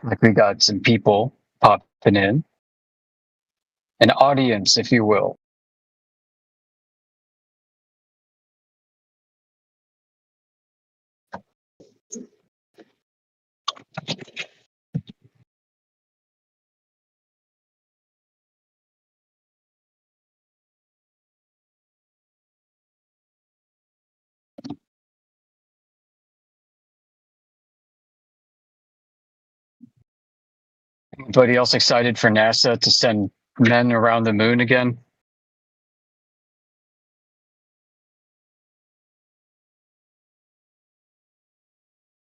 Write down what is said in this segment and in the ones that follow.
like we got some people popping in, an audience, if you will. Anybody else excited for NASA to send men around the moon again?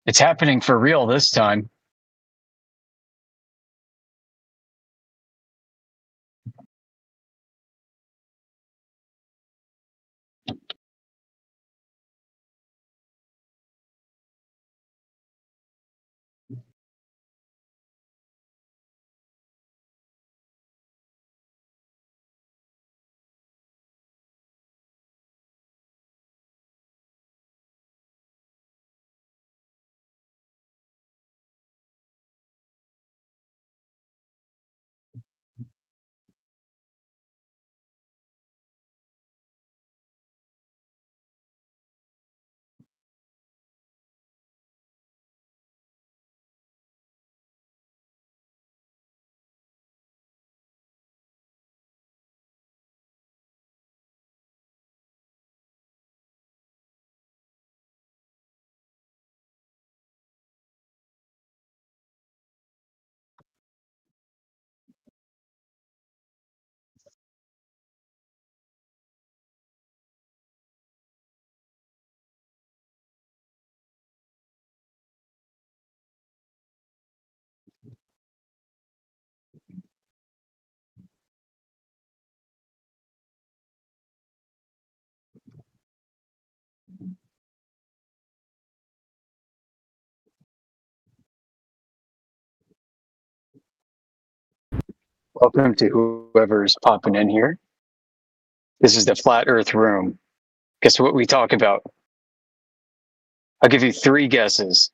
It's happening for real this time. Welcome to whoever's popping in here. This is the Flat Earth Room. Guess what we talk about? I'll give you 3 guesses.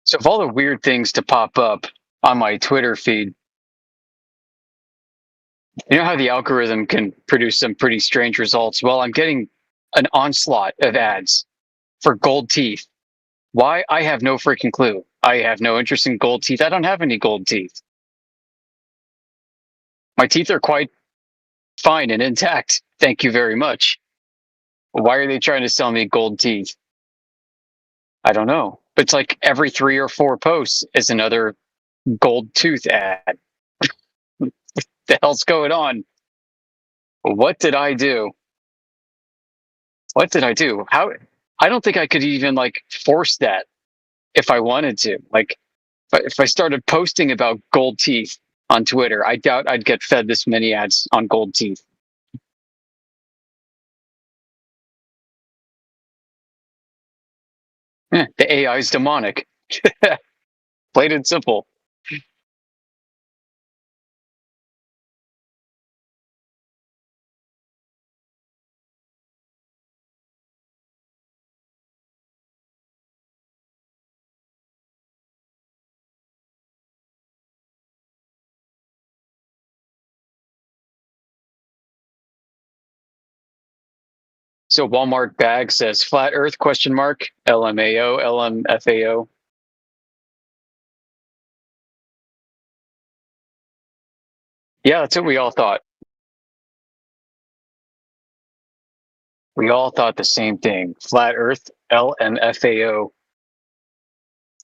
So, of all the weird things to pop up on my Twitter feed, you know how the algorithm can produce some pretty strange results? Well, I'm getting an onslaught of ads for gold teeth. Why? I have no freaking clue. I have no interest in gold teeth. I don't have any gold teeth. My teeth are quite fine and intact. Thank you very much. Why are they trying to sell me gold teeth? I don't know. But it's like every 3 or 4 posts is another gold tooth ad. The hell's going on? What did I do? What did I do? How? I don't think I could even like force that if I wanted to. Like if I started posting about gold teeth on Twitter, I doubt I'd get fed this many ads on gold teeth. The AI is demonic. Plain and simple. So Walmart bag says flat Earth question mark LMAO LMFAO. Yeah, that's what we all thought. We all thought the same thing. Flat Earth LMFAO.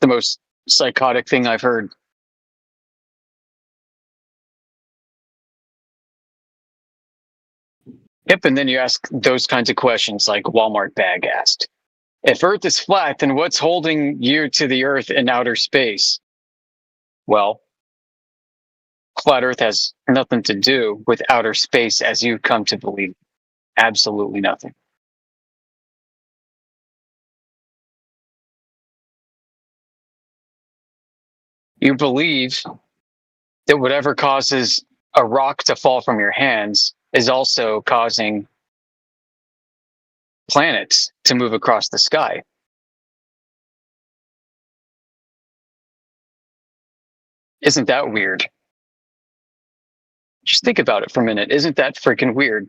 The most psychotic thing I've heard. Yep, and then you ask those kinds of questions like Walmart bag asked. If Earth is flat, then what's holding you to the Earth in outer space? Well, flat Earth has nothing to do with outer space as you come to believe. Absolutely nothing. You believe that whatever causes a rock to fall from your hands is also causing planets to move across the sky. Isn't that weird? Just think about it for a minute. Isn't that freaking weird?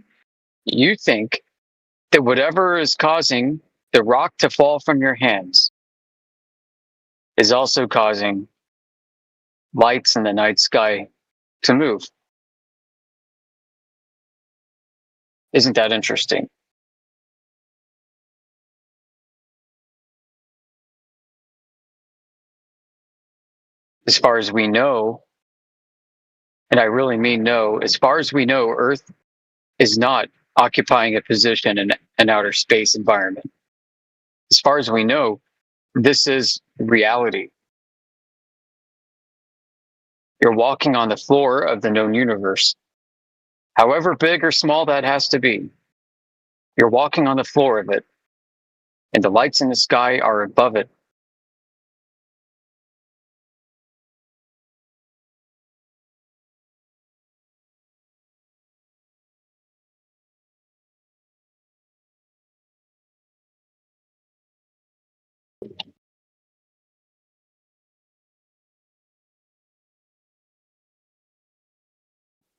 You think that whatever is causing the rock to fall from your hands is also causing lights in the night sky to move. Isn't that interesting? As far as we know, and I really mean no, as far as we know, Earth is not occupying a position in an outer space environment. As far as we know, this is reality. You're walking on the floor of the known universe. However big or small that has to be, you're walking on the floor of it, and the lights in the sky are above it.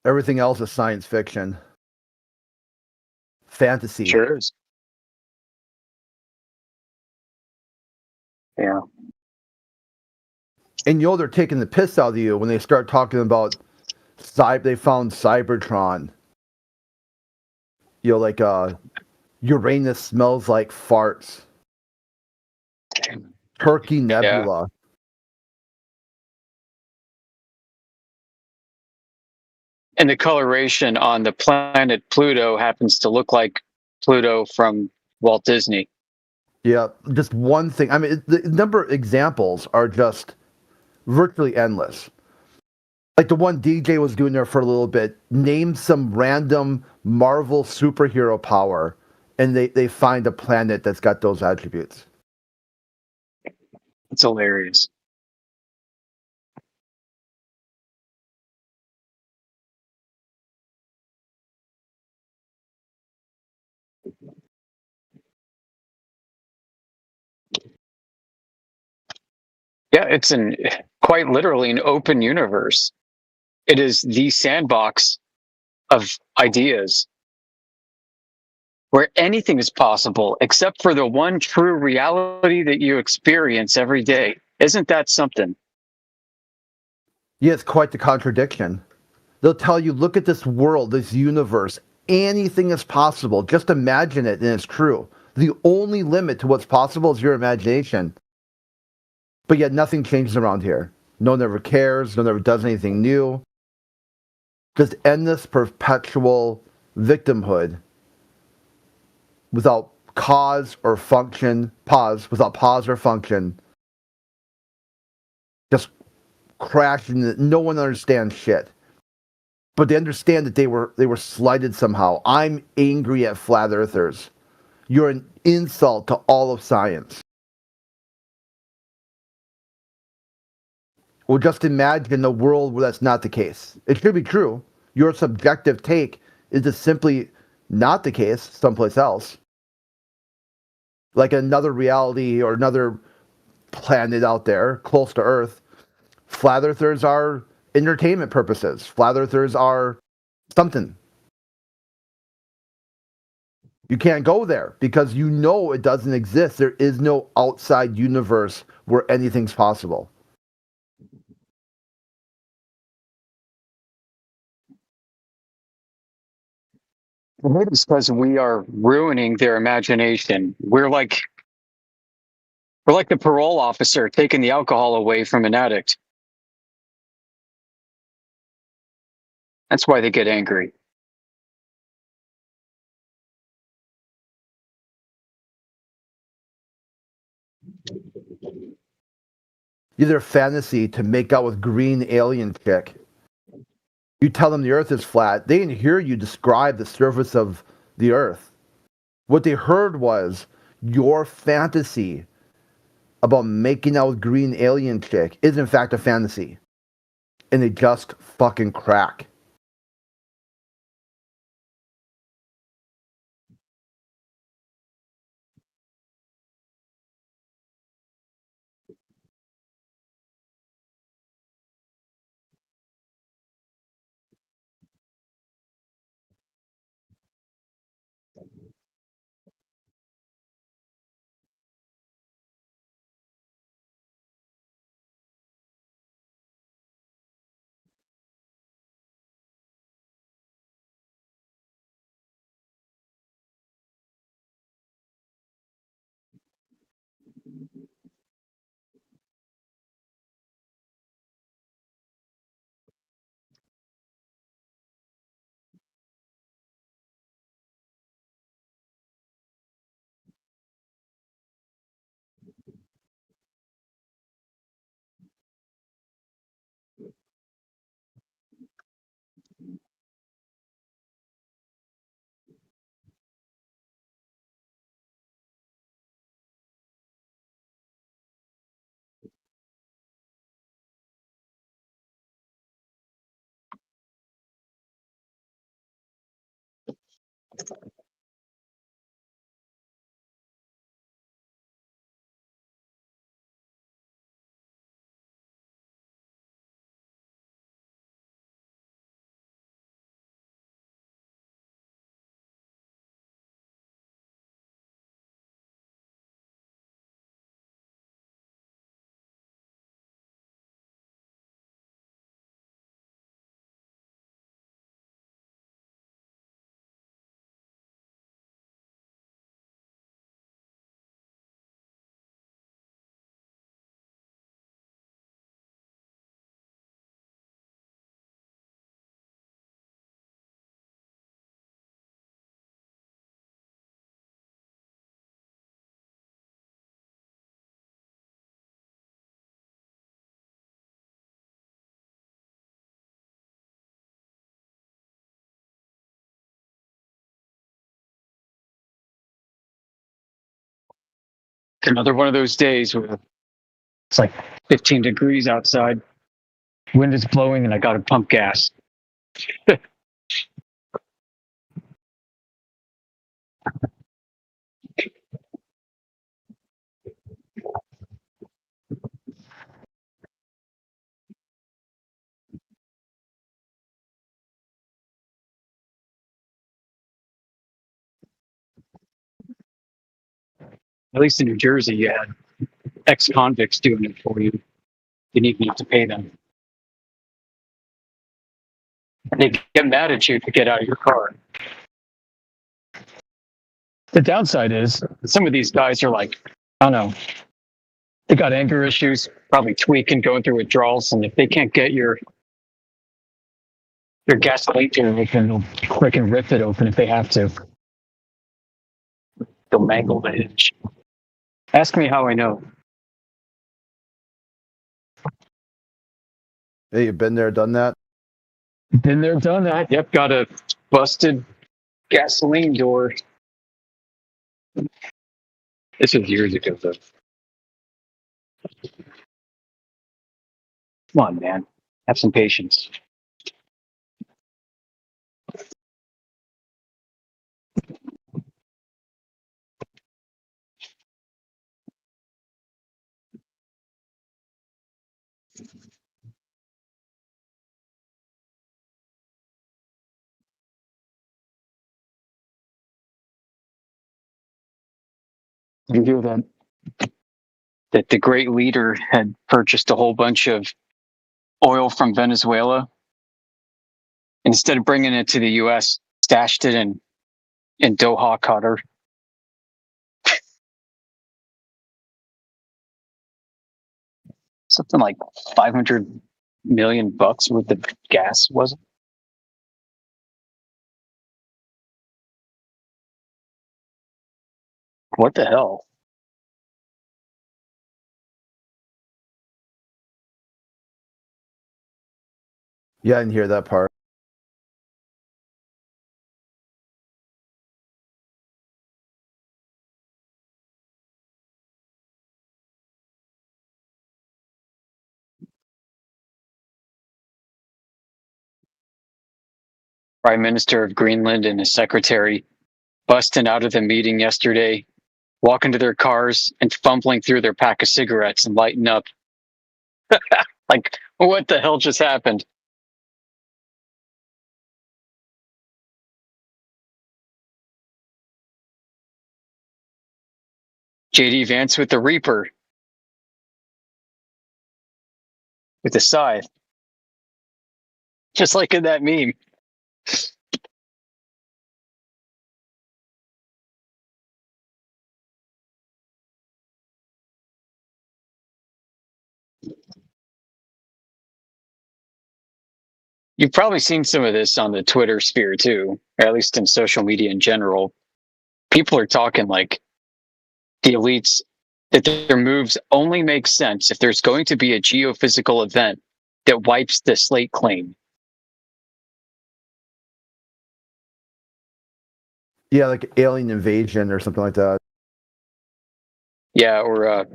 Everything else is science fiction, fantasy. Sure is. Yeah. And they're taking the piss out of you when they start talking about they found Cybertron. Like Uranus smells like farts. Turkey Nebula. Yeah. And the coloration on the planet Pluto happens to look like Pluto from Walt Disney. Yeah, just one thing. I mean, the number of examples are just virtually endless. Like the one DJ was doing there for a little bit, name some random Marvel superhero power, and they find a planet that's got those attributes. It's hilarious. Yeah, it's quite literally an open universe. It is the sandbox of ideas where anything is possible except for the one true reality that you experience every day. Isn't that something? Yeah, it's quite the contradiction. They'll tell you, look at this world, this universe. Anything is possible. Just imagine it and it's true. The only limit to what's possible is your imagination. But yet nothing changes around here. No one ever cares. No one ever does anything new. Just endless, perpetual victimhood without cause or function. Without pause or function. Just crashing. No one understands shit. But they understand that they were slighted somehow. I'm angry at flat earthers. You're an insult to all of science. Well, just imagine a world where that's not the case. It should be true. Your subjective take is just simply not the case someplace else. Like another reality or another planet out there close to Earth, flat earthers are entertainment purposes. Flat earthers are something. You can't go there because you know it doesn't exist. There is no outside universe where anything's possible. Maybe it's because we are ruining their imagination. We're like the parole officer taking the alcohol away from an addict. That's why they get angry. Either fantasy to make out with green alien chick You tell them the earth is flat. They didn't hear you describe the surface of the earth. What they heard was your fantasy about making out with green alien chick is in fact a fantasy. And they just fucking crack. Another one of those days where it's like 15 degrees outside, wind is blowing, and I got to pump gas. At least in New Jersey, you had ex-convicts doing it for you. You didn't even have to pay them. And they get mad at you if you get out of your car. The downside is some of these guys are like, I don't know, they got anger issues, probably tweaking, going through withdrawals, and if they can't get your gasoline tank open, they'll freaking rip it open if they have to. They'll mangle the hinge. Ask me how I know. Hey, you been there, done that? Been there, done that. Yep, got a busted gasoline door. This was years ago, though. Come on, man. Have some patience. You hear that the great leader had purchased a whole bunch of oil from Venezuela. Instead of bringing it to the U.S., stashed it in Doha, Qatar. Something like 500 million bucks worth of gas, was it? What the hell? Yeah, I didn't hear that part. Prime Minister of Greenland and his secretary busting out of the meeting yesterday, walking to their cars and fumbling through their pack of cigarettes and lighting up. Like, what the hell just happened? JD Vance with the Reaper, with the scythe, just like in that meme. You've probably seen some of this on the Twitter sphere too, or at least in social media in general. People are talking like the elites, that their moves only make sense if there's going to be a geophysical event that wipes the slate claim. Yeah, like alien invasion or something like that. Yeah, or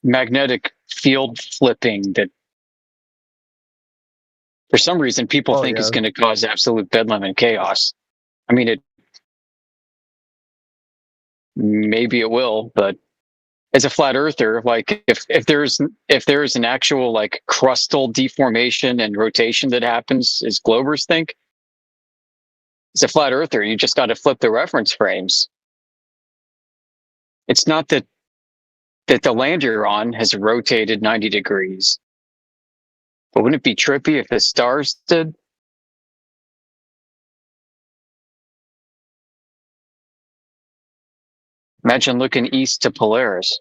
magnetic field flipping that for some reason people think is going to cause absolute bedlam and chaos. I mean, maybe it will, but as a flat earther, like if there's an actual like crustal deformation and rotation that happens, as Globers think, as a flat earther, you just got to flip the reference frames. It's not that the land you're on has rotated 90 degrees. But wouldn't it be trippy if the stars did? Imagine looking east to Polaris.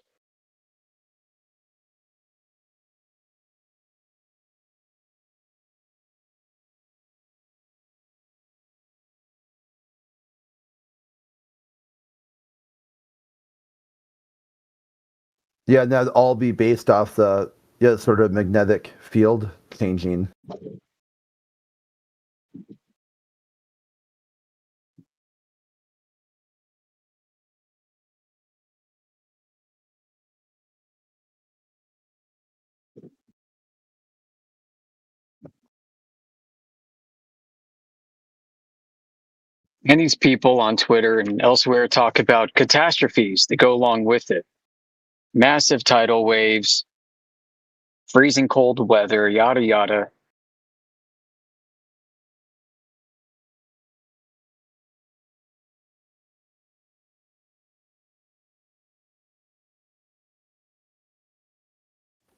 Yeah, and that'd all be based off the sort of magnetic field changing. And these people on Twitter and elsewhere talk about catastrophes that go along with it. Massive tidal waves, freezing cold weather, yada yada.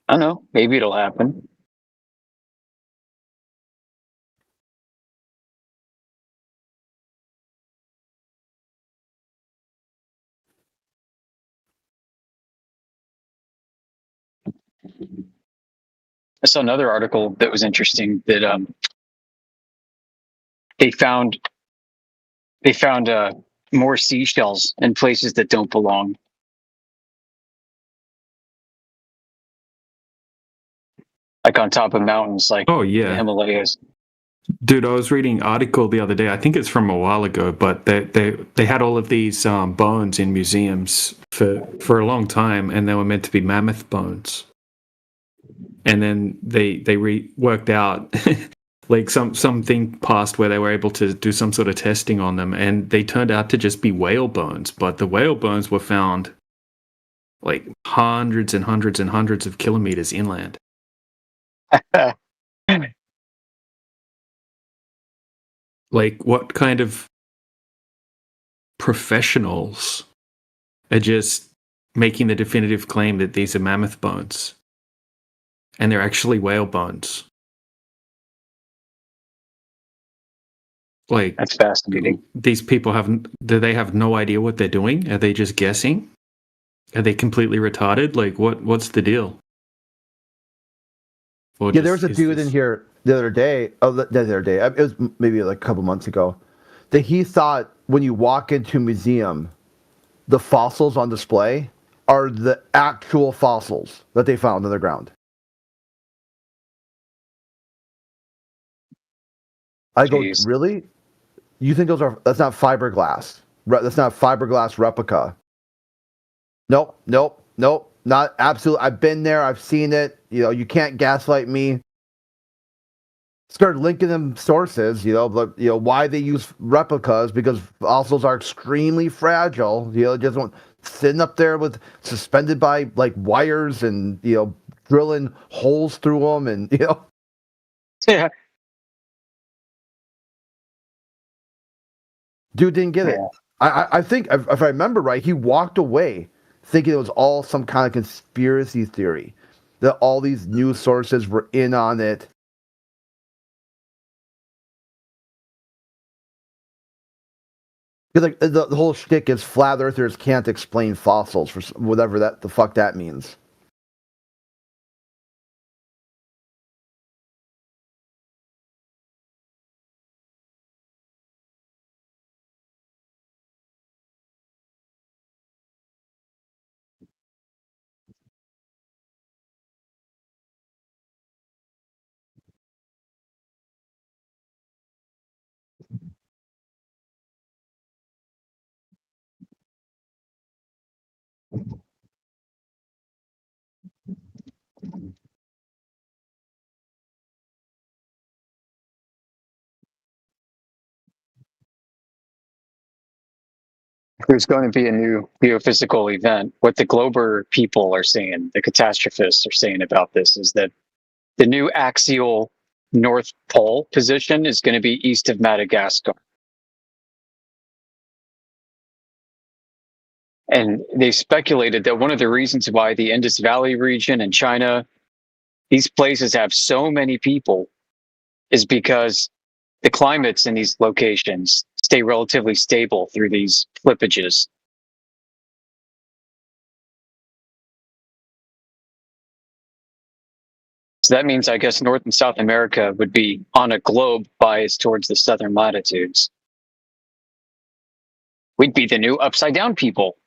I don't know, maybe it'll happen. I saw another article that was interesting that they found more seashells in places that don't belong. Like on top of mountains, like Oh yeah, the Himalayas. dude. I was reading an article the other day. I think it's from a while ago, but they had all of these bones in museums for a long time, and they were meant to be mammoth bones. And then they worked out like something passed where they were able to do some sort of testing on them, and they turned out to just be whale bones. But the whale bones were found like hundreds and hundreds and hundreds of kilometers inland. Like, what kind of professionals are just making the definitive claim that these are mammoth bones and they're actually whale bones? Like, that's fascinating. These people do they have no idea what they're doing? Are they just guessing? Are they completely retarded? Like, what's the deal? Or there was a dude in here the other day. Oh, the other day. It was maybe like a couple months ago. That he thought when you walk into a museum, the fossils on display are the actual fossils that they found on the ground. I go, really? You think that's not fiberglass? That's not fiberglass replica. Nope. Not absolute. I've been there. I've seen it. You can't gaslight me. Started linking them sources, but why they use replicas, because fossils are extremely fragile. Just want sitting up there with suspended by like wires and drilling holes through them, and Yeah. dude didn't get it. Yeah. I think if I remember right, he walked away thinking it was all some kind of conspiracy theory, that all these news sources were in on it. Because like the whole shtick is flat earthers can't explain fossils for whatever the fuck that means. There's going to be a new geophysical event. What the Glober people are saying, the catastrophists are saying about this, is that the new axial North Pole position is going to be east of Madagascar. And they speculated that one of the reasons why the Indus Valley region and China, these places have so many people, is because the climates in these locations stay relatively stable through these flippages. So that means, I guess, North and South America would be on a globe biased towards the southern latitudes. We'd be the new upside down people.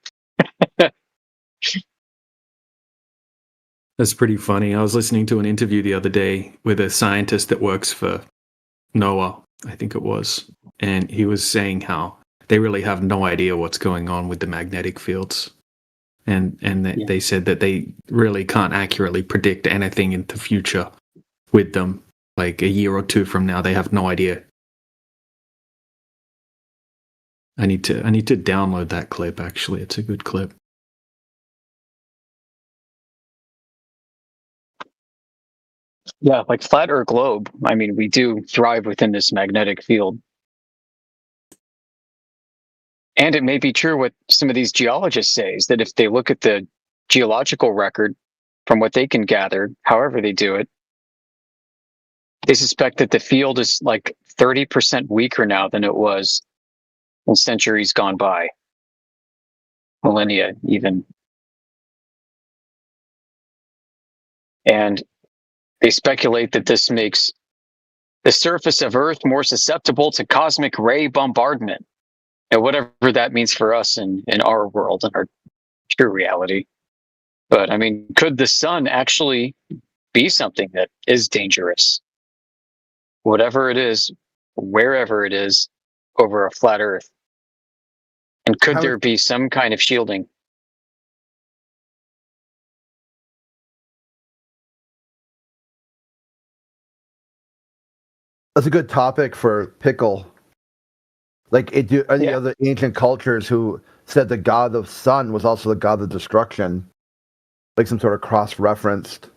That's pretty funny. I was listening to an interview the other day with a scientist that works for NOAA, I think it was, and he was saying how they really have no idea what's going on with the magnetic fields. And they said that they really can't accurately predict anything in the future with them. Like a year or two from now, they have no idea. I need to download that clip. Actually, it's a good clip. Yeah, like flat or globe. I mean, we do thrive within this magnetic field. And it may be true what some of these geologists say, is that if they look at the geological record from what they can gather, however they do it, they suspect that the field is like 30% weaker now than it was in centuries gone by, millennia even. And they speculate that this makes the surface of Earth more susceptible to cosmic ray bombardment, and whatever that means for us in our world and our true reality. But I mean, could the sun actually be something that is dangerous? Whatever it is, wherever it is, over a flat Earth. And could there be some kind of shielding? That's a good topic for Pickle. Like any other ancient cultures who said the god of sun was also the god of destruction, like some sort of cross-referenced.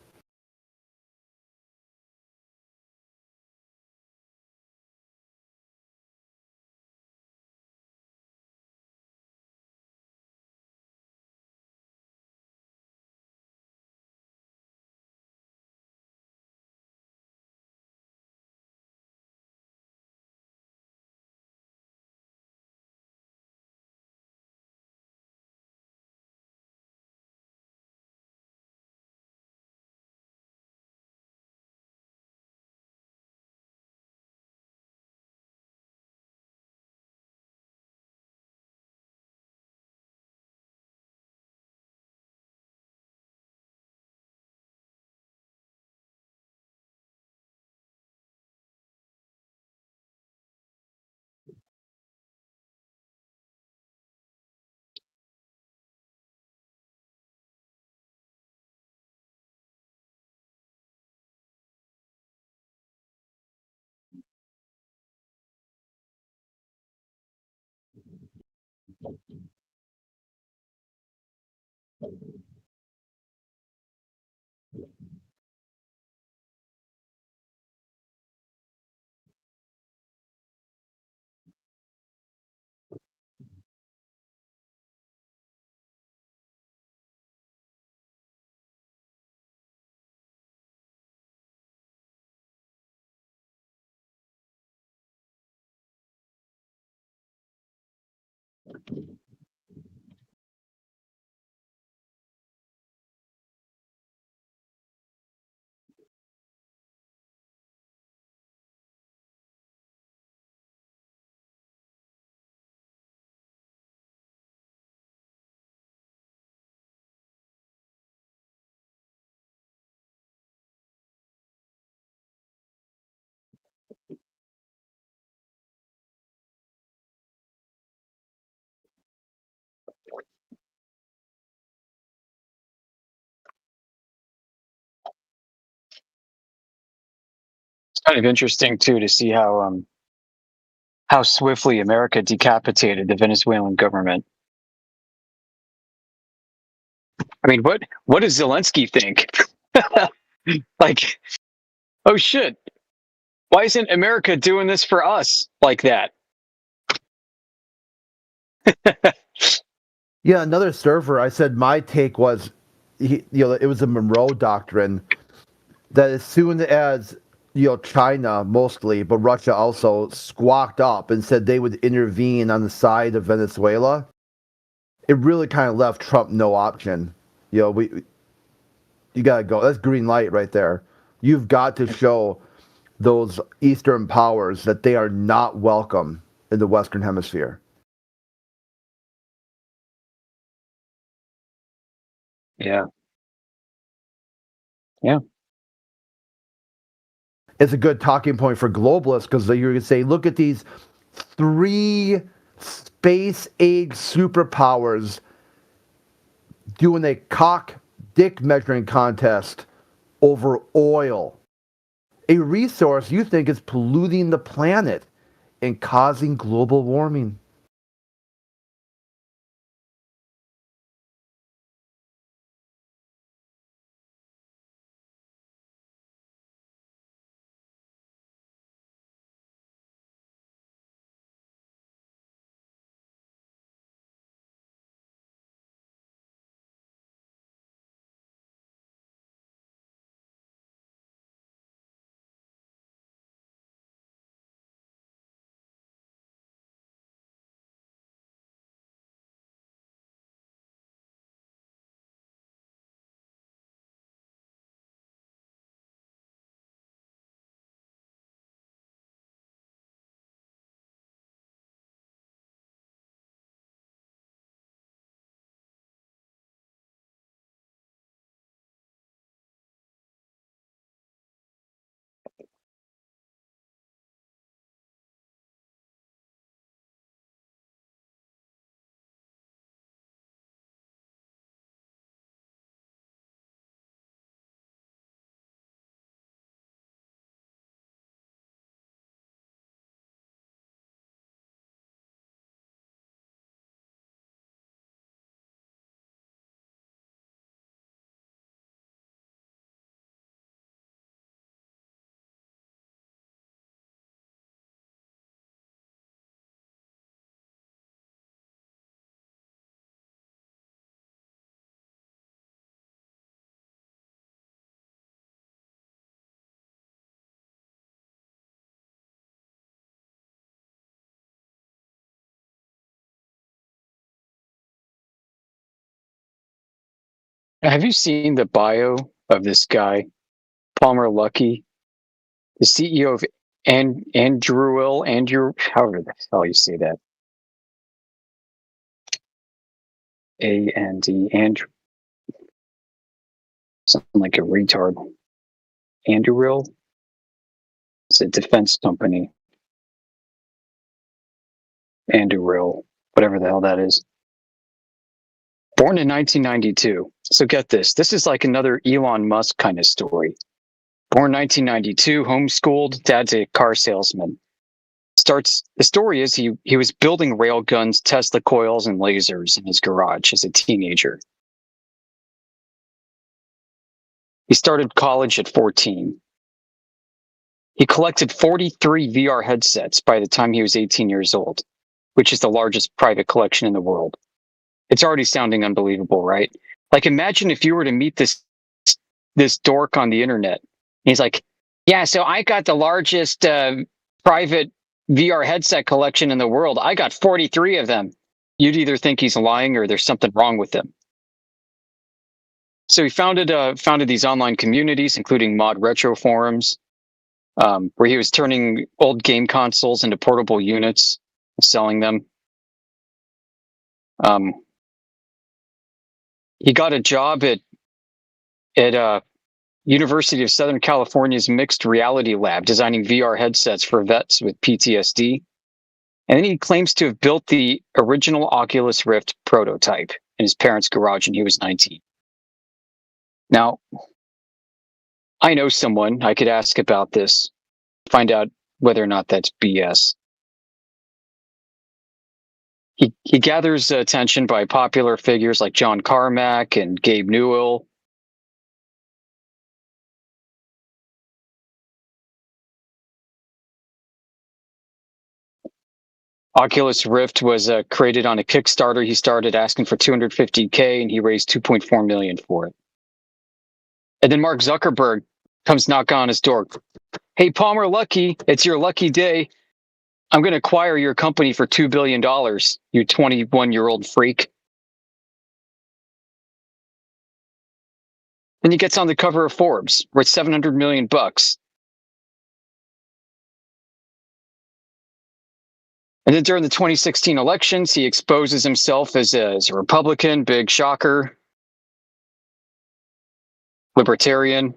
It's kind of interesting too to see how swiftly America decapitated the Venezuelan government. I mean, what does Zelensky think? Like, oh shit, why isn't America doing this for us like that? Yeah, another server. I said my take was, it was a Monroe Doctrine that as soon as China mostly, but Russia also squawked up and said they would intervene on the side of Venezuela, it really kind of left Trump no option. You gotta go. That's green light right there. You've got to show those Eastern powers that they are not welcome in the Western Hemisphere. Yeah. Yeah. It's a good talking point for globalists because you're going to say, look at these 3 space age superpowers doing a cock dick measuring contest over oil, a resource you think is polluting the planet and causing global warming. Have you seen the bio of this guy, Palmer Luckey, the CEO of Andrew, however the hell you say that? Andrew, something like a retard. Anduril? It's a defense company. Anduril, whatever the hell that is. Born in 1992. So get this. This is like another Elon Musk kind of story. Born 1992, homeschooled, dad's a car salesman. The story is he was building rail guns, Tesla coils, and lasers in his garage as a teenager. He started college at 14. He collected 43 VR headsets by the time he was 18 years old, which is the largest private collection in the world. It's already sounding unbelievable, right? Like, imagine if you were to meet this dork on the internet. He's like, yeah, so I got the largest private VR headset collection in the world. I got 43 of them. you'd either think he's lying or there's something wrong with him. So he founded these online communities, including mod retro forums, where he was turning old game consoles into portable units, selling them. He got a job at University of Southern California's Mixed Reality Lab, designing VR headsets for vets with PTSD. And then he claims to have built the original Oculus Rift prototype in his parents' garage when he was 19. Now, I know someone I could ask about this, find out whether or not that's BS. He gathers attention by popular figures like John Carmack and Gabe Newell. Oculus Rift was created on a Kickstarter. He started asking for $250K, and he raised $2.4 million for it. And then Mark Zuckerberg comes knocking on his door. Hey, Palmer Luckey, it's your lucky day. I'm going to acquire your company for $2 billion, you 21-year-old freak. Then he gets on the cover of Forbes, worth $700 million. And then during the 2016 elections, he exposes himself as a Republican, big shocker, libertarian.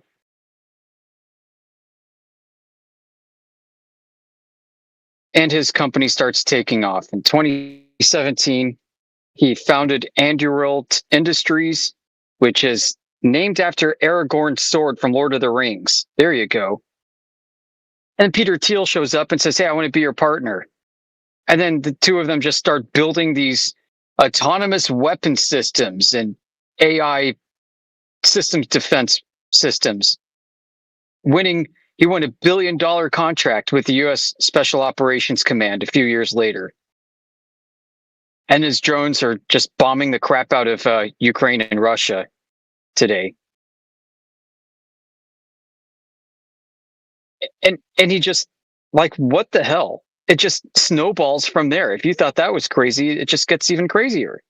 And his company starts taking off. In 2017, he founded Anduril Industries, which is named after Aragorn's sword from Lord of the Rings. There you go. And Peter Thiel shows up and says, hey, I want to be your partner. And then the two of them just start building these autonomous weapon systems and AI systems defense systems. He won $1 billion contract with the U.S. Special Operations Command a few years later. And his drones are just bombing the crap out of Ukraine and Russia today. And he just, like, what the hell? It just snowballs from there. If you thought that was crazy, it just gets even crazier.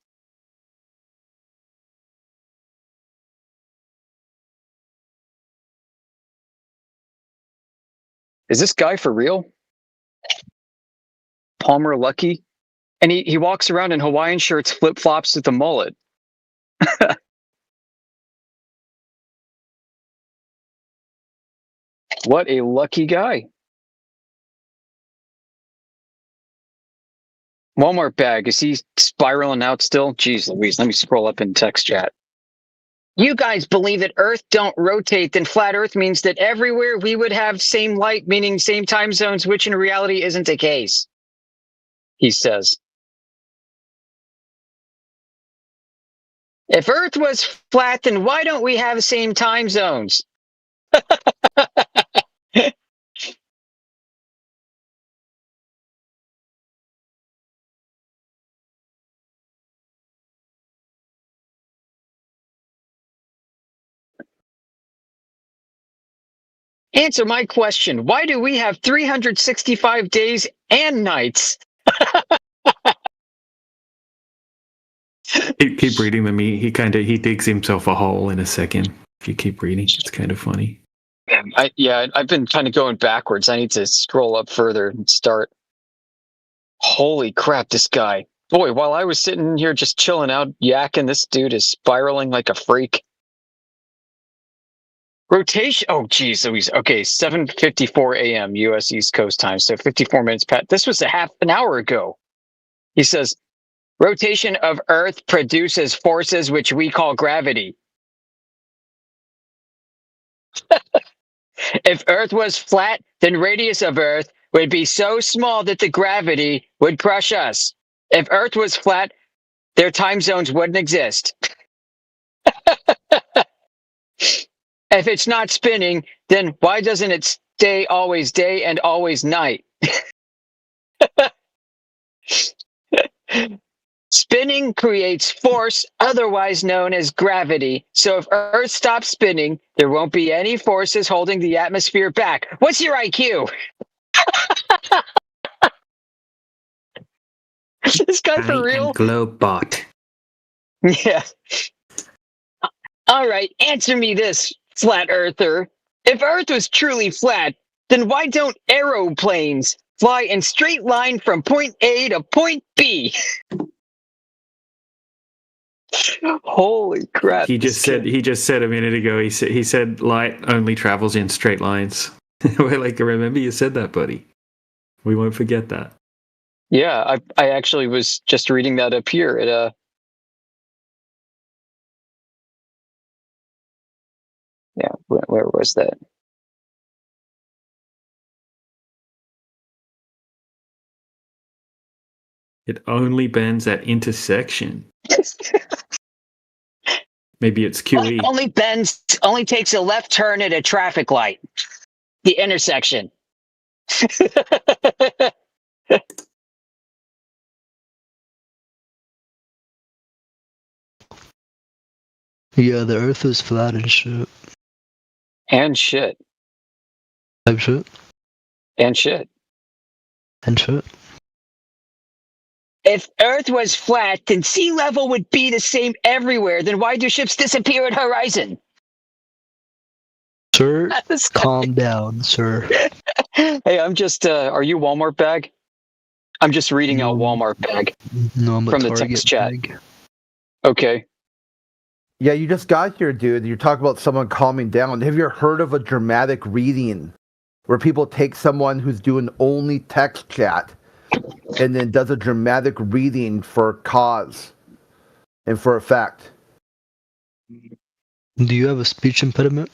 Is this guy for real? Palmer Luckey? And he walks around in Hawaiian shirts, flip-flops with a mullet. What a lucky guy. Walmart bag, is he spiraling out still? Jeez Louise, let me scroll up in text chat. You guys believe that Earth don't rotate, then flat Earth means that everywhere we would have same light, meaning same time zones, which in reality isn't the case, he says. If Earth was flat, then why don't we have the same time zones? Answer my question. Why do we have 365 days and nights? Keep reading them. He digs himself a hole in a second. If you keep reading, it's kind of funny. I've been kind of going backwards. I need to scroll up further and start. Holy crap, this guy. Boy, while I was sitting here just chilling out, yakking, this dude is spiraling like a freak. Rotation. Oh, geez. So he's okay. 7:54 a.m. U.S. East Coast time. So 54 minutes past. This was a half an hour ago. He says, rotation of Earth produces forces which we call gravity. If Earth was flat, then radius of Earth would be so small that the gravity would crush us. If Earth was flat, their time zones wouldn't exist. If it's not spinning, then why doesn't it stay always day and always night? Spinning creates force, otherwise known as gravity. So if Earth stops spinning, there won't be any forces holding the atmosphere back. What's your IQ? This guy I for am real? Globot. Yeah. All right, answer me this, flat earther. If Earth was truly flat, then why don't aeroplanes fly in straight line from point A to point B? Holy crap. He this just said a minute ago. He said light only travels in straight lines. We're like, remember you said that, buddy. We won't forget that. Yeah, I actually was just reading that up here. Yeah, where was that? It only bends at intersection. Maybe it's QE. Only takes a left turn at a traffic light. The intersection. Yeah, the Earth is flat and shit. And shit. Type shit. And shit. And shit. If Earth was flat, then sea level would be the same everywhere. Then why do ships disappear at horizon? Sir, calm down, sir. Hey, I'm just. Are you Walmart bag? I'm just reading out No. Walmart bag No, I'm a from the Target text chat. bag. Okay. Yeah, you just got here, dude. You're talking about someone calming down. Have you heard of a dramatic reading where people take someone who's doing only text chat and then does a dramatic reading for cause and for effect? Do you have a speech impediment?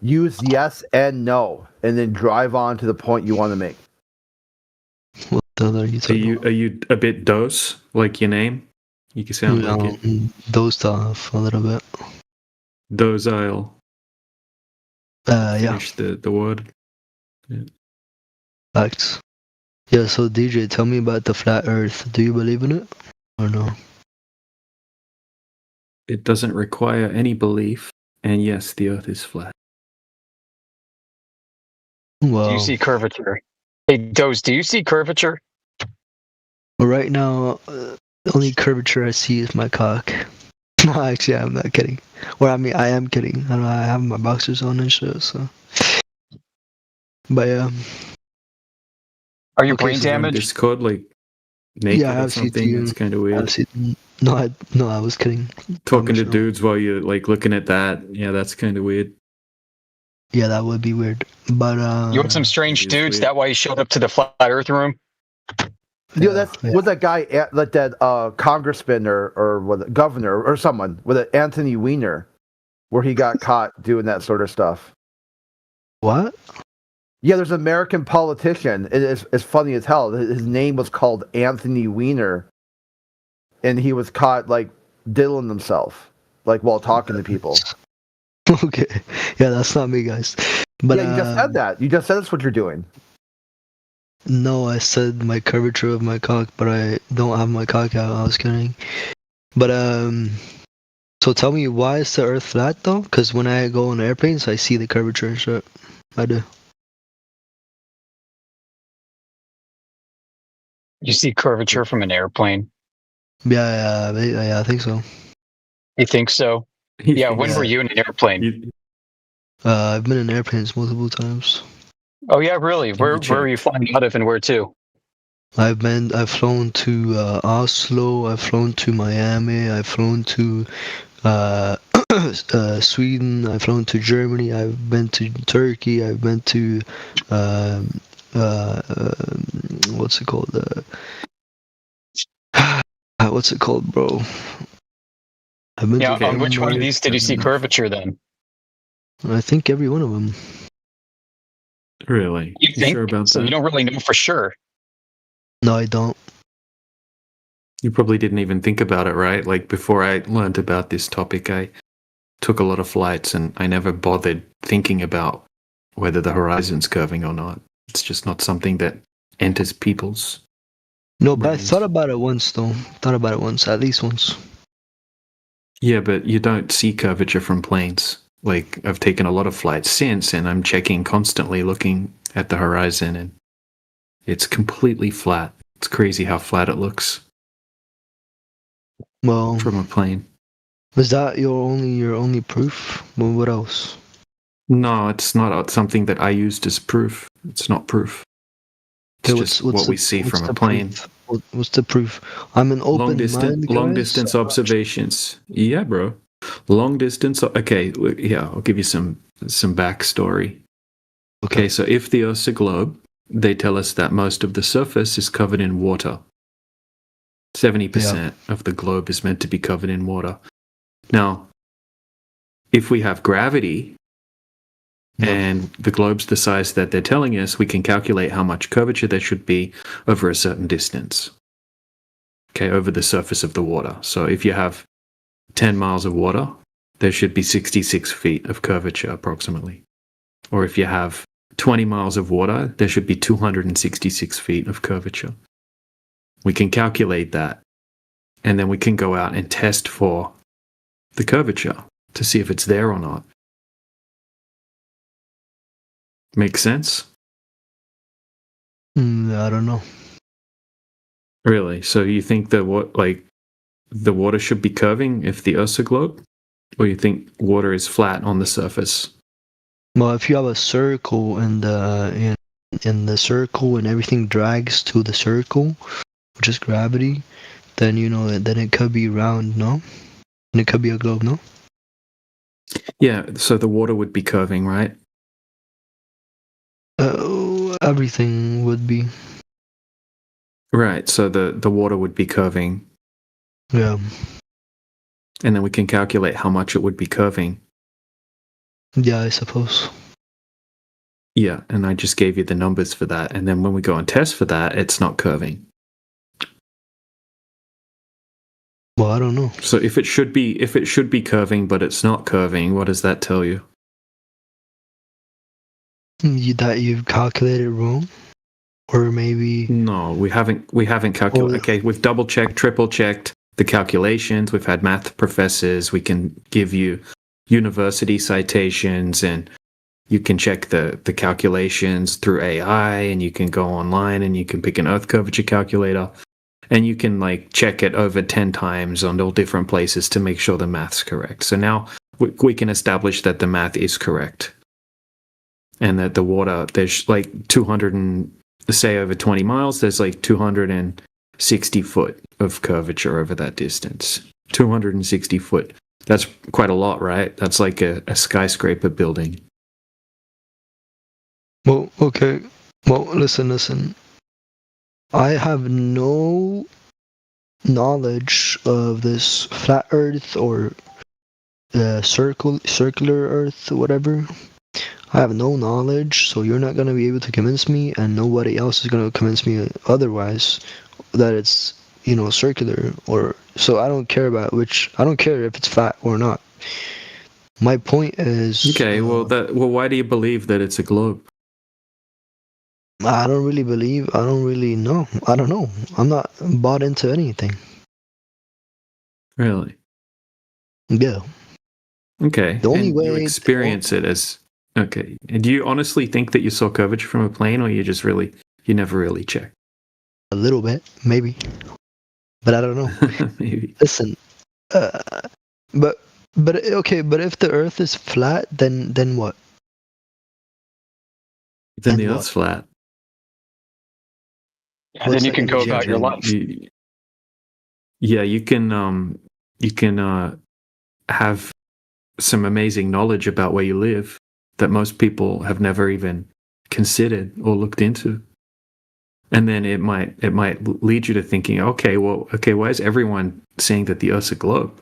Use yes and no, and then drive on to the point you want to make. What the hell are you Are talking you about? are you a bit dose like your name? You can sound like it. Dozed off a little bit. Docile. Yeah, Finish the word. facts. Yeah, so DJ, tell me about the flat Earth. Do you believe in it or no? It doesn't require any belief, and yes, the Earth is flat. Do Well, you see curvature? Hey, Doze, do you see curvature? right now, the only curvature I see is my cock. No, actually, I'm not kidding. Or I mean, I am kidding. I don't know, I have my boxers on and shit, so. But yeah. Are you Okay, brain so On damaged? Discord, like naked Yeah, I or have something. CT. That's kind of I weird. see. No, I was kidding. Talking to sure. dudes while you're like looking at that. Yeah, that's kind of weird. Yeah, that would be weird. But You want some strange it is dudes? weird. That why you showed up to the flat Earth room? You know, that's yeah. was that guy, like that congressman or what, governor or someone with an Anthony Weiner, where he got caught doing that sort of stuff. What? Yeah, there's an American politician. It's funny as hell. His name was called Anthony Weiner, and he was caught like diddling himself, like while talking to people. Okay. Yeah, that's not me, guys. But Yeah, you just said that. You just said that's what you're doing. No, I said my curvature of my cock, but I don't have my cock out. I was kidding. But so tell me, why is the Earth flat though? Because when I go on airplanes, I see the curvature and shit. I do. You see curvature from an airplane? Yeah, I think so. You think so? Yeah. When were you in an airplane? I've been in airplanes multiple times. Oh yeah, really? Where check. are you flying out of, and where to? I've flown to Oslo. I've flown to Miami. I've flown to Sweden. I've flown to Germany. I've been to Turkey. I've been to what's it called? What's it called, bro? I've been Yeah. to On which one of Denmark. these did you see curvature then? I think every one of them. Really? You think sure about so? that? You don't really know for sure. No, I don't. You probably didn't even think about it, right? Like before I learned about this topic, I took a lot of flights and I never bothered thinking about whether the horizon's curving or not. It's just not something that enters people's. No, but I brains. thought about it once, though. Thought about it once, at least once. Yeah, but you don't see curvature from planes. Like I've taken a lot of flights since and I'm checking constantly looking at the horizon and it's completely flat. It's crazy how flat it looks Well, from a plane. was that your only proof? Well, what else? No, it's not something that I used as proof. It's not proof. It's Okay, just what we see from a plane. What's the proof? I'm an open mind, Long guys. distance observations. Yeah, bro. Long distance. Okay, yeah. I'll give you some backstory. Okay, so if the Earth's a globe, they tell us that most of the surface is covered in water. 70% of the globe is meant to be covered in water. Now, if we have gravity and the globe's the size that they're telling us, we can calculate how much curvature there should be over a certain distance. Okay, over the surface of the water. So if you have 10 miles of water, there should be 66 feet of curvature approximately. Or if you have 20 miles of water, there should be 266 feet of curvature. We can calculate that, and then we can go out and test for the curvature to see if it's there or not. Make sense? I don't know. Really? So you think that the water should be curving if the Earth's a globe? Or you think water is flat on the surface? Well, if you have a circle and in the circle and everything drags to the circle, which is gravity, then then it could be round, no? And it could be a globe, no? Yeah, so the water would be curving, right? Everything would be. Right, so the water would be curving. Yeah. And then we can calculate how much it would be curving. Yeah, I suppose. Yeah, and I just gave you the numbers for that. And then when we go and test for that, it's not curving. Well, I don't know. So if it should be curving, but it's not curving, what does that tell you? That you've calculated wrong, or maybe No, we haven't calculated. Okay, we've double checked, triple checked the calculations. We've had math professors. We can give you university citations, and you can check the calculations through AI, and you can go online and you can pick an Earth curvature calculator, and you can check it over 10 times on all different places to make sure the math's correct. So now we can establish that the math is correct. And that the water, there's 200 and say over 20 miles, there's 260 foot of curvature over that distance. 260 foot. That's quite a lot, right? That's like a skyscraper building. Well, okay. Well, listen. I have no knowledge of this flat Earth or circular Earth, whatever. I have no knowledge, so you're not going to be able to convince me, and nobody else is going to convince me otherwise that it's, circular. Or so I don't care if it's flat or not. My point is, okay. Well, why do you believe that it's a globe? I don't really know. I don't know. I'm not bought into anything. Really? Yeah. Okay. The only way you experience it as okay. And do you honestly think that you saw curvature from a plane, or you never really checked? A little bit, maybe, but I don't know. Maybe. Listen, but okay. But if the Earth is flat, then what? Then the Earth's flat. And then you can go about your life. Yeah, you can have some amazing knowledge about where you live that most people have never even considered or looked into. And then it might lead you to thinking, why is everyone saying that the Earth's a globe?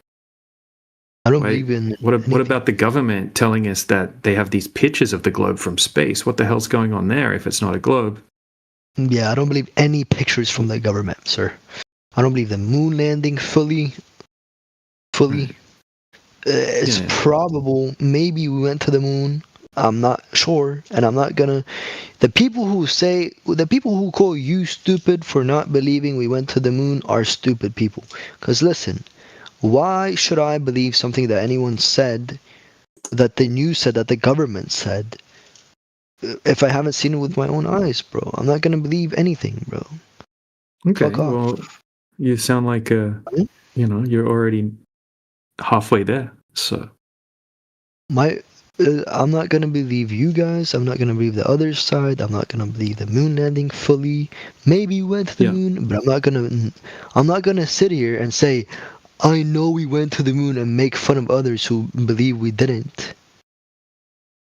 I don't believe in. What about the government telling us that they have these pictures of the globe from space? What the hell's going on there if it's not a globe? Yeah, I don't believe any pictures from the government, sir. I don't believe the moon landing fully. It's probable. Maybe we went to the moon. I'm not sure, and I'm not gonna. The people who call you stupid for not believing we went to the moon are stupid people. Because listen, why should I believe something that anyone said, that the news said, that the government said, if I haven't seen it with my own eyes, bro? I'm not gonna believe anything, bro. Okay, Fuck off. well, you sound like you're already halfway there. So I'm not gonna believe you guys. I'm not gonna believe the other side. I'm not gonna believe the moon landing fully. Maybe we went to the Yeah. moon, but I'm not gonna sit here and say I know we went to the moon and make fun of others who believe we didn't.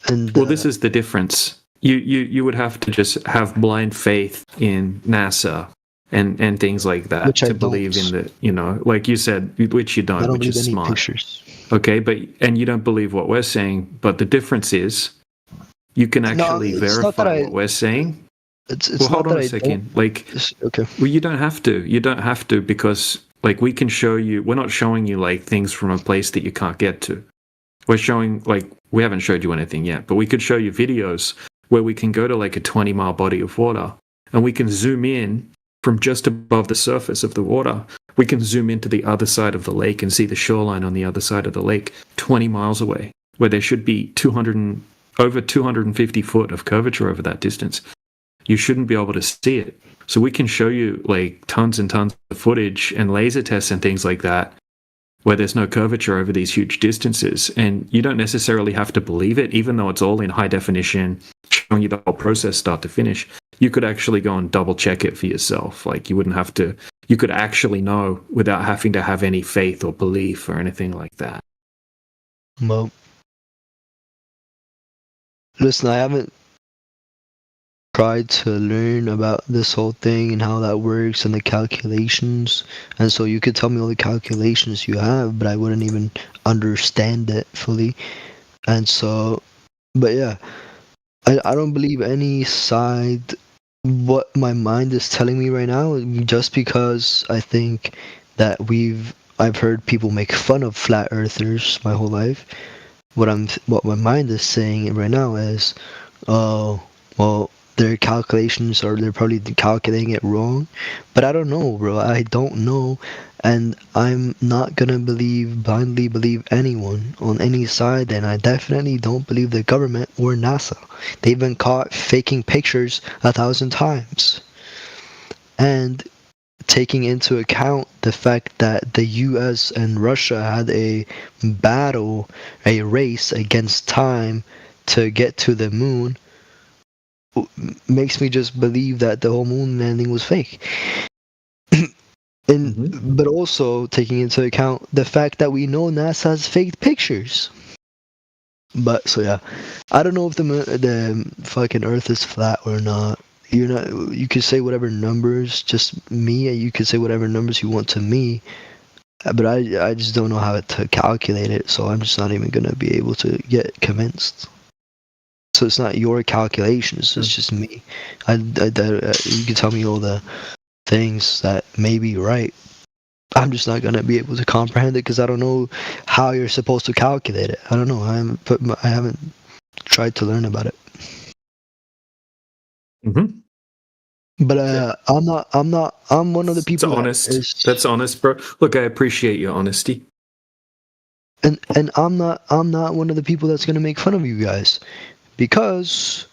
And well, this is the difference. You would have to just have blind faith in NASA and things like that Which I to believe don't. in the, like you said, which you I don't, don't which believe is any smart. pictures. Okay, and you don't believe what we're saying, but the difference is you can actually it's not that verify what we're saying. It's Well, not hold that on a I second. don't. Okay. Well, you don't have to. You don't have to, because like we can show you. We're not showing you like things from a place that you can't get to. We're showing, like, we haven't showed you anything yet, but we could show you videos where we can go to like a 20-mile body of water and we can zoom in from just above the surface of the water. We can zoom into the other side of the lake and see the shoreline on the other side of the lake 20 miles away, where there should be over 250 foot of curvature over that distance. You shouldn't be able to see it. So we can show you like tons and tons of footage and laser tests and things like that where there's no curvature over these huge distances. And you don't necessarily have to believe it, even though it's all in high definition, showing you the whole process start to finish. You could actually go and double check it for yourself. Like you wouldn't have to, you could actually know without having to have any faith or belief or anything like that. Well, listen, I haven't tried to learn about this whole thing and how that works and the calculations. And so you could tell me all the calculations you have, but I wouldn't even understand it fully. And so, but yeah, I don't believe any side. What my mind is telling me right now, just because I think that I've heard people make fun of flat earthers my whole life. What my mind is saying right now is, oh, well, their calculations are, they're probably calculating it wrong. But I don't know, bro. I don't know. And I'm not gonna blindly believe anyone on any side, and I definitely don't believe the government or NASA. They've been caught faking pictures 1,000 times. And taking into account the fact that the US and Russia had a battle, a race against time to get to the moon, makes me just believe that the whole moon landing was fake. But also taking into account the fact that we know NASA has faked pictures. But so yeah, I don't know if the fucking Earth is flat or not. You could say whatever numbers, just me. You could say whatever numbers you want to me, but I just don't know how to calculate it. So I'm just not even gonna be able to get convinced. So it's not your calculations. It's just me. You can tell me all the things that may be right. I'm just not gonna be able to comprehend it because I don't know how you're supposed to calculate it. I don't know. I haven't tried to learn about it. But I'm one of the people That's honest, bro. Look, I appreciate your honesty. And I'm not one of the people that's gonna make fun of you guys, because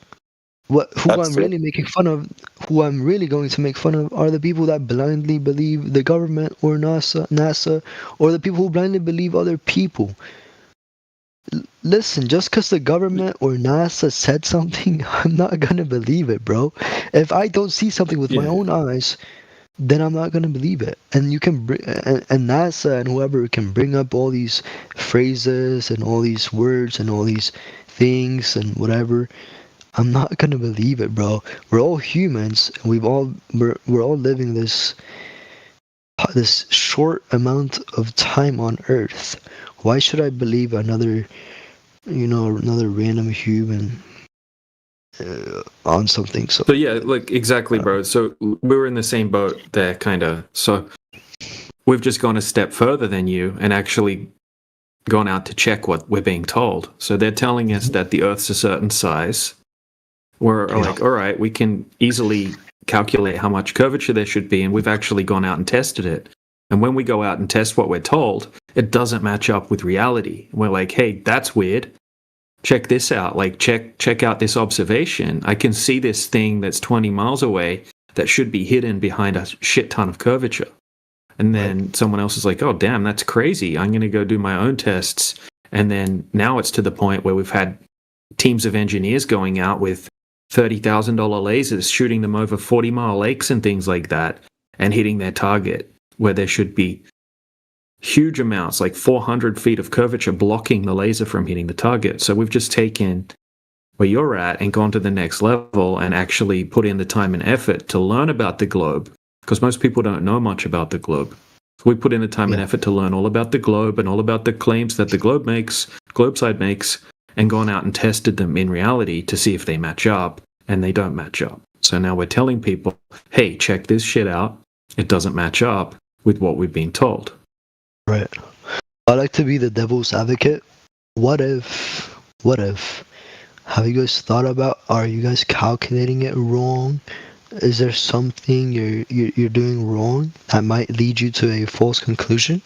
who I'm really making fun of, who I'm really going to make fun of, are the people that blindly believe the government or NASA, or the people who blindly believe other people. Listen, just because the government or NASA said something, I'm not gonna believe it, bro. If I don't see something with my own eyes, then I'm not gonna believe it. And you can and NASA and whoever can bring up all these phrases and all these words and all these things and whatever. I'm not gonna believe it, bro. We're all humans, and we're all living this short amount of time on Earth. Why should I believe another random human on something? So yeah, like exactly, bro. So we were in the same boat there, kind of. So we've just gone a step further than you and actually gone out to check what we're being told. So they're telling us that the Earth's a certain size. We're like, all right, we can easily calculate how much curvature there should be, and we've actually gone out and tested it. And when we go out and test what we're told, it doesn't match up with reality. We're like, hey, that's weird. Check this out. Like, check out this observation. I can see this thing that's 20 miles away that should be hidden behind a shit ton of curvature. And then someone else is like, oh, damn, that's crazy. I'm going to go do my own tests. And then now it's to the point where we've had teams of engineers going out with $30,000 lasers, shooting them over 40-mile lakes and things like that, and hitting their target where there should be huge amounts, like 400 feet of curvature blocking the laser from hitting the target. So we've just taken where you're at and gone to the next level and actually put in the time and effort to learn about the globe, because most people don't know much about the globe. So we put in the time and effort to learn all about the globe and all about the claims that the GlobeSide makes, and gone out and tested them in reality to see if they match up, and they don't match up. So now we're telling people, hey, check this shit out. It doesn't match up with what we've been told. Right. I like to be the devil's advocate. What if, have you guys thought about, are you guys calculating it wrong? Is there something you're doing wrong that might lead you to a false conclusion?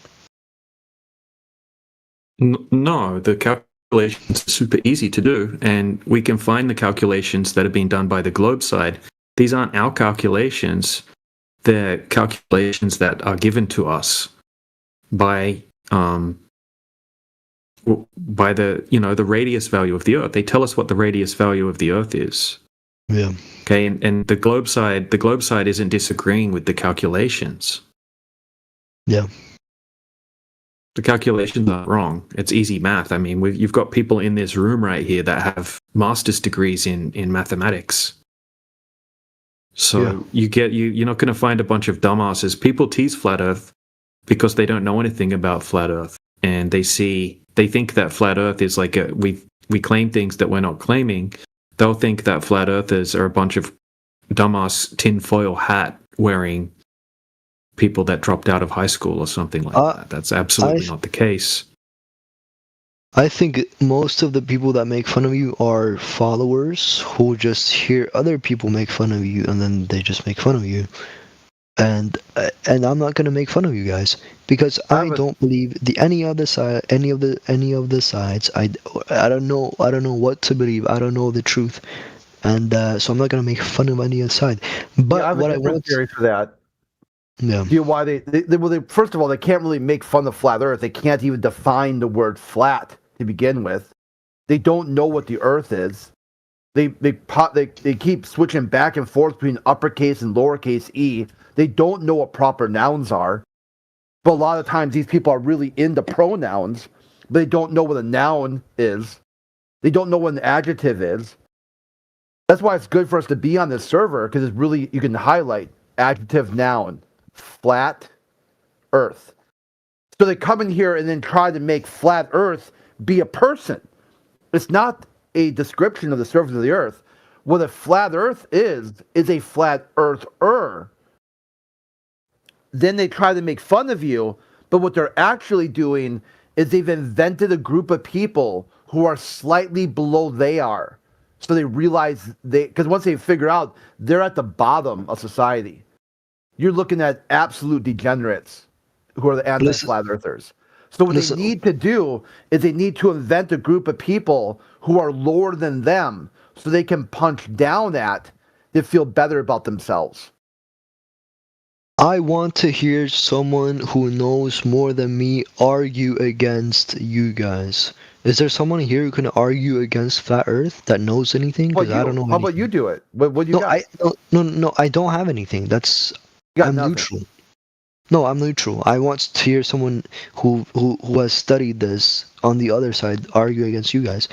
No, the calculations are super easy to do, and we can find the calculations that have been done by the GlobeSide. These aren't our calculations. They're calculations that are given to us by the the radius value of the Earth. They tell us what the radius value of the Earth is. Yeah. Okay, and the GlobeSide isn't disagreeing with the calculations. Yeah. The calculations aren't wrong. It's easy math. I mean, you've got people in this room right here that have master's degrees in mathematics. So you're not going to find a bunch of dumbasses. People tease flat Earth because they don't know anything about flat Earth, and they think that flat Earth is like we claim things that we're not claiming. They'll think that flat earthers are a bunch of dumbass tinfoil hat wearing people that dropped out of high school or something like that. That's absolutely not the case. I think most of the people that make fun of you are followers who just hear other people make fun of you, and then they just make fun of you. And I'm not gonna make fun of you guys because I don't believe any of the sides. I don't know what to believe. I don't know the truth, and so I'm not gonna make fun of any other side. But I have a different theory for that. Yeah. Do you know why they first of all, they can't really make fun of flat Earth. They can't even define the word flat to begin with. They don't know what the Earth is. They keep switching back and forth between uppercase and lowercase e. They don't know what proper nouns are. But a lot of times these people are really into pronouns, but they don't know what a noun is. They don't know what an adjective is. That's why it's good for us to be on this server, because it's really, you can highlight adjective, noun, flat Earth. So they come in here and then try to make flat Earth be a person. It's not a description of the surface of the Earth. What a flat Earth is a flat Earth-er. Then they try to make fun of you, but what they're actually doing is they've invented a group of people who are slightly below they are. So they realize because once they figure out they're at the bottom of society, you're looking at absolute degenerates who are the anti-flat earthers. So what they need to do is they need to invent a group of people who are lower than them so they can punch down at to feel better about themselves. I want to hear someone who knows more than me argue against you guys. Is there someone here who can argue against flat Earth that knows anything? Because I don't know. How about you do it? What do you got? No, I don't have anything. I'm neutral. No, I'm neutral. I want to hear someone who has studied this on the other side argue against you guys.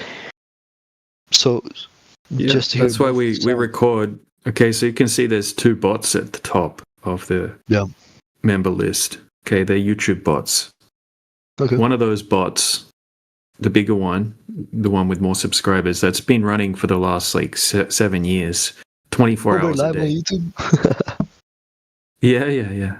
So, just to hear. That's why we record. Okay, so you can see there's two bots at the top of the member list. Okay, they're YouTube bots. Okay. One of those bots, the bigger one, the one with more subscribers, that's been running for the last 7 years, 24 hours a day. Live on YouTube? Yeah.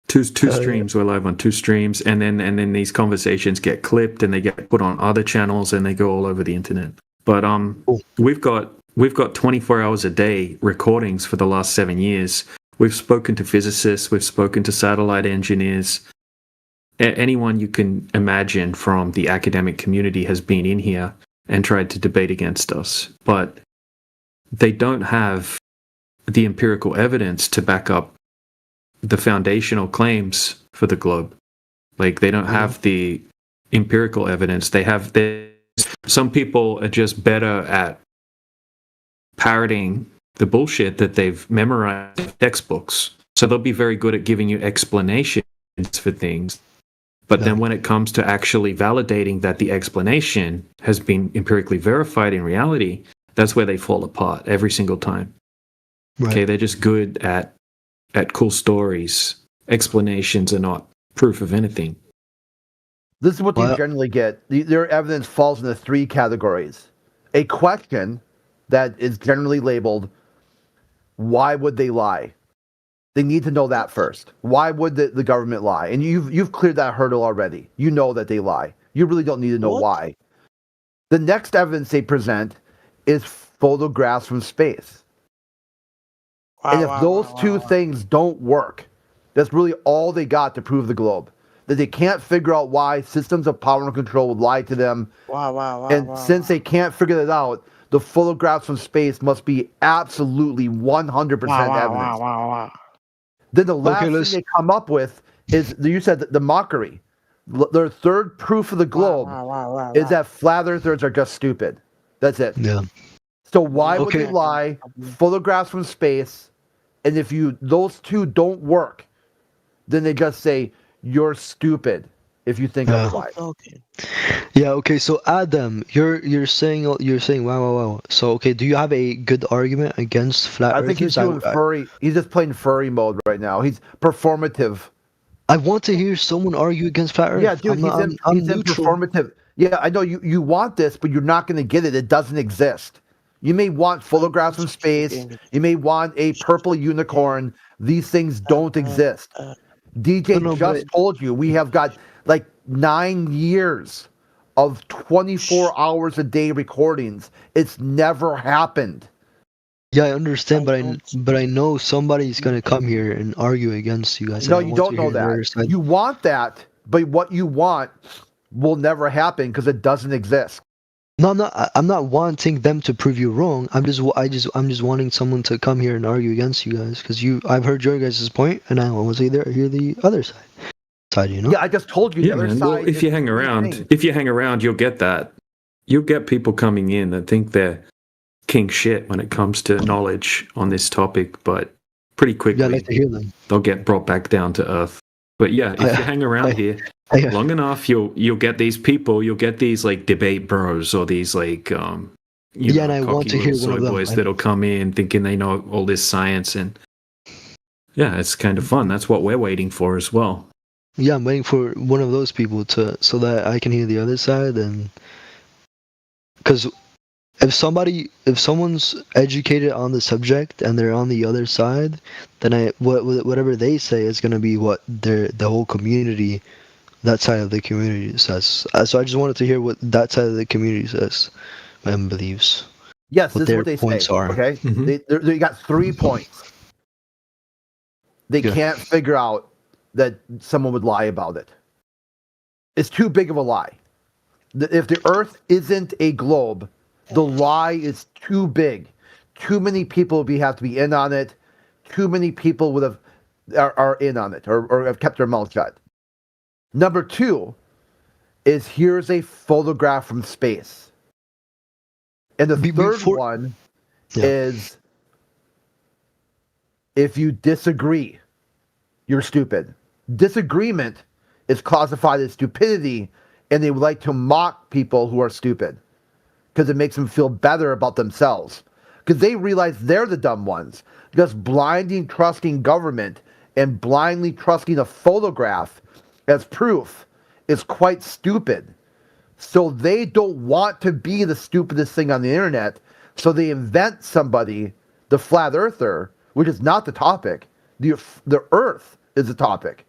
Two streams. We're live on 2 streams, and then these conversations get clipped and they get put on other channels and they go all over the internet. But cool. we've got 24 hours a day recordings for the last 7 years. We've spoken to physicists, we've spoken to satellite engineers. Anyone you can imagine from the academic community has been in here and tried to debate against us. But they don't have the empirical evidence to back up the foundational claims for the globe. Like they don't have the empirical evidence. Some people are just better at parroting the bullshit that they've memorized in textbooks. So they'll be very good at giving you explanations for things. But then when it comes to actually validating that the explanation has been empirically verified in reality, that's where they fall apart every single time. Right. Okay, they're just good at cool stories. Explanations are not proof of anything. This is what you generally get. Their evidence falls into 3 categories. A question that is generally labeled, why would they lie? They need to know that first. Why would the government lie? And you've cleared that hurdle already. You know that they lie. You really don't need to know why. The next evidence they present is photographs from space. And if those two things don't work, that's really all they got to prove the globe. That they can't figure out why systems of power and control would lie to them. Since they can't figure that out, the photographs from space must be absolutely 100% evidence. Then the last thing they come up with is, you said the mockery. Their third proof of the globe is that flat earthers are just stupid. That's it. Yeah. So why would they lie? Photographs from space, and if those two don't work, then they just say you're stupid if you think otherwise. Yeah. Okay. So Adam, you're saying wow. So do you have a good argument against flat earthers? I think he's doing furry. He's just playing furry mode right now. He's performative. I want to hear someone argue against flat earth. Yeah, dude, he's in performative. Yeah, I know you want this, but you're not going to get it. It doesn't exist. You may want photographs from space. You may want a purple unicorn. These things don't exist. DJ told you we have got like 9 years of 24 hours a day recordings. It's never happened. Yeah, I understand, but I know somebody's gonna come here and argue against you guys. No, you don't know that. You want that, but what you want will never happen because it doesn't exist. No, I'm not wanting them to prove you wrong. I'm just wanting someone to come here and argue against you guys because I've heard your guys' point, and I want to hear the other side. You know? Yeah, I just told you the other side. Well, if you hang around, you'll get that. You'll get people coming in that think they're king shit when it comes to knowledge on this topic, but pretty quickly I'd like to hear them. They'll get brought back down to earth. But yeah, if you hang around here long enough, you'll get these people. You'll get these like debate bros or these like and I want to hear one of them. Boys that'll come in thinking they know all this science, and yeah, it's kind of fun. That's what we're waiting for as well. Yeah, I'm waiting for one of those people so that I can hear the other side, and because if someone's educated on the subject and they're on the other side, then whatever they say is going to be what the whole community, that side of the community says. So I just wanted to hear what that side of the community says and believes. Yes, this is what they say. Are. Okay, they got 3 points. They can't figure out that someone would lie about it. It's too big of a lie. If the Earth isn't a globe, the lie is too big. Too many people have to be in on it. Too many people are in on it or have kept their mouth shut. Number 2 is here's a photograph from space. And the third one is if you disagree, you're stupid. Disagreement is classified as stupidity, and they would like to mock people who are stupid because it makes them feel better about themselves. Because they realize they're the dumb ones. Because blindly trusting government and blindly trusting a photograph as proof is quite stupid. So they don't want to be the stupidest thing on the internet. So they invent somebody, the flat earther, which is not the topic. The Earth is the topic.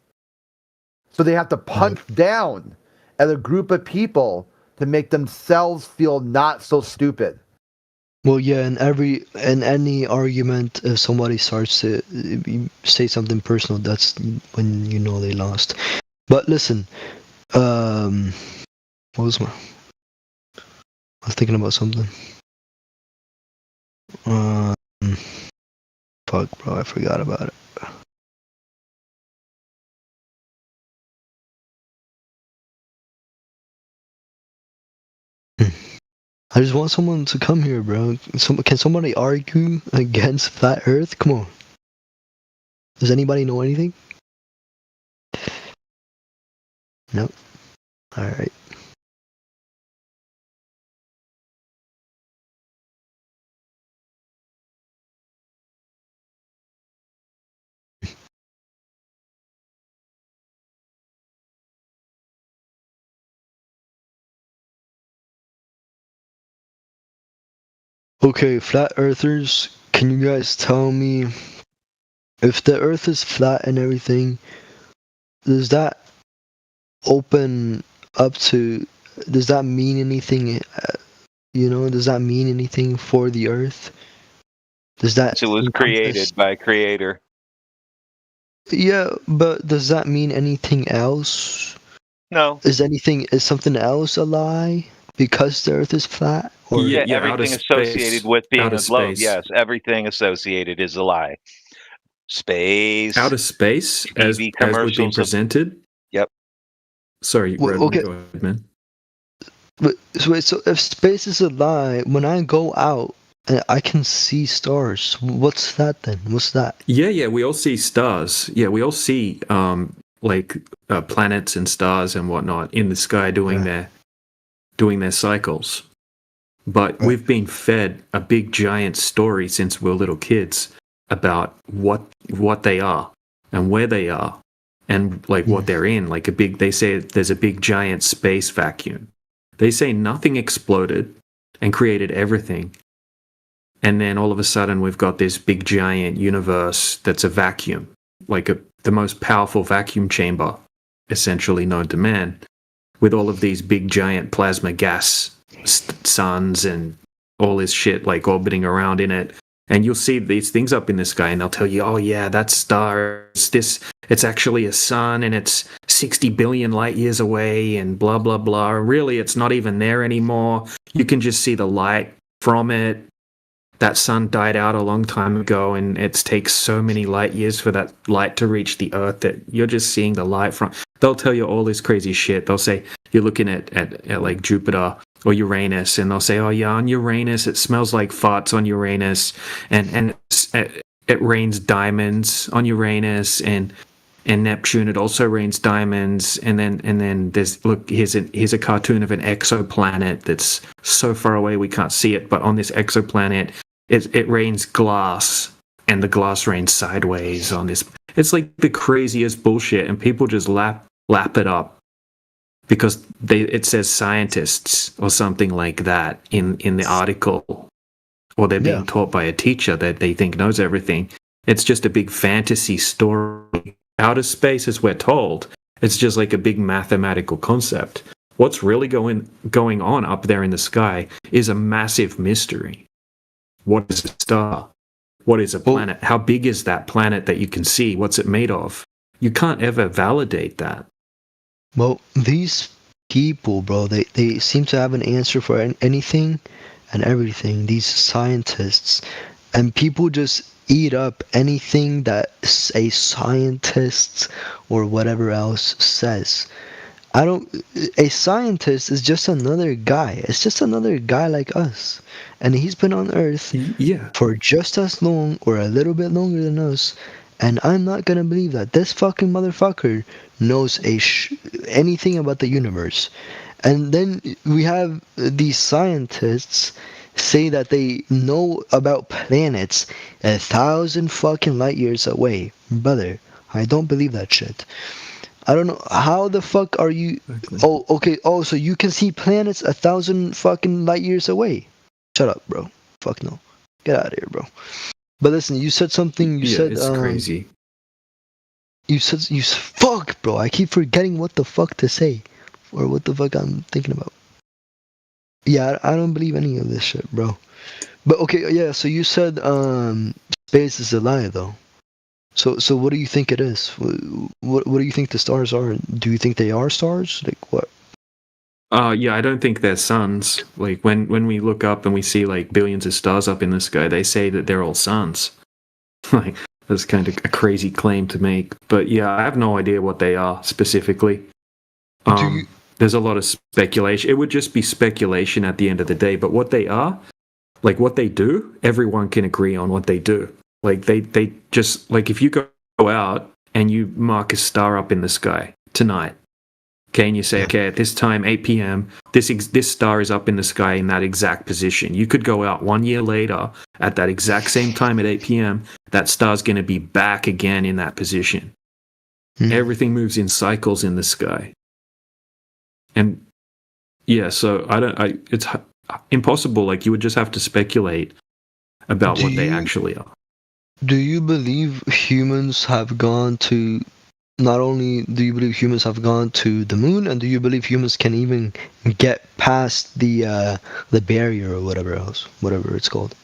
So they have to punch down at a group of people to make themselves feel not so stupid. Well, yeah, in any argument, if somebody starts to say something personal, that's when you know they lost. But listen, what was I was thinking about something. Fuck, bro, I forgot about it. I just want someone to come here, bro. Can somebody argue against flat Earth? Come on. Does anybody know anything? Nope. Alright. Okay, flat earthers, can you guys tell me if the earth is flat and everything, does that open up to, does that mean anything, does that mean anything for the earth? Does that It was created by a creator. Yeah, but does that mean anything else? No. Is something else a lie because the earth is flat? Or Yeah, outer everything space. associated with being Outer a globe. space. Yes, everything associated is a lie. Space. Outer space, as TV we've been commercials of- presented. Yep. Sorry, Well, Redman, okay. go ahead, man. But so if space is a lie, when I go out and I can see stars, what's that then? What's that? Yeah, we all see stars. Yeah, we all see planets and stars and whatnot in the sky doing their cycles. But we've been fed a big giant story since we were little kids about what they are and where they are and like what they're in. Like they say there's a big giant space vacuum. They say nothing exploded and created everything. And then all of a sudden we've got this big giant universe that's a vacuum, like the most powerful vacuum chamber essentially known to man, with all of these big giant plasma gas suns and all this shit like orbiting around in it. And you'll see these things up in the sky and they'll tell you, oh yeah, that star is it's actually a sun and it's 60 billion light years away and blah, blah, blah. Really, it's not even there anymore. You can just see the light from it. That sun died out a long time ago and it takes so many light years for that light to reach the earth that you're just seeing the light from. They'll tell you all this crazy shit. They'll say you're looking at like Jupiter or Uranus and they'll say, oh yeah, on Uranus it smells like farts on Uranus and it rains diamonds on Uranus and Neptune it also rains diamonds and then there's here's a cartoon of an exoplanet that's so far away we can't see it, but on this exoplanet it rains glass and the glass rains sideways on this. It's like the craziest bullshit and people just lap it up because it says scientists or something like that in the article, or they're being taught by a teacher that they think knows everything. It's just a big fantasy story. Outer space, as we're told, it's just like a big mathematical concept. What's really going on up there in the sky is a massive mystery. What is a star? What is a planet? How big is that planet that you can see? What's it made of? You can't ever validate that. Well, these people, bro, they seem to have an answer for anything and everything, these scientists. And people just eat up anything that a scientist or whatever else says. A scientist is just another guy. It's just another guy like us. And he's been on Earth for just as long or a little bit longer than us. And I'm not gonna believe that this fucking motherfucker knows anything about the universe. And then we have these scientists say that they know about planets 1,000 fucking light years away. Brother, I don't believe that shit. I don't know how the fuck are you. Oh, okay. Oh, so you can see planets 1,000 fucking light years away. Shut up, bro. Fuck no. Get out of here, bro. But listen, you said something. You said it's crazy. Fuck, bro. I keep forgetting what the fuck to say, or what the fuck I'm thinking about. Yeah, I don't believe any of this shit, bro. But okay, yeah. So you said space is a lie, though. So what do you think it is? What do you think the stars are? Do you think they are stars? Like what? Yeah, I don't think they're suns. Like when we look up and we see like billions of stars up in the sky, they say that they're all suns. Like, that's kind of a crazy claim to make. But yeah, I have no idea what they are specifically. There's a lot of speculation. It would just be speculation at the end of the day. But what they are, like what they do, everyone can agree on what they do. Like they just, like if you go out and you mark a star up in the sky tonight, okay, and you say, okay, at this time, 8 p.m., this star is up in the sky in that exact position. You could go out 1 year later at that exact same time at 8 p.m., that star's going to be back again in that position. Everything moves in cycles in the sky. And yeah, so it's impossible. Like, you would just have to speculate about what they actually are. Do you believe humans have gone to, not only do you believe humans have gone to the moon, and do you believe humans can even get past the barrier or whatever it's called?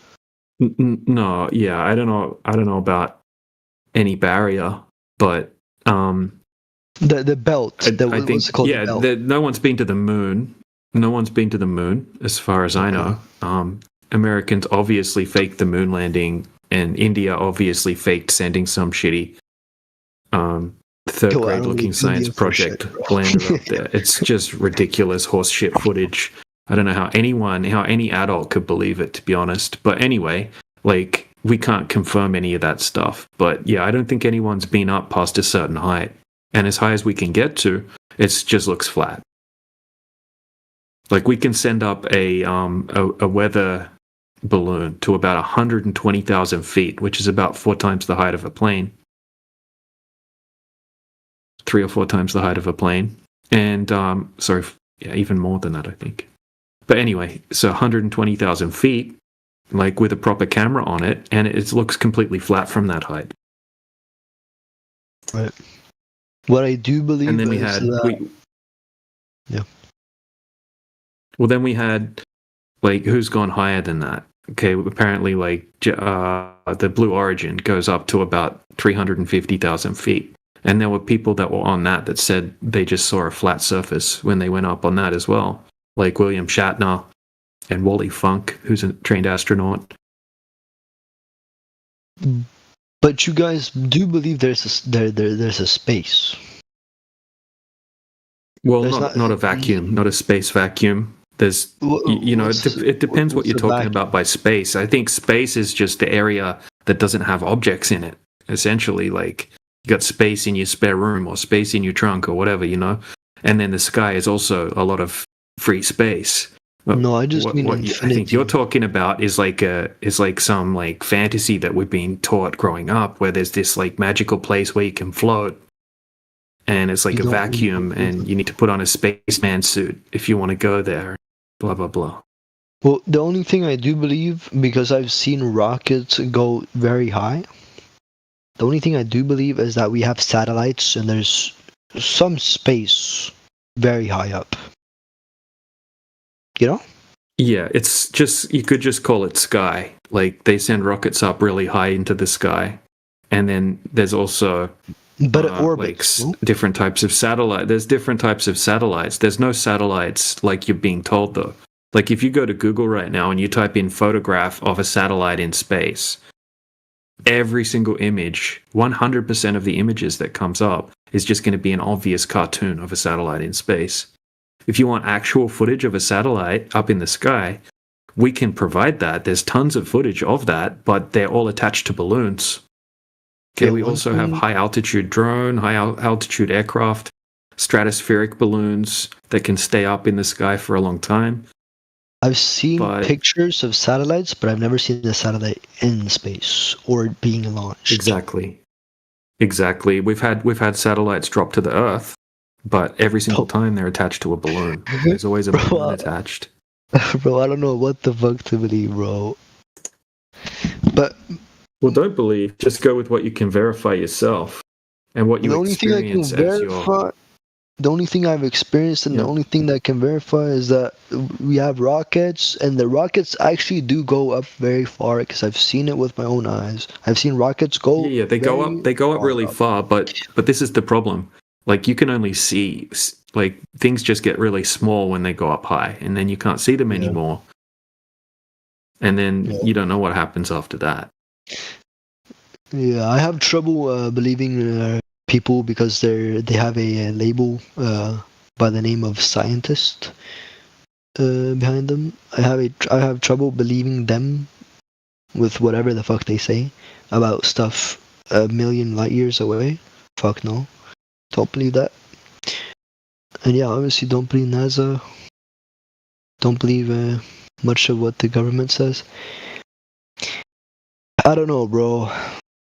No, yeah, I don't know about any barrier, but the belt. I think, yeah, no one's been to the moon. No one's been to the moon, as far as I know. Americans obviously faked the moon landing, and India obviously faked sending some shitty third-grade looking science project landed up there. It's just ridiculous horseshit footage. I don't know how any adult could believe it, to be honest. But anyway, like, we can't confirm any of that stuff. But yeah, I don't think anyone's been up past a certain height. And as high as we can get to, it just looks flat. Like, we can send up a weather balloon to about 120,000 feet, which is about 4 times the height of a plane. 3 or 4 times the height of a plane. And, even more than that, I think. But anyway, so 120,000 feet, like, with a proper camera on it, and it looks completely flat from that height. Right. What I do believe and then we is had, that... Well, then we had, like, who's gone higher than that? Okay, apparently, like, the Blue Origin goes up to about 350,000 feet. And there were people that were on that said they just saw a flat surface when they went up on that as well. Like William Shatner and Wally Funk, who's a trained astronaut. But you guys do believe there's a space. Well, not a vacuum, not a space vacuum. There's, it depends what you're talking about by space. I think space is just the area that doesn't have objects in it. Essentially, like, you got space in your spare room or space in your trunk or whatever, And then the sky is also a lot of free space. No, I just mean what I think you're talking about is like some like fantasy that we've been taught growing up, where there's this like magical place where you can float, and it's like a vacuum, and you need to put on a spaceman suit if you want to go there. Blah blah blah. Well, the only thing I do believe, because I've seen rockets go very high, the only thing I do believe is that we have satellites, and there's some space very high up. Yeah, it's just, you could just call it sky. Like, they send rockets up really high into the sky, and then there's also but it orbits, like different types of satellite. There's different types of satellites. There's no satellites like you're being told, though. Like, if you go to Google right now and you type in photograph of a satellite in space, every single image, 100% of the images that comes up is just going to be an obvious cartoon of a satellite in space. If you want actual footage of a satellite up in the sky, we can provide that. There's tons of footage of that, but they're all attached to balloons. Okay, we also have high-altitude drone, high-altitude aircraft, stratospheric balloons that can stay up in the sky for a long time. I've seen pictures of satellites, but I've never seen a satellite in space or being launched. Exactly. We've had satellites drop to the Earth, but every single time they're attached to a balloon. There's always a balloon attached. Bro, I don't know what the fuck to believe, bro. But... Well, don't believe. Just go with what you can verify yourself, and what you experience as your... The only thing I've experienced and the only thing that can verify is that we have rockets, and the rockets actually do go up very far, because I've seen it with my own eyes. I've seen rockets go. Yeah, they go up. They go up really far, but this is the problem. Like, you can only see, like, things just get really small when they go up high, and then you can't see them anymore. And then you don't know what happens after that. Yeah, I have trouble believing people because they have a label by the name of scientist behind them. I have trouble believing them with whatever the fuck they say about stuff a million light years away. Fuck no, don't believe that. And yeah, obviously don't believe NASA. Don't believe much of what the government says. I don't know, bro.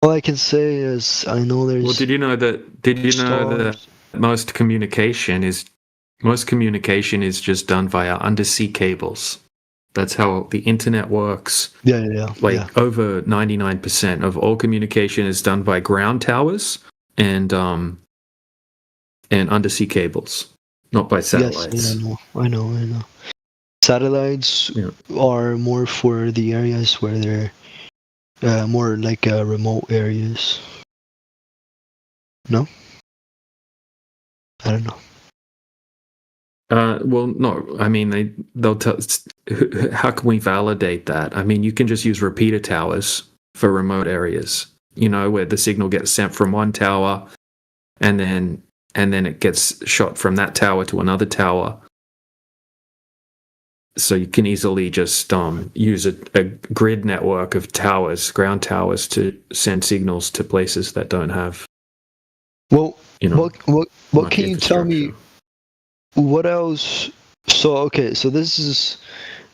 All I can say is I know there's. Well, did you know that most communication is just done via undersea cables? That's how the internet works. Yeah. Like over 99% of all communication is done by ground towers and undersea cables, not by satellites. Yes, yeah, I know. Satellites are more for the areas where they're more like remote areas. No? I don't know. Well, no. I mean, they'll tell. How can we validate that? I mean, you can just use repeater towers for remote areas. You know, where the signal gets sent from one tower, and then it gets shot from that tower to another tower. So you can easily just use a grid network of towers, ground towers, to send signals to places that don't have. Well, what much can you tell me? infrastructure. What else? So this is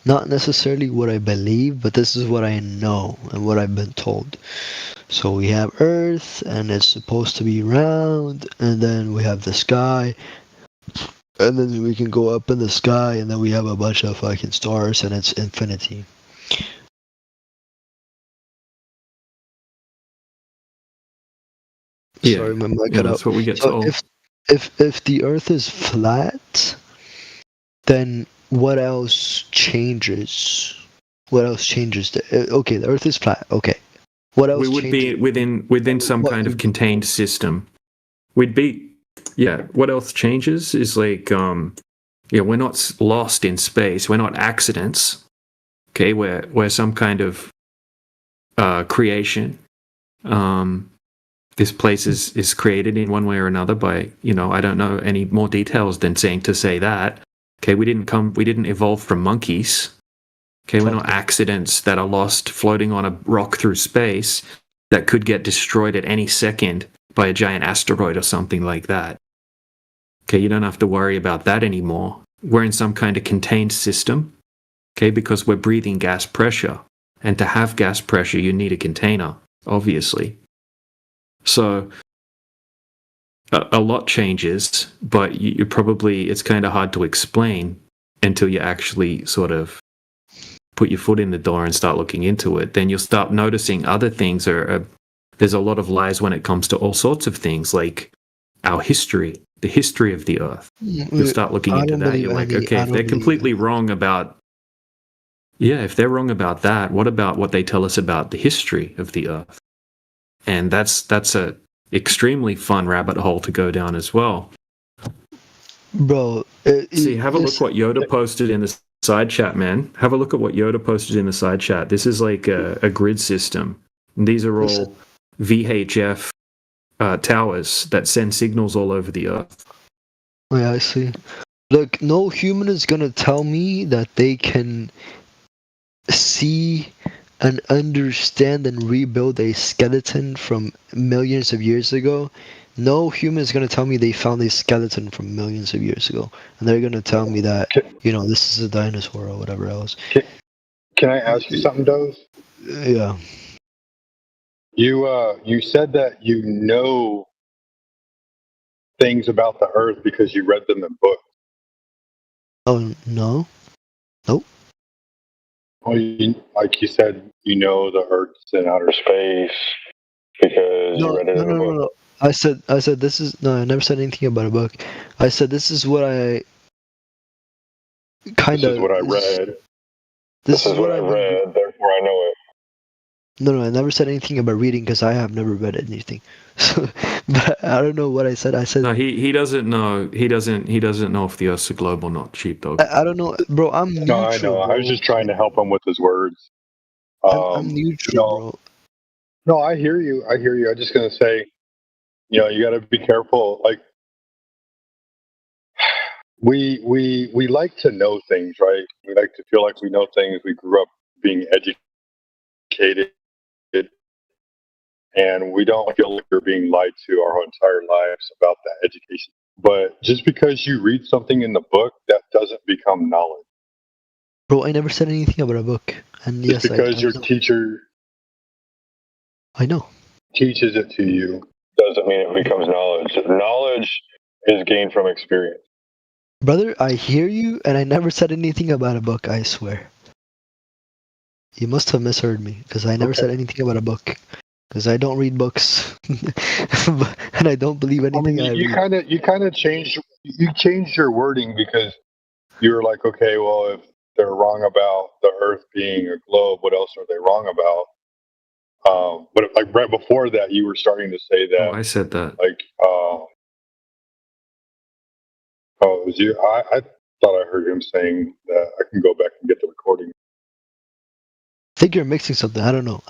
not necessarily what I believe, but this is what I know and what I've been told. So we have Earth, and it's supposed to be round, and then we have the sky, and then we can go up in the sky, and then we have a bunch of fucking stars, and it's infinity. Yeah, sorry, my mic cut out. that's what we get So told. if the Earth is flat, then what else changes? What else changes? Okay, the Earth is flat. Okay, what else? We would be within some kind of contained system. We'd be, yeah. What else changes is like, we're not lost in space. We're not accidents. Okay, we're some kind of creation. This place is created in one way or another by, I don't know any more details than to say that. Okay, we didn't evolve from monkeys. Okay, we're not accidents that are lost floating on a rock through space that could get destroyed at any second by a giant asteroid or something like that. Okay, you don't have to worry about that anymore. We're in some kind of contained system. Okay, because we're breathing gas pressure. And to have gas pressure, you need a container, obviously. So a lot changes, but it's kind of hard to explain until you actually sort of put your foot in the door and start looking into it. Then you'll start noticing other things. There's a lot of lies when it comes to all sorts of things, like our history, the history of the Earth. You'll start looking into that. You're like, okay, if they're completely wrong about... Yeah, if they're wrong about that, what about what they tell us about the history of the Earth? And that's a extremely fun rabbit hole to go down as well. Bro, see, have a look what Yoda posted in the side chat, man. Have a look at what Yoda posted in the side chat. This is like a grid system. And these are all VHF towers that send signals all over the Earth. Oh, yeah, I see. Look, no human is gonna tell me that they can see and understand and rebuild a skeleton from millions of years ago. No human is going to tell me they found a skeleton from millions of years ago, and they're going to tell me that this is a dinosaur or whatever else. Can I ask you something, Doze? Yeah. You said that you know things about the Earth because you read them in books. Oh no. Nope. Well, like you said, the Earth's in outer space because you read it in a book. No. I said this is I never said anything about a book. I said this is what I kind of. This is what I read. This is what I read. Therefore, I know it. No, I never said anything about reading because I have never read anything. So, but I don't know what I said. I said no. He doesn't know. He doesn't know if the Earth's a globe or not, Sheepdog. I don't know, bro. I'm neutral. No, I know. Bro. I was just trying to help him with his words. I'm neutral, bro. No, I hear you. I hear you. I'm just gonna say, you got to be careful. Like we like to know things, right? We like to feel like we know things. We grew up being educated, and we don't feel like we're being lied to our entire lives about that education. But just because you read something in the book, that doesn't become knowledge. Bro, I never said anything about a book. And Just yes, because I your know. teacher I know. teaches it to you doesn't mean it becomes knowledge. Knowledge is gained from experience. Brother, I hear you, and I never said anything about a book, I swear. You must have misheard me, because I never Okay. said anything about a book. Because I don't read books. And I don't believe I mean, anything I you read. kind of changed your wording because you were like, okay, well, if they're wrong about the Earth being a globe, what else are they wrong about? But like right before that, you were starting to say Oh, that, I said that. like, oh, it was you. I thought I heard him saying that. I can go back and get the recording. I think you're mixing something. I don't know.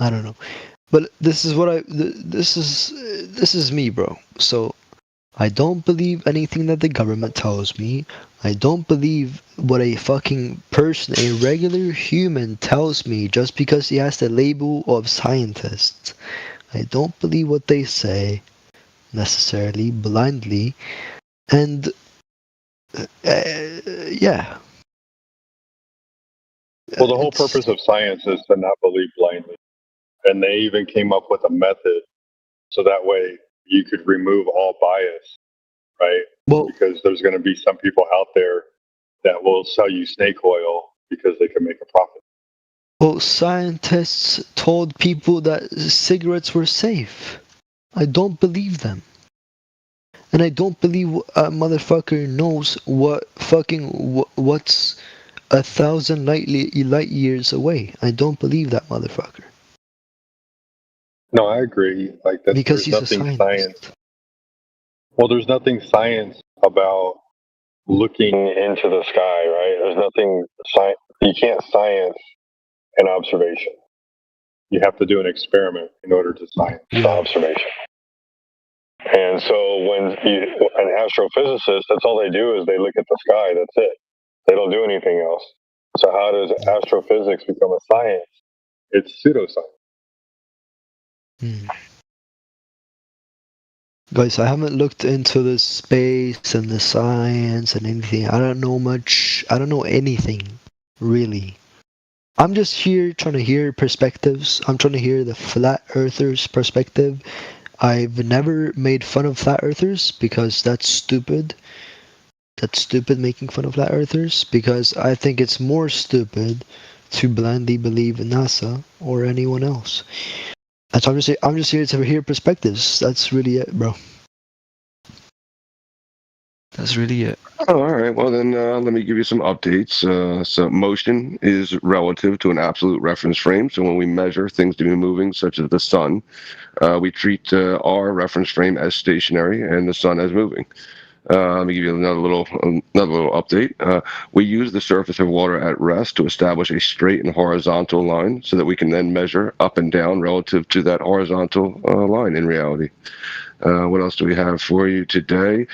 But this is what this is me, bro. So I don't believe anything that the government tells me. I don't believe what a fucking person, a regular human tells me just because he has the label of scientist. I don't believe what they say necessarily blindly. And yeah. Well, the whole It's purpose of science is to not believe blindly, and they even came up with a method so that way you could remove all bias, right? well, Because there's going to be some people out there that will sell you snake oil because they can make a profit. well, scientists told people that cigarettes were safe. I don't believe them. And I don't believe a motherfucker knows what's 1,000 light years away. I don't believe that motherfucker No, I agree. Like that, because there's he's a nothing science. scientist. Well, there's nothing science about looking into the sky, right? There's nothing science. You can't science an observation. You have to do an experiment in order to science the Yeah. observation. And so an astrophysicist, that's all they do is they look at the sky. That's it. They don't do anything else. So how does astrophysics become a science? It's pseudoscience. Hmm. Guys, I haven't looked into the space and the science and anything. I don't know much. I don't know anything, really. I'm just here trying to hear perspectives. I'm trying to hear the flat earthers' perspective. I've never made fun of flat earthers because that's stupid. That's stupid making fun of flat earthers because I think it's more stupid to blindly believe in NASA or anyone else. And so I'm just here to hear perspectives. That's really it, bro. That's really it. Oh, all right. Well, then let me give you some updates. So motion is relative to an absolute reference frame. So when we measure things to be moving, such as the sun, we treat our reference frame as stationary and the sun as moving. Let me give you another little update. We use the surface of water at rest to establish a straight and horizontal line so that we can then measure up and down relative to that horizontal line in reality. What else do we have for you today?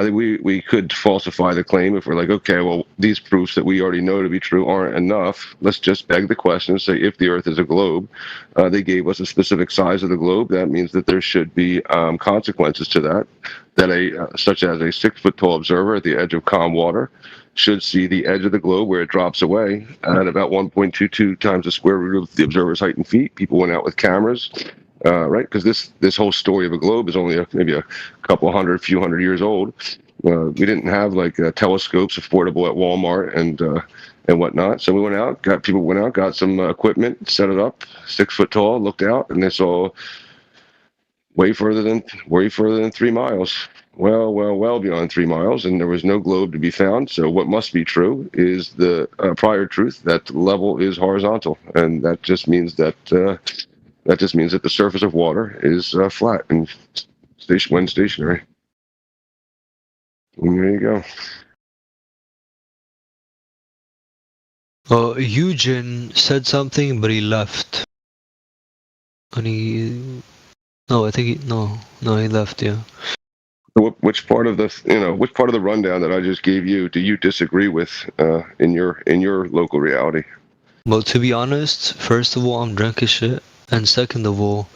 We could falsify the claim if we're like, okay, well, these proofs that we already know to be true aren't enough. Let's just beg the question and say, if the Earth is a globe, they gave us a specific size of the globe. That means that there should be consequences to that. That such as a 6-foot tall observer at the edge of calm water should see the edge of the globe where it drops away at about 1.22 times the square root of the observer's height in feet. People went out with cameras. Right? Because this whole story of a globe is only maybe a few hundred years old. We didn't have like telescopes affordable at Walmart and whatnot. So we went out, got some equipment, set it up, 6 foot tall, looked out, and they saw way further than 3 miles. Well beyond 3 miles, and there was no globe to be found. So what must be true is the prior truth that level is horizontal, and that just means that. The surface of water is flat and when stationary. And there you go. Eugen said something, but he left. And he, no, I think he left. Yeah. Which part of the rundown that I just gave you do you disagree with in your local reality? Well, to be honest, first of all, I'm drunk as shit, and second of all,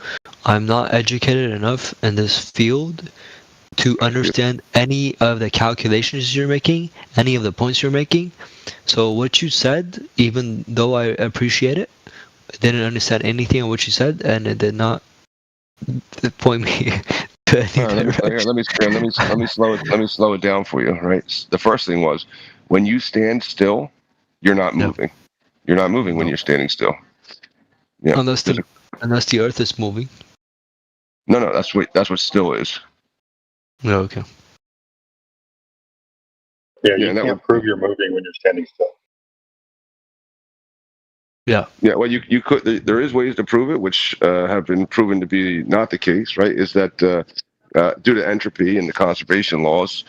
I'm not educated enough in this field to understand any of the calculations you're making, any of the points you're making. So what you said, even though I appreciate it, I didn't understand anything of what you said, and it did not point me to any direction. Let me slow it down for you. Right. The first thing was when you stand still, you're not No. moving. You're not moving when you're standing still. Yeah. Unless the Earth is moving. No, that's what still is. No, okay. Yeah, Yeah, you and that can't prove you're moving when you're standing still. Yeah. Yeah, well, you could. There is ways to prove it, which have been proven to be not the case. Right? Is that due to entropy and the conservation laws,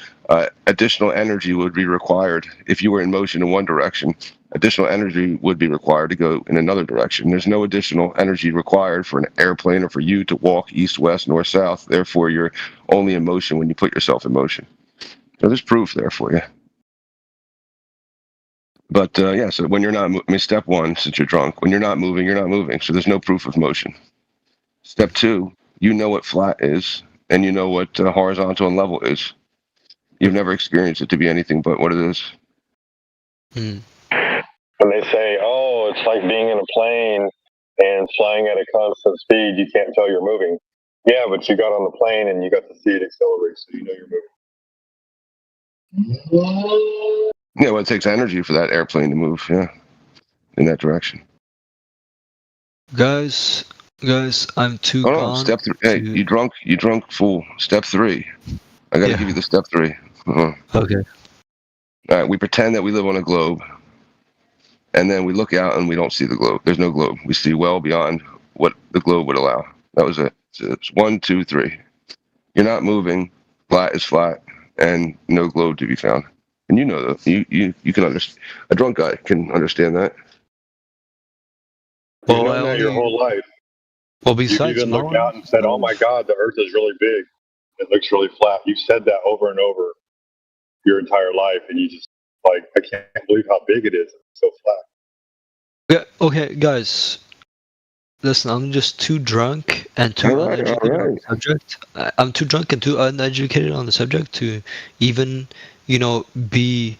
additional energy would be required if you were in motion in one direction. Additional energy would be required to go in another direction. There's no additional energy required for an airplane or for you to walk east, west, north, south. Therefore, you're only in motion when you put yourself in motion. So there's proof there for you. But yeah, so when you're not, step one, since you're drunk, when you're not moving, you're not moving. So there's no proof of motion. Step two, you know what flat is, and you know what horizontal and level is. You've never experienced it to be anything but what it is. Mm. When they say, "Oh, it's like being in a plane and flying at a constant speed, you can't tell you're moving." Yeah, but you got on the plane and you got to see it accelerate, so you know you're moving. Yeah, well, it takes energy for that airplane to move, yeah, in that direction. Guys, I'm too Oh no, gone. step three. Hey, you drunk fool. Step three. I gotta give you the step three. Okay. All right, we pretend that we live on a globe, and then we look out and we don't see the globe. There's no globe. We see well beyond what the globe would allow. That was it. So it's 1, 2, 3. You're not moving. Flat is flat, and no globe to be found. And you know that. You can understand. A drunk guy can understand that. You've known that your whole life. Well, You've besides even looked out and said, "Oh my God, the Earth is really big. It looks really flat." You've said that over and over your entire life, and you just like, I can't believe how big it is. It's so flat. Yeah. Okay, guys. Listen, I'm just too drunk and too uneducated on the subject. I'm too drunk and too uneducated on the subject to even, be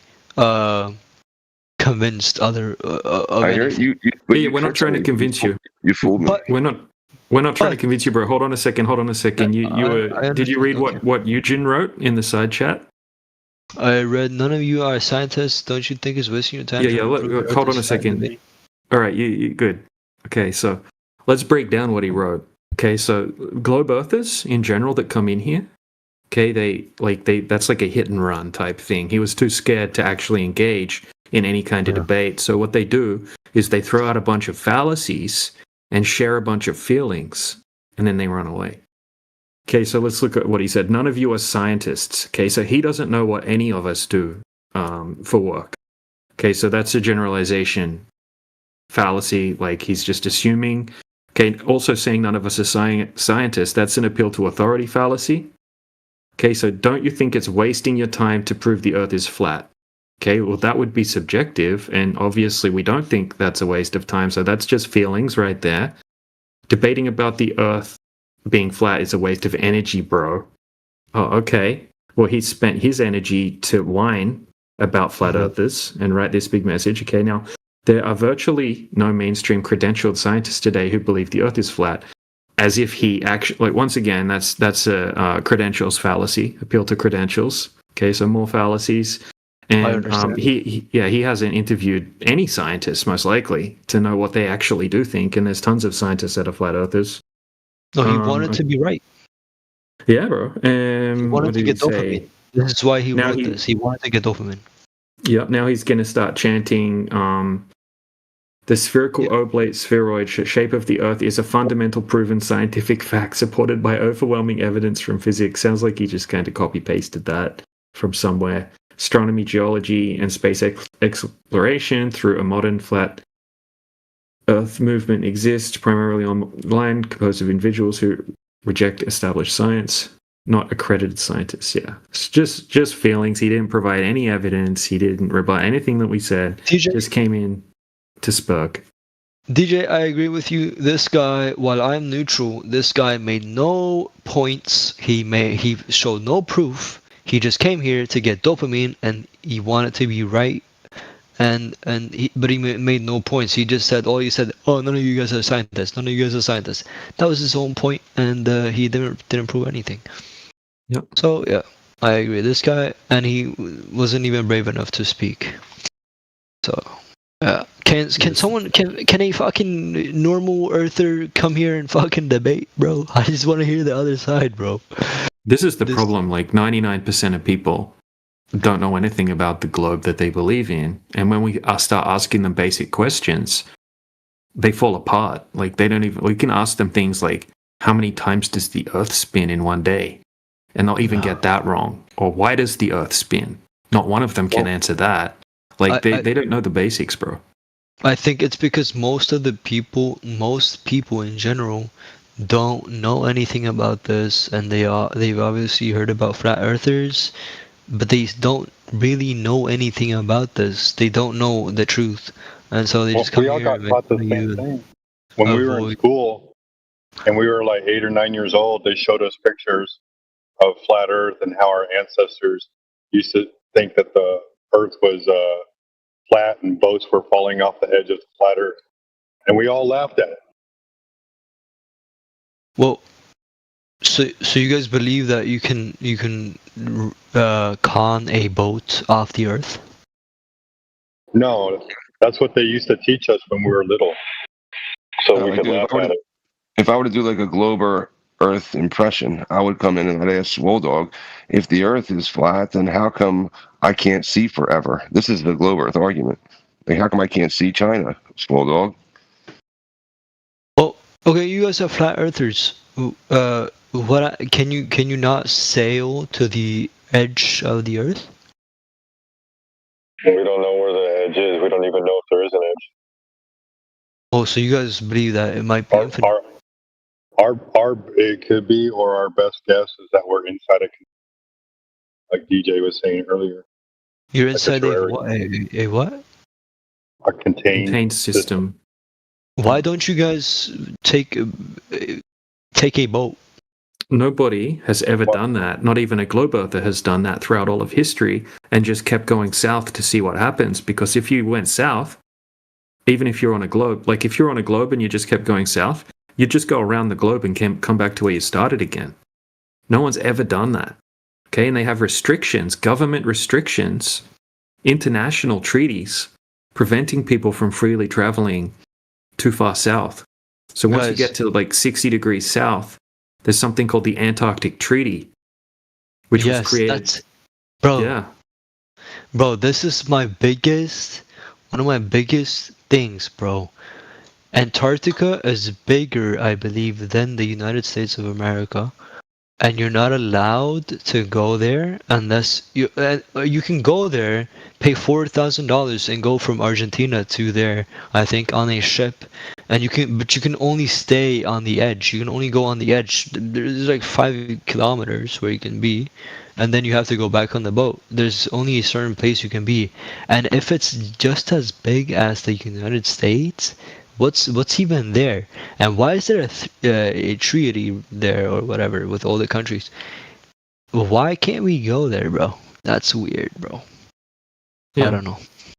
convinced of I hear anything. you. We're not trying to convince you. You fooled me. But We're not trying to convince you, bro. Hold on a second. Did you read what Eugene wrote in the side chat? I read, none of you are scientists. Don't you think it's wasting your time? Hold on a second. All right, you good. Okay, so let's break down what he wrote. Okay, so globe earthers in general that come in here, okay, that's like a hit and run type thing. He was too scared to actually engage in any kind of debate. So what they do is they throw out a bunch of fallacies and share a bunch of feelings, and then they run away. Okay, so let's look at what he said. None of you are scientists. Okay, so he doesn't know what any of us do for work. Okay, so that's a generalization fallacy. Like he's just assuming. Okay, also saying none of us are scientists. That's an appeal to authority fallacy. Okay, so don't you think it's wasting your time to prove the Earth is flat? Okay, well, that would be subjective, and obviously we don't think that's a waste of time, so that's just feelings right there. Debating about the Earth being flat is a waste of energy, bro. Oh, okay. Well, he spent his energy to whine about flat earthers and write this big message. Okay, now, there are virtually no mainstream credentialed scientists today who believe the Earth is flat, as if he actually, like, once again, that's a credentials fallacy, appeal to credentials. Okay, so more fallacies. And he hasn't interviewed any scientists, most likely, to know what they actually do think. And there's tons of scientists that are flat earthers. No, he wanted to be right. Yeah, bro. He wanted to get dopamine. This is why he wrote this. He wanted to get dopamine. Yeah, now he's going to start chanting, the spherical oblate spheroid shape of the Earth is a fundamental proven scientific fact supported by overwhelming evidence from physics. Sounds like he just kind of copy-pasted that from somewhere. Astronomy, geology, and space exploration through a modern flat Earth movement exists primarily on land, composed of individuals who reject established science, not accredited scientists. Yeah, it's just feelings. He didn't provide any evidence. He didn't rebut anything that we said. TJ, Just came in to spurk. DJ, I agree with you. This guy, while I'm neutral, this guy made no points. He showed no proof. He just came here to get dopamine, and he wanted to be right. But he made no points. He just said, all he said, oh, none of you guys are scientists. None of you guys are scientists. That was his own point, and he didn't prove anything. Yep. So yeah, I agree. This guy, and he wasn't even brave enough to speak. So. Can a fucking normal earther come here and fucking debate, bro? I just want to hear the other side, bro. This is the problem. Like 99% of people don't know anything about the globe that they believe in, and when we start asking them basic questions, they fall apart. Like they don't even. We can ask them things like, "How many times does the Earth spin in one day?" And they'll even get that wrong. Or why does the Earth spin? Not one of them can answer that. Like they don't know the basics, bro. I think it's because most people in general don't know anything about this, and they've obviously heard about flat earthers, but they don't really know anything about this. They don't know the truth, and so they just come we all here got and taught the make same thing. When we were in school and we were like 8 or 9 years old, they showed us pictures of flat Earth and how our ancestors used to think that the Earth was flat and boats were falling off the edge of the flat Earth, and we all laughed at it. Well, so you guys believe that you can con a boat off the Earth? No, that's what they used to teach us when we were little, so we could laugh at it. If I were to do like a globe or Earth impression, I would come in and I'd ask Swole Dog, if the Earth is flat, then how come I can't see forever? This is the globe Earth argument. Like, how come I can't see China, Swole Dog? Well, okay, you guys are flat earthers. Can you not sail to the edge of the Earth? We don't know where the edge is. We don't even know if there is an edge. Oh, so you guys believe that it might be infinite? It could be, or our best guess is that we're inside like DJ was saying earlier. You're inside a what? A contained system. Why don't you guys take a boat? Nobody has ever done that. Not even a globe earther has done that throughout all of history, and just kept going south to see what happens. Because if you went south, even if you're on a globe, like if you're on a globe and you just kept going south, you'd just go around the globe and come back to where you started again. No one's ever done that. Okay, and they have restrictions, government restrictions, international treaties preventing people from freely traveling too far south. So once you get to like 60 degrees south, there's something called the Antarctic Treaty, which was created. Bro, this is one of my biggest things, bro. Antarctica is bigger, I believe, than the United States of America. And you're not allowed to go there unless you can go there, pay $4,000 and go from Argentina to there, I think, on a ship. And you can only stay on the edge. You can only go on the edge. There's like 5 kilometers where you can be, and then you have to go back on the boat. There's only a certain place you can be. And if it's just as big as the United States, what's even there? And why is there a treaty there or whatever with all the countries? Why can't we go there, bro? That's weird, bro. Yeah. I don't know.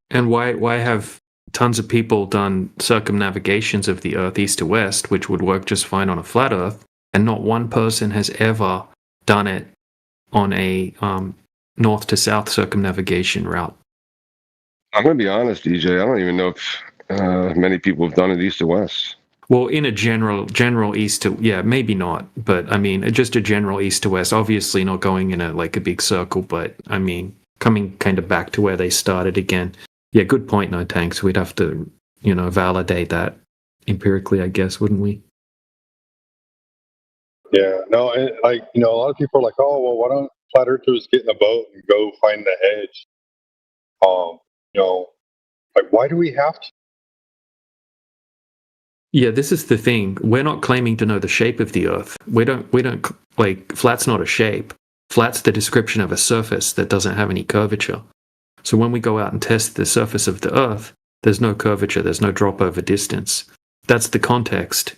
And why have tons of people done circumnavigations of the Earth east to west, which would work just fine on a flat Earth, and not one person has ever done it on a north to south circumnavigation route? I'm going to be honest, DJ. I don't even know if many people have done it east to west. Well, in a general east to, yeah, maybe not, but I mean, just a general east to west, obviously not going in a big circle, but I mean, coming kind of back to where they started again. Yeah, good point, No Tanks. We'd have to, validate that empirically, I guess, wouldn't we? Yeah, no, and a lot of people are like, oh, well, why don't flat earthers get in a boat and go find the edge? Like, why do we have to? Yeah, this is the thing. We're not claiming to know the shape of the Earth. We don't like flat's not a shape. Flat's the description of a surface that doesn't have any curvature. So when we go out and test the surface of the Earth, there's no curvature, there's no drop over distance. That's the context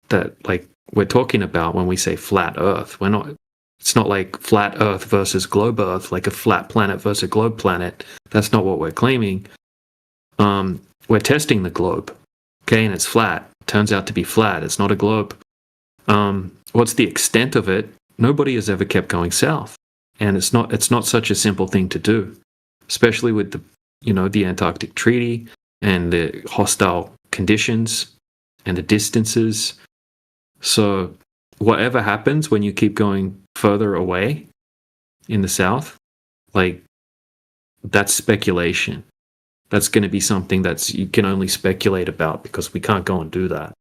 that like we're talking about when we say flat Earth. It's not like flat Earth versus globe Earth, like a flat planet versus a globe planet. That's not what we're claiming. We're testing the globe, okay, and it's flat. Turns out to be flat. It's not a globe. What's the extent of it? Nobody has ever kept going south, and it's not such a simple thing to do, especially with the Antarctic Treaty and the hostile conditions and the distances. So whatever happens when you keep going further away in the south, like that's speculation. That's going to be something that's you can only speculate about because we can't go and do that.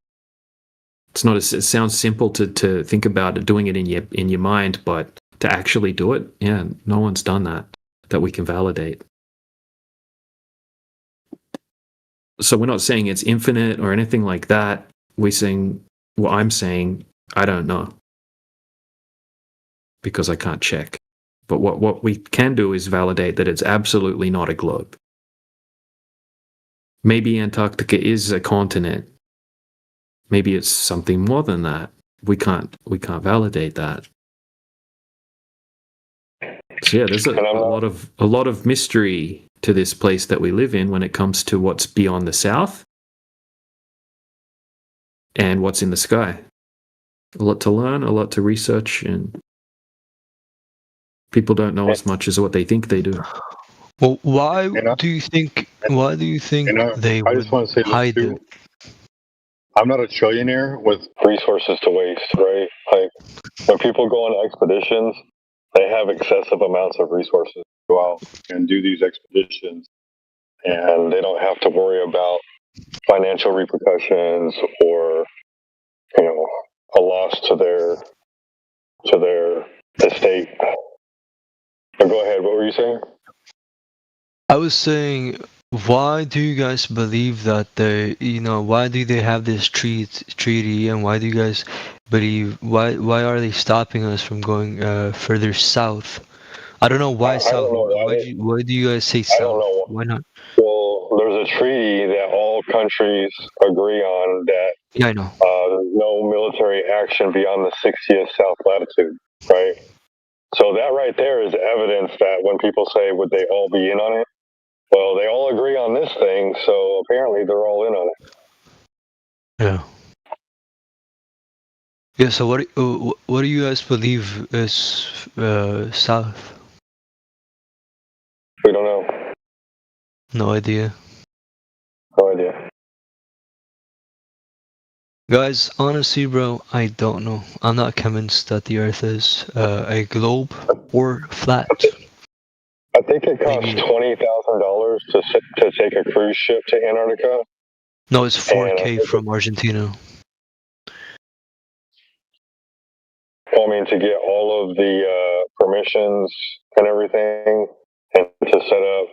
It's not. It sounds simple to think about doing it in your mind, but to actually do it, yeah, no one's done that we can validate. So we're not saying it's infinite or anything like that. I'm saying I don't know because I can't check. But what we can do is validate that it's absolutely not a globe. Maybe Antarctica is a continent. Maybe it's something more than that. We can't validate that. So yeah, there's a lot of mystery to this place that we live in when it comes to what's beyond the south and what's in the sky. A lot to learn, a lot to research, and people don't know as much as what they think they do. Well, why do you think they I just want to say hide this it? too. I'm not a trillionaire with resources to waste, right? Like when people go on expeditions, they have excessive amounts of resources to go out and do these expeditions, and they don't have to worry about financial repercussions or a loss to their estate. Go ahead. What were you saying? I was saying, why do you guys believe that why do they have this treaty, and why do you guys believe, why are they stopping us from going further south? I don't know why south. Why do you guys say south? I don't know. Why not? Well, there's a treaty that all countries agree on that Yeah, I know. there's no military action beyond the 60th south latitude, right? So that right there is evidence that when people say, would they all be in on it? Well, they all agree on this thing, so apparently they're all in on it. Yeah. Yeah. So what do you guys believe is south? We don't know. No idea. No idea. Guys, honestly, bro, I don't know. I'm not convinced that the Earth is a globe or flat. I think it costs $20,000 to take a cruise ship to Antarctica. No, it's 4K from Argentina. I mean, to get all of the permissions and everything, and to set up.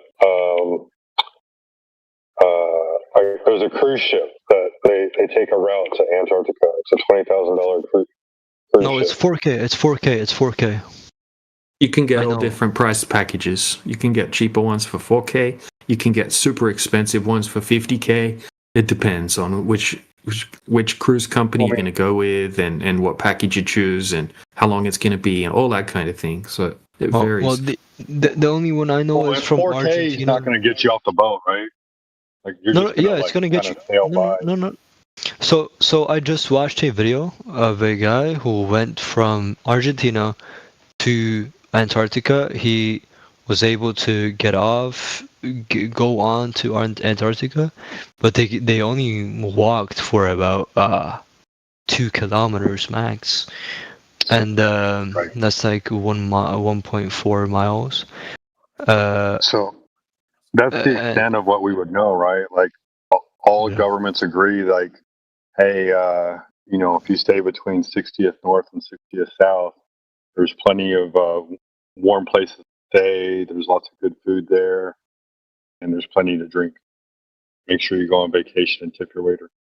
There's a cruise ship that they take a route to Antarctica. It's a $20,000 cruise. No, it's 4K. It's 4K. It's 4K. You can get all different price packages. You can get cheaper ones for 4K. You can get super expensive ones for 50K. It depends on which cruise company you're going to go with and what package you choose and how long it's going to be and all that kind of thing. So it varies. Well, the only one I know is from 4K Argentina. is not going to get you off the boat, right? Like you're just gonna, it's going to get you. No. So I just watched a video of a guy who went from Argentina to Antarctica. He was able to get off, go on to Antarctica, but they only walked for about 2 kilometers max, and that's like 1.4 miles. So that's the extent of what we would know, right? Like all governments agree, like, hey, if you stay between 60th North and 60th South, there's plenty of warm places to stay. There's lots of good food there, and there's plenty to drink. Make sure you go on vacation and tip your waiter.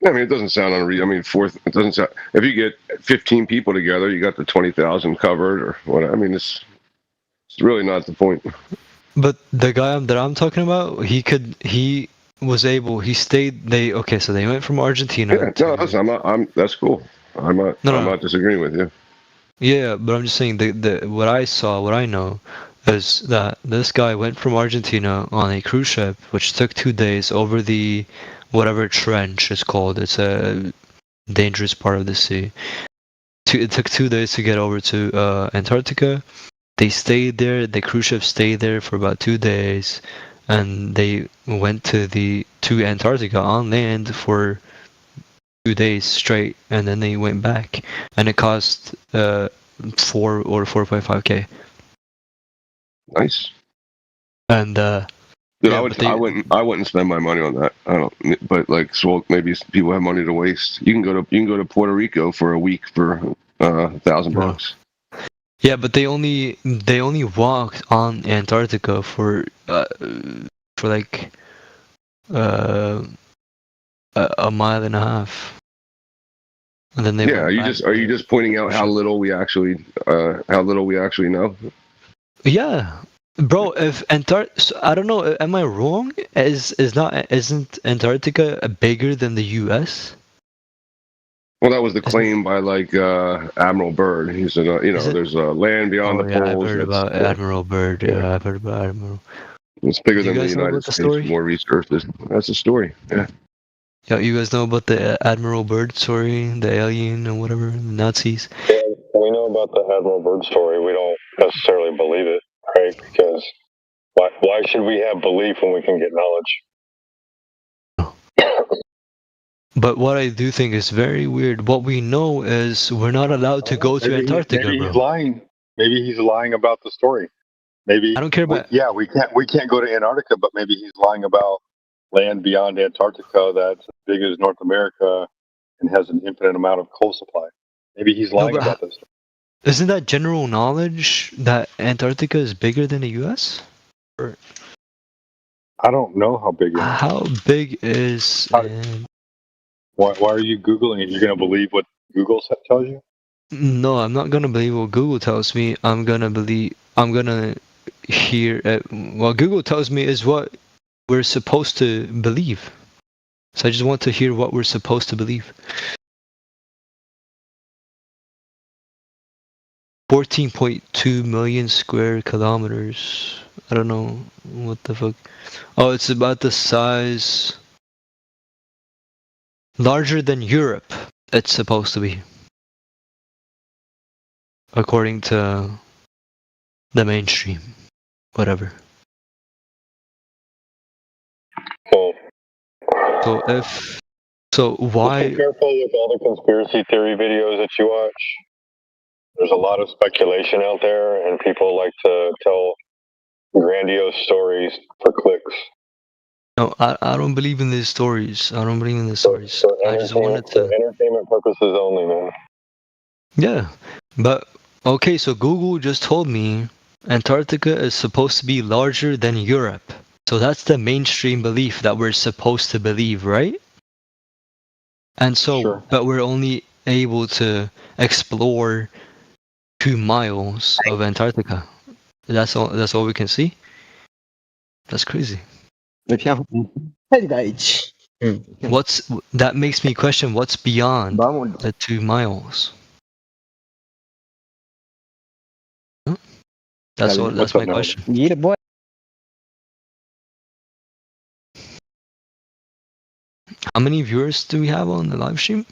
I mean, it doesn't sound unreal. I mean, it doesn't sound. If you get 15 people together, you got the 20,000 covered, or what? I mean, it's really not the point. But the guy that I'm talking about, he was able, he stayed, okay, so they went from Argentina Yeah, to, no, that's cool. no, I'm no, not disagreeing with you. yeah, but I'm just saying what I saw, what I know, is that this guy went from Argentina on a cruise ship, which took 2 days over the whatever trench is called. It's a dangerous part of the sea. It took 2 days to get over to Antarctica. They stayed there. The cruise ship stayed there for about 2 days, and they went to Antarctica on land for 2 days straight, and then they went back, and it cost 4.5K. Nice. And Dude, yeah, I wouldn't spend my money on that. I don't. But like, so maybe people have money to waste. You can go to Puerto Rico for a week for $1,000. yeah, but they only walked on Antarctica for like a mile and a half, and then they Yeah, went back. are you just pointing out how little we actually know? Yeah, bro. If I don't know. Am I wrong? Isn't Antarctica bigger than the U.S.? Well, that was the Isn't claim by like Admiral Byrd. He said, is it? there's land beyond Oh the yeah, I've poles. heard about Admiral Byrd. Yeah, Yeah, I've heard about Admiral. it's bigger Do you than the guys know United about the States. story? More research. That's a story. Yeah. Yeah, you guys know about the Admiral Byrd story, the alien and whatever, the Nazis. Yeah, we know about the Admiral Byrd story. We don't necessarily believe it, right? Because why should we have belief when we can get knowledge? But what I do think is very weird. What we know is we're not allowed to go to Antarctica, maybe bro. he's lying. Maybe he's lying about the story. Maybe I don't care about. we can't go to Antarctica, but maybe he's lying about land beyond Antarctica that's as big as North America and has an infinite amount of coal supply. Maybe he's No, lying about this. isn't that general knowledge that Antarctica is bigger than the U.S.? Or I don't know how big it is. how big is? Why are you Googling it? You're going to believe what Google tells you? No, I'm not gonna believe what Google tells me. I'm gonna hear what Google tells me is what we're supposed to believe. So I just want to hear what we're supposed to believe. 14.2 million square kilometers. I don't know what the fuck. Oh, it's about the size larger than Europe. It's supposed to be, according to the mainstream. Whatever. Well, So why? be careful with all the conspiracy theory videos that you watch. There's a lot of speculation out there, and people like to tell grandiose stories for clicks. No, I don't believe in these stories. I don't believe in these stories. For I just wanted to. entertainment purposes only, man. Yeah, but okay. So Google just told me Antarctica is supposed to be larger than Europe. So that's the mainstream belief that we're supposed to believe, right? And so, Sure. but we're only able to explore 2 miles of Antarctica. That's all. That's all we can see. That's crazy. That makes me question what's beyond the 2 miles. Huh? That's all. That's my question. Yeah, boy. How many viewers do we have on the live stream?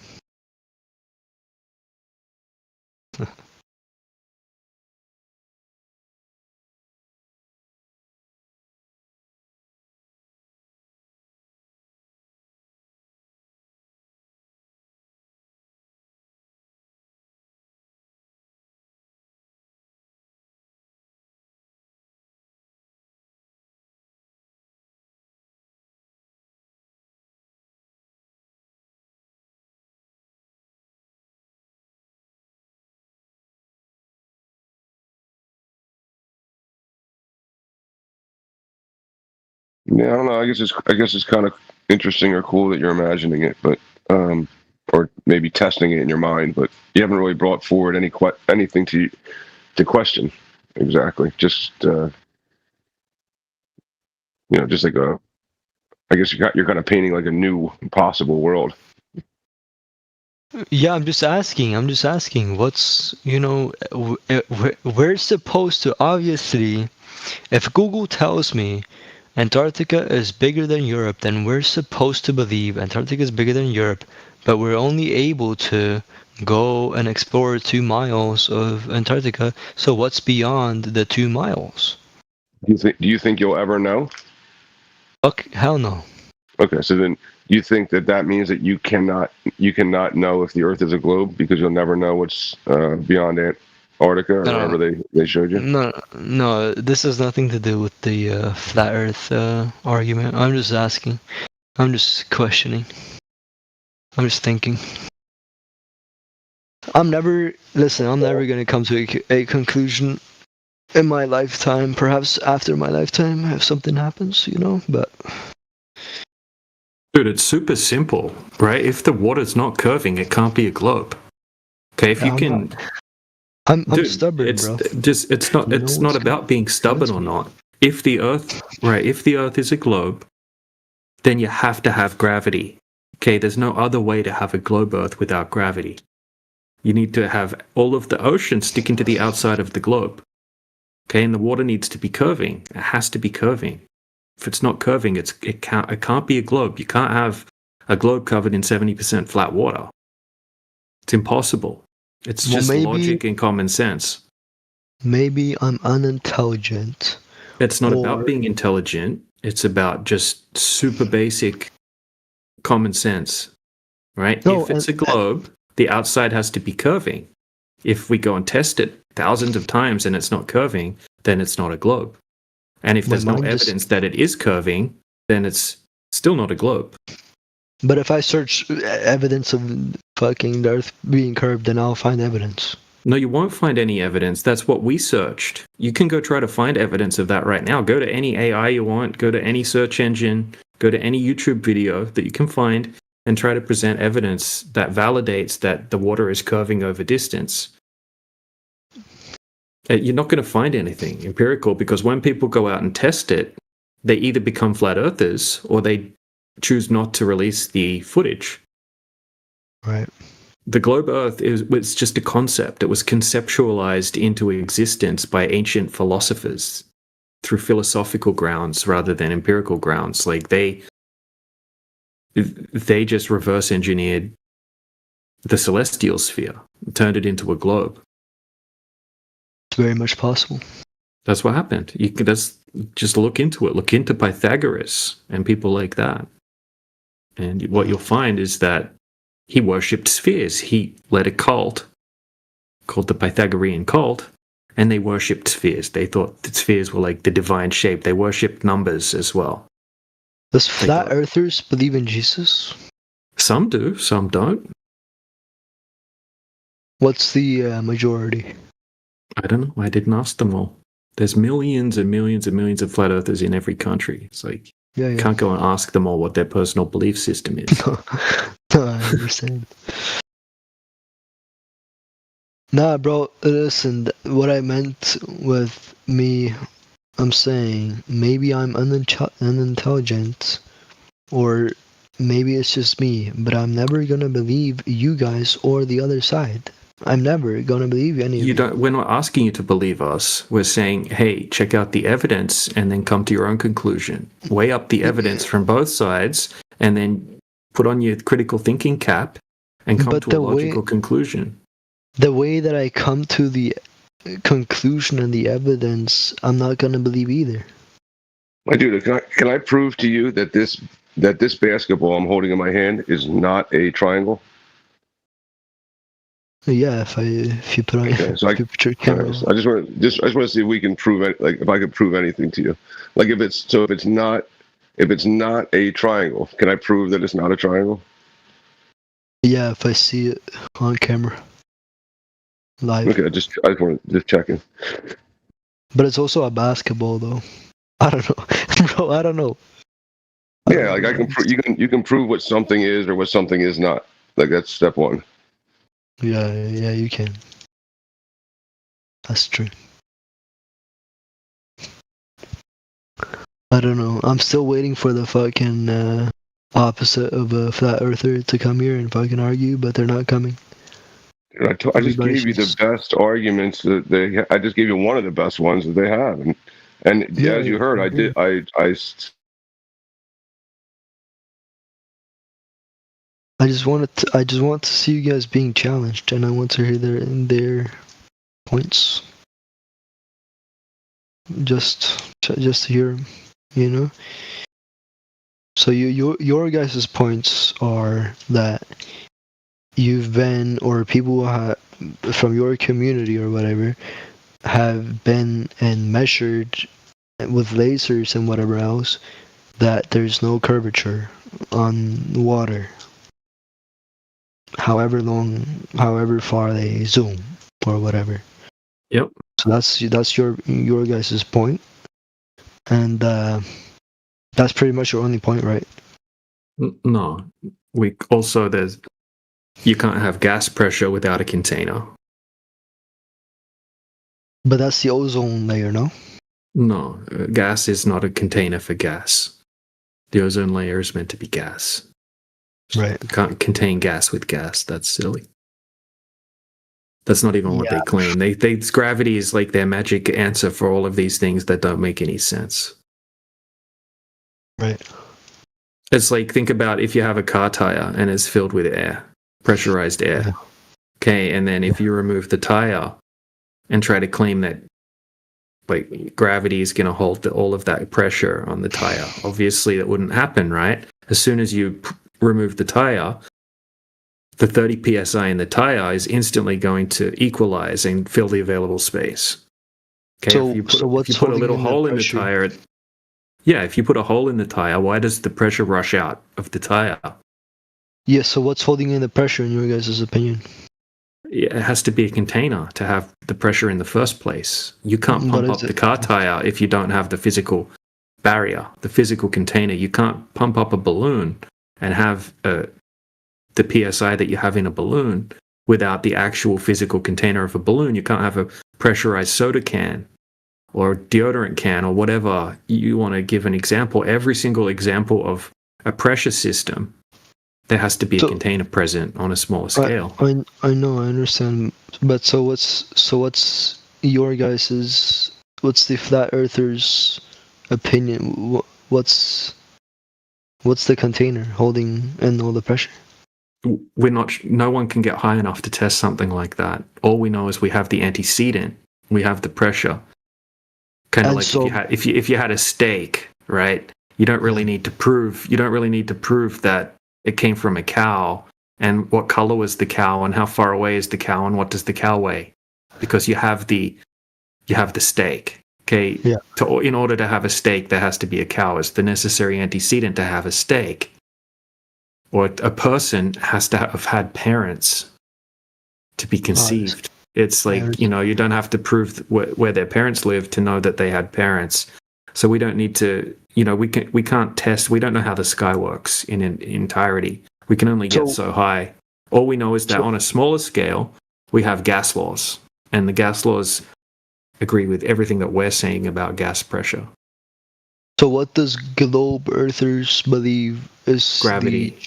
Yeah, I don't know. I guess it's kind of interesting or cool that you're imagining it, but or maybe testing it in your mind, but you haven't really brought forward anything to question. Exactly. Just just like I guess you're kind of painting like a new possible world. Yeah, I'm just asking. What's we're supposed to, obviously, if Google tells me Antarctica is bigger than Europe, then we're supposed to believe Antarctica is bigger than Europe, but we're only able to go and explore 2 miles of Antarctica. So what's beyond the 2 miles? Do you think you'll ever know? Fuck, hell no. Okay, so then you think that means that you cannot know if the Earth is a globe because you'll never know what's beyond Antarctica or No. wherever they showed you? No, this has nothing to do with the flat Earth argument. I'm just asking. I'm just questioning. I'm just thinking. I'm never gonna come to a conclusion in my lifetime. Perhaps after my lifetime, if something happens, but... Dude, it's super simple, right? If the water's not curving, it can't be a globe. Okay, if you can... I'm stubborn, bro. It's not about being stubborn or not. If the Earth is a globe, then you have to have gravity. Okay, there's no other way to have a globe Earth without gravity. You need to have all of the ocean sticking to the outside of the globe. Okay, and the water needs to be curving. It has to be curving. If it's not curving, it can't be a globe. You can't have a globe covered in 70% flat water. It's impossible. It's just logic and common sense. Maybe I'm unintelligent. It's not about being intelligent. It's about just super basic common sense, right? No, if it's a globe, the outside has to be curving. If we go and test it thousands of times and it's not curving, then it's not a globe. And if there's no evidence that it is curving, then it's still not a globe. But if I search evidence of fucking the Earth being curved, then I'll find evidence. No, you won't find any evidence. That's what we searched. You can go try to find evidence of that right now. Go to any AI you want, go to any search engine, go to any YouTube video that you can find, and try to present evidence that validates that the water is curving over distance. You're not going to find anything empirical, because when people go out and test it, they either become flat earthers or they choose not to release the footage. Right. The globe Earth was just a concept. It was conceptualized into existence by ancient philosophers through philosophical grounds rather than empirical grounds. Like they just reverse engineered the celestial sphere, turned it into a globe. It's very much possible. That's what happened. Just look into it. Look into Pythagoras and people like that. And what you'll find is that he worshipped spheres. He led a cult called the Pythagorean cult, and they worshipped spheres. They thought that spheres were like the divine shape. They worshipped numbers as well. Does flat earthers believe in Jesus? Some do, some don't. What's the majority? I don't know. I didn't ask them all. There's millions and millions and millions of flat earthers in every country. It's like, you can't go and ask them all what their personal belief system is. No, I understand. Nah, bro, listen, what I meant with me, I'm saying, maybe I'm unintelligent, or maybe it's just me, but I'm never gonna believe you guys or the other side. I'm never gonna believe any of you. We're not asking you to believe us. We're saying, hey, check out the evidence and then come to your own conclusion. Weigh up the evidence from both sides and then put on your critical thinking cap and come to a logical conclusion. The way that I come to the conclusion and the evidence, I'm not gonna believe either. My dude, can I prove to you that this basketball I'm holding in my hand is not a triangle? Yeah, if you put on your camera. I just want to see if we can prove it. Like if I could prove anything to you. Like if it's not a triangle, can I prove that it's not a triangle? Yeah, if I see it on camera, live. Okay, I just want to check it. But it's also a basketball, though. I don't know, bro. I don't know. Yeah, like I can you can prove what something is or what something is not. Like that's step one. Yeah, you can. That's true. I don't know. I'm still waiting for the fucking opposite of a flat earther to come here and fucking argue, but they're not coming. I just gave you the best arguments that they. I just gave you one of the best ones that they have, and Yeah, as you heard, I did. I just want to see you guys being challenged, and I want to hear their points. Just to hear them, you know. So your guys' points are that you've been, or people from your community or whatever have been and measured with lasers and whatever else that there's no curvature on water, however far they zoom or whatever. Yep. So that's your guys' point, and that's pretty much your only point, right? No, you can't have gas pressure without a container. But that's the ozone layer, no? No, gas is not a container for gas. The ozone layer is meant to be gas. Right. You can't contain gas with gas. That's silly. That's not even what they claim. Gravity is like their magic answer for all of these things that don't make any sense. Right. It's like, think about if you have a car tire and it's filled with air, pressurized air. Yeah. Okay, and then if you remove the tire and try to claim that like gravity is going to hold all of that pressure on the tire, obviously that wouldn't happen, right? As soon as you remove the tire, the 30 psi in the tire is instantly going to equalize and fill the available space. Okay, if you put a little hole in the tire, if you put a hole in the tire, why does the pressure rush out of the tire? Yeah, so what's holding in the pressure in your guys' opinion? It has to be a container to have the pressure in the first place. You can't pump up the car tire if you don't have the physical barrier, the physical container. You can't pump up a balloon and have the PSI that you have in a balloon without the actual physical container of a balloon. You can't have a pressurized soda can or deodorant can or whatever you want to give an example. Every single example of a pressure system, there has to be a container present on a smaller scale. I know, I understand. But so what's your guys's, what's the flat earthers' opinion? What's the container holding in all the pressure? No one can get high enough to test something like that. All we know is we have the antecedent, we have the pressure. Kind of like if you had a steak, right? You don't really need to prove that it came from a cow and what color was the cow and how far away is the cow and what does the cow weigh, because you have the steak. Okay. Yeah. In order to have a steak, there has to be a cow. It's the necessary antecedent to have a steak. Or a person has to have had parents to be conceived. It's like, you don't have to prove where their parents live to know that they had parents. So we don't need to, we can't test. We don't know how the sky works in entirety. We can only get so high. All we know is that on a smaller scale, we have gas laws. And the gas laws agree with everything that we're saying about gas pressure. So what does globe earthers believe is gravity?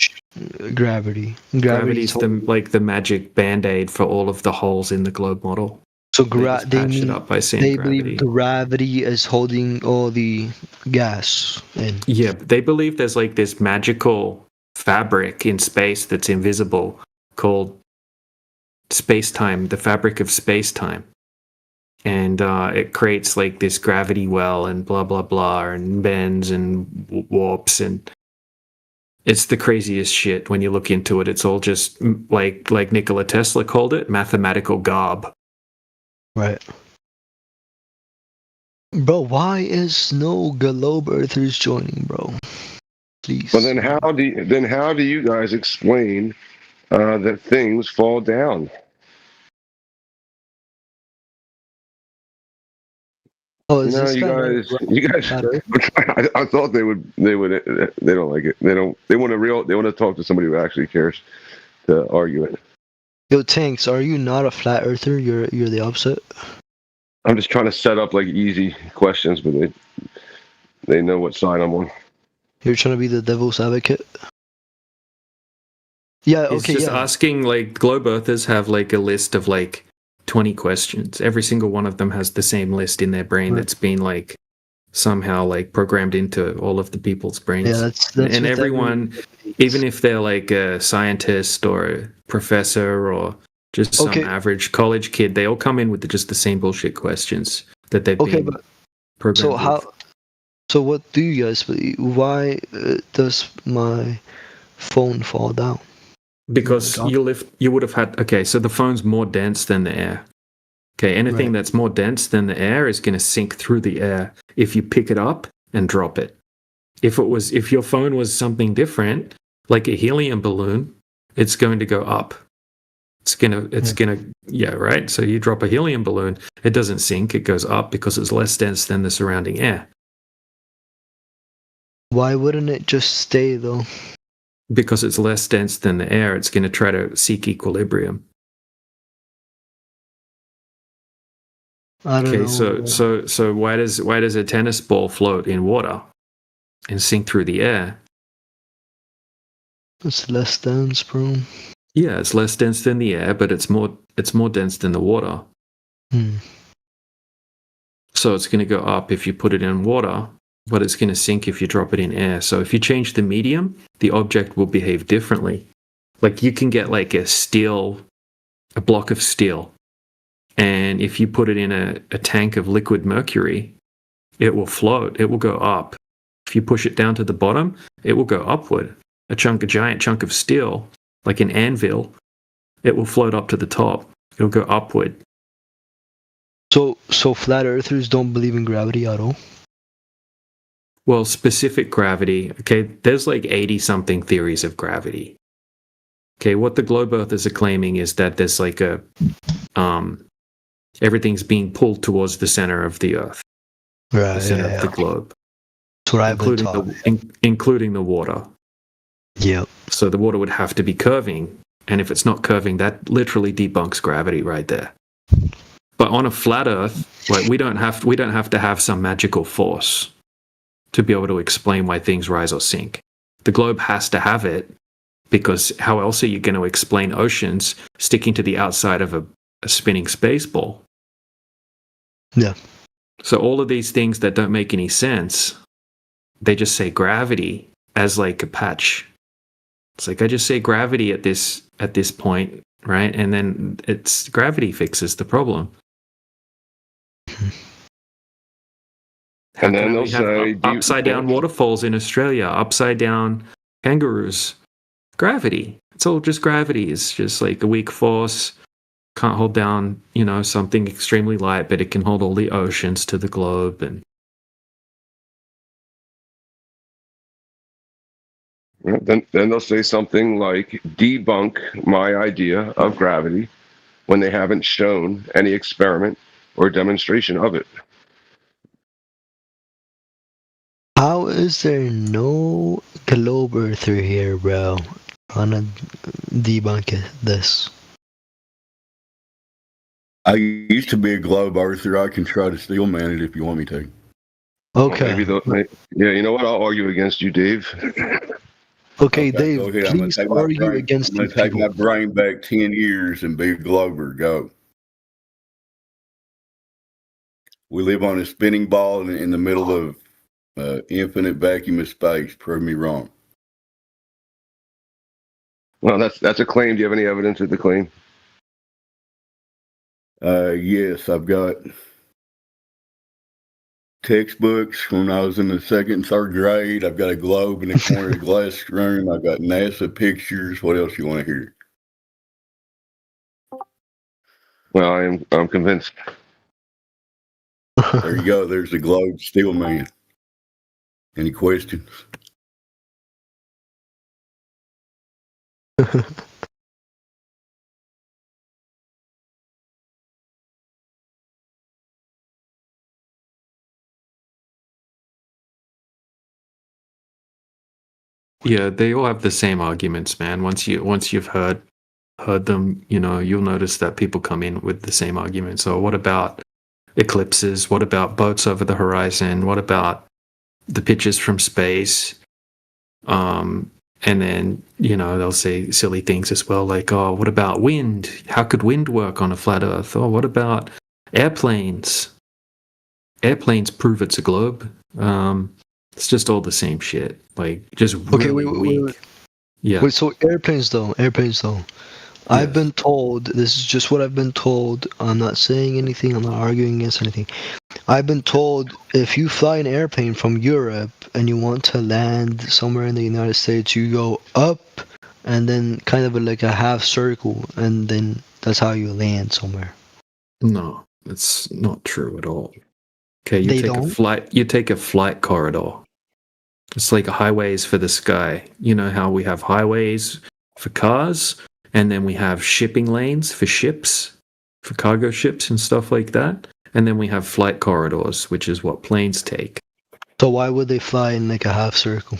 Gravity is the magic band-aid for all of the holes in the globe model. So they believe gravity is holding all the gas in. Yeah, they believe there's like this magical fabric in space that's invisible called space-time, the fabric of space-time. And it creates like this gravity well and blah, blah, blah, and bends and warps. And it's the craziest shit when you look into it. It's all just like Nikola Tesla called it, mathematical garb. Right. Bro, why is no globe earthers joining, bro? Please. Well, then how do you guys explain that things fall down? Oh, You is know, this guy not you guys. flat Earth? I thought they would. They would. They don't like it. They don't. They want to real. They want to talk to somebody who actually cares to argue it. Yo, Tanks, are you not a flat earther? You're the opposite. I'm just trying to set up like easy questions, but they know what side I'm on. You're trying to be the devil's advocate. Yeah. It's Okay. just Yeah. asking, like, globe earthers have like a list of like 20 questions. Every single one of them has the same list in their brain Right. that's been like somehow like programmed into all of the people's brains. Yeah. That's and with everyone, even if they're like a scientist or a professor or just some Okay. average college kid, they all come in with just the same bullshit questions that they've Okay, been but programmed so with. how? So what do you guys believe? Why does my phone fall down? Because Doc? you would have had, okay, so the phone's more dense than the air. Okay, anything Right. that's more dense than the air is going to sink through the air if you pick it up and drop it. If your phone was something different, like a helium balloon, it's going to go up. Yeah, right. So you drop a helium balloon, it doesn't sink, it goes up because it's less dense than the surrounding air. Why wouldn't it just stay though? Because it's less dense than the air, it's going to try to seek equilibrium. I don't Okay, know. so why does a tennis ball float in water and sink through the air? It's less dense, bro. Yeah, it's less dense than the air, but it's more dense than the water. Hmm. So it's going to go up if you put it in water, but it's going to sink if you drop it in air. So if you change the medium, the object will behave differently. Like you can get like a block of steel, and if you put it in a tank of liquid mercury, it will float. It will go up. If you push it down to the bottom, it will go upward. A giant chunk of steel, like an anvil, it will float up to the top. It'll go upward. So flat earthers don't believe in gravity at all? Well, specific gravity, okay, there's like 80 something theories of gravity. Okay, what the globe earthers are claiming is that there's like everything's being pulled towards the center of the earth, Right. the center of the globe, That's what I've been taught. including the water. Yep. So the water would have to be curving, and if it's not curving, that literally debunks gravity right there. But on a flat Earth, like we don't have to have some magical force to be able to explain why things rise or sink. The globe has to have it, because how else are you going to explain oceans sticking to the outside of a spinning space ball? Yeah. So all of these things that don't make any sense, they just say gravity as like a patch. It's like I just say gravity at this point, right? And then it's gravity fixes the problem. And then they'll say upside down waterfalls in Australia, upside down kangaroos. Gravity. It's all just gravity. It's just like a weak force. Can't hold down, something extremely light, but it can hold all the oceans to the globe. And then they'll say something like debunk my idea of gravity when they haven't shown any experiment or demonstration of it. How is there no globe earther here, bro? Trying to debunk this. I used to be a globe earther. I can try to steel man it if you want me to. Okay. Yeah, you know what? I'll argue against you, Dave. Okay, Dave, go ahead. Please argue against I'm going to take my brain back 10 years and be a glober. Go. We live on a spinning ball in the middle of infinite vacuum of space. Prove me wrong. Well, that's a claim. Do you have any evidence of the claim? Yes, I've got textbooks when I was in the second and third grade. I've got a globe in the corner of the glass room. I've got NASA pictures. What else you want to hear? Well, I'm convinced. There you go. There's the globe steel man. Any questions? Yeah, they all have the same arguments, man. Once you've heard them, you'll notice that people come in with the same arguments. So what about eclipses? What about boats over the horizon? What about the pictures from space? And then, they'll say silly things as well, like, oh, what about wind? How could wind work on a flat Earth? Oh, what about airplanes? Airplanes prove it's a globe. It's just all the same shit. Like, just really weak. Yeah. Wait, so airplanes though. I've been told, this is just what I've been told. I'm not saying anything, I'm not arguing against anything. I've been told if you fly an airplane from Europe and you want to land somewhere in the United States, you go up and then kind of like a half circle, and then that's how you land somewhere. No, that's not true at all. Okay, you take a flight corridor. It's like highways for the sky. You know how we have highways for cars, and then we have shipping lanes for ships, for cargo ships and stuff like that. And then we have flight corridors, which is what planes take. So why would they fly in like a half circle?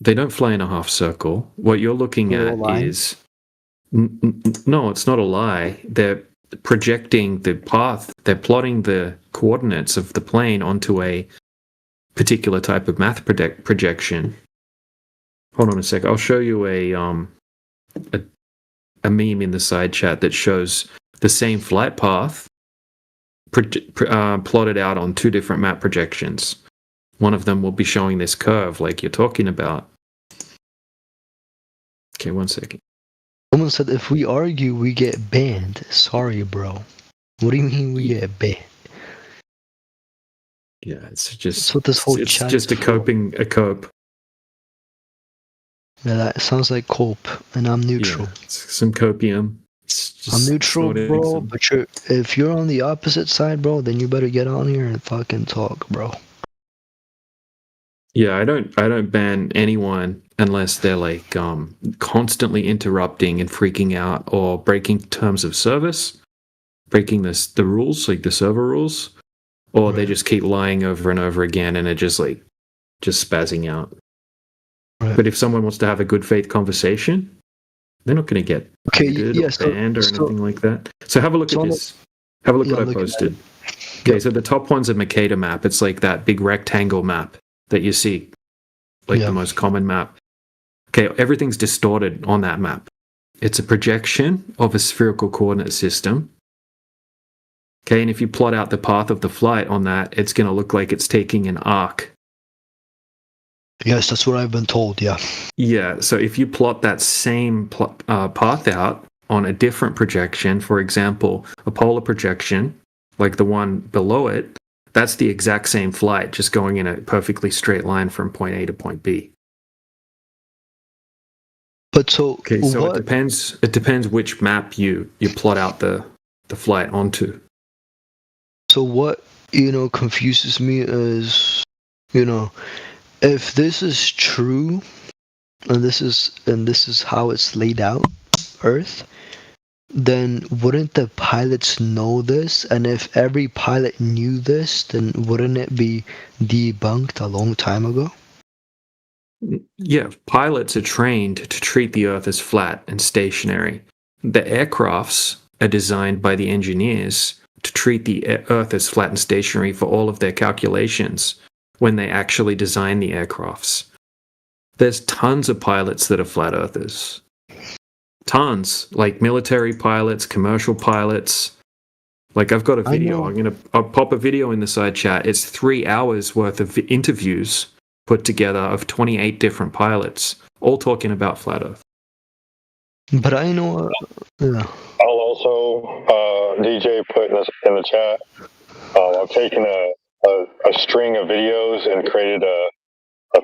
They don't fly in a half circle. What you're looking at is... No, it's not a lie. They're projecting the path. They're plotting the coordinates of the plane onto a particular type of math projection. Hold on a sec. I'll show you a meme in the side chat that shows the same flight path plotted out on two different map projections. One of them will be showing this curve like you're talking about. Okay, 1 second. Someone said if we argue, we get banned. Sorry, bro. What do you mean we get banned? Yeah, it's just... That's what this whole it's chat just is a cope. Yeah, that sounds like cope, and I'm neutral. Yeah, it's some copium. I'm neutral, bro, but if you're on the opposite side, bro, then you better get on here and fucking talk, bro. Yeah, I don't ban anyone unless they're like constantly interrupting and freaking out or breaking terms of service, breaking the rules, like the server rules, or they just keep lying over and over again and are just spazzing out. Right. But if someone wants to have a good faith conversation, they're not going to get banned or anything like that. So have a look at this. Have a look what I posted. Okay, so the top one's a Mercator map. It's like that big rectangle map that you see, like the most common map. Okay, everything's distorted on that map. It's a projection of a spherical coordinate system. Okay, and if you plot out the path of the flight on that, it's going to look like it's taking an arc. Yes, that's what I've been told, yeah. Yeah, so if you plot that same path out on a different projection, for example, a polar projection, like the one below it, that's the exact same flight, just going in a perfectly straight line from point A to point B. But so... Okay, so it depends which map you plot out the flight onto. So what, confuses me is, if this is true, and this is how it's laid out, Earth, then wouldn't the pilots know this? And if every pilot knew this, then wouldn't it be debunked a long time ago? Yeah, pilots are trained to treat the Earth as flat and stationary. The aircrafts are designed by the engineers to treat the Earth as flat and stationary for all of their calculations when they actually design the aircrafts. There's tons of pilots that are flat earthers. Tons. Like military pilots, commercial pilots. Like I've got a video. I'll pop a video in the side chat. It's 3 hours worth of interviews put together of 28 different pilots, all talking about flat Earth. But I know... I'll also, DJ put in the chat, I've taken a string of videos and created a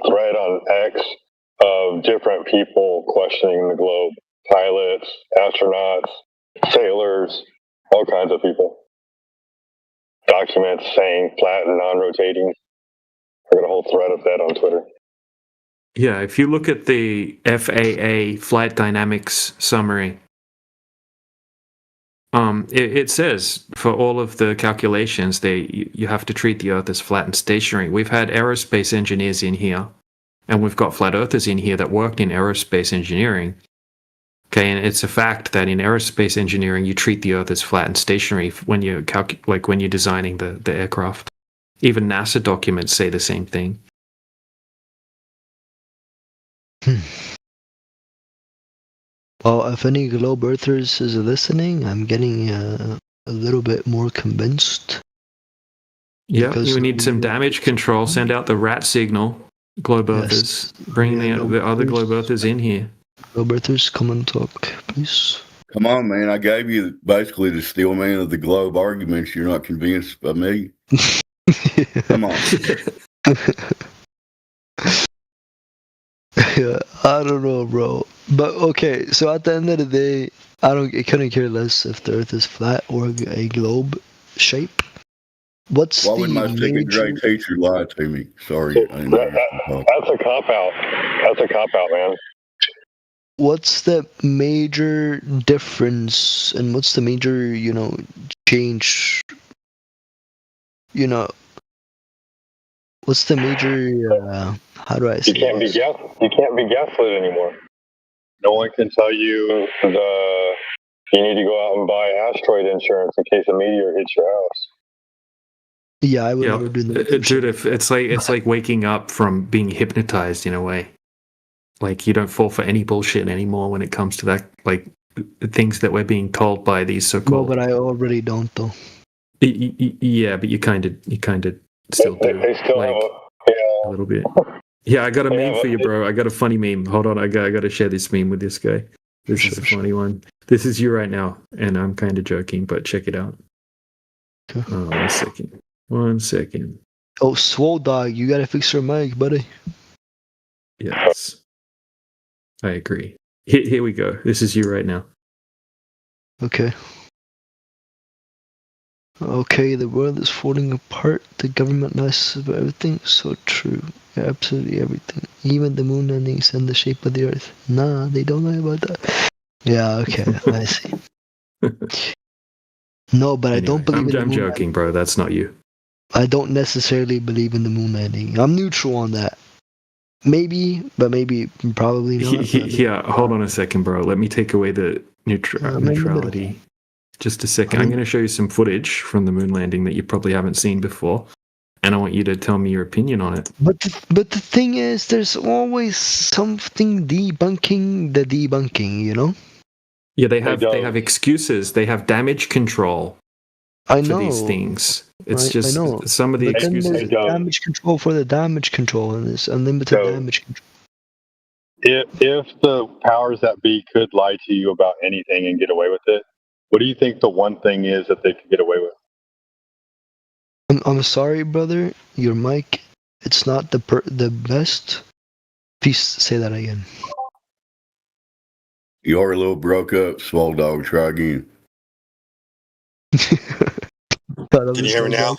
thread on X of different people questioning the globe. Pilots, astronauts, sailors, all kinds of people. Documents saying flat and non-rotating. I got a whole thread of that on Twitter. Yeah, if you look at the FAA flight dynamics summary, it says for all of the calculations, you have to treat the Earth as flat and stationary. We've had aerospace engineers in here and we've got flat earthers in here that worked in aerospace engineering. Okay, and it's a fact that in aerospace engineering, you treat the Earth as flat and stationary when you're when you're designing the aircraft. Even NASA documents say the same thing. Well, if any globe earthers is listening, I'm getting a little bit more convinced. Yeah, Because you need some damage control. Send out the rat signal, globe earthers. Bring the other globe earthers in here. Globe earthers, come and talk, please. Come on, man. I gave you basically the steel man of the globe arguments. You're not convinced by me. Come on. Yeah, I don't know, bro. But okay, so at the end of the day, I couldn't care less if the Earth is flat or a globe shape. What's Why the would my second grade teacher lie to me? Sorry. I didn't know you were talking. That's a cop out. That's a cop out, man. What's the major difference and what's the major, change? What's the major? How do I say? You can't be gaslit anymore. No one can tell you you need to go out and buy asteroid insurance in case a meteor hits your house. Yeah, I would never do that. Dude, it's like waking up from being hypnotized in a way. Like, you don't fall for any bullshit anymore when it comes to that, like, things that we're being told by these so-called. No, but I already don't, though. Yeah, but you kind of still do. They still like, a little bit. Yeah, I got a meme for you, bro. I got a funny meme. Hold on, I got to share this meme with this guy. This is a funny one. This is you right now, and I'm kind of joking, but check it out. Okay. Oh, 1 second. 1 second. Oh, Swole Dog, you gotta fix your mic, buddy. Yes. I agree. Here we go. This is you right now. Okay. Okay, the world is falling apart. The government lies about everything. So true. Yeah, absolutely everything. Even the moon landings and the shape of the earth. Nah, they don't lie about that. Yeah, okay, I see. No, but Anyway, I don't believe in the I'm moon joking, landing. bro. That's not you. I don't necessarily believe in the moon landing. I'm neutral on that. Maybe, but probably not. Yeah, hold on a second, bro. Let me take away the neutrality. Just a second. I'm going to show you some footage from the moon landing that you probably haven't seen before, and I want you to tell me your opinion on it. But the thing is, there's always something debunking the debunking, Yeah, they have excuses. They have damage control I for know these things. It's I just know. some of the But then excuses. there's damage control for the damage control, and there's unlimited damage control. If the powers that be could lie to you about anything and get away with it, what do you think the one thing is that they could get away with? I'm sorry, brother. Your mic, it's not the best. Please say that again. You are a little broke up, Swole Dog. Try again. Can you hear me now?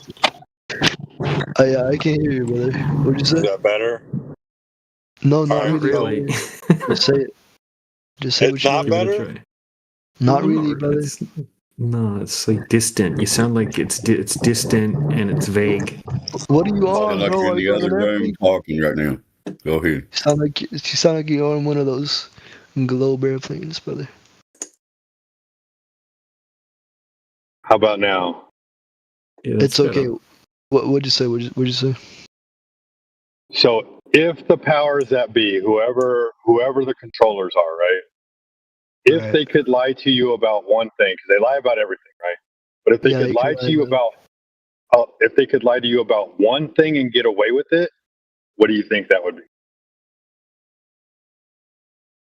Yeah, I can hear you, brother. What'd you say? Is that better? No, not Alright, really. Just say it. Just say It's what you not mean. better? Not really, brother. No, it's like distant. You sound like it's distant and it's vague. What are you on, Sound like bro? you're in Are the you on other an room airplane? talking right now. Go ahead. You sound like you're on one of those globe airplanes, brother. How about now? Yeah, It's that's okay. better. What'd you say? What'd you say? So if the powers that be, whoever the controllers are, right? If Right. they could lie to you about one thing, because they lie about everything, right? But if they could lie to you about one thing and get away with it, what do you think that would be?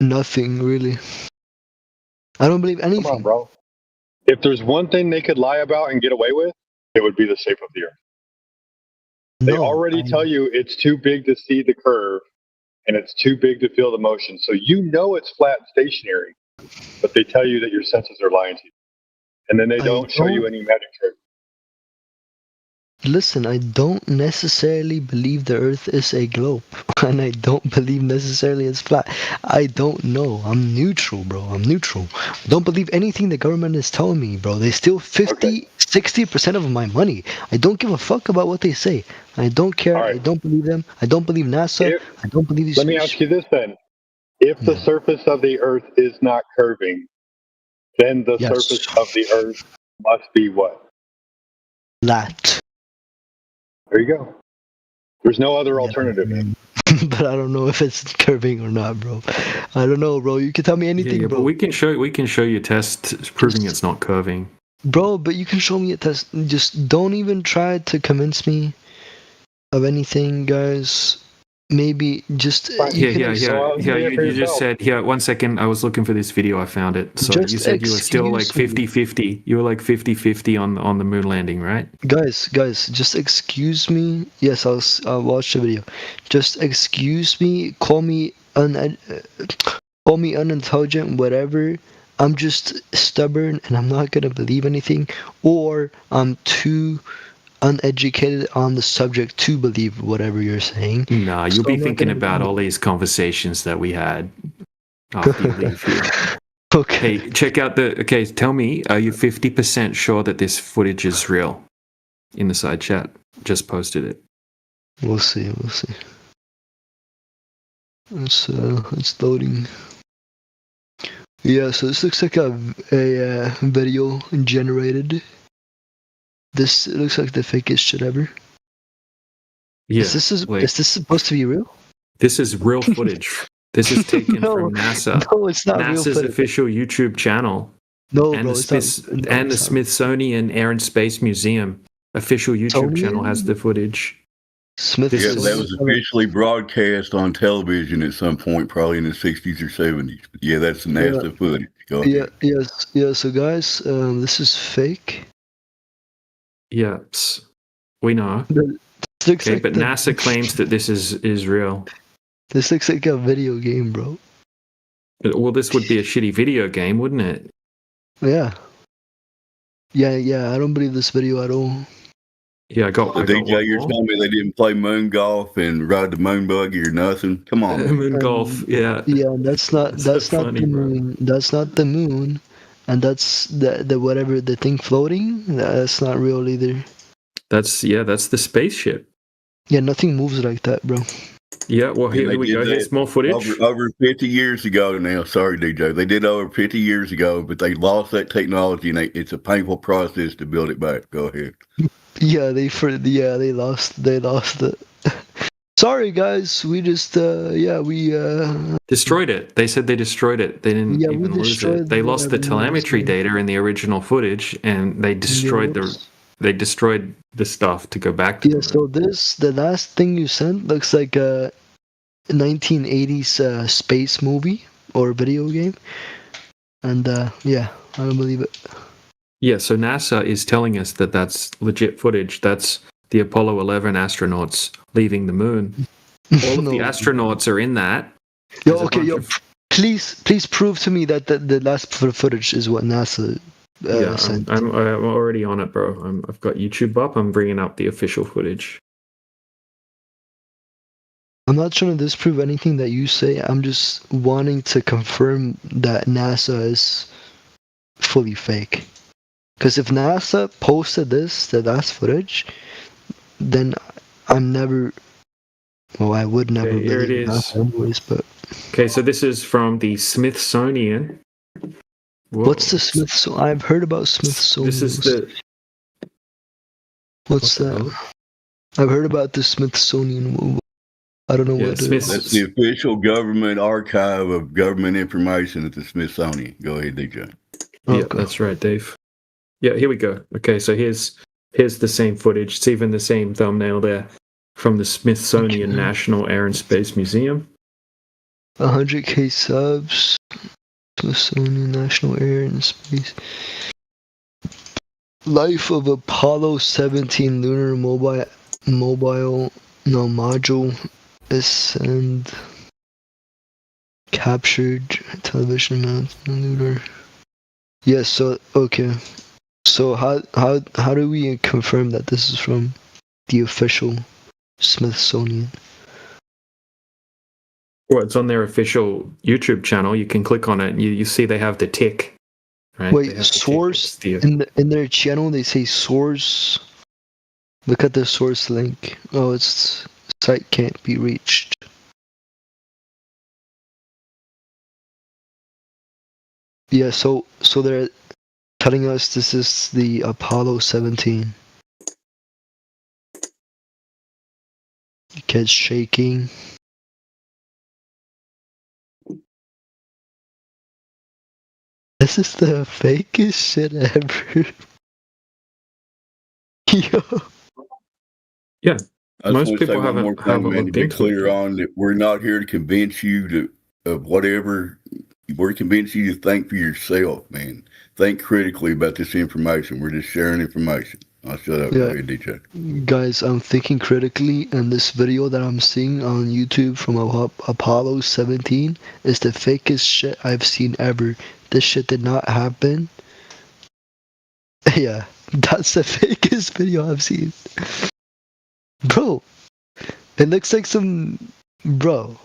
Nothing really. I don't believe anything. Come on, bro. If there's one thing they could lie about and get away with, it would be the shape of the Earth. They already tell you it's too big to see the curve and it's too big to feel the motion. So you know it's flat and stationary, but they tell you that your senses are lying to you. And then they don't show you any magic trick. listen, I don't necessarily believe the Earth is a globe, and I don't believe necessarily it's flat. I don't know. I'm neutral, bro. I'm neutral. I don't believe anything the government is telling me, bro. They steal 60% of my money. I don't give a fuck about what they say. I don't care. All right. I don't believe them. I don't believe NASA. I don't believe these. Let me ask you this then. If the surface of the Earth is not curving, then the surface of the Earth must be what? Flat. There you go. There's no other alternative. But I don't know if it's curving or not, bro. I don't know, bro. You can tell me anything, Yeah, bro. but we can show you tests proving it's not curving. Bro, but you can show me a test. Just don't even try to convince me of anything, guys. Maybe just You just said, yeah, 1 second, I was looking for this video, I found it. So Just you said you were still like excuse me. 50-50. You were like 50-50 on the moon landing, right? Guys, just excuse me. Yes, I'll watch the video. Just excuse me. Call me unintelligent, whatever. I'm just stubborn and I'm not gonna believe anything, or I'm too uneducated on the subject to believe whatever you're saying. Nah, you'll be thinking about all these conversations that we had after you leave here. Okay. Hey, check out tell me, are you 50% sure that this footage is real? In the side chat. Just posted it. We'll see. It's loading. Yeah, so this looks like a video generated. This looks like the fakest shit ever. Yeah. Is this supposed to be real? This is real footage. This is taken from NASA. No, it's not real NASA's footage. official YouTube channel. No, and bro, the Smithsonian Air and Space Museum official YouTube channel has the footage. Yeah, that was officially broadcast on television at some point, probably in the 60s or 70s. But yeah, that's NASA footage. Go ahead. Yeah. So guys, this is fake. Yes, we know. But NASA claims that this is real. This looks like a video game, bro. Well, this would be a shitty video game, wouldn't it? Yeah. I don't believe this video at all. Yeah, I got DJ, you're telling me they didn't play moon golf and ride the moon buggy or nothing? Come on. Moon golf, yeah. Yeah, that's not funny, the bro. moon. That's not the moon. And that's the whatever the thing floating. That's not real either. That's the spaceship. Yeah, nothing moves like that, bro. Yeah, well, here we go. Here's more footage. Over 50 years ago now. Sorry, DJ. They did over 50 years ago, but they lost that technology, and it's a painful process to build it back. Go ahead. Yeah, they lost it. Sorry, guys. We just destroyed it. They said they destroyed it. They didn't even lose it. They lost the telemetry data in the original footage, and they destroyed the stuff to go back to. Yeah, so the last thing you sent looks like a 1980s space movie or video game. And I don't believe it. Yeah, so NASA is telling us that that's legit footage. That's the Apollo 11 astronauts leaving the moon. All of the astronauts are in that. Please prove to me that the last footage is what NASA sent. I'm already on it, bro. I've got YouTube up. I'm bringing up the official footage. I'm not trying to disprove anything that you say. I'm just wanting to confirm that NASA is fully fake. Because if NASA posted the last footage, then I would never Here it believe is. NASA anyways, but... Okay, so this is from the Smithsonian. Whoa. What's the Smithsonian? I've heard about Smithsonian. This is the... What's that? I've heard about the Smithsonian. I don't know what it is. That's the official government archive of government information at the Smithsonian. Go ahead, DJ. Yeah, that's right, Dave. Yeah, here we go. Okay, so here's the same footage. It's even the same thumbnail there from the Smithsonian National Air and Space Museum. 100K subs. Smithsonian National Air and Space. Life of Apollo 17 lunar module ascend. Captured television lunar. Yes, so okay. So how do we confirm that this is from the official Smithsonian. Well, it's on their official YouTube channel. You can click on it and you see they have the tick. Right? They Wait, have the tick. source It's the- in their channel they say source. Look at the source link. Oh, it's site can't be reached. Yeah, so they're telling us this is the Apollo 17. The kid's shaking. This is the fakest shit ever. Yo. Yeah. I Most just want to say people one more haven't thing, man, to looked be into clear it. on that we're not here to convince you of whatever. We're convincing you to think for yourself, man. Think critically about this information. We're just sharing information. I'll shut up. Go Yeah. ahead, DJ. Guys, I'm thinking critically, and this video that I'm seeing on YouTube from Apollo 17 is the fakest shit I've seen ever. This shit did not happen. Yeah, that's the fakest video I've seen. Bro, it looks like some... Bro.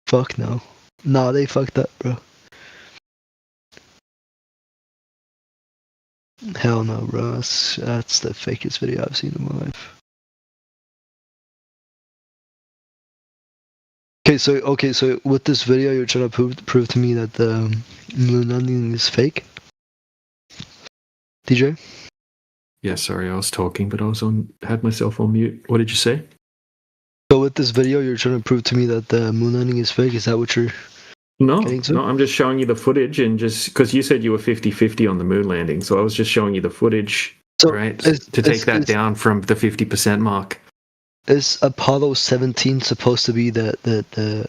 Fuck no. Nah, they fucked up, bro. Hell no, bro. That's the fakest video I've seen in my life. Okay, so with this video, you're trying to prove to me that the moon landing is fake? DJ? Yeah, sorry, I was talking, but had myself on mute. What did you say? So with this video, you're trying to prove to me that the moon landing is fake? Is that what you're... No, Getting to? no, I'm just showing you the footage and just because you said you were 50-50 on the moon landing, so I was just showing you the footage, So right, is- to take is- that is- down from the 50% mark. Is Apollo 17 supposed to be the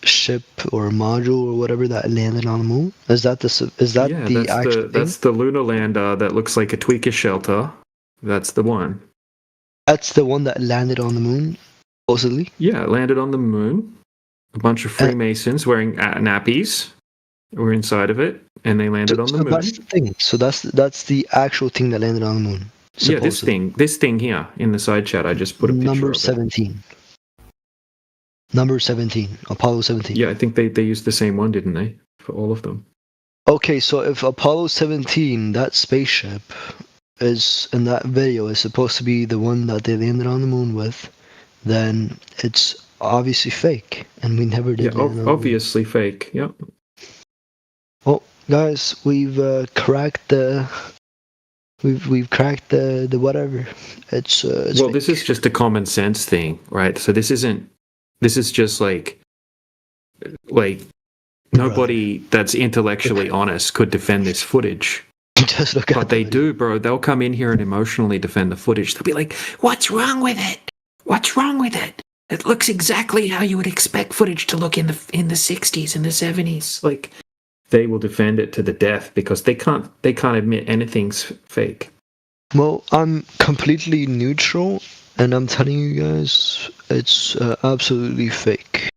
ship or module or whatever that landed on the moon? Is that Yeah, the actual thing? that's the lunar lander that looks like a tweaker shelter. That's the one. That's the one that landed on the moon, supposedly? Yeah, it landed on the moon. A bunch of Freemasons wearing nappies were inside of it, and they landed on the So moon. that's the thing. So that's the actual thing that landed on the moon. Yeah, this supposedly. this thing here in the side chat. I just put a picture Number of it. 17. Number 17. Apollo 17. Yeah, I think they used the same one, didn't they, for all of them? Okay, so if Apollo 17, that spaceship, is in that video is supposed to be the one that they landed on the moon with, then it's obviously fake, and we never Yeah, did. land on the moon. obviously fake. Yep. Well, guys, we've cracked the. We've cracked the whatever. It's Well, fake. this is just a common sense thing, right? So this is just like nobody that's intellectually honest could defend this footage. Just look at But the they video. do, bro. They'll come in here and emotionally defend the footage. They'll be like, "What's wrong with it? What's wrong with it? It looks exactly how you would expect footage to look in the 60s and the 70s." Like they will defend it to the death because they can't admit anything's fake. Well, I'm completely neutral, and I'm telling you guys, it's absolutely fake.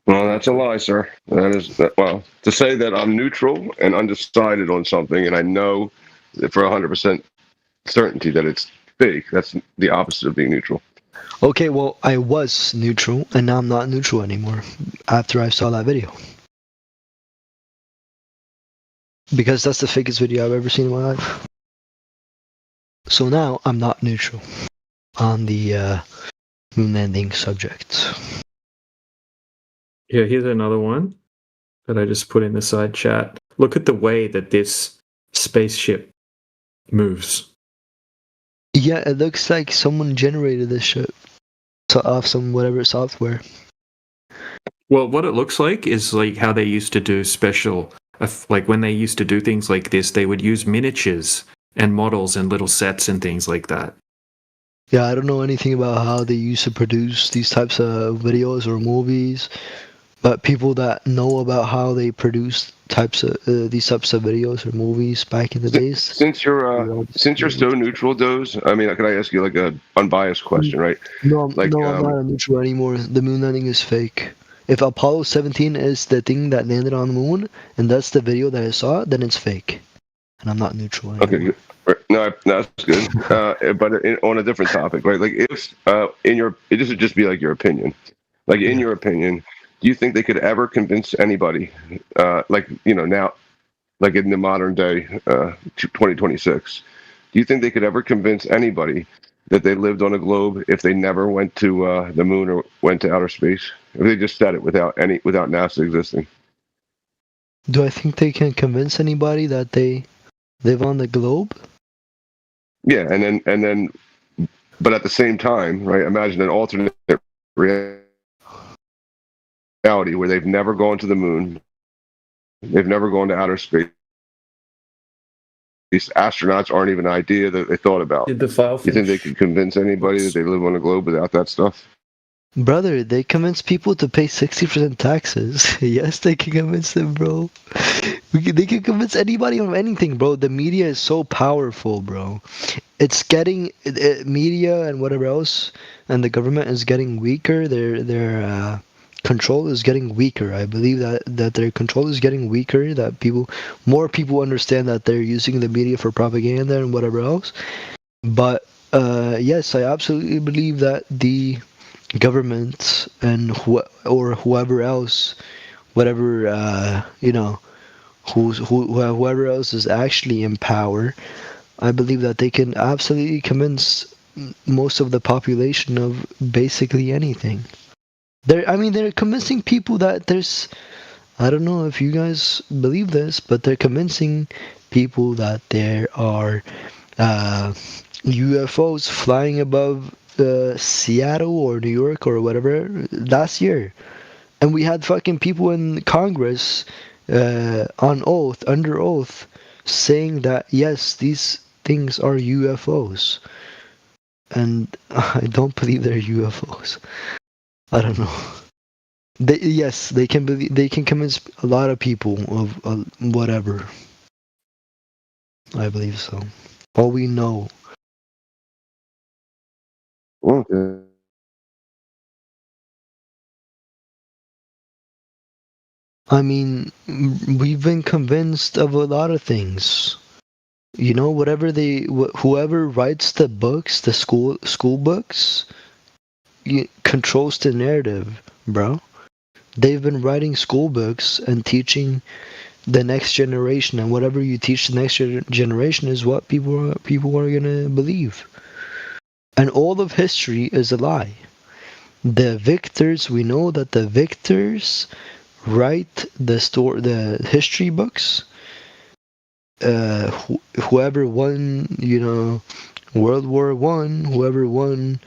Well, that's a lie, sir. Well, to say that I'm neutral and undecided on something, and I know that for 100% certainty that it's fake, that's the opposite of being neutral. Okay, well, I was neutral, and now I'm not neutral anymore after I saw that video. Because that's the fakest video I've ever seen in my life. So now I'm not neutral on the moon landing subject. Yeah, here's another one that I just put in the side chat. Look at the way that this spaceship moves. Yeah, it looks like someone generated this shit off some whatever software. Well, what it looks like is like how they used to do special, like when they used to do things like this, they would use miniatures and models and little sets and things like that. Yeah, I don't know anything about how they used to produce these types of videos or movies, but people that know about how they produce these types of videos or movies back in the days. Since you're so neutral, Doze, I mean, can I ask you like a unbiased question, right? No, Like, I'm not a neutral anymore. The moon landing is fake. If Apollo 17 is the thing that landed on the moon, and that's the video that I saw, then it's fake. and I'm not neutral anymore. Okay, good. No, that's good. But on a different topic, right? Like, if this would just be like your opinion. Like, in your opinion, do you think they could ever convince anybody, like, now, like in the modern day, 2026, do you think they could ever convince anybody that they lived on a globe if they never went to the moon or went to outer space? If they just said it without NASA existing? Do I think they can convince anybody that they live on the globe? Yeah, and then, but at the same time, right? Imagine an alternate reality where they've never gone to the moon, they've never gone to outer space. These astronauts aren't even an idea that they thought about. Did the file You think they could convince anybody that they live on a globe without that stuff? Brother, they convince people to pay 60% taxes. Yes, they can convince them, bro. They can convince anybody on anything, bro. The media is so powerful, bro. It's getting media and whatever else, and the government is getting weaker. Their control is getting weaker. I believe that their control is getting weaker. That more people understand that they're using the media for propaganda and whatever else. But yes, I absolutely believe that the government and whoever else, whatever whoever else is actually in power, I believe that they can absolutely convince most of the population of basically anything. They're convincing people that there's, I don't know if you guys believe this, but they're convincing people that there are UFOs flying above Seattle or New York or whatever last year, and we had fucking people in Congress on oath, under oath, saying that yes, these things are UFOs, and I don't believe they're UFOs. I don't know. They can convince a lot of people of whatever. I believe so. All we know. Okay. I mean, we've been convinced of a lot of things. Whoever writes the books, the school books, controls the narrative, bro. They've been writing school books and teaching the next generation, and whatever you teach the next generation is what people are gonna believe. And all of history is a lie. The victors, we know that the victors write the history books. Whoever won, World War I, whoever won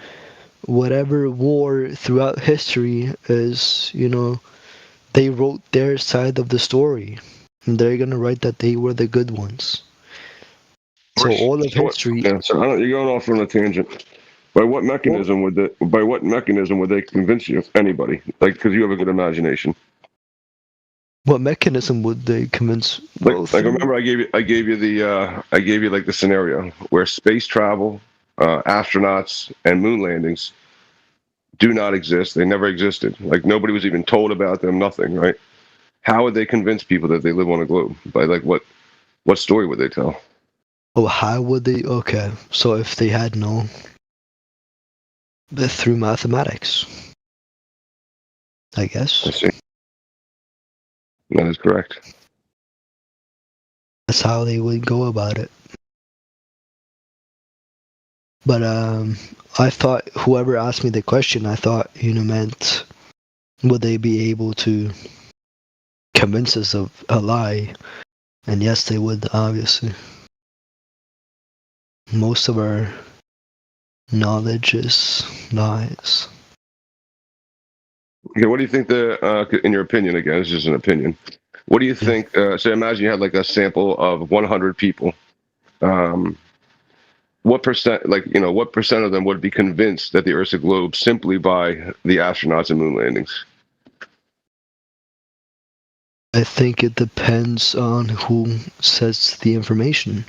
whatever war throughout history is, they wrote their side of the story. And they're gonna write that they were the good ones. So all of history. Yeah, so you're going off on a tangent. By what mechanism would they convince you, anybody? Like, because you have a good imagination. What mechanism would they convince? Like remember, I gave you the scenario where space travel, astronauts, and moon landings do not exist. They never existed. Like, nobody was even told about them. Nothing, right? How would they convince people that they live on a globe? By like what story would they tell? Oh, how would they? Okay, so if they had known, through mathematics, I guess. I see. That is correct. That's how they would go about it. But I thought whoever asked me the question, I thought meant would they be able to convince us of a lie? And yes, they would, obviously. Most of our knowledge is lies. Okay, what do you think in your opinion, again, this is an opinion, what do you think, so imagine you had like a sample of 100 people. What percent of them would be convinced that the Earth's a globe simply by the astronauts and moon landings? I think it depends on who says the information.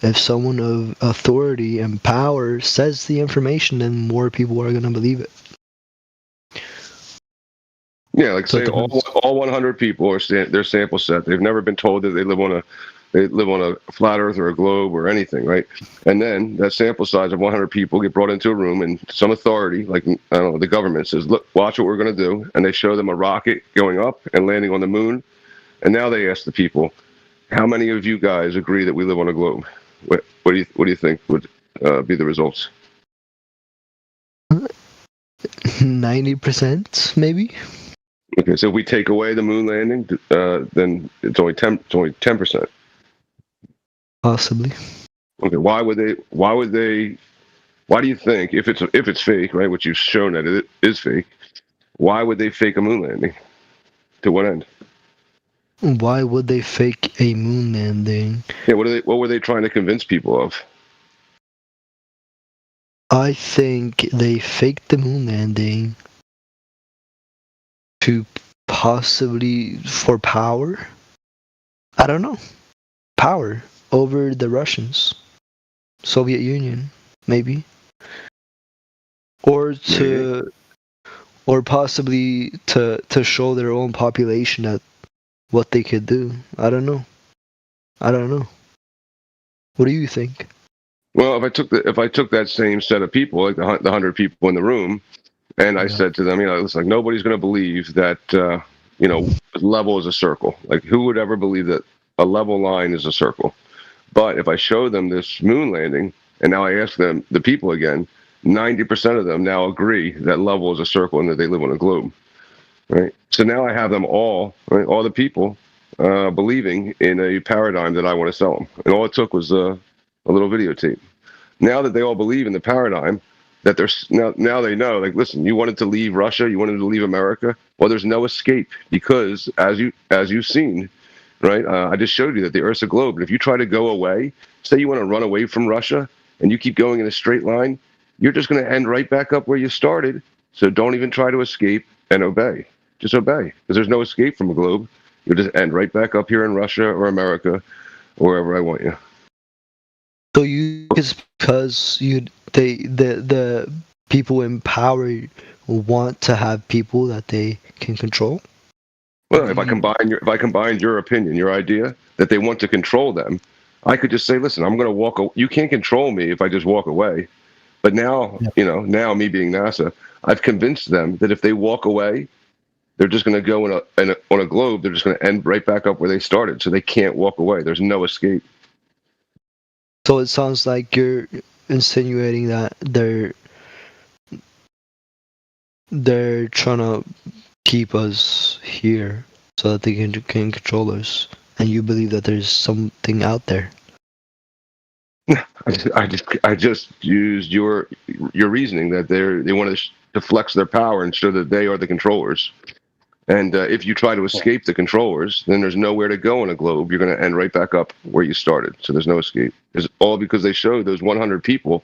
If someone of authority and power says the information, then more people are going to believe it. Yeah, like, so say all 100 people are their sample set. They've never been told that they live on they live on a flat Earth or a globe or anything, right? And then that sample size of 100 people get brought into a room, and some authority, like I don't know, the government says, "Look, watch what we're going to do," and they show them a rocket going up and landing on the moon. And now they ask the people, "How many of you guys agree that we live on a globe?" What do you think would be the results? 90% maybe. Okay, so if we take away the moon landing, then it's only 10%. Possibly. Okay, why do you think, if it's fake, right, which you've shown that it is fake, why would they fake a moon landing? To what end? Why would they fake a moon landing? Yeah, what were they trying to convince people of? I think they faked the moon landing to possibly for power. I don't know. Power over the Russians, Soviet Union, maybe, or or possibly to show their own population that what they could do. I don't know. What do you think? Well, if I took that same set of people, like the 100 people in the room, and I said to them, it's like nobody's going to believe that level is a circle. Like, who would ever believe that a level line is a circle? But if I show them this moon landing, and now I ask them, the people again, 90% of them now agree that level is a circle and that they live on a globe, right? So now I have them all, right, all the people, believing in a paradigm that I want to sell them. And all it took was a little videotape. Now that they all believe in the paradigm, that there's now they know, like, listen, you wanted to leave Russia, you wanted to leave America. Well, there's no escape, because as you've seen, right? I just showed you that the Earth's a globe, and if you try to go away, say you want to run away from Russia, and you keep going in a straight line, you're just going to end right back up where you started. So don't even try to escape, and obey. Just obey, because there's no escape from a globe. You'll just end right back up here in Russia or America, or wherever I want you. So it's because the people in power want to have people that they can control. Well, if I combine your opinion, your idea that they want to control them, I could just say, listen, I'm going to walk. You can't control me if I just walk away. But now, now me being NASA, I've convinced them that if they walk away, they're just going to go on a globe. They're just going to end right back up where they started. So they can't walk away. There's no escape. So it sounds like you're insinuating that they're trying to keep us here so that they can control us, and you believe that there's something out there. I just used your reasoning that they want to flex their power and show that they are the controllers. And if you try to escape the controllers, then there's nowhere to go on a globe. You're going to end right back up where you started. So there's no escape. It's all because they showed those 100 people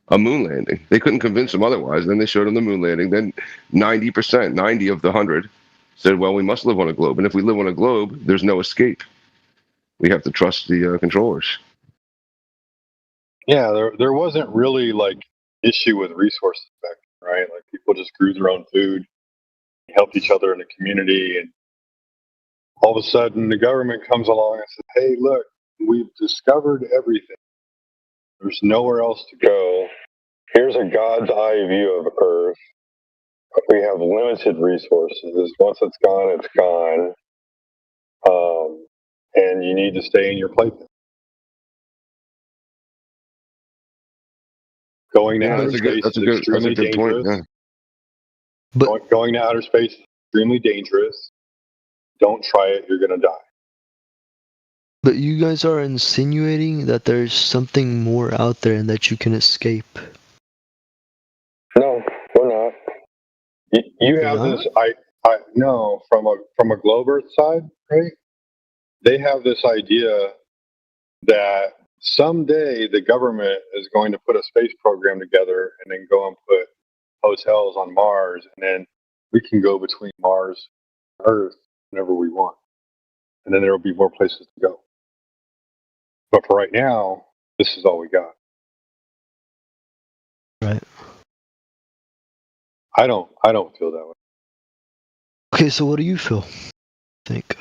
a moon landing. They couldn't convince them otherwise. Then they showed them the moon landing. Then 90 of the 100 said, well, we must live on a globe. And if we live on a globe, there's no escape. We have to trust the controllers. Yeah, there wasn't really like issue with resources back then, right? Like, people just grew their own food, helped each other in the community, and all of a sudden the government comes along and says, hey, look, we've discovered everything. There's nowhere else to go. Here's a God's eye view of Earth. We have limited resources. Once it's gone, it's gone. And you need to stay in your playpen. Going to outer space is extremely dangerous. Yeah. But going to outer space is extremely dangerous. Don't try it, you're going to die. But you guys are insinuating that there's something more out there and that you can escape. No, we're not. You have this. I no, from a globe Earth side, right? They have this idea that someday the government is going to put a space program together and then go and put hotels on Mars, and then we can go between Mars and Earth whenever we want, and then there will be more places to go. But for right now, this is all we got. Right. I don't feel that way. Okay, so what do you feel? Think.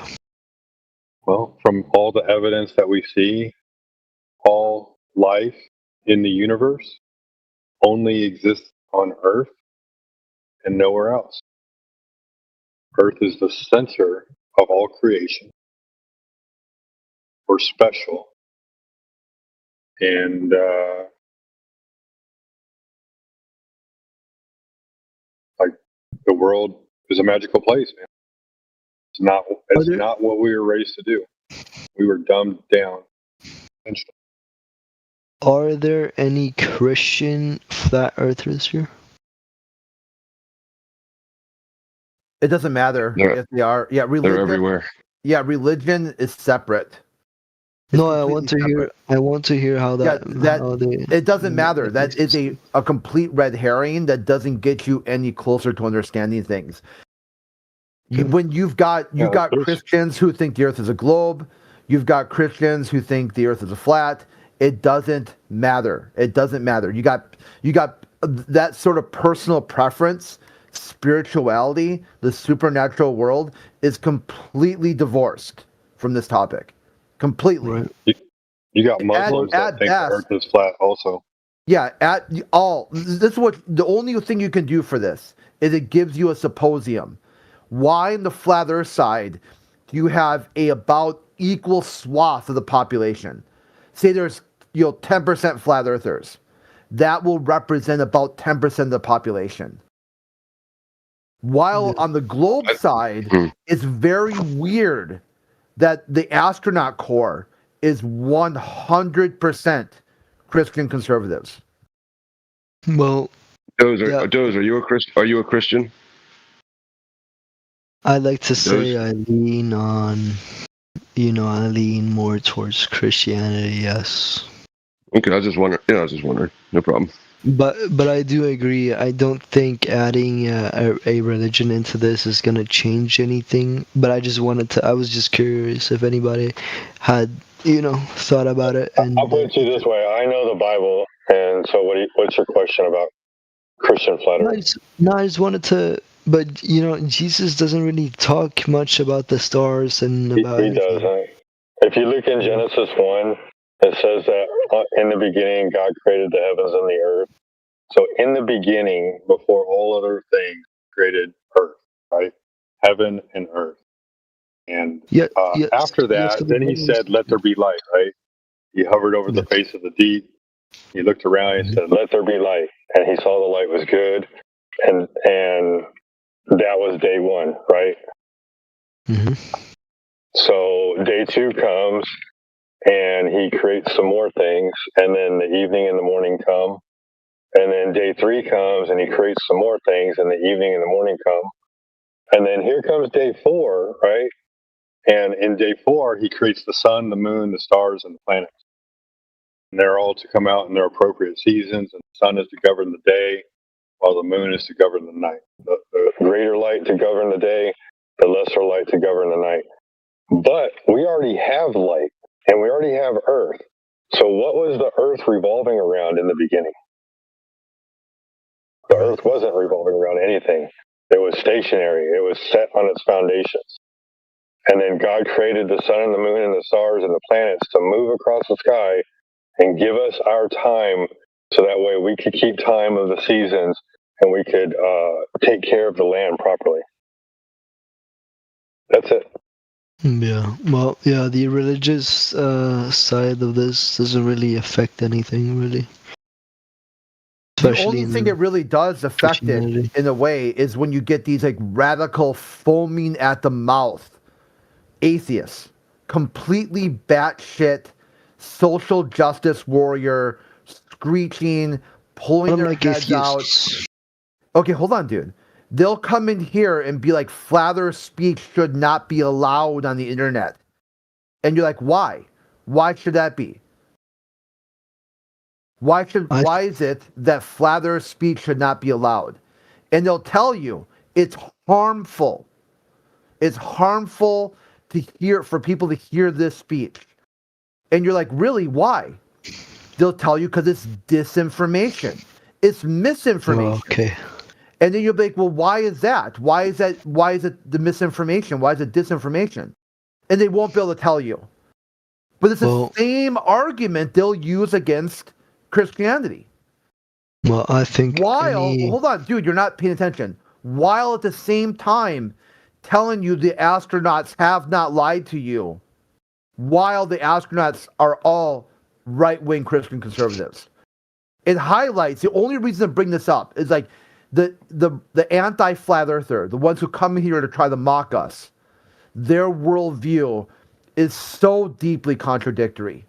Well, from all the evidence that we see, all life in the universe only exists on Earth and nowhere else. Earth is the center of all creation. We're special. And like the world is a magical place, man. It's not what we were raised to do. We were dumbed down. Are there any Christian flat earthers here? It doesn't matter if they are. Yeah, religion. They're everywhere. Yeah, religion is separate. It's No, I want to completely hear. separate. I want to hear how that. How they, It doesn't matter. That is a complete red herring that doesn't get you any closer to understanding things. When you've got Christians who think the Earth is a globe, you've got Christians who think the Earth is a flat. It doesn't matter. It doesn't matter. You got that sort of personal preference. Spirituality, the supernatural world, is completely divorced from this topic. Completely. Right. You got Muslims that think the Earth is flat also. Yeah, this is what the only thing you can do for this is it gives you a symposium. Why in the flat Earth side do you have a about equal swath of the population? Say there's 10% flat earthers. That will represent about 10% of the population. While on the globe side, it's very weird that the astronaut corps is 100% Christian conservatives. Well, Doze, are you a Christian? I like to say I lean on, I lean more towards Christianity. Yes. Okay, I was just wondering. No problem. But I do agree. I don't think adding a religion into this is gonna change anything. But I was just curious if anybody had thought about it. And I'll put it to you this way: I know the Bible, and so what's your question about Christian flat Earth? I just wanted to. But Jesus doesn't really talk much about the stars and about. He doesn't. If you look in Genesis 1. It says that in the beginning, God created the heavens and the earth. So in the beginning, before all other things, created earth, right? Heaven and earth. And after that, then he said, let there be light, right? He hovered over the face of the deep. He looked around and said, let there be light. And he saw the light was good. And that was day one, right? Mm-hmm. So day two comes. And he creates some more things, and then the evening and the morning come. And then day three comes, and he creates some more things, and the evening and the morning come. And then here comes day four, right? And in day four, he creates the sun, the moon, the stars, and the planets. And they're all to come out in their appropriate seasons, and the sun is to govern the day, while the moon is to govern the night. The greater light to govern the day, the lesser light to govern the night. But we already have light. And we already have Earth. So what was the Earth revolving around in the beginning? The Earth wasn't revolving around anything. It was stationary. It was set on its foundations. And then God created the sun and the moon and the stars and the planets to move across the sky and give us our time so that way we could keep time of the seasons and we could take care of the land properly. That's it. Yeah, well, the religious side of this doesn't really affect anything, really. Especially the only thing it really does affect it, in a way, is when you get these radical, foaming at the mouth atheists, completely batshit, social justice warrior, screeching, pulling their heads out. Okay, hold on, dude. They'll come in here and be like, flat earth speech should not be allowed on the internet. And you're like, why? Why should that be? Why is it that flat earth speech should not be allowed? And they'll tell you it's harmful. It's harmful for people to hear this speech. And you're like, really? Why? They'll tell you because it's disinformation. It's misinformation. Oh, okay. And then you'll be like, well, why is that? Why is it the misinformation? Why is it disinformation? and they won't be able to tell you. But it's the same argument they'll use against Christianity. Well, I think hold on, dude, you're not paying attention. While at the same time telling you the astronauts have not lied to you, while the astronauts are all right-wing Christian conservatives. It highlights, the only reason to bring this up is like the anti-flat earther, the ones who come here to try to mock us, their worldview is so deeply contradictory,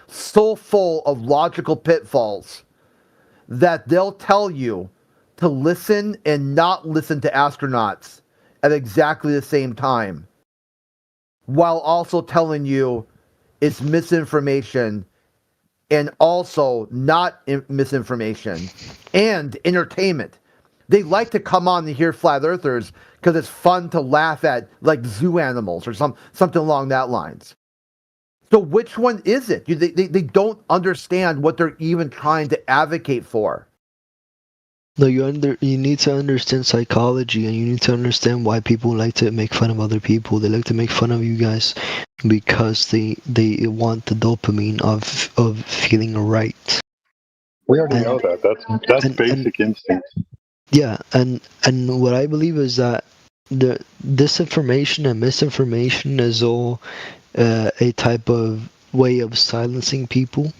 so full of logical pitfalls, that they'll tell you to listen and not listen to astronauts at exactly the same time, while also telling you it's misinformation and also not misinformation and entertainment. They like to come on and hear flat earthers because it's fun to laugh at like zoo animals or something along that lines. So which one is it? They don't understand what they're even trying to advocate for. No, you need to understand psychology, and you need to understand why people like to make fun of other people. They like to make fun of you guys because they want the dopamine of feeling right. We already know that. That's basic instinct. Yeah, and what I believe is that the disinformation and misinformation is all a type of way of silencing people.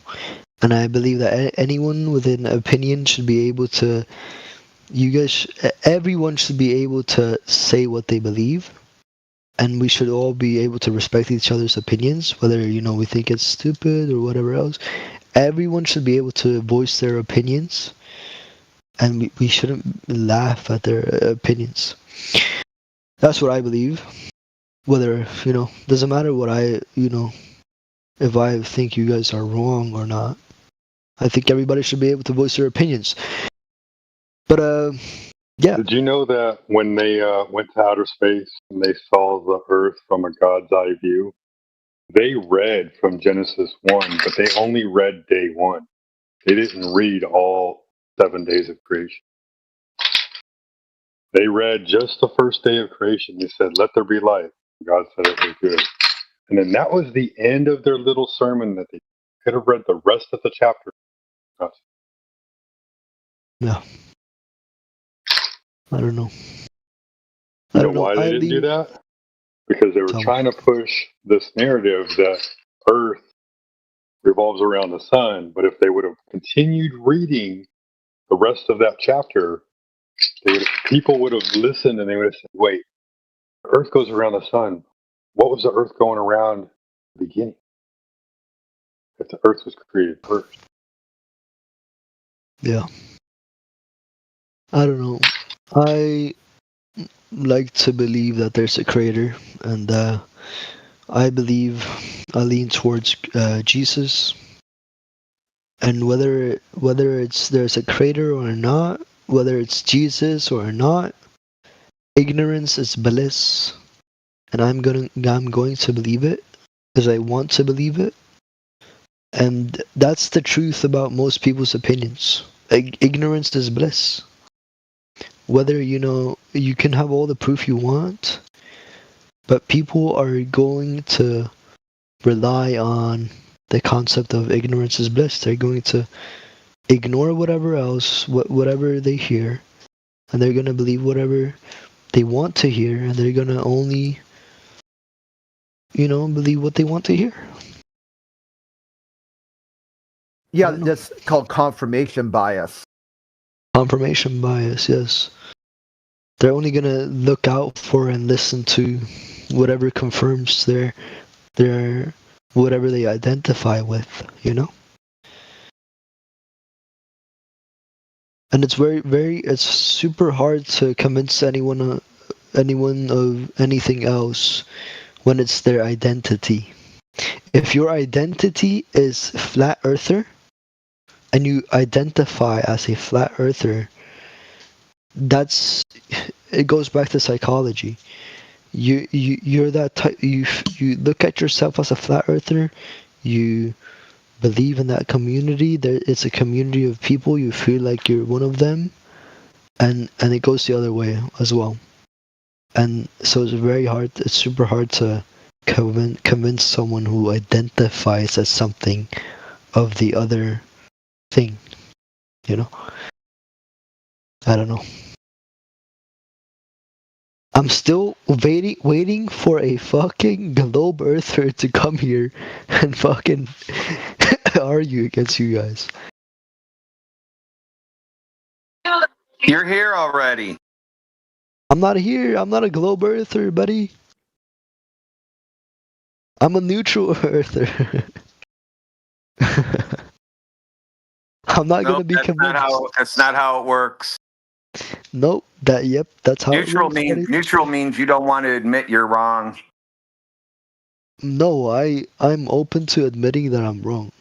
And I believe that anyone with an opinion should be able to, everyone should be able to say what they believe. And we should all be able to respect each other's opinions, whether, we think it's stupid or whatever else. Everyone should be able to voice their opinions. And we shouldn't laugh at their opinions. That's what I believe. Whether, doesn't matter what if I think you guys are wrong or not. I think everybody should be able to voice their opinions. But, yeah. Did you know that when they went to outer space and they saw the Earth from a God's eye view, they read from Genesis 1, but they only read day 1. They didn't read all 7 days of creation. They read just the first day of creation. They said, "Let there be light." God said it was good. And then that was the end of their little sermon that they could have read the rest of the chapter. Yeah. I don't know. You know why they didn't do that? Because they were trying to push this narrative that Earth revolves around the sun. But if they would have continued reading the rest of that chapter, people would have listened and they would have said, "Wait, the Earth goes around the sun. What was the Earth going around at the beginning? If the Earth was created first." Yeah. I don't know. I like to believe that there's a creator, and I lean towards Jesus. And whether there's a creator or not, whether it's Jesus or not, ignorance is bliss, and I'm going to believe it because I want to believe it. And that's the truth about most people's opinions. Ignorance is bliss. Whether you can have all the proof you want, but people are going to rely on the concept of ignorance is bliss. They're going to ignore whatever else, whatever they hear, and they're going to believe whatever they want to hear, and they're going to only, believe what they want to hear. Yeah, that's called confirmation bias. Confirmation bias, yes. They're only going to look out for and listen to whatever confirms their whatever they identify with, And it's it's super hard to convince anyone of anything else when it's their identity. If your identity is flat earther, and you identify as a flat earther, it goes back to psychology. You're that type. You look at yourself as a flat earther. You believe in that community. It's a community of people. You feel like you're one of them, and it goes the other way as well. And so it's very hard. It's super hard to convince someone who identifies as something of the other thing. You know? I don't know. I'm still waiting for a fucking globe earther to come here and fucking argue against you guys. You're here already. I'm not here. I'm not a globe earther, buddy. I'm a neutral earther. I'm not gonna be convinced. That's not how it works. Nope. That's how Neutral it works, buddy. neutral means you don't want to admit you're wrong. No, I'm open to admitting that I'm wrong.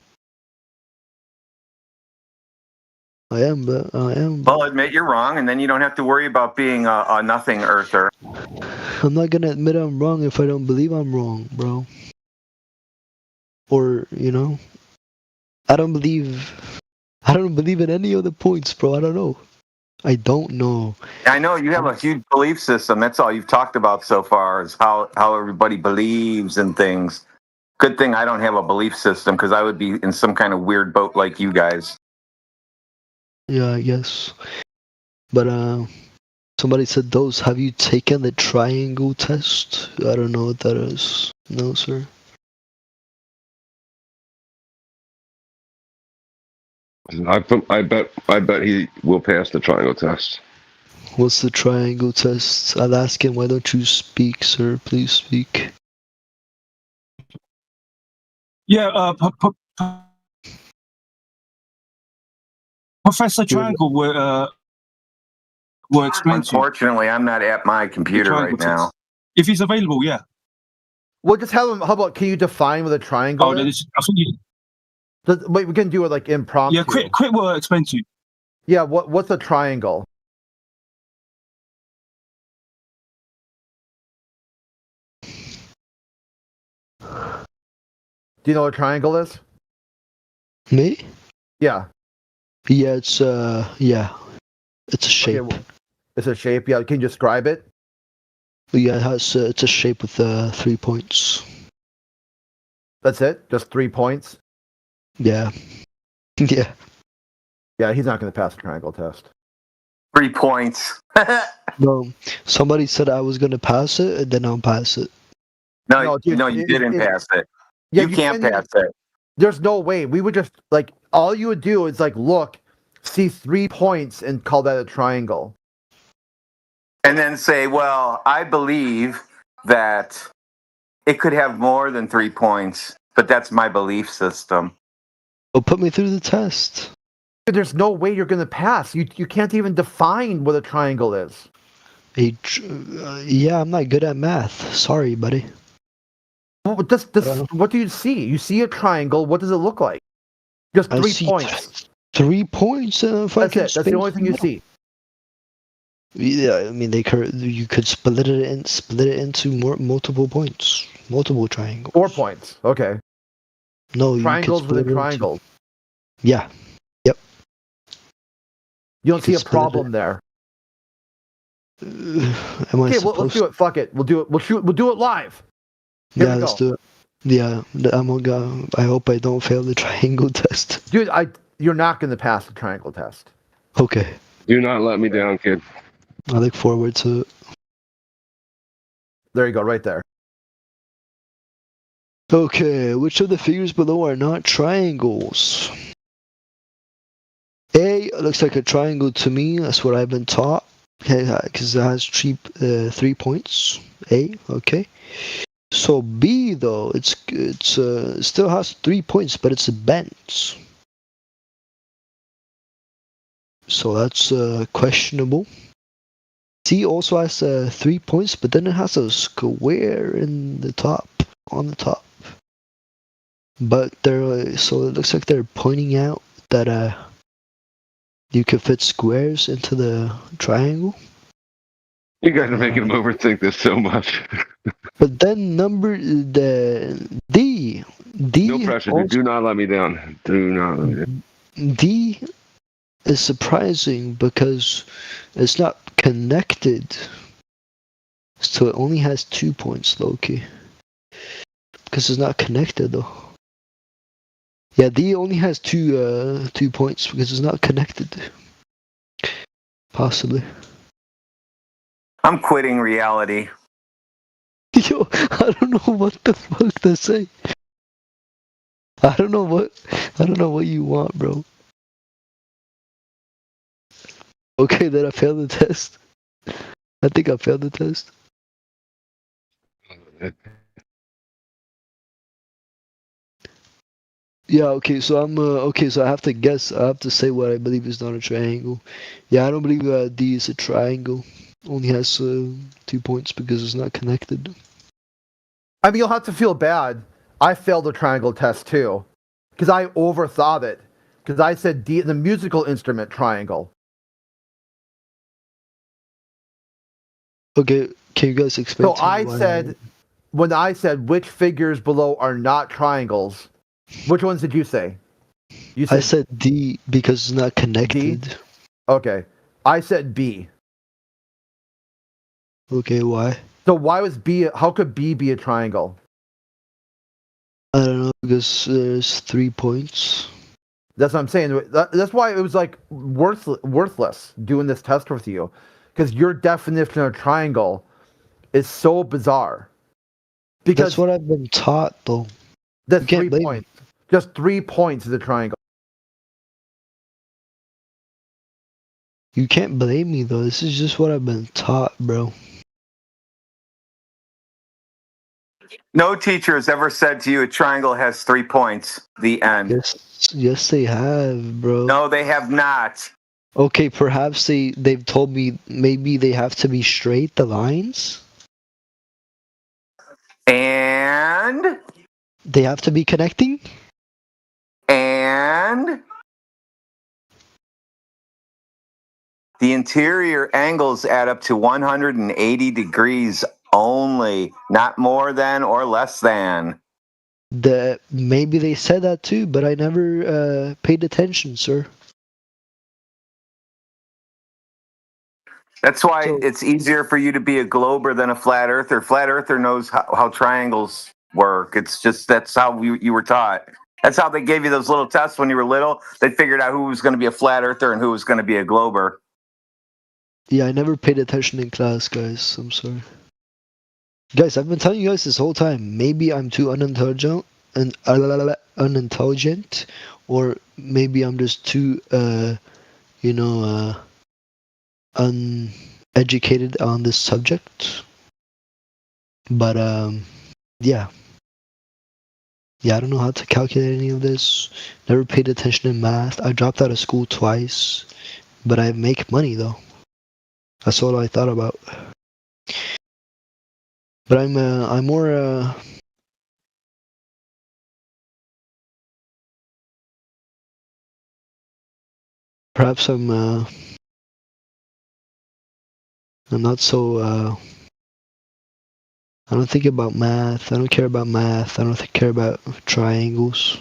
I am. Well, admit you're wrong, and then you don't have to worry about being a nothing earther. I'm not gonna admit I'm wrong if I don't believe I'm wrong, bro. Or, I don't believe in any of the points, bro. I don't know. I don't know. I know you have a huge belief system. That's all you've talked about so far is how everybody believes in things. Good thing I don't have a belief system because I would be in some kind of weird boat like you guys. Yeah, I guess. But somebody said, "Those, have you taken the triangle test?" I don't know what that is. No, sir. I bet he will pass the triangle test. What's the triangle test? I'll ask him, why don't you speak, sir? Please speak. Yeah, Professor Triangle will explain to you. Unfortunately, I'm not at my computer right now. If he's available, yeah. Well, just have him. How about, can you define what a triangle Oh, is? I think you, Wait, we can do it like impromptu. yeah, Crit will explain to you. Yeah, what's a triangle? Do you know what a triangle is? Me? Yeah. Yeah, it's a shape. Okay, well, it's a shape. Yeah, can you describe it? Yeah, it's a shape with 3 points. That's it? Just 3 points? Yeah. Yeah. Yeah, he's not going to pass the triangle test. 3 points. No, somebody said I was gonna pass it, and then I'll pass it. No, you didn't pass it. Yeah, you can't pass it. There's no way. We would just, all you would do is, look, see 3 points, and call that a triangle. And then say, well, I believe that it could have more than 3 points, but that's my belief system. Well, put me through the test. There's no way you're going to pass. You can't even define what a triangle is. Yeah, I'm not good at math. Sorry, buddy. Well, what do you see? You see a triangle. What does it look like? Just 3 points. 3 points and if That's it. That's the only thing you see. Yeah, I mean you could split it into multiple points, multiple triangles. 4 points. Okay. No, triangles within triangles. Yeah. Yep. You don't see a problem there. Okay, let's do it. Fuck it. We'll do it. We'll do it live. Here yeah, let's do it. Yeah, I'm gonna go. I hope I don't fail the triangle test. Dude, you're not going to pass the triangle test. Okay. Do not let me down, kid. I look forward to it. There you go, right there. Okay, which of the figures below are not triangles? A looks like a triangle to me. That's what I've been taught. Okay, because it has 3 points. A, okay. So B though, it still has 3 points, but it's bent. So that's questionable. C also has 3 points, but then it has a square in the top, on the top. But so it looks like they're pointing out that you can fit squares into the triangle. You guys are making him overthink this so much. But then the D. No pressure. Also, do not let me down. Do not let me down. D is surprising because it's not connected. So it only has 2 points, Loki. because it's not connected though. Yeah, D only has 2 points because it's not connected. Possibly. I'm quitting reality. Yo, I don't know what the fuck to say. I don't know what you want, bro. Okay, then I failed the test. I think I failed the test. Yeah, okay, so I'm okay, so I have to guess. I have to say what I believe is not a triangle. Yeah, I don't believe D is a triangle. Only has 2 points because it's not connected. I mean, you'll have to feel bad. I failed the triangle test too, because I overthought it. Because I said D, the musical instrument triangle. Okay, can you guys explain? So I said, when I said which figures below are not triangles, which ones did you say? You I said D because it's not connected. D? Okay. I said B. Okay, why? So why was B, how could B be a triangle? I don't know, because there's 3 points. That's what I'm saying. That's why it was like worthless doing this test with you. Because your definition of triangle is so bizarre. Because that's what I've been taught, though. That's 3 points. Just 3 points is a triangle. You can't blame me, though. This is just what I've been taught, bro. No teacher has ever said to you a triangle has 3 points. The end. Yes, they have, bro. No, they have not. Okay, perhaps they've told me maybe they have to be straight, the lines. And? They have to be connecting? And? The interior angles add up to 180 degrees only, not more than or less than. Maybe they said that too, but I never paid attention, sir. That's why it's easier for you to be a glober than a flat earther. Flat earther knows how triangles work. It's just that's how you were taught. That's how they gave you those little tests when you were little. They figured out who was going to be a flat earther and who was going to be a glober. Yeah, I never paid attention in class, guys. I'm sorry. Guys, I've been telling you guys this whole time. Maybe I'm too unintelligent, or maybe I'm just too, uneducated on this subject. But yeah, I don't know how to calculate any of this. Never paid attention in math. I dropped out of school twice, but I make money though. That's all I thought about. But I'm more perhaps I'm not so I don't think about math. I don't care about math. I don't care about triangles.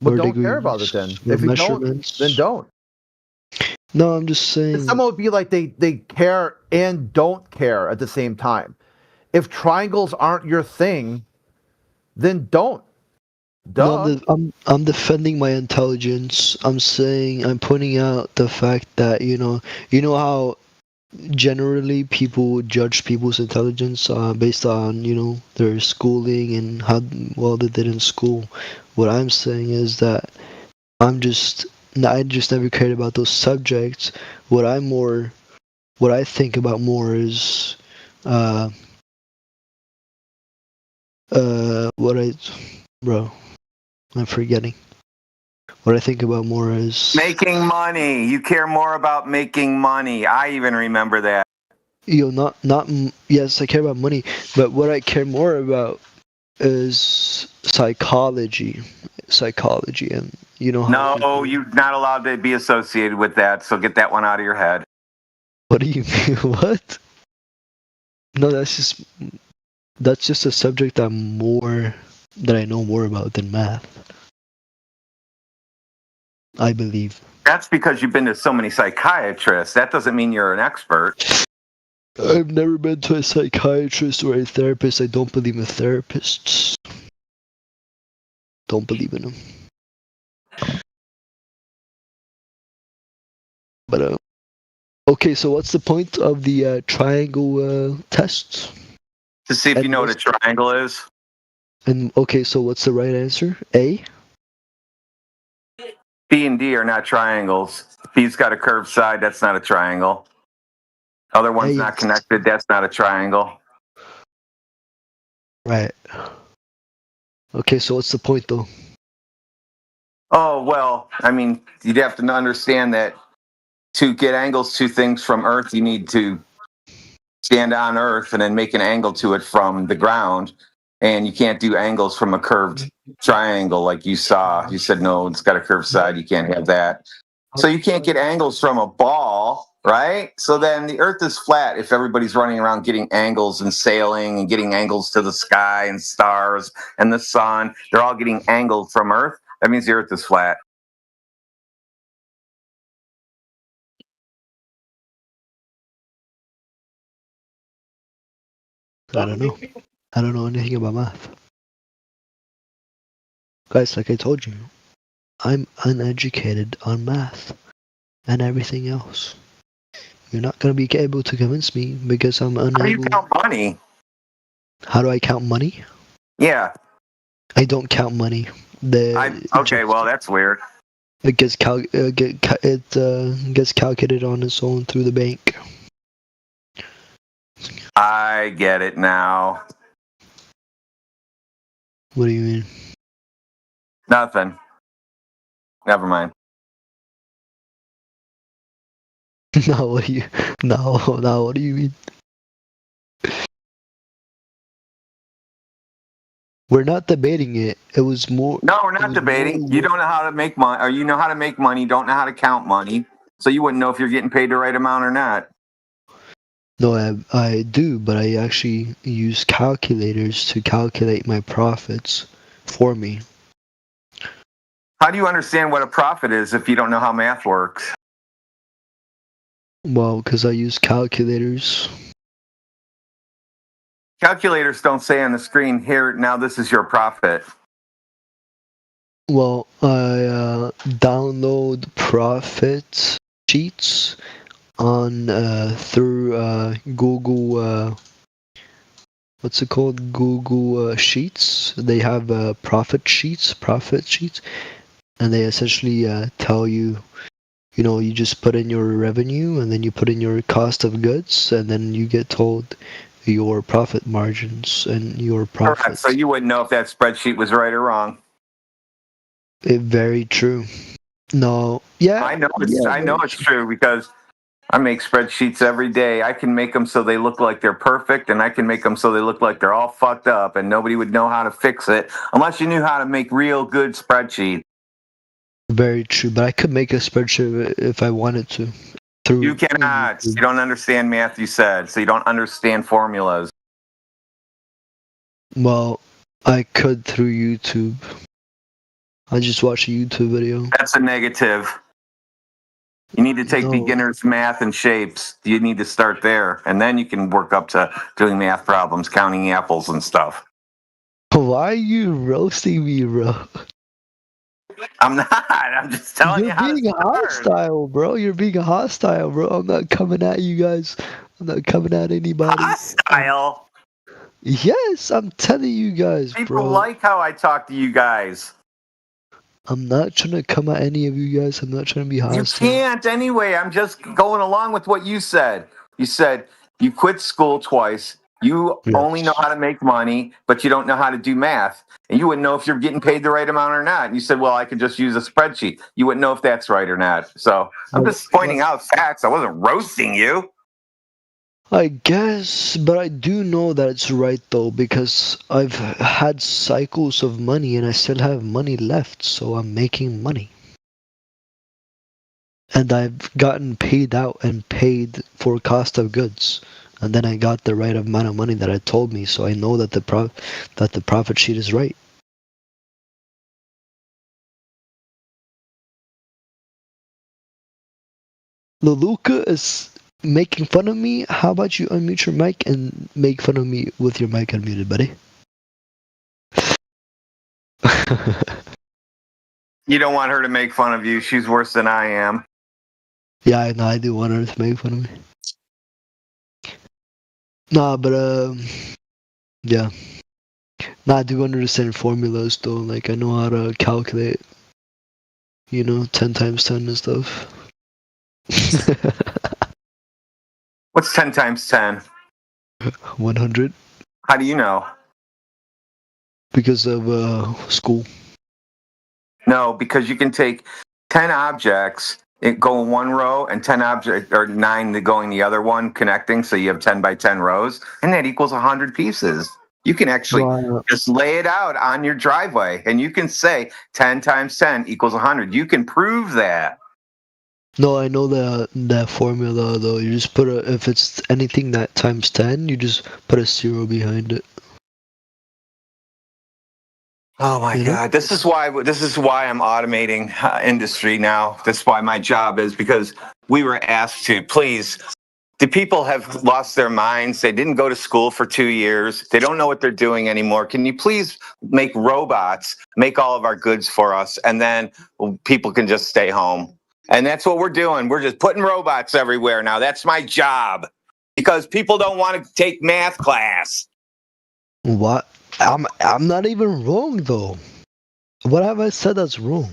But don't care about it then. If you don't, then don't. No, I'm just saying. Someone would be like they care and don't care at the same time. If triangles aren't your thing, then don't. Duh. No, I'm defending my intelligence. I'm pointing out the fact that you know how generally people judge people's intelligence based on their schooling and how well they did in school. What I'm saying is that I just never cared about those subjects. What I think about more is I'm forgetting. What I think about more is making money. You care more about making money. I even remember that. Yes, I care about money, but what I care more about is psychology, and No, you're not allowed to be associated with that. So get that one out of your head. What do you mean? What? No, that's just a subject that I know more about than math. I believe. That's because you've been to so many psychiatrists. That doesn't mean you're an expert. I've never been to a psychiatrist or a therapist. I don't believe in therapists. don't believe in them. But okay, so what's the point of the triangle test? To see if you know what a triangle is. And okay, so what's the right answer? A? B and D are not triangles. B's got a curved side, that's not a triangle. Other one's not connected, that's not a triangle. Right. Okay, so what's the point though? Oh, well, I mean, you'd have to understand that to get angles to things from Earth, you need to stand on Earth and then make an angle to it from the ground. And you can't do angles from a curved triangle like you saw. You said, no, it's got a curved side. You can't have that. So you can't get angles from a ball, right? So then the Earth is flat if everybody's running around getting angles and sailing and getting angles to the sky and stars and the sun. They're all getting angled from Earth. That means the Earth is flat. I don't know. I don't know anything about math. Guys, like I told you, I'm uneducated on math and everything else. You're not going to be able to convince me because I'm unable. How do you count money? How do I count money? Yeah. I don't count money. Okay, well, that's weird. It gets gets calculated on its own through the bank. I get it now. What do you mean? Nothing. Never mind. No, what do you? No, what do you mean? We're not debating it. It was more. No, we're not debating. You don't know how to make money, or you know how to make money. You don't know how to count money, so you wouldn't know if you're getting paid the right amount or not. No, I do, but I actually use calculators to calculate my profits for me. How do you understand what a profit is if you don't know how math works? Well, because I use calculators. Calculators don't say on the screen, here, now this is your profit. Well, I download profit sheets on through Google. What's it called? Google Sheets. They have profit sheets, and they essentially tell you. You know, you just put in your revenue, and then you put in your cost of goods, and then you get told your profit margins and your profits. Correct. So you wouldn't know if that spreadsheet was right or wrong. Very true. No, yeah. I know it's true because I make spreadsheets every day. I can make them so they look like they're perfect, and I can make them so they look like they're all fucked up, and nobody would know how to fix it unless you knew how to make real good spreadsheets. Very true, but I could make a spreadsheet if I wanted to. You cannot. You don't understand math, you said, so you don't understand formulas. Well, I could through YouTube. I just watched a YouTube video. That's a negative. You need to take beginner's math and shapes. You need to start there, and then you can work up to doing math problems, counting apples and stuff. Why are you roasting me, bro? I'm not. I'm just telling you how to start. You're being hostile, bro. You're being hostile, bro. I'm not coming at you guys. I'm not coming at anybody. Hostile? Yes, I'm telling you guys, People bro. like how I talk to you guys. I'm not trying to come at any of you guys. I'm not trying to be hostile. You can't anyway. I'm just going along with what you said. You said you quit school twice. You only know how to make money, but you don't know how to do math. And you wouldn't know if you're getting paid the right amount or not. And you said, well, I could just use a spreadsheet. You wouldn't know if that's right or not. So I'm just pointing out facts. I wasn't roasting you. I guess, but I do know that it's right though, because I've had cycles of money and I still have money left, so I'm making money. And I've gotten paid out and paid for cost of goods. And then I got the right amount of money that it told me, so I know that the profit sheet is right. Leluca is making fun of me. How about you unmute your mic and make fun of me with your mic unmuted, buddy? You don't want her to make fun of you. She's worse than I am. Yeah, I know. I do want her to make fun of me. Nah, but yeah. Nah, I do understand formulas though. Like I know how to calculate, 10 times 10 and stuff. What's 10 times 10? 100 How do you know? because of school. No, because you can take 10 objects, go in one row, and 10 objects, or 9 to go in the other one, connecting, so you have 10 by 10 rows, and that equals 100 pieces. You can actually just lay it out on your driveway, and you can say 10 times 10 equals 100. You can prove that. No, I know that formula though. You just put if it's anything that times 10, you just put a 0 behind it. Oh my God! This is why I'm automating industry now. That's why my job is, because we were asked to. Please, the people have lost their minds. They didn't go to school for 2 years. They don't know what they're doing anymore. Can you please make robots make all of our goods for us, and then people can just stay home? And that's what we're doing. We're just putting robots everywhere now. That's my job, because people don't want to take math class. What? I'm not even wrong though. What have I said that's wrong?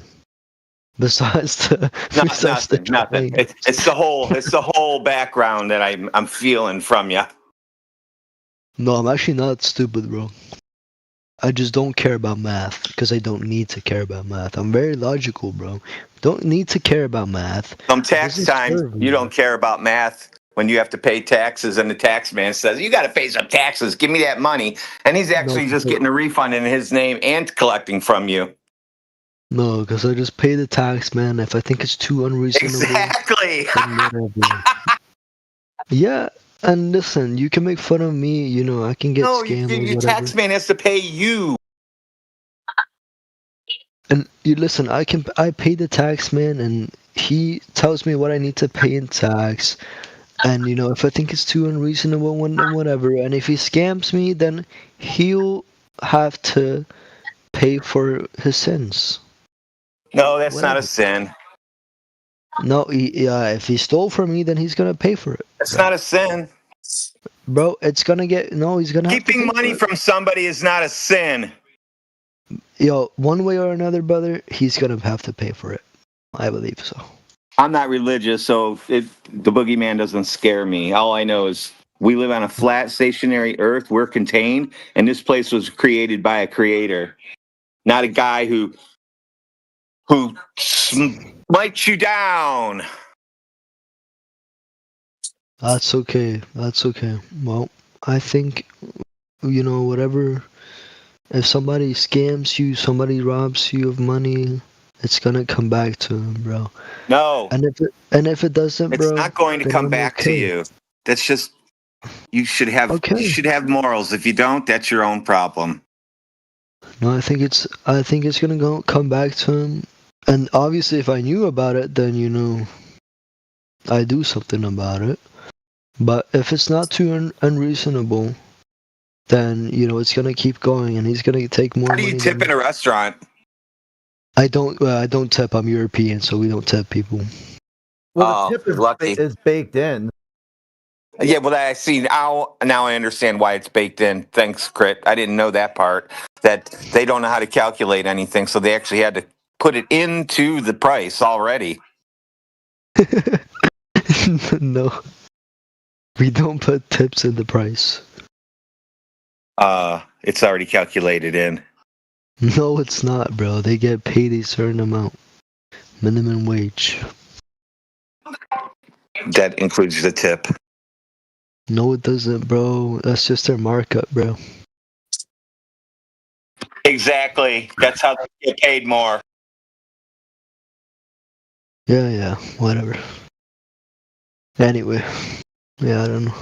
Besides Nothing. It's the whole background that I'm feeling from you. No, I'm actually not stupid, bro. I just don't care about math because I don't need to care about math. I'm very logical, bro. Don't need to care about math. Some tax time, you don't care about math when you have to pay taxes, and the tax man says, you got to pay some taxes. Give me that money. And he's actually just getting a refund in his name and collecting from you. No, because I just pay the tax, man. If I think it's too unreasonable. Exactly. Yeah, and listen, you can make fun of me. I can get scammed. No, your tax man has to pay you. And you listen, I pay the tax man, and he tells me what I need to pay in tax. And if I think it's too unreasonable, whatever. And if he scams me, then he'll have to pay for his sins. No, that's not a sin. No, if he stole from me, then he's gonna pay for it. It's not a sin. Bro, he's gonna keeping money from somebody is not a sin. Yo, one way or another, brother, he's gonna have to pay for it. I believe so. I'm not religious, so the boogeyman doesn't scare me. All I know is we live on a flat, stationary earth. We're contained, and this place was created by a creator, not a guy who smites you down. That's okay. Well, I think, whatever. If somebody scams you, somebody robs you of money, it's gonna come back to him, bro. No. And if it doesn't, bro, it's not going to come back to you. That's just you should have morals. If you don't, that's your own problem. No, I think it's gonna come back to him. And obviously, if I knew about it, then I do something about it. But if it's not too unreasonable, then it's gonna keep going, and he's gonna take more. How do you tip in a restaurant? I don't tip. I'm European, so we don't tip people. Well, the tip is baked in. Yeah, well, I see now I understand why it's baked in. Thanks, Crit. I didn't know that part. That they don't know how to calculate anything, so they actually had to put it into the price already. No, we don't put tips in the price. It's already calculated in. No, it's not, bro. They get paid a certain amount. Minimum wage. That includes the tip. No, it doesn't, bro. That's just their markup, bro. Exactly. That's how they get paid more. Yeah, whatever. Anyway. Yeah, I don't know.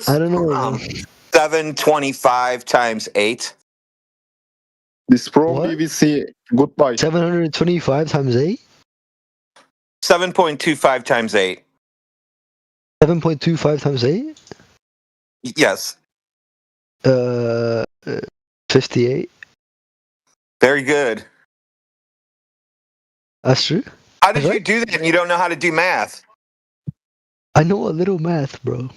I don't know. 725 times 8. This from BBC. Goodbye. 725 times 8? 7.25 times 8. 7.25 times 8? Yes. 58. Very good. That's true. How did Right? you do that and you don't know how to do math? I know a little math, bro.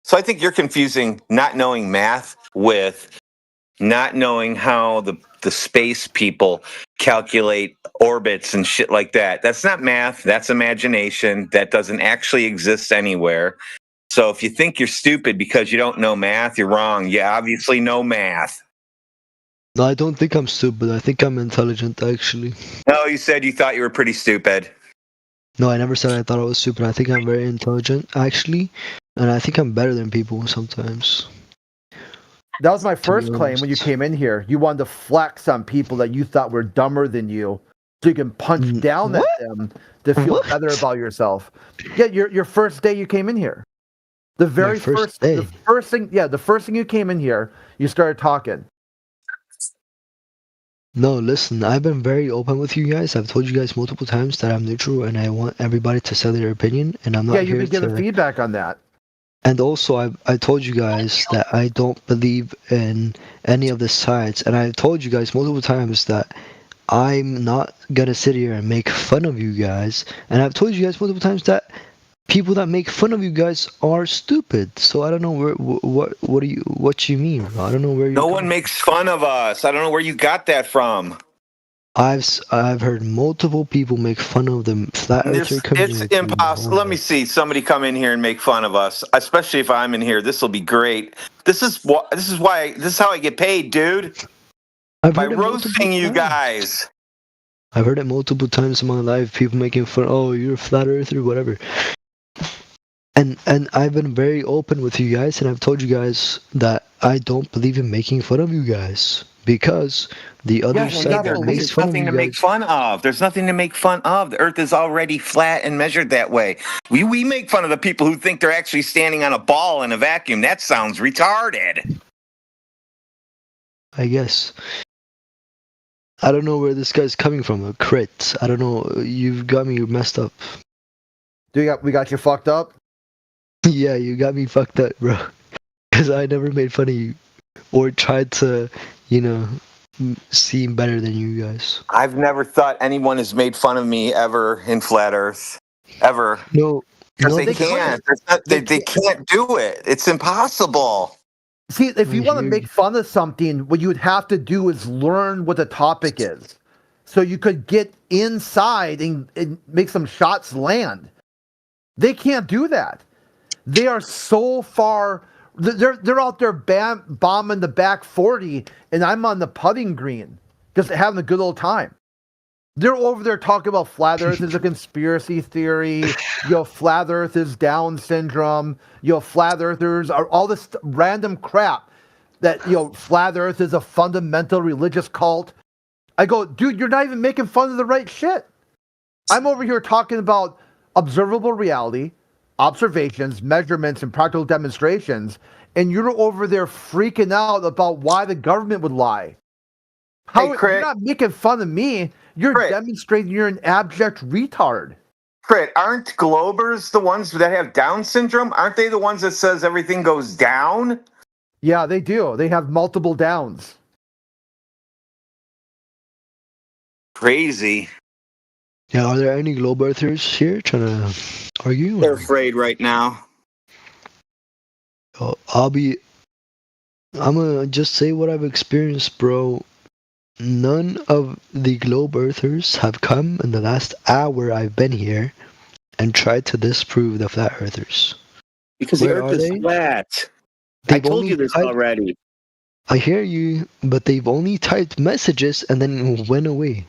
So I think you're confusing not knowing math with not knowing how the space people calculate orbits and shit like that. That's not math. That's imagination. That doesn't actually exist anywhere. So if you think you're stupid because you don't know math, you're wrong. You obviously know math. No, I don't think I'm stupid. I think I'm intelligent, actually. No, you said you thought you were pretty stupid. No, I never said I thought I was stupid. I think I'm very intelligent, actually. And I think I'm better than people sometimes. That was my first be claim when you honest. came in here. You wanted to flex on people that you thought were dumber than you, so you can punch down at them to feel What? better about yourself. Yeah, your first day you came in here. The very first day? the first thing you came in here, you started talking. No, listen, I've been very open with you guys. I've told you guys multiple times that I'm neutral and I want everybody to say their opinion, and I'm not Yeah, you've here been giving to... feedback on that. And also, I told you guys that I don't believe in any of the sides, and I've told you guys multiple times that I'm not gonna sit here and make fun of you guys, and I've told you guys multiple times that people that make fun of you guys are stupid. So I don't know what you mean, bro. I don't know where you... No one makes fun of us. I don't know where you got that from. I've heard multiple people make fun of the flat earther community. It's impossible. Let me see somebody come in here and make fun of us, especially if I'm in here. This will be great. This is how I get paid, dude. By roasting you guys. I've heard it multiple times in my life. People making fun. Oh, you're a flat earther, whatever. And I've been very open with you guys, and I've told you guys that I don't believe in making fun of you guys because the other side that makes fun of you There's nothing to guys... make fun of. There's nothing to make fun of. The Earth is already flat and measured that way. We make fun of the people who think they're actually standing on a ball in a vacuum. That sounds retarded. I guess. I don't know where this guy's coming from. A crit. I don't know. You've got me messed up. We got you fucked up? Yeah, you got me fucked up, bro. Because I never made fun of you or tried to, seem better than you guys. I've never thought anyone has made fun of me ever in Flat Earth. Ever. No. Because they can't. They can't do it. It's impossible. See, if you want to make fun of something, what you would have to do is learn what the topic is. So you could get inside and make some shots land. They can't do that. They are so far. They're out there bombing the back 40, and I'm on the putting green, just having a good old time. They're over there talking about flat Earth is a conspiracy theory. Flat Earth is Down syndrome. Flat Earthers are all this random crap that flat Earth is a fundamental religious cult. I go, dude, you're not even making fun of the right shit. I'm over here talking about observable reality, observations, measurements, and practical demonstrations, and you're over there freaking out about why the government would lie. You're not making fun of me. You're demonstrating you're an abject retard. Crit, aren't Globers the ones that have Down syndrome? Aren't they the ones that says everything goes down? Yeah, they do. They have multiple downs. Crazy. Yeah, are there any globe earthers here trying to argue? They're afraid right now. I'm gonna just say what I've experienced, bro. None of the globe earthers have come in the last hour I've been here and tried to disprove the flat earthers. Because the Earth is flat. I told you this already. I hear you, but they've only typed messages and then went away.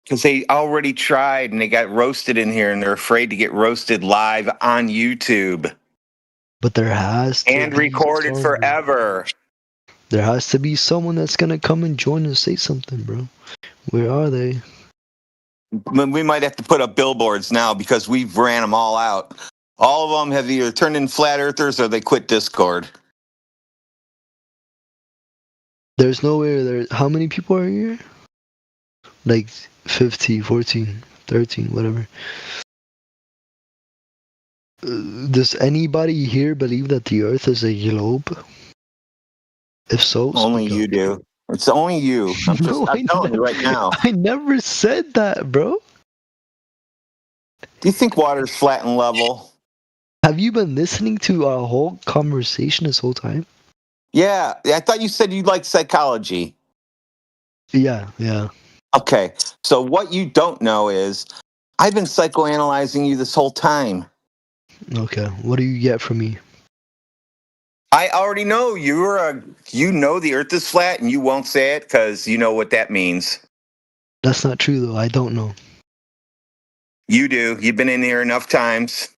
Because they already tried and they got roasted in here and they're afraid to get roasted live on YouTube. But there has to and be recorded forever. There has to be someone that's gonna come and join and say something, bro. Where are they? We might have to put up billboards now because we've ran them all out. All of them have either turned in flat earthers or they quit Discord. There's no way there. How many people are here? Like 50, 14, 13, whatever. Does anybody here believe that the Earth is a globe? If so, only you do. It's only you. I'm telling you right now. I never said that, bro. Do you think water's flat and level? Have you been listening to our whole conversation this whole time? Yeah, I thought you said you liked psychology. Yeah. Okay, so what you don't know is I've been psychoanalyzing you this whole time. Okay, what do you get from me? I already know you know the earth is flat and you won't say it because you know what that means. That's not true, though. I don't know. You do. You've been in here enough times.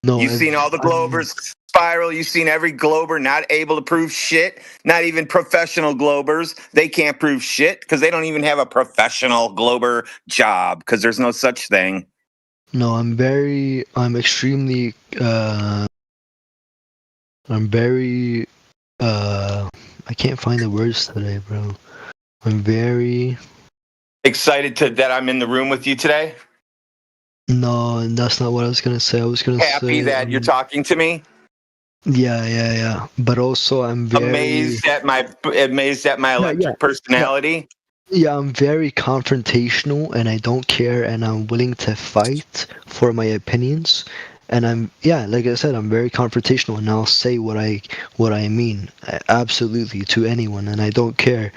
No, You've seen all the globers spiral. You've seen every glober not able to prove shit. Not even professional globers. They can't prove shit because they don't even have a professional glober job because there's no such thing. No, I'm extremely, I can't find the words today, bro. I'm very excited that I'm in the room with you today. No, that's not what I was gonna say. I was gonna say happy that you're talking to me. Yeah. But also, I'm very amazed at my electric personality. Yeah, I'm very confrontational, and I don't care, and I'm willing to fight for my opinions. And like I said, I'm very confrontational, and I'll say what I mean, absolutely, to anyone, and I don't care.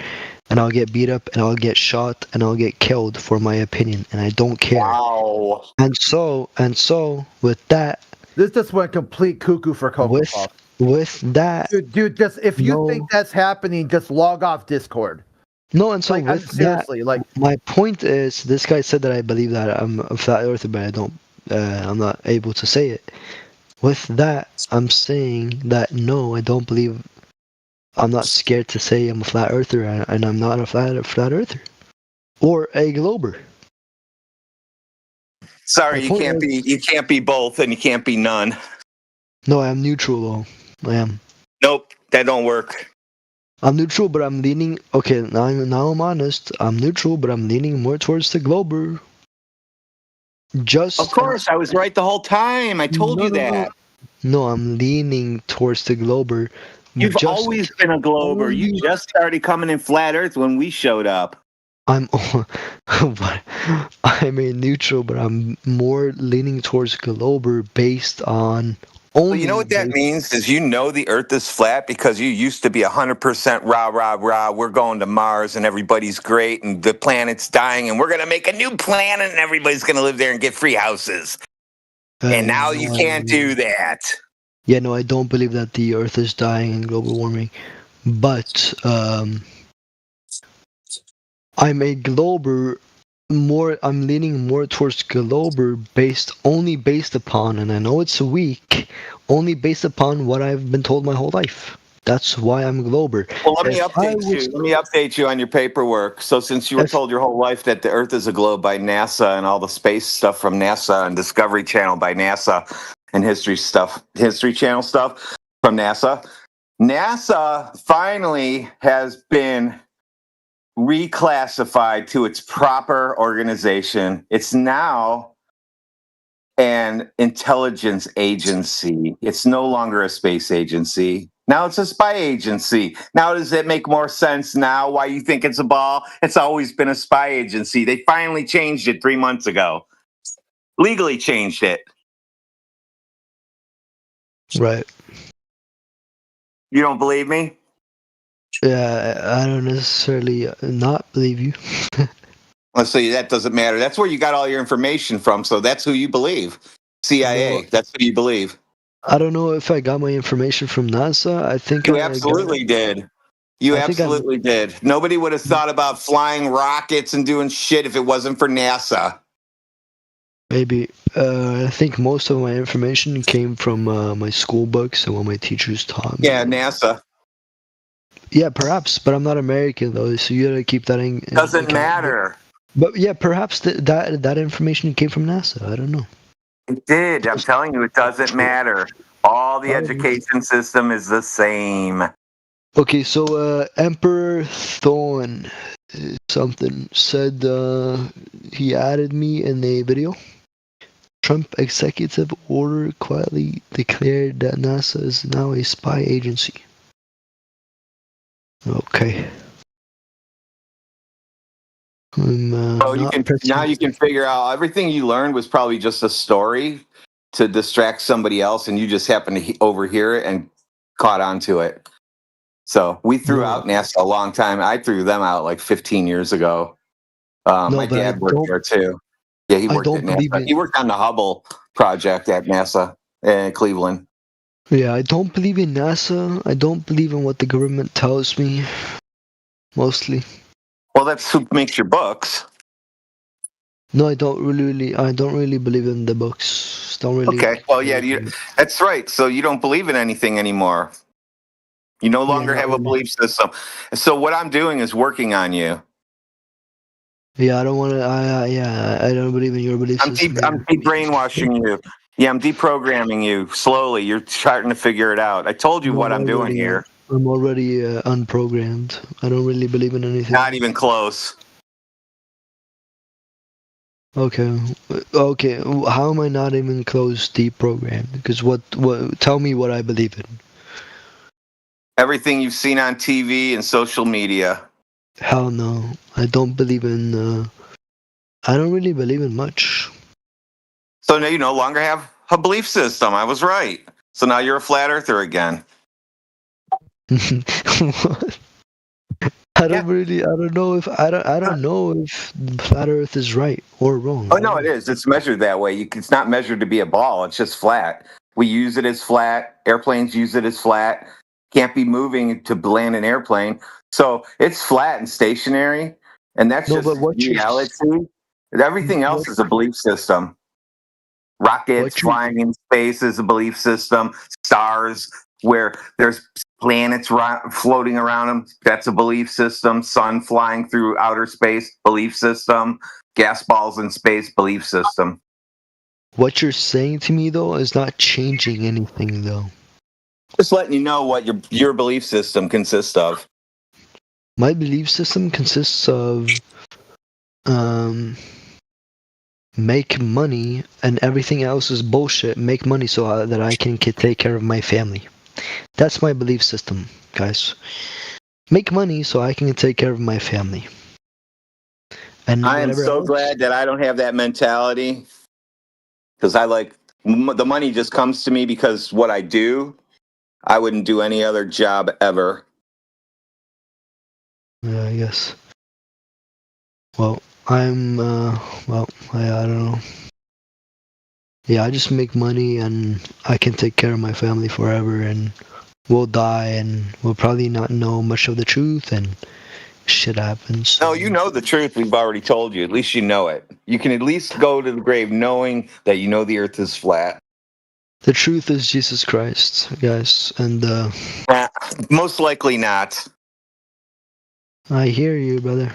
And I'll get beat up, and I'll get shot, and I'll get killed for my opinion, and I don't care. Wow. And so, with that, this just went complete cuckoo for Cocoa Puff. With that, dude, just if you think that's happening, just log off Discord. No, and so with seriously, that, my point is, this guy said that I believe that I'm a flat earther, but I'm not able to say it. With that, I'm saying that no, I don't believe. I'm not scared to say I'm a flat earther, and I'm not a flat earther or a glober. Sorry, you can't be both, and you can't be none. No, I'm neutral though. I am. Nope, that don't work. I'm neutral, but I'm leaning. Okay, now I'm honest. I'm neutral, but I'm leaning more towards the glober. Of course, I was right the whole time. I told you that. No, I'm leaning towards the glober. You've always been a glober. You just started coming in flat Earth when we showed up. I'm a neutral, but I'm more leaning towards glober based on. Well, you know what that means is you know the Earth is flat because you used to be 100% rah, we're going to Mars and everybody's great and the planet's dying and we're going to make a new planet and everybody's going to live there and get free houses. And now you can't do that. Yeah, no, I don't believe that the Earth is dying and global warming. But I'm a glober. I'm leaning more towards glober based upon, and I know it's weak, only based upon what I've been told my whole life. That's why I'm glober. Well, let me update you on your paperwork. So since you were told your whole life that the Earth is a globe by NASA and all the space stuff from NASA and Discovery Channel by NASA and History Channel stuff from NASA, NASA finally has been reclassified to its proper organization. It's now an intelligence agency. It's no longer a space agency. Now it's a spy agency. Now does it make more sense now why you think it's a ball? It's always been a spy agency. They finally changed it 3 months ago. Legally changed it. Right. You don't believe me? Yeah, I don't necessarily not believe you. Let's say that doesn't matter. That's where you got all your information from, so that's who you believe. CIA, that's who you believe. I don't know if I got my information from NASA. I think you absolutely did. You absolutely did. Nobody would have thought about flying rockets and doing shit if it wasn't for NASA. Maybe. I think most of my information came from my school books and what my teachers taught me. Yeah, NASA. Yeah, perhaps, but I'm not American though, so you gotta keep that in. Doesn't matter. But yeah, perhaps that information came from NASA. I don't know. It did. I'm telling you, it doesn't matter. All the education system is the same. Okay, so Emperor Thorn something said he added me in a video. Trump executive order quietly declared that NASA is now a spy agency. Okay. Oh, you can now you can figure out everything you learned was probably just a story to distract somebody else, and you just happened to overhear it and caught on to it. So we threw out NASA a long time. I threw them out like 15 years ago. My but I dad worked don't- there too. Yeah, he I worked don't at believe NASA. it. He worked on the Hubble project at NASA in Cleveland. Yeah, I don't believe in NASA. I don't believe in what the government tells me. Mostly. Well, that's who makes your books. No, I don't really believe in the books. Don't really. Okay. Well, yeah, that's right. So you don't believe in anything anymore. You no longer not have a really. belief system. So what I'm doing is working on you. Yeah, I don't want to. I don't believe in your belief system. I'm de-brainwashing you. Yeah, I'm deprogramming you slowly. You're starting to figure it out. I told you what I'm doing here. I'm already unprogrammed. I don't really believe in anything. Not even close. Okay. How am I not even close deprogrammed? Because what? Tell me what I believe in. Everything you've seen on TV and social media. Hell no. I don't believe in. I don't really believe in much. So now you no longer have a belief system. I was right. So now you're a flat earther again. What? I don't know if flat Earth is right or wrong. Oh no, it is. It's measured that way. It's not measured to be a ball. It's just flat. We use it as flat. Airplanes use it as flat. Can't be moving to land an airplane. So it's flat and stationary, and that's just reality. Everything else is a belief system. Rockets flying in space is a belief system. Stars where there's planets floating around them, that's a belief system. Sun flying through outer space, belief system. Gas balls in space, belief system. What you're saying to me though is not changing anything though. Just letting you know what your belief system consists of. My belief system consists of make money, and everything else is bullshit. Make money so that I can take care of my family. That's my belief system, guys. Make money so I can take care of my family. And I am so glad that I don't have that mentality, because I like the money just comes to me because what I do. I wouldn't do any other job ever. Yeah, I guess. Well, I don't know. Yeah, I just make money and I can take care of my family forever, and we'll die and we'll probably not know much of the truth, and shit happens. No, you know the truth. We've already told you. At least you know it. You can at least go to the grave knowing that you know the earth is flat. The truth is Jesus Christ, guys, and most likely not. I hear you, brother.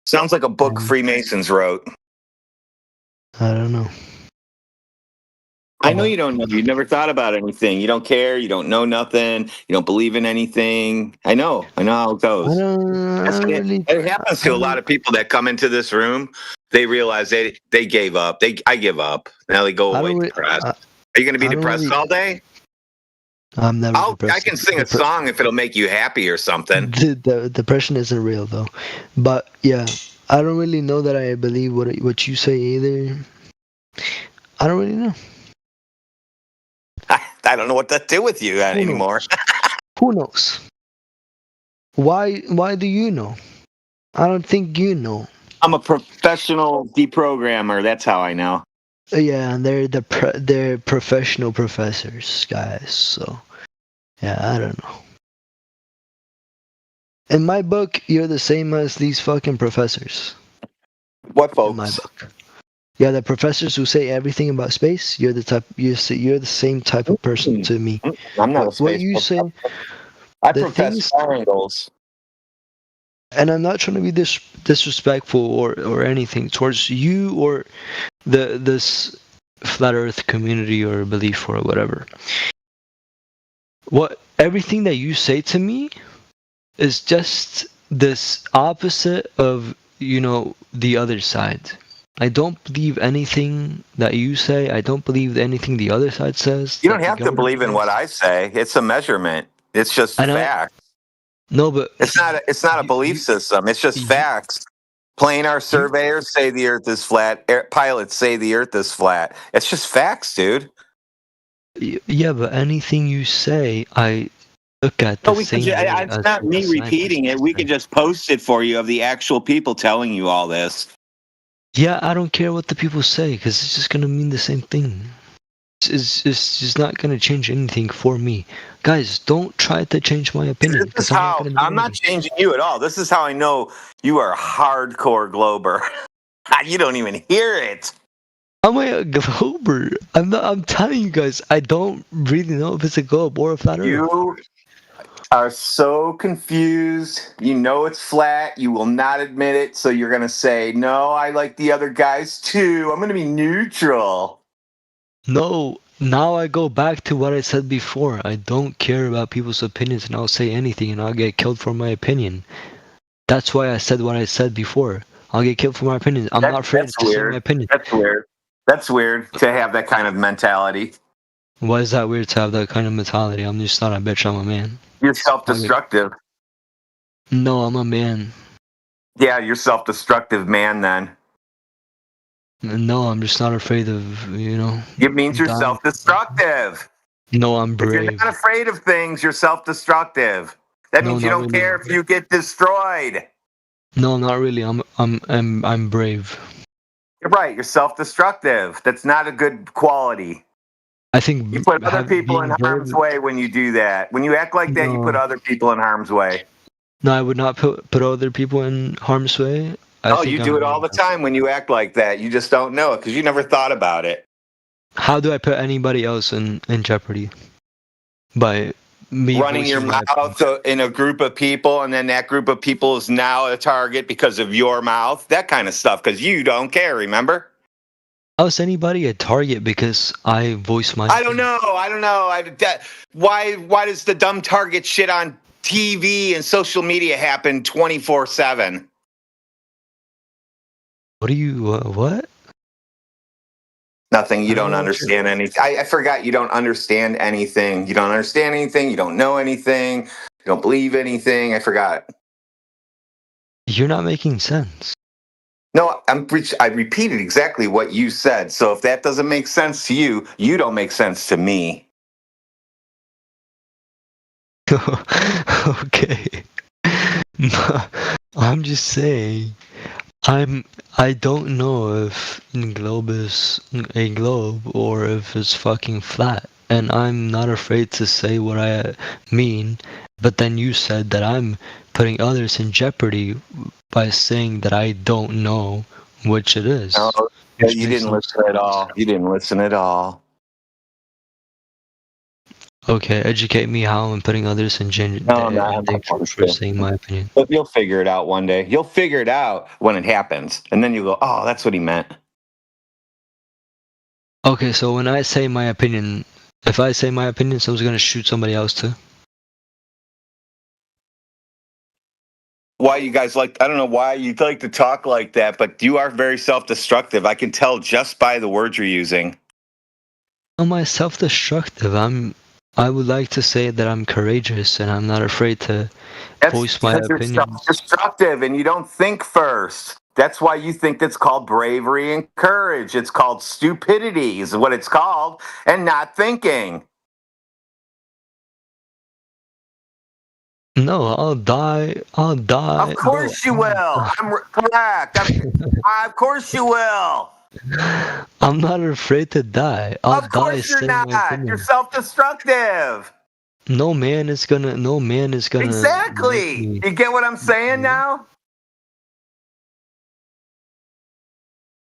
Sounds like a book Freemasons wrote. I don't know. I know you don't know. You never thought about anything. You don't care. You don't know nothing. You don't believe in anything. I know how it goes. It happens to a lot of people that come into this room. They realize they gave up. I give up. Now they go away depressed. Are you going to be depressed all day? I'm never depressed. I can sing a song if it'll make you happy or something. The depression isn't real though. But yeah, I don't really know that I believe what you say either. I don't really know. I don't know what to do with you anymore. Who knows? Why do you know? I don't think you know. I'm a professional deprogrammer. That's how I know. Yeah, and they're professional professors, guys. So, yeah, I don't know. In my book, you're the same as these fucking professors. What folks? In my book. Yeah, the professors who say everything about space. You're the same type of person to me. I'm not a space What you say? I profess triangles. And I'm not trying to be disrespectful or anything towards you or this flat Earth community or belief or whatever. Everything that you say to me is just this opposite of the other side. I don't believe anything that you say. I don't believe anything the other side says. You don't have to believe in what I say. It's a measurement. It's just facts. No, but it's not a belief system. It's just facts. Planar surveyors say the Earth is flat. Pilots say the Earth is flat. It's just facts, dude. Yeah, but anything you say, I look at the same way It's as not what me the scientists repeating it. We say. can just post it for you of the actual people telling you all this. Yeah, I don't care what the people say because it's just gonna mean the same thing. It's just not gonna change anything for me. Guys, don't try to change my opinion This because is I'm not how gonna do I'm not anything. changing you at all. This is how I know you are a hardcore glober. You don't even hear it. I'm a glober. I'm telling you guys, I don't really know if it's a globe or a flat Earth. You are so confused. You know it's flat. You will not admit it. So you're going to say, no, I like the other guys too. I'm going to be neutral. No, now I go back to what I said before. I don't care about people's opinions and I'll say anything and I'll get killed for my opinion. That's why I said what I said before. I'll get killed for my opinion. I'm not afraid to say my opinion. That's weird. That's weird to have that kind of mentality. Why is that weird to have that kind of mentality? I'm just not a bitch, I'm a man. You're self-destructive. No, I'm a man. Yeah, you're self-destructive man then. No, I'm just not afraid of, It means you're dying. self-destructive. No, I'm If brave. you're not afraid of things, you're self-destructive. That means you not don't really. care if you get destroyed. No, not really. I'm brave. You're right. You're self-destructive. That's not a good quality. I think You put other people in harm's way when you do that. When you act like that, you put other people in harm's way. No, I would not put other people in harm's way. You do it all the time when you act like that. You just don't know it because you never thought about it. How do I put anybody else in jeopardy? By me running your mouth in a group of people, and then that group of people is now a target because of your mouth. That kind of stuff because you don't care, remember? How is anybody a target because I voice my... I don't know. Why does the dumb target shit on TV and social media happen 24/7? What do you... what? Nothing. You don't understand anything. I forgot you don't understand anything. You don't understand anything. You don't know anything. You don't believe anything. I forgot. You're not making sense. No, I repeated exactly what you said. So if that doesn't make sense to you, you don't make sense to me. Okay. I'm just saying. I don't know if globe is a globe or if it's fucking flat. And I'm not afraid to say what I mean. But then you said that I'm putting others in jeopardy by saying that I don't know which it is. No, you didn't listen at all. You didn't listen at all. Okay, educate me how I'm putting others in danger for saying my opinion. But you'll figure it out one day. You'll figure it out when it happens. And then you go, oh, that's what he meant. Okay, so when I say my opinion, if I say my opinion, someone's going to shoot somebody else too? Why you guys I don't know why you like to talk like that, but you are very self-destructive. I can tell just by the words you're using. Am I self-destructive? I would like to say that I'm courageous and I'm not afraid to voice my opinion. You're self-destructive and you don't think first. That's why you think it's called bravery and courage. It's called stupidity is what it's called, and not thinking. No, I'll die. Of course you will. I'm correct. Of course you will. I'm not afraid to die. Of course you're not. You're self-destructive. No man is gonna. Exactly. You get what I'm saying now?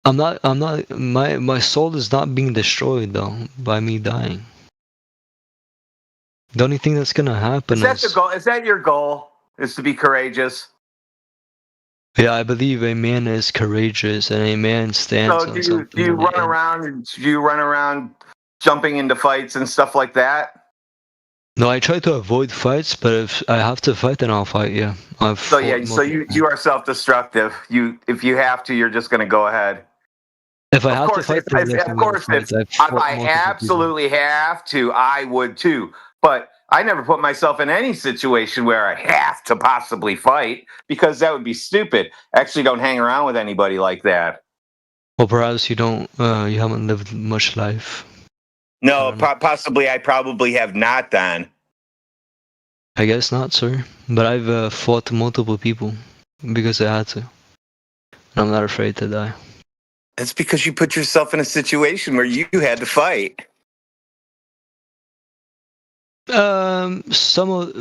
I'm not. My soul is not being destroyed though by me dying. The only thing that's gonna happen is that the goal? Is that your goal? Is to be courageous? Yeah, I believe a man is courageous and a man stands. So do you run around? Do you run around jumping into fights and stuff like that? No, I try to avoid fights, but if I have to fight, then I'll fight. Yeah. So you are self-destructive. If you have to, you're just gonna go ahead. If I have to fight, of course, if I absolutely have to, I would too. But I never put myself in any situation where I have to possibly fight because that would be stupid. I actually don't hang around with anybody like that. Well, perhaps you don't. You haven't lived much life. No, possibly I probably have not done. I guess not, sir. But I've fought multiple people because I had to. And I'm not afraid to die. That's because you put yourself in a situation where you had to fight. Some of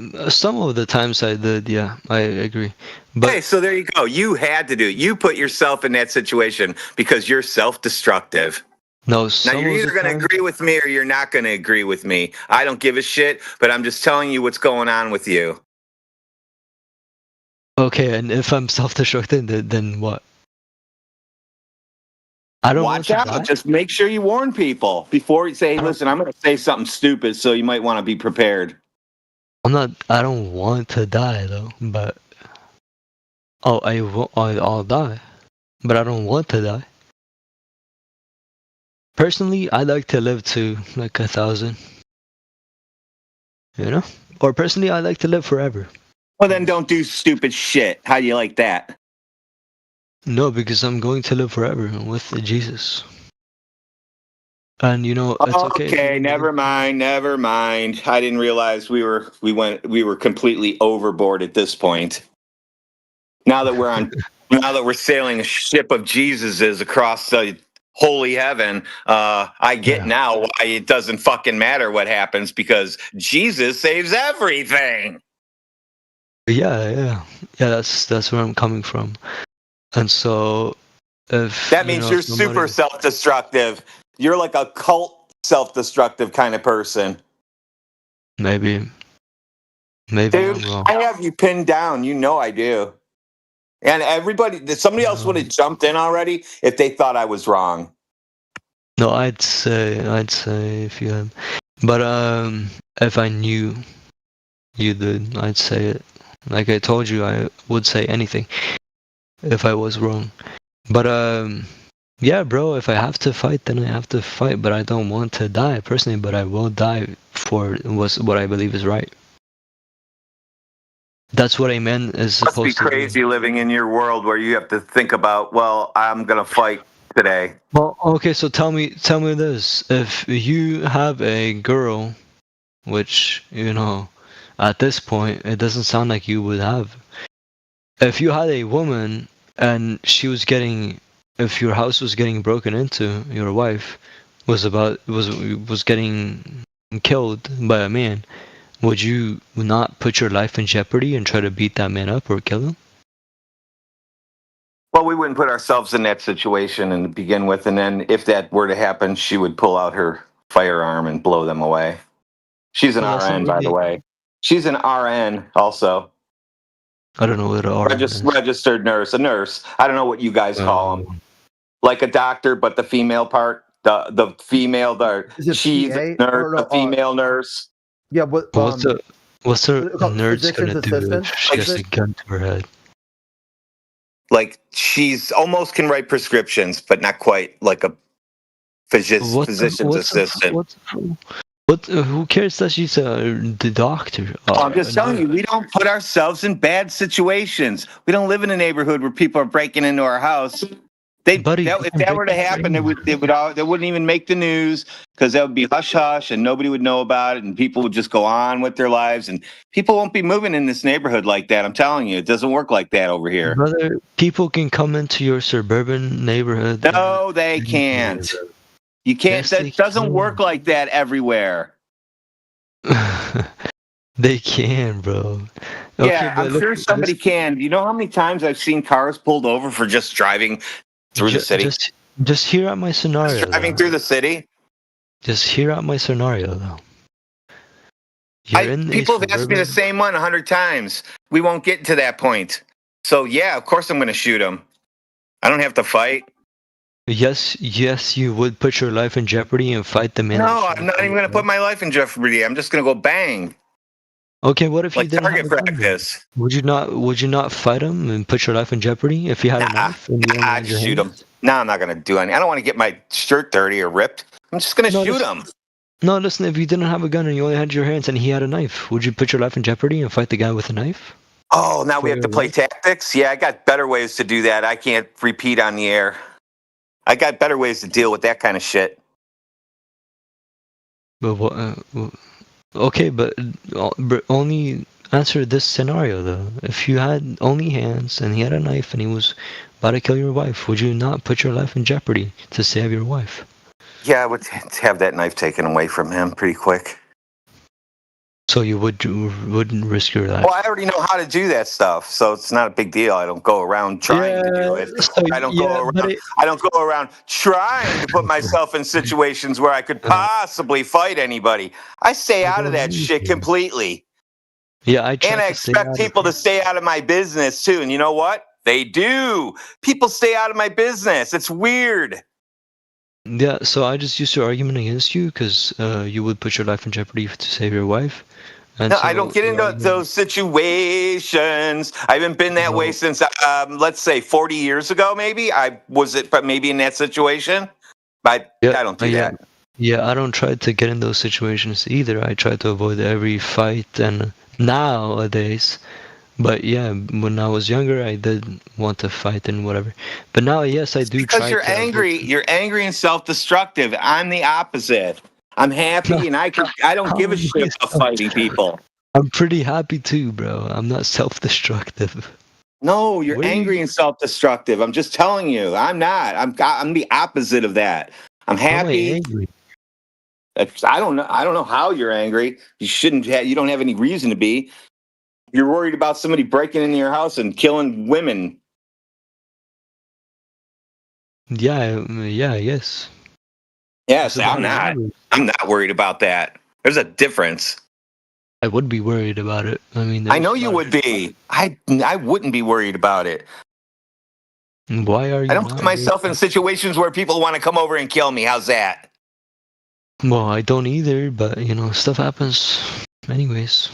the times I did, yeah, I agree. But Hey, so there you go. You had to do it. You put yourself in that situation because you're self-destructive. no, Now, some you're of either the going to times, agree with me or you're not going to agree with me. I don't give a shit, but I'm just telling you what's going on with you. okay, and if I'm self-destructing, then what? I don't want Watch to out. die. Just make sure you warn people before you say, hey, listen, I'm going to say something stupid, so you might want to be prepared. I don't want to die though, but I'll die, but I don't want to die. Personally, I'd like to live to like 1,000. You know, or personally, I'd like to live forever. Well, then don't do stupid shit. How do you like that? No, because I'm going to live forever with Jesus. And you know, it's okay. Okay, never mind. I didn't realize we were completely overboard at this point. Now that we're sailing a ship of Jesus's across the holy heaven, I get now why it doesn't fucking matter what happens because Jesus saves everything. Yeah. That's where I'm coming from. And so, if That means you're super self-destructive. You're like a cult self-destructive kind of person. maybe Dude, I'm wrong. I have you pinned down. You know I do. And somebody else would have jumped in already if they thought I was wrong. No, I'd say if you had, but if I knew you did, I'd say it. Like I told you, I would say anything if I was wrong. But yeah, bro, if I have to fight, then I have to fight. But I don't want to die personally. But I will die for what I believe is right. That's what Amen is supposed to do. Must be crazy living in your world where you have to think about, well, I'm gonna fight today. Well, okay, so tell me this: if you have a girl, which you know, at this point, it doesn't sound like you would have. If you had a woman and if your house was getting broken into, your wife was getting killed by a man, would you not put your life in jeopardy and try to beat that man up or kill him? Well, we wouldn't put ourselves in that situation and begin with, and then if that were to happen, she would pull out her firearm and blow them away. She's an RN, by the way. She's an RN also. I don't know what an RN is. Registered nurse, a nurse. I don't know what you guys call them. Like a doctor, but the female part, the female, she's a nurse, the female nurse. Yeah, what's the nurse gonna do if she has a gun to her head? Like she's almost can write prescriptions, but not quite like a physician's assistant. Who cares that she's the doctor? I'm just telling you, we don't put ourselves in bad situations. We don't live in a neighborhood where people are breaking into our house. If that were to happen, they wouldn't even make the news because that would be hush hush and nobody would know about it and people would just go on with their lives and people won't be moving in this neighborhood like that. I'm telling you, it doesn't work like that over here. Brother, people can come into your suburban neighborhood. No, they can't. You can't. Yes, that doesn't work like that everywhere. They can, bro. Yeah, I'm sure somebody can. You know how many times I've seen cars pulled over for just driving through the city? Just hear out my scenario. Just driving through the city? Just hear out my scenario, though. People have asked me the same one 100 times. We won't get to that point. So, yeah, of course I'm going to shoot them. I don't have to fight. Yes, you would put your life in jeopardy and fight the man. No, I'm not even going to put my life in jeopardy. I'm just going to go bang. Okay, what if you didn't target practice? Would you not fight him and put your life in jeopardy if you had a knife? I'd shoot him. No, I'm not going to do anything. I don't want to get my shirt dirty or ripped. I'm just going to shoot him. No, listen, if you didn't have a gun and you only had your hands and he had a knife, would you put your life in jeopardy and fight the guy with a knife? Oh, now we For have to your play life? tactics? Yeah, I got better ways to do that. I can't repeat on the air. I got better ways to deal with that kind of shit. But what? Okay, but only answer this scenario though. If you had only hands and he had a knife and he was about to kill your wife, would you not put your life in jeopardy to save your wife? Yeah, I would have that knife taken away from him pretty quick. So you wouldn't risk your life? Well, I already know how to do that stuff, so it's not a big deal. I don't go around trying to do it. So, I don't go around. I don't go around trying to put myself in situations where I could possibly fight anybody. I stay out of that shit completely. Yeah, I try And I to stay expect out people of to stay out of my business too. And you know what? They do. People stay out of my business. It's weird. Yeah, so I just used your argument against you because you would put your life in jeopardy to save your wife. And No, so I don't get into those situations. I haven't been that way since, let's say, 40 years ago. Maybe but maybe in that situation. But I don't do that. Yeah, I don't try to get in those situations either. I try to avoid every fight and nowadays. But yeah, when I was younger, I did want to fight and whatever. But now, yes, I do Because try you're to. angry. You're angry and self-destructive. I'm the opposite. I'm happy and I don't give a shit about fighting people. I'm pretty happy too, bro. I'm not self-destructive. No, you're angry and self-destructive. I'm just telling you. I'm not. I'm the opposite of that. I'm How am I happy. angry? I don't know. I don't know how you're angry. You shouldn't. You don't have any reason to be. You're worried about somebody breaking into your house and killing women. Yeah, yes. Yes, I'm not. I'm not worried about that. There's a difference. I would be worried about it. I mean, I know you would be. I wouldn't be worried about it. Why are you? I don't put myself in situations where people want to come over and kill me. How's that? Well, I don't either, but you know, stuff happens anyways.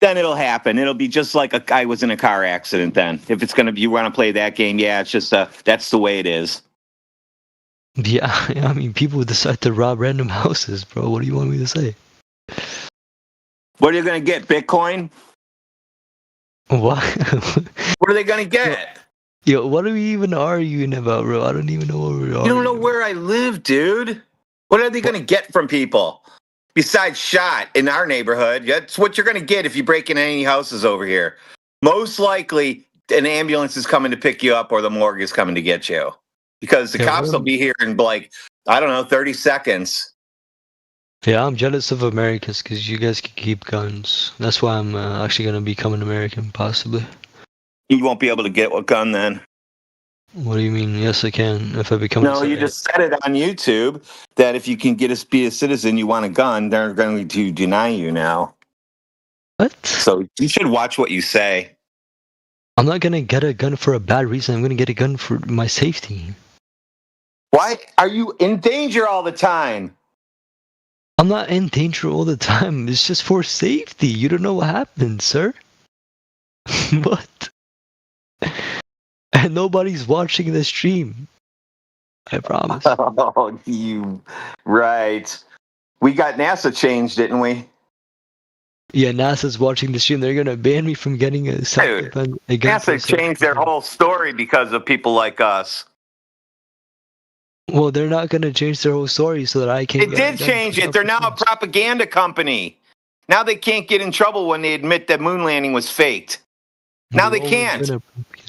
Then it'll happen. It'll be just like I was in a car accident then. If it's going to you want to play that game, yeah, it's just that's the way it is. Yeah, I mean, people decide to rob random houses, bro. What do you want me to say? What are you going to get? Bitcoin? What? What are they going to get? Yo, what are we even arguing about, bro? I don't even know what we're arguing. You don't know where I live, dude. What are they going to get from people? Besides shot in our neighborhood, that's what you're going to get if you break into any houses over here. Most likely, an ambulance is coming to pick you up or the morgue is coming to get you. Because the cops will be here in, 30 seconds. Yeah, I'm jealous of Americans because you guys can keep guns. That's why I'm actually going to become an American, possibly. You won't be able to get a gun then. What do you mean? Yes, I can. If I become No, you just said it on YouTube that if you can be a citizen, you want a gun, they're going to deny you now. What? So you should watch what you say. I'm not going to get a gun for a bad reason. I'm going to get a gun for my safety. Why are you in danger all the time? I'm not in danger all the time. It's just for safety. You don't know what happens, sir. What? And nobody's watching the stream. I promise. Oh, you right. We got NASA changed, didn't we? Yeah, NASA's watching the stream. They're gonna ban me from getting a Dude, NASA changed their whole story because of people like us. Well, they're not gonna change their whole story so that I can. They did change it. They're now a propaganda company. Now they can't get in trouble when they admit that moon landing was faked. Now they can't.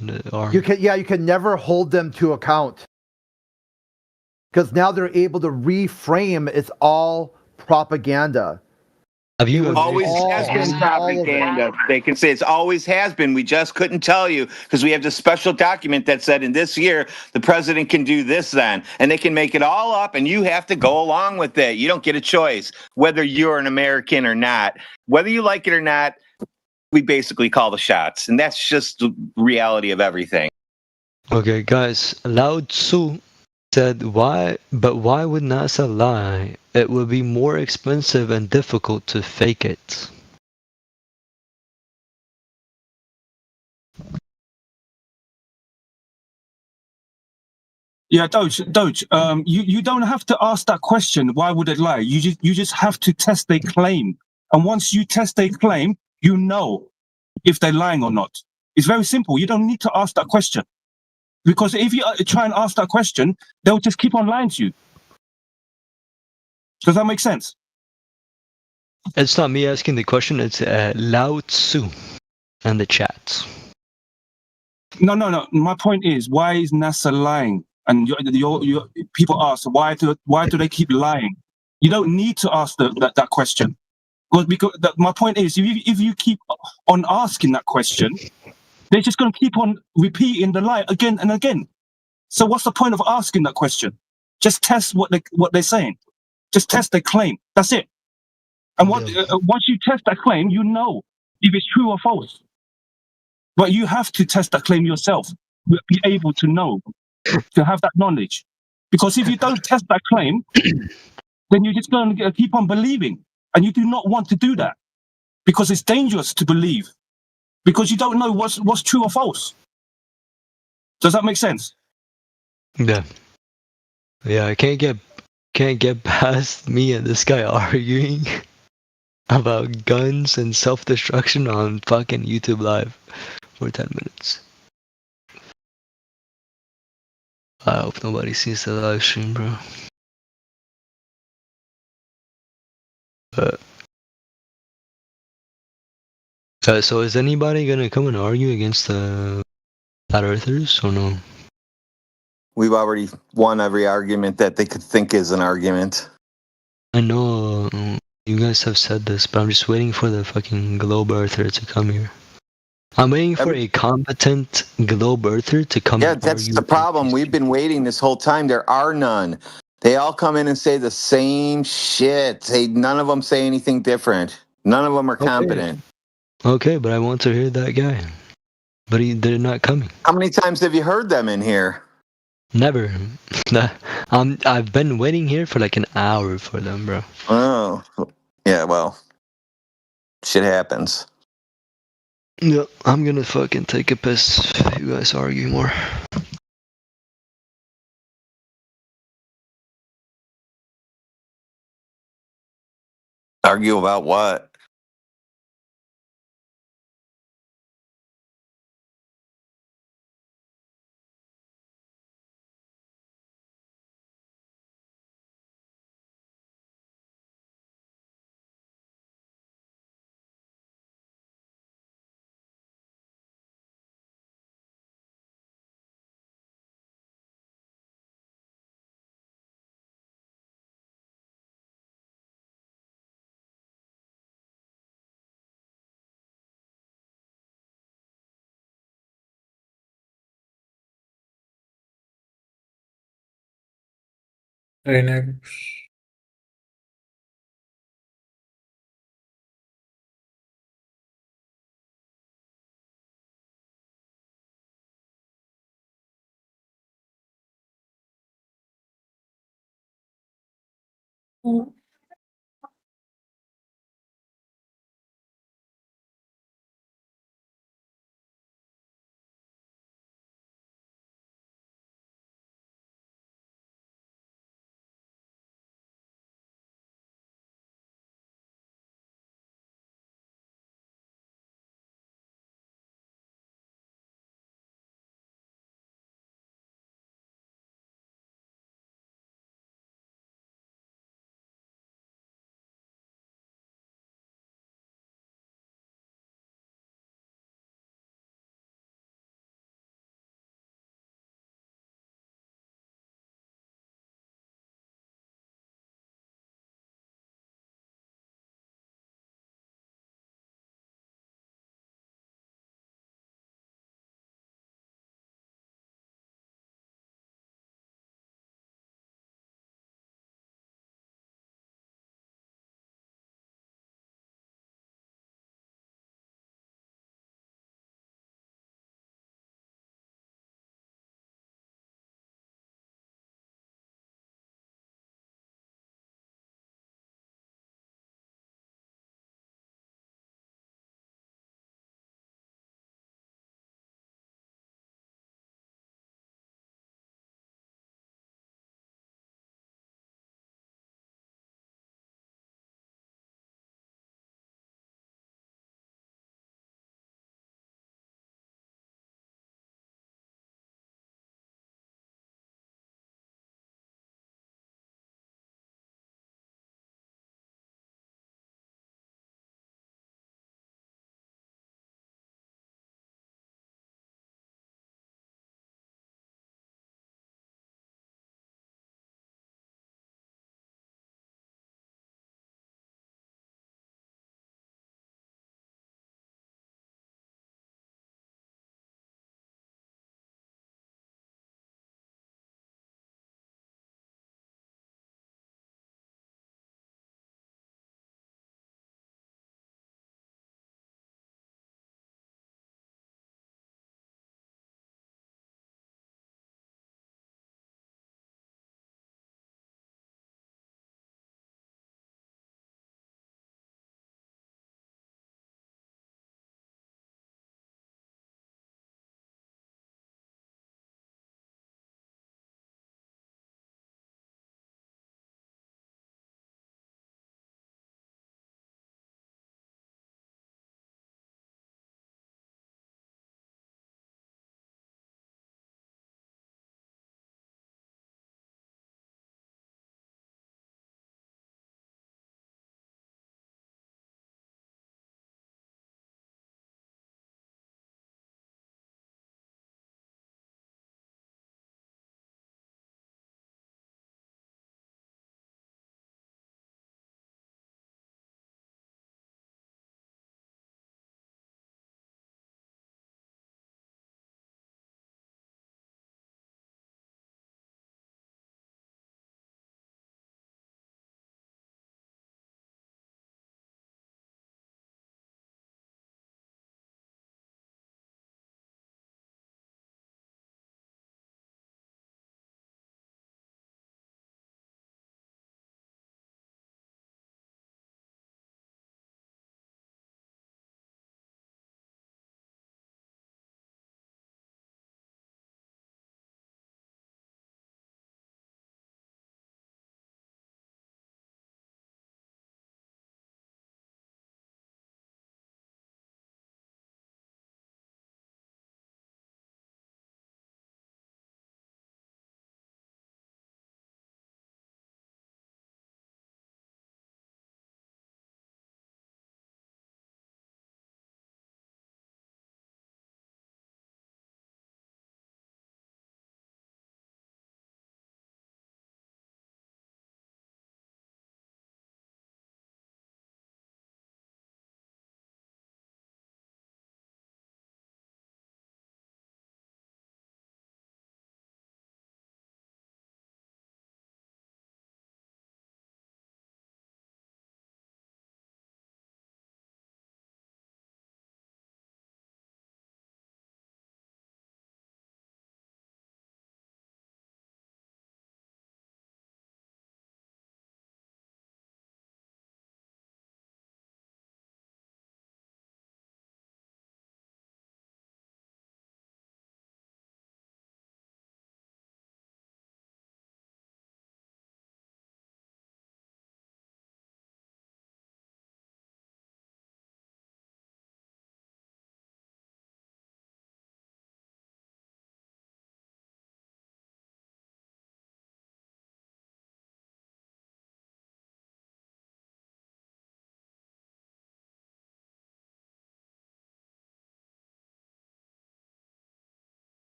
You can never hold them to account. Because now they're able to reframe it's all propaganda. Always has been propaganda. They can say it's always has been. We just couldn't tell you because we have this special document that said in this year the president can do this then. And they can make it all up and you have to go along with it. You don't get a choice whether you're an American or not. Whether you like it or not, we basically call the shots. And that's just the reality of everything. Okay, guys, Lao Tzu said, why would NASA lie? It would be more expensive and difficult to fake it. Yeah, Doge. You don't have to ask that question. Why would they lie? You just have to test their claim, and once you test their claim, you know if they're lying or not. It's very simple. You don't need to ask that question, because if you try and ask that question, they'll just keep on lying to you. Does that make sense? It's not me asking the question. It's Lao Tzu and the chat. No. My point is, why is NASA lying? And your people ask, why do they keep lying? You don't need to ask that question. Because my point is, if you keep on asking that question, they're just going to keep on repeating the lie again and again. So what's the point of asking that question? Just test what they're saying. Just test their claim. That's it. And once you test that claim, you know if it's true or false. But you have to test that claim yourself. Be able to know, to have that knowledge. Because if you don't test that claim, then you're just going to keep on believing. And you do not want to do that. Because it's dangerous to believe. Because you don't know what's true or false. Does that make sense? Yeah. Yeah, I can't get past me and this guy arguing about guns and self-destruction on fucking YouTube Live for 10 minutes. I hope nobody sees the live stream, bro. So is anybody gonna come and argue against the flat earthers or no? We've already won every argument that they could think is an argument. I know you guys have said this, but I'm just waiting for the fucking globe earther to come here. I'm waiting for a competent globe earther to come. Yeah, and that's argue the problem. We've been waiting this whole time. There are none. They all come in and say the same shit. None of them say anything different. None of them are competent. Okay, but I want to hear that guy. But they're not coming. How many times have you heard them in here? Never. I've been waiting here for like an hour for them, bro. Oh, yeah, well, shit happens. Yeah, I'm gonna fucking take a piss if you guys argue more. Argue about what? Renegos.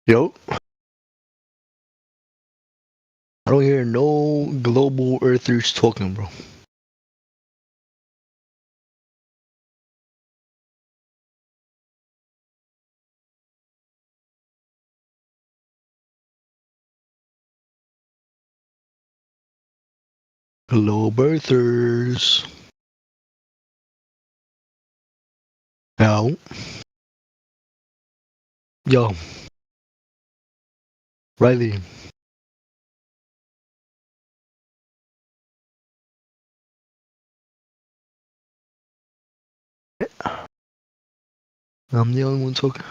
Yo. I don't hear no global earthers talking, bro. Global earthers. Yo. Yo. Riley. I'm the only one talking.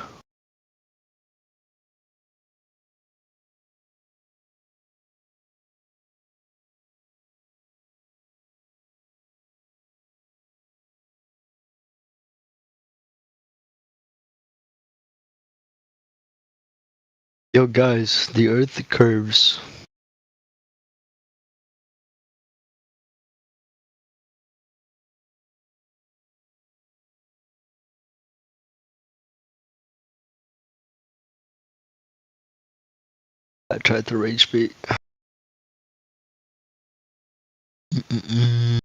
Yo, guys, the earth curves. I tried to rage bait. Mm-mm-mm.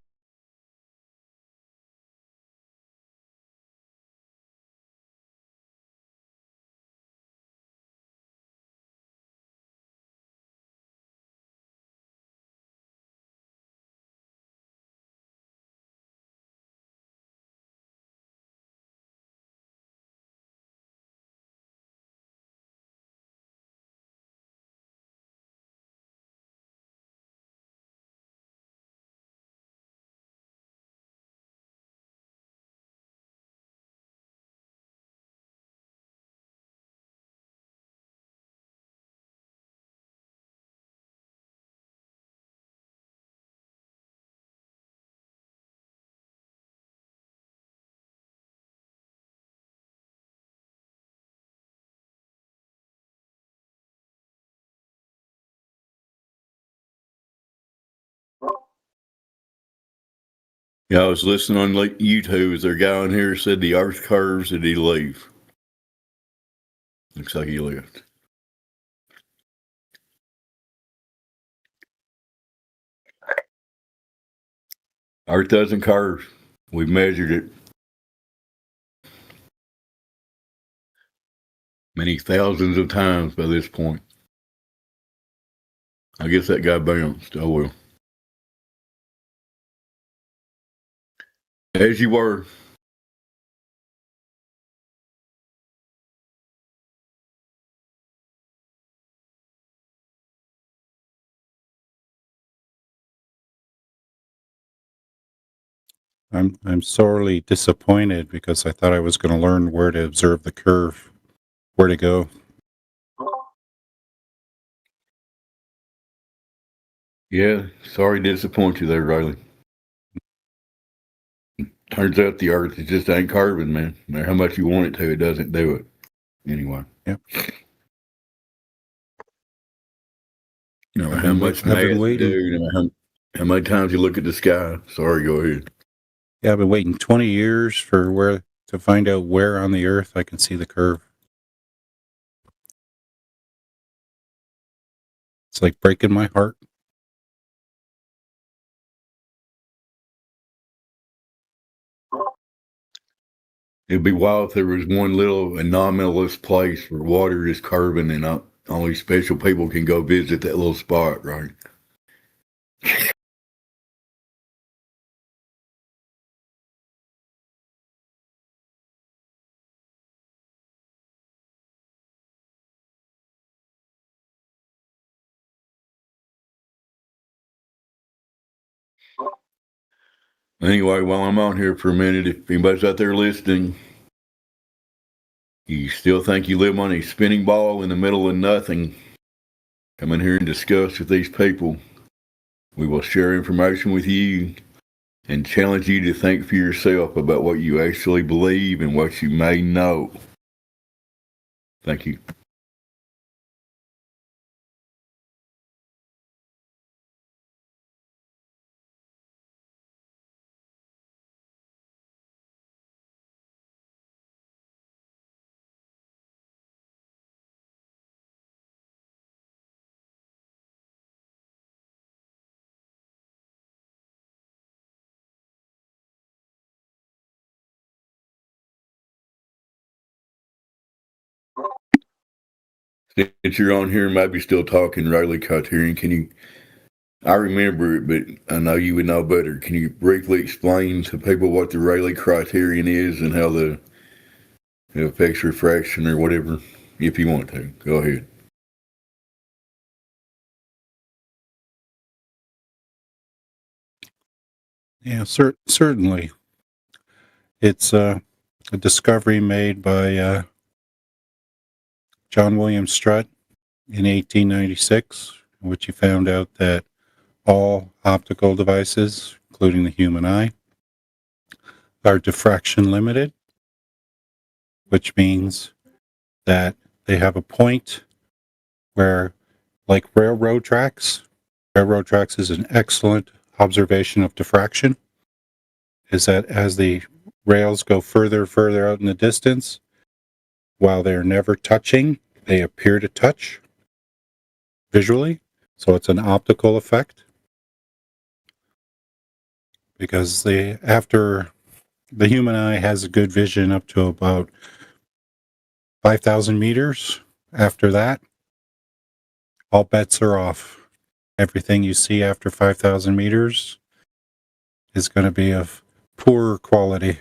Yeah, I was listening on like YouTube as their guy on here said the earth curves and he leave. Looks like he left. Earth doesn't curve. We've measured it many thousands of times by this point. I guess that guy bounced. Oh well. As you were. I'm sorely disappointed because I thought I was going to learn where to observe the curve, where to go. Yeah, sorry to disappoint you there, Riley. Turns out the earth is just ain't curving, man. No matter how much you want it to, it doesn't do it. Anyway. Yep. No matter how much I've been math you waiting. do, no matter how many times you look at the sky. Sorry, go ahead. Yeah, I've been waiting 20 years for where to find out where on the earth I can see the curve. It's like breaking my heart. It'd be wild if there was one little anomalous place where water is curving and only special people can go visit that little spot, right? Anyway, while I'm on here for a minute, if anybody's out there listening, you still think you live on a spinning ball in the middle of nothing, come in here and discuss with these people. We will share information with you and challenge you to think for yourself about what you actually believe and what you may know. Thank you. Since you're on here, maybe still talking Rayleigh criterion, can you? I remember it, but I know you would know better. Can you briefly explain to people what the Rayleigh criterion is and how it affects refraction or whatever, if you want to? Go ahead. Yeah, certainly. It's a discovery made by John William Strutt in 1896, in which he found out that all optical devices, including the human eye, are diffraction limited, which means that they have a point where, like railroad tracks is an excellent observation of diffraction, is that as the rails go further out in the distance, while they're never touching, they appear to touch visually. So it's an optical effect. Because after the human eye has a good vision up to about 5,000 meters. After that, all bets are off. Everything you see after 5,000 meters is going to be of poorer quality.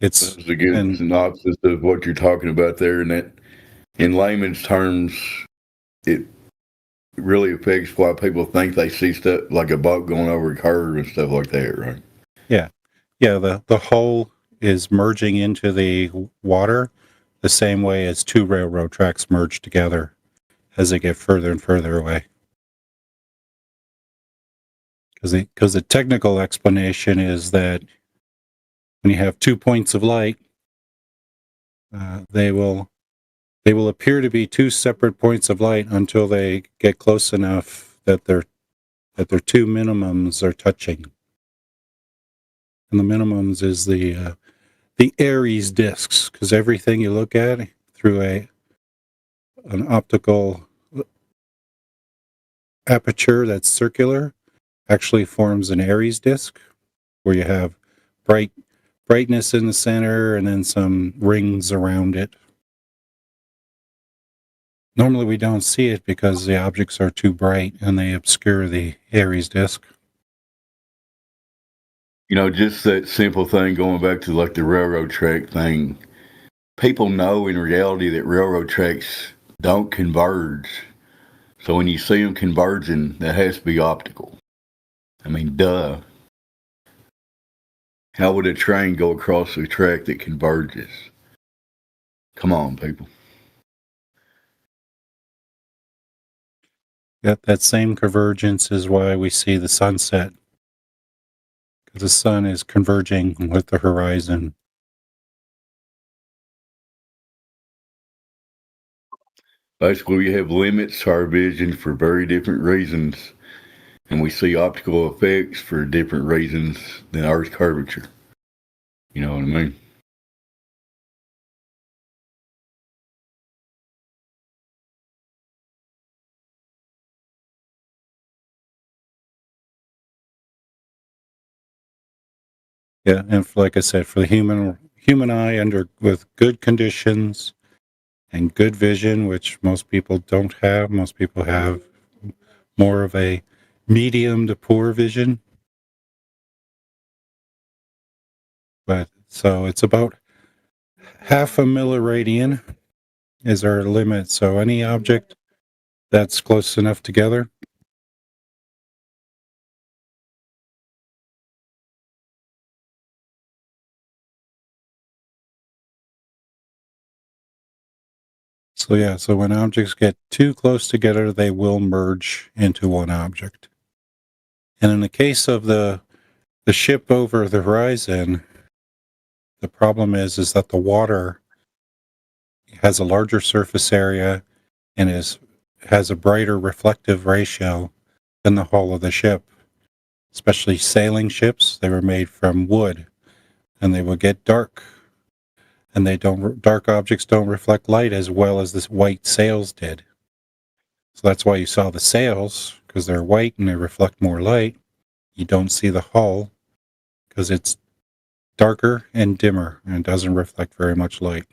It's a good synopsis of what you're talking about there, and that, in layman's terms, it really affects why people think they see stuff like a boat going over a curve and stuff like that, right? Yeah. The hull is merging into the water the same way as two railroad tracks merge together as they get further and further away. Because the technical explanation is that when you have 2 points of light, they will appear to be two separate points of light until they get close enough that their two minimums are touching. And the minimums is the Aries discs, because everything you look at through an optical aperture that's circular actually forms an Aries disc, where you have brightness in the center and then some rings around it. Normally we don't see it because the objects are too bright and they obscure the Aries disk. You know, just that simple thing, going back to like the railroad track thing, people know in reality that railroad tracks don't converge. So when you see them converging, that has to be optical. I mean, duh. How would a train go across a track that converges? Come on, people. That same convergence is why we see the sunset. Because the sun is converging with the horizon. Basically, we have limits to our vision for very different reasons, and we see optical effects for different reasons than Earth's curvature. You know what I mean? Yeah, and like I said, for the human eye with good conditions and good vision, which most people don't have. Most people have more of a medium to poor vision. But so it's about half a milliradian is our limit. So any object that's close enough together. So when objects get too close together, they will merge into one object. And in the case of the ship over the horizon, the problem is that the water has a larger surface area and has a brighter reflective ratio than the hull of the ship. Especially sailing ships, they were made from wood, and they would get dark. And dark objects don't reflect light as well as the white sails did. So that's why you saw the sails, because they're white and they reflect more light. You don't see the hull because it's darker and dimmer and doesn't reflect very much light.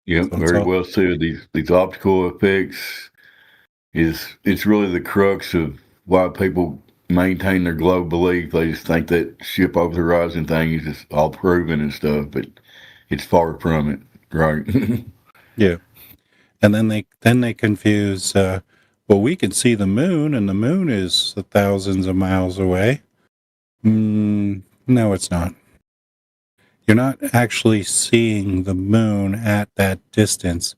Yep, So it's very all- well said. These optical effects it's really the crux of why people maintain their globe belief. They just think that ship over the horizon thing is just all proven and stuff, but it's far from it, right? Yeah. And then they confuse, well, we can see the moon, and the moon is thousands of miles away. No, it's not. You're not actually seeing the moon at that distance.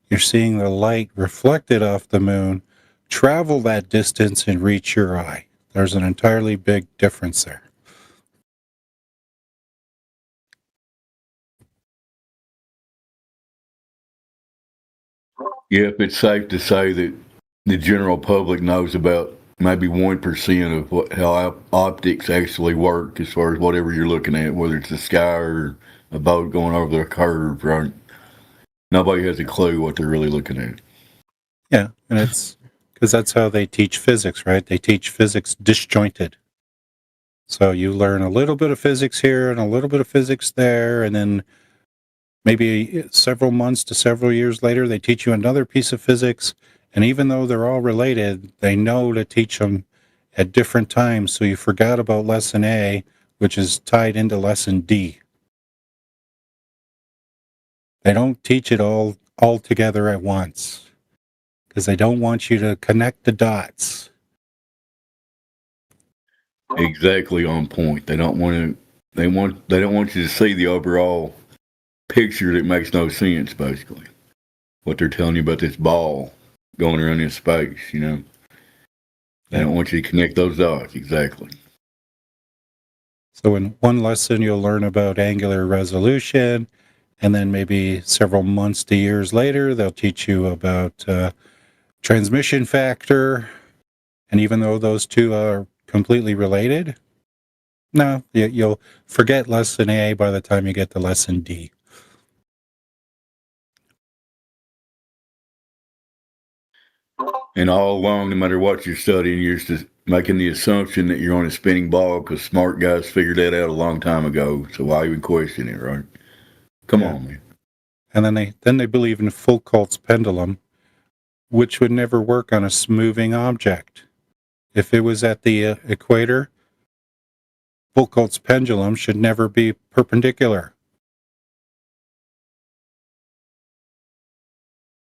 You're seeing the light reflected off the moon travel that distance and reach your eye. There's an entirely big difference there. Yep, it's safe to say that the general public knows about maybe 1% of how optics actually work as far as whatever you're looking at, whether it's the sky or a boat going over the curve, right? Nobody has a clue what they're really looking at. Yeah, and it's because that's how they teach physics, right? They teach physics disjointed. So you learn a little bit of physics here and a little bit of physics there, and then maybe several months to several years later, they teach you another piece of physics. And even though they're all related, they know to teach them at different times. So you forgot about lesson A, which is tied into lesson D. They don't teach it all together at once because they don't want you to connect the dots. Exactly on point. They don't want to. They don't want you to see the overall picture that makes no sense. Basically, what they're telling you about this ball going around in space. You know, they don't want you to connect those dots. Exactly. So in one lesson, you'll learn about angular resolution, and then maybe several months to years later, they'll teach you about transmission factor. And even though those two are completely related, no, you'll forget lesson A by the time you get to lesson D. And all along, no matter what you're studying, you're just making the assumption that you're on a spinning ball because smart guys figured that out a long time ago. So why even question it, right? Come on, man. And then they believe in Foucault's pendulum, which would never work on a moving object. If it was at the equator, Foucault's pendulum should never be perpendicular.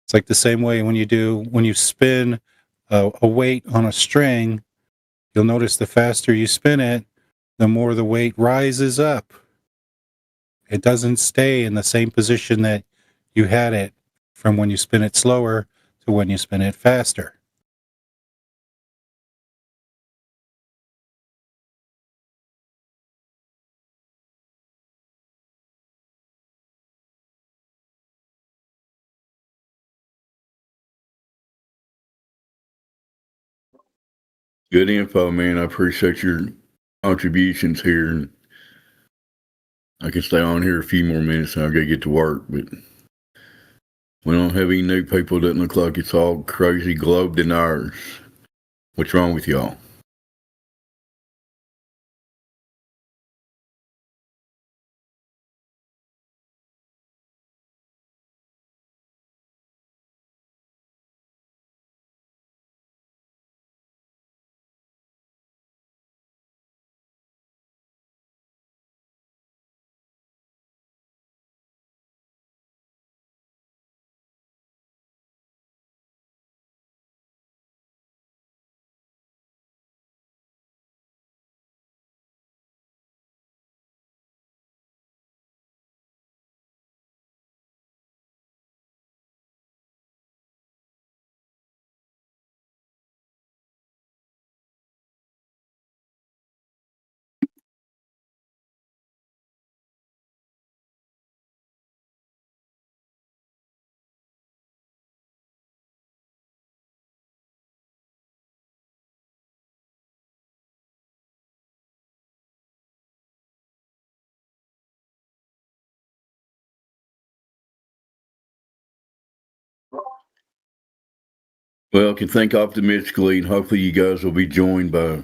It's like the same way when you spin a weight on a string, you'll notice the faster you spin it, the more the weight rises up. It doesn't stay in the same position that you had it from when you spin it slower to when you spin it faster. Good info, man. I appreciate your contributions here. I can stay on here a few more minutes and I'll go get to work, but we don't have any new people. Doesn't look like it's all crazy globe deniers. What's wrong with y'all? Well, I can think optimistically, and hopefully you guys will be joined by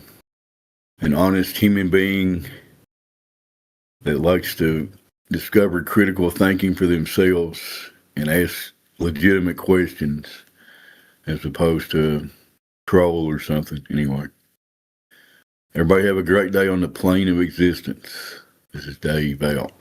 an honest human being that likes to discover critical thinking for themselves and ask legitimate questions as opposed to troll or something. Anyway, everybody have a great day on the plane of existence. This is Dave out.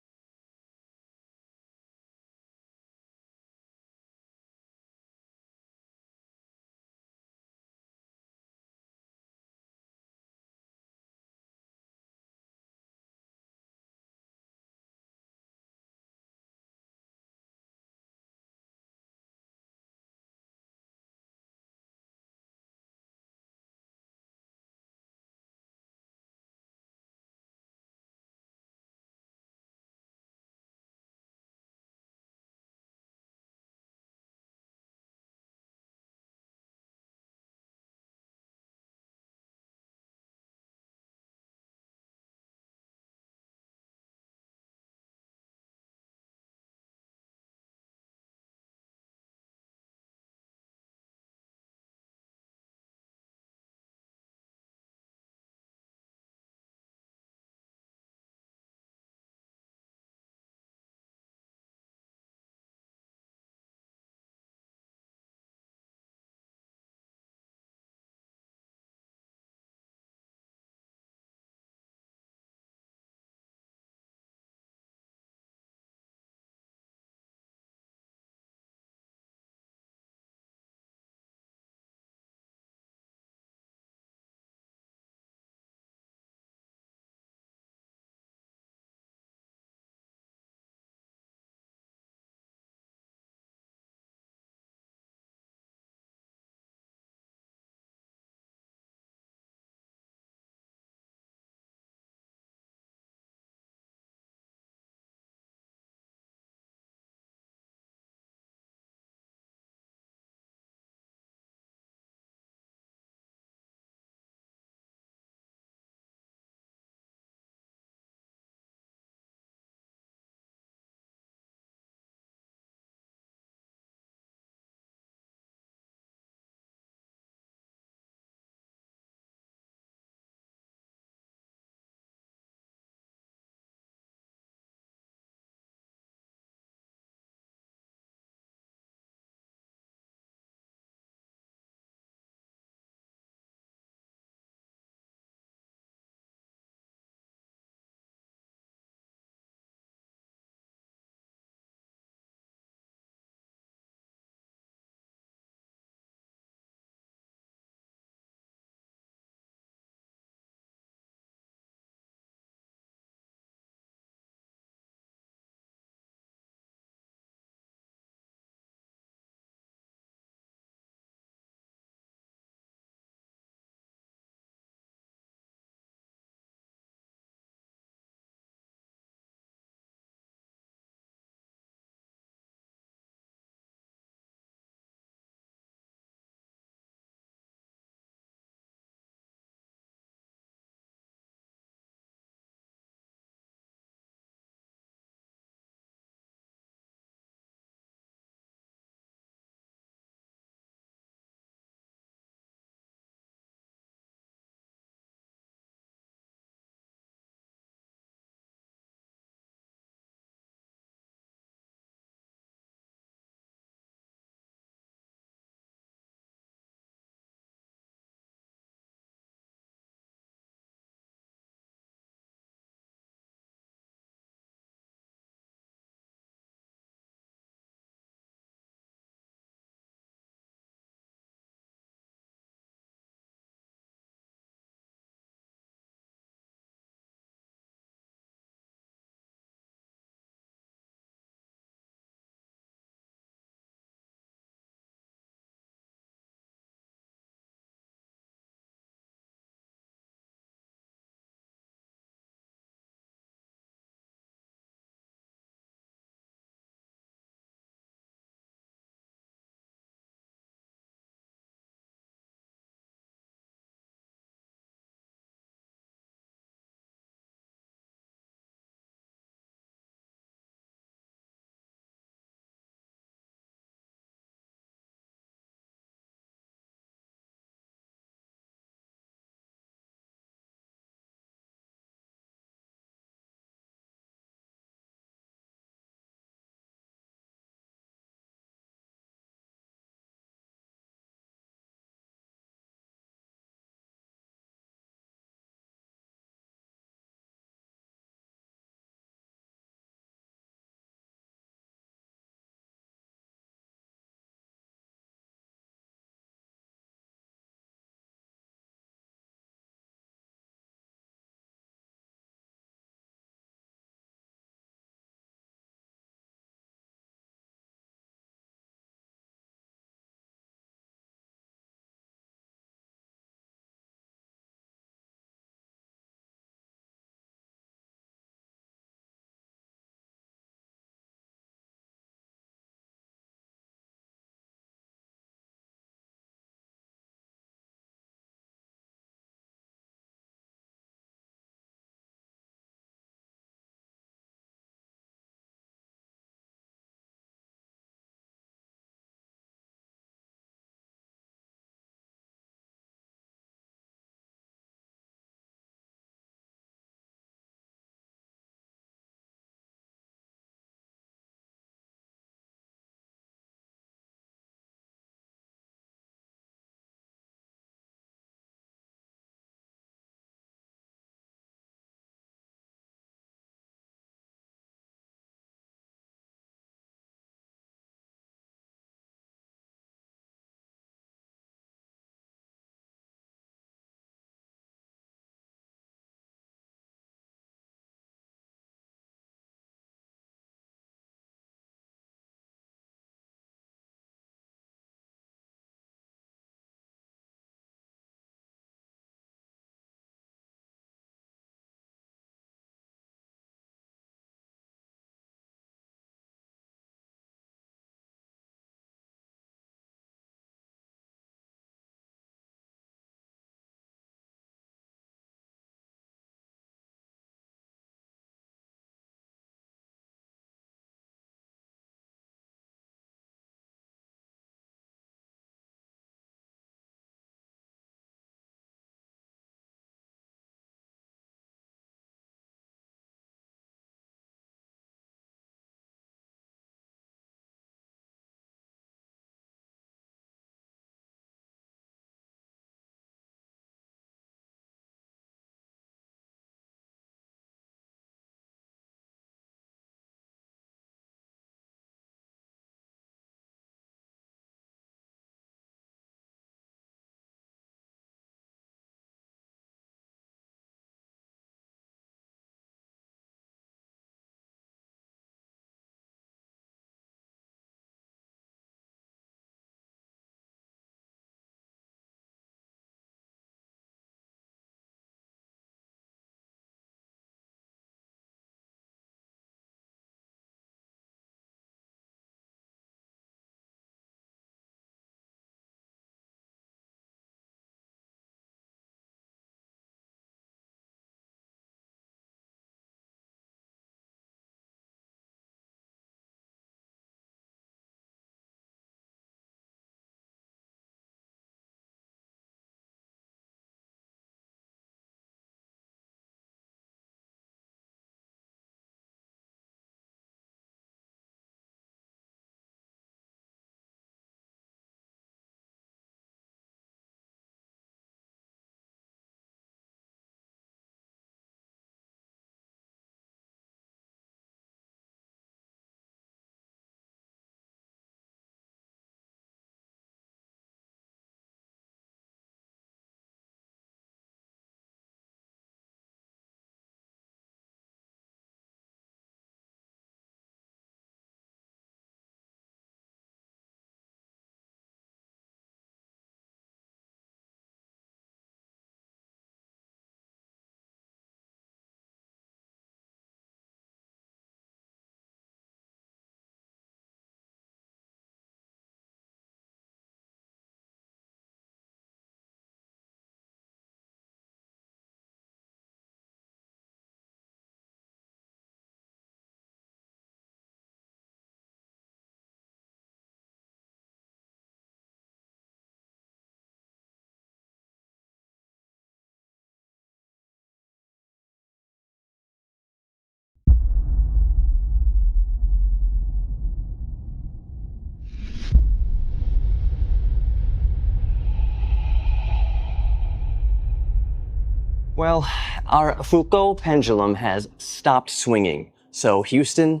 Well, our Foucault pendulum has stopped swinging. So, Houston,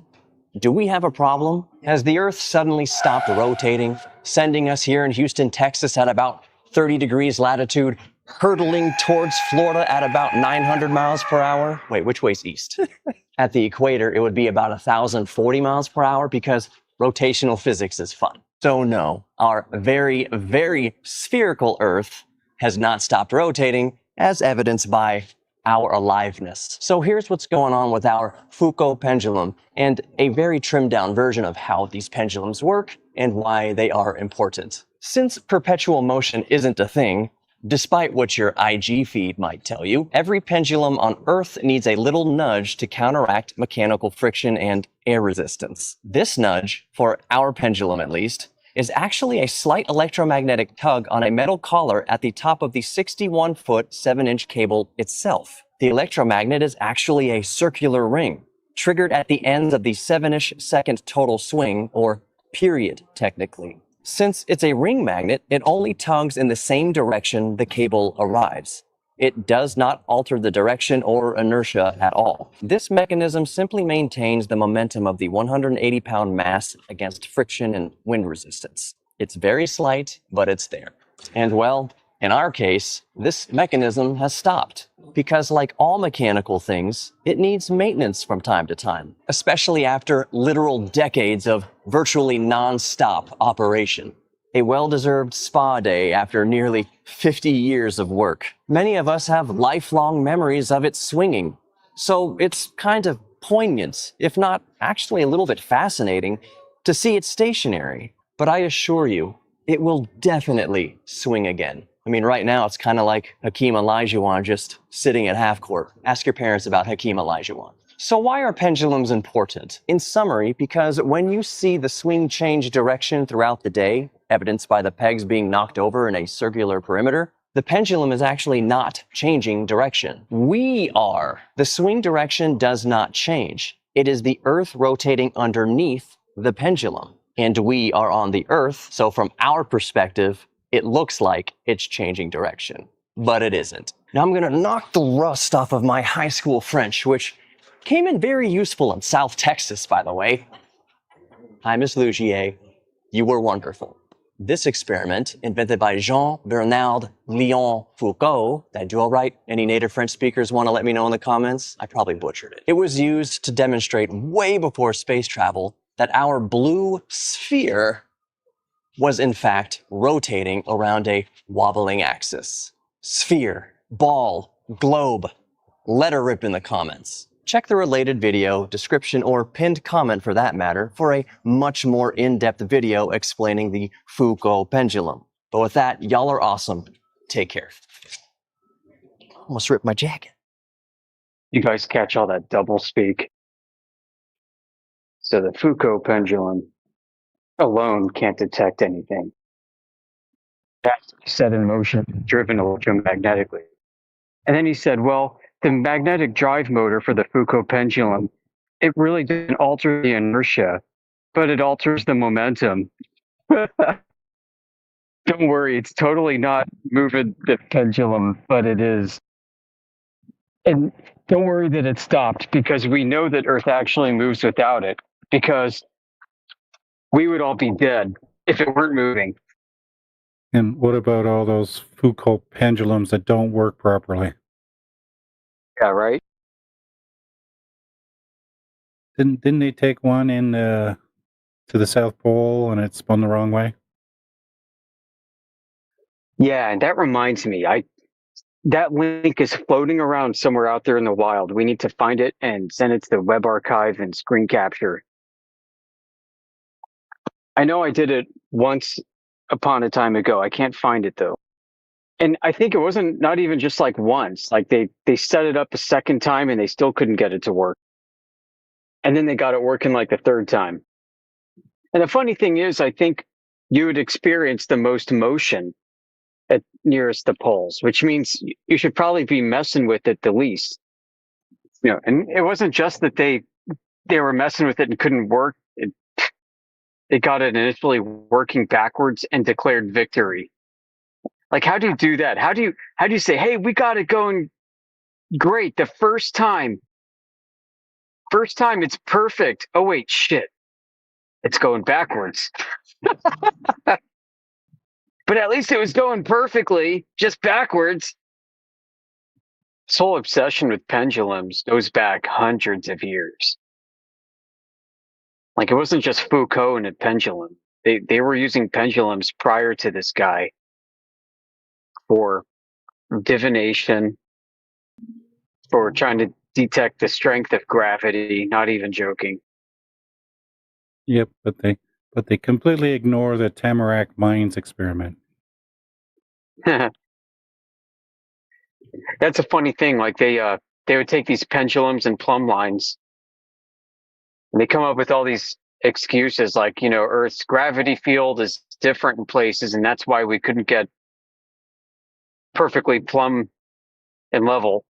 do we have a problem? Has the Earth suddenly stopped rotating, sending us here in Houston, Texas at about 30 degrees latitude, hurtling towards Florida at about 900 miles per hour? Wait, which way's east? At the equator, it would be about 1,040 miles per hour because rotational physics is fun. So no, our very, very spherical Earth has not stopped rotating, as evidenced by our aliveness. So here's what's going on with our Foucault pendulum and a very trimmed down version of how these pendulums work and why they are important. Since perpetual motion isn't a thing, despite what your IG feed might tell you, every pendulum on Earth needs a little nudge to counteract mechanical friction and air resistance. This nudge, for our pendulum at least, is actually a slight electromagnetic tug on a metal collar at the top of the 61-foot, 7-inch cable itself. The electromagnet is actually a circular ring, triggered at the ends of the 7-ish second total swing, or period, technically. Since it's a ring magnet, it only tugs in the same direction the cable arrives. It does not alter the direction or inertia at all. This mechanism simply maintains the momentum of the 180-pound mass against friction and wind resistance. It's very slight, but it's there. And well, in our case, this mechanism has stopped because, like all mechanical things, it needs maintenance from time to time, especially after literal decades of virtually non-stop operation. A well-deserved spa day after nearly 50 years of work. Many of us have lifelong memories of it swinging, so it's kind of poignant, if not actually a little bit fascinating, to see it stationary. But I assure you, it will definitely swing again. I mean, right now it's kind of like Hakeem Olajuwon just sitting at half court. Ask your parents about Hakeem Olajuwon. So why are pendulums important? In summary, because when you see the swing change direction throughout the day, evidenced by the pegs being knocked over in a circular perimeter, the pendulum is actually not changing direction. We are. The swing direction does not change. It is the Earth rotating underneath the pendulum. And we are on the Earth, so from our perspective, it looks like it's changing direction. But it isn't. Now I'm gonna knock the rust off of my high school French, which came in very useful in South Texas, by the way. Hi, Miss Lugier. You were wonderful. This experiment, invented by Jean-Bernard Léon Foucault, did I do all right? Any native French speakers want to let me know in the comments? I probably butchered it. It was used to demonstrate way before space travel that our blue sphere was in fact rotating around a wobbling axis. Sphere, ball, globe, let her rip in the comments. Check the related video, description, or pinned comment for that matter for a much more in-depth video explaining the Foucault pendulum. But with that, y'all are awesome. Take care. Almost ripped my jacket. You guys catch all that double speak. So the Foucault pendulum alone can't detect anything. That's set in motion, driven electromagnetically. And then he said, well, the magnetic drive motor for the Foucault pendulum, it really didn't alter the inertia, but it alters the momentum. Don't worry, it's totally not moving the pendulum, but it is. And don't worry that it stopped, because we know that Earth actually moves without it, because we would all be dead if it weren't moving. And what about all those Foucault pendulums that don't work properly? Yeah, right? Didn't they take one in to the South Pole and it spun the wrong way? Yeah, and that reminds me, that link is floating around somewhere out there in the wild. We need to find it and send it to the web archive and screen capture. I know I did it once upon a time ago. I can't find it though. And I think it wasn't not even just like once. Like they set it up a second time and they still couldn't get it to work. And then they got it working like the third time. And the funny thing is, I think you would experience the most motion at nearest the poles, which means you should probably be messing with it the least. You know, and it wasn't just that they were messing with it and couldn't work. It got it initially working backwards and declared victory. Like, how do you do that? How do you say, hey, we got it going Great. The first time it's perfect. Oh wait, shit. It's going backwards. But at least it was going perfectly, just backwards. This whole obsession with pendulums goes back hundreds of years. Like, it wasn't just Foucault and a pendulum. They were using pendulums prior to this guy for divination, for trying to detect the strength of gravity, not even joking. Yep, but they completely ignore the Tamarack Mines experiment. That's a funny thing. Like, they would take these pendulums and plumb lines, and they come up with all these excuses like, Earth's gravity field is different in places, and that's why we couldn't get perfectly plumb and level.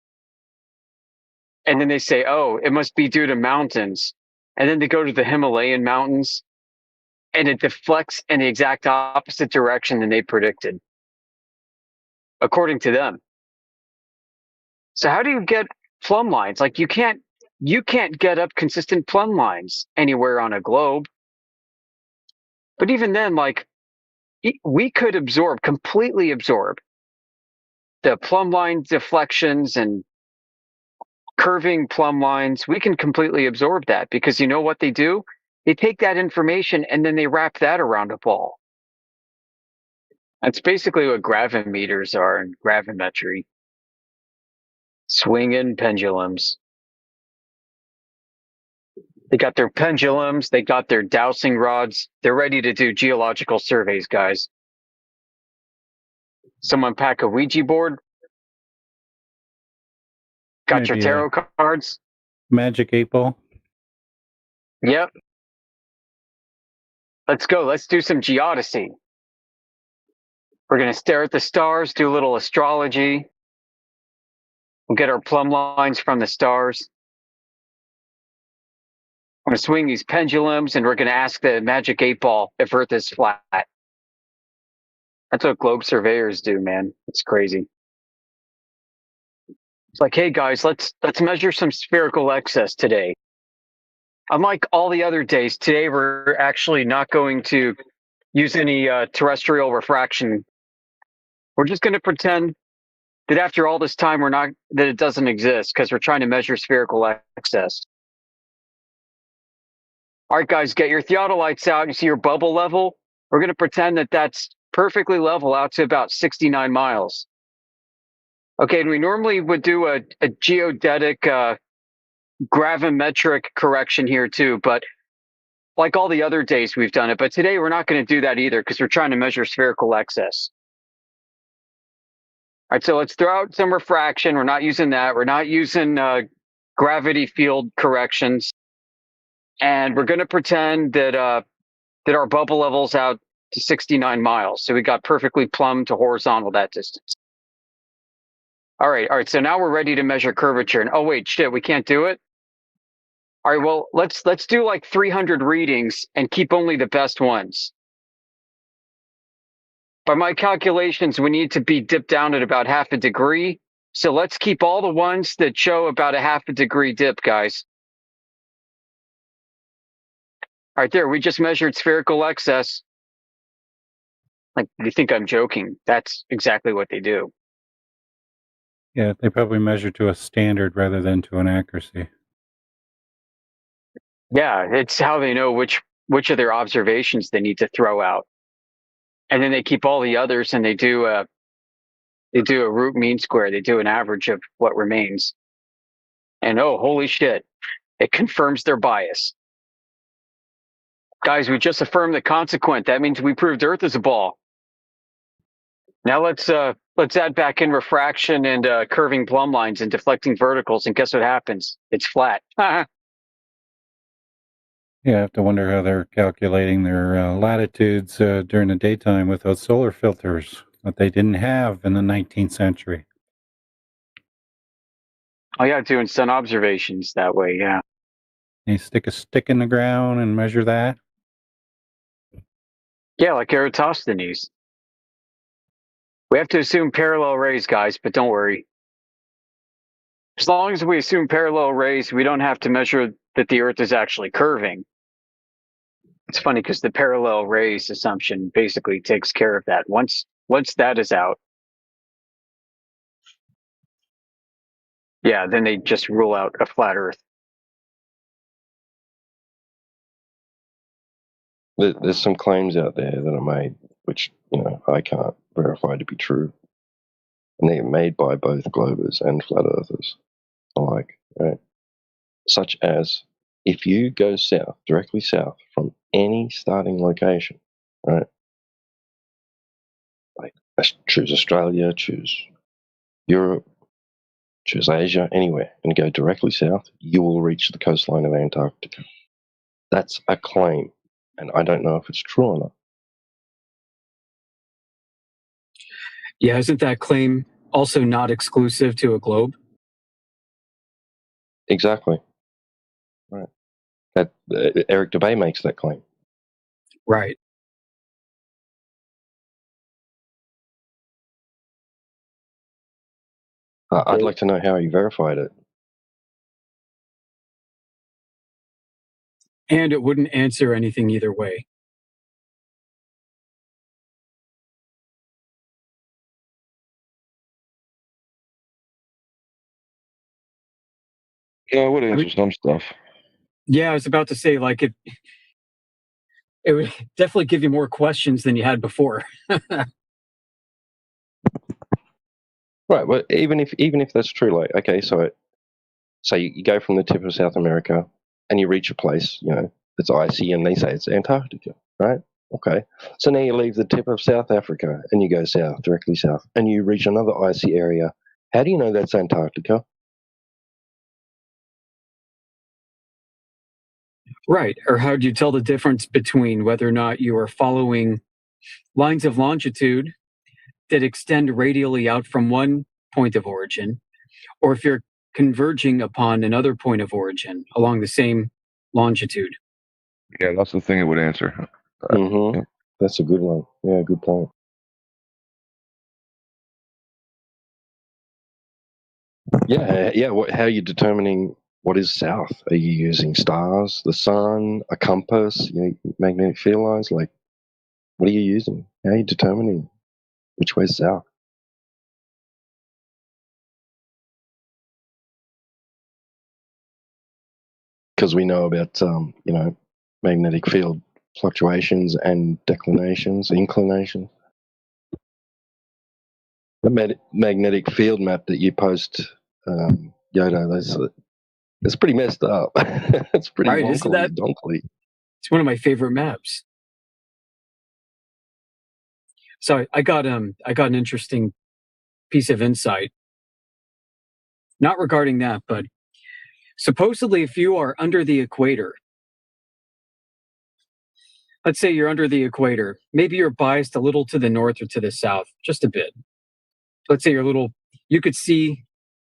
And then they say, oh, it must be due to mountains. And then they go to the Himalayan mountains, and it deflects in the exact opposite direction than they predicted, according to them. So how do you get plumb lines? Like, you can't get up consistent plumb lines anywhere on a globe. But even then, like, we could completely absorb the plumb line deflections and curving plumb lines. We can completely absorb that, because you know what they do? They take that information and then they wrap that around a ball. That's basically what gravimeters are in gravimetry. Swinging pendulums. They got their pendulums, they got their dowsing rods. They're ready to do geological surveys, guys. Someone pack a Ouija board? Got your Maybe tarot cards? Magic 8-ball. Yep. Let's go. Let's do some geodesy. We're going to stare at the stars, do a little astrology. We'll get our plumb lines from the stars. I'm going to swing these pendulums, and we're going to ask the magic 8-ball if Earth is flat. That's what globe surveyors do, man. It's crazy. It's like, hey guys, let's measure some spherical excess today. Unlike all the other days, today we're actually not going to use any terrestrial refraction. We're just going to pretend that after all this time that it doesn't exist, because we're trying to measure spherical excess. All right, guys, get your theodolites out. You see your bubble level? We're going to pretend that that's perfectly level out to about 69 miles. Okay, and we normally would do a geodetic gravimetric correction here too, but like all the other days we've done it. But today we're not going to do that either, because we're trying to measure spherical excess. All right, so let's throw out some refraction. We're not using that. We're not using gravity field corrections. And we're going to pretend that our bubble level's out to 69 miles. So we got perfectly plumb to horizontal that distance. All right. So now we're ready to measure curvature. And oh wait, shit, we can't do it. All right. Well, let's do like 300 readings and keep only the best ones. By my calculations, we need to be dipped down at about half a degree. So let's keep all the ones that show about a half a degree dip, guys. All right, there, we just measured spherical excess. Like, you think I'm joking? That's exactly what they do. Yeah, they probably measure to a standard rather than to an accuracy. Yeah, it's how they know which of their observations they need to throw out. And then they keep all the others, and they do a root mean square. They do an average of what remains. And oh, holy shit, it confirms their bias. Guys, we just affirmed the consequent. That means we proved Earth is a ball. Now let's add back in refraction and curving plumb lines and deflecting verticals, and guess what happens? It's flat. Yeah, I have to wonder how they're calculating their latitudes during the daytime with those solar filters that they didn't have in the 19th century. Oh yeah, doing sun observations that way, yeah. They stick a stick in the ground and measure that. Yeah, like Eratosthenes. We have to assume parallel rays, guys, but don't worry. As long as we assume parallel rays, we don't have to measure that the Earth is actually curving. It's funny because the parallel rays assumption basically takes care of that. Once that is out, yeah, then they just rule out a flat Earth. There's some claims out there that are made, which I can't verify to be true, and they're made by both Globers and flat earthers alike, right? Such as, if you go south, directly south from any starting location, right? Like, choose Australia, choose Europe, choose Asia, anywhere, and go directly south, you will reach the coastline of Antarctica. That's a claim, and I don't know if it's true or not. Yeah, isn't that claim also not exclusive to a globe? Exactly. Right. That Eric Dubay makes that claim. Right. I'd like to know how he verified it. And it wouldn't answer anything either way. Yeah, I would answer some stuff. Yeah, I was about to say, like, it would definitely give you more questions than you had before. Right. Well, even if that's true, like, okay, so you go from the tip of South America and you reach a place, that's icy, and they say it's Antarctica, right? Okay. So now you leave the tip of South Africa and you go south, directly south, and you reach another icy area. How do you know that's Antarctica? Right. Or how do you tell the difference between whether or not you are following lines of longitude that extend radially out from one point of origin, or if you're converging upon another point of origin along the same longitude? Yeah, that's the thing it would answer. Mm-hmm. That's a good one. Yeah, good point. Yeah. How are you determining what is south? Are you using stars, the sun, a compass, magnetic field lines? Like, what are you using? How are you determining which way is south? Because we know about magnetic field fluctuations and declinations, inclinations. The magnetic field map that you post, Yoda, that's pretty messed up. It's pretty Right, isn't that? donkly. It's one of my favorite maps. So I got an interesting piece of insight. Not regarding that, but supposedly if you are under the equator, let's say you're under the equator, maybe you're biased a little to the north or to the south, just a bit. Let's say you could see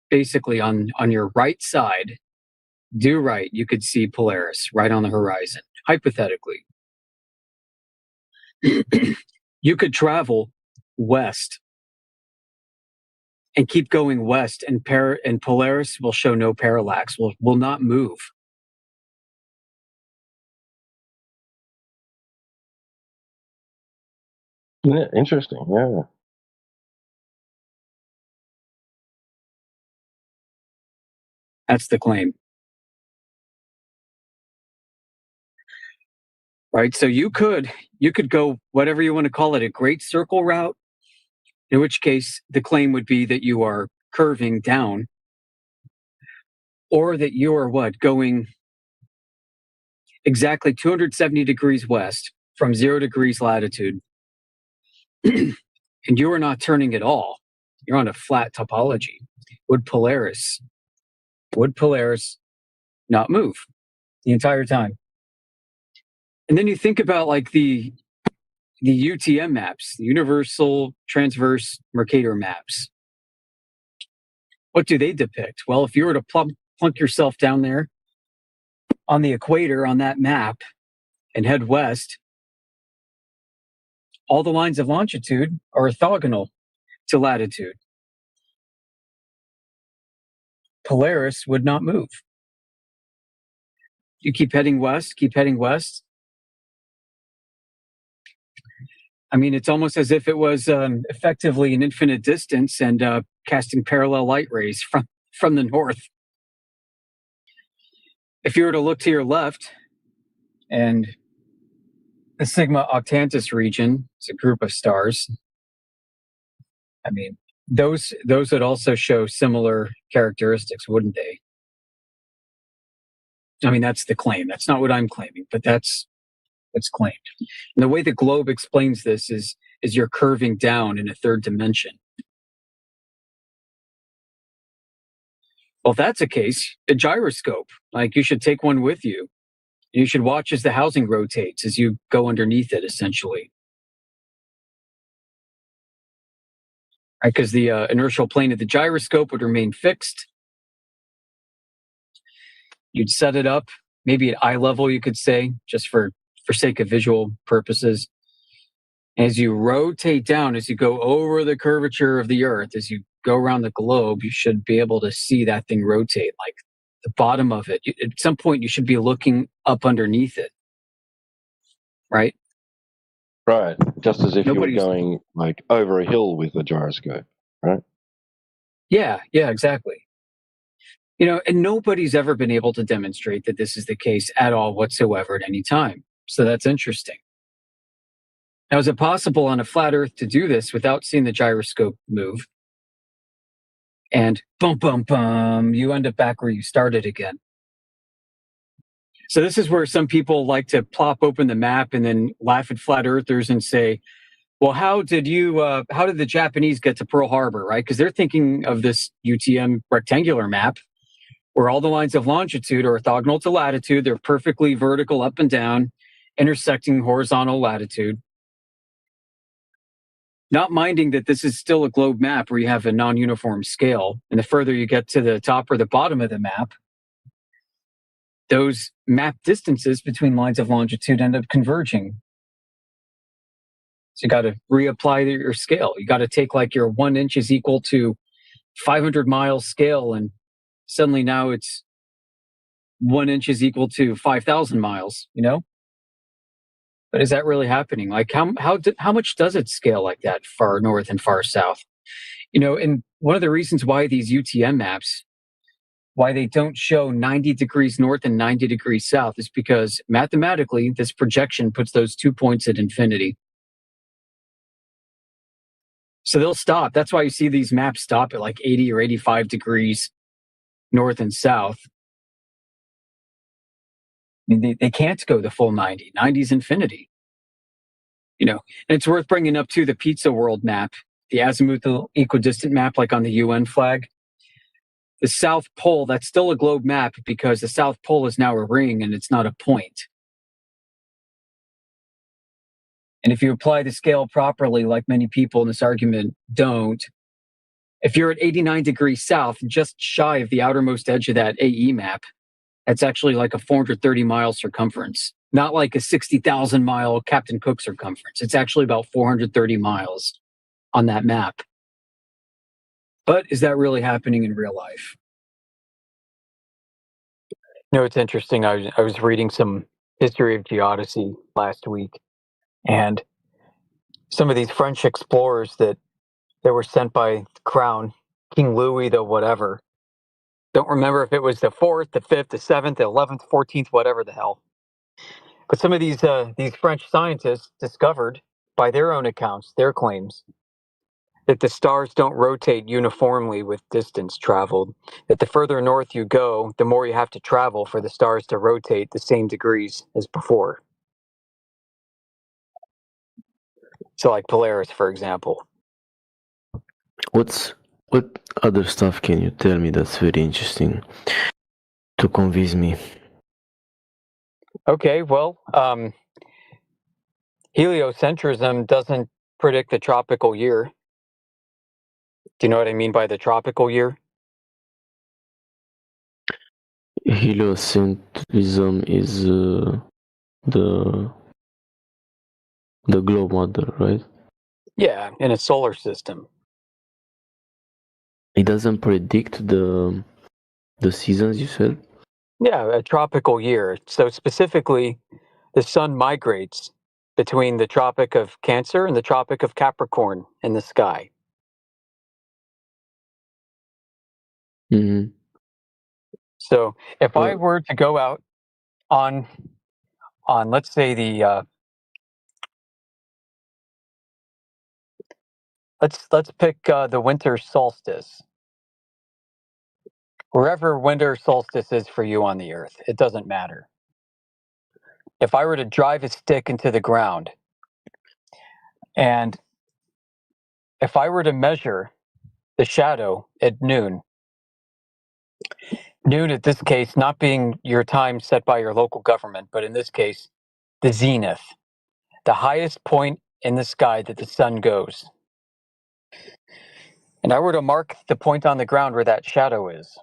basically on your right side, due right, you could see Polaris right on the horizon, hypothetically. You could travel west and keep going west, and Polaris will show no parallax, will not move. Yeah, interesting. Yeah. That's the claim. Right, so you could go whatever you want to call it, a great circle route, in which case the claim would be that you are curving down, or that you are going exactly 270 degrees west from 0 degrees latitude, and you are not turning at all. You're on a flat topology. Would Polaris not move the entire time? And then you think about like the UTM maps, the Universal Transverse Mercator maps. What do they depict? Well, if you were to plunk yourself down there on the equator on that map and head west, all the lines of longitude are orthogonal to latitude. Polaris would not move. You keep heading west, keep heading west. I mean, it's almost as if it was effectively an infinite distance and casting parallel light rays from the north. If you were to look to your left, and the Sigma Octantis region is a group of stars. I mean, those would also show similar characteristics, wouldn't they? I mean, that's the claim. That's not what I'm claiming, but that's what's claimed. And the way the globe explains this is you're curving down in a third dimension. Well, if that's the case, a gyroscope, like you should take one with you. You should watch as the housing rotates as you go underneath it, essentially. Right, because the inertial plane of the gyroscope would remain fixed. You'd set it up, maybe at eye level, you could say, just for sake of visual purposes. As you rotate down, as you go over the curvature of the Earth, as you go around the globe, you should be able to see that thing rotate, like the bottom of it. At some point, you should be looking up underneath it, right? Right, just as if you were going like over a hill with a gyroscope, right? Yeah, exactly. You know, and nobody's ever been able to demonstrate that this is the case at all whatsoever at any time. So that's interesting. Now, is it possible on a flat Earth to do this without seeing the gyroscope move? And bum, bum, bum, you end up back where you started again. So this is where some people like to plop open the map and then laugh at flat earthers and say, well, how did the Japanese get to Pearl Harbor, right? Because they're thinking of this UTM rectangular map where all the lines of longitude are orthogonal to latitude. They're perfectly vertical up and down, intersecting horizontal latitude. Not minding that this is still a globe map where you have a non-uniform scale. And the further you get to the top or the bottom of the map, those map distances between lines of longitude end up converging. So you got to reapply your scale. You got to take like your 1 inch is equal to 500 mile scale, and suddenly now it's 1 inch is equal to 5,000 miles, you know? But is that really happening? Like how much does it scale like that far north and far south? You know, and one of the reasons why these UTM maps, why they don't show 90 degrees north and 90 degrees south is because mathematically this projection puts those 2 points at infinity. So they'll stop. That's why you see these maps stop at like 80 or 85 degrees north and south. I mean, they can't go the full 90. 90 is infinity. You know, and it's worth bringing up too the Pizza World map, the azimuthal equidistant map, like on the UN flag. The South Pole, that's still a globe map because the South Pole is now a ring and it's not a point. And if you apply the scale properly, like many people in this argument don't, if you're at 89 degrees south, just shy of the outermost edge of that AE map, that's actually like a 430 mile circumference, not like a 60,000 mile Captain Cook circumference. It's actually about 430 miles on that map. But is that really happening in real life? You know, it's interesting. I was reading some history of geodesy last week, and some of these French explorers that were sent by the Crown, King Louis, the whatever, don't remember if it was the 4th, the 5th, the 7th, the 11th, 14th, whatever the hell. But some of these French scientists discovered, by their own accounts, their claims, that the stars don't rotate uniformly with distance traveled, that the further north you go, the more you have to travel for the stars to rotate the same degrees as before. So like Polaris, for example. What other stuff can you tell me that's very interesting to convince me? Okay, well, heliocentrism doesn't predict the tropical year. Do you know what I mean by the tropical year? Heliocentrism is the globe model, right? Yeah, in a solar system. It doesn't predict the The seasons, you said? Yeah, a tropical year. So specifically, the sun migrates between the Tropic of Cancer and the Tropic of Capricorn in the sky. Mm-hmm. So if I were to go out on let's say let's pick the winter solstice. Wherever winter solstice is for you on the earth, it doesn't matter. If I were to drive a stick into the ground, and if I were to measure the shadow at noon at this case not being your time set by your local government, but in this case, the zenith, the highest point in the sky that the sun goes, and I were to mark the point on the ground where that shadow is,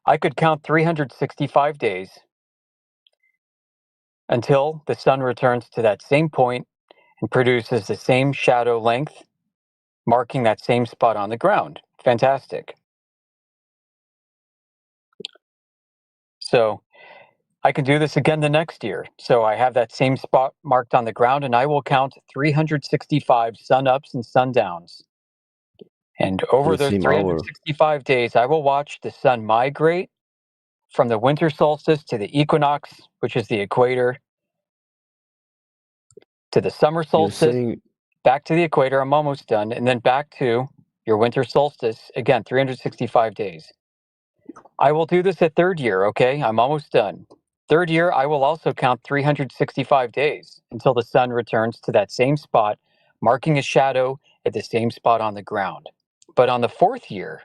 I could count 365 days until the sun returns to that same point and produces the same shadow length, marking that same spot on the ground. Fantastic. So I can do this again the next year. So I have that same spot marked on the ground, and I will count 365 sun ups and sun downs. And over The those same hour. 365 days, I will watch the sun migrate from the winter solstice to the equinox, which is the equator, to the summer You're solstice, saying back to the equator. I'm almost done. And then back to your winter solstice. Again, 365 days. I will do this at third year, okay? I'm almost done. Third year, I will also count 365 days until the sun returns to that same spot, marking a shadow at the same spot on the ground. But on the fourth year,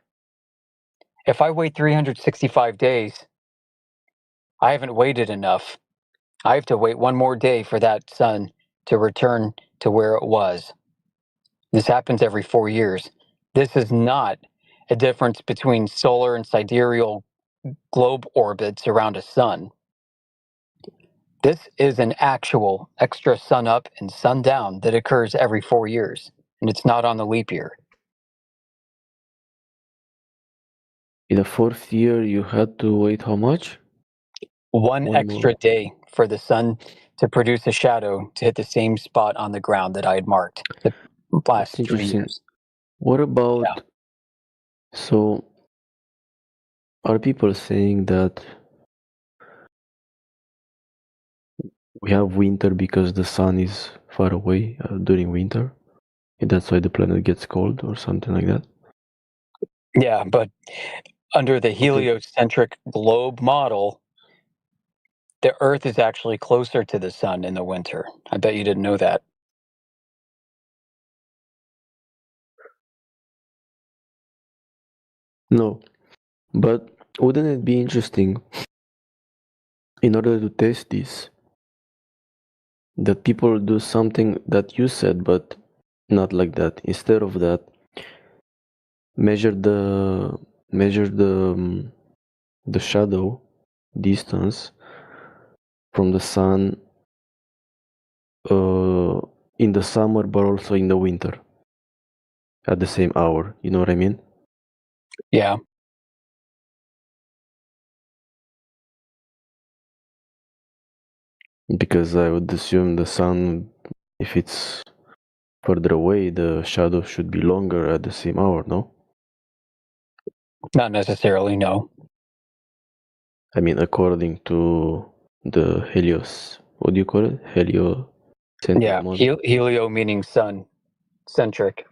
if I wait 365 days, I haven't waited enough. I have to wait one more day for that sun to return to where it was. This happens every 4 years. This is not a difference between solar and sidereal globe orbits around a sun. This is an actual extra sun up and sun down that occurs every 4 years, and it's not on the leap year. in the fourth year you had to wait how much? One One extra more. day for the sun to produce a shadow to hit the same spot on the ground that I had marked the That's last 3 interesting. years. What about Yeah. so are people saying that we have winter because the sun is far away during winter? And that's why the planet gets cold or something like that? Yeah, but under the heliocentric globe model, the Earth is actually closer to the sun in the winter. I bet you didn't know that. No. But wouldn't it be interesting, in order to test this, that people do something that you said, but not like that? Instead of that, measure the the shadow distance from the sun in the summer, but also in the winter at the same hour. You know what I mean? Yeah. Because I would assume the sun, if it's further away, the shadow should be longer at the same hour, no? Not necessarily, no. I mean, according to the Helios, what do you call it? Heliocentric Yeah, model. helio meaning sun centric.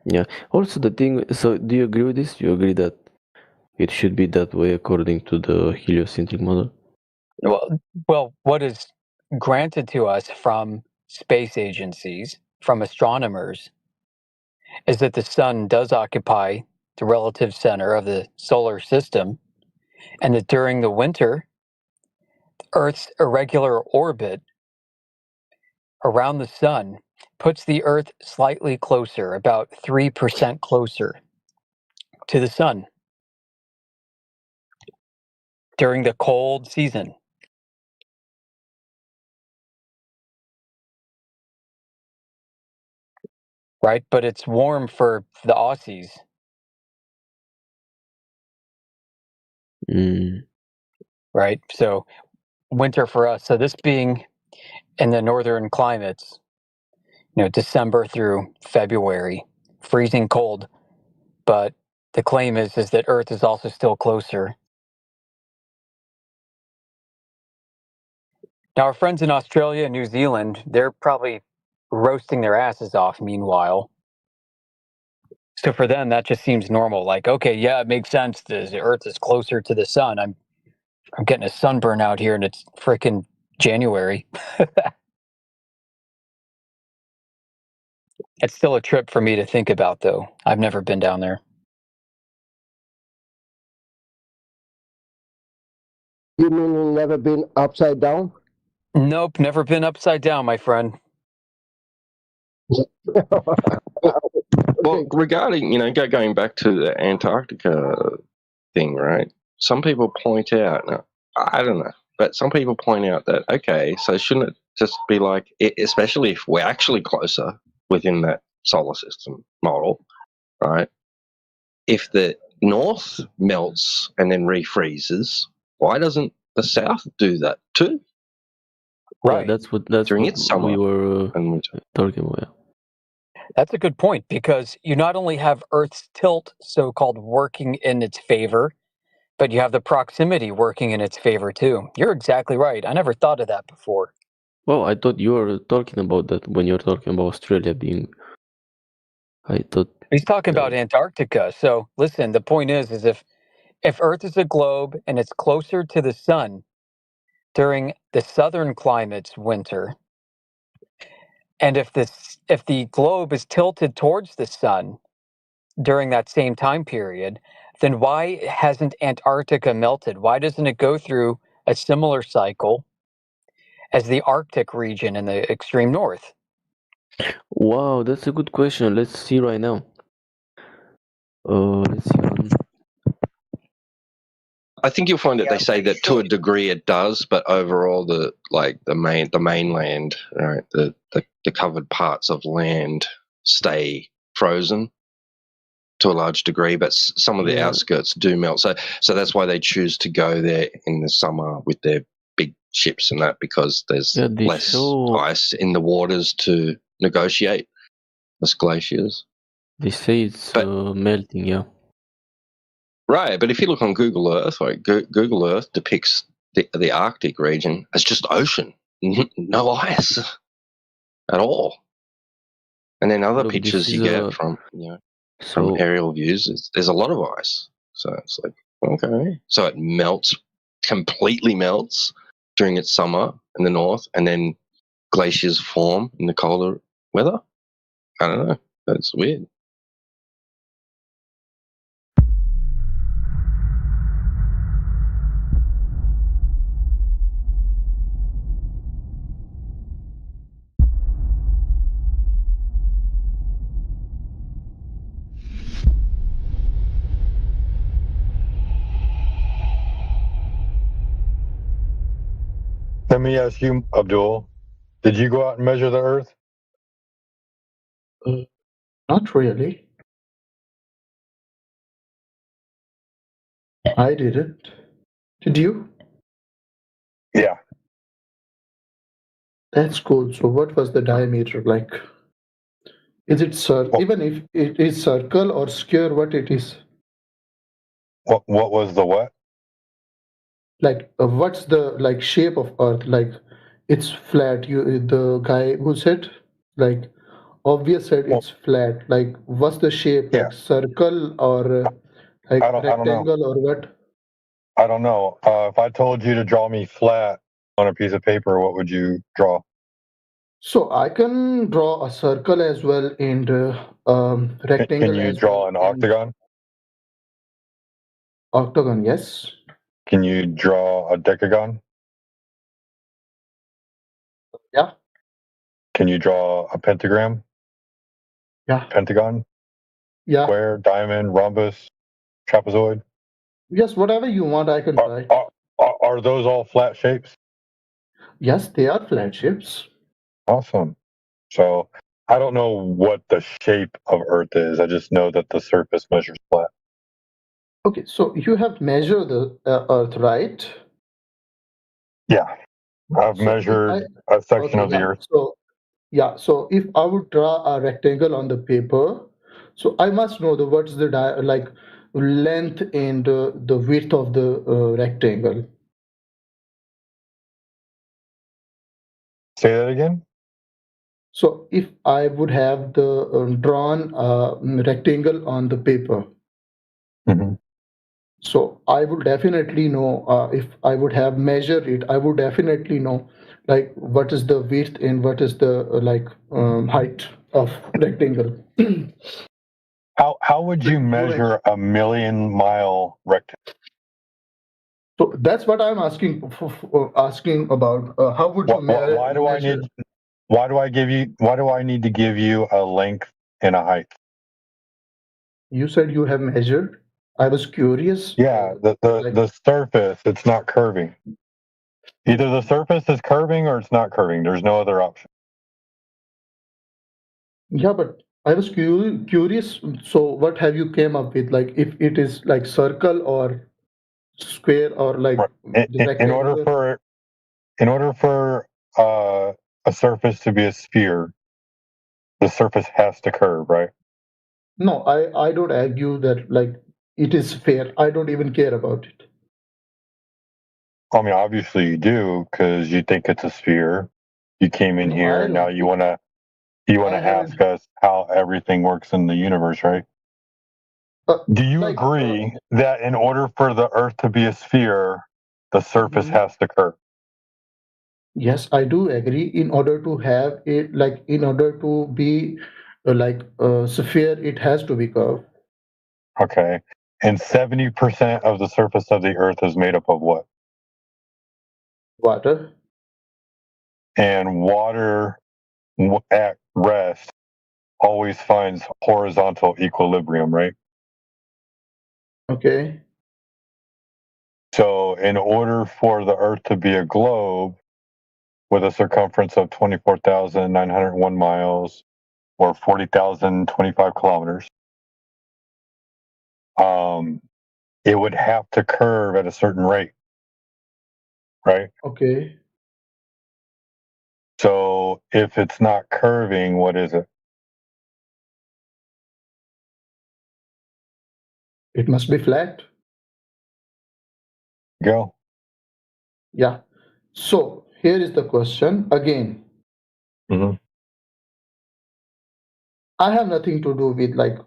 Yeah. Also, the thing. So, do you agree with this? Do you agree that it should be that way according to the heliocentric model? Well, what is granted to us from space agencies, from astronomers, is that the sun does occupy the relative center of the solar system, and that during the winter, Earth's irregular orbit around the sun puts the Earth slightly closer, about 3% closer to the sun during the cold season. Right? But it's warm for the Aussies Right? So winter for us. So this being in the northern climates, December through February, freezing cold. But the claim is that Earth is also still closer. Now, our friends in Australia and New Zealand, they're probably roasting their asses off meanwhile. So for them, that just seems normal. Like, okay, yeah, it makes sense. The Earth is closer to the sun. I'm getting a sunburn out here, and it's freaking January. It's still a trip for me to think about, though. I've never been down there. You mean you've never been upside down? Nope, never been upside down, my friend. Well, regarding, going back to the Antarctica thing, right? Some people point out, now, I don't know, but some people point out that, okay, so shouldn't it just be like, especially if we're actually closer within that solar system model, right? If the north melts and then refreezes, why doesn't the south do that too? Right. Yeah, that's During what its summer we were and winter. talking about. That's a good point, because you not only have Earth's tilt, so-called, working in its favor, but you have the proximity working in its favor too. You're exactly right. I never thought of that before. Well, I thought you were talking about that when you're talking about Australia being. I thought He's talking about Antarctica. So listen, the point is if Earth is a globe and it's closer to the sun during the southern climate's winter, and if the globe is tilted towards the sun during that same time period, then why hasn't Antarctica melted? Why doesn't it go through a similar cycle as the Arctic region in the extreme north? Wow, that's a good question. Let's see right now. Let's see. I think you'll find that they say that to a degree it does, but overall the mainland, right, the covered parts of land stay frozen to a large degree, but some of the outskirts do melt. So that's why they choose to go there in the summer with their big ships and that, because there's less ice in the waters to negotiate, less glaciers. They say it's melting, yeah. Right, but if you look on Google Earth, like Google Earth depicts the Arctic region as just ocean, no ice at all. And then other Look, pictures this you is get from from aerial views, there's a lot of ice. So it's like, okay, so it melts, completely melts during its summer in the north, and then glaciers form in the colder weather. I don't know. That's weird. Let me ask you, Abdul, did you go out and measure the Earth? Not really. I didn't. Did you? Yeah. That's cool. So what was the diameter like? Is it even if it is circle or square, what it is? What was the what? Like what's the shape of Earth? Like it's flat. The guy who said like obvious said it's flat. Like what's the shape? Like circle or like I don't know. rectangle or what? I don't know. If I told you to draw me flat on a piece of paper, what would you draw? So I can draw a circle as well and rectangle. Can you as draw well an and octagon? octagon? Yes. Can you draw a decagon? Yeah. Can you draw a pentagram? Yeah. Pentagon? Yeah. Square, diamond, rhombus, trapezoid? Yes, whatever you want, I can try. Are those all flat shapes? Yes, they are flat shapes. Awesome. So I don't know what the shape of Earth is. I just know that the surface measures flat. Okay, so you have measured the Earth, right? Yeah, I've So if measured a section okay, of the yeah. Earth. So if I would draw a rectangle on the paper, so I must know the what's the like length and the width of the rectangle. Say that again. So if I would have the drawn rectangle on the paper, Mm-hmm. so I would definitely know if I would have measured it, I would definitely know like what is the width and what is the height of rectangle. How would you measure a 1,000,000-mile rectangle? So that's what I'm asking asking about. How would you measure? Why do I need? Why do I need to give you a length and a height? You said you have measured. I was curious. Yeah, the surface, it's not curving. Either the surface is curving or it's not curving. There's no other option. Yeah, but I was curious. So what have you came up with? Like if it is like circle or square or like In order for a surface to be a sphere, the surface has to curve, right? No, I don't argue that like it is fair. I don't even care about it. I mean, obviously you do because you think it's a sphere. You came in here and now you want to ask us how everything works in the universe, right? Do you agree that in order for the Earth to be a sphere, the surface has to curve? Yes, I do agree. In order to have it, like in order to be like a sphere, it has to be curved. Okay. And 70% of the surface of the Earth is made up of what? Water. And water at rest always finds horizontal equilibrium, right? Okay. So, in order for the Earth to be a globe with a circumference of 24,901 miles or 40,025 kilometers, it would have to curve at a certain rate, right? Okay. So, if it's not curving, what is it? It must be flat. Go. Yeah. So here is the question again. Mm-hmm. I have nothing to do with like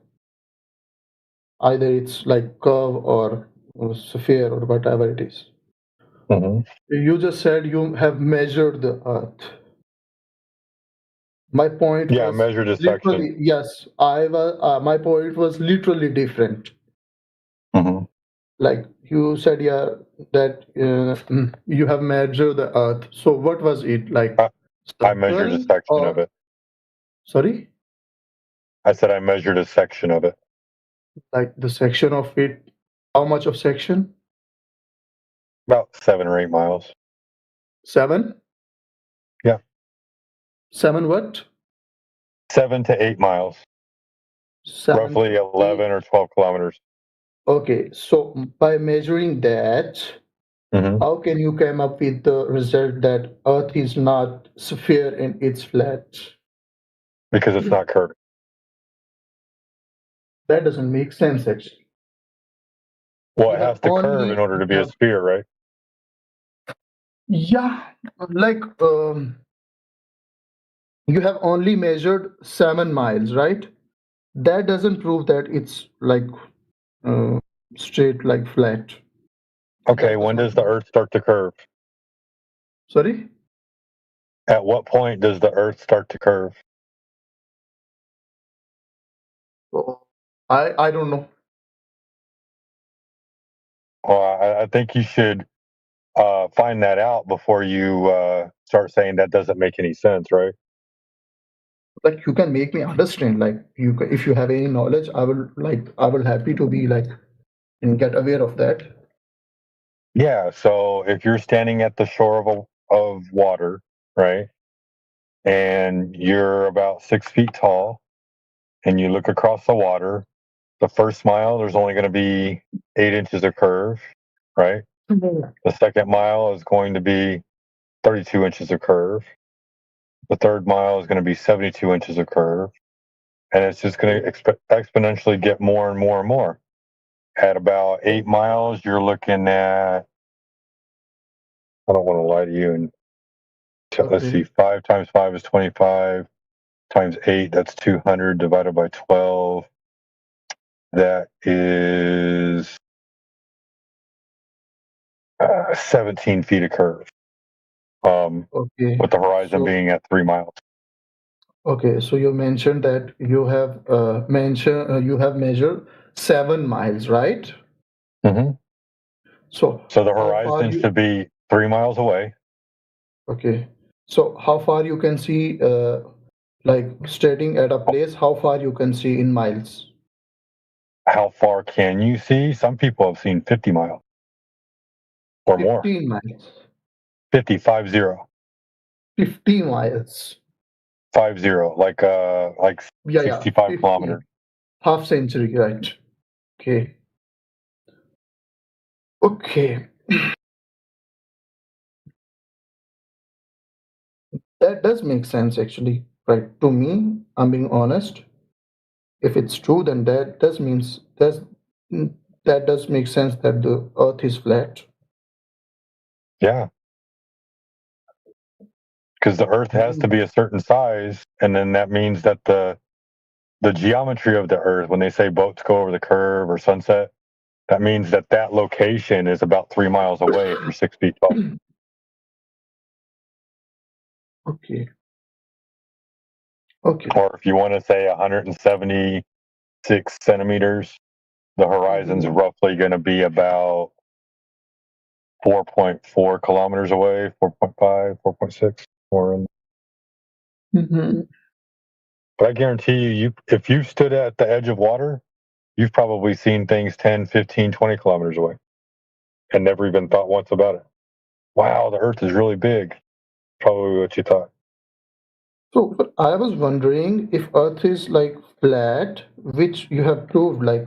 either it's like curve or sphere or whatever it is. Mm-hmm. You just said you have measured the Earth. My point was measured a literally section. yes. I was my point was literally different. Mm-hmm. Like you said, yeah, that you have measured the Earth. So what was it like? I measured a Circle section of or it. sorry, I said I measured a section of it. like the section of it. How much of section? About 7 or 8 miles. 7? Yeah. 7 what? 7 to 8 miles. 7 Roughly 11 or 12 kilometers. Okay, so by measuring that, how can you come up with the result that Earth is not sphere and it's flat? Because it's not curved. That doesn't make sense actually. Well, it has to curve in order to be a sphere, right? Yeah, like you have only measured 7 miles, right? That doesn't prove that it's like straight, like flat. Okay, when does the Earth start to curve? Sorry? At what point does the Earth start to curve? I don't know. Well, I think you should find that out before you start saying that doesn't make any sense, right? Like you can make me understand. Like you, if you have any knowledge, I will happy to be like and get aware of that. Yeah. So if you're standing at the shore of water, right, and you're about 6 feet tall, and you look across the water, the first mile, there's only going to be 8 inches of curve, right? The second mile is going to be 32 inches of curve. The third mile is going to be 72 inches of curve. And it's just going to exponentially get more and more and more. At about 8 miles, you're looking at, I don't want to lie to you, and let's see, 5 times 5 is 25, times 8, that's 200, divided by 12, that is 17 feet of curve, with the horizon being at 3 miles. Okay, so you mentioned that you have measured 7 miles, right? Mm-hmm. So the horizon should be 3 miles away. Okay, so how far you can see, like starting at a place, how far you can see in miles? How far can you see? Some people have seen 50 miles or more. 15 miles. 50, 50. 50 miles. 50, like Yeah, 65 50. kilometers. Half century, right? Okay. Okay. That does make sense actually, right? To me, I'm being honest. If it's true, then that does make sense that the Earth is flat. Yeah. Because the Earth has to be a certain size, and then that means that the geometry of the Earth, when they say boats go over the curve or sunset, that means that that location is about 3 miles away if you're 6 feet tall. Okay. Okay. Or if you want to say 176 centimeters, the horizon's roughly going to be about 4.4 kilometers away, 4.5, 4.6. But I guarantee you, if you stood at the edge of water, you've probably seen things 10, 15, 20 kilometers away and never even thought once about it. Wow, the Earth is really big. Probably what you thought. So but I was wondering if Earth is like flat, which you have proved. Like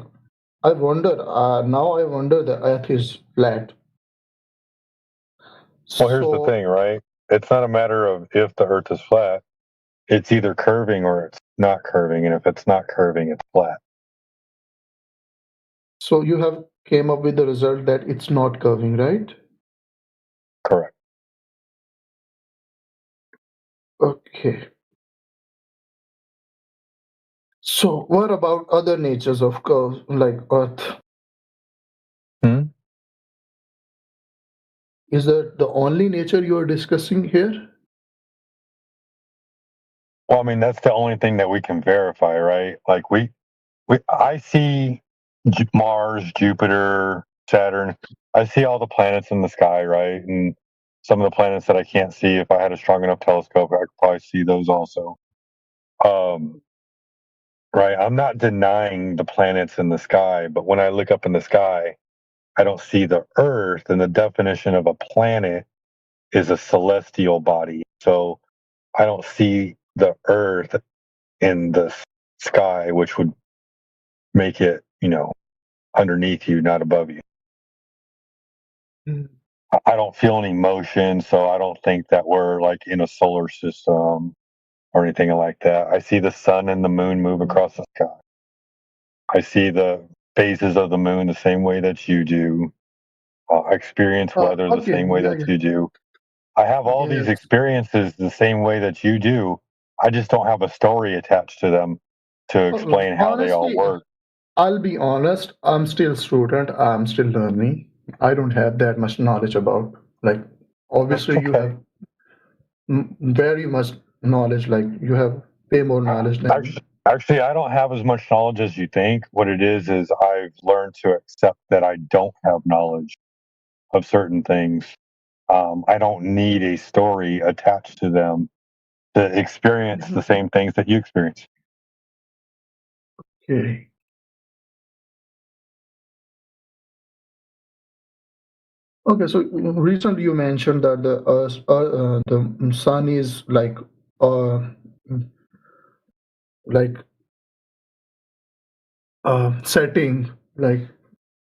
I wonder. Now I wonder the Earth is flat. Well, here's the thing, right? It's not a matter of if the Earth is flat. It's either curving or it's not curving, and if it's not curving, it's flat. So you have came up with the result that it's not curving, right? Correct. Okay. So what about other natures of curves like Earth? Is that the only nature you are discussing here? Well, I mean, that's the only thing that we can verify, right? Like I see Mars, Jupiter, Saturn. I see all the planets in the sky, right? And some of the planets that I can't see, if I had a strong enough telescope, I could probably see those also. Right. I'm not denying the planets in the sky, but when I look up in the sky, I don't see the Earth. And the definition of a planet is a celestial body. So I don't see the Earth in the sky, which would make it, underneath you, not above you. I don't feel any motion, so I don't think that we're like in a solar system or anything like that. I see the sun and the moon move across the sky. I see the phases of the moon the same way that you do. I experience weather the same way that you do. I have all these experiences the same way that you do. I just don't have a story attached to them to explain how they all work. I'll be honest, I'm still a student, I'm still learning. I don't have that much knowledge about, like, obviously you have very much knowledge, like you have way more knowledge than me. Actually, I don't have as much knowledge as you think. What it is I've learned to accept that I don't have knowledge of certain things. I don't need a story attached to them to experience the same things that you experience. Okay. Okay, so recently you mentioned that the sun is like setting, like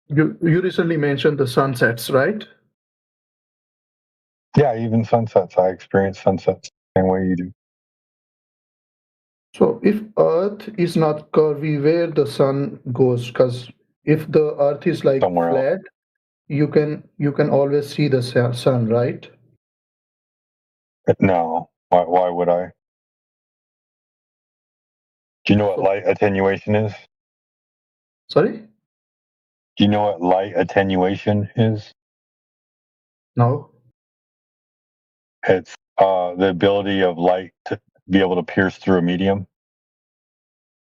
you recently mentioned the sunsets, right? Yeah, even sunsets. I experience sunsets the same way you do. So if Earth is not curvy, where the sun goes? Because if the Earth is like Somewhere else. flat, you can always see the sun, right? No. Why would I? Do you know what light attenuation is? Sorry? Do you know what light attenuation is? No. It's the ability of light to be able to pierce through a medium.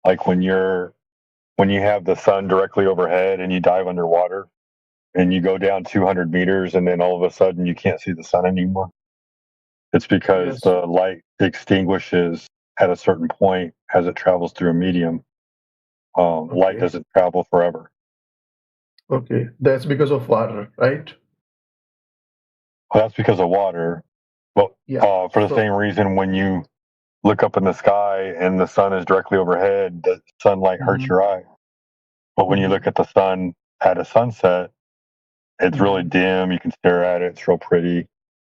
Like when you have the sun directly overhead and you dive underwater and you go down 200 meters and then all of a sudden you can't see the sun anymore. It's because Yes. the light extinguishes at a certain point as it travels through a medium. Light doesn't travel forever. Okay, that's because of water, right? Well, that's because of water. But for the same reason, when you look up in the sky and the sun is directly overhead, the sunlight hurts your eye. But when you look at the sun at a sunset, it's really dim. You can stare at it. It's real pretty.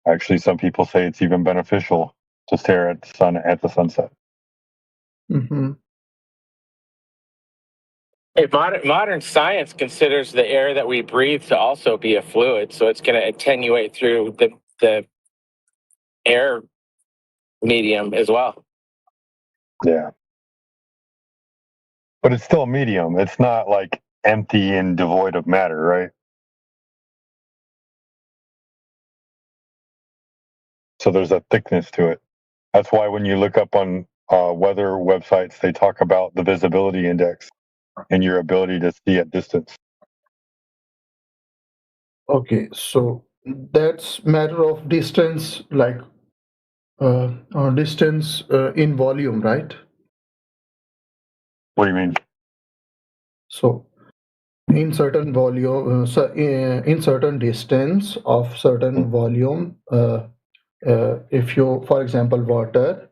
Actually, some people say it's even beneficial to stare at the sun at the sunset. Mm-hmm. Hey, modern science considers the air that we breathe to also be a fluid, so it's going to attenuate through the air medium as well. Yeah. But it's still a medium. It's not like empty and devoid of matter, right? So there's a thickness to it. That's why when you look up on weather websites, they talk about the visibility index and your ability to see at distance. Okay, so that's matter of distance, like distance in volume, right? What do you mean? So in certain volume, in certain distance of certain volume, if you, for example, water,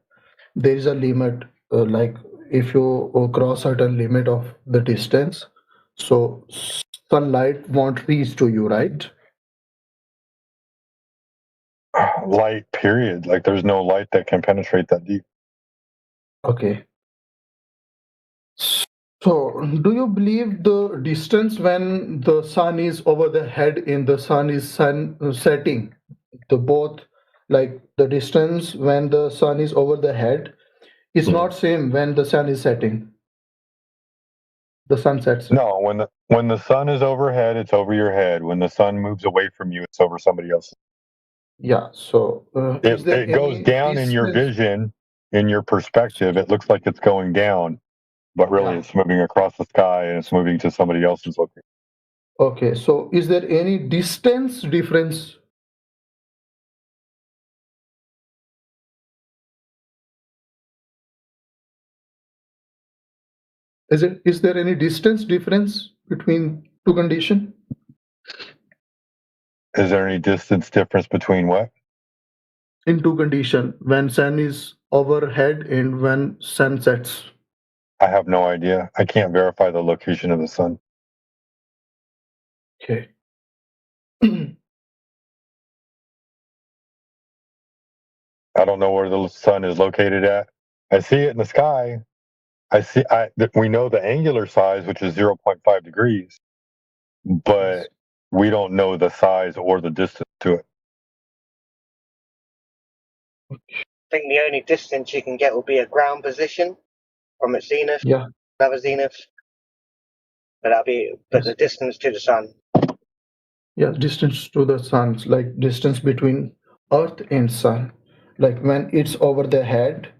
there is a limit. Like if you cross certain limit of the distance, so sunlight won't reach to you, right? Light, period. Like there's no light that can penetrate that deep. Okay. So, do you believe the distance when the sun is over the head in the sun is setting, the both, like the distance when the sun is over the head is not same when the sun is setting, the sun sets? No, when the sun is overhead, it's over your head. When the sun moves away from you, it's over somebody else. Yeah. So, is there It goes any down in your distance? vision, in your perspective. It looks like it's going down, but really Yeah. it's moving across the sky and it's moving to somebody else's location. Okay. So, is there any distance difference? Is there any distance difference between two condition? Is there any distance difference between what? In two condition, when sun is overhead and when sun sets? I have no idea. I can't verify the location of the sun. Okay. I don't know where the sun is located at. I see it in the sky. We know the angular size, which is 0.5 degrees, but we don't know the size or the distance to it. I think the only distance you can get will be a ground position from its zenith, Yeah. another zenith. But the distance to the sun. Yeah, distance to the sun, like distance between Earth and sun, like when it's over the head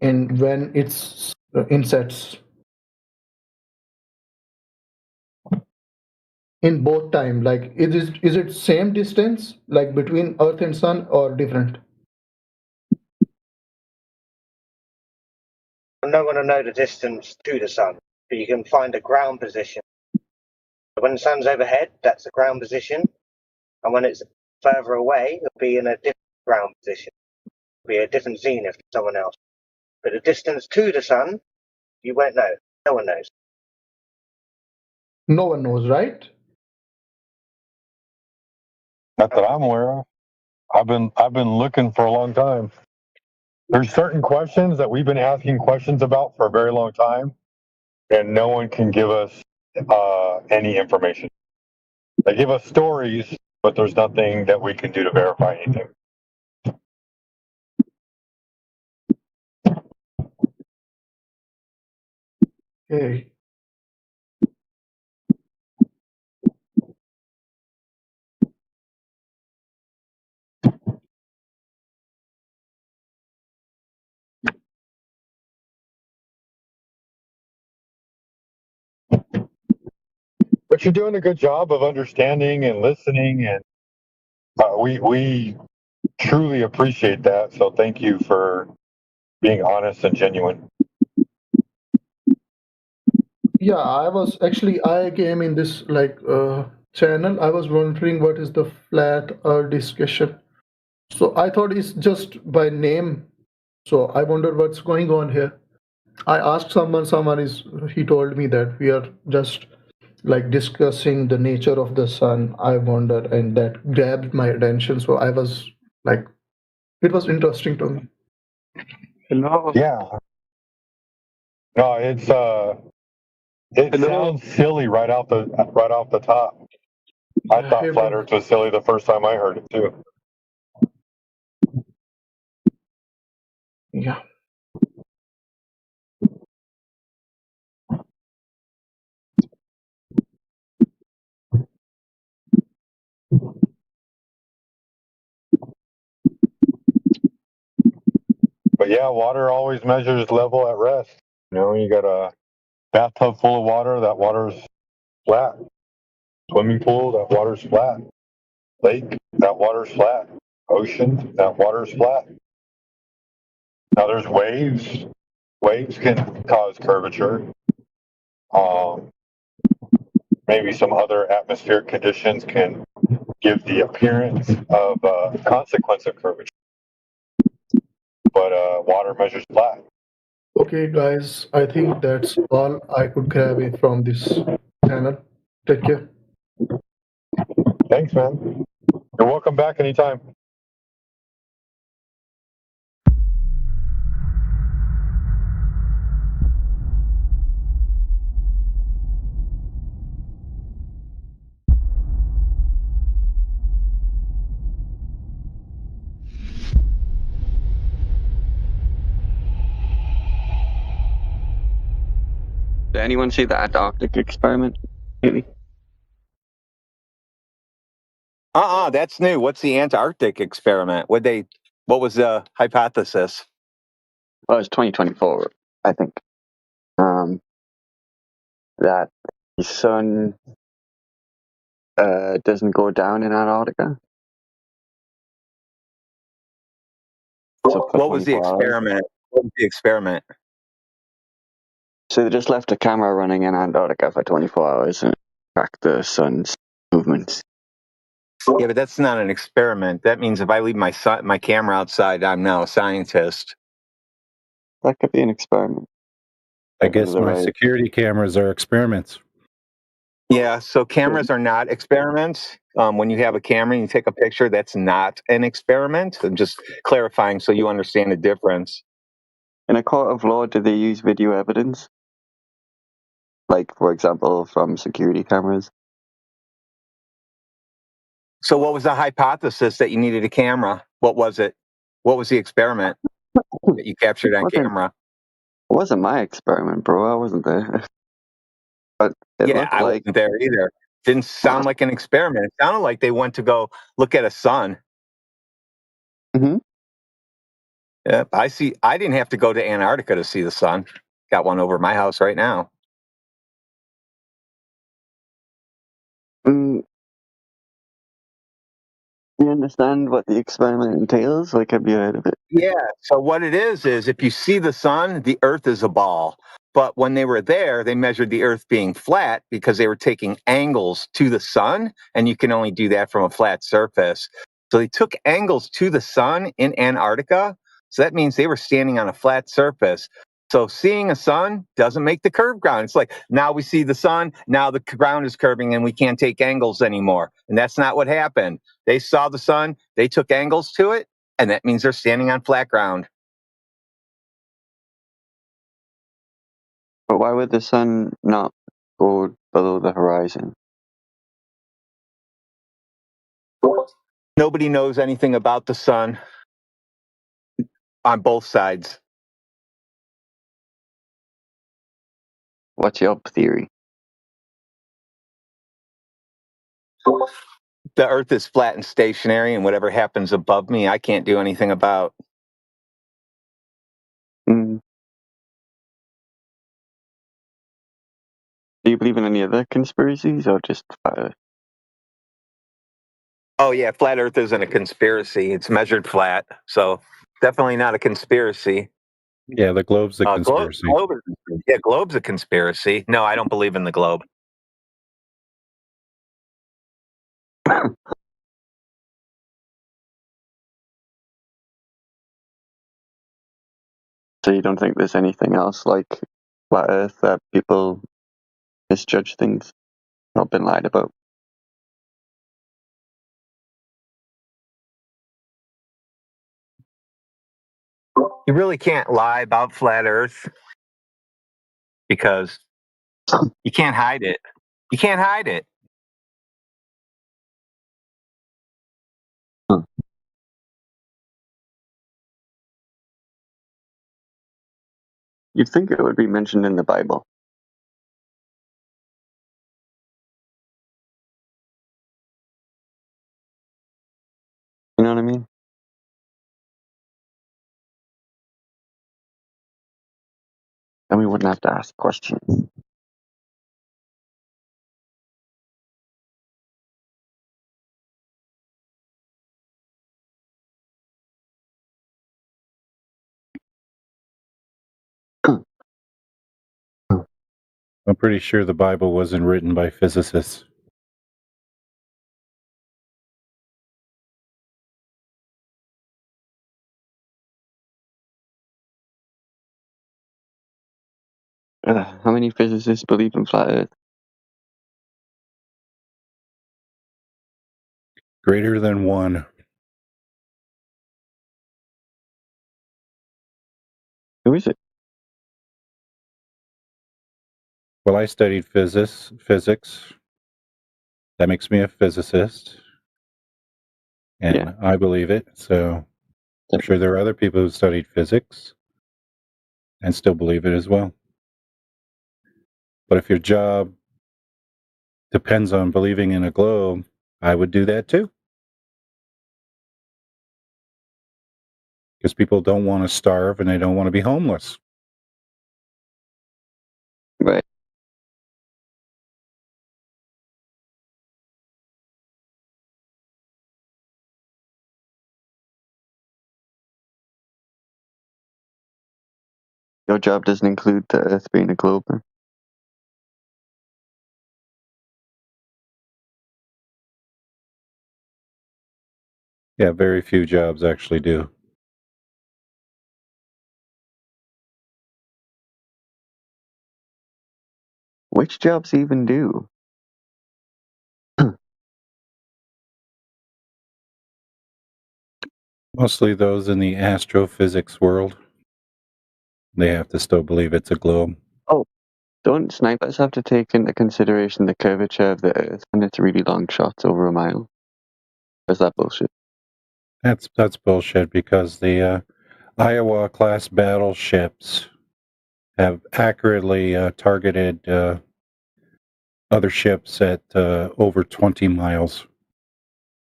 and when it's insets. In both time, like is it same distance like between Earth and sun or different? I'm not going to know the distance to the sun, but you can find a ground position. When the sun's overhead, that's the ground position, and when it's further away, it'll be in a different ground position. It'll be a different zenith to someone else. But the distance to the sun, you won't know. No one knows. No one knows, right? Not that I'm aware of. I've been looking for a long time. There's certain questions that we've been asking questions about for a very long time, and no one can give us any information. They give us stories, but there's nothing that we can do to verify anything. Okay. But you're doing a good job of understanding and listening, and we truly appreciate that. So thank you for being honest and genuine. Yeah, I came in this channel. I was wondering what is the flat earth discussion. So I thought it's just by name. So I wondered what's going on here. I asked he told me that we are just like discussing the nature of the sun. I wondered, and that grabbed my attention. So I was like, it was interesting to me. Yeah. No, it sounds silly right off the top. I thought flat Earth was silly the first time I heard it too. Yeah. But yeah, water always measures level at rest. You know, you got a bathtub full of water, that water's flat. Swimming pool, that water's flat. Lake, that water's flat. Ocean, that water's flat. Now there's waves. Waves can cause curvature. Maybe some other atmospheric conditions can give the appearance of consequence of curvature. But water measures flat. Okay, guys, I think that's all I could grab it from this channel. Take care. Thanks, man. You're welcome back anytime. Did anyone see the Antarctic experiment? Maybe. That's new. What's the Antarctic experiment? What was the hypothesis? Well, it's 2024, I think. That the sun doesn't go down in Antarctica. So What was the 24 hours. experiment? What was the experiment? So they just left a camera running in Antarctica for 24 hours and tracked the sun's movements. Yeah, but that's not an experiment. That means if I leave my camera outside, I'm now a scientist. That could be an experiment. I guess my security cameras are experiments. Yeah, so cameras are not experiments. When you have a camera and you take a picture, that's not an experiment. I'm just clarifying so you understand the difference. In a court of law, do they use video evidence? Like, for example, from security cameras? So what was the hypothesis that you needed a camera? What was it? What was the experiment that you captured on camera? It wasn't my experiment, bro. I wasn't there. But it looked I like... wasn't there either. Didn't sound like an experiment. It sounded like they went to go look at a sun. Mm-hmm. Yeah, I didn't have to go to Antarctica to see the sun. Got one over my house right now. Do you understand what the experiment entails? Like, have you heard of it? Yeah, so what it is if you see the sun, the Earth is a ball. But when they were there, they measured the Earth being flat because they were taking angles to the sun, and you can only do that from a flat surface. So they took angles to the sun in Antarctica. So that means they were standing on a flat surface. So seeing a sun doesn't make the curved ground. It's like now we see the sun, now the ground is curving and we can't take angles anymore. And that's not what happened. They saw the sun, they took angles to it, and that means they're standing on flat ground. But why would the sun not go below the horizon? Nobody knows anything about the sun on both sides. What's your theory? The earth is flat and stationary, and whatever happens above me, I can't do anything about. Mm. Do you believe in any other conspiracies or just flat Earth? Oh, yeah, flat earth isn't a conspiracy. It's measured flat. So definitely not a conspiracy. Yeah, the globe's a conspiracy. Globe's a conspiracy. No, I don't believe in the globe. So you don't think there's anything else like flat Earth that people misjudge things, not been lied about? You really can't lie about flat earth because you can't hide it. You can't hide it. You'd think it would be mentioned in the Bible. You know what I mean? Then we wouldn't have to ask questions. I'm pretty sure the Bible wasn't written by physicists. How many physicists believe in flat Earth? Greater than one. Who is it? Well, I studied physics. That makes me a physicist. And Yeah. I believe it. So I'm sure there are other people who studied physics and still believe it as well. But if your job depends on believing in a globe, I would do that too. Because people don't want to starve and they don't want to be homeless. Right. Your job doesn't include the Earth being a globe. Then? Yeah, very few jobs actually do. Which jobs even do? Mostly those in the astrophysics world. They have to still believe it's a globe. Oh, don't snipers have to take into consideration the curvature of the Earth and its really long shots over a mile? Or is that bullshit? That's bullshit because the Iowa class battleships have accurately targeted other ships at over 20 miles.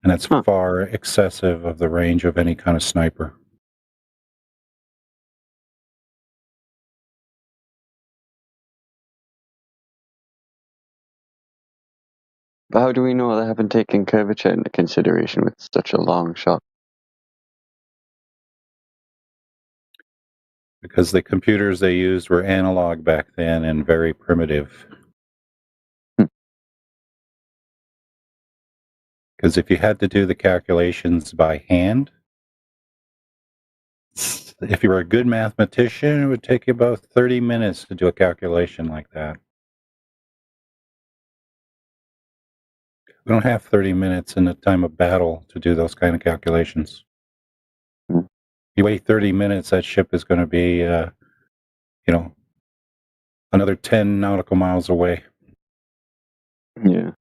And that's far excessive of the range of any kind of sniper. But how do we know they haven't taken curvature into consideration with such a long shot? Because the computers they used were analog back then and very primitive. Because if you had to do the calculations by hand, if you were a good mathematician, it would take you about 30 minutes to do a calculation like that. We don't have 30 minutes in the time of battle to do those kind of calculations. You wait 30 minutes, that ship is going to be, another 10 nautical miles away. Yeah.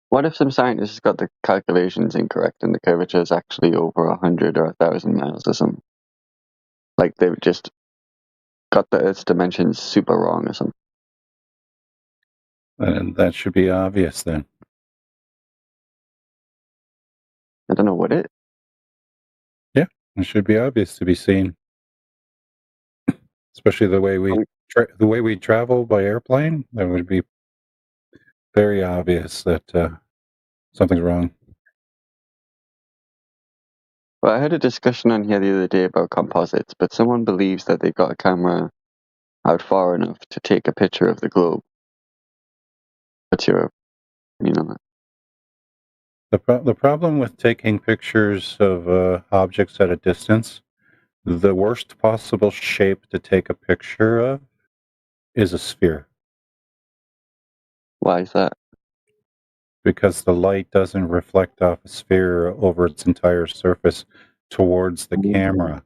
What if some scientists got the calculations incorrect and the curvature is actually over 100 or 1,000 miles or something? Like they've just got the Earth's dimensions super wrong or something. And that should be obvious then. I don't know what it. Yeah, it should be obvious to be seen. Especially the way we travel by airplane, that would be very obvious that something's wrong. Well, I had a discussion on here the other day about composites, but someone believes that they got a camera out far enough to take a picture of the globe. What's your opinion on that? The problem with taking pictures of objects at a distance, the worst possible shape to take a picture of is a sphere. Why is that? Because the light doesn't reflect off a sphere over its entire surface towards the camera.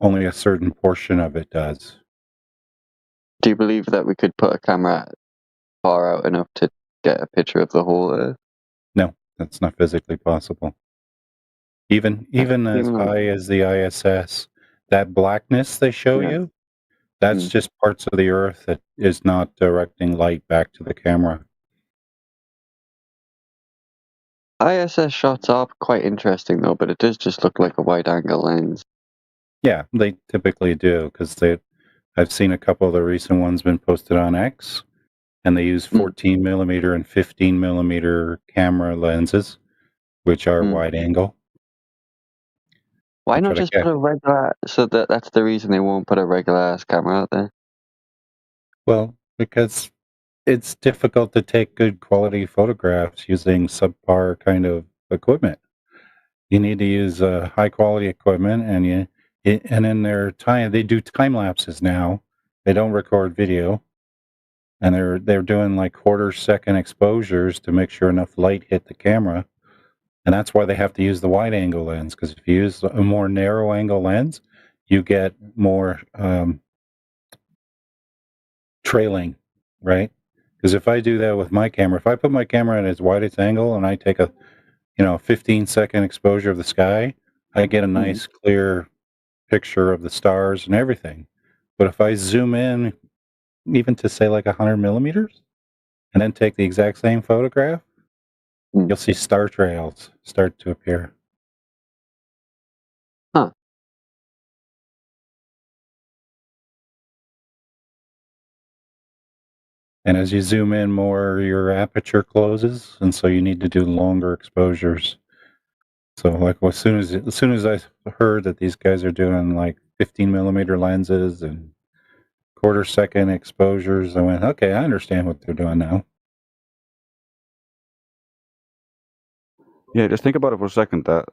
Only a certain portion of it does. Do you believe that we could put a camera far out enough to get a picture of the whole Earth? No, that's not physically possible. Even as high as the ISS, that blackness they show you, that's just parts of the Earth that is not directing light back to the camera. ISS shots are quite interesting though, but it does just look like a wide-angle lens. Yeah, they typically do because I've seen a couple of the recent ones been posted on X, and they use 14 millimeter and 15 millimeter camera lenses, which are wide angle. Why not just put a regular? So that's the reason they won't put a regular ass camera out there. Well, because it's difficult to take good quality photographs using subpar kind of equipment. You need to use high quality equipment, and in their time they do time lapses now. They don't record video, and they're doing like quarter-second exposures to make sure enough light hit the camera, and that's why they have to use the wide angle lens. Because if you use a more narrow angle lens, you get more trailing, right? Because if I do that with my camera, if I put my camera at its widest angle and I take a 15-second exposure of the sky, I get a nice clear picture of the stars and everything. But if I zoom in even to say like 100 millimeters and then take the exact same photograph, you'll see star trails start to appear. Huh. And as you zoom in more, your aperture closes, and so you need to do longer exposures. So, like as soon as I heard that these guys are doing like 15 millimeter lenses and quarter-second exposures, I went, okay, I understand what they're doing now. Yeah, just think about it for a second. That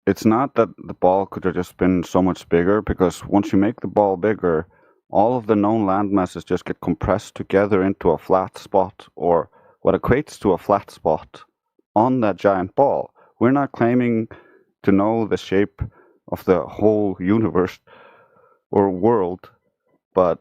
it's not that the ball could have just been so much bigger, because once you make the ball bigger, all of the known land masses just get compressed together into a flat spot, or what equates to a flat spot on that giant ball. We're not claiming to know the shape of the whole universe or world, but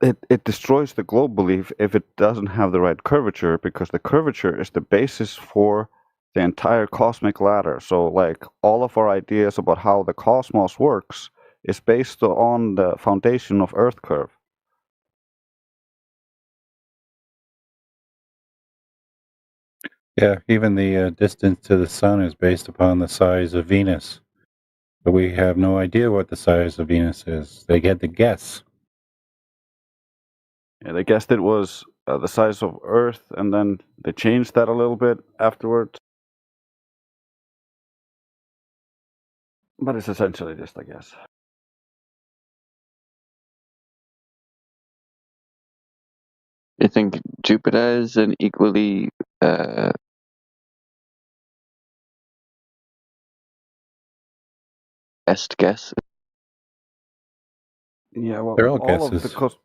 it destroys the globe belief if it doesn't have the right curvature, because the curvature is the basis for the entire cosmic ladder. So like all of our ideas about how the cosmos works is based on the foundation of Earth curve. Yeah, even the distance to the sun is based upon the size of Venus. But we have no idea what the size of Venus is. They had to guess. Yeah, they guessed it was the size of Earth, and then they changed that a little bit afterwards. But it's essentially just a guess. You think Jupiter is an equally best guess? Yeah, well, They're all all of the guesses.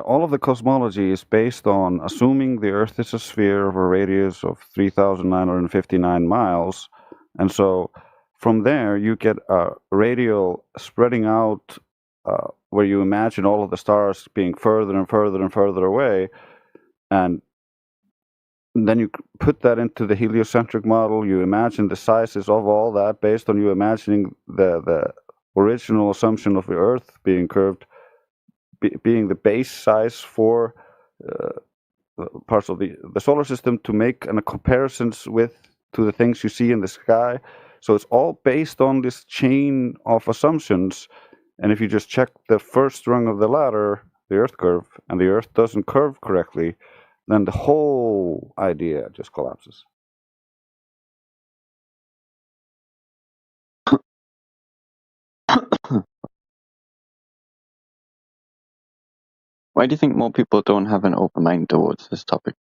all of the cosmology is based on assuming the Earth is a sphere of a radius of 3,959 miles, and so from there you get a radial spreading out, where you imagine all of the stars being further and further and further away, and then you put that into the heliocentric model. You imagine the sizes of all that based on you imagining the original assumption of the Earth being curved, being the base size for parts of the solar system to make comparisons with to the things you see in the sky. So it's all based on this chain of assumptions. And if you just check the first rung of the ladder, the Earth curve, and the Earth doesn't curve correctly, then the whole idea just collapses. Why do you think more people don't have an open mind towards this topic?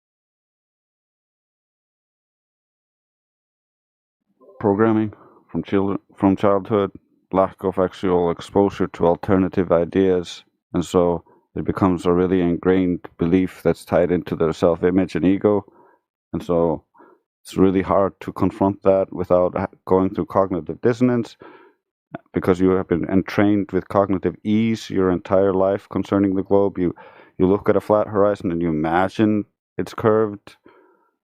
Programming from childhood, lack of actual exposure to alternative ideas, and so it becomes a really ingrained belief that's tied into their self-image and ego, and so it's really hard to confront that without going through cognitive dissonance, because you have been entrained with cognitive ease your entire life concerning the globe. You look at a flat horizon and you imagine it's curved.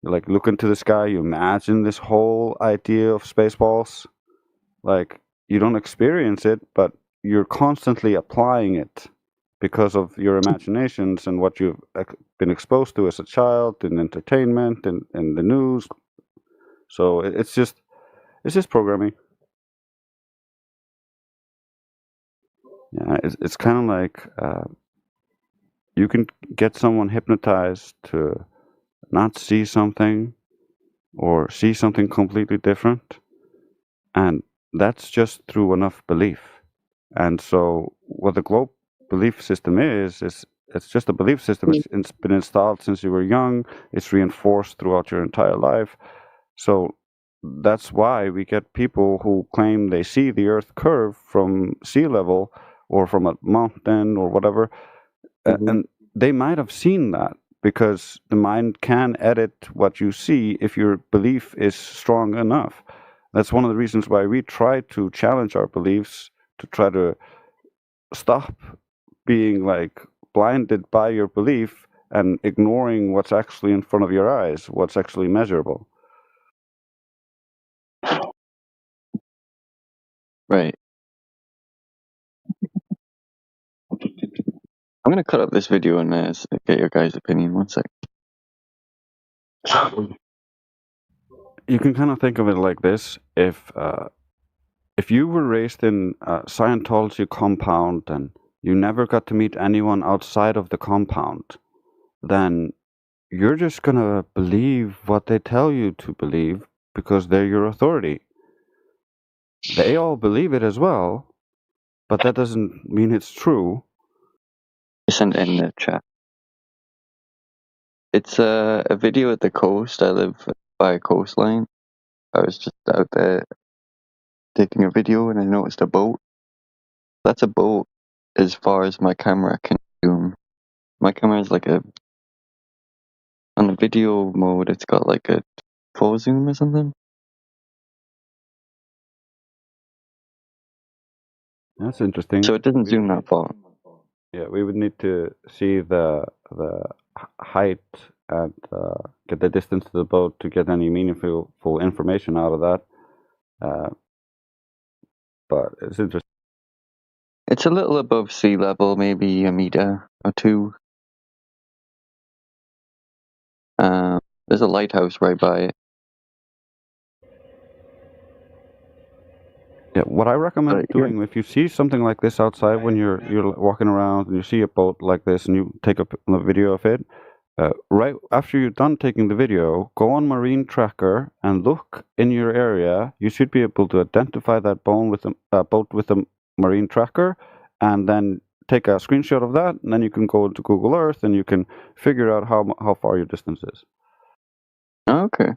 You like look into the sky, you imagine this whole idea of Spaceballs. Like, you don't experience it, but you're constantly applying it because of your imaginations and what you've been exposed to as a child in entertainment and in the news. So it's just programming. Yeah, it's kind of like you can get someone hypnotized to not see something or see something completely different, and that's just through enough belief. And so what the globe belief system is it's just a belief system. It's been installed since you were young. It's reinforced throughout your entire life. So that's why we get people who claim they see the Earth curve from sea level or from a mountain or whatever, and they might have seen that because the mind can edit what you see if your belief is strong enough. That's one of the reasons why we try to challenge our beliefs, to try to stop being like blinded by your belief and ignoring what's actually in front of your eyes, what's actually measurable. Right. I'm gonna cut up this video and get your guys' opinion. 1 sec. You can kind of think of it like this: if you were raised in a Scientology compound and you never got to meet anyone outside of the compound, then you're just gonna believe what they tell you to believe because they're your authority. They all believe it as well, but that doesn't mean it's true. Send in the chat. It's a video at the coast. I live by a coastline. I was just out there taking a video and I noticed a boat. That's a boat as far as my camera can zoom. My camera is like on the video mode, it's got like a full zoom or something. That's interesting. So it doesn't zoom that far. Yeah, we would need to see the height and get the distance to the boat to get any meaningful information out of that. But it's interesting. It's a little above sea level, maybe a meter or two. There's a lighthouse right by it. Yeah, what I recommend doing if you see something like this outside when you're walking around and you see a boat like this and you take a video of it, right after you're done taking the video, go on Marine Tracker and look in your area. You should be able to identify that boat with a Marine Tracker, and then take a screenshot of that, and then you can go into Google Earth and you can figure out how far your distance is. Okay.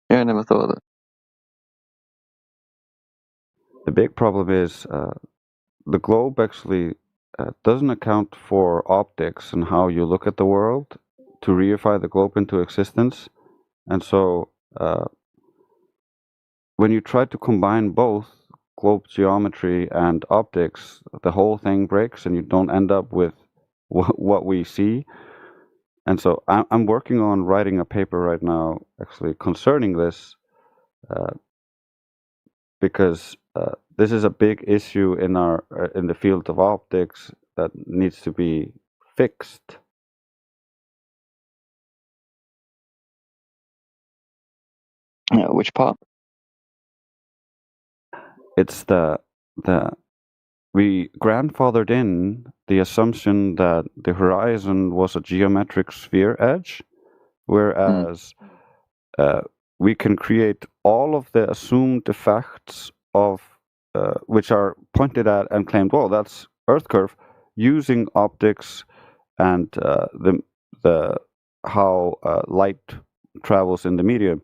Yeah, I never thought of that. The big problem is the globe actually doesn't account for optics and how you look at the world to reify the globe into existence. And so when you try to combine both globe geometry and optics, the whole thing breaks and you don't end up with what we see. And so I'm working on writing a paper right now actually concerning this because this is a big issue in the field of optics that needs to be fixed. Yeah, which part? It's we grandfathered in the assumption that the horizon was a geometric sphere edge, whereas we can create all of the assumed effects of which are pointed at and claimed, well, that's Earth curve, using optics and the how light travels in the medium.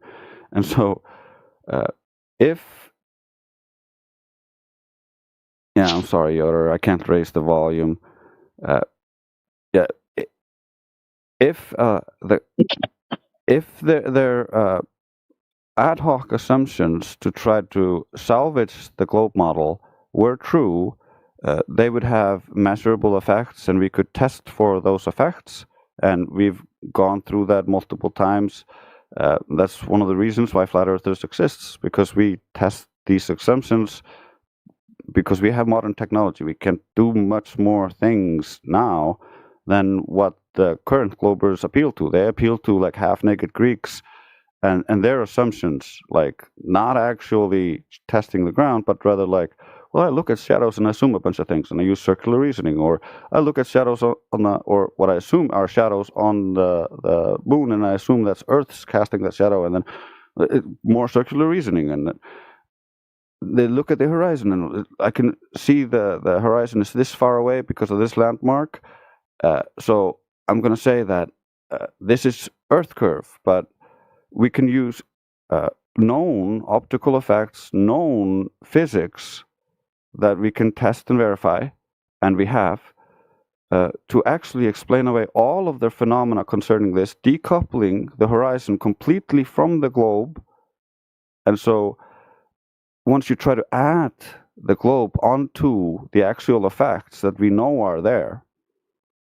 And so I'm sorry, Yoder, I can't raise the volume. If their ad hoc assumptions to try to salvage the globe model were true, they would have measurable effects, and we could test for those effects. And we've gone through that multiple times. That's one of the reasons why Flat Earthers exists, because we test these assumptions. Because we have modern technology, we can do much more things now than what the current globers appeal to. They appeal to like half-naked Greeks and their assumptions, like not actually testing the ground, but rather like, well, I look at shadows and I assume a bunch of things, and I use circular reasoning, or I look at shadows or what I assume are shadows on the moon, and I assume that's Earth's casting that shadow, and then more circular reasoning, and they look at the horizon, and I can see the horizon is this far away because of this landmark. So I'm going to say that this is Earth curve, but we can use known optical effects, known physics that we can test and verify, and we have, to actually explain away all of the phenomena concerning this, decoupling the horizon completely from the globe. And so once you try to add the globe onto the actual effects that we know are there,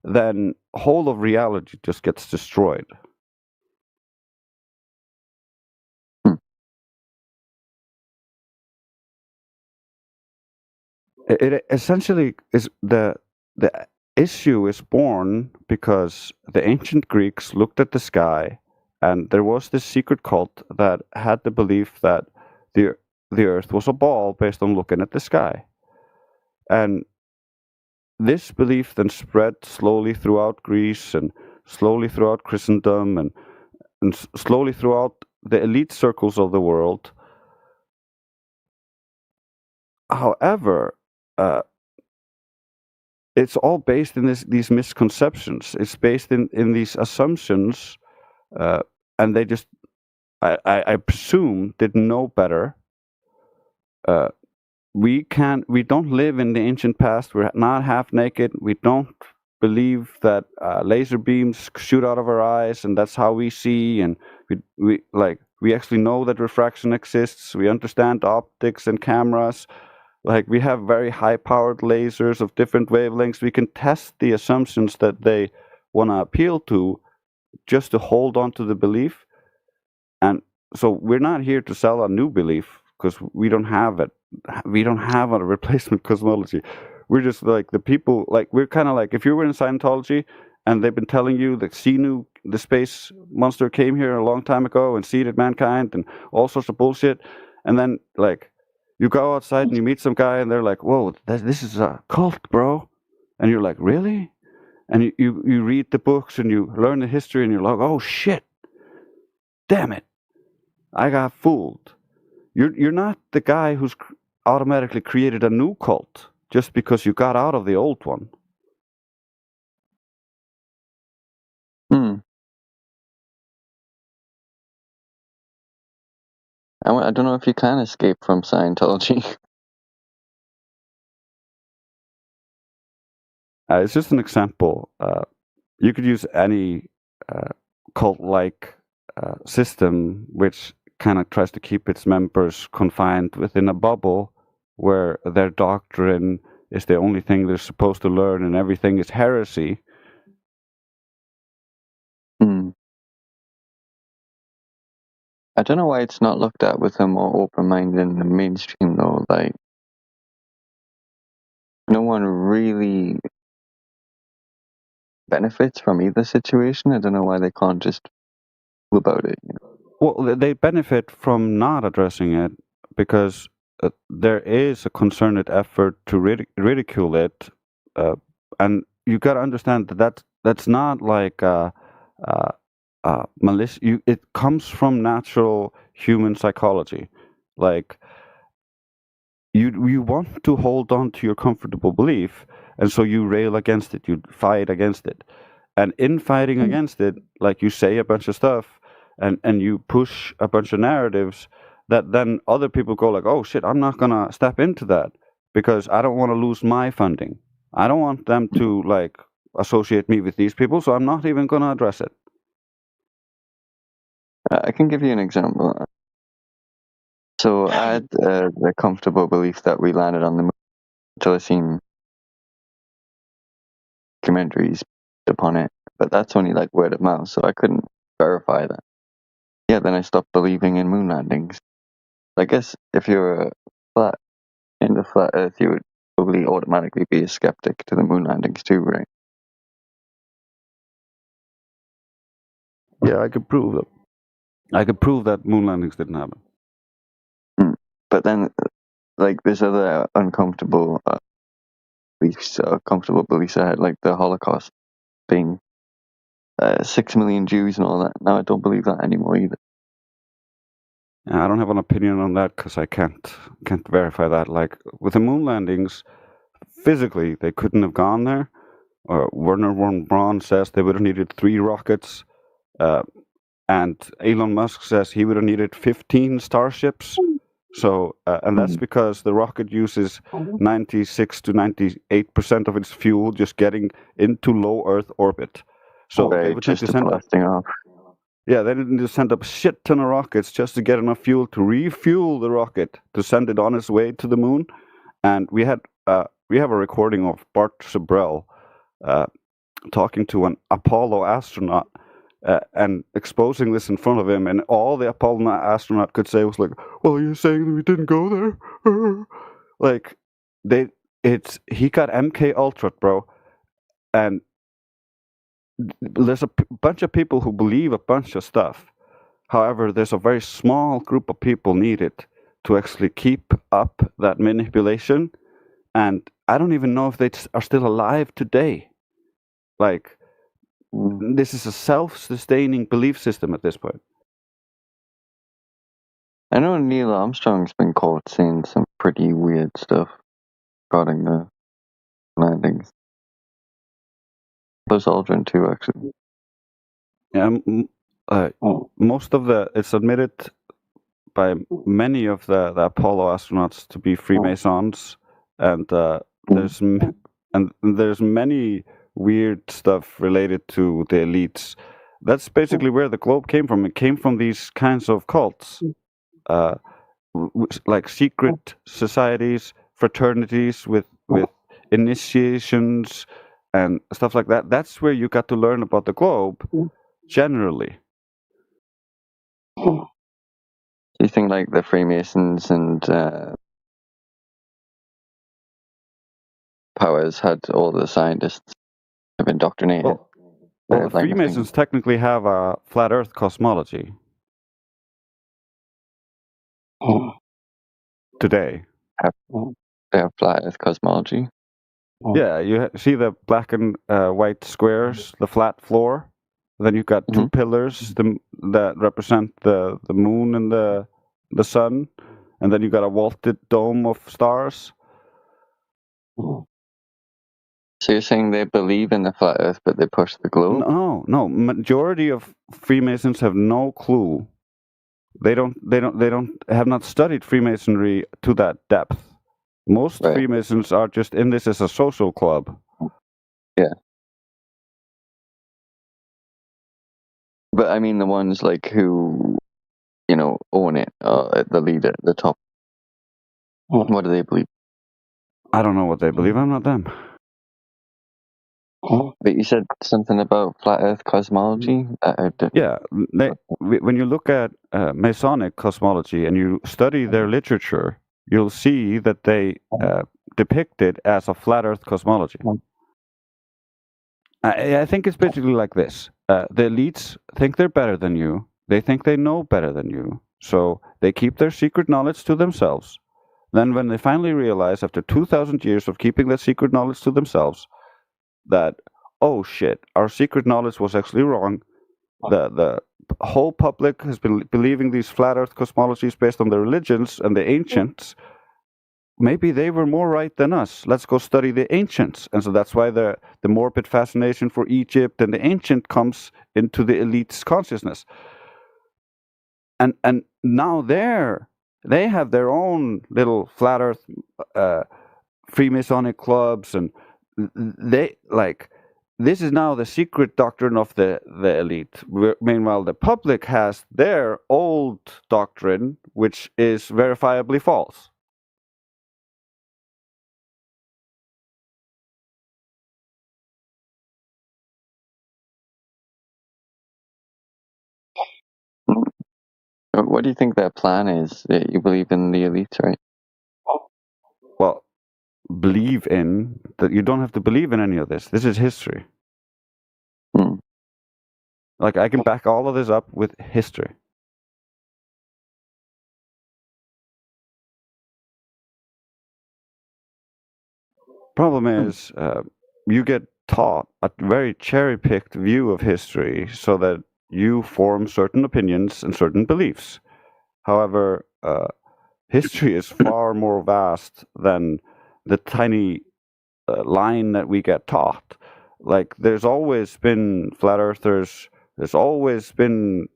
then whole of reality just gets destroyed. It essentially is the issue is born because the ancient Greeks looked at the sky, and there was this secret cult that had the belief that the Earth was a ball based on looking at the sky. And this belief then spread slowly throughout Greece and slowly throughout Christendom and slowly throughout the elite circles of the world. However, it's all based in these misconceptions. It's based in these assumptions, and they just, I presume, didn't know better. We don't live in the ancient past. We're not half naked. We don't believe that laser beams shoot out of our eyes, and that's how we see. And we actually know that refraction exists. We understand optics and cameras. Like, we have very high-powered lasers of different wavelengths. We can test the assumptions that they want to appeal to just to hold on to the belief. And so we're not here to sell a new belief, because we don't have it. We don't have a replacement cosmology. We're just like the people, like, we're kind of like, if you were in Scientology and they've been telling you that Xenu, the space monster, came here a long time ago and seeded mankind and all sorts of bullshit, and then, like, you go outside and you meet some guy and they're like, whoa, this is a cult, bro. And you're like, really? And you read the books and you learn the history and you're like, oh shit, damn it, I got fooled. You're not the guy who's automatically created a new cult just because you got out of the old one. I don't know if you can escape from Scientology. It's just an example. You could use any cult-like system which kind of tries to keep its members confined within a bubble where their doctrine is the only thing they're supposed to learn and everything is heresy. I don't know why it's not looked at with a more open mind in the mainstream, though. Like, no one really benefits from either situation. I don't know why they can't just do about it. Well, they benefit from not addressing it because there is a concerted effort to ridicule it, and you got to understand that that's not like malicious. It comes from natural human psychology. Like you want to hold on to your comfortable belief, and so you rail against it. You fight against it, and in fighting against it, like you say a bunch of stuff. And you push a bunch of narratives that then other people go like, oh shit, I'm not gonna step into that because I don't want to lose my funding. I don't want them to like associate me with these people, so I'm not even gonna address it. I can give you an example. So I had the comfortable belief that we landed on the moon until I seen documentaries upon it, but that's only like word of mouth, so I couldn't verify that. Yeah, then I stopped believing in moon landings. I guess if you're in the flat Earth, you would probably automatically be a skeptic to the moon landings too, right? Yeah, I could prove that. I could prove that moon landings didn't happen. But then, like, there's other uncomfortable beliefs, comfortable beliefs I had, like the Holocaust being 6 million Jews and all that. Now I don't believe that anymore either. I don't have an opinion on that because I can't verify that. Like with the moon landings, physically they couldn't have gone there. Werner von Braun says they would have needed 3 rockets, and Elon Musk says he would have needed 15 starships. So, and that's because the rocket uses 96 to 98% of its fuel just getting into low Earth orbit. So they would need to send blasting off. Yeah, they need to send up a shit ton of rockets just to get enough fuel to refuel the rocket to send it on its way to the moon. And we have a recording of Bart Sabrell talking to an Apollo astronaut and exposing this in front of him, and all the Apollo astronaut could say was like, "Well, you're saying we didn't go there?" Like he got MK Ultra, bro, and there's a bunch of people who believe a bunch of stuff. However, there's a very small group of people needed to actually keep up that manipulation, and I don't even know if they are still alive today. Like, this is a self-sustaining belief system at this point. I know Neil Armstrong's been caught saying some pretty weird stuff regarding the landings. Buzz Aldrin too, actually. Yeah, most of it's admitted by many of the Apollo astronauts to be Freemasons, and there's many weird stuff related to the elites. That's basically where the globe came from. It came from these kinds of cults, like secret societies, fraternities with initiations and stuff like that. That's where you got to learn about the globe, generally. Do you think like the Freemasons and powers had all the scientists have indoctrinated? Well, the Freemasons technically have a flat Earth cosmology today. They have flat Earth cosmology. Yeah, you see the black and white squares, the flat floor. Then you've got 2 pillars that represent the moon and the sun, and then you've got a vaulted dome of stars. So you're saying they believe in the flat Earth, but they push the globe? No. Majority of Freemasons have no clue They have not studied Freemasonry to that depth. Most Right. Freemasons are just in this as a social club. Yeah. But I mean, the ones like who, own it, the leader, the top. What do they believe? I don't know what they believe. I'm not them. But you said something about flat Earth cosmology. Yeah, when you look at Masonic cosmology and you study their literature, you'll see that they depict it as a flat Earth cosmology. I think it's basically like this. The elites think they're better than you. They think they know better than you. So they keep their secret knowledge to themselves. Then when they finally realize, after 2,000 years of keeping that secret knowledge to themselves, that, oh shit, our secret knowledge was actually wrong. The whole public has been believing these flat Earth cosmologies based on the religions and the ancients. Maybe they were more right than us. Let's go study the ancients. And so that's why the morbid fascination for Egypt and the ancient comes into the elite's consciousness. And now they have their own little flat Earth Freemasonic clubs, and they like this is now the secret doctrine of the elite. Meanwhile, the public has their old doctrine, which is verifiably false. What do you think their plan is? You believe in the elites, right? Well, believe in that you don't have to believe in any of this. This is history. Like, I can back all of this up with history. Problem is, you get taught a very cherry-picked view of history so that you form certain opinions and certain beliefs. However, history is far more vast than the tiny line that we get taught. Like, there's always been flat earthers, there's always been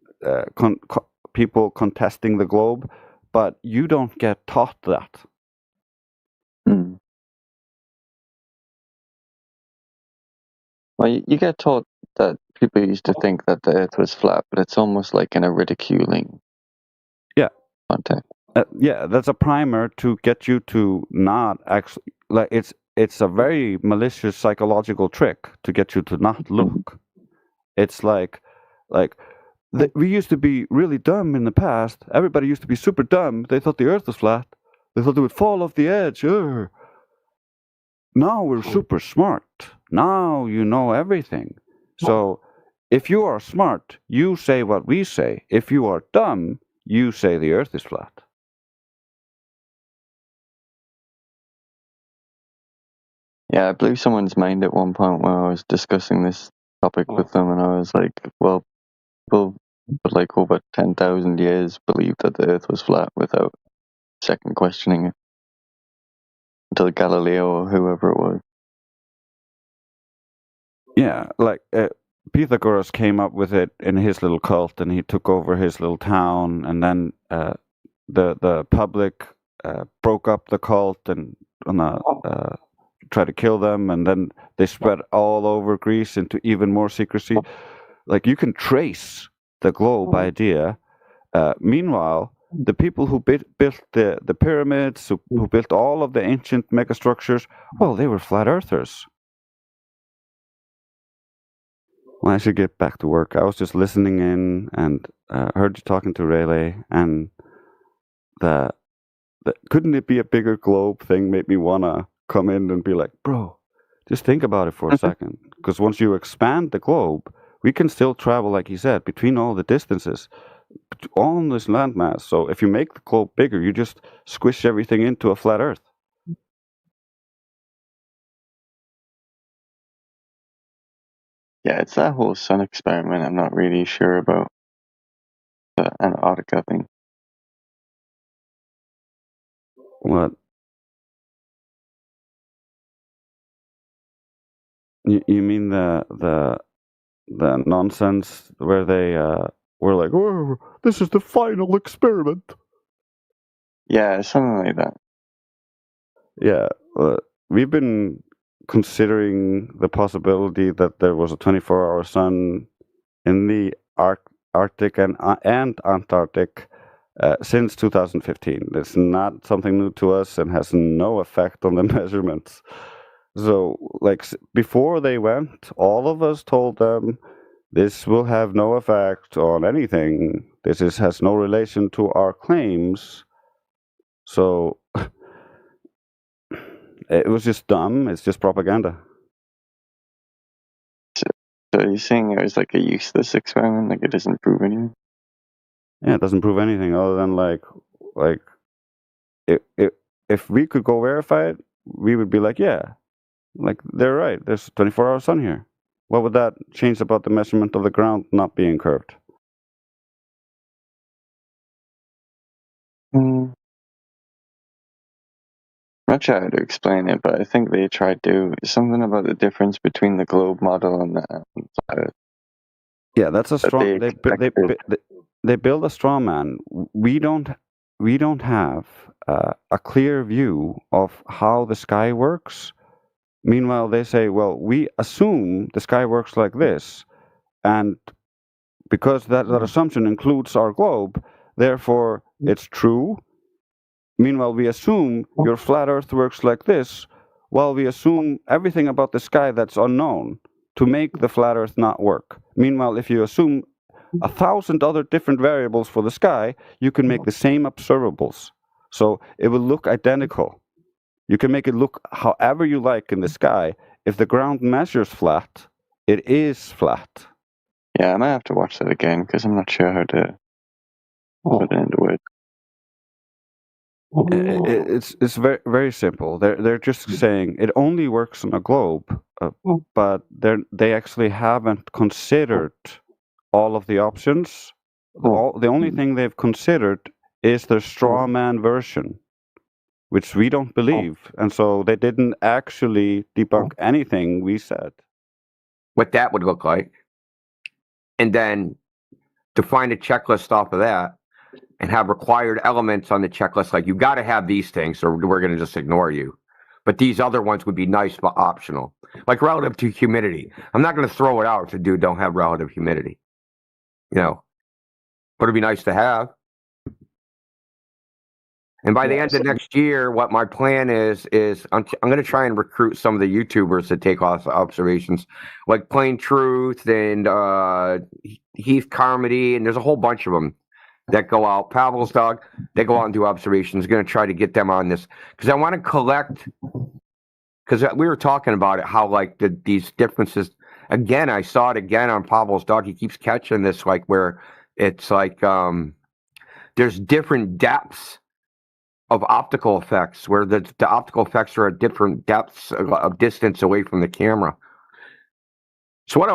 people contesting the globe, but you don't get taught that. Well, you get taught that people used to think that the Earth was flat, but it's almost like in a ridiculing context. Yeah, that's a primer to get you to not actually like it's a very malicious psychological trick to get you to not look. It's like we used to be really dumb in the past. Everybody used to be super dumb. They thought the Earth was flat. They thought they would fall off the edge. Now we're super smart. Now you know everything. So if you are smart, you say what we say. If you are dumb, you say the Earth is flat. Yeah, I blew someone's mind at one point when I was discussing this topic with them, and I was like, well, people for like over 10,000 years believed that the Earth was flat without second questioning it. Until Galileo or whoever it was. Yeah, like Pythagoras came up with it in his little cult, and he took over his little town, and then the public broke up the cult and tried to kill them, and then they spread all over Greece into even more secrecy. Like, you can trace the globe idea. Meanwhile, the people who built the pyramids, who built all of the ancient megastructures, well, they were flat earthers. Well, I should get back to work. I was just listening in and heard you talking to Rayleigh, and the couldn't it be a bigger globe thing made me want to come in and be like, bro, just think about it for a second. Because once you expand the globe, we can still travel, like you said, between all the distances on this landmass. So if you make the globe bigger, you just squish everything into a flat Earth. Yeah, it's that whole sun experiment I'm not really sure about. The Antarctica thing. What? You mean the nonsense where they we're like, oh, this is the final experiment. Yeah, something like that. Yeah, we've been considering the possibility that there was a 24-hour sun in the Arctic and Antarctic since 2015. It's not something new to us and has no effect on the measurements. So, like, before they went, all of us told them this will have no effect on anything. Has no relation to our claims. So, it was just dumb. It's just propaganda. So you're saying it was like a useless experiment, like it doesn't prove anything? Yeah, it doesn't prove anything other than like if we could go verify it, we would be like, yeah, like they're right. There's a 24-hour sun here. What would that change about the measurement of the ground not being curved? Not sure how to explain it, but I think they tried to something about the difference between the globe model and the flat Earth. Yeah, that's a That strong. they They build a straw man. We don't have a clear view of how the sky works. Meanwhile, they say, well, we assume the sky works like this, and because that assumption includes our globe, therefore it's true. Meanwhile, we assume your flat Earth works like this, while we assume everything about the sky that's unknown to make the flat Earth not work. Meanwhile, if you assume 1,000 other different variables for the sky, you can make the same observables. So it will look identical. You can make it look however you like in the sky. If the ground measures flat, it is flat. Yeah, I might have to watch that again because I'm not sure how to put it into words. It's very very simple. They're just saying it only works on a globe, but they actually haven't considered all of the options. The only thing they've considered is the straw man version, which we don't believe, and so they didn't actually debunk anything we said. What that would look like, and then to find a checklist off of that and have required elements on the checklist, like you got to have these things or we're going to just ignore you. But these other ones would be nice but optional, like relative to humidity. I'm not going to throw it out if the dude don't have relative humidity, but it'd be nice to have. And by the end of next year, what my plan is I'm going to try and recruit some of the YouTubers to take off observations, like Plain Truth and Heath Carmody, and there's a whole bunch of them that go out. Pavel's Dog, they go out and do observations. Going to try to get them on this because I want to collect. Because we were talking about it, how like these differences. Again, I saw it again on Pavel's Dog. He keeps catching this, like where it's like there's different depths of optical effects, where the optical effects are at different depths of distance away from the camera. So what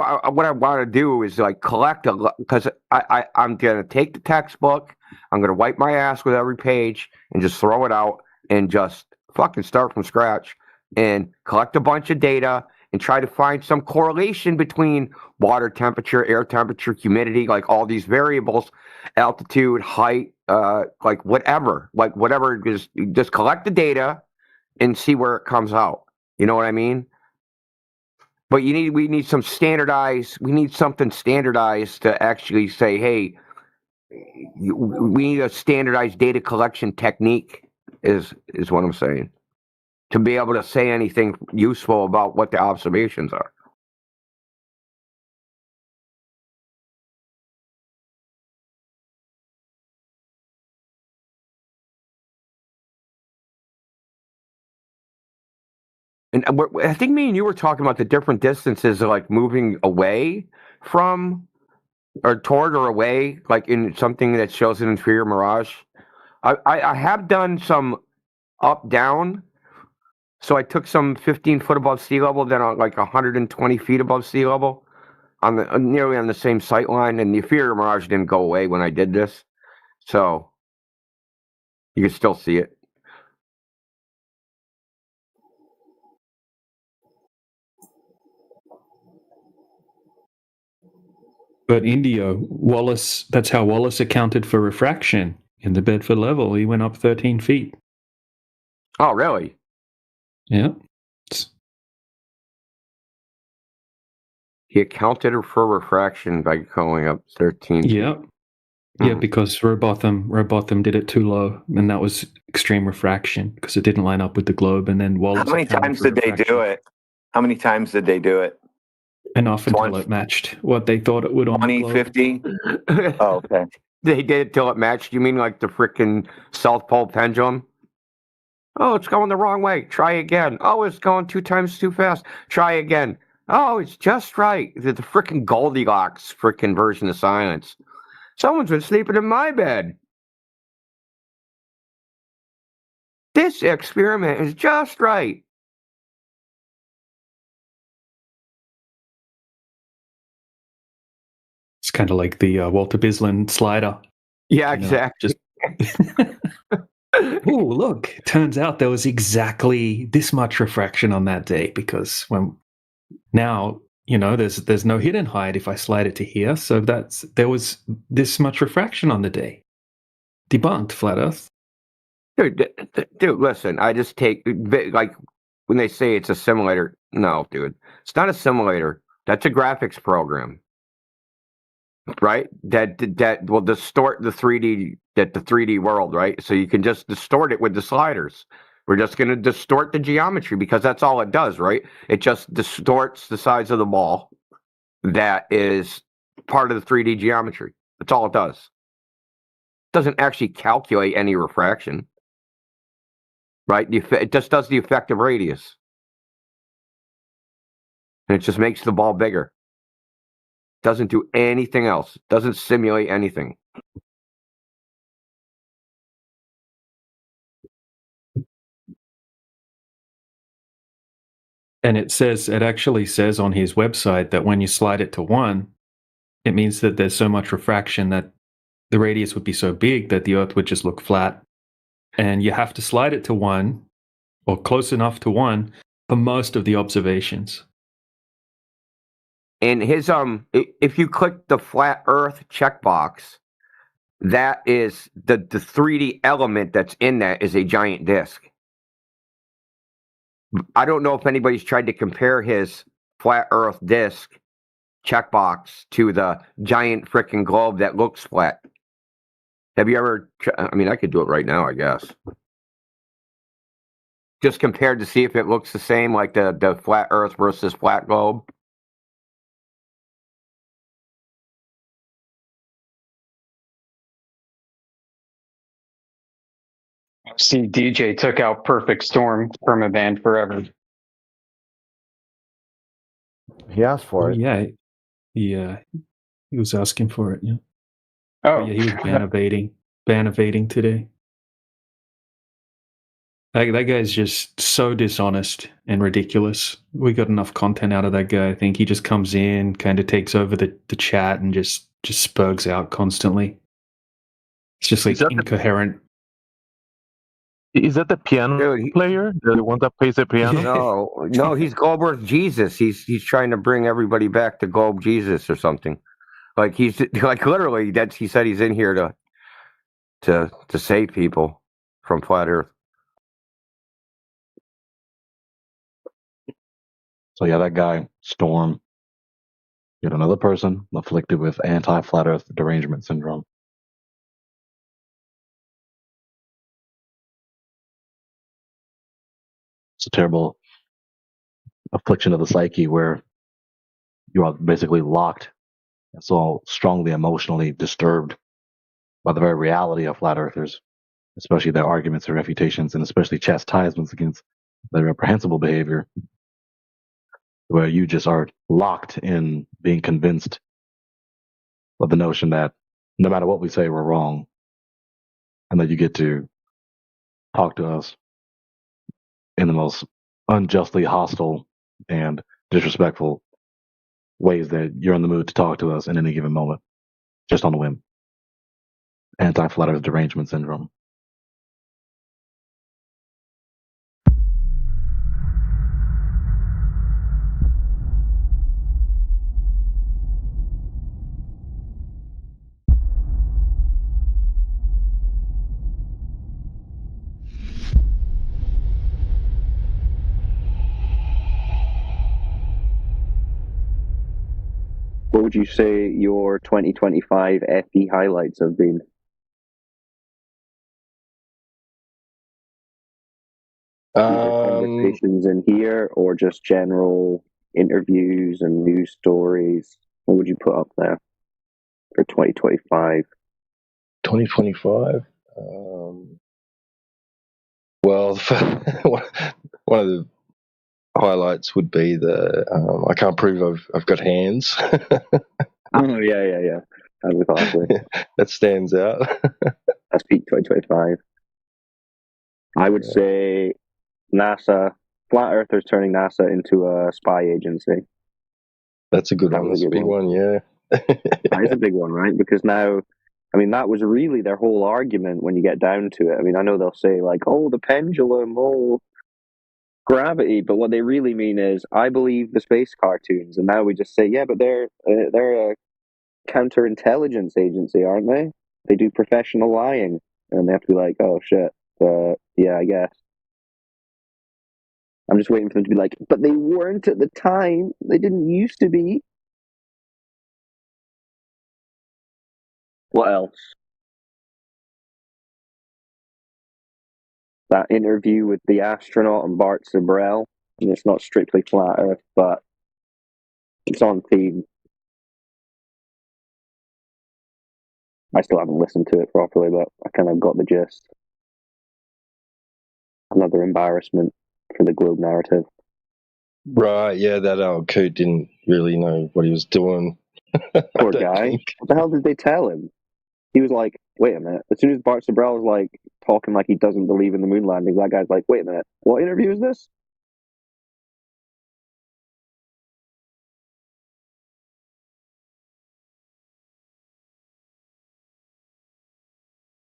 I want to do is like collect because I'm going to take the textbook, I'm going to wipe my ass with every page and just throw it out and just fucking start from scratch and collect a bunch of data and try to find some correlation between water temperature, air temperature, humidity, like all these variables, altitude, height, like whatever just collect the data and see where it comes out. You know what I mean? But we need something standardized to actually say, hey, we need a standardized data collection technique is what I'm saying, to be able to say anything useful about what the observations are. And I think me and you were talking about the different distances of like moving away from or toward or away, like in something that shows an inferior mirage. I have done some up down. So I took some 15 foot above sea level, then like 120 feet above sea level, on the nearly on the same sight line, and the inferior mirage didn't go away when I did this, so you can still see it. But India, Wallace, that's how Wallace accounted for refraction in the Bedford level. He went up 13 feet. Oh, really? Yeah. He accounted for refraction by going up 13 feet. Yeah. Yeah, because Robotham did it too low, and that was extreme refraction because it didn't line up with the globe. And then Wallace. How many accounted times for did they do it? How many times did they do it? Enough until it matched what they thought it would on 20, the globe. 50? Oh, okay. They did it till it matched. You mean like the freaking South Pole pendulum? Oh, it's going the wrong way. Try again. Oh, it's going 2 times too fast. Try again. Oh, it's just right. The freaking Goldilocks freaking version of science. Someone's been sleeping in my bed. This experiment is just right. It's kind of like the Walter Bislin slider. Yeah, exactly. Oh, look! Turns out there was exactly this much refraction on that day because when now there's no hidden height if I slide it to here, so there was this much refraction on the day. Debunked, flat Earth. Dude, listen. I just take like when they say it's a simulator. No, dude, it's not a simulator. That's a graphics program. Right, that will distort the 3D world, right? So you can just distort it with the sliders. We're just going to distort the geometry because that's all it does, right? It just distorts the size of the ball that is part of the 3D geometry. That's all it does. It doesn't actually calculate any refraction, right? It just does the effective radius, and it just makes the ball bigger. Doesn't do anything else. Doesn't simulate anything. And it actually says on his website that when you slide it to 1, it means that there's so much refraction that the radius would be so big that the Earth would just look flat. And you have to slide it to 1 or close enough to 1 for most of the observations. And his if you click the flat Earth checkbox, that is the 3D element that's in that is a giant disk. I don't know if anybody's tried to compare his flat Earth disk checkbox to the giant freaking globe that looks flat. Have you ever? I mean, I could do it right now, I guess. Just compared to see if it looks the same, like the flat Earth versus flat globe. See, DJ took out Perfect Storm from a band forever. He asked for it. Yeah, he was asking for it. Yeah. Oh, but yeah, he was ban evading today. That guy's just so dishonest and ridiculous. We got enough content out of that guy. I think he just comes in, kind of takes over the chat, and just spurgs out constantly. It's just like incoherent. Is that the piano player? The one that plays the piano? No, he's Goldberg Jesus. He's trying to bring everybody back to Gold Jesus or something. Like he's like literally he said he's in here to save people from flat Earth. So yeah, that guy, Storm, yet another person afflicted with anti-flat Earth derangement syndrome. It's a terrible affliction of the psyche where you are basically locked and so strongly emotionally disturbed by the very reality of flat earthers, especially their arguments and refutations, and especially chastisements against their reprehensible behavior, where you just are locked in being convinced of the notion that no matter what we say, we're wrong, and that you get to talk to us in the most unjustly hostile and disrespectful ways that you're in the mood to talk to us in any given moment, just on a whim. Anti-flat Earth derangement syndrome. would you say your 2025 FE highlights have been? Conversations in here, or just general interviews and news stories? What would you put up there for 2025? 2025. Well, one of the highlights would be I can't prove I've got hands. Oh yeah. That was awesome. That stands out. That's peak 2025. I would say NASA, flat earthers turning NASA into a spy agency. That's a good one. That's a big one, yeah. That is a big one, right? Because now, I mean, that was really their whole argument when you get down to it. I mean, I know they'll say, like, oh, the pendulum, oh, gravity, but what they really mean is, I believe the space cartoons. And now we just say, yeah, but they're a counterintelligence agency, aren't they? They do professional lying. And they have to be like, oh, shit. Yeah, I guess. I'm just waiting for them to be like, but they weren't at the time. They didn't used to be. What else? That interview with the astronaut and Bart Sibrel. And it's not strictly flat Earth, but it's on theme. I still haven't listened to it properly, but I kind of got the gist. Another embarrassment for the Globe narrative. Right, yeah, that old coot didn't really know what he was doing. Poor guy. What the hell did they tell him? He was like, wait a minute. As soon as Bart Sibrel was like talking like he doesn't believe in the moon landing, that guy's like, wait a minute, what interview is this?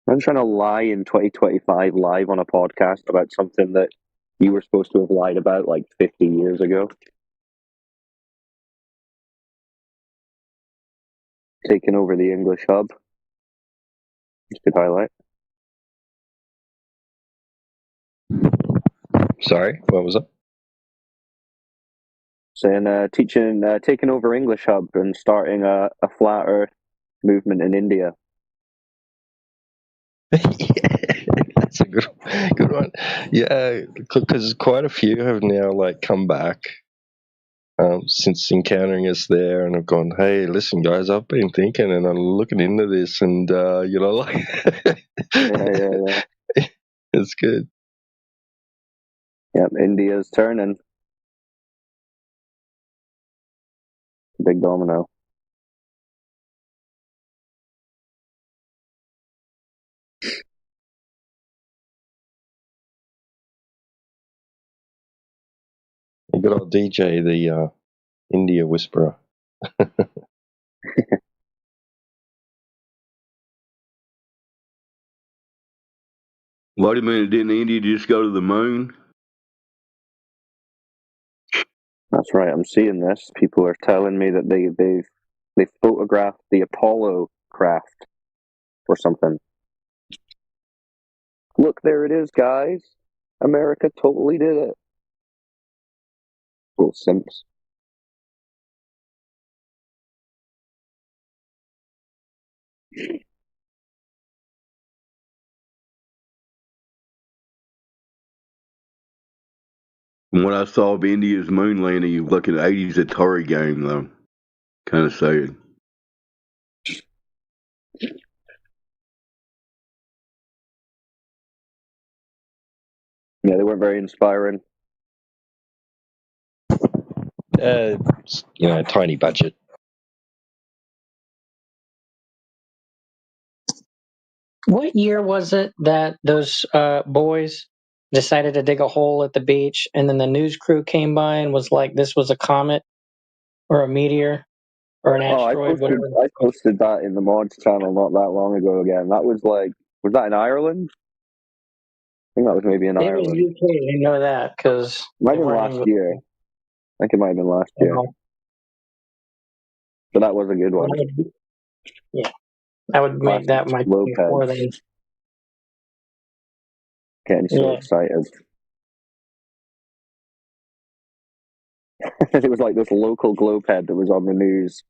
I'm trying to lie in 2025 live on a podcast about something that you were supposed to have lied about like 50 years ago. Taking over the English hub. Just a good highlight. Sorry, what was that? Saying taking over English hub and starting a flat Earth movement in India. That's a good one. Yeah, because quite a few have now like come back since encountering us there, and have gone, "Hey, listen, guys, I've been thinking, and I'm looking into this, and like, yeah, it's good." Yep, India's turning. Big domino. Good old DJ, the India Whisperer. Wait a minute, didn't India just go to the moon? That's right. I'm seeing this. People are telling me that they photographed the Apollo craft or something. Look, there it is, guys. America totally did it. Little simps. From what I saw of India's moon landing, you look at the 80s Atari game, though. Kind of sad. Yeah, they weren't very inspiring. Tiny budget. What year was it that those boys decided to dig a hole at the beach, and then the news crew came by and was like, "This was a comet or a meteor or an asteroid." I posted that in the mods channel not that long ago. Again, that was that in Ireland? I think that was maybe in It Ireland. was UK. I know that because Might have been last year. I think it might have been last year. But that was a good one. Yeah, I would make that my before then. Getting so excited. It was like this local globehead that was on the news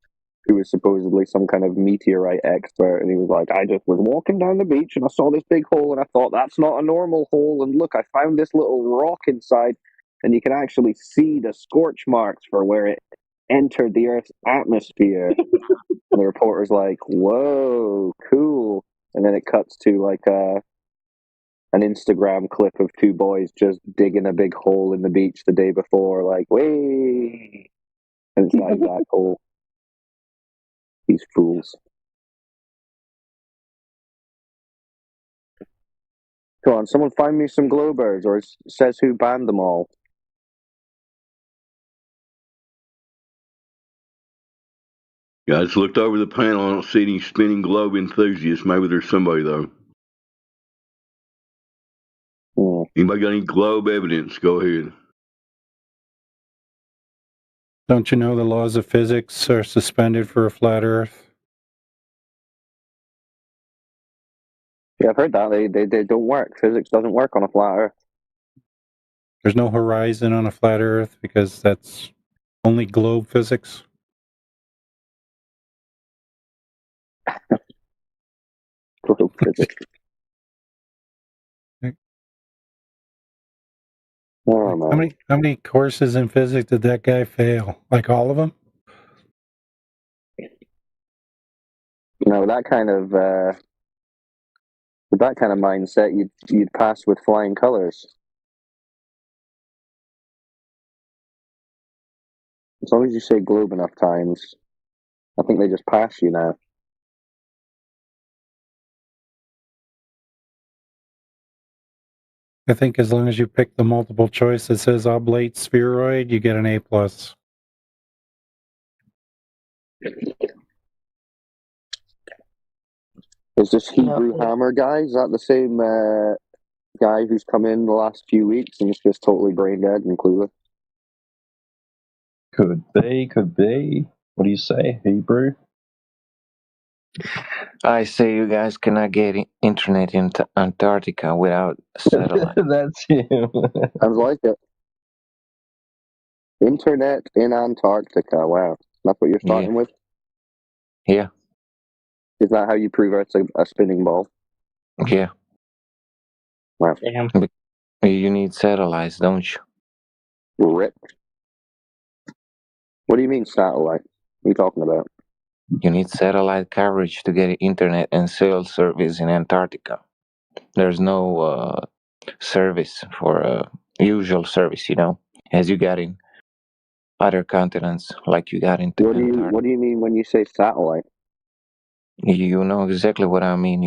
who was supposedly some kind of meteorite expert, and he was like, I just was walking down the beach and I saw this big hole and I thought that's not a normal hole, and look, I found this little rock inside, and you can actually see the scorch marks for where it entered the Earth's atmosphere. And the reporter's like, whoa, cool. And then it cuts to like an Instagram clip of two boys just digging a big hole in the beach the day before, like, way. And it's like that hole. These fools. Come on, someone find me some glowbirds, or it says who banned them all. Yeah, I just looked over the panel. I don't see any spinning globe enthusiasts. Maybe there's somebody, though. Anybody got any globe evidence? Go ahead. Don't you know the laws of physics are suspended for a flat Earth? Yeah, I've heard that. They don't work. Physics doesn't work on a flat Earth. There's no horizon on a flat Earth because that's only globe physics. Globe physics. Oh, How many courses in physics did that guy fail? Like all of them? With that kind of mindset, you'd pass with flying colors. As long as you say globe enough times, I think they just pass you now. I think as long as you pick the multiple choice that says oblate spheroid, you get an A+. Is this Hebrew Hammer guy? Is that the same guy who's come in the last few weeks and is just totally brain dead and clueless? Could be. What do you say, Hebrew? I say you guys cannot get internet in Antarctica without satellite. That's him. Sounds like it. Internet in Antarctica. Wow. That's what you're starting with? Yeah. Is that how you prove it's a spinning ball? Yeah. Wow. Damn. You need satellites, don't you? Rip. What do you mean satellite? What are you talking about? You need satellite coverage to get internet and cell service in Antarctica. There's no service for usual service, as you got in other continents, like you got in Antarctica. What do you mean when you say satellite? You know exactly what I mean.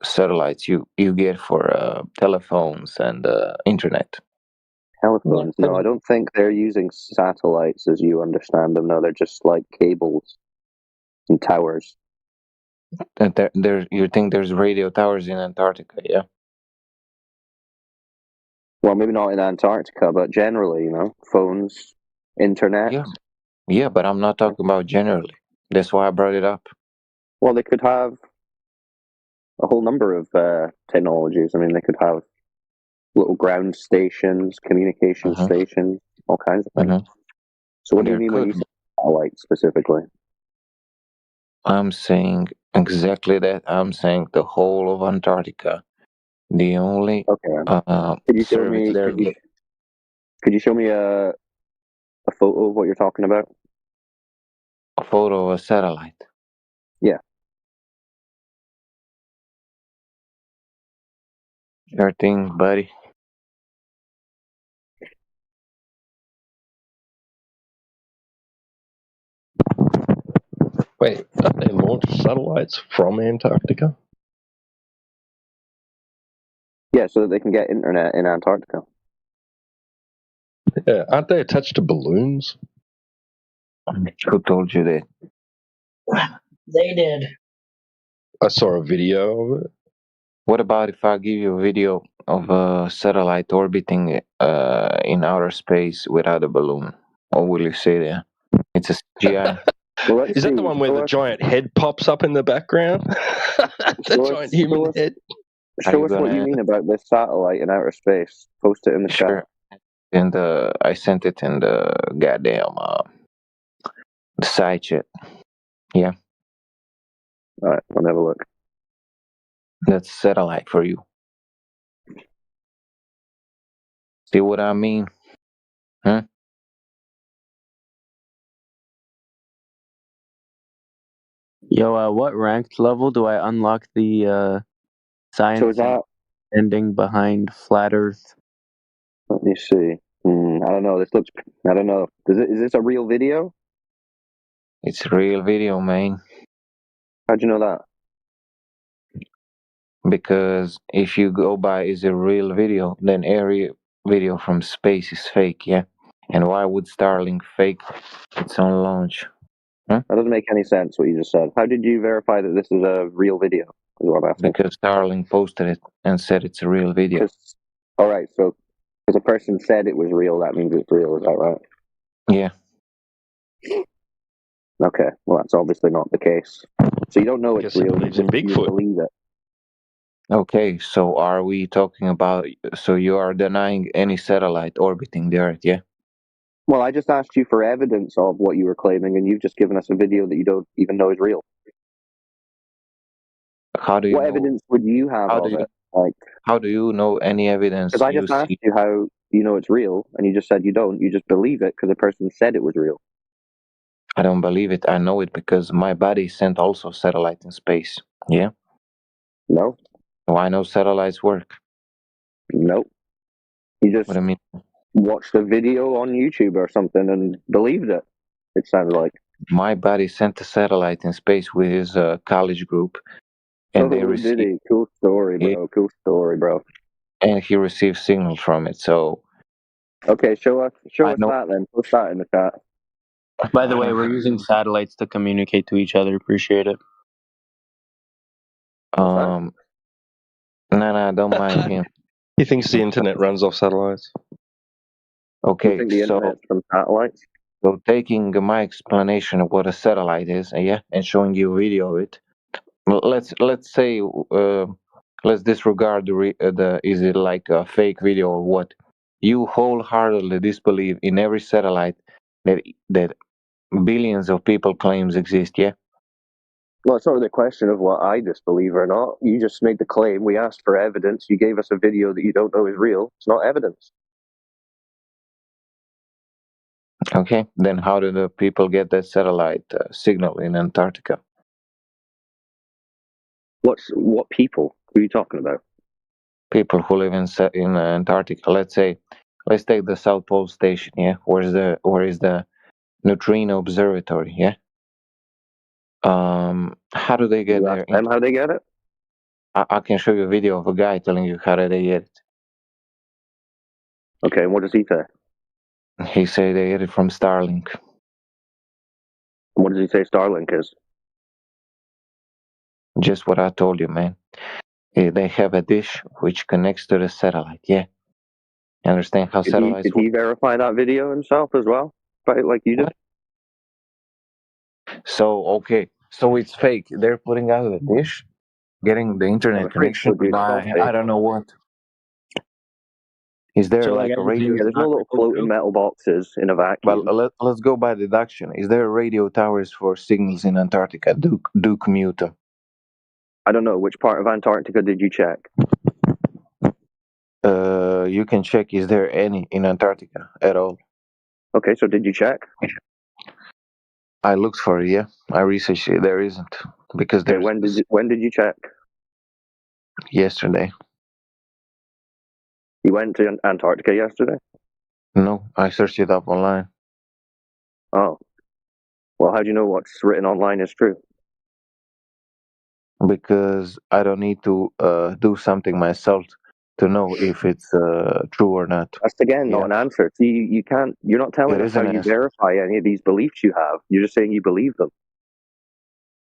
Satellites you get for telephones and internet. Telephones? No, I don't think they're using satellites as you understand them. No, they're just like cables and towers. You think there's radio towers in Antarctica, yeah? Well, maybe not in Antarctica, but generally, phones, internet. Yeah, but I'm not talking about generally. That's why I brought it up. Well, they could have a whole number of technologies. I mean, they could have little ground stations, communication stations, all kinds of things. So what do you mean when you say satellite specifically? I'm saying exactly that. I'm saying the whole of Antarctica. The only Could you show service me? there. Could you show me a photo of what you're talking about? A photo of a satellite. Yeah. Sure thing, buddy. Wait, don't they launch satellites from Antarctica? Yeah, so that they can get internet in Antarctica. Yeah, aren't they attached to balloons? Who told you that? They did. I saw a video of it. What about if I give you a video of a satellite orbiting in outer space without a balloon? What will you say there? It's a CGI. Is that the one where the giant head pops up in the background? The giant human head. Show us what you mean about this satellite in outer space. Post it in the chat. And I sent it in the goddamn the side chat. Yeah, All right, we'll have a look. that's satellite for you. See what I mean? Huh? Yo, what ranked level do I unlock the So science is that? ending behind flat Earth? Let me see. I don't know. This looks. I don't know. Is this a real video? It's a real video, man. How'd you know that? Because if you go by is a real video, then every video from space is fake, yeah? And why would Starlink fake its own launch? Huh? That doesn't make any sense. What you just said. How did you verify that this is a real video? Is what I'm asking. Because Starlink posted it and said it's a real video. All right. So, because a person said it was real, that means it's real. Is that right? Yeah. Okay. Well, that's obviously not the case. So you don't know it's Because he real. believes in You Bigfoot. believe it. Okay, so are we talking about, so you are denying any satellite orbiting the Earth, yeah? Well, I just asked you for evidence of what you were claiming, and you've just given us a video that you don't even know is real. How do you What know? evidence would you have How of do you, it? Like, how do you know any evidence because I you just asked see? you how you know it's real, and you just said you don't. You just believe it because the person said it was real. I don't believe it. I know it because my body sent also satellite in space. Yeah? No, So I know satellites work. nope. You just What I mean, watched a video on YouTube or something and believed it. It sounds like. my body sent a satellite in space with his college group, and they Oh, did received he? Cool story, it, bro. Cool story, bro. and he received signal from it. So Okay, show us I know. that then. Post that in the chat. By the way, we're using satellites to communicate to each other. Appreciate it. No, don't mind him. He thinks the internet runs off satellites. You Okay, think the so internet's from satellites? so taking my explanation of what a satellite is, yeah, and showing you a video of it. Well, let's say let's disregard the is it like a fake video or what? You wholeheartedly disbelieve in every satellite that billions of people claims exist, yeah? Well, it's not the question of what I disbelieve or not. You just made the claim. We asked for evidence. You gave us a video that you don't know is real. It's not evidence. Okay, then how do the people get that satellite signal in Antarctica? What people? Who are you talking about? People who live in Antarctica. Let's take the South Pole Station, yeah? Where is the neutrino observatory, yeah? How do they get there? Them how they get it? I can show you a video of a guy telling you how do they get it. Okay, and what does he say? He say they get it from Starlink. What does he say Starlink is? Just what I told you, man. They have a dish which connects to the satellite, yeah? You understand how satellites Did he verify that video himself as well? Right, like you did? So, okay. So it's fake. They're putting out a dish, getting the internet I'm afraid connection so, dude. It's all by, fake. I don't know what. Is there So, like a radio? Yeah, there's no little floating metal boxes in a vacuum. Well, let's go by deduction. Is there radio towers for signals in Antarctica? Do commute them. I don't know. Which part of Antarctica did you check? You can check. Is there any in Antarctica at all? Okay, so did you check? I looked for it. Yeah, I researched it. There isn't because Okay, there's when did you check? yesterday. You went to Antarctica yesterday? No, I searched it up online. Oh. Well, how do you know what's written online is true? Because I don't need to do something myself to know if it's true or not. That's again not an answer. So you can't. You're not telling It us is how an you answer. verify any of these beliefs you have. You're just saying you believe them.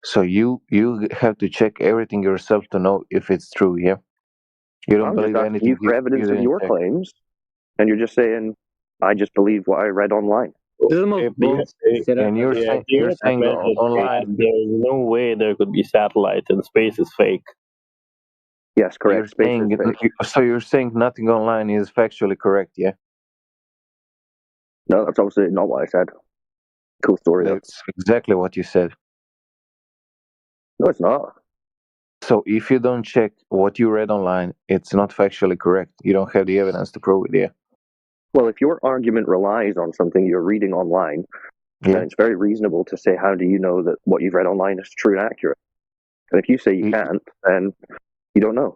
So you have to check everything yourself to know if it's true. Yeah, you don't I'm just believe asking anything you for you evidence of didn't your check. claims, and you're just saying I just believe what I read online. And you're saying online. There is no way there could be satellites and space is fake. Yes, correct. You're Space saying is fake. so. You're saying nothing online is factually correct. Yeah. No, that's obviously not what I said. Cool story though. That's exactly what you said. No, it's not. So if you don't check what you read online, it's not factually correct. You don't have the evidence to prove it. Yeah. Well, if your argument relies on something you're reading online, then it's very reasonable to say, how do you know that what you've read online is true and accurate? And if you say you can't, then you don't know.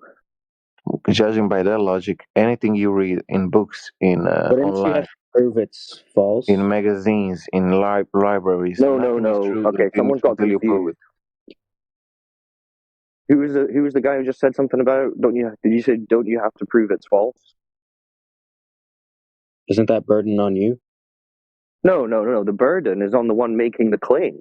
Judging by that logic, anything you read in books, in Wouldn't you online, have to prove it's false? in magazines, in libraries, No. nothing is true Okay, someone's got until you prove confused. it. Who was the guy who just said something about don't you have to prove it's false? Isn't that burden on you? No. The burden is on the one making the claim,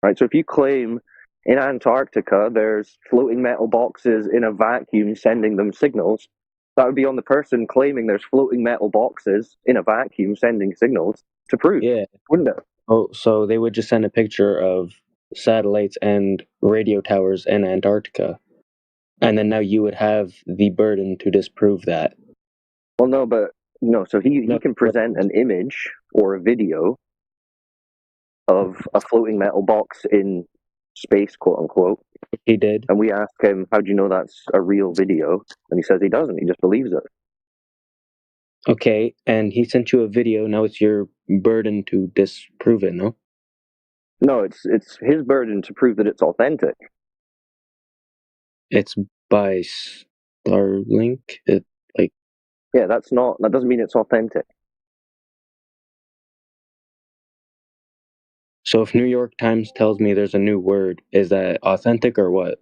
right? So if you claim in Antarctica there's floating metal boxes in a vacuum sending them signals, that would be on the person claiming there's floating metal boxes in a vacuum sending signals to prove, wouldn't it? Oh, so they would just send a picture of satellites and radio towers in Antarctica, and then now you would have the burden to disprove that. Well, no, but no. So he can present an image or a video of a floating metal box in space, quote unquote. He did. And we ask him, how do you know that's a real video? And he says he doesn't. He just believes it. Okay, and he sent you a video. Now it's your burden to disprove it, no? No, it's his burden to prove that it's authentic. It's by Starlink. Yeah, that doesn't mean it's authentic. So if New York Times tells me there's a new word, is that authentic or what?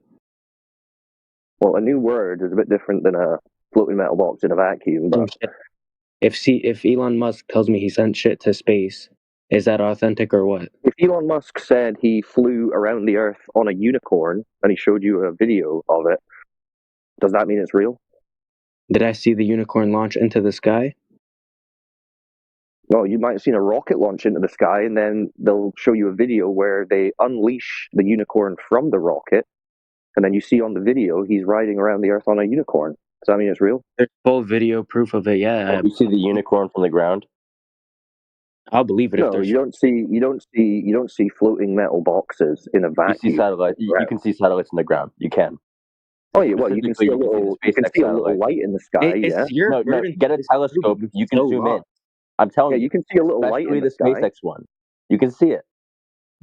Well, a new word is a bit different than a floating metal box in a vacuum. But if Elon Musk tells me he sent shit to space, is that authentic or what? if Elon Musk said he flew around the Earth on a unicorn and he showed you a video of it, does that mean it's real? Did I see the unicorn launch into the sky? Well, you might have seen a rocket launch into the sky, and then they'll show you a video where they unleash the unicorn from the rocket, and then you see on the video he's riding around the Earth on a unicorn. Does that mean it's real? There's full video proof of it. Yeah. You see the unicorn from the ground? I'll believe it if No, there's. you don't see floating metal boxes in a vacuum. You see satellites. You can see satellites in the ground. You can. Oh yeah, well you can see a little light in the sky. No, get a telescope. You can zoom in. I'm telling you. You can see a little light in the sky. SpaceX one. You can see it.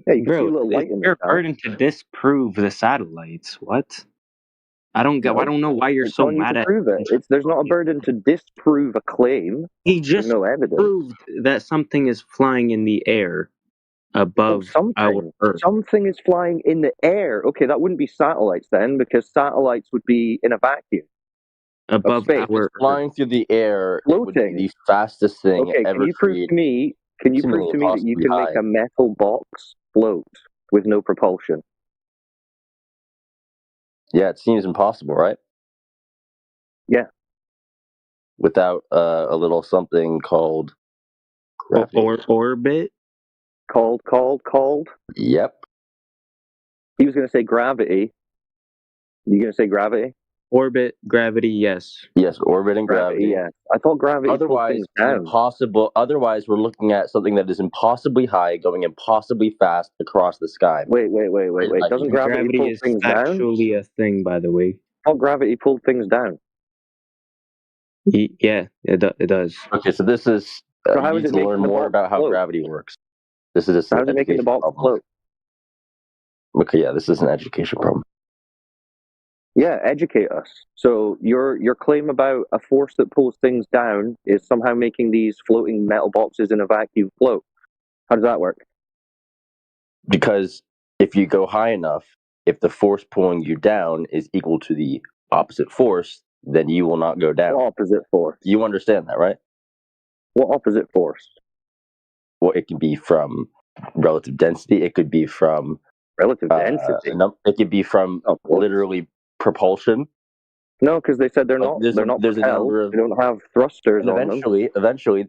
Yeah, you can see a little light in the your sky. burden to disprove the satellites. What? I don't get. I don't know why you're so mad at. Prove it. There's not a burden to disprove a claim. He just no evidence. proved that something is flying in the air above our Earth. Something is flying in the air. Okay, that wouldn't be satellites then, because satellites would be in a vacuum. Above space. our flying through the air. Would be the fastest thing ever can you prove to me? Can you prove to me that you can make a metal box float with no propulsion? Yeah, it seems impossible, right? Yeah. Without a little something called gravity. Orbit. Called. Yep. He was going to say gravity. You going to say gravity? Orbit, gravity, yes. Yes, orbit and gravity. Yeah, I thought gravity. Otherwise, impossible. Otherwise, we're looking at something that is impossibly high, going impossibly fast across the sky. Wait. Doesn't gravity pull things down? Actually, a thing, by the way. I thought gravity pulled things down. Yeah, it does. Okay, so this is. So how you is need it to making learn the more box about how float? gravity works. This is How's it making the box float? Okay, yeah, this is an education problem. Yeah, educate us. So your claim about a force that pulls things down is somehow making these floating metal boxes in a vacuum float. How does that work? Because if you go high enough, if the force pulling you down is equal to the opposite force, then you will not go down. What opposite force? You understand that, right? What opposite force? Well, it can be from relative density. It could be from relative density. It could be from literally propulsion. No, because they said they're not. They're not propelled. They don't have thrusters on them. Eventually,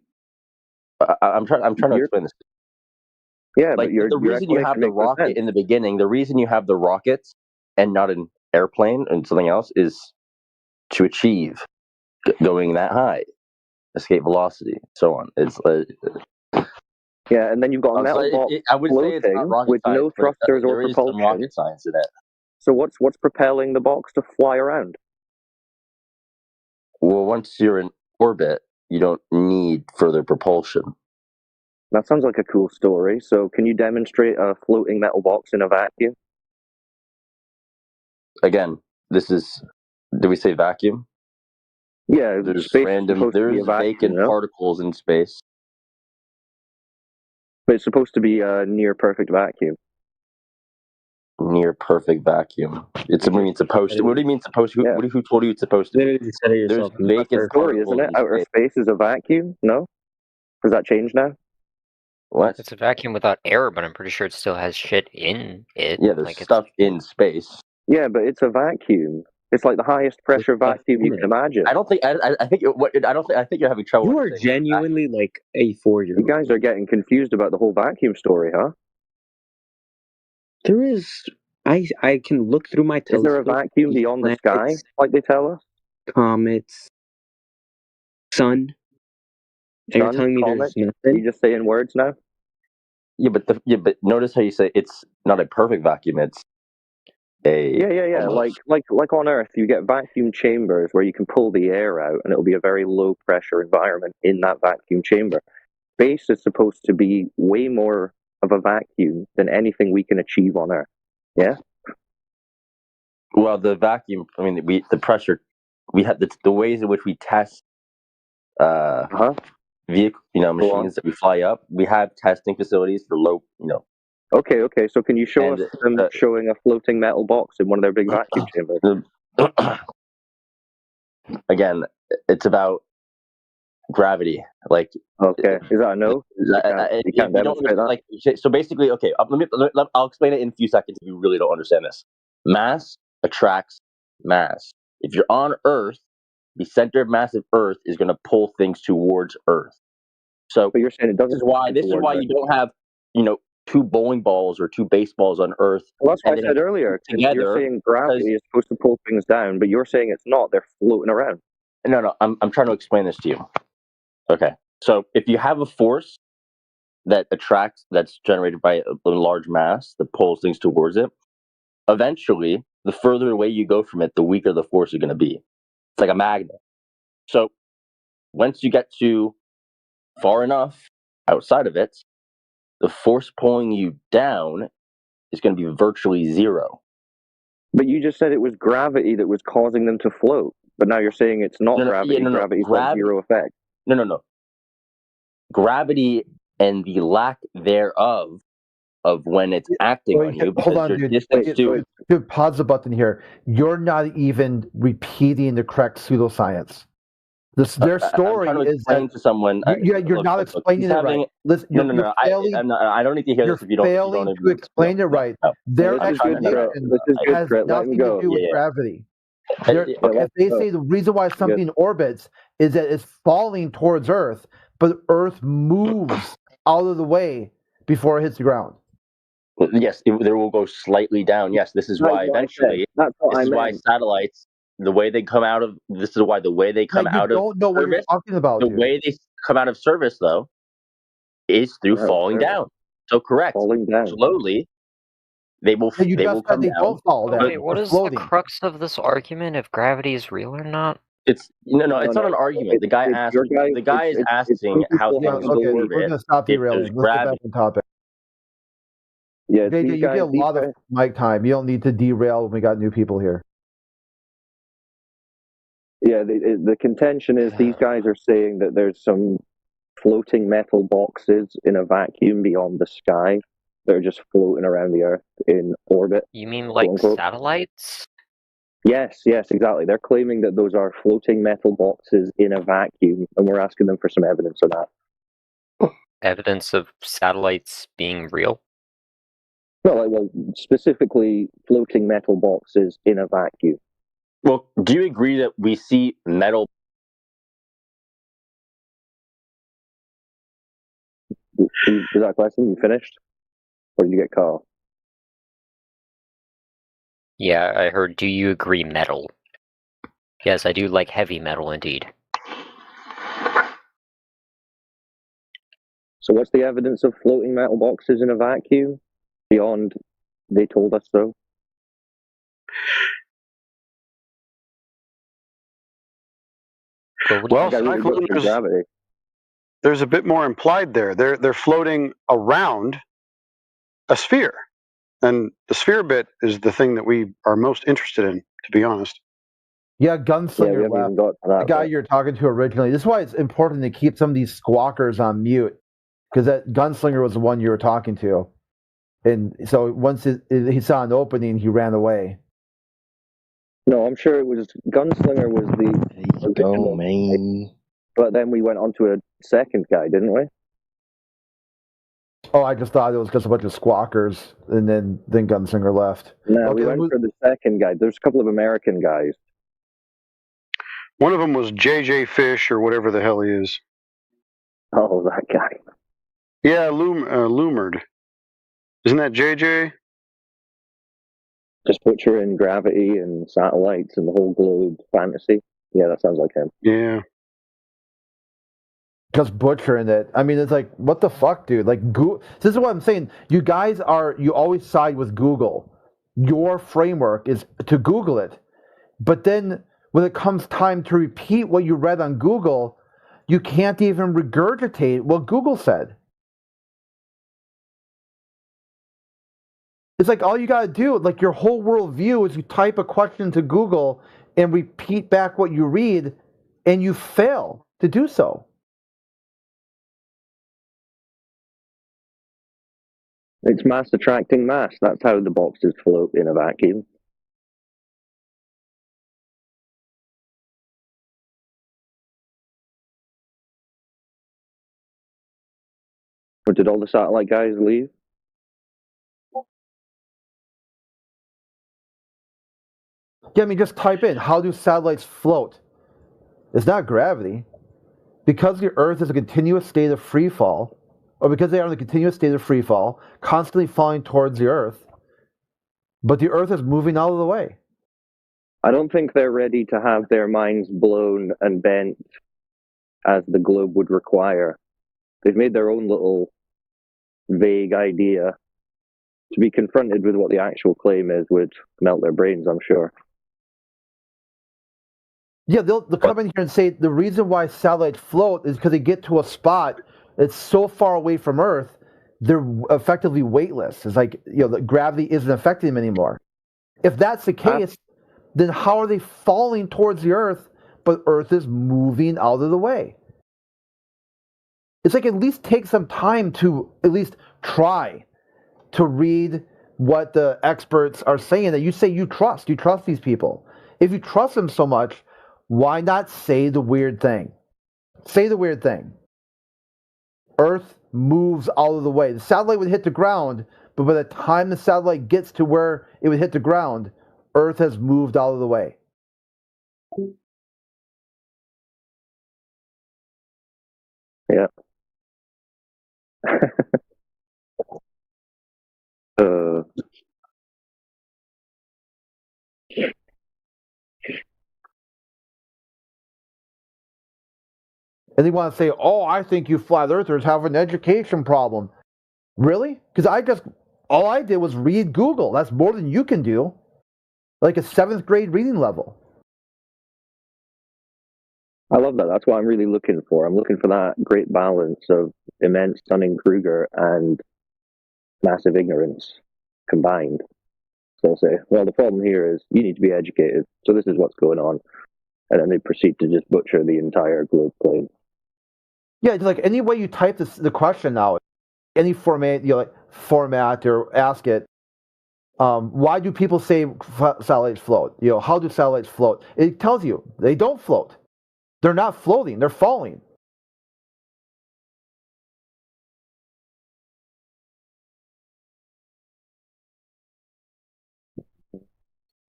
I'm trying to explain this. Yeah, like but the reason you have the rocket in the beginning, the reason you have the rockets and not an airplane and something else is to achieve going that high, escape velocity, so on. It's yeah, and then you've got a metal box I would say it's not floating rocket with science, no but thrusters or there is some propulsion. rocket science in it. So what's propelling the box to fly around? Well, once you're in orbit, you don't need further propulsion. That sounds like a cool story. So can you demonstrate a floating metal box in a vacuum? Again, this is. Did we say vacuum? Yeah, There's space is random. supposed to be There's a vacuum, vacant no? particles in space. But it's supposed to be a near perfect vacuum. Near perfect vacuum. It's. What do you mean supposed to? What do you mean supposed to? Yeah. Who told you it's supposed to be? Literally said it There's yourself. That's the vacant story, isn't particles it? in Outer space. space is a vacuum? No? Does that change now? What? It's a vacuum without air, but I'm pretty sure it still has shit in it. Yeah, there's Like it's stuff in space. Yeah, but it's a vacuum. It's like the highest pressure vacuum you can imagine. I don't think. I think. I don't think. I think you're having trouble. You are understanding genuinely like a 4-year-old. You guys are getting confused about the whole vacuum story, huh? There is. I can look through my Is telescope. there a vacuum beyond the sky, planets, like they tell us? comets, sun. And you're Sun, telling me comet? there's nothing? You just saying words now? Yeah, but notice how you say it's not a perfect vacuum. It's a Yeah. almost. Like on Earth, you get vacuum chambers where you can pull the air out, and it'll be a very low pressure environment in that vacuum chamber. Space is supposed to be way more of a vacuum than anything we can achieve on Earth. Yeah. Well, the vacuum. I mean, the pressure. We have the ways in which we test vehicle, machines that we fly up. We have testing facilities for low, Okay. So can you show And, us them showing a floating metal box in one of their big vacuum chambers? Again, it's about gravity. Like, okay, is that a no? You can't demonstrate that? Like, so basically, okay. I'll explain it in a few seconds if you really don't understand this. Mass attracts mass. If you're on Earth, the center of mass of Earth is going to pull things towards Earth. So, but you're saying it doesn't. This is why you don't have, two bowling balls or two baseballs on Earth. Well, that's what I said earlier. Together, you're saying gravity is supposed to pull things down, but you're saying it's not. They're floating around. No. I'm trying to explain this to you. Okay. So if you have a force that attracts, that's generated by a large mass that pulls things towards it, eventually, the further away you go from it, the weaker the force is going to be. It's like a magnet. So once you get to far enough outside of it, the force pulling you down is going to be virtually zero. But you just said it was gravity that was causing them to float. But now you're saying it's not gravity. Gravity's got zero effect. No. Gravity and the lack thereof of when it's acting on you. Hold on, dude. Pause the button here. You're not even repeating the correct pseudoscience. Their story is that to someone. You're not explaining it right. Listen, No. I don't need to hear this if you don't. You're failing to explain it right. Their explanation has nothing to do with gravity. If they say the reason why something orbits is that it's falling towards Earth, but Earth moves out of the way before it hits the ground. Yes, there will go slightly down. Yes, this is why eventually. This is why satellites. The way they come out of this is why the way they come out of don't know what you're talking about. The way they come out of service, though, is through falling down. So correct. Falling down slowly. They will. They will come down. Don't fall down. Wait, what is the crux of this argument? If gravity is real or not? It's no. It's not an argument. The guy asked. The guy is asking how things orbit. We're gonna stop derailing. Let's get back on topic. Yeah, you get a lot of mic time. You don't need to derail when we got new people here. Yeah, the contention is these guys are saying that there's some floating metal boxes in a vacuum beyond the sky that are just floating around the Earth in orbit. You mean like satellites? Yes, exactly. They're claiming that those are floating metal boxes in a vacuum, and we're asking them for some evidence of that. Evidence of satellites being real? Well, specifically floating metal boxes in a vacuum. Well, do you agree that we see metal? Was that question? You finished? Or did you get cut off? Yeah, I heard, do you agree metal? Yes, I do like heavy metal indeed. So what's the evidence of floating metal boxes in a vacuum? Beyond, they told us so. Well, cyclones, there's a bit more implied there. They're floating around a sphere, and the sphere bit is the thing that we are most interested in, to be honest. Yeah, Gunslinger left. The guy you're talking to originally. This is why it's important to keep some of these squawkers on mute, because that Gunslinger was the one you were talking to, and so once he saw an opening, he ran away. No, I'm sure it was Gunslinger was the original guy, but then we went on to a second guy, didn't we? Oh, I just thought it was just a bunch of squawkers, and then Gunslinger left. No, we went for the second guy. There's a couple of American guys. One of them was J.J. Fish, or whatever the hell he is. Oh, that guy. Yeah, Loomered. Isn't that J.J.? Just butchering gravity and satellites and the whole globe fantasy. Yeah, that sounds like him. Yeah. Just butchering it. I mean, it's like, what the fuck, dude? Like, this is what I'm saying. You guys you always side with Google. Your framework is to Google it. But then when it comes time to repeat what you read on Google, you can't even regurgitate what Google said. It's like all you got to do, like your whole worldview is you type a question to Google and repeat back what you read, and you fail to do so. It's mass attracting mass. That's how the boxes float in a vacuum. But did all the satellite guys leave? Yeah, I mean, just type in, how do satellites float? It's not gravity. Because the Earth is a continuous state of free fall, or because they are in a continuous state of free fall, constantly falling towards the Earth, but the Earth is moving out of the way. I don't think they're ready to have their minds blown and bent as the globe would require. They've made their own little vague idea. To be confronted with what the actual claim is would melt their brains, I'm sure. Yeah, they'll come in here and say the reason why satellites float is because they get to a spot that's so far away from Earth, they're effectively weightless. It's like, the gravity isn't affecting them anymore. If that's the case, then how are they falling towards the Earth, but Earth is moving out of the way? It's like, at least take some time to at least try to read what the experts are saying that you say you trust. You trust these people. If you trust them so much, why not say the weird thing? Say the weird thing. Earth moves out of the way. The satellite would hit the ground, but by the time the satellite gets to where it would hit the ground, Earth has moved out of the way. Yeah. And they want to say, oh, I think you flat earthers have an education problem. Really? Because all I did was read Google. That's more than you can do. Like a 7th grade reading level. I love that. That's what I'm really looking for. I'm looking for that great balance of immense Dunning-Kruger and massive ignorance combined. So they'll say, well, the problem here is you need to be educated. So this is what's going on. And then they proceed to just butcher the entire globe claim. Yeah, like any way you type the question now, any format, format or ask it, why do people say satellites float? How do satellites float? It tells you they don't float. They're not floating. They're falling.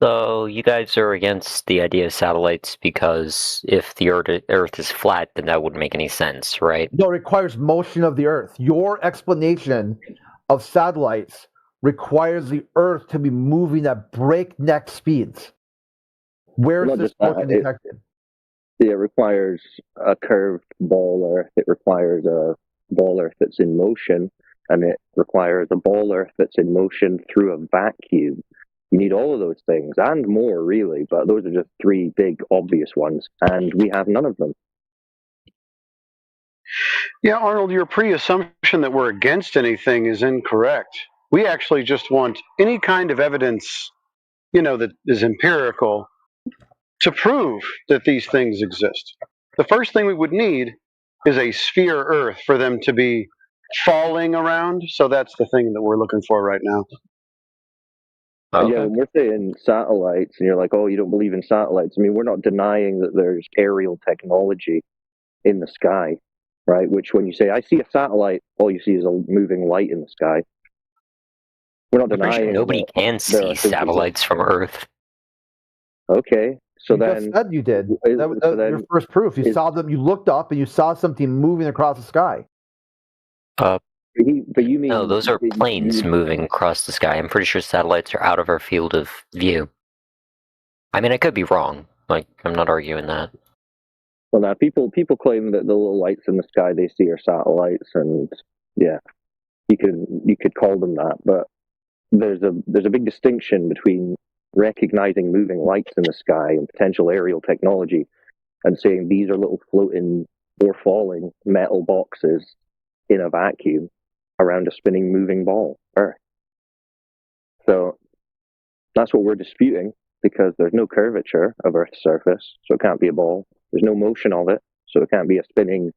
So you guys are against the idea of satellites because if the Earth is flat, then that wouldn't make any sense, right? No, it requires motion of the Earth. Your explanation of satellites requires the Earth to be moving at breakneck speeds. Where is this motion detected? It requires a curved ball Earth. It requires a ball Earth that's in motion, and it requires a ball Earth that's in motion through a vacuum. You need all of those things and more, really, but those are just three big, obvious ones, and we have none of them. Yeah, Arnold, your pre-assumption that we're against anything is incorrect. We actually just want any kind of evidence, that is empirical to prove that these things exist. The first thing we would need is a sphere Earth for them to be falling around. So that's the thing that we're looking for right now. And yeah, when we're saying satellites, and you're like, oh, you don't believe in satellites. I mean, we're not denying that there's aerial technology in the sky, right? Which, when you say, I see a satellite, all you see is a moving light in the sky. We're not I'm pretty denying sure nobody that can there are see things satellites from Earth. Okay, so you then just said you did. That was so then your first proof. You saw them. You looked up and you saw something moving across the sky. but you mean No, those are planes you- moving across the sky. I'm pretty sure satellites are out of our field of view. I mean, I could be wrong. Like, I'm not arguing that. Well, now people claim that the little lights in the sky they see are satellites, and yeah, you could call them that, but there's a big distinction between recognizing moving lights in the sky and potential aerial technology, and saying these are little floating or falling metal boxes in a vacuum around a spinning moving ball, Earth. So that's what we're disputing, because there's no curvature of Earth's surface, so it can't be a ball. There's no motion of it, so it can't be a spinning,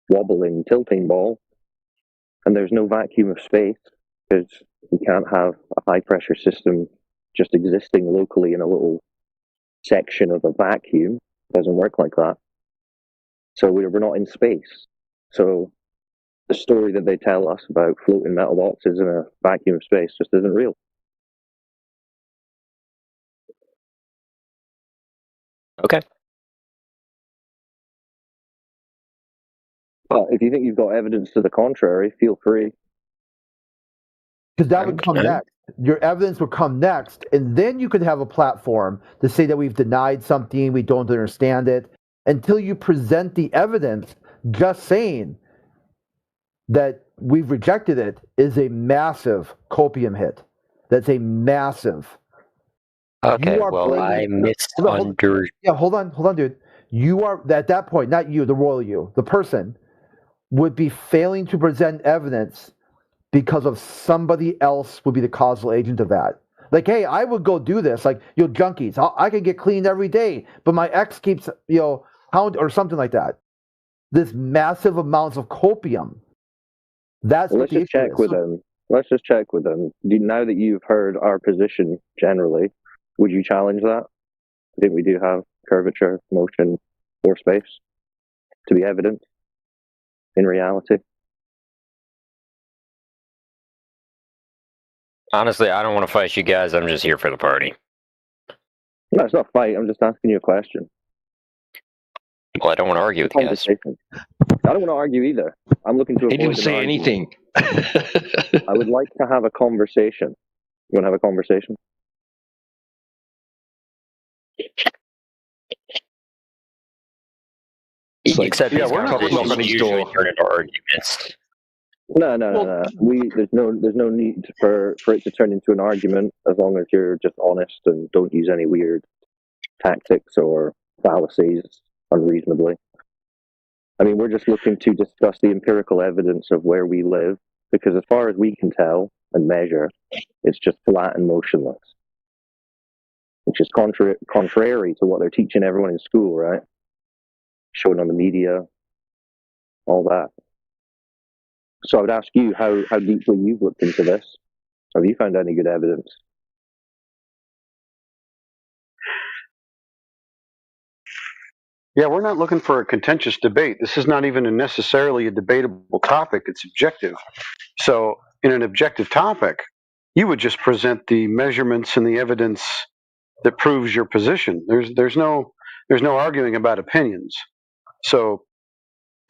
wobbling, tilting ball. And there's no vacuum of space, because we can't have a high-pressure system just existing locally in a little section of a vacuum. It doesn't work like that. So we're not in space. So the story that they tell us about floating metal boxes in a vacuum of space just isn't real. Okay. But if you think you've got evidence to the contrary, feel free. Because that would come next. Your evidence would come next, and then you could have a platform to say that we've denied something, we don't understand it, until you present the evidence. Just saying that we've rejected it is a massive copium hit. That's a massive. Okay, well, I misunderstood. Yeah, hold on, dude. You are, at that point, not you, the royal you, the person, would be failing to present evidence because of somebody else would be the causal agent of that. Like, hey, I would go do this. Like, junkies, I can get cleaned every day, but my ex keeps, hound or something like that. This massive amounts of copium. That's Well, what the issue is. Let's just check with them. Now that you've heard our position generally, would you challenge that? I think we do have curvature, motion, or space to be evident in reality. Honestly, I don't want to fight you guys. I'm just here for the party. No, it's not a fight. I'm just asking you a question. Well, I don't want to argue with you guys. I don't want to argue either. I'm looking to avoid He didn't an say argument. anything. I would like to have a conversation. You want to have a conversation? Except yeah, these we're not conversations knocking usually door. turn into arguments. No. There's no need for it to turn into an argument, as long as you're just honest and don't use any weird tactics or fallacies unreasonably. I mean, we're just looking to discuss the empirical evidence of where we live, because as far as we can tell and measure, it's just flat and motionless, which is contrary to what they're teaching everyone in school, right? Showing on the media, all that. So I would ask you how deeply you've looked into this. Have you found any good evidence? Yeah, we're not looking for a contentious debate. This is not even necessarily a debatable topic. It's objective. So in an objective topic, you would just present the measurements and the evidence that proves your position. There's no arguing about opinions. So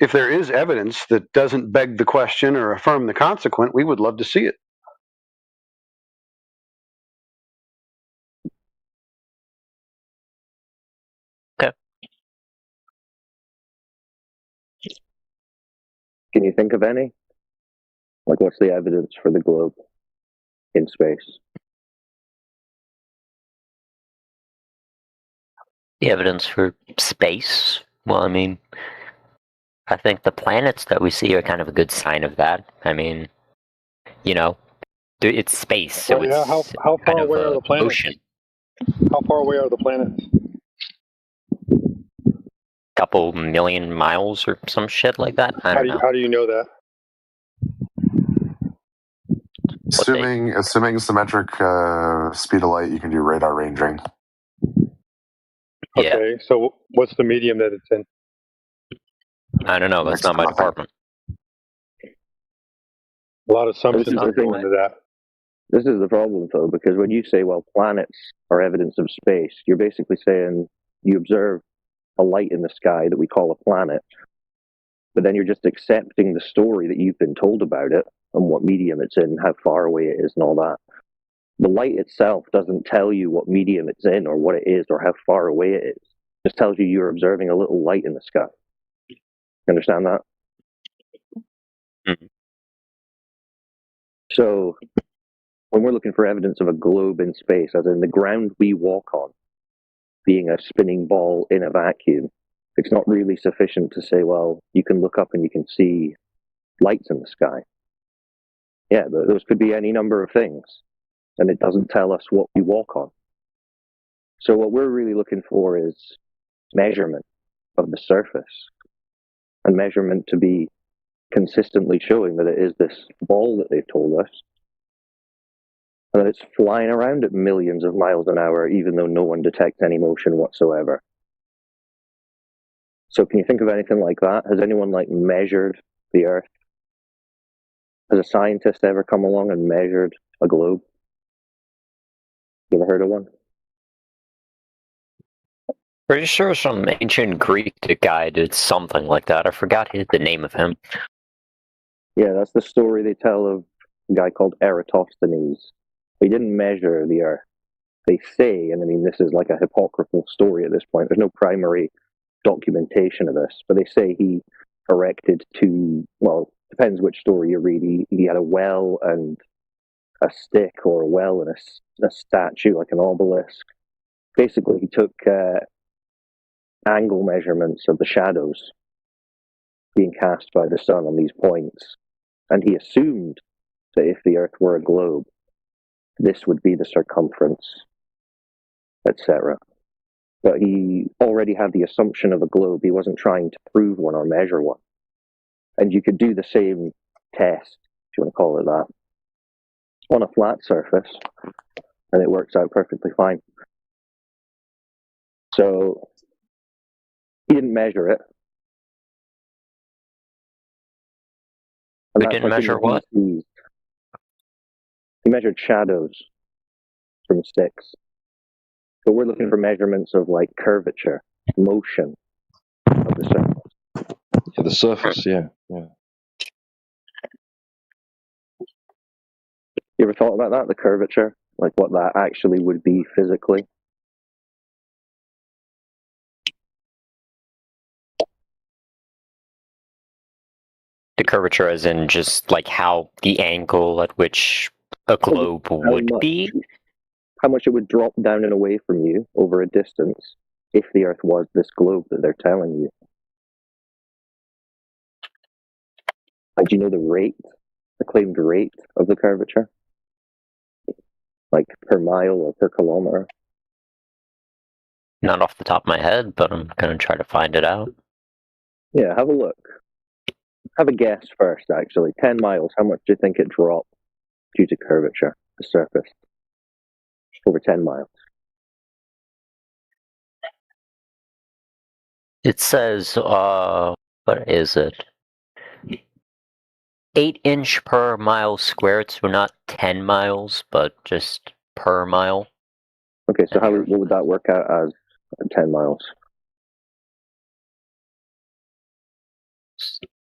if there is evidence that doesn't beg the question or affirm the consequent, we would love to see it. Okay. Can you think of any? Like, what's the evidence for the globe in space? The evidence for space? Well, I mean, I think the planets that we see are kind of a good sign of that. I mean, you know, it's space, so Well, yeah. it's How kind far of away are the planets? ocean. How far away are the planets? Couple million miles or some shit like that. I don't know. How do you know that? Assuming symmetric speed of light, you can do radar ranging. Yeah. Okay, so what's the medium that it's in? I don't know. That's not my department. A lot of This assumptions is the go thing. into that. This is the problem, though, because when you say, well, planets are evidence of space, you're basically saying you observe a light in the sky that we call a planet, but then you're just accepting the story that you've been told about it and what medium it's in, how far away it is, and all that. The light itself doesn't tell you what medium it's in or what it is or how far away it is. It just tells you you're observing a little light in the sky. You understand that? Mm-hmm. So when we're looking for evidence of a globe in space, as in the ground we walk on being a spinning ball in a vacuum, it's not really sufficient to say, well, you can look up and you can see lights in the sky. Yeah, those could be any number of things, and it doesn't tell us what we walk on. So what we're really looking for is measurement of the surface, and measurement to be consistently showing that it is this ball that they've told us, and that it's flying around at millions of miles an hour, even though no one detects any motion whatsoever. So can you think of anything like that? Has anyone measured the Earth? Has a scientist ever come along and measured a globe? You ever heard of one? Pretty sure some ancient Greek guy did something like that. I forgot the name of him. Yeah, that's the story they tell of a guy called Eratosthenes. He didn't measure the Earth. They say, and I mean, this is like a apocryphal story at this point. There's no primary documentation of this, but they say he erected depends which story you read. He had a well and a stick, or a well and a statue, like an obelisk. Basically, he took angle measurements of the shadows being cast by the sun on these points, and he assumed that if the Earth were a globe, this would be the circumference, etc. But he already had the assumption of a globe. He wasn't trying to prove one or measure one. And you could do the same test, if you want to call it that, on a flat surface, and it works out perfectly fine. So he didn't measure it. And We didn't measure what? He measured shadows from sticks. So we're looking for measurements of curvature, motion of the surface. Yeah, the surface, yeah. You ever thought about that, the curvature? Like what that actually would be physically? The curvature as in just how the angle at which a globe would be? How much it would drop down and away from you over a distance if the Earth was this globe that they're telling you. Do you know the claimed rate of the curvature? Like per mile or per kilometer? Not off the top of my head, but I'm going to try to find it out. Yeah, have a look. Have a guess first, actually. 10 miles, how much do you think it dropped due to curvature, the surface? Over 10 miles. It says, what is it? 8 inch per mile squared, so not 10 miles, but just per mile. Okay, so what would that work out as 10 miles?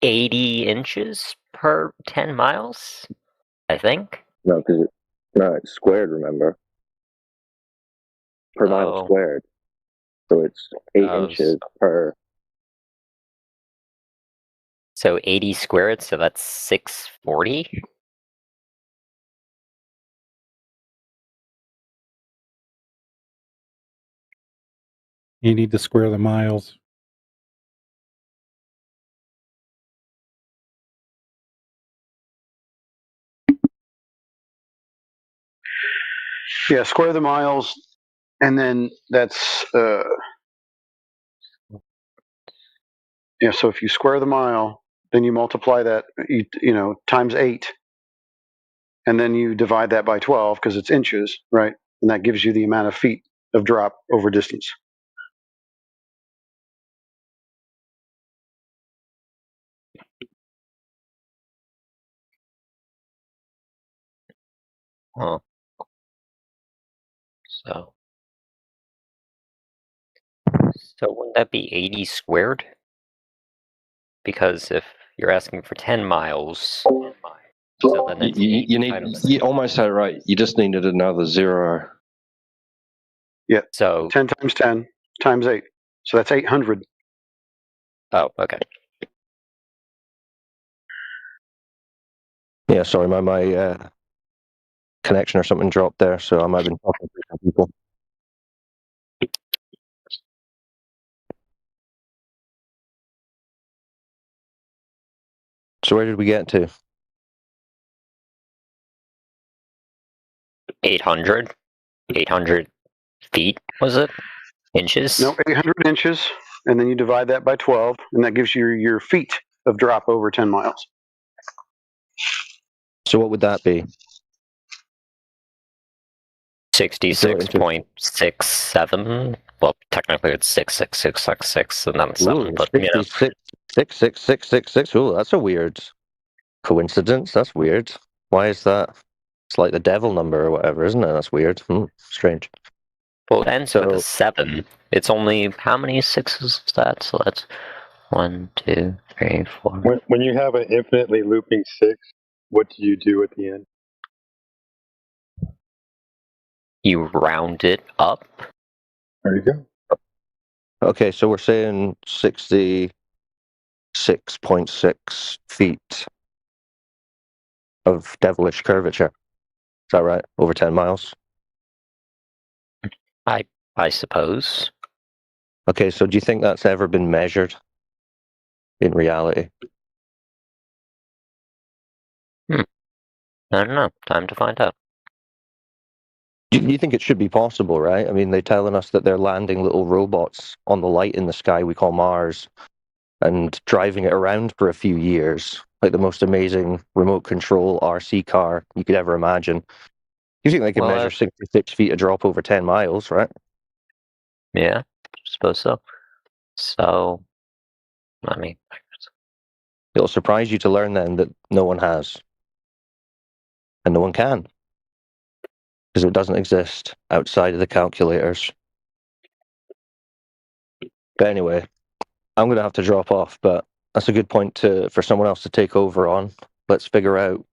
80 inches per 10 miles, I think. No, because it's squared, remember? Per mile squared. So it's 8 inches per. So 80 squared, so that's 640? You need to square the miles. Yeah, square the miles, and then that's yeah. So if you square the mile, then you multiply that, times 8, and then you divide that by 12 because it's inches, right? And that gives you the amount of feet of drop over distance. Huh. So wouldn't that be 80 squared? Because if you're asking for 10 miles, so then it's You almost had it right. You just needed another 0. Yeah. So 10 times 10 times 8. So that's 800. Oh, okay. Yeah, sorry, my connection or something dropped there, so I might have been talking to some people. So where did we get to? 800 feet, was it? Inches? No, 800 inches, and then you divide that by 12, and that gives you your feet of drop over 10 miles. So what would that be? 66.67. Well, technically it's 66666, and then 7, but you know. 66666. Ooh, that's a weird coincidence. That's weird. Why is that? It's like the devil number or whatever, isn't it? That's weird. Strange. Well, it ends with a 7. It's only, how many 6s is that? So that's 1, 2, 3, 4. When you have an infinitely looping 6, what do you do at the end? You round it up. There you go. Okay, so we're saying 66.6 feet of devilish curvature. Is that right? Over 10 miles? I suppose. Okay, so do you think that's ever been measured in reality? I don't know. Time to find out. You think it should be possible, right? I mean, they're telling us that they're landing little robots on the light in the sky we call Mars and driving it around for a few years, like the most amazing remote control RC car you could ever imagine. You think they can measure 66 feet of drop over 10 miles, right? Yeah, I suppose so. So, I mean, it'll surprise you to learn then that no one has. And no one can. Because it doesn't exist outside of the calculators. But anyway, I'm going to have to drop off, but that's a good point for someone else to take over on. Let's figure out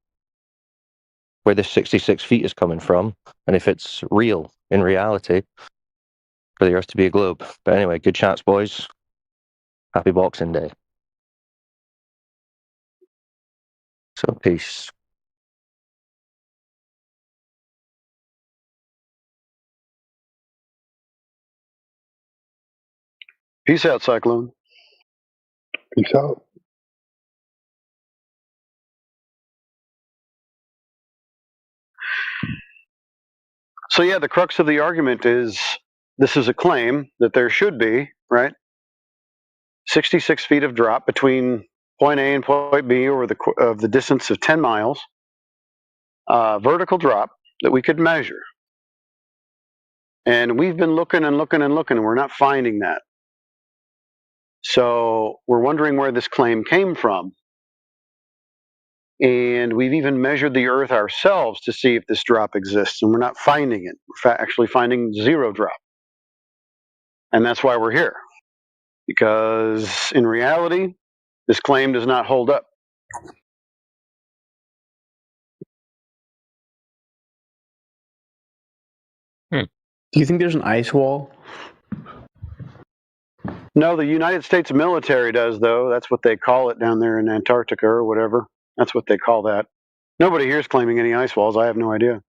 where this 66 feet is coming from and if it's real in reality for the Earth to be a globe. But anyway, good chats, boys. Happy Boxing Day. So, peace. Peace out, Cyclone. Peace out. So yeah, the crux of the argument is this is a claim that there should be, right, 66 feet of drop between point A and point B over the distance of 10 miles, vertical drop that we could measure. And we've been looking and looking and looking, and we're not finding that. So we're wondering where this claim came from. And we've even measured the Earth ourselves to see if this drop exists, and we're not finding it. We're actually finding 0 drop. And that's why we're here. Because in reality, this claim does not hold up. Do you think there's an ice wall? No, the United States military does, though. That's what they call it down there in Antarctica or whatever. That's what they call that. Nobody here is claiming any ice walls. I have no idea.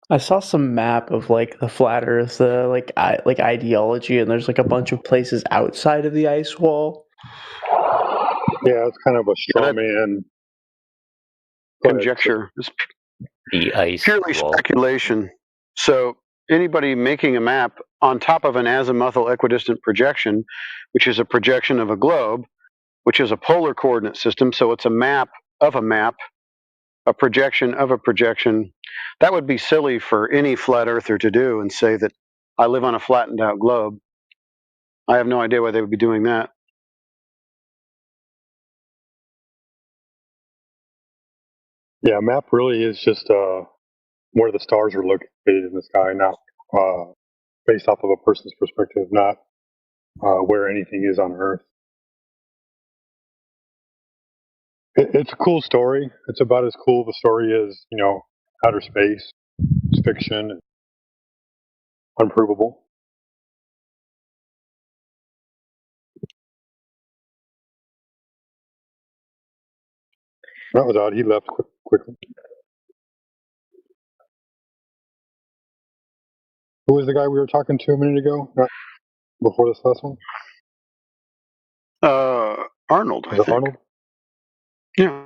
I saw some map of like the flat Earth, like ideology, and there's like a bunch of places outside of the ice wall. Yeah, it's kind of a straw man conjecture. It's The ice purely wall. speculation. So anybody making a map on top of an azimuthal equidistant projection, which is a projection of a globe, which is a polar coordinate system, so it's a map of a map, a projection of a projection. That would be silly for any flat earther to do and say that I live on a flattened out globe. I have no idea why they would be doing that. Yeah, map really is just where the stars are located in the sky, not based off of a person's perspective, not where anything is on Earth. It's a cool story. It's about as cool of a story as, outer space. It's fiction, unprovable. That was odd. He left quickly. Who was the guy we were talking to a minute ago? Not before this last one? Arnold, I Was it think. Arnold? Yeah.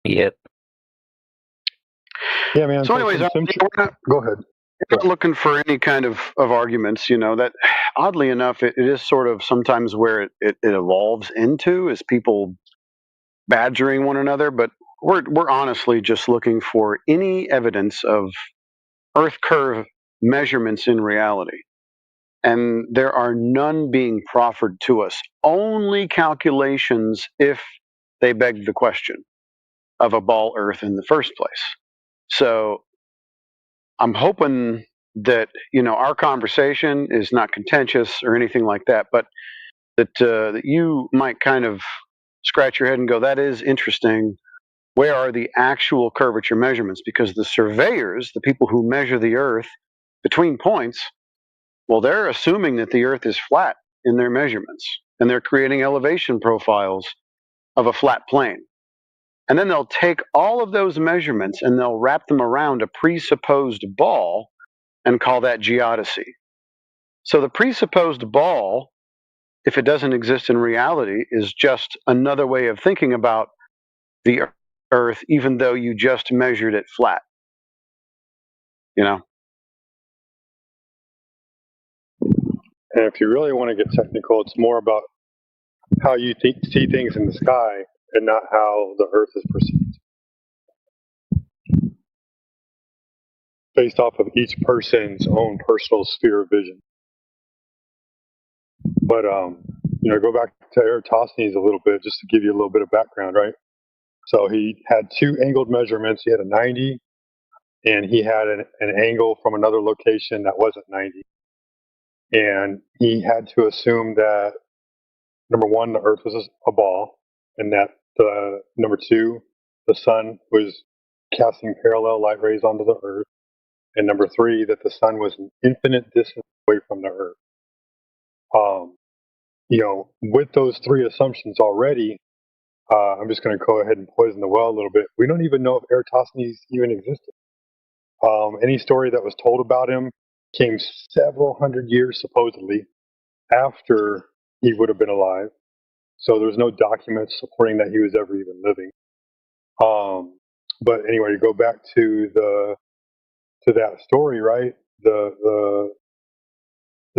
Yep. Yeah, man. So anyways, go ahead. We're not looking for any kind of arguments, that oddly enough, it is sort of sometimes where it evolves into is people badgering one another, but we're honestly just looking for any evidence of Earth curve measurements in reality. And there are none being proffered to us, only calculations if they beg the question of a ball Earth in the first place. So I'm hoping that our conversation is not contentious or anything like that, but that you might kind of scratch your head and go, "That is interesting. Where are the actual curvature measurements?" Because the surveyors, the people who measure the Earth between points, well, they're assuming that the Earth is flat in their measurements, and they're creating elevation profiles of a flat plane. And then they'll take all of those measurements and they'll wrap them around a presupposed ball and call that geodesy. So the presupposed ball, if it doesn't exist in reality, is just another way of thinking about the Earth, even though you just measured it flat. And if you really want to get technical, it's more about how you see things in the sky and not how the Earth is perceived. Based off of each person's own personal sphere of vision. But, go back to Eratosthenes a little bit, just to give you a little bit of background, right? So he had two angled measurements. He had a 90, and he had an angle from another location that wasn't 90. And he had to assume that, number one, the Earth was a ball, and that number two, the sun was casting parallel light rays onto the Earth, and number three, that the sun was an infinite distance away from the Earth. With those three assumptions already, I'm just going to go ahead and poison the well a little bit. We don't even know if Eratosthenes even existed. Any story that was told about him came several hundred years, supposedly, after he would have been alive. So there's no documents supporting that he was ever even living. But anyway, to go back to that story, right? The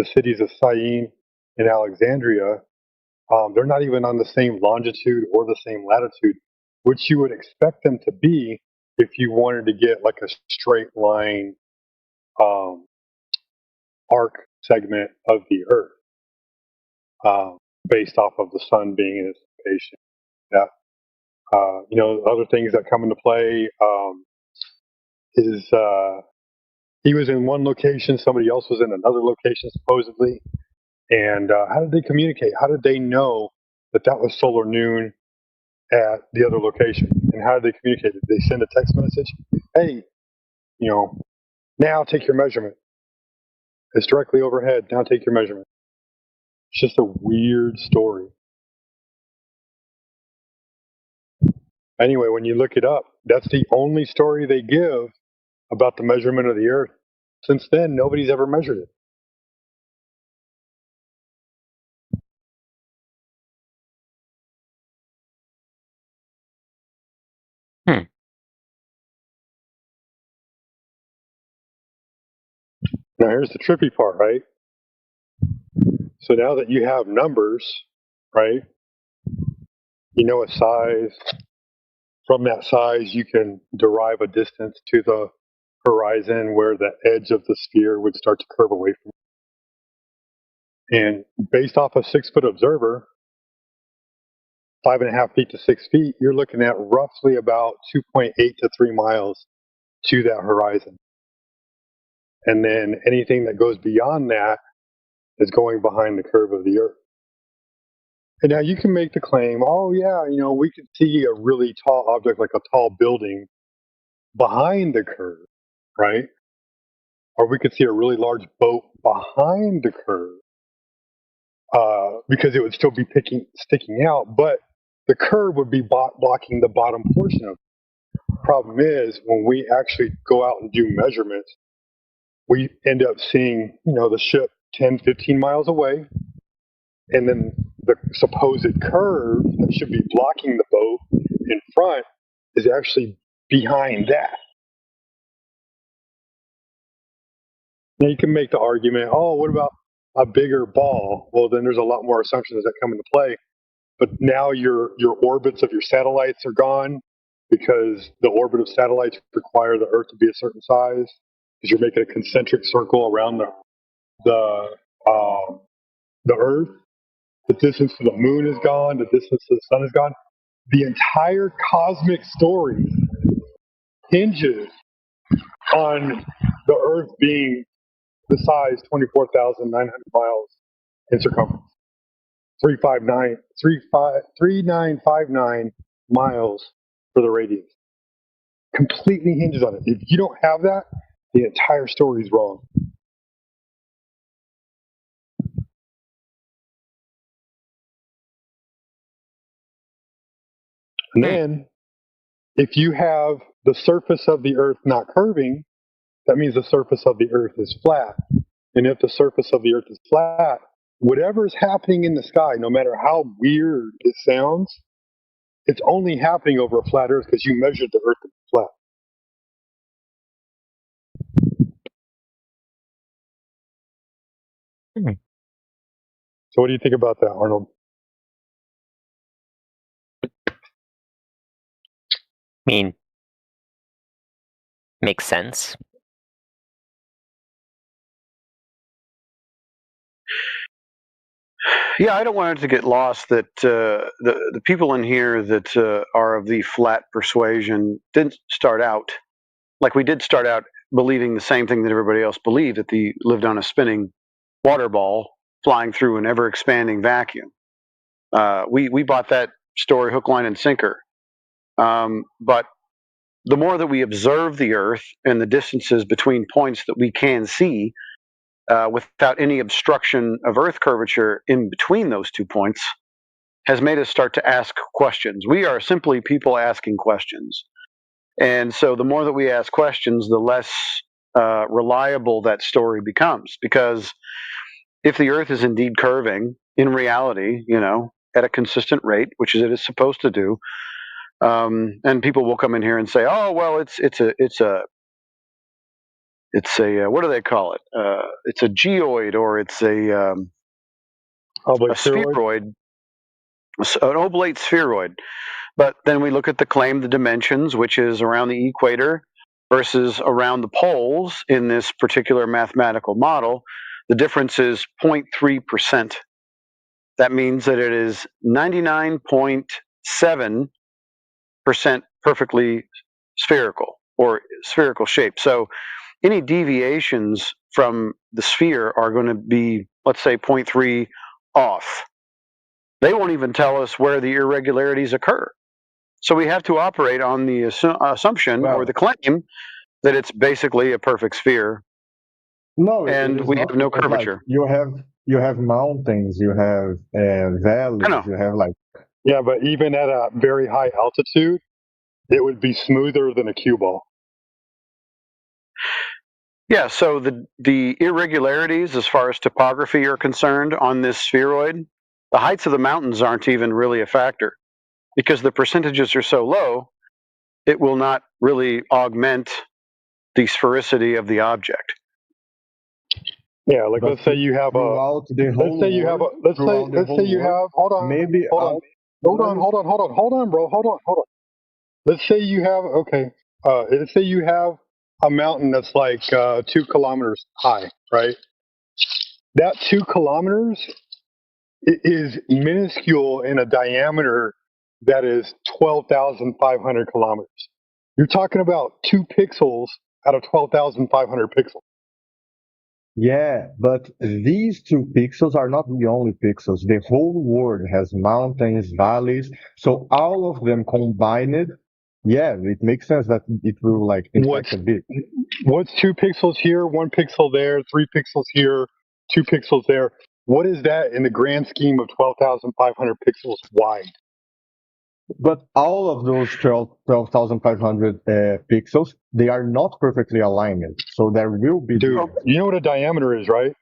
cities of Syene and Alexandria, they're not even on the same longitude or the same latitude, which you would expect them to be if you wanted to get like a straight line arc segment of the Earth, based off of the sun being in its location. Yeah. Other things that come into play is he was in one location, somebody else was in another location, supposedly. And how did they communicate? How did they know that was solar noon at the other location? And how did they communicate? Did they send a text message? Hey, now take your measurement. It's directly overhead. Now take your measurement. It's just a weird story. Anyway, when you look it up, that's the only story they give about the measurement of the Earth. Since then, nobody's ever measured it. Now, here's the trippy part, right? So now that you have numbers, right, you know a size. From that size, you can derive a distance to the horizon where the edge of the sphere would start to curve away from it. And based off a 6-foot observer, 5.5 feet to 6 feet, you're looking at roughly about 2.8 to 3 miles to that horizon. And then anything that goes beyond that is going behind the curve of the Earth. And now you can make the claim, oh yeah, we could see a really tall object like a tall building behind the curve, right? Or we could see a really large boat behind the curve because it would still be sticking out, but the curve would be blocking the bottom portion of it. Problem is, when we actually go out and do measurements, we end up seeing, the ship 10, 15 miles away, and then the supposed curve that should be blocking the boat in front is actually behind that. Now you can make the argument, oh, what about a bigger ball? Well, then there's a lot more assumptions that come into play. But now your orbits of your satellites are gone because the orbit of satellites require the Earth to be a certain size because you're making a concentric circle around the Earth. The distance to the moon is gone. The distance to the sun is gone. The entire cosmic story hinges on the Earth being the size 24,900 miles in circumference. 3959 miles for the radius. Completely hinges on it. If you don't have that, the entire story is wrong. And then, if you have the surface of the Earth not curving, that means the surface of the Earth is flat. And if the surface of the Earth is flat, whatever is happening in the sky, no matter how weird it sounds, it's only happening over a flat Earth because you measured the Earth to be flat. So what do you think about that, Arnold? I mean, makes sense. Yeah, I don't want it to get lost that the people in here that are of the flat persuasion didn't start out like we did start out believing the same thing that everybody else believed, that they lived on a spinning water ball flying through an ever-expanding vacuum. We bought that story hook, line, and sinker. But the more that we observe the Earth and the distances between points that we can see, without any obstruction of Earth curvature in between those 2 points, has made us start to ask questions. We are simply people asking questions. And so the more that we ask questions, the less reliable that story becomes. Because if the Earth is indeed curving, in reality, at a consistent rate, which it is supposed to do, and people will come in here and say, "Oh, well, it's a what do they call it? It's a geoid, or it's a spheroid, an oblate spheroid." But then we look at the claim, the dimensions, which is around the equator versus around the poles in this particular mathematical model. The difference is 0.3%. That means that it is 99.7% perfectly spherical or spherical shape. So any deviations from the sphere are going to be, let's say, 0.3 off. They won't even tell us where the irregularities occur. So we have to operate on the assumption or the claim that it's basically a perfect sphere. No, and we have no curvature. Like you have mountains, you have valleys, you have Yeah, but even at a very high altitude, It would be smoother than a cue ball. Yeah, so the irregularities as far as topography are concerned on this spheroid, the heights of the mountains aren't even really a factor because the percentages are so low, it will not really augment the sphericity of the object. Yeah, like let's say you have throughout the whole let's say you have a world, let's throughout the say whole you world, have hold on maybe hold on, bro, hold on. Let's say you have let's say you have a mountain that's like 2 kilometers high, right? That 2 kilometers is minuscule in a diameter that is 12,500 kilometers. You're talking about 2 pixels out of 12,500 pixels. Yeah, but these 2 pixels are not the only pixels. The whole world has mountains, valleys, so all of them combined, yeah, it makes sense that it will like impact a bit. What's 2 pixels here, 1 pixel there, 3 pixels here, 2 pixels there? What is that in the grand scheme of 12,500 pixels wide? But all of those 12,500 pixels, they are not perfectly aligned. So there will be. Dude, you know what a diameter is, right?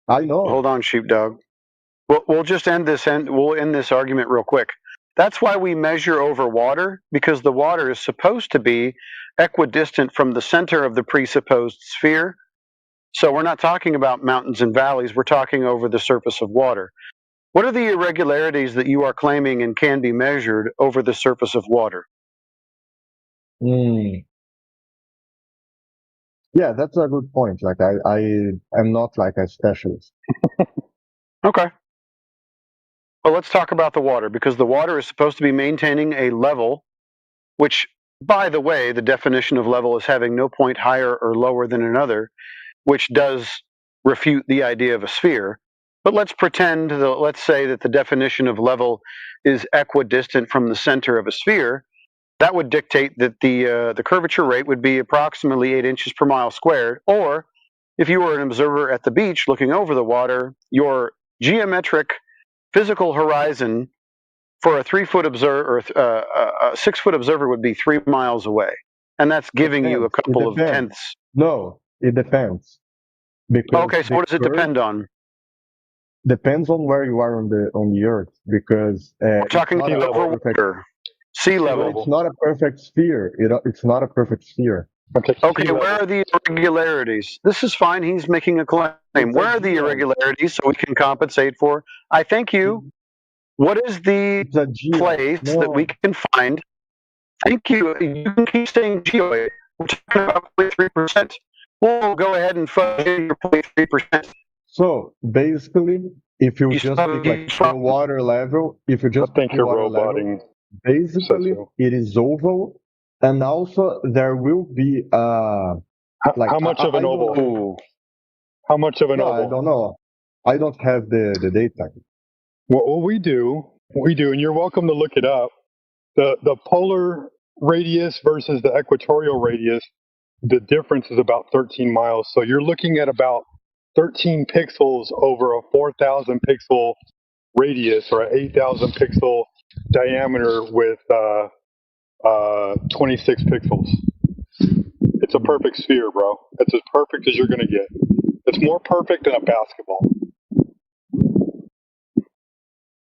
I know. Hold on, sheepdog. We'll just end this argument real quick. That's why we measure over water, because the water is supposed to be equidistant from the center of the presupposed sphere. So we're not talking about mountains and valleys, we're talking over the surface of water. What are the irregularities that you are claiming and can be measured over the surface of water? Yeah, that's a good point. Like I am not like a specialist. Okay. Well, let's talk about the water, because the water is supposed to be maintaining a level, which, by the way, the definition of level is having no point higher or lower than another, which does refute the idea of a sphere. But let's let's say that the definition of level is equidistant from the center of a sphere. That would dictate that the curvature rate would be approximately 8 inches per mile squared. Or if you were an observer at the beach looking over the water, your geometric physical horizon for a 3-foot observer or a 6-foot observer would be 3 miles away, and that's giving you a couple of tenths. No, it depends. Because okay, so what does it depend on? Depends on where you are on the Earth, because we're talking sea level. Sea level. It's not a perfect sphere. It's not a perfect sphere. Okay, where are the irregularities? This is fine. He's making a claim. Where are the irregularities so we can compensate for? I thank you. What is the place that we can find? Thank you. You can keep saying geoid. We're talking about 0.3%. We'll go ahead and fudge in your 0.3%. So basically, if you just take like the water level, basically it is oval, and also there will be like how much of an oval? How much of an oval? I don't know. I don't have the data. What we do, and you're welcome to look it up. The polar radius versus the equatorial radius, the difference is about 13 miles. So you're looking at about 13 pixels over a 4,000 pixel radius or an 8,000 pixel diameter with 26 pixels. It's a perfect sphere, bro. It's as perfect as you're going to get. It's more perfect than a basketball.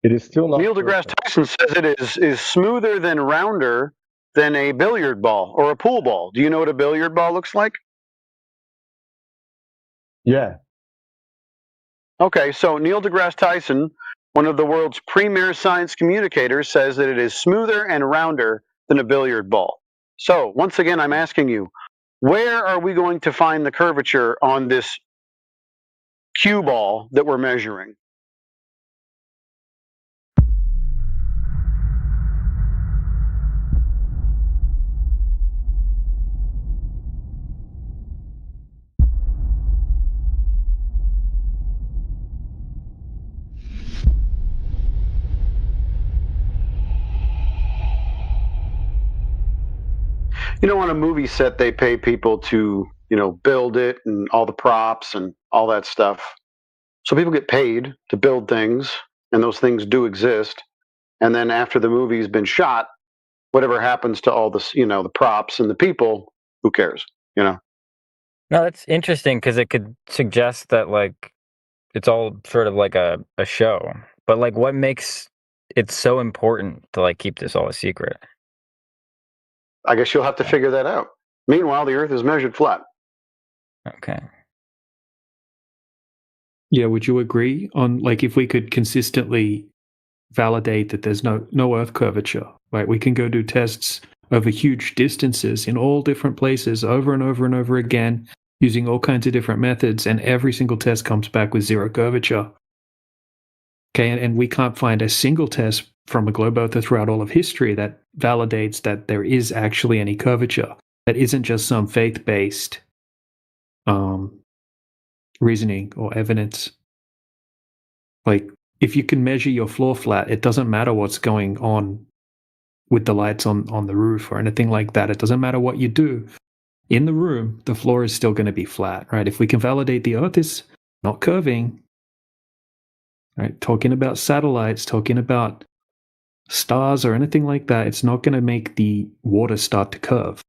It is still not. Neil deGrasse Tyson says it is smoother than rounder than a billiard ball or a pool ball. Do you know what a billiard ball looks like? Yeah. Okay, so Neil deGrasse Tyson, one of the world's premier science communicators, says that it is smoother and rounder than a billiard ball. So, once again, I'm asking you, where are we going to find the curvature on this cue ball that we're measuring? You know, on a movie set, they pay people to, build it and all the props and all that stuff. So people get paid to build things, and those things do exist. And then after the movie's been shot, whatever happens to all this, the props and the people, who cares? No, that's interesting because it could suggest that like it's all sort of like a show. But like, what makes it so important to like keep this all a secret? I guess you'll have to figure that out. Meanwhile, the Earth is measured flat. Okay. Yeah, would you agree on like if we could consistently validate that there's no Earth curvature, right? We can go do tests over huge distances in all different places over and over and over again using all kinds of different methods, and every single test comes back with zero curvature. Okay, and we can't find a single test from a globe earther throughout all of history that validates that there is actually any curvature. That isn't just some faith-based reasoning or evidence. Like, if you can measure your floor flat, it doesn't matter what's going on with the lights on the roof or anything like that. It doesn't matter what you do. In the room, the floor is still going to be flat, right? If we can validate the Earth is not curving, right? Talking about satellites, talking about stars or anything like that, it's not going to make the water start to curve.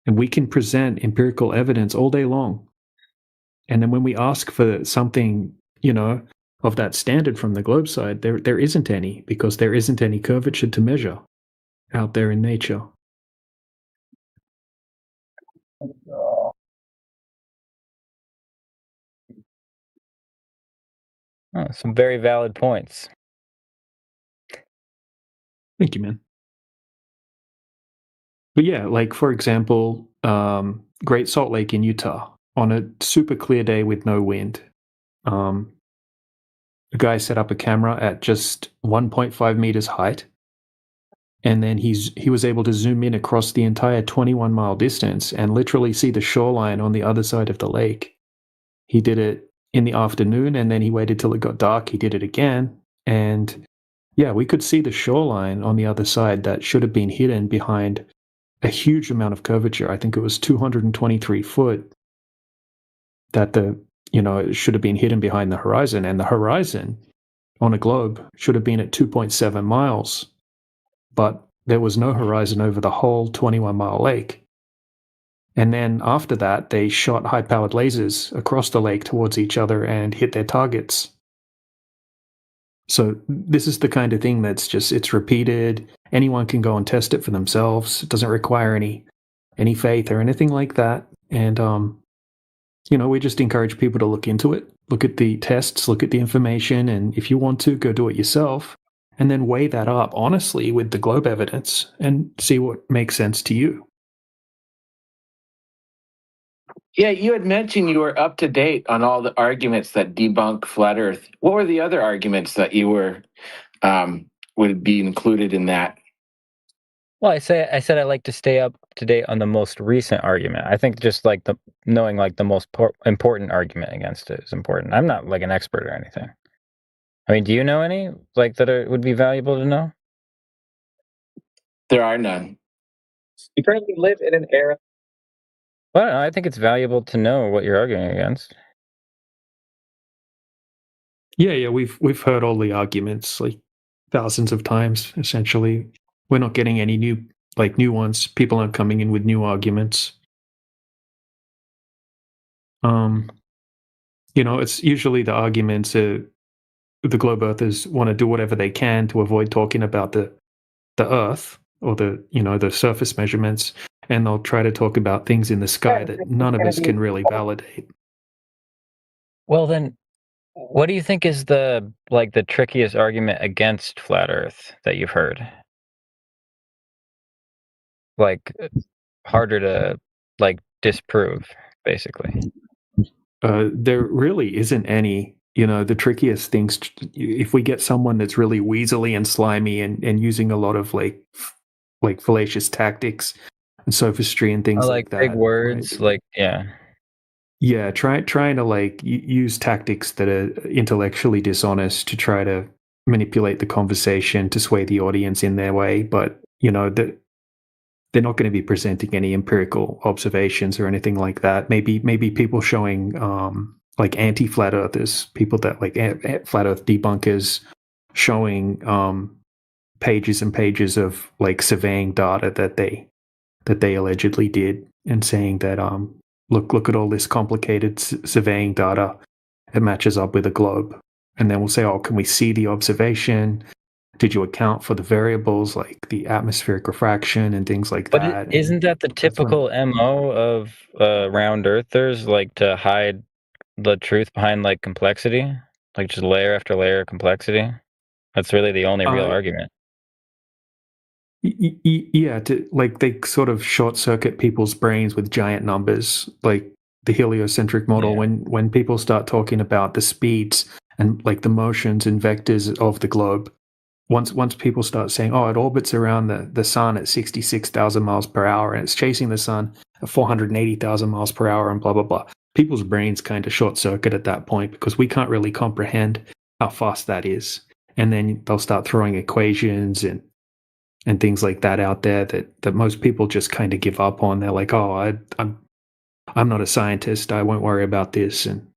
And we can present empirical evidence all day long. And then when we ask for something, of that standard from the globe side, there isn't any, because there isn't any curvature to measure out there in nature. Oh, some very valid points. Thank you, man. But yeah, like for example, Great Salt Lake in Utah, on a super clear day with no wind, a guy set up a camera at just 1.5 meters height, and then he was able to zoom in across the entire 21-mile distance and literally see the shoreline on the other side of the lake. He did it in the afternoon, and then he waited till it got dark. He did it again, and yeah, we could see the shoreline on the other side that should have been hidden behind a huge amount of curvature. I think it was 223 foot that it should have been hidden behind the horizon, and the horizon on a globe should have been at 2.7 miles, but there was no horizon over the whole 21-mile lake. And then after that, they shot high-powered lasers across the lake towards each other and hit their targets. So this is the kind of thing that's it's repeated. Anyone can go and test it for themselves. It doesn't require any faith or anything like that. And, we just encourage people to look into it, look at the tests, look at the information, and if you want to, go do it yourself, and then weigh that up honestly with the globe evidence and see what makes sense to you. Yeah, you had mentioned you were up to date on all the arguments that debunk flat Earth. What were the other arguments that you were would be included in that? Well, I said I like to stay up to date on the most recent argument. I think just like knowing like the most important argument against it is important. I'm not like an expert or anything. I mean, do you know any like that would be valuable to know? There are none. You currently live in an era. Well, I think it's valuable to know what you're arguing against. Yeah, we've heard all the arguments like thousands of times. Essentially, we're not getting any new ones. People aren't coming in with new arguments. It's usually the arguments the globe earthers want to do whatever they can to avoid talking about the Earth or the surface measurements, and they'll try to talk about things in the sky that none of us can really validate. Well, then, what do you think is the trickiest argument against flat Earth that you've heard? Like harder to disprove, basically. There really isn't any. The trickiest things, if we get someone that's really weaselly and slimy and using a lot of like fallacious tactics and sophistry and things like that. Big words, right? Yeah, trying to use tactics that are intellectually dishonest to try to manipulate the conversation to sway the audience in their way, but they're not going to be presenting any empirical observations or anything like that. Maybe people showing anti-flat earthers, people that flat earth debunkers, showing pages and pages of like surveying data that they allegedly did, and saying that look at all this complicated surveying data, it matches up with a globe. And then we'll say, oh, can we see the observation? Did you account for the variables like the atmospheric refraction and things like that? But isn't that the typical MO of round earthers, like to hide the truth behind like complexity, like just layer after layer of complexity? That's really the only real argument. Yeah, like they sort of short circuit people's brains with giant numbers, like the heliocentric model. When people start talking about the speeds and like the motions and vectors of the globe, once people start saying, oh, it orbits around the sun at 66,000 miles per hour and it's chasing the sun at 480,000 miles per hour and blah blah blah, people's brains kind of short circuit at that point because we can't really comprehend how fast that is. And then they'll start throwing equations and things like that out there that most people just kind of give up on. They're like, oh, I'm not a scientist, I won't worry about this. And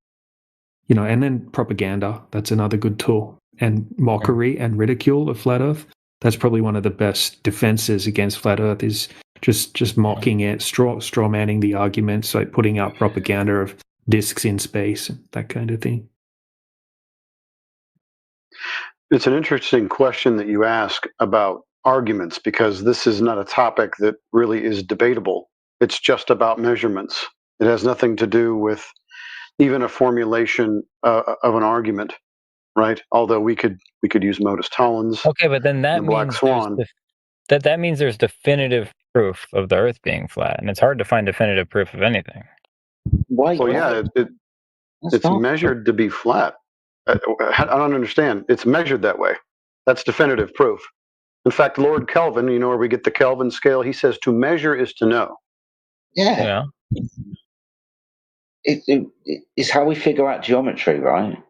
and then propaganda, that's another good tool. And mockery and ridicule of flat Earth, that's probably one of the best defenses against flat Earth, is just mocking it, straw manning the arguments, like putting out propaganda of discs in space and that kind of thing. It's an interesting question that you ask about arguments, because this is not a topic that really is debatable. It's just about measurements. It has nothing to do with even a formulation of an argument, right? Although we could use Modus Tollens. Okay, but then that Black means Swan. that means there's definitive proof of the Earth being flat, and it's hard to find definitive proof of anything. Why? Well, yeah, it's measured to be flat. I don't understand. It's measured that way. That's definitive proof. In fact, Lord Kelvin, where we get the Kelvin scale, he says to measure is to know. Yeah. It's how we figure out geometry, right?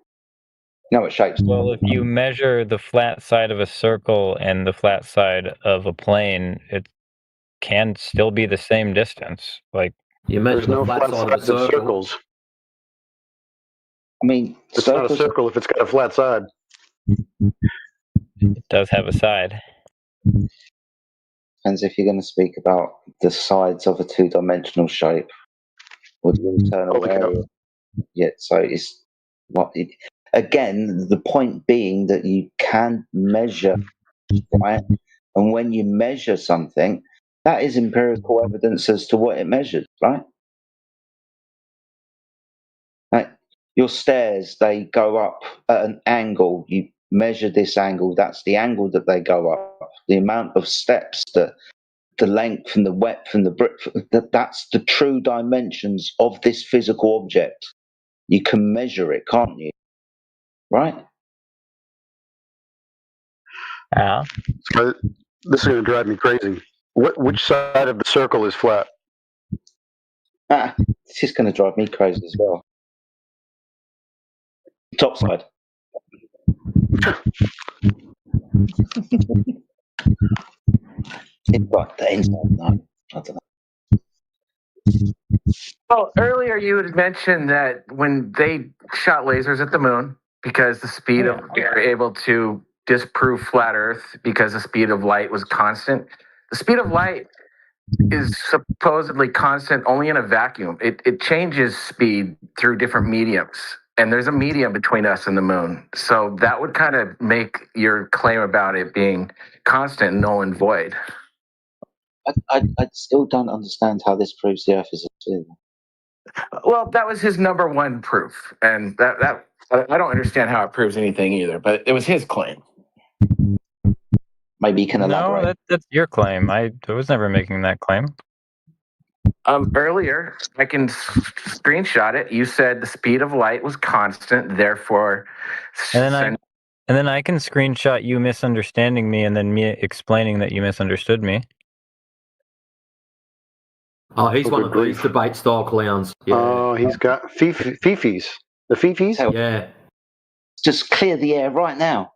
It shapes. Well, if you measure the flat side of a circle and the flat side of a plane, it can still be the same distance. Like you measure there's no flat sides of circles. I mean, it's not a circle if it's got a flat side. It does have a side. Depends if you're going to speak about the sides of a two-dimensional shape or the internal area. Yeah, so it's again, the point being that you can measure, right? And when you measure something, that is empirical evidence as to what it measures, right? Like your stairs, they go up at an angle. You measure this angle, that's the angle that they go up. The amount of steps, the length and the width and the breadth, that's the true dimensions of this physical object. You can measure it, can't you? Right? Yeah. This is going to drive me crazy. Which side of the circle is flat? It's just going to drive me crazy as well. Top side. The inside, no, I don't know. Well, earlier you had mentioned that when they shot lasers at the moon, because the speed of they were able to disprove flat Earth because the speed of light was constant. The speed of light is supposedly constant only in a vacuum. It changes speed through different mediums. And there's a medium between us and the moon. So that would kind of make your claim about it being constant null and void. I still don't understand how this proves the Earth is a sphere. Well, that was his number one proof. And that I don't understand how it proves anything either, but it was his claim. Maybe you can elaborate. No, that's your claim. I was never making that claim. Earlier, I can screenshot it. You said the speed of light was constant, therefore. And then I can screenshot you misunderstanding me, and then me explaining that you misunderstood me. Oh, he's one of these debate style clowns. Yeah. Oh, he's got fifis. The fifis? Yeah. Just clear the air right now.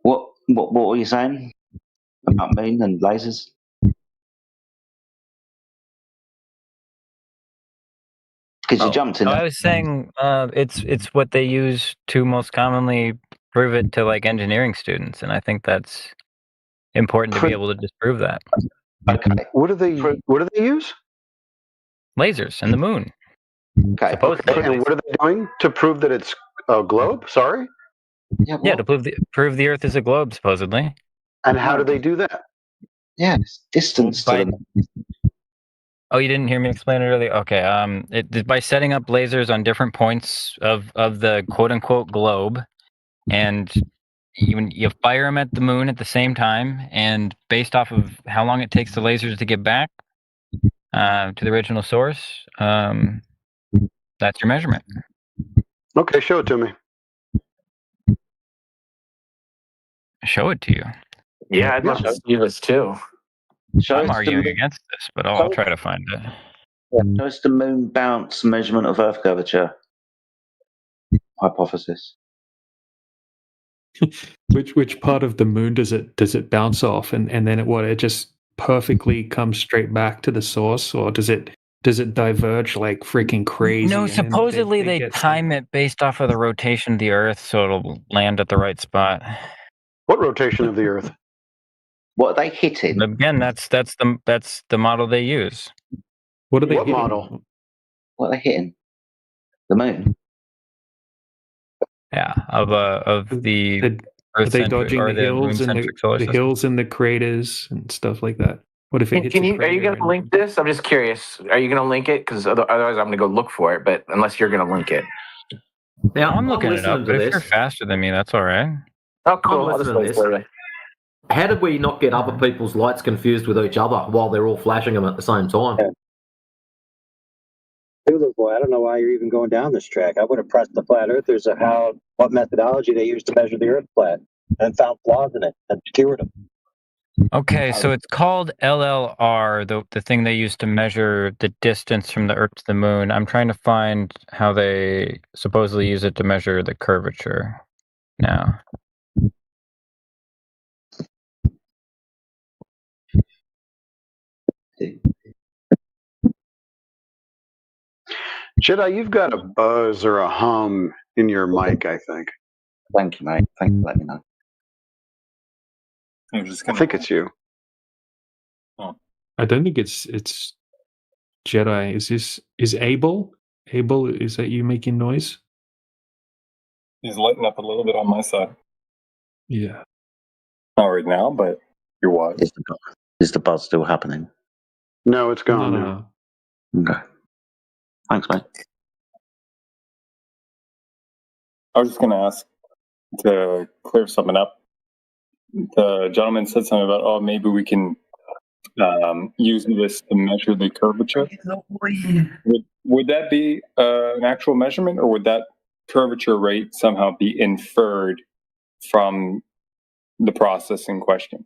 What were you saying about moon and lasers? Because you jumped in. I was saying it's what they use to most commonly prove it to like engineering students, and I think important to be able to disprove that. Okay. What do they use? Lasers and the moon. Okay. Supposedly. And what are they doing to prove that it's a globe? Sorry. Yeah, to prove the Earth is a globe, supposedly. And how do they do that? Yeah, it's distance to them. Oh, you didn't hear me explain it earlier? Okay. By setting up lasers on different points of the quote unquote globe, and you fire them at the moon at the same time, and based off of how long it takes the lasers to get back to the original source, that's your measurement. Okay, show it to me. Show it to you. Yeah, I'd love to see this too. I'm arguing against this, but I'll try to find it. Show us the moon bounce measurement of Earth curvature hypothesis. Which part of the moon does it bounce off, and then it just perfectly comes straight back to the source, or does it diverge like freaking crazy? No, supposedly they time it based off of the rotation of the Earth, so it'll land at the right spot. What rotation of the Earth? What are they hitting? Again, that's the model they use. What are they What hitting? model? What are they hitting? The moon. Yeah, of the Are they Earth-centric dodging or the hills and moon-centric solar the system. hills and the craters and stuff like that? What if it hits? Are you going to link this? I'm just curious. Are you going to link it? Because otherwise, I'm going to go look for it. But unless you're going to link it. Yeah, I'm looking it up. But if you're faster than me, that's all right. Oh, cool. I'm I'll just listening wait to for this. it. How did we not get other people's lights confused with each other while they're all flashing them at the same time? Hulu boy, I don't know why you're even going down this track. I would have pressed the flat earthers of what methodology they used to measure the Earth flat, and found flaws in it and cured them. Okay, so it's called LLR, the thing they use to measure the distance from the Earth to the moon. I'm trying to find how they supposedly use it to measure the curvature now. Jedi, you've got a buzz or a hum in your mic, I think. Thank you, mate. Thank you for letting me know. I think it's you. I don't think it's Jedi. Is Abel? Abel, is that you making noise? He's lighting up a little bit on my side. Yeah. Not right now, but you're wise. Is the buzz still happening? No, it's gone No. now. Okay. Thanks, mate. I was just going to ask to clear something up. The gentleman said something about, maybe we can use this to measure the curvature. Would that be an actual measurement, or would that curvature rate somehow be inferred from the process in question?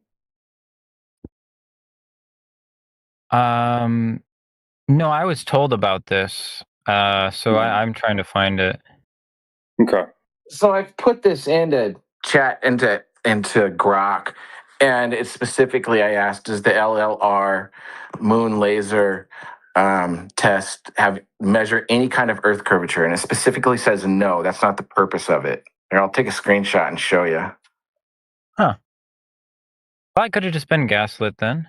No, I was told about this, so I'm trying to find it. Okay. So I've put this into chat into Grok, and it's specifically I asked, does the LLR moon laser test measure any kind of Earth curvature? And it specifically says no. That's not the purpose of it. Here, I'll take a screenshot and show you. Huh. Well, I could have just been gaslit then.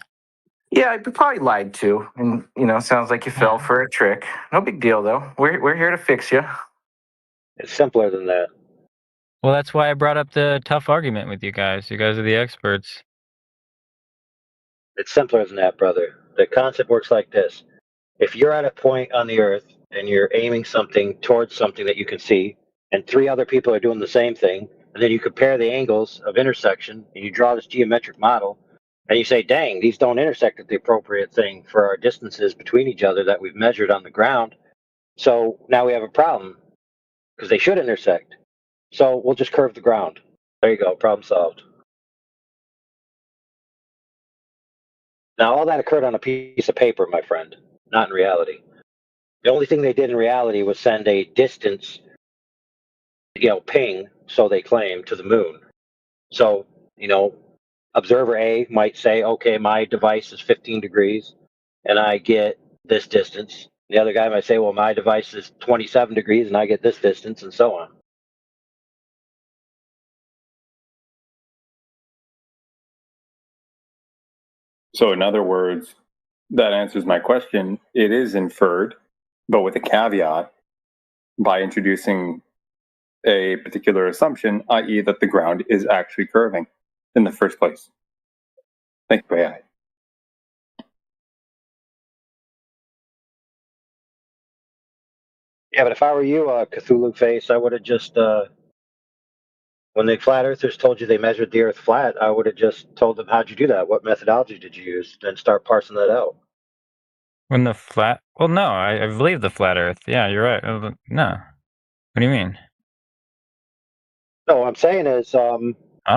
Yeah, I probably lied too, and sounds like you fell for a trick. No big deal though. We're here to fix you. It's simpler than that. Well, that's why I brought up the tough argument with you guys. You guys are the experts. It's simpler than that, brother. The concept works like this. If you're at a point on the Earth and you're aiming something towards something that you can see, and 3 other people are doing the same thing, and then you compare the angles of intersection, and you draw this geometric model, and you say, dang, these don't intersect at the appropriate thing for our distances between each other that we've measured on the ground. So now we have a problem, because they should intersect. So we'll just curve the ground. There you go, problem solved. Now, all that occurred on a piece of paper, my friend, not in reality. The only thing they did in reality was send a distance, ping, so they claim, to the moon. So, observer A might say, okay, my device is 15 degrees, and I get this distance. The other guy might say, well, my device is 27 degrees, and I get this distance, and so on. So, in other words, that answers my question. It is inferred, but with a caveat by introducing a particular assumption, i.e., that the ground is actually curving in the first place. Thank you, AI. Yeah, but if I were you, Cthulhu Face, I would have just, when the flat earthers told you they measured the earth flat, I would have just told them, how'd you do that? What methodology did you use? Then start parsing that out. When the flat... Well, no, I believe the flat earth. Yeah, you're right. No. What do you mean? No, what I'm saying is, I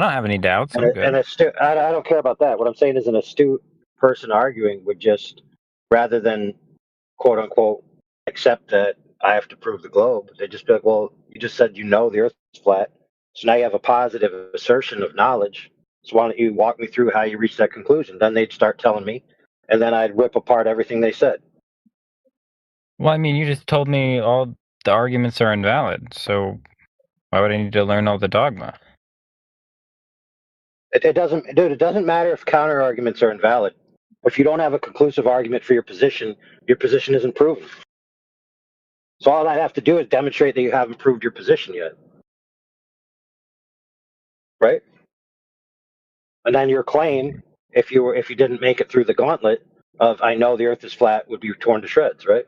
don't have any doubts. I'm good. I don't care about that. What I'm saying is an astute person arguing would just, rather than quote unquote accept that I have to prove the globe, they just be like, well, you just said you know the earth is flat. So now you have a positive assertion of knowledge. So why don't you walk me through how you reached that conclusion? Then they'd start telling me, and then I'd rip apart everything they said. Well, I mean, you just told me all the arguments are invalid, so why would I need to learn all the dogma? It doesn't, dude. It doesn't matter if counter arguments are invalid. If you don't have a conclusive argument for your position isn't proven. So all I have to do is demonstrate that you haven't proved your position yet, right? And then your claim, if you didn't make it through the gauntlet of I know the Earth is flat, would be torn to shreds, right?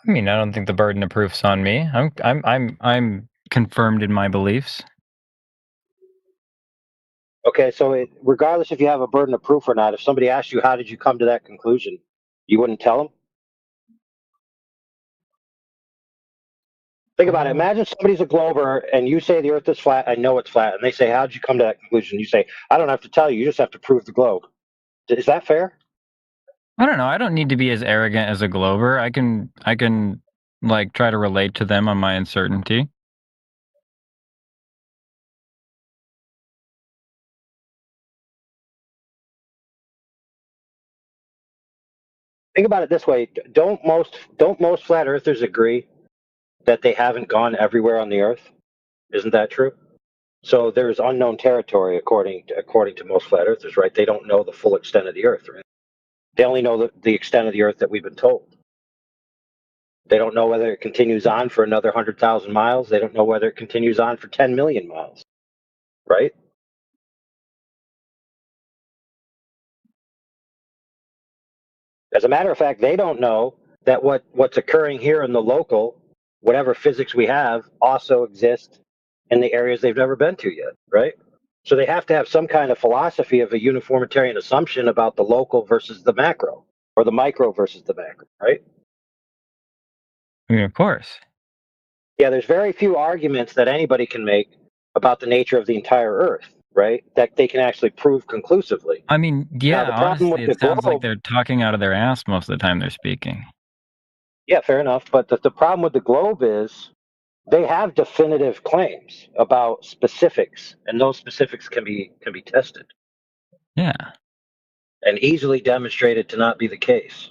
I mean, I don't think the burden of proof's on me. I'm confirmed in my beliefs. Okay, so regardless if you have a burden of proof or not, if somebody asked you how did you come to that conclusion, you wouldn't tell them. Think about it. Imagine somebody's a glober and you say the Earth is flat. I know it's flat, and they say, "How did you come to that conclusion?" You say, "I don't have to tell you. You just have to prove the globe." Is that fair? I don't know. I don't need to be as arrogant as a glober. I can like try to relate to them on my uncertainty. Think about it this way: don't most flat earthers agree that they haven't gone everywhere on the Earth? Isn't that true? So there's unknown territory according to most flat earthers, right? They don't know the full extent of the Earth, right? They only know the extent of the Earth that we've been told. They don't know whether it continues on for another 100,000 miles. They don't know whether it continues on for 10 million miles, right? As a matter of fact, they don't know that what's occurring here in the local, whatever physics we have, also exists in the areas they've never been to yet, right? So they have to have some kind of philosophy of a uniformitarian assumption about the local versus the macro, or the micro versus the macro, right? I mean, of course. Yeah, there's very few arguments that anybody can make about the nature of the entire Earth, right? That they can actually prove conclusively. I mean, yeah, Now, the problem honestly, with it the sounds like globe, they're talking out of their ass most of the time they're speaking. yeah, fair enough. But the problem with the globe is they have definitive claims about specifics, and those specifics can be tested Yeah. and easily demonstrated to not be the case.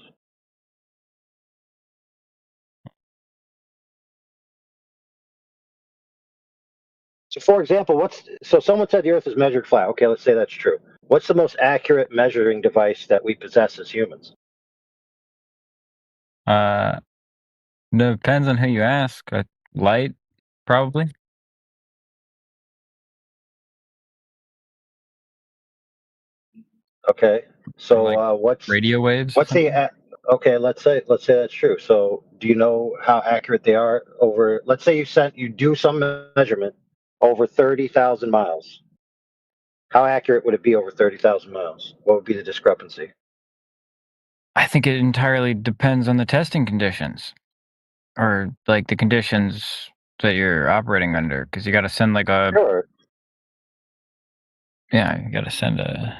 So, for example, so someone said the Earth is measured flat. Okay, let's say that's true. What's the most accurate measuring device that we possess as humans? Depends on who you ask. Light, probably. Okay, so what's radio waves? What's the okay? Let's say that's true. So, do you know how accurate they are over? Let's say you do some measurement over 30,000 miles. How accurate would it be over 30,000 miles? What would be the discrepancy? I think it entirely depends on the testing conditions, or like the conditions that you're operating under, because you got to send like a. Sure. Yeah, you got to send a.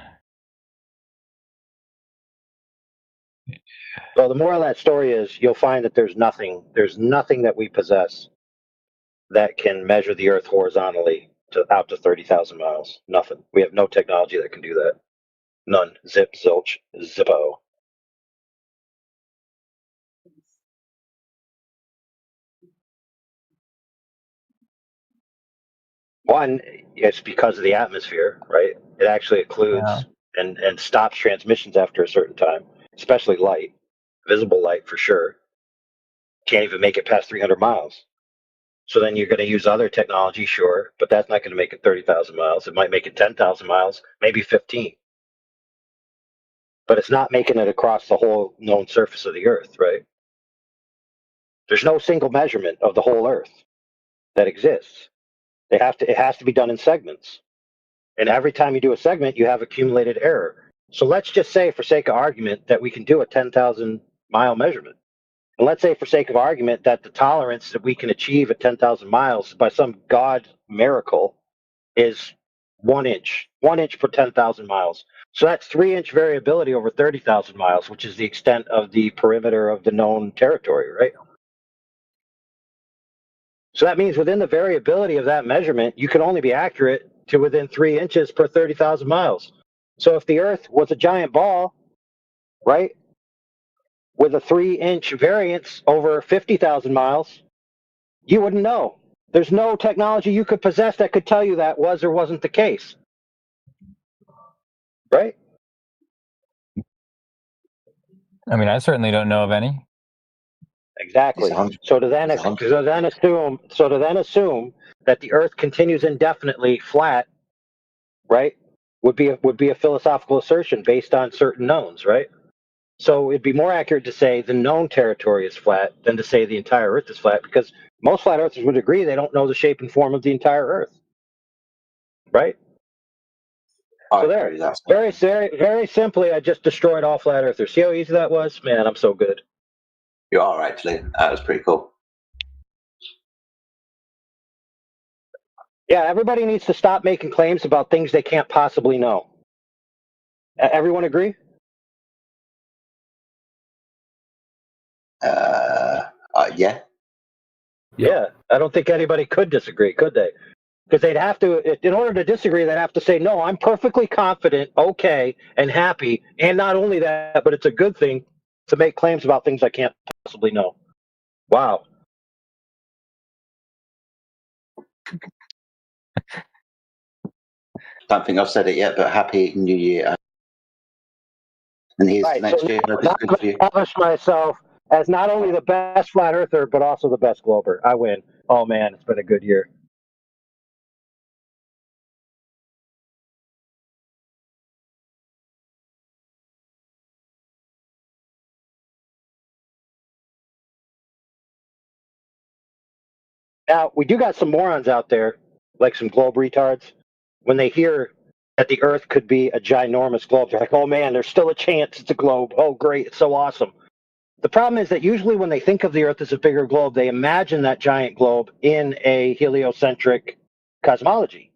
Well, the moral of that story is you'll find that there's nothing that we possess that can measure the Earth horizontally out to 30,000 miles. Nothing. We have no technology that can do that. None. Zip, zilch, zippo. One, it's because of the atmosphere, right? It actually occludes and stops transmissions after a certain time, especially light, visible light for sure. Can't even make it past 300 miles. So then you're going to use other technology, sure, but that's not going to make it 30,000 miles. It might make it 10,000 miles, maybe 15. But it's not making it across the whole known surface of the Earth, right? There's no single measurement of the whole Earth that exists. It has to be done in segments. And every time you do a segment, you have accumulated error. So let's just say, for sake of argument, that we can do a 10,000 mile measurement. And let's say, for sake of argument, that the tolerance that we can achieve at 10,000 miles by some God miracle is 1 inch, 1 inch per 10,000 miles. So that's 3-inch variability over 30,000 miles, which is the extent of the perimeter of the known territory, right? So that means within the variability of that measurement, you can only be accurate to within 3 inches per 30,000 miles. So if the Earth was a giant ball, right, with a 3-inch variance over 50,000 miles, you wouldn't know. There's no technology you could possess that could tell you that was or wasn't the case. Right? I mean, I certainly don't know of any. Exactly. So to then assume that the Earth continues indefinitely flat, right, would be a philosophical assertion based on certain knowns, right? So it'd be more accurate to say the known territory is flat than to say the entire Earth is flat, because most flat earthers would agree they don't know the shape and form of the entire Earth, right? So there, very simply, I just destroyed all flat earthers. See how easy that was? Man, I'm so good. You are, actually. That was pretty cool. Yeah, everybody needs to stop making claims about things they can't possibly know. Everyone agree? Yeah. Yeah, I don't think anybody could disagree, could they? Because they'd have to, in order to disagree, they'd have to say, no, I'm perfectly confident, okay, and happy. And not only that, but it's a good thing to make claims about things I can't possibly know. Wow. Don't think I've said it yet, but happy New Year. And here's next year. I'm going to establish myself as not only the best flat earther, but also the best glober. I win. Oh, man, it's been a good year. Now, we do got some morons out there, like some globe retards. When they hear that the Earth could be a ginormous globe, they're like, oh man, there's still a chance it's a globe. Oh, great, it's so awesome. The problem is that usually when they think of the Earth as a bigger globe, they imagine that giant globe in a heliocentric cosmology,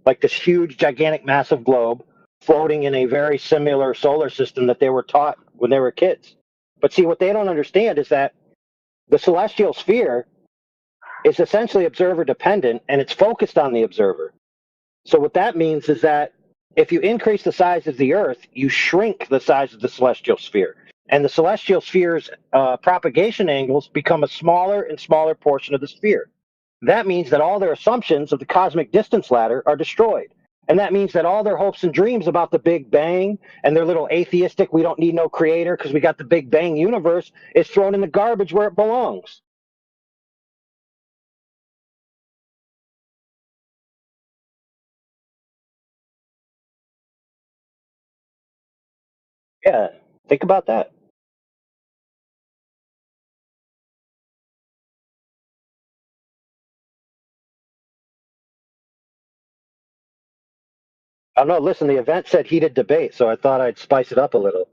like this huge, gigantic, massive globe floating in a very similar solar system that they were taught when they were kids. But see, what they don't understand is that the celestial sphere is essentially observer dependent, and it's focused on the observer. So what that means is that if you increase the size of the Earth, you shrink the size of the celestial sphere. And the celestial sphere's propagation angles become a smaller and smaller portion of the sphere. That means that all their assumptions of the cosmic distance ladder are destroyed. And that means that all their hopes and dreams about the Big Bang and their little atheistic, we don't need no creator because we got the Big Bang universe, is thrown in the garbage where it belongs. Yeah, think about that. I don't know. Listen, the event said heated debate, so I thought I'd spice it up a little.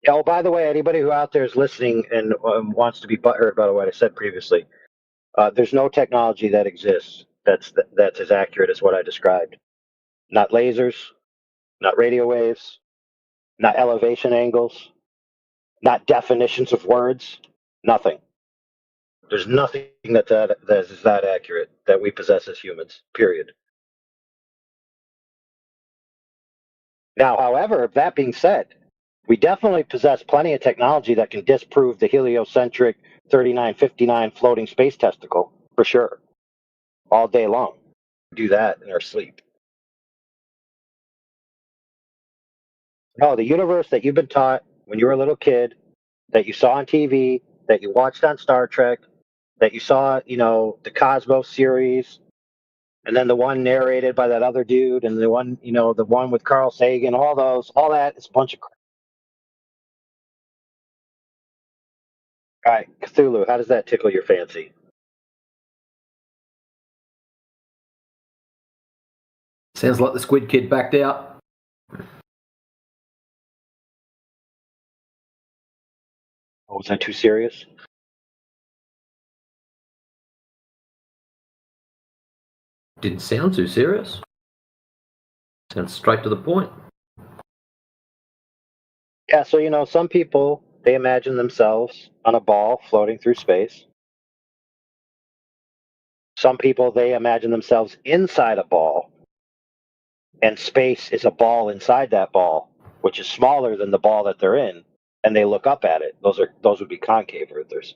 Oh, by the way, anybody who out there is listening and wants to be butthurt about what I said previously, there's no technology that exists that's as accurate as what I described. Not lasers, not radio waves, not elevation angles, not definitions of words, nothing. There's nothing that is that accurate that we possess as humans, period. Now, however, that being said, We definitely possess plenty of technology that can disprove the heliocentric 3959 floating space testicle, for sure, all day long. Do that in our sleep. No, the universe that you've been taught when you were a little kid, that you saw on TV, that you watched on Star Trek, that you saw, the Cosmos series, and then the one narrated by that other dude, and the one, the one with Carl Sagan, all that is a bunch of crap. All right, Cthulhu, how does that tickle your fancy? Sounds like the Squid Kid backed out. Oh, was that too serious? Didn't sound too serious. Sounds straight to the point. Yeah, so, some people, they imagine themselves on a ball floating through space. Some people, they imagine themselves inside a ball, and space is a ball inside that ball, which is smaller than the ball that they're in, and they look up at it. Those would be concave earthers.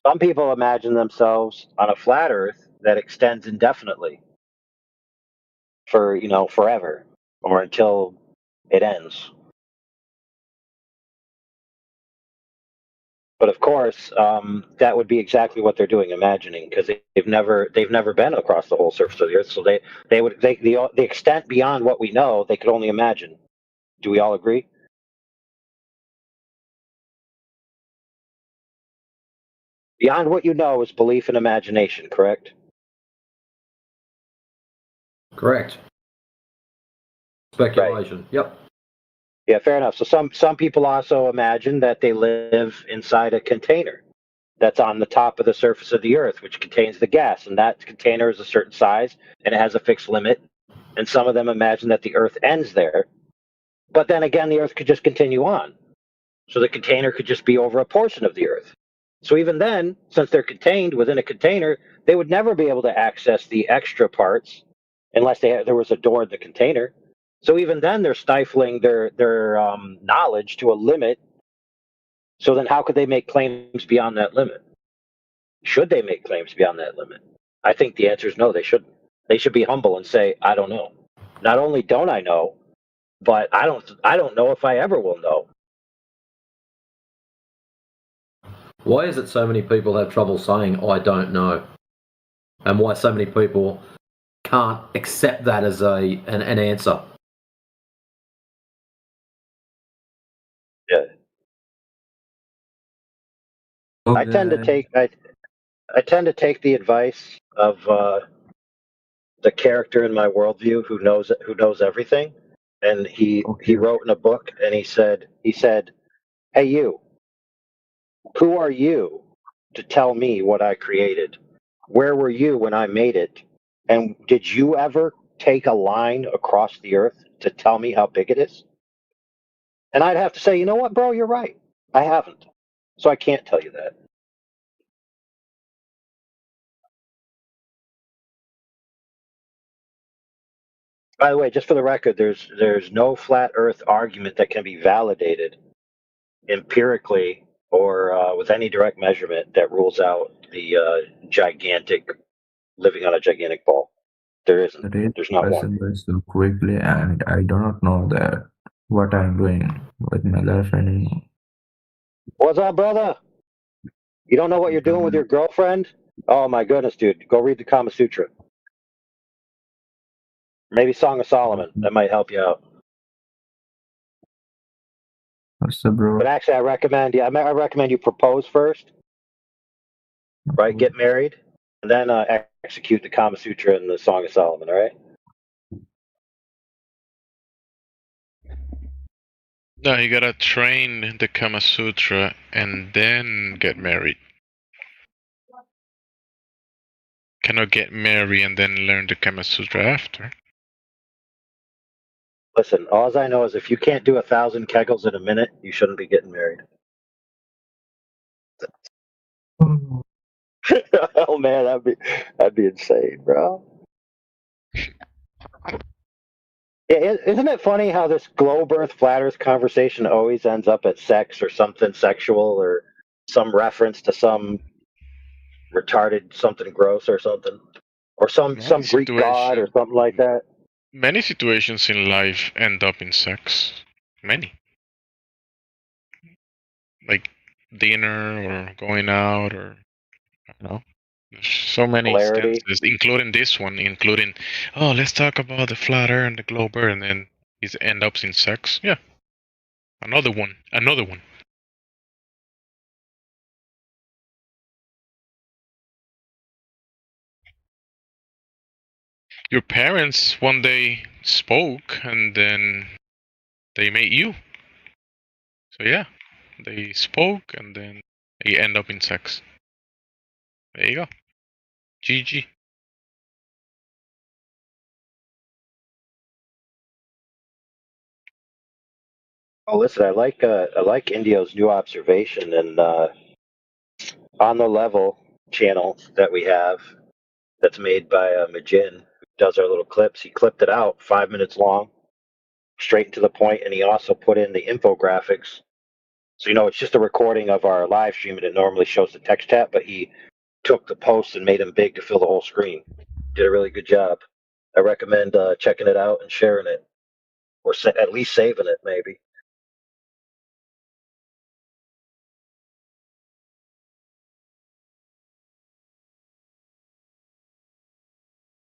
Some people imagine themselves on a flat Earth that extends indefinitely for, forever or until it ends. But of course, that would be exactly what they're doing, imagining, because they've never been across the whole surface of the Earth. So the extent beyond what we know, they could only imagine. Do we all agree? Beyond what you know is belief and imagination, correct? Correct. Speculation. Right. Yep. Yeah, fair enough. So some people also imagine that they live inside a container that's on the top of the surface of the Earth, which contains the gas, and that container is a certain size and it has a fixed limit. And some of them imagine that the Earth ends there, but then again, the Earth could just continue on. So the container could just be over a portion of the Earth. So even then, since they're contained within a container, they would never be able to access the extra parts unless there was a door in the container. So even then, they're stifling their knowledge to a limit. So then how could they make claims beyond that limit? Should they make claims beyond that limit? I think the answer is no, they shouldn't. They should be humble and say, I don't know. Not only don't I know, but I don't know if I ever will know. Why is it so many people have trouble saying, I don't know? And why so many people can't accept that as an answer? Yeah. Okay. I tend to take the advice of the character in my worldview who knows everything, and he wrote in a book, and he said, "Hey, you, who are you to tell me what I created? Where were you when I made it? And did you ever take a line across the Earth to tell me how big it is?" And I'd have to say, you know what, bro, you're right. I haven't, so I can't tell you that. By the way, just for the record, there's no flat Earth argument that can be validated empirically or with any direct measurement that rules out the gigantic living on a gigantic ball. There isn't. The day There's not one. passing by so quickly, and I do not know that what I'm doing with my life anymore. What's up, brother? You don't know what you're doing with your girlfriend? Oh my goodness, dude! Go read the Kama Sutra. Maybe Song of Solomon. That might help you out. What's up, bro? But actually, I recommend you propose first, right? Get married, and then execute the Kama Sutra and the Song of Solomon. All right? No, you gotta train the Kama Sutra and then get married. Cannot get married and then learn the Kama Sutra after. Listen, all I know is if you can't do 1,000 kegels in a minute, you shouldn't be getting married. Oh man, that'd be insane, bro. Isn't it funny how this globe Earth flat Earth conversation always ends up at sex or something sexual or some reference to some retarded something gross or something, or some Greek god or something like that? Many situations in life end up in sex. Many. Like dinner or going out or I don't know. There's so many Polarity. instances, including this one, oh, let's talk about the flat earth and the globe earth, and then it ends up in sex. Yeah. Another one. Your parents one day spoke and then they made you. So yeah, they spoke and then they end up in sex. There you go. GG. Oh, listen, I like Indio's new observation and on the level channel that we have that's made by Majin, who does our little clips. He clipped it out 5 minutes long, straight to the point, and he also put in the infographics. So it's just a recording of our live stream, and it normally shows the text chat, but he took the posts and made them big to fill the whole screen. Did a really good job. I recommend checking it out and sharing it, or at least saving it, maybe.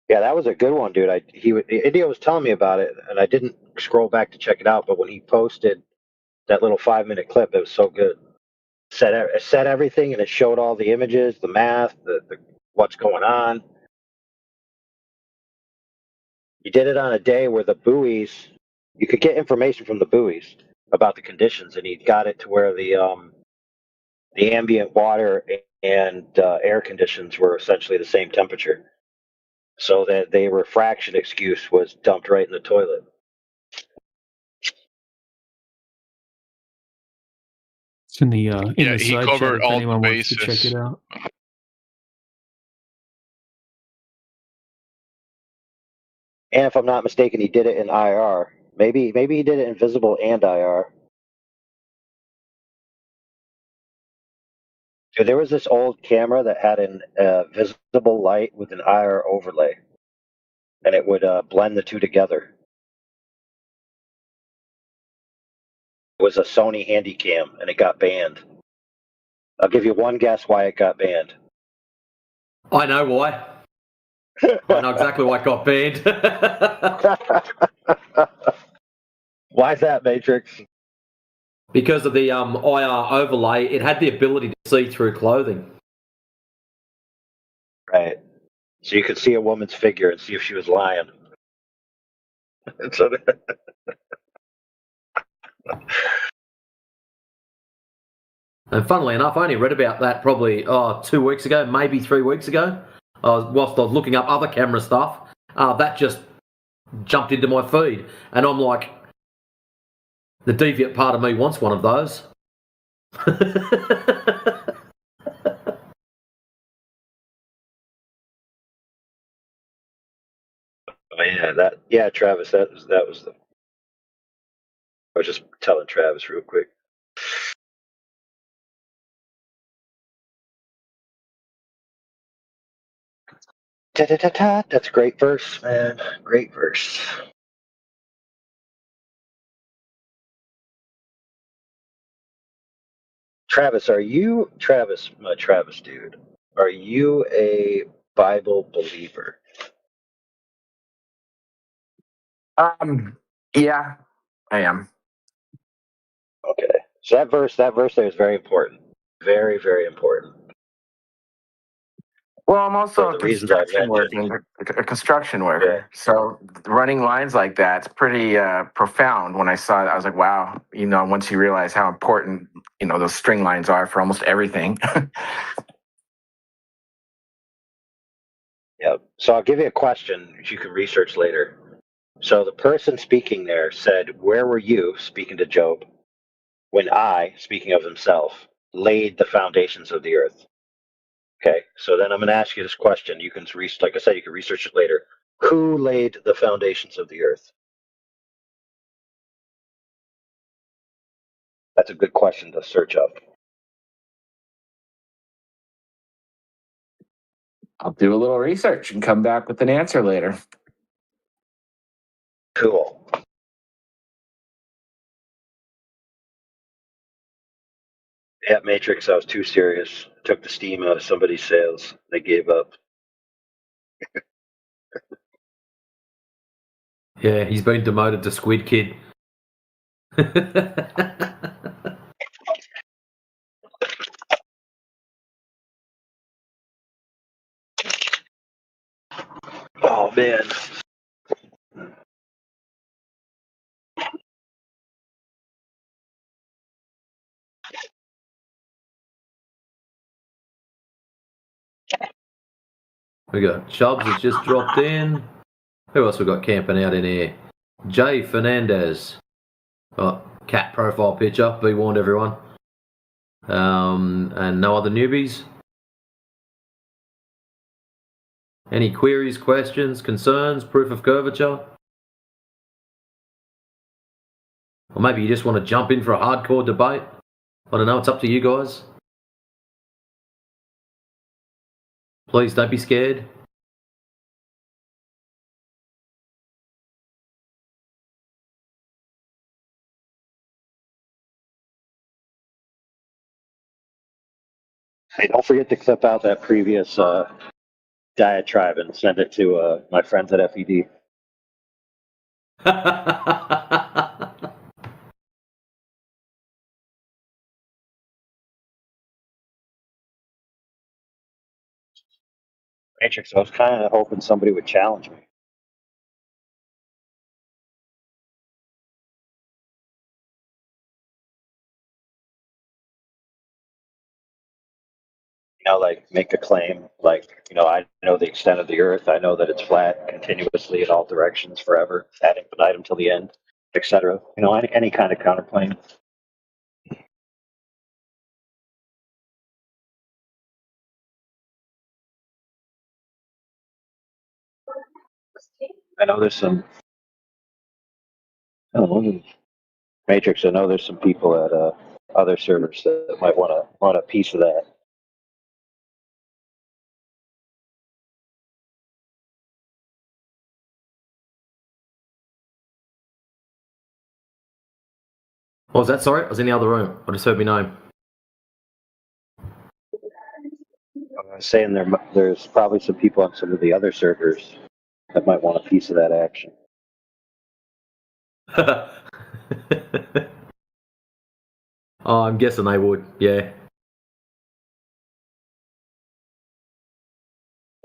Yeah, that was a good one, dude. India was telling me about it, and I didn't scroll back to check it out. But when he posted that little 5-minute clip, it was so good. It said everything, and it showed all the images, the math, the what's going on. He did it on a day where the buoys, you could get information from the buoys about the conditions, and he got it to where the ambient water and air conditions were essentially the same temperature, so that the refraction excuse was dumped right in the toilet. It's in the Yeah, he side chat covered if all the anyone wants to check bases. it out. And if I'm not mistaken, he did it in IR. Maybe he did it in visible and IR. Dude, there was this old camera that had an visible light with an IR overlay, and it would blend the two together. It was a Sony Handycam, and it got banned. I'll give you one guess why it got banned. I know why. I know exactly why it got banned. Why is that, Matrix? Because of the IR overlay, it had the ability to see through clothing. Right. So you could see a woman's figure and see if she was lying. So And funnily enough, I only read about that probably 2 weeks ago, maybe 3 weeks ago. Whilst I was looking up other camera stuff, that just jumped into my feed. And I'm like, the deviant part of me wants one of those. Oh yeah, Travis, that was the. I was just telling Travis real quick. Ta-ta-ta-ta. That's a great verse, man. Great verse. Travis, my Travis dude, are you a Bible believer? Yeah, I am. Okay. So that verse there is very important. Very, very important. Well, I'm also For the reasons I mentioned. a construction worker. Yeah. So running lines like that's pretty profound. When I saw it, I was like, wow, once you realize how important, those string lines are for almost everything. Yeah. So I'll give you a question which you can research later. So the person speaking there said, "Where were you," speaking to Job, "when I," speaking of himself, "laid the foundations of the earth?" Okay. So then I'm going to ask you this question. You can like I said, you can research it later. Who laid the foundations of the earth? That's a good question to search up. I'll do a little research and come back with an answer later. Cool. Yeah, Matrix, I was too serious. Took the steam out of somebody's sails. They gave up. Yeah, he's been demoted to Squid Kid. Oh, man. We got Chubbs has just dropped in. Who else we got camping out in here? Jay Fernandez. Oh, cat profile picture. Be warned, everyone. And no other newbies. Any queries, questions, concerns, proof of curvature? Or maybe you just want to jump in for a hardcore debate? I don't know, it's up to you guys. Please don't be scared. Hey, don't forget to clip out that previous diatribe and send it to my friends at FED. Matrix, I was kind of hoping somebody would challenge me. You know, like make a claim, like, you know, I know the extent of the Earth. I know that it's flat continuously in all directions forever, ad infinitum till the end, etc. You know, any kind of counterclaim. I know there's some. I don't know, Matrix. I know there's some people at other servers that might want a piece of that. What was that? Sorry, I was in the other room. I just heard me name. I was saying there's probably some people on some of the other servers that might want a piece of that action. Oh, I'm guessing they would, yeah.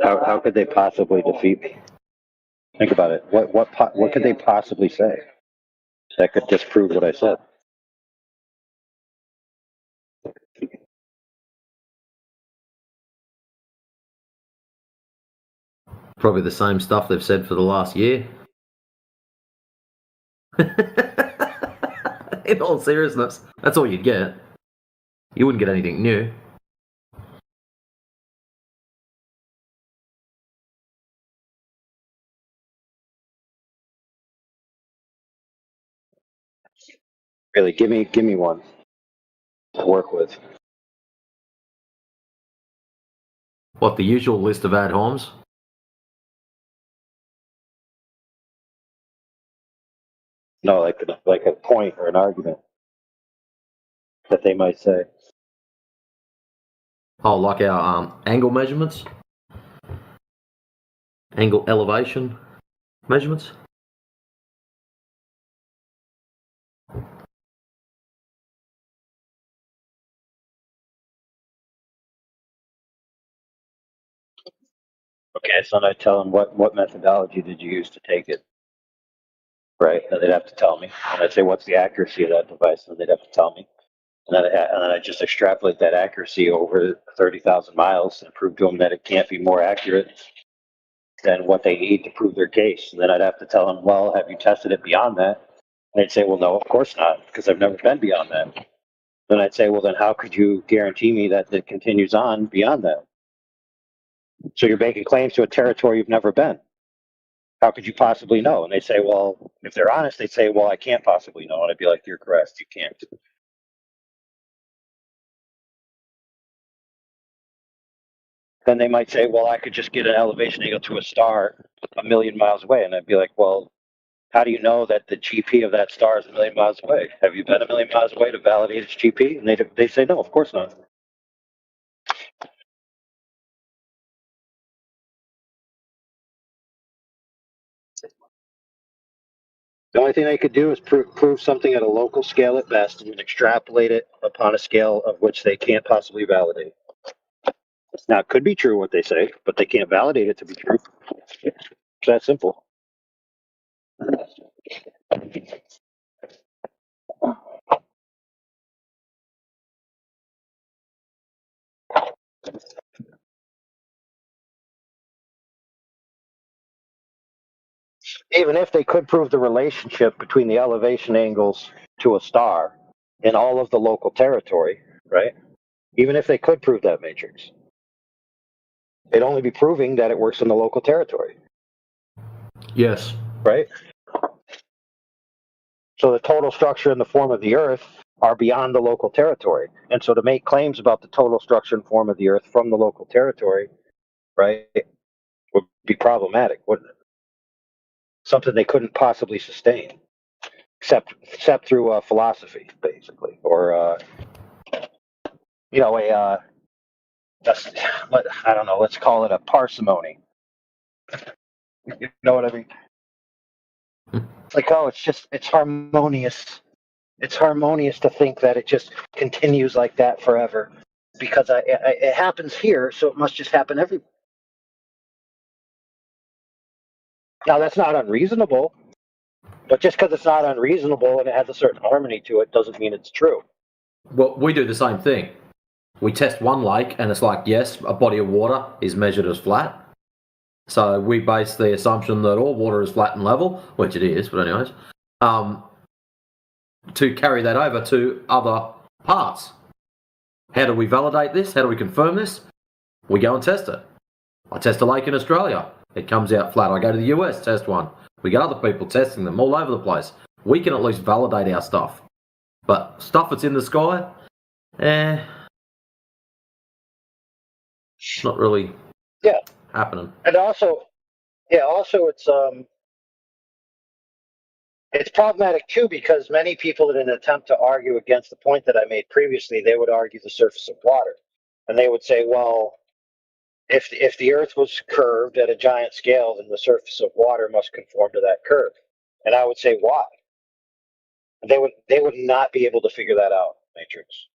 How could they possibly defeat me? Think about it. What could they possibly say that could disprove what I said? Probably the same stuff they've said for the last year. In all seriousness, that's all you'd get. You wouldn't get anything new. Really, give me one to work with. What, the usual list of ad homs? No, like a point or an argument that they might say. Oh, like our angle measurements? Angle elevation measurements? Okay, so then I tell them what methodology did you use to take it? Right, and they'd have to tell me. And I'd say, what's the accuracy of that device? And they'd have to tell me. And then I just extrapolate that accuracy over 30,000 miles and prove to them that it can't be more accurate than what they need to prove their case. And then I'd have to tell them, well, have you tested it beyond that? And they'd say, well, no, of course not, because I've never been beyond that. Then I'd say, well, then how could you guarantee me that it continues on beyond that? So you're making claims to a territory you've never been. How could you possibly know? And they say, well, if they're honest, they'd say, well, I can't possibly know. And I'd be like, you're correct, you can't. then they might say, well, I could just get an elevation angle to a star 1 million miles away. And I'd be like, well, how do you know that the GP of that star is 1 million miles away? Have you been 1 million miles away to validate its GP? And they say, no, of course not. The only thing they could do is prove something at a local scale at best and then extrapolate it upon a scale of which they can't possibly validate. Now, it could be true what they say, but they can't validate it to be true. It's that simple. Even if they could prove the relationship between the elevation angles to a star in all of the local territory, right? Even if they could prove that matrix, they'd only be proving that it works in the local territory. Yes. Right? So the total structure and the form of the Earth are beyond the local territory. And so to make claims about the total structure and form of the Earth from the local territory, right, would be problematic, wouldn't it? Something they couldn't possibly sustain, except through philosophy, basically, or I don't know. Let's call it a parsimony. You know what I mean? It's like, oh, it's harmonious. It's harmonious to think that it just continues like that forever, because it happens here, so it must just happen everywhere. Now, that's not unreasonable, but just because it's not unreasonable and it has a certain harmony to it doesn't mean it's true. Well, we do the same thing. We test one lake, and it's like, yes, a body of water is measured as flat. So we base the assumption that all water is flat and level, which it is, but anyways, to carry that over to other parts. How do we validate this? How do we confirm this? We go and test it. I test a lake in Australia. It comes out flat. I go to the US, test one. We get other people testing them all over the place. We can at least validate our stuff. But stuff that's in the sky, it's not really happening. And also it's problematic too, because many people, in an attempt to argue against the point that I made previously, they would argue the surface of water, and they would say, well, if the Earth was curved at a giant scale, then the surface of water must conform to that curve. And I would say, why? They would not be able to figure that out, Matrix.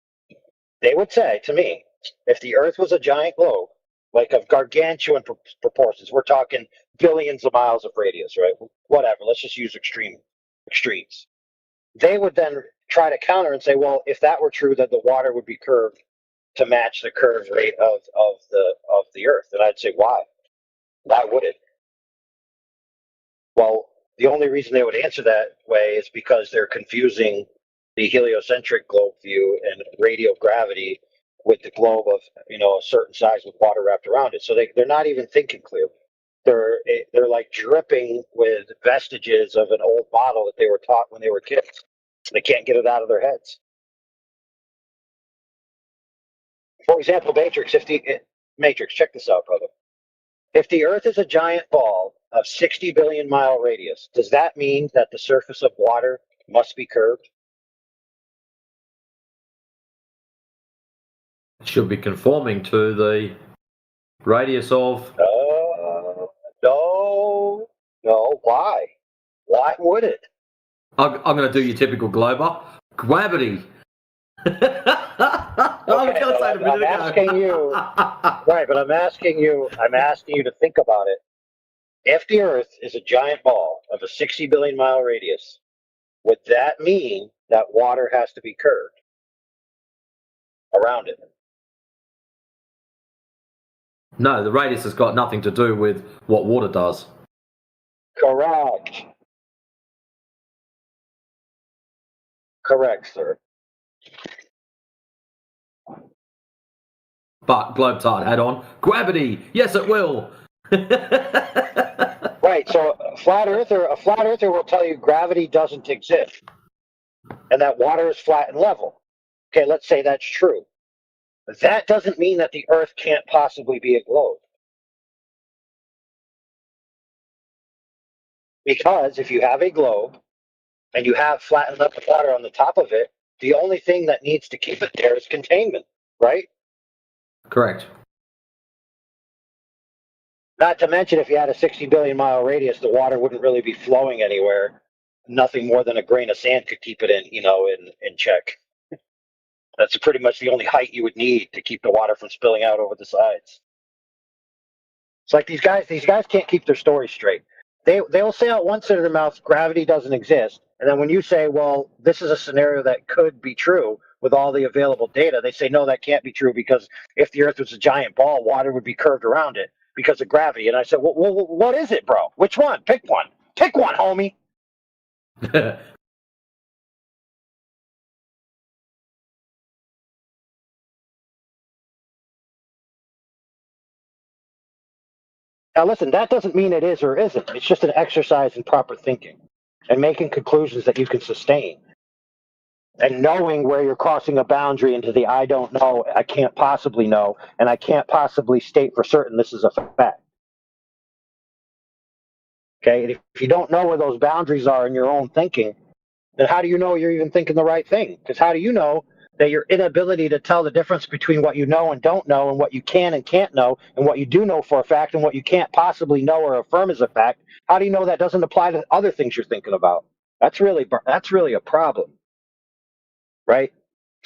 They would say to me, if the Earth was a giant globe, like of gargantuan proportions, we're talking billions of miles of radius, right? Whatever, let's just use extremes. They would then try to counter and say, well, if that were true, then the water would be curved to match the curve rate of the Earth. And I'd say, why? Why would it? Well, the only reason they would answer that way is because they're confusing the heliocentric globe view and radiogravity with the globe of a certain size with water wrapped around it. So they're not even thinking clearly. They're like dripping with vestiges of an old model that they were taught when they were kids. They can't get it out of their heads. For example, Matrix, check this out, brother. If the Earth is a giant ball of 60 billion mile radius, does that mean that the surface of water must be curved? It should be conforming to the radius of... No. Why? Why would it? I'm going to do your typical Glober. Gravity. I'm asking you, right? But I'm asking you to think about it. If the Earth is a giant ball of a 60 billion mile radius, would that mean that water has to be curved around it? No, the radius has got nothing to do with what water does. Correct, sir. But Globetard add on gravity. Yes, it will. Right. So a flat earther will tell you gravity doesn't exist, and that water is flat and level. Okay, let's say that's true. That doesn't mean that the Earth can't possibly be a globe. Because if you have a globe and you have flattened up water on the top of it, the only thing that needs to keep it there is containment, right? Correct. Not to mention, if you had a 60 billion mile radius, the water wouldn't really be flowing anywhere. Nothing more than a grain of sand could keep it in check. That's pretty much the only height you would need to keep the water from spilling out over the sides. It's like these guys can't keep their story straight. They'll say out one side of their mouth, gravity doesn't exist. And then when you say, well, this is a scenario that could be true with all the available data, they say, no, that can't be true because if the Earth was a giant ball, water would be curved around it because of gravity. And I said, well, what is it, bro? Which one? Pick one. Pick one, homie. Now, listen, that doesn't mean it is or isn't. It's just an exercise in proper thinking and making conclusions that you can sustain. And knowing where you're crossing a boundary into the I don't know, I can't possibly know, and I can't possibly state for certain this is a fact. Okay, and if you don't know where those boundaries are in your own thinking, then how do you know you're even thinking the right thing? Because how do you know that your inability to tell the difference between what you know and don't know and what you can and can't know and what you do know for a fact and what you can't possibly know or affirm as a fact, how do you know that doesn't apply to other things you're thinking about? That's really a problem, right?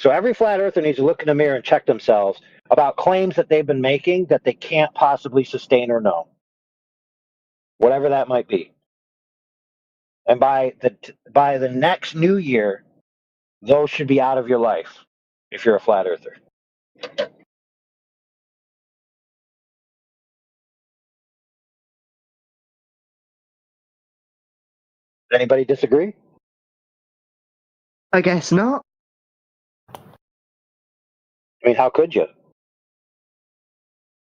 So every flat earther needs to look in the mirror and check themselves about claims that they've been making that they can't possibly sustain or know, whatever that might be. And by the next new year, those should be out of your life if you're a flat earther. Anybody disagree? I guess not. I mean, how could you?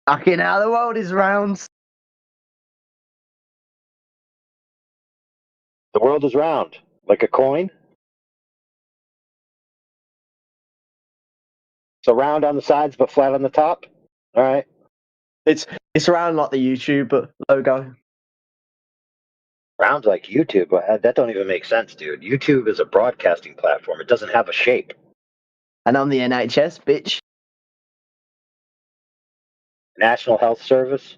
Fucking hell, the world is round. The world is round, like a coin. So round on the sides, but flat on the top. All right. It's round like the YouTube logo. Round like YouTube? That don't even make sense, dude. YouTube is a broadcasting platform. It doesn't have a shape. And I'm the NHS, bitch. National Health Service.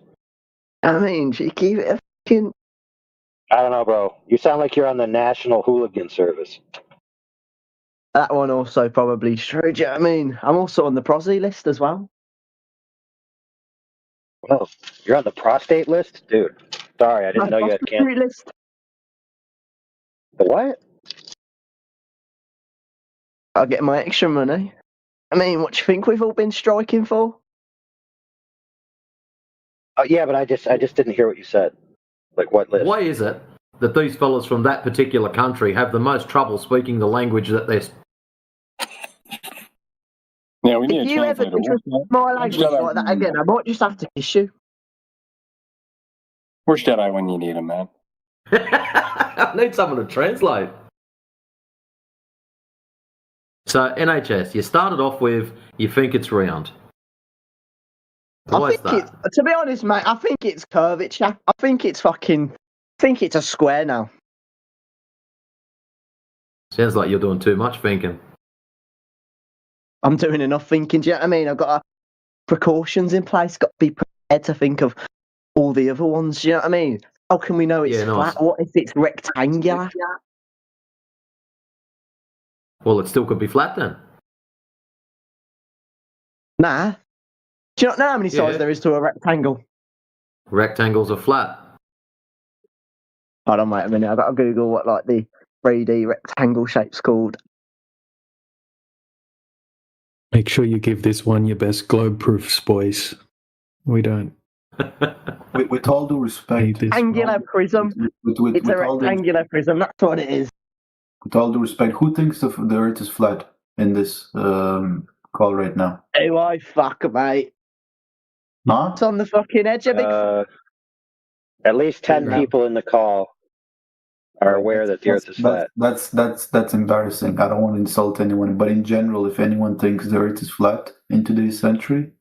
I mean, you keep it a fucking... I don't know, bro. You sound like you're on the National Hooligan Service. That one also probably true. Do you know what I mean? I'm also on the prosy list as well. Well, you're on the prostate list? Dude, sorry, I didn't know you had cancer. List. The what? I'll get my extra money. I mean, what do you think we've all been striking for? Oh, yeah, but I just didn't hear what you said. Like, what list? Why is it that these fellas from that particular country have the most trouble speaking the language that they're... Yeah, we need if a you ever translator. my language like that again, I might just have to kiss you. Where's Jedi when you need him, man? I need someone to translate. So, NHS, you started off with, you think it's round. Why is that? To be honest, mate, I think it's curvature. I think it's a square now. Sounds like you're doing too much thinking. I'm doing enough thinking, do you know what I mean? I've got precautions in place, got to be prepared to think of all the other ones, do you know what I mean? How can we know it's flat? What if it's rectangular? Well, it still could be flat then. Nah. Do you not know how many sides there is to a rectangle? Rectangles are flat. Hold on, wait a minute. I've got to Google what like the 3D rectangle shape's called. Make sure you give this one your best globe proofs, boys. We don't. With all due respect, Angular prism. It's a rectangular prism. That's what it is. With all due respect, who thinks the Earth is flat in this call right now? Oh, I fuck, mate. Not? It's on the fucking edge of big. At least 10 people in the call are aware that the Earth is flat. That's embarrassing. I don't want to insult anyone, but in general, if anyone thinks the Earth is flat in today's century,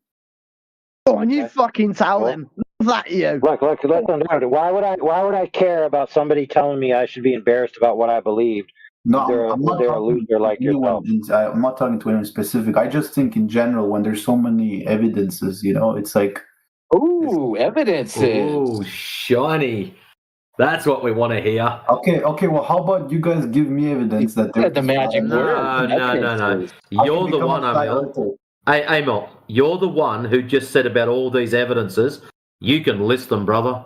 go on, you fucking tell them. That you. Look, why would I care about somebody telling me I should be embarrassed about what I believed? no, They're I'm not a talking loser like to anyone. yourself. I'm not talking to anyone specific. I just think in general, when there's so many evidences, it's like, ooh, evidences. Ooh, shiny. That's what we want to hear. Okay. Well, how about you guys give me evidence that there's the magic word. No. You're the one, Emil. Hey, Emil, you're the one who just said about all these evidences. You can list them, brother.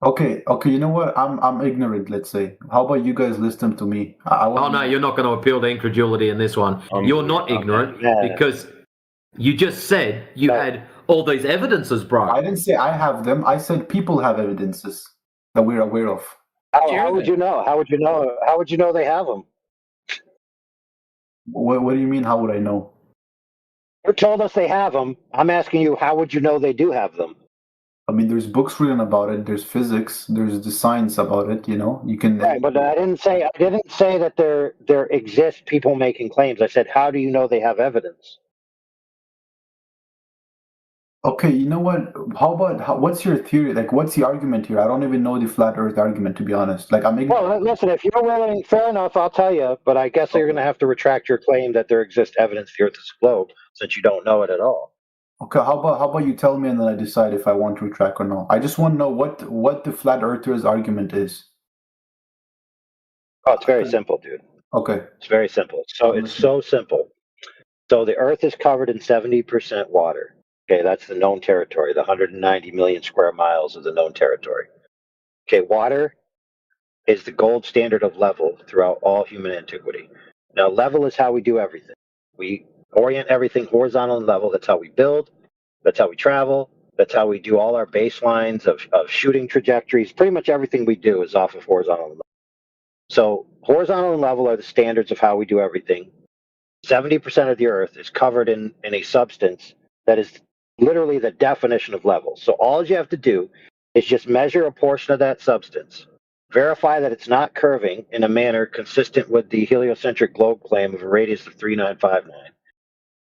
Okay. You know what? I'm ignorant. Let's say. How about you guys list them to me? Oh no, you're not going to appeal to incredulity in this one. You're not ignorant because you just said you had all these evidences, bro. I didn't say I have them. I said people have evidences that we're aware of. How would you know? How would you know? How would you know they have them? What do you mean? How would I know? You told us they have them. I'm asking you, how would you know they do have them? I mean, there's books written about it. There's physics. There's the science about it. You can. Right, but I didn't say that there exist people making claims. I said, how do you know they have evidence? Okay, you know what? How about what's your theory? Like, what's the argument here? I don't even know the flat Earth argument, to be honest. Like, Well, listen, if you're willing, fair enough, I'll tell you. But I guess you're going to have to retract your claim that there exists evidence the Earth is a globe, since you don't know it at all. Okay, how about you tell me and then I decide if I want to retract or not. I just want to know what the flat Earthers' argument is. Oh, it's very simple, dude. Okay. It's very simple. So it's so simple. So the Earth is covered in 70% water. Okay, that's the known territory, the 190 million square miles of the known territory. Okay, water is the gold standard of level throughout all human antiquity. Now, level is how we do everything. We orient everything horizontal and level. That's how we build. That's how we travel. That's how we do all our baselines of shooting trajectories. Pretty much everything we do is off of horizontal and level. So horizontal and level are the standards of how we do everything. 70% of the Earth is covered in a substance that is literally the definition of level. So all you have to do is just measure a portion of that substance, verify that it's not curving in a manner consistent with the heliocentric globe claim of a radius of 3959.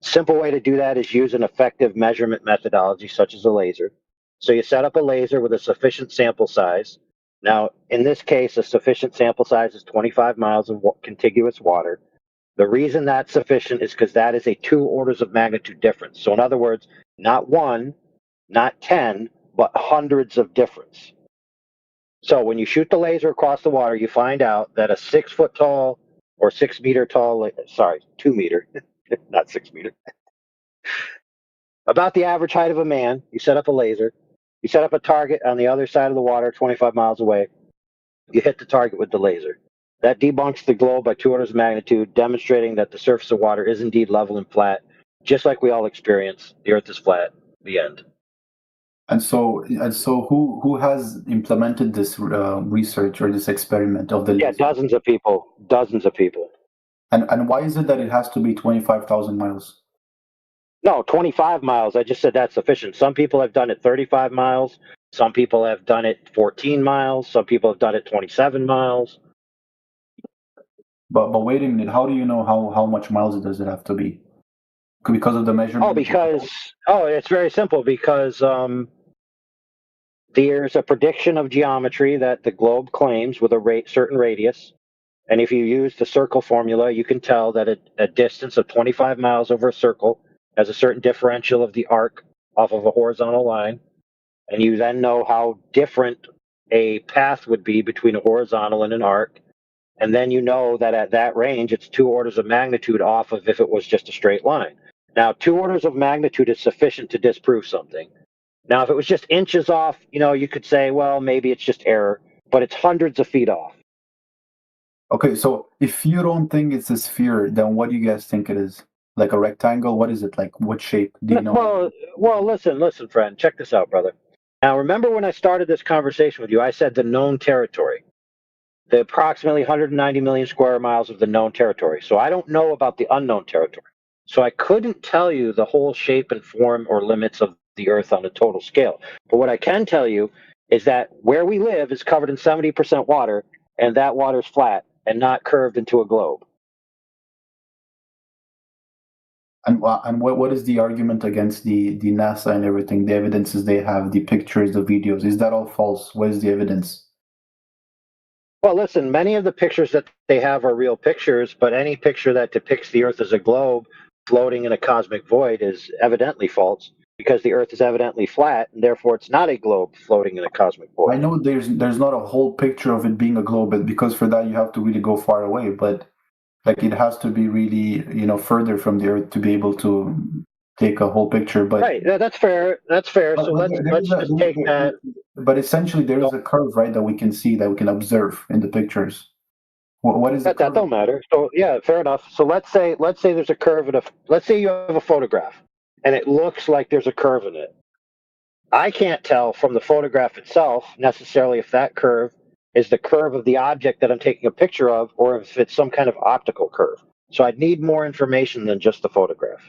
Simple way to do that is use an effective measurement methodology such as a laser. So you set up a laser with a sufficient sample size. Now, in this case, a sufficient sample size is 25 miles of contiguous water. The reason that's sufficient is because that is a 2 orders of magnitude difference. So in other words, not 1, not 10, but hundreds of difference. So when you shoot the laser across the water, you find out that a 6 foot tall or 6 meter tall, 2 meter, not 6 meter, about the average height of a man, you set up a laser, you set up a target on the other side of the water, 25 miles away, you hit the target with the laser. That debunks the globe by 2 orders of magnitude, demonstrating that the surface of water is indeed level and flat, just like we all experience. The Earth is flat. The end. And so who has implemented this research or this experiment of the laser? Yeah, dozens of people. And why is it that it has to be 25,000 miles? No, 25 miles. I just said that's sufficient. Some people have done it 35 miles. Some people have done it 14 miles. Some people have done it 27 miles. But wait a minute. How do you know how much miles does it have to be? Because of the measurement? It's very simple. Because there's a prediction of geometry that the globe claims with a certain radius. And if you use the circle formula, you can tell that a distance of 25 miles over a circle has a certain differential of the arc off of a horizontal line. And you then know how different a path would be between a horizontal and an arc. And then you know that at that range, it's 2 orders of magnitude off of if it was just a straight line. Now, 2 orders of magnitude is sufficient to disprove something. Now, if it was just inches off, you could say, well, maybe it's just error, but it's hundreds of feet off. Okay, so if you don't think it's a sphere, then what do you guys think it is? Like a rectangle? What is it? Like what shape? Do you know? Well, listen, friend. Check this out, brother. Now, remember when I started this conversation with you, I said the known territory. The approximately 190 million square miles of the known territory. So I don't know about the unknown territory. So I couldn't tell you the whole shape and form or limits of the Earth on a total scale. But what I can tell you is that where we live is covered in 70% water, and that water's flat and not curved into a globe. And what is the argument against the NASA and everything? The evidences they have, the pictures, the videos, is that all false? What is the evidence? Well, listen, many of the pictures that they have are real pictures, but any picture that depicts the Earth as a globe floating in a cosmic void is evidently false, because the Earth is evidently flat, and therefore it's not a globe floating in a cosmic void. I know there's not a whole picture of it being a globe, but because for that you have to really go far away, but like it has to be really, further from the Earth to be able to take a whole picture. But right, that's fair. That's fair. So let's just take that. But essentially, there is a curve, right, that we can see, that we can observe in the pictures. What is that? That don't matter. So yeah, fair enough. So let's say there's a curve in let's say you have a photograph, and it looks like there's a curve in it. I can't tell from the photograph itself necessarily if that curve is the curve of the object that I'm taking a picture of, or if it's some kind of optical curve. So I'd need more information than just the photograph.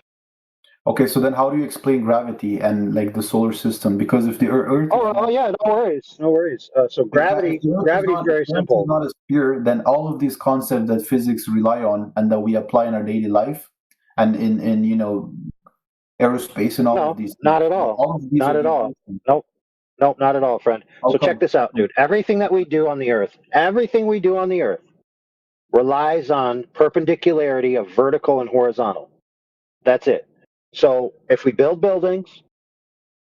Okay, so then how do you explain gravity and like the solar system? Because if the Earth... Oh yeah, no worries. So gravity is very simple. If not a sphere, then all of these concepts that physics rely on and that we apply in our daily life and in aerospace and all of these... Not at all. Not at all. Nope, not at all, friend. So check this out, dude. Everything we do on the Earth relies on perpendicularity of vertical and horizontal. That's it. So if we build buildings,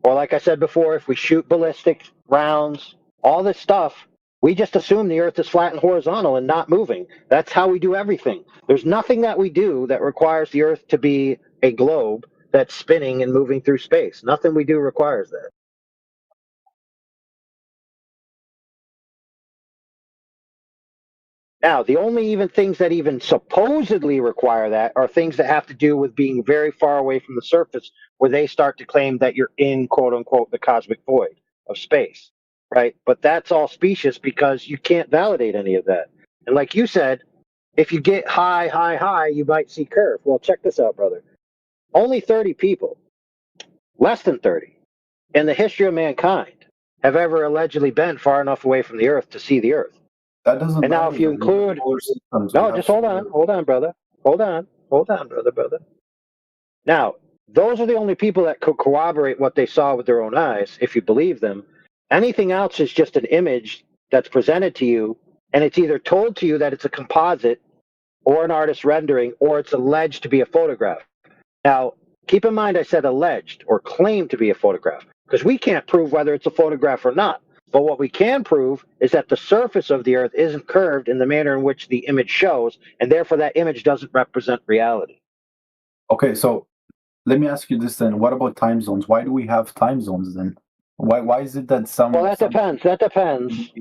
or like I said before, if we shoot ballistic rounds, all this stuff, we just assume the Earth is flat and horizontal and not moving. That's how we do everything. There's nothing that we do that requires the Earth to be a globe that's spinning and moving through space. Nothing we do requires that. Now, the only even things that even supposedly require that are things that have to do with being very far away from the surface, where they start to claim that you're in, quote unquote, the cosmic void of space, right? But that's all specious because you can't validate any of that. And like you said, if you get high, you might see curve. Well, check this out, brother. Only 30 people, less than 30, in the history of mankind have ever allegedly been far enough away from the Earth to see the Earth. That doesn't. And now, if you include, just hold on, brother. Hold on, brother. Now, those are the only people that could corroborate what they saw with their own eyes, if you believe them. Anything else is just an image that's presented to you, and it's either told to you that it's a composite, or an artist's rendering, or it's alleged to be a photograph. Now, keep in mind I said alleged or claimed to be a photograph, because we can't prove whether it's a photograph or not. But what we can prove is that the surface of the Earth isn't curved in the manner in which the image shows, and therefore that image doesn't represent reality. Okay, so let me ask you this then. What about time zones? Why do we have time zones then? Why is it that some... Well, that depends.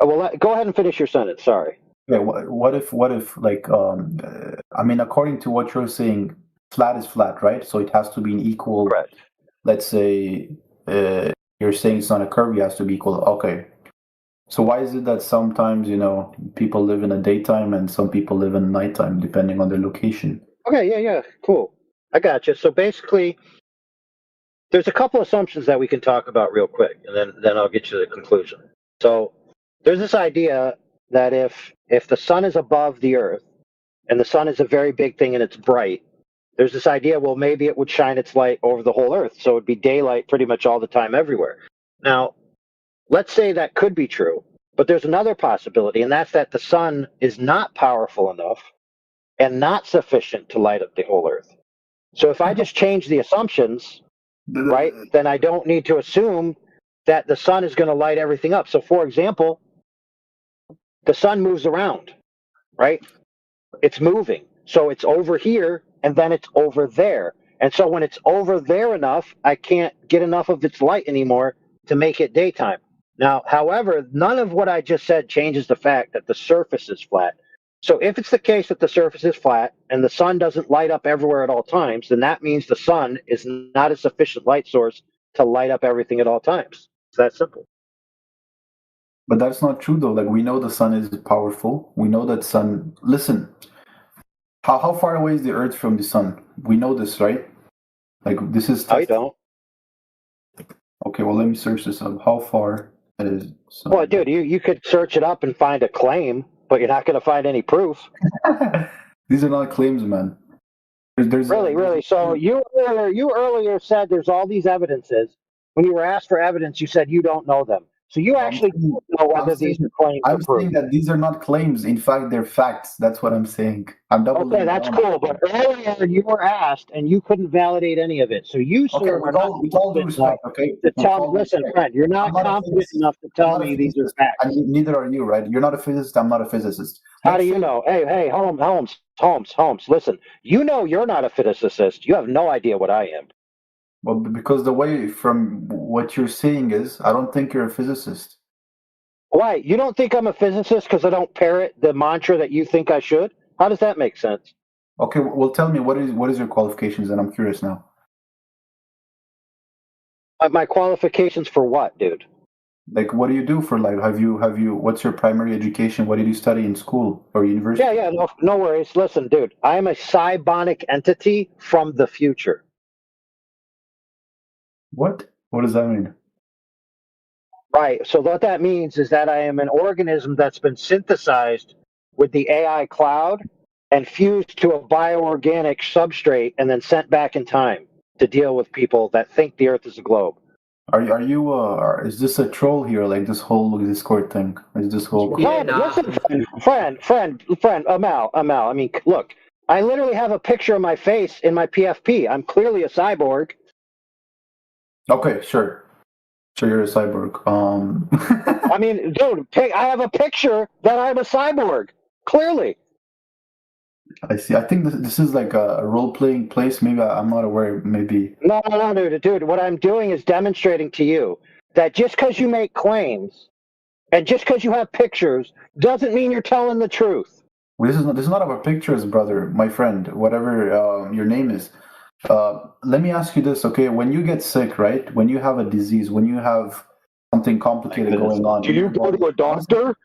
Well, go ahead and finish your sentence. Sorry. Okay, what if like, according to what you're saying, flat is flat, right? So it has to be an equal... Correct. Let's say... you're saying it's not a curve, it has to be equal. Okay. So why is it that sometimes, people live in the daytime and some people live in nighttime, depending on their location? Okay, yeah, cool. I got you. So basically, there's a couple assumptions that we can talk about real quick, and then I'll get you to the conclusion. So there's this idea that if the sun is above the Earth, and the sun is a very big thing and it's bright, there's this idea, well, maybe it would shine its light over the whole Earth, so it would be daylight pretty much all the time everywhere. Now, let's say that could be true, but there's another possibility, and that's that the sun is not powerful enough and not sufficient to light up the whole Earth. So if I just change the assumptions, right, then I don't need to assume that the sun is going to light everything up. So, for example, the sun moves around, right? It's moving. So it's over here, and then it's over there. And so when it's over there enough, I can't get enough of its light anymore to make it daytime. Now, however, none of what I just said changes the fact that the surface is flat. So if it's the case that the surface is flat and the sun doesn't light up everywhere at all times, then that means the sun is not a sufficient light source to light up everything at all times. It's that simple. But that's not true, though. Like, we know the sun is powerful. We know that sun... Listen, how far away is the Earth from the sun? We know this, right? Like, this is... I don't. Okay, well, let me search this up. How far It is. Well, dude, you could search it up and find a claim, but you're not going to find any proof. These are not claims, man. Really. So you earlier said there's all these evidences. When you were asked for evidence, you said you don't know them. So you actually don't know whether these are claims I'm or proof. saying that these are not claims. In fact, they're facts. That's what I'm saying. I'm doubling Okay, that's cool. But earlier you were asked, and you couldn't validate any of it. So you, sir, were not with all due respect, okay? to tell me, listen, friend, you're not confident enough to tell me these are facts. And neither are you, right? You're not a physicist. I'm not a physicist. How do you know? Hey, Holmes, listen. You know you're not a physicist. You have no idea what I am. Well, because the way from what you're saying is, I don't think you're a physicist. Why? You don't think I'm a physicist because I don't parrot the mantra that you think I should? How does that make sense? Okay, well, tell me what is your qualifications, and I'm curious now. My qualifications for what, dude? Like, what do you do for life? Have you? What's your primary education? What did you study in school or university? Yeah, no worries. Listen, dude, I am a psionic entity from the future. What? What does that mean? Right. So what that means is that I am an organism that's been synthesized with the AI cloud and fused to a bioorganic substrate and then sent back in time to deal with people that think the Earth is a globe. Are you? Is this a troll here? Like this whole Discord thing? Is this whole? Listen, friend, Amal. I mean, look, I literally have a picture of my face in my PFP. I'm clearly a cyborg. Okay, sure. So you're a cyborg. I mean, dude, I have a picture that I'm a cyborg. Clearly. I see. I think this is like a role-playing place. Maybe I'm not aware. Maybe. No, dude. What I'm doing is demonstrating to you that just because you make claims and just because you have pictures doesn't mean you're telling the truth. Well, this is not about pictures, brother, my friend. Whatever your name is. Let me ask you this, okay? When you get sick, right? When you have a disease, when you have something complicated going on, do you go to a doctor?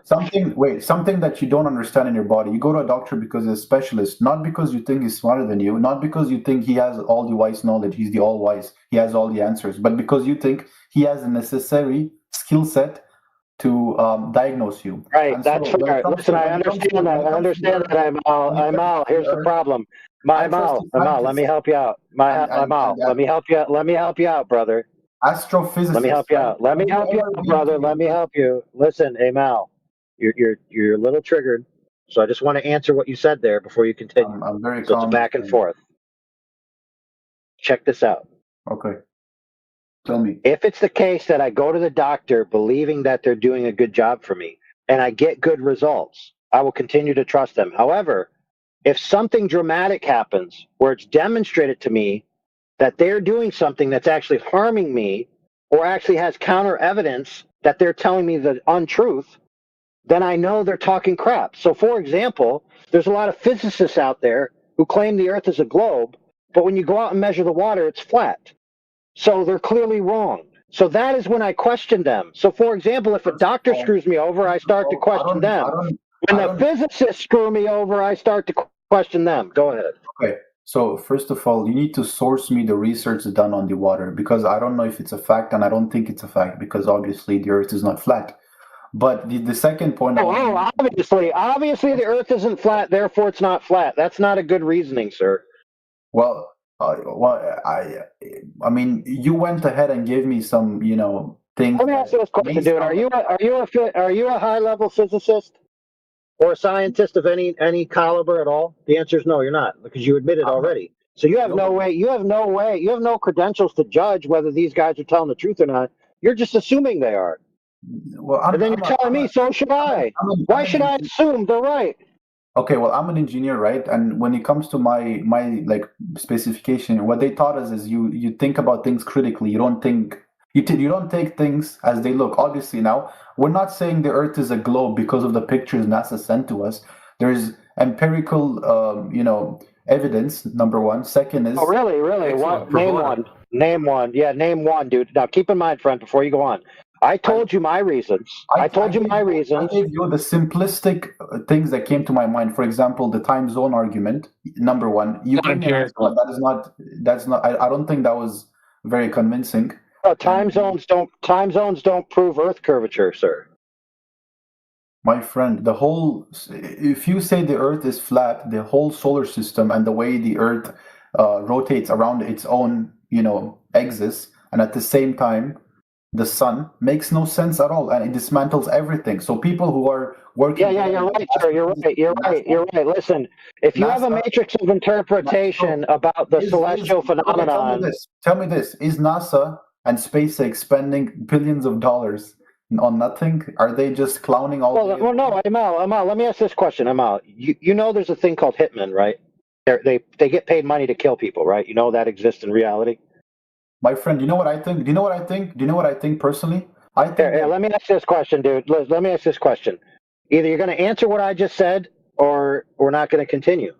Something that you don't understand in your body. You go to a doctor because he's a specialist, not because you think he's smarter than you, not because you think he has all the wise knowledge, he's the all wise, he has all the answers, but because you think he has a necessary skill set to diagnose you. Right, and that's fair. Listen, I understand that. I'm out. Here's the problem. Amal, let me help you out. Let me help you out, brother. Astrophysicist. Let me help you out. Let me help you out, brother. Let me help you. Listen, Amal, you're a little triggered, so I just want to answer what you said there before you continue. I'm very so it's back and forth. Check this out. Okay. Tell me. If it's the case that I go to the doctor believing that they're doing a good job for me and I get good results, I will continue to trust them. However, if something dramatic happens where it's demonstrated to me that they're doing something that's actually harming me or actually has counter evidence that they're telling me the untruth, then I know they're talking crap. So, for example, there's a lot of physicists out there who claim the Earth is a globe, but when you go out and measure the water, it's flat. So they're clearly wrong. So that is when I question them. So, for example, if a doctor screws me over, I start to question them. When the physicists screw me over, I start to question them. Go ahead. Okay. So, first of all, you need to source me the research done on the water because I don't know if it's a fact and I don't think it's a fact because obviously the Earth is not flat. But the second point... obviously the Earth isn't flat, therefore it's not flat. That's not a good reasoning, sir. Well, I mean, you went ahead and gave me some, things. Let me ask you this question, dude. Are you a high-level physicist or a scientist of any caliber at all? The answer is no, you're not, because you admitted already. So you have you have no credentials to judge whether these guys are telling the truth or not. You're just assuming they are. Well, and then you're telling me, so should I. Why should I assume they're right? Okay, well, I'm an engineer, right? And when it comes to my like specification, what they taught us is you think about things critically. You don't take things as they look. Obviously, now we're not saying the Earth is a globe because of the pictures NASA sent to us. There's empirical, evidence. Number one. Second is really. What? Name one. Yeah, name one, dude. Now, keep in mind, friend, before you go on. I told you my reasons. I told you my reasons. I gave you the simplistic things that came to my mind. For example, the time zone argument. Number one, you can answer, but that's not. I don't think that was very convincing. time zones don't prove Earth curvature, sir. My friend, if you say the Earth is flat, the whole solar system and the way the Earth rotates around its own, axis, and at the same time, the sun makes no sense at all, and it dismantles everything. So people who are working, you're right, sir. You're right. Listen, if you have a matrix of interpretation about the celestial phenomenon, tell me this: is NASA and SpaceX spending billions of dollars on nothing? Are they just clowning all? Well, no, Amal. Let me ask this question, Amal. You know, there's a thing called hitmen, right? They get paid money to kill people, right? You know that exists in reality. My friend, you know what I think? Do you know what I think? Do you know what I think personally? Let me ask this question, dude. Let me ask this question. Either you're going to answer what I just said, or we're not going to continue.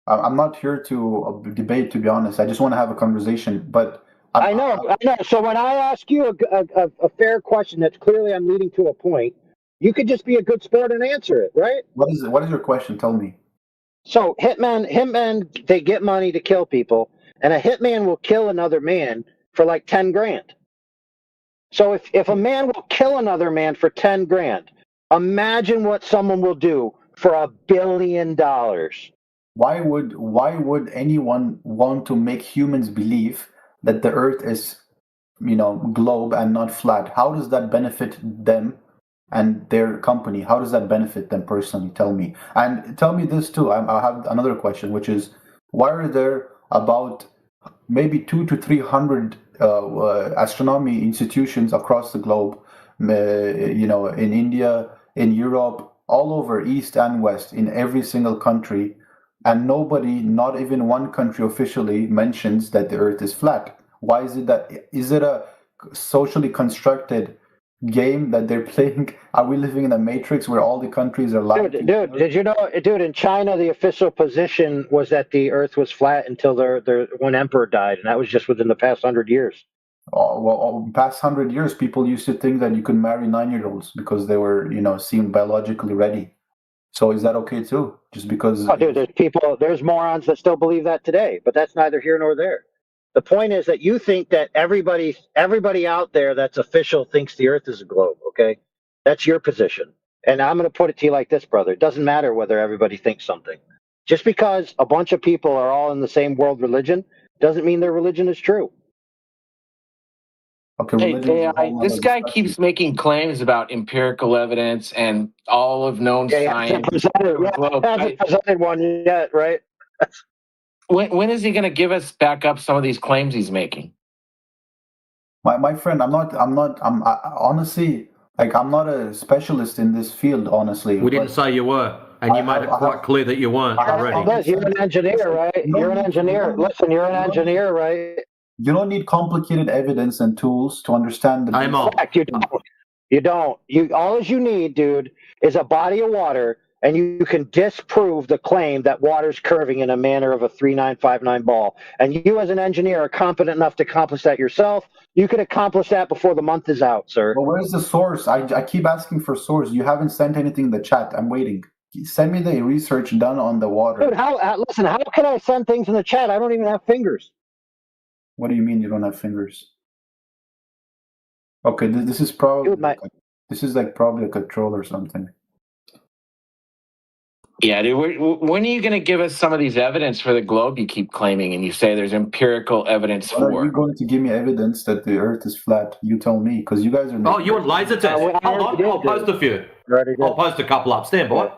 I'm not here to debate, to be honest. I just want to have a conversation. But I know. So when I ask you a fair question that's clearly I'm leading to a point, you could just be a good sport and answer it, right? What is your question? Tell me. So hitmen, they get money to kill people, and a hitman will kill another man for like 10 grand. So if a man will kill another man for 10 grand, imagine what someone will do for $1 billion. Why would anyone want to make humans believe that the Earth is, globe and not flat? How does that benefit them and their company? How does that benefit them personally? Tell me. And tell me this too. I have another question, which is, why are there about maybe 200 to 300 astronomy institutions across the globe, in India, in Europe, all over East and West, in every single country, and nobody, not even one country officially, mentions that the Earth is flat? Why is it that? Is it a socially constructed game that they're playing? Are we living in a matrix where all the countries are lying? Dude, did you know? Dude, in China, the official position was that the Earth was flat until their one emperor died, and that was just within the past 100 years. Past 100 years, people used to think that you could marry 9-year-olds because they were, seemed biologically ready. So is that okay too? Just because? Oh, dude, there's morons that still believe that today, but that's neither here nor there. The point is that you think that everybody out there that's official thinks the Earth is a globe, okay? That's your position. And I'm going to put it to you like this, brother. It doesn't matter whether everybody thinks something. Just because a bunch of people are all in the same world religion doesn't mean their religion is true. Okay, this guy keeps making claims about empirical evidence and all of known science. Hasn't presented one yet, right? When is he going to give us back up some of these claims he's making? My friend, I'm honestly, I'm not a specialist in this field, honestly. We didn't say you were, and you made it quite clear that you weren't already. You're an engineer, right? You're an engineer. Listen, you're an engineer, right? You don't need complicated evidence and tools to understand the. In fact, you don't. All you need, dude, is a body of water, and you can disprove the claim that water's curving in a manner of a 3959 ball. And you, as an engineer, are competent enough to accomplish that yourself. You can accomplish that before the month is out, sir. Well, where's the source? I keep asking for source. You haven't sent anything in the chat. I'm waiting. Send me the research done on the water. Dude, how can I send things in the chat? I don't even have fingers. What do you mean you don't have fingers? Okay, this is probably probably a control or something. Yeah, dude. When are you going to give us some of these evidence for the globe you keep claiming, and you say there's empirical evidence for? Are you going to give me evidence that the Earth is flat? You tell me, because you guys are. Oh, you want laser tests? Hold on, I'll post a few. I'll post a couple up. Stand by.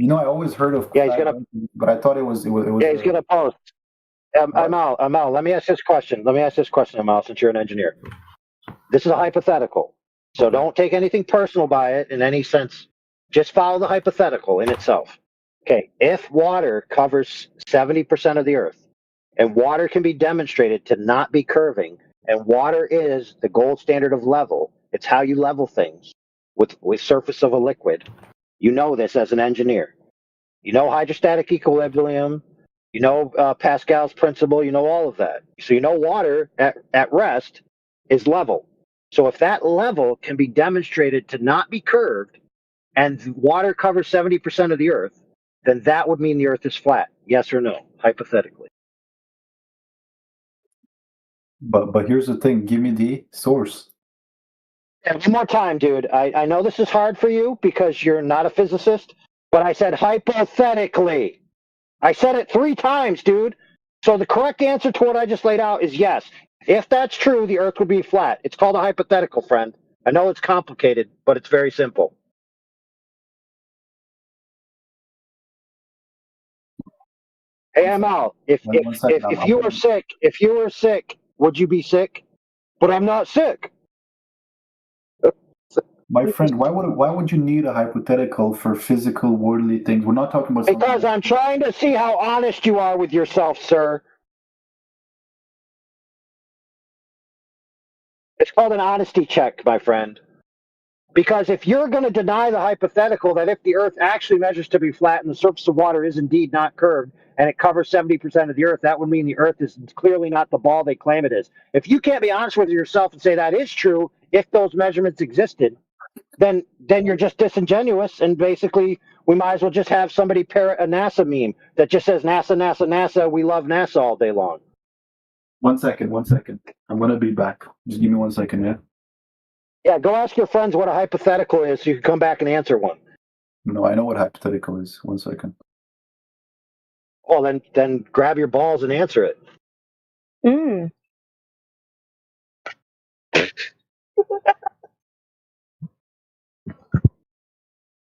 I always heard of. Yeah, he's gonna. But I thought it was. Yeah, he's gonna post. Amal, let me ask this question. Amal, since you're an engineer. This is a hypothetical, so don't take anything personal by it in any sense. Just follow the hypothetical in itself. Okay, if water covers 70% of the Earth, and water can be demonstrated to not be curving, and water is the gold standard of level, it's how you level things with surface of a liquid. You know this as an engineer. You know hydrostatic equilibrium. You know Pascal's principle. You know all of that. So you know water at rest is level. So if that level can be demonstrated to not be curved, and water covers 70% of the Earth, then that would mean the Earth is flat. Yes or no, hypothetically? But here's the thing. Give me the source. And one more time, dude. I know this is hard for you because you're not a physicist, but I said hypothetically. I said it 3 times, dude. So the correct answer to what I just laid out is yes. If that's true, the Earth would be flat. It's called a hypothetical, friend. I know it's complicated, but it's very simple. Hey, ML, if you were sick, would you be sick? But I'm not sick. My friend, why would you need a hypothetical for physical, worldly things? We're not talking about Because I'm trying to see how honest you are with yourself, sir. It's called an honesty check, my friend. Because if you're going to deny the hypothetical that if the Earth actually measures to be flat and the surface of water is indeed not curved and it covers 70% of the Earth, that would mean the Earth is clearly not the ball they claim it is. If you can't be honest with yourself and say that is true, if those measurements existed, then you're just disingenuous, and basically we might as well just have somebody parrot a NASA meme that just says NASA, NASA, NASA, we love NASA all day long. 1 second. I'm going to be back. Just give me 1 second, yeah? Yeah, go ask your friends what a hypothetical is so you can come back and answer one. No, I know what hypothetical is. 1 second. Well, then grab your balls and answer it.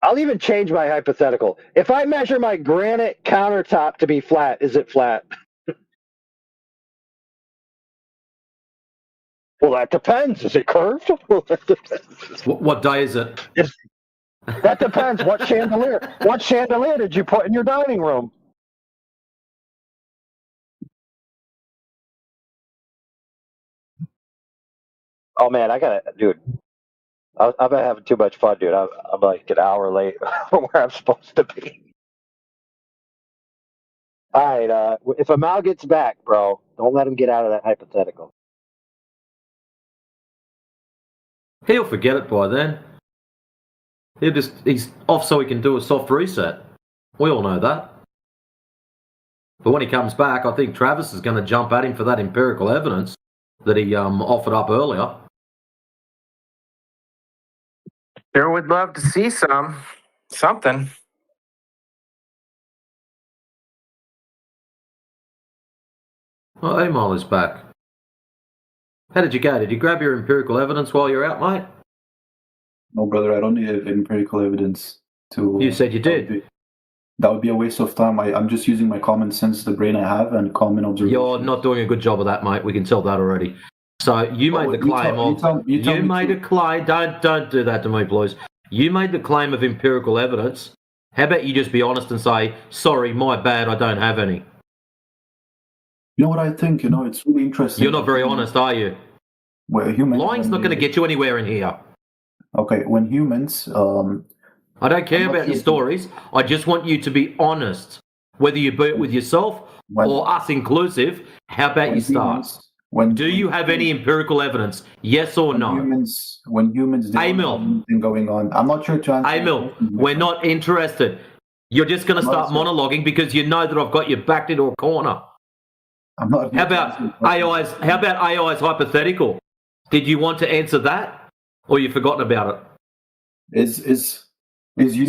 I'll even change my hypothetical. If I measure my granite countertop to be flat, is it flat? Well, that depends. Is it curved? Well, that depends. What day is it? That depends. What chandelier did you put in your dining room? Oh man, dude. I've been having too much fun, dude. I'm like an hour late from where I'm supposed to be. All right, if Amal gets back, bro, don't let him get out of that hypothetical. He'll forget it by then. He's off so he can do a soft reset. We all know that. But when he comes back, I think Travis is going to jump at him for that empirical evidence that he offered up earlier. Sure would love to see something. Oh, Amal is back. How did you go? Did you grab your empirical evidence while you're out, mate? No, brother, I don't need empirical evidence to... You said you did. That would be a waste of time. I'm just using my common sense, the brain I have, and common observation. You're not doing a good job of that, mate. We can tell that already. So you made the claim Don't do that to me, please. You made the claim of empirical evidence. How about you just be honest and say, sorry, my bad, I don't have any. You know what I think? It's really interesting. You're not very honest, are you? Well, lying's not going to get you anywhere in here. Okay, when humans... I don't care about your stories. I just want you to be honest. Whether you be it with yourself or us inclusive, how about you start? Do you have any empirical evidence? Yes or no? When humans don't have anything going on. I'm not sure to answer. Emil, we're not interested. You're just going to start monologuing because you know that I've got you backed into a corner. I'm not. How about AI's hypothetical? Did you want to answer that, or you've forgotten about it? So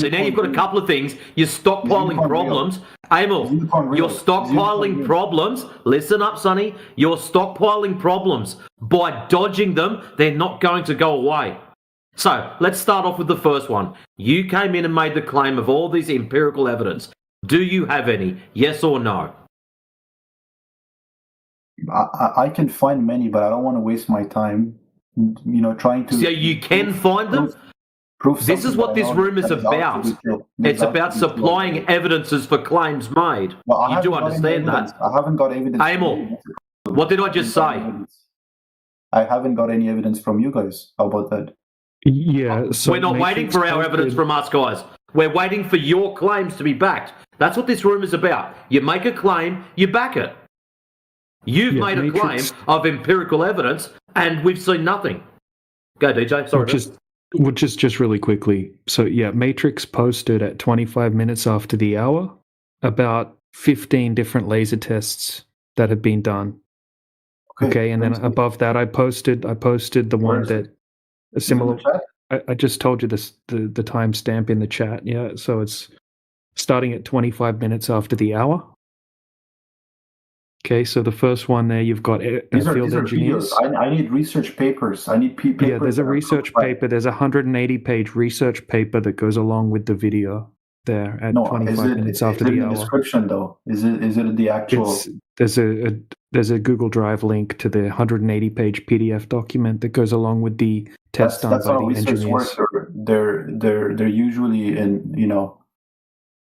now you've got a couple of things. You're stockpiling problems. Emil, you're stockpiling problems. Listen up, Sonny. You're stockpiling problems. By dodging them, they're not going to go away. So let's start off with the first one. You came in and made the claim of all these empirical evidence. Do you have any? Yes or no? I can find many, but I don't want to waste my time, trying to... So you can find them? This is what this room is about. It's about supplying evidences for claims made. You do understand that? I haven't got evidence. Emil, what did I just say? I haven't got any evidence from you guys. How about that? Yeah. So we're not waiting for our evidence from us, guys. We're waiting for your claims to be backed. That's what this room is about. You make a claim, you back it. You've made a claim of empirical evidence, and we've seen nothing. Go, DJ. Sorry. Just really quickly. So yeah, Matrix posted at 25 minutes after the hour about 15 different laser tests that have been done. Okay, and then above that, I posted the one that a similar. I just told you this the timestamp in the chat. Yeah, so it's starting at 25 minutes after the hour. Okay, so the first one there, you've got These are field engineers. videos. I need research papers. I need papers. Yeah, there's a research paper. There's a 180-page research paper that goes along with the video there at 25 minutes after the hour. Is it in the description though? Is it the actual? There's a Google Drive link to the 180-page PDF document that goes along with the test done by the engineers. They're usually in,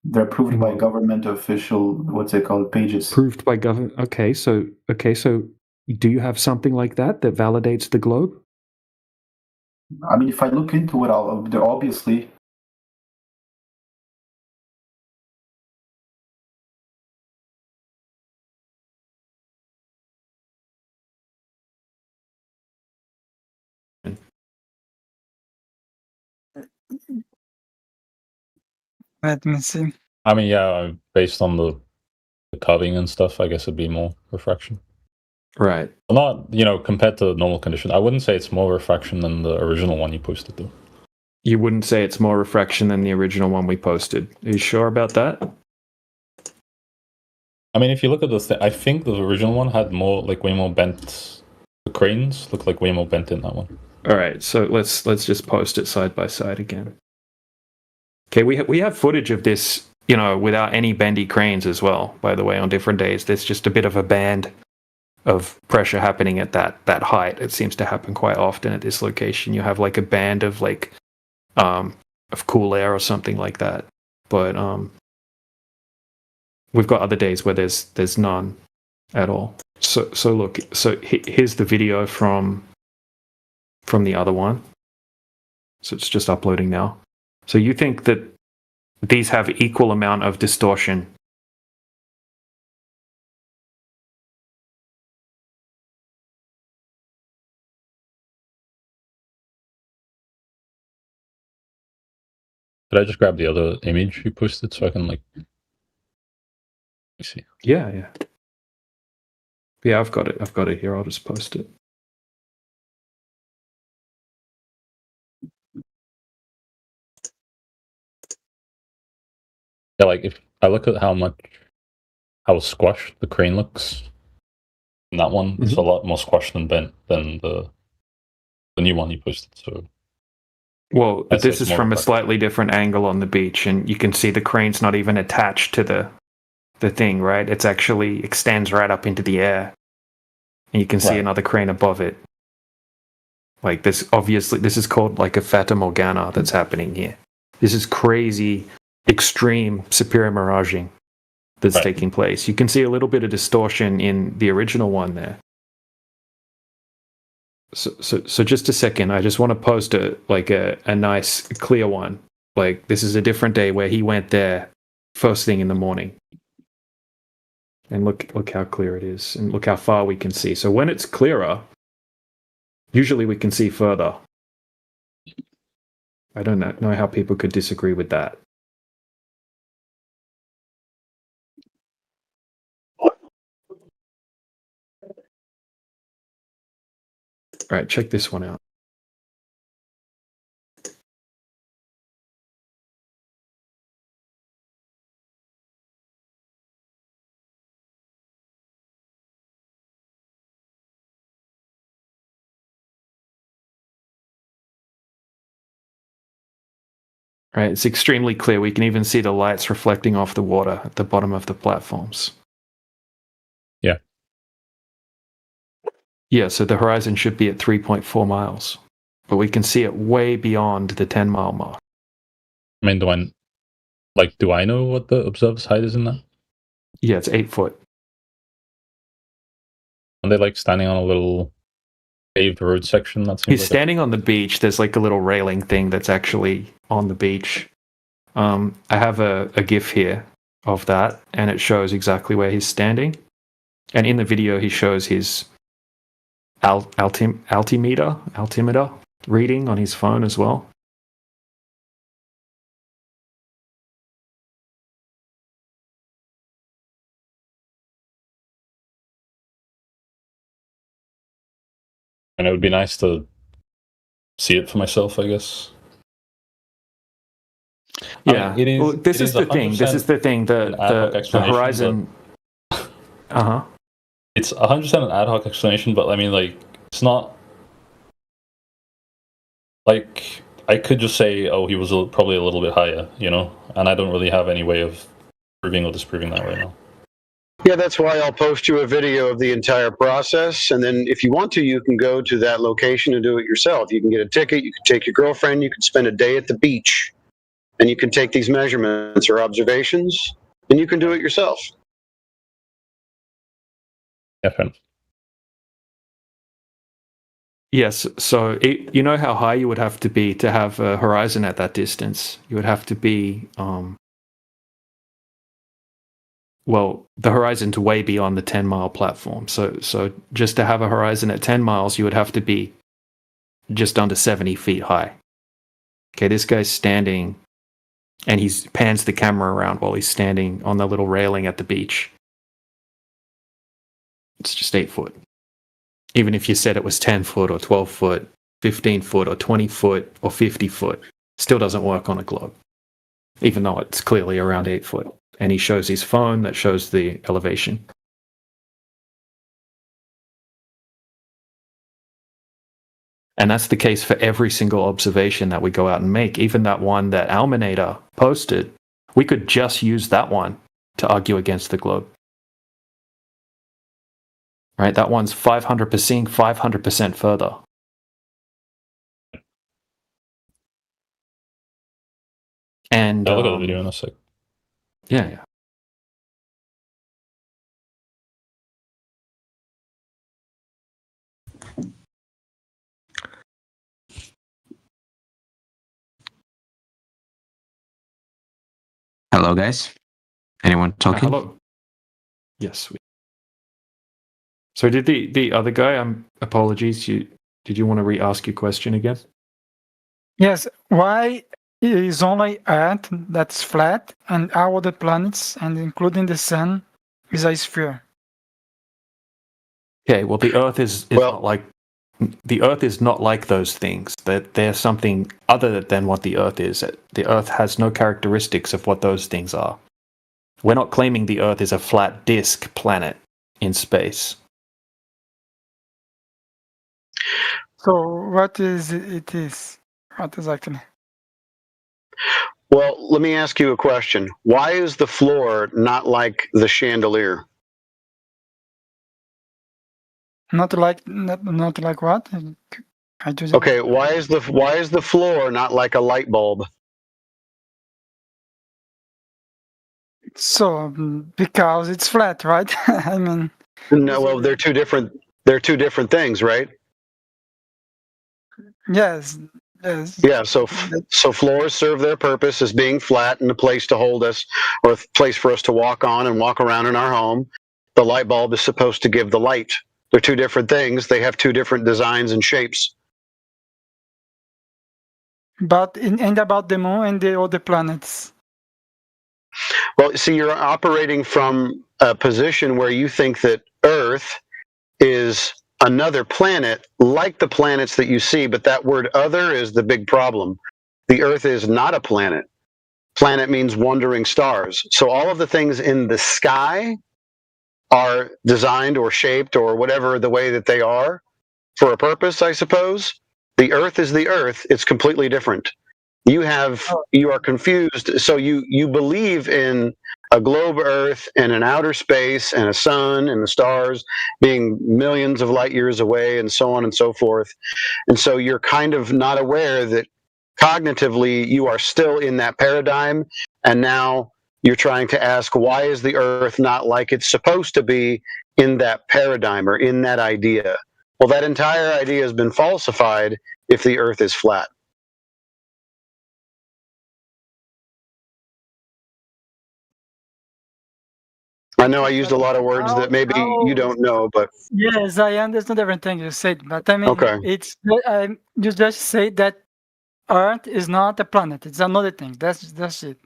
they're approved by government official, what's it called, pages. Approved by government. Okay, so do you have something like that validates the globe? I mean, if I look into it, they're obviously. Let me see. I mean, yeah, based on the cutting and stuff, I guess it'd be more refraction. Right. Not, compared to normal condition. I wouldn't say it's more refraction than the original one you posted, though. You wouldn't say it's more refraction than the original one we posted. Are you sure about that? I mean, if you look at the I think the original one had way more bent. The cranes look like way more bent in that one. All right, so let's just post it side by side again. Okay, we have footage of this, without any bendy cranes as well. By the way, on different days, there's just a bit of a band of pressure happening at that height. It seems to happen quite often at this location. You have like a band of of cool air or something like that. But we've got other days where there's none at all. So look, here's the video from the other one. So it's just uploading now. So you think that these have equal amount of distortion? Did I just grab the other image you posted so I can see? Yeah. Yeah, I've got it here. I'll just post it. Yeah, if I look at how squashed the crane looks, in that one, it's a lot more squashed and bent than the new one you posted. So, well, this is from a slightly different angle on the beach, and you can see the crane's not even attached to the thing, right? It's actually extends right up into the air, and you can see another crane above it. Like this, obviously, this is called like a Fata Morgana that's happening here. This is crazy, extreme superior miraging that's taking place. You can see a little bit of distortion in the original one there. So just a second, I just want to post a nice clear one. Like this is a different day where he went there first thing in the morning. And look how clear it is, and look how far we can see. So when it's clearer, usually we can see further. I don't know how people could disagree with that. All right, check this one out. Right, it's extremely clear. We can even see the lights reflecting off the water at the bottom of the platforms. Yeah. Yeah, so the horizon should be at 3.4 miles, but we can see it way beyond the 10-mile mark. I mean, do I know what the observer's height is in that? Yeah, it's 8 foot. And they standing on a little paved road section? He's standing on the beach. There's a little railing thing that's actually on the beach. I have a GIF here of that, and it shows exactly where he's standing. And in the video, he shows his altimeter reading on his phone as well. And it would be nice to see it for myself, I guess. Yeah. It is, well, this is the thing. This is the thing. The Horizon. It's 100% an ad hoc explanation, but I mean, like, it's not. Like, I could just say, oh, he was probably a little bit higher, you know? And I don't really have any way of proving or disproving that right now. Yeah, that's why I'll post you a video of the entire process. And then if you want to, you can go to that location and do it yourself. You can get a ticket, you can take your girlfriend, you can spend a day at the beach, and you can take these measurements or observations, and you can do it yourself. Definitely. Yes, so you know how high you would have to be to have a horizon at that distance? You would have to be, well, the horizon's way beyond the 10-mile platform. So just to have a horizon at 10 miles, you would have to be just under 70 feet high. Okay, this guy's standing, and he pans the camera around while he's standing on the little railing at the beach. It's just 8 foot. Even if you said it was 10 foot or 12 foot, 15 foot or 20 foot or 50 foot, still doesn't work on a globe, even though it's clearly around 8 foot. And he shows his phone that shows the elevation. And that's the case for every single observation that we go out and make. Even that one that Alminator posted, we could just use that one to argue against the globe. Right, that one's 500% further. And I'll look at the video in a sec. Yeah. Hello, guys. Anyone talking? Hello. Yes. So did the other guy? Apologies. Did you want to re-ask your question again? Yes. Why is only Earth that's flat, and all the planets, and including the Sun, is a sphere? Okay. Well, the Earth is not like the Earth is not like those things. That they're something other than what the Earth is. The Earth has no characteristics of what those things are. We're not claiming the Earth is a flat disk planet in space. So what is it is? What exactly? Well, let me ask you a question. Why is the floor not like the chandelier? Not like what? Okay, why is the floor not like a light bulb? So because it's flat, right? I mean. No, well, they're two different things, right? Yes. Yeah, so floors serve their purpose as being flat and a place to hold us, or a place for us to walk on and walk around in our home. The light bulb is supposed to give the light. They're two different things. They have two different designs and shapes. But and about the moon and the other planets? Well, see, you're operating from a position where you think that Earth is another planet like the planets that you see, but that word other is the big problem. The Earth is not a planet. Planet means wandering stars. So all of the things in the sky are designed or shaped or whatever the way that they are for a purpose, I suppose. The Earth is the Earth. It's completely different. You are confused. So you believe in a globe Earth and an outer space and a sun and the stars being millions of light years away and so on and so forth. And so you're kind of not aware that cognitively you are still in that paradigm. And now you're trying to ask, why is the Earth not like it's supposed to be in that paradigm or in that idea? Well, that entire idea has been falsified if the Earth is flat. I know I used a lot of words that maybe you don't know, but yes, I understand everything you said, but I mean, okay. You just say that Earth is not a planet; it's another thing. That's it,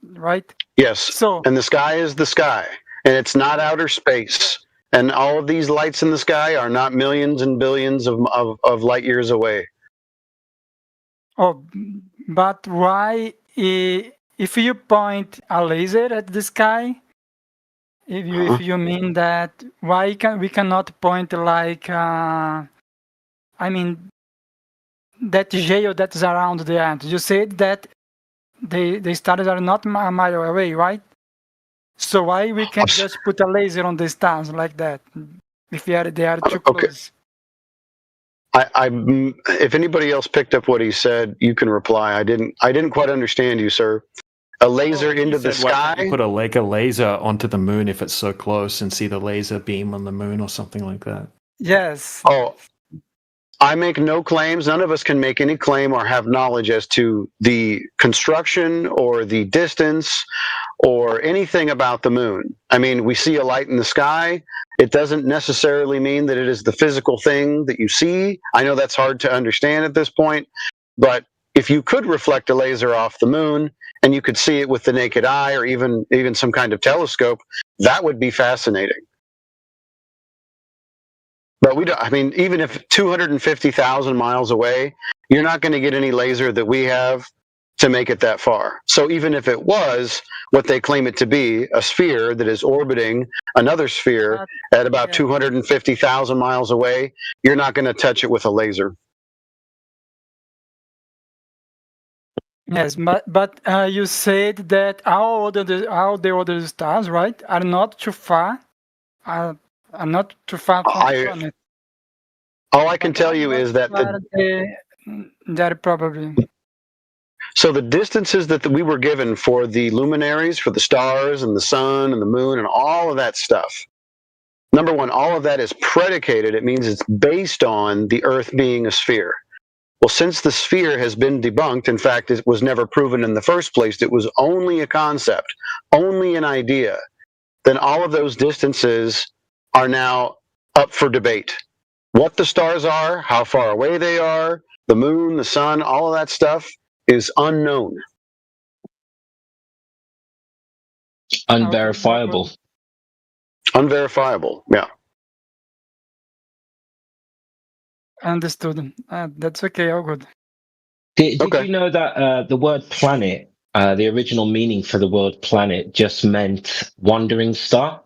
right? Yes. And the sky is the sky, and it's not outer space. And all of these lights in the sky are not millions and billions of light years away. Oh, but why, if you point a laser at the sky, if you mean that, why we cannot point like, I mean, that geo that's around the Earth? You said that the stars are not a mile away, right? So why we can't just put a laser on the stars like that if they are too close? If anybody else picked up what he said, you can reply. I didn't quite understand you, sir. A laser into the sky? You put a laser onto the moon if it's so close and see the laser beam on the moon or something like that. Yes. Oh, I make no claims. None of us can make any claim or have knowledge as to the construction or the distance or anything about the moon. I mean, we see a light in the sky. It doesn't necessarily mean that it is the physical thing that you see. I know that's hard to understand at this point, but if you could reflect a laser off the moon and you could see it with the naked eye or even some kind of telescope, that would be fascinating. But we don't, I mean, even if 250,000 miles away, you're not going to get any laser that we have to make it that far. So even if it was what they claim it to be, a sphere that is orbiting another sphere at about 250,000 miles away, you're not going to touch it with a laser. Yes, but you said that all the other stars, right, are not too far. Are not too far from the planet. All I can tell you is that they're probably. So the distances that we were given for the luminaries, for the stars and the sun and the moon and all of that stuff, number one, all of that is predicated. It means it's based on the Earth being a sphere. Well, since the sphere has been debunked, in fact, it was never proven in the first place, it was only a concept, only an idea, then all of those distances are now up for debate. What the stars are, how far away they are, the moon, the sun, all of that stuff is unknown. Unverifiable. Unverifiable, yeah. Understood. That's okay, all good. Did you know that the word planet, the original meaning for the word planet just meant wandering star?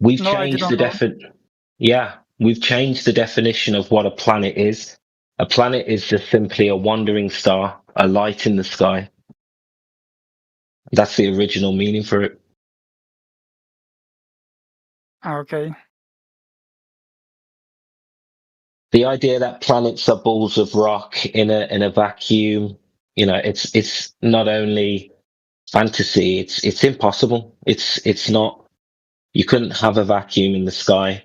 We've changed the we've changed the definition of what a planet is. A planet is just simply a wandering star, a light in the sky. That's the original meaning for it. Okay. The idea that planets are balls of rock in a vacuum, you know, it's not only fantasy, it's impossible. It's not. You couldn't have a vacuum in the sky.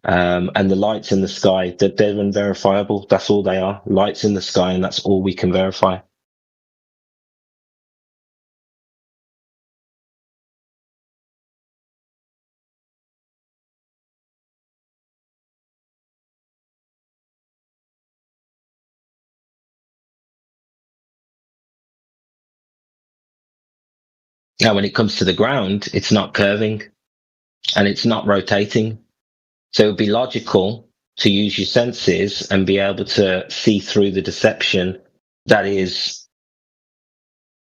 And the lights in the sky, they're unverifiable. That's all they are. Lights in the sky, and that's all we can verify. Now, when it comes to the ground, it's not curving and it's not rotating. So it would be logical to use your senses and be able to see through the deception that is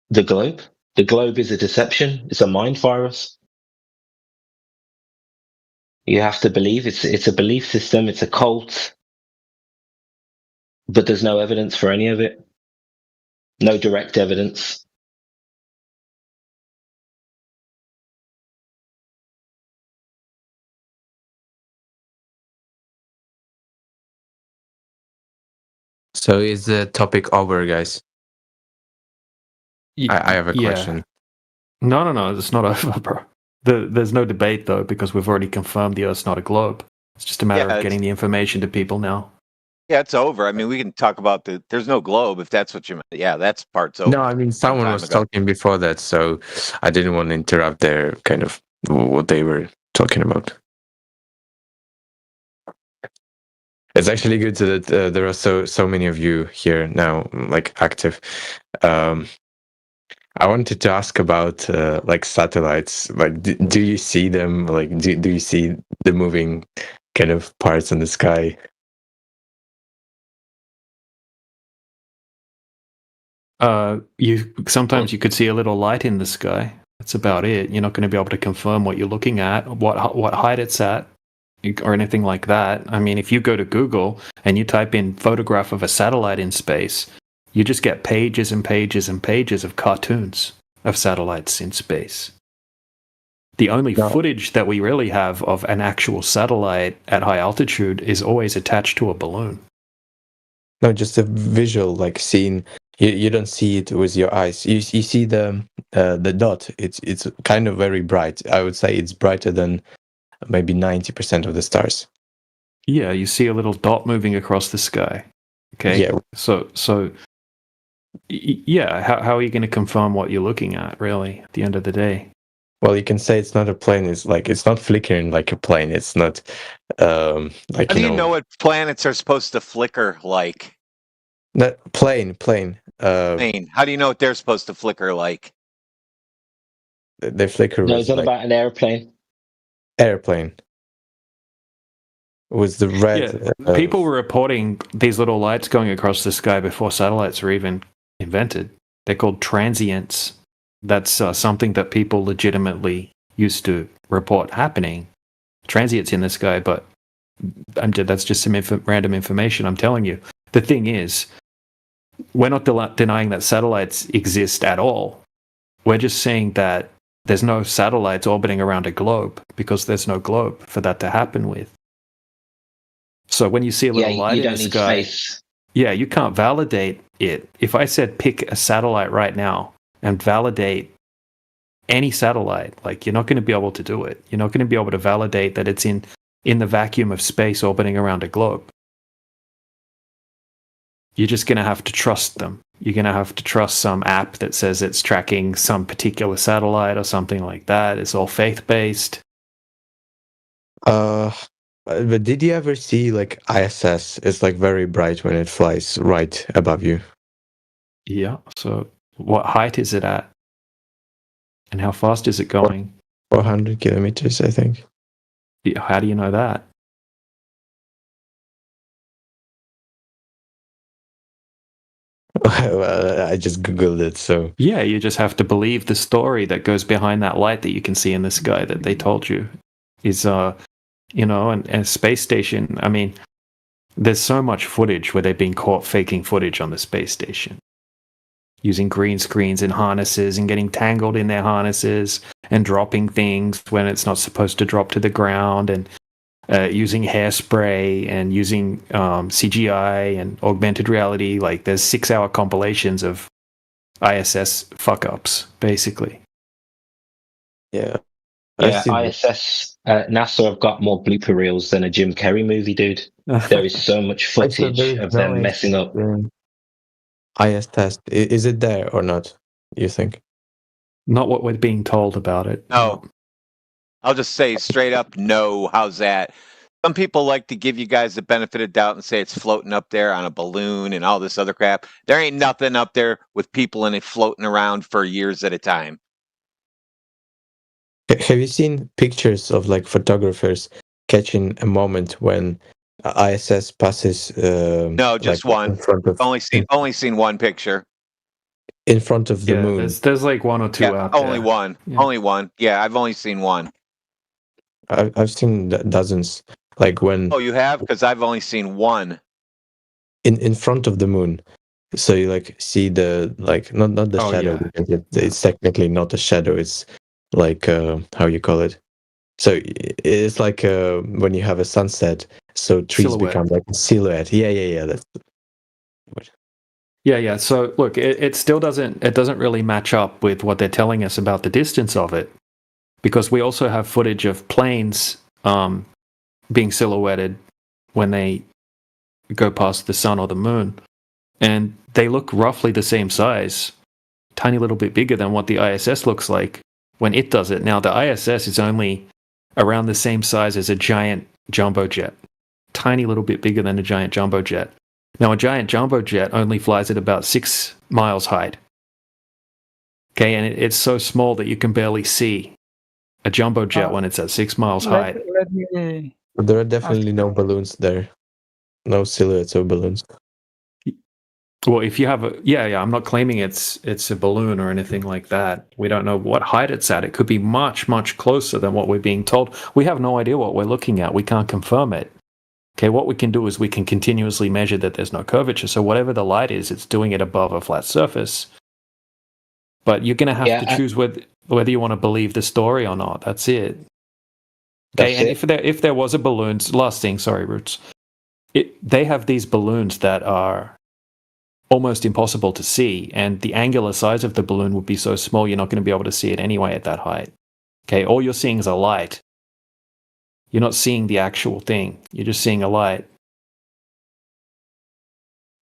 the globe. The globe is a deception. It's a mind virus. You have to believe it's a belief system. It's a cult, but there's no evidence for any of it. No direct evidence. So is the topic over, guys? I have a question. No, it's not over, bro. There's no debate, though, because we've already confirmed the Earth's not a globe. It's just a matter of getting the information to people now. Yeah, it's over. I mean, we can talk about there's no globe, if that's what you meant. Yeah, that's part's over. No, I mean, someone was talking before that, so I didn't want to interrupt their kind of what they were talking about. It's actually good that there are so many of you here now, like active. I wanted to ask about like satellites. Like, do you see them? Like, do you see the moving kind of parts in the sky? Sometimes you could see a little light in the sky. That's about it. You're not going to be able to confirm what you're looking at, what height it's at, or anything like that. I mean, if you go to Google and you type in photograph of a satellite in space, you just get pages and pages and pages of cartoons of satellites in space. The only footage that we really have of an actual satellite at high altitude is always attached to a balloon. No, just a visual, like scene. You don't see it with your eyes. You see the dot. It's kind of very bright. I would say it's brighter than maybe 90% of the stars. Yeah, you see a little dot moving across the sky. Okay. Yeah. So yeah, how are you going to confirm what you're looking at, really, at the end of the day? Well, you can say it's not a plane. It's like it's not flickering like a plane. It's not like How do you know what planets are supposed to flicker like? Not plane. Plane. How do you know what they're supposed to flicker like? They flicker. No, with, it's not like, about an airplane. Airplane. Was the red? Yeah, people were reporting these little lights going across the sky before satellites were even invented. They're called transients. That's something that people legitimately used to report happening. Transients in the sky, but that's just some random information I'm telling you. The thing is, we're not denying that satellites exist at all. We're just saying that there's no satellites orbiting around a globe because there's no globe for that to happen with. So when you see a little light in the sky, yeah, you can't validate it. If I said pick a satellite right now and validate any satellite, like, you're not going to be able to do it. You're not going to be able to validate that it's in the vacuum of space orbiting around a globe. You're just going to have to trust them. You're going to have to trust some app that says it's tracking some particular satellite or something like that. It's all faith-based. But did you ever see like ISS? It's like very bright when it flies right above you. Yeah. So what height is it at? And how fast is it going? 400 kilometers, I think. How do you know that? Well, I just Googled it, so... Yeah, you just have to believe the story that goes behind that light that you can see in the sky that they told you is, you know, and a space station. I mean, there's so much footage where they've been caught faking footage on the space station. Using green screens and harnesses and getting tangled in their harnesses and dropping things when it's not supposed to drop to the ground, and using hairspray and using CGI and augmented reality. Like, there's 6-hour compilations of ISS fuck-ups, basically. Yeah. Yeah, ISS, NASA have got more blooper reels than a Jim Carrey movie, dude. There is so much footage of them messing up. IS test. Is it there or not, you think? Not what we're being told about it. No. I'll just say straight up no. How's that? Some people like to give you guys the benefit of doubt and say it's floating up there on a balloon and all this other crap. There ain't nothing up there with people in it floating around for years at a time. Have you seen pictures of like photographers catching a moment when ISS passes? No, just like, one. In front of, only seen one picture. In front of the moon. There's like one or two out there. Only one. Yeah. Only one. Yeah, I've only seen one. I've seen dozens. Like when. Oh, you have? Because I've only seen one. In front of the moon. So you like see the like not the shadow. Yeah. It's technically not a shadow. It's like how you call it. So it's like when you have a sunset. So trees become like a silhouette. Yeah. That's. Yeah. So look, it still doesn't really match up with what they're telling us about the distance of it, because we also have footage of planes being silhouetted when they go past the sun or the moon, and they look roughly the same size, tiny little bit bigger than what the ISS looks like when it does it. Now the ISS is only around the same size as a giant jumbo jet, tiny little bit bigger than a giant jumbo jet. Now, a giant jumbo jet only flies at about 6 miles height. Okay, and it's so small that you can barely see a jumbo jet when it's at 6 miles high. Let me. But there are definitely no balloons there. No silhouettes of balloons. Well, if you have I'm not claiming it's a balloon or anything like that. We don't know what height it's at. It could be much, much closer than what we're being told. We have no idea what we're looking at. We can't confirm it. Okay, what we can do is we can continuously measure that there's no curvature. So whatever the light is, it's doing it above a flat surface. But you're going to have to choose whether you want to believe the story or not. That's it. Okay, and if there was a balloon, last thing, sorry, Roots. They have these balloons that are almost impossible to see, and the angular size of the balloon would be so small you're not going to be able to see it anyway at that height. Okay, all you're seeing is a light. You're not seeing the actual thing. You're just seeing a light.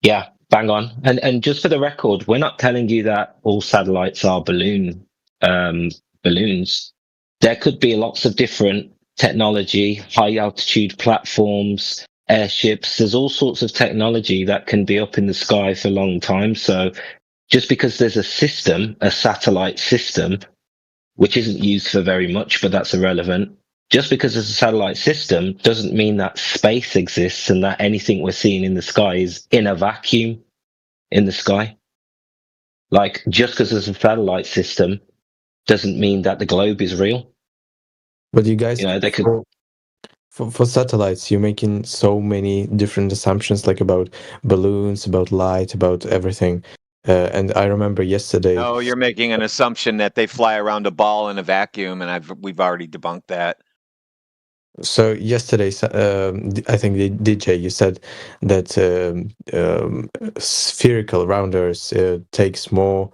Yeah, bang on. And just for the record, we're not telling you that all satellites are balloons. There could be lots of different technology, high altitude platforms, airships. There's all sorts of technology that can be up in the sky for a long time. So just because there's a satellite system, which isn't used for very much, but that's irrelevant. Just because there's a satellite system doesn't mean that space exists and that anything we're seeing in the sky is in a vacuum in the sky. Like, just because there's a satellite system doesn't mean that the globe is real. But you guys, they could. For satellites, you're making so many different assumptions, like about balloons, about light, about everything. And I remember yesterday. No, you're making an assumption that they fly around a ball in a vacuum, and we've already debunked that. So yesterday, I think DJ, you said that spherical round Earth takes more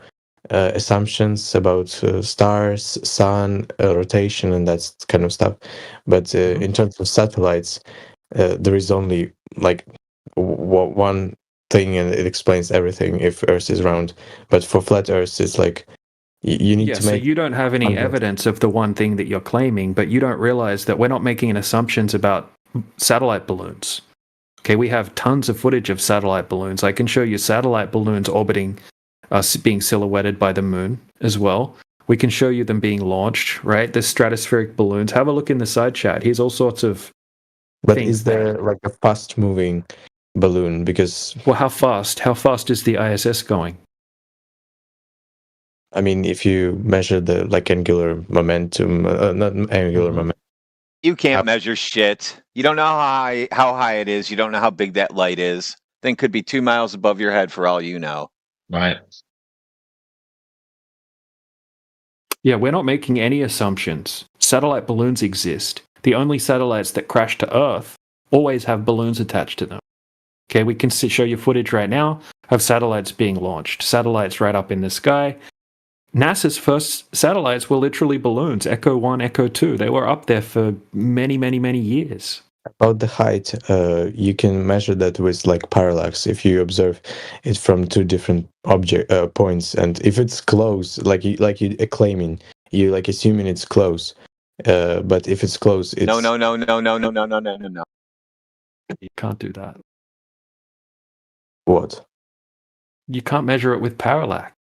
assumptions about stars, sun, rotation, and that kind of stuff. But in terms of satellites, there is only like one thing, and it explains everything if Earth is round. But for flat Earth, it's like you need to make. So you don't have any evidence of the one thing that you're claiming, but you don't realize that we're not making any assumptions about satellite balloons. Okay, we have tons of footage of satellite balloons. I can show you satellite balloons orbiting, being silhouetted by the moon as well. We can show you them being launched, right? The stratospheric balloons. Have a look in the side chat. Here's all sorts of But is there like a fast-moving balloon? Because how fast? How fast is the ISS going? I mean, if you measure the angular momentum, not angular momentum. You can't measure shit. You don't know how high it is. You don't know how big that light is. Thing could be 2 miles above your head for all you know. Right. Yeah, we're not making any assumptions. Satellite balloons exist. The only satellites that crash to Earth always have balloons attached to them. Okay, we can show you footage right now of satellites being launched. Satellites right up in the sky. NASA's first satellites were literally balloons, Echo 1, Echo 2. They were up there for many, many, many years. About the height, you can measure that with parallax if you observe it from two different points, and if it's close, like you claiming, you assuming it's close, but if it's close, it's No. You can't do that. What? You can't measure it with parallax.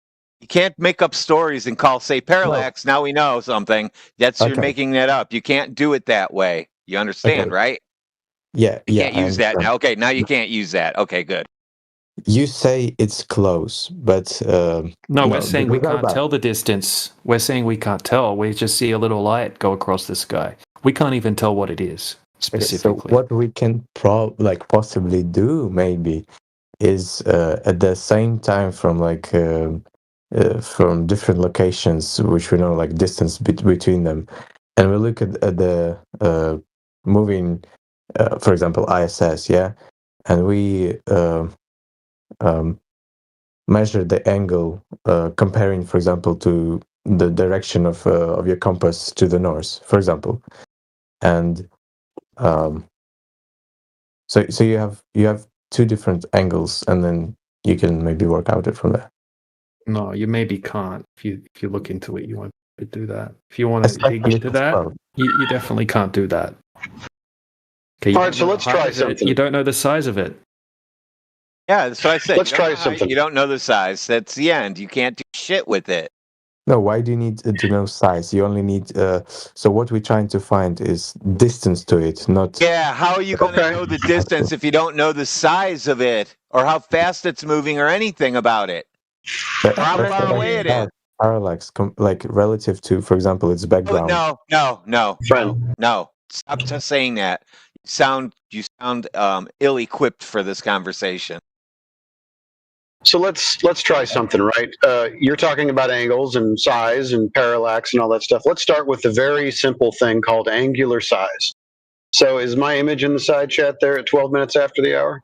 You can't make up stories and say parallax. Now we know something. You're making that up. You can't do it that way. You understand, right? Yeah, you can't use that now. Okay, now you can't use that. Okay, good. You say it's close, but no, we're saying we can't tell the distance. We're saying we can't tell. We just see a little light go across the sky. We can't even tell what it is specifically. Okay, so what we can possibly do maybe is at the same time from different locations, which we know distance between them, and we look at the moving, for example, ISS, and we measure the angle, comparing, for example, to the direction of your compass to the north, for example, and so you have two different angles, and then you can maybe work out it from there. No, you maybe can't. If you look into it, you won't be able to do that. If you want to dig into that, you definitely can't do that. Okay, all right, so let's try something. You don't know the size of it. Yeah, that's what I said. Let's try something. You don't know the size. That's the end. You can't do shit with it. No, why do you need to know size? You only need. So what we're trying to find is distance to it, not. Yeah, how are you going to know the distance if you don't know the size of it, or how fast it's moving, or anything about it, or how far away it is? Parallax, like relative to, for example, its background. No. Stop just saying that. You sound ill-equipped for this conversation. So let's try something, right? You're talking about angles and size and parallax and all that stuff. Let's start with the very simple thing called angular size. So is my image in the side chat there at 12 minutes after the hour?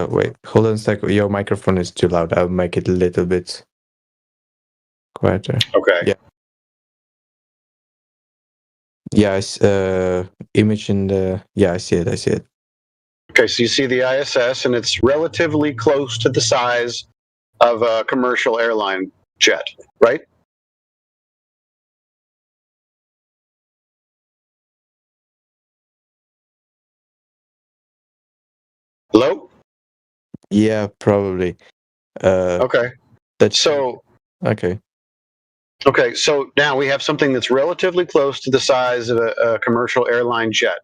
Wait, hold on a second. Your microphone is too loud. I'll make it a little bit quieter. Okay. Yeah. Yeah, image in the... Yeah, I see it. Okay, so you see the ISS, and it's relatively close to the size of a commercial airline jet, right? Hello? Yeah, probably. Okay. That's so. Okay. Okay, so now we have something that's relatively close to the size of a commercial airline jet.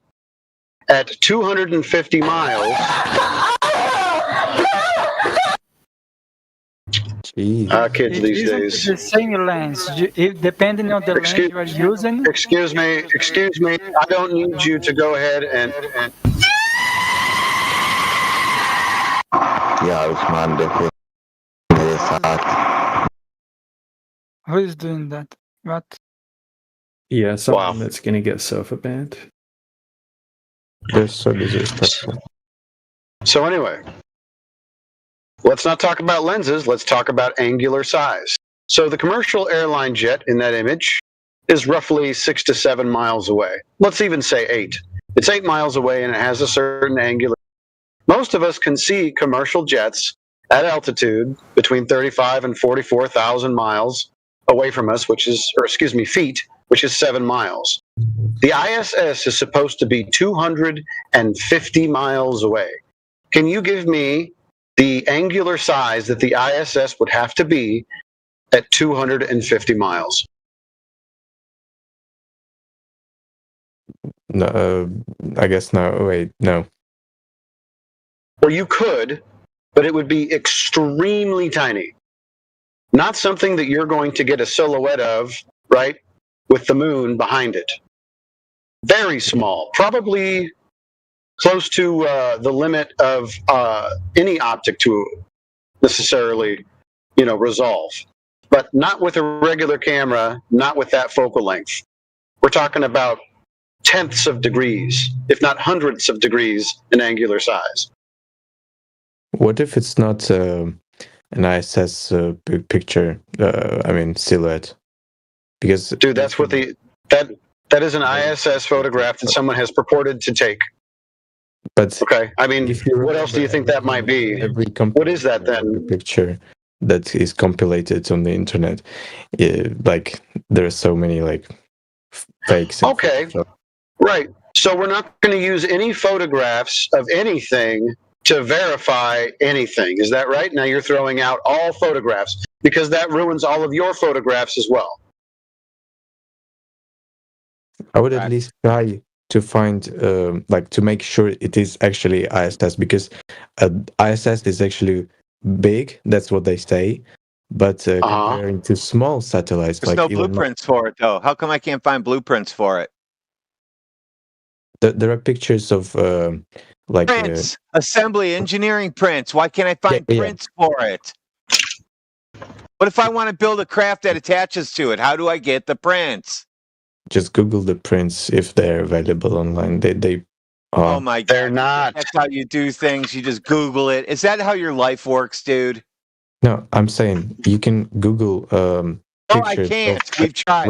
At 250 miles. Kids these days. The same lens, depending on the lens you are using. Excuse me. I don't need you to go ahead and. Yeah, Usman, definitely. Who is doing that? What? Yeah, someone that's going to get sofa banned. They're so disrespectful. So anyway, let's not talk about lenses. Let's talk about angular size. So the commercial airline jet in that image is roughly 6 to 7 miles away. Let's even say 8. It's 8 miles away and it has a certain angular. Most of us can see commercial jets at altitude between 35 and 44,000 miles away from us, feet, which is 7 miles. The ISS is supposed to be 250 miles away. Can you give me the angular size that the ISS would have to be at 250 miles? No, I guess no. Wait, no. Well, you could, but it would be extremely tiny. Not something that you're going to get a silhouette of, right, with the moon behind it. Very small, probably close to the limit of any optic to necessarily, resolve. But not with a regular camera, not with that focal length. We're talking about tenths of degrees, if not hundreds of degrees in angular size. What if it's not an ISS picture? Silhouette. Because dude, that's what that is an ISS photograph that someone has purported to take. But okay, what else do you think that might be? What is that then? Picture that is compiled on the internet, like there are so many fakes. Okay, right. So we're not going to use any photographs of anything to verify anything. Is that right? Now you're throwing out all photographs because that ruins all of your photographs as well. I would at least try to find, to make sure it is actually ISS, because ISS is actually big. That's what they say. But comparing to small satellites, there's no blueprints for it, though. How come I can't find blueprints for it? There are pictures of prints, assembly, engineering prints. Why can't I find prints for it? What if I want to build a craft that attaches to it? How do I get the prints? Just Google the prints if they're available online. Oh my God, they're not. That's how you do things. You just Google it. Is that how your life works, dude? No, I'm saying you can Google. No, I can't. We've tried.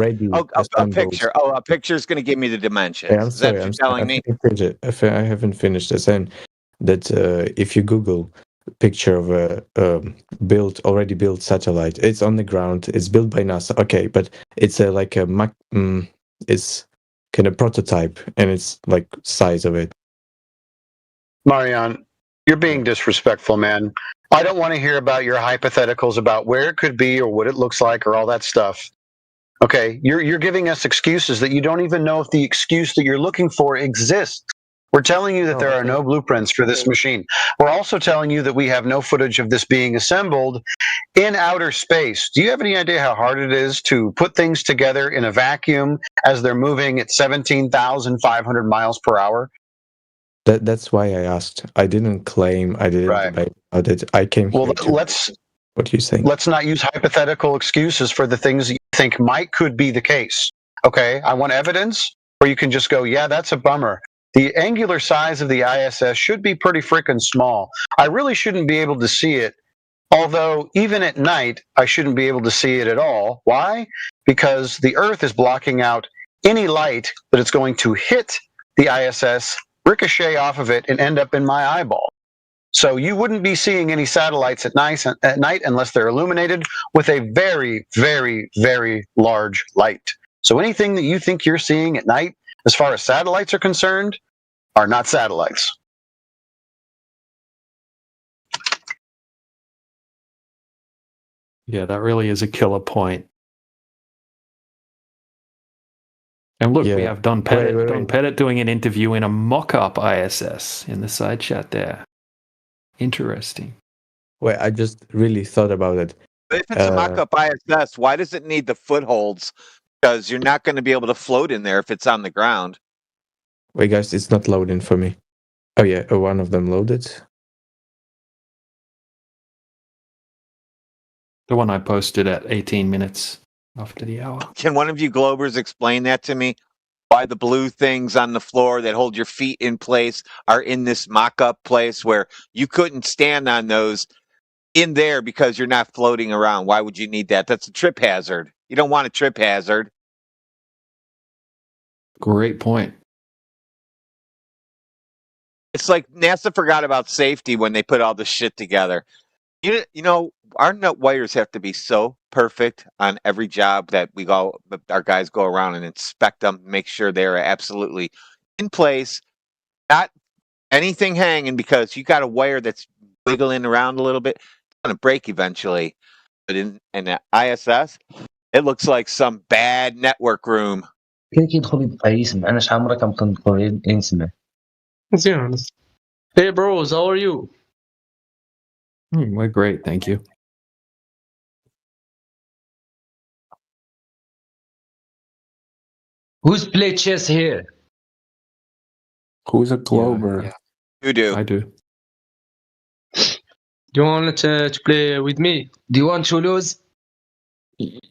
A picture. Oh, a picture is going to give me the dimensions. Yeah, I'm sorry. Is that what you're telling me? I haven't finished. I'm saying that if you Google a picture of a already built satellite, it's on the ground. It's built by NASA. Okay, but it's it's kind of prototype, and it's like size of it. Marian, You're being disrespectful, man. I don't want to hear about your hypotheticals about where it could be or what it looks like or all that stuff. Okay, you're giving us excuses that you don't even know if the excuse that you're looking for exists. We're telling you that there are no blueprints for this machine. We're also telling you that we have no footage of this being assembled in outer space. Do you have any idea how hard it is to put things together in a vacuum as they're moving at 17,500 miles per hour? That's why I asked. I didn't claim. I didn't debate about it. I came here to. What you saying? Let's not use hypothetical excuses for the things that you think could be the case. Okay, I want evidence, or you can just go, yeah, that's a bummer. The angular size of the ISS should be pretty freaking small. I really shouldn't be able to see it, although even at night, I shouldn't be able to see it at all. Why? Because the Earth is blocking out any light that it's going to hit the ISS, ricochet off of it, and end up in my eyeball. So you wouldn't be seeing any satellites at night unless they're illuminated with a very, very, very large light. So anything that you think you're seeing at night, as far as satellites are concerned, are not satellites. Yeah, that really is a killer point. And look, we have Don Pettit, Don Pettit doing an interview in a mock-up ISS in the side chat there. Interesting. Wait, I just really thought about it. But if it's a mock-up ISS, why does it need the footholds? Because you're not going to be able to float in there if it's on the ground. Wait, guys, it's not loading for me. Oh yeah, one of them loaded. The one I posted at 18 minutes after the hour. Can one of you Globers explain that to me? Why the blue things on the floor that hold your feet in place are in this mock-up place where you couldn't stand on those in there because you're not floating around? Why would you need that? That's a trip hazard. You don't want a trip hazard. Great point. It's like NASA forgot about safety when they put all this shit together. You know, our nut wires have to be so perfect on every job that our guys go around and inspect them, make sure they're absolutely in place, not anything hanging, because you got a wire that's wiggling around a little bit, it's going to break eventually. But in the ISS, it looks like some bad network room. Hey bros, how are you? We're great, thank you. Who's play chess here? Who's a Glober? Yeah. You do. I do. Do you want to play with me? Do you want to lose?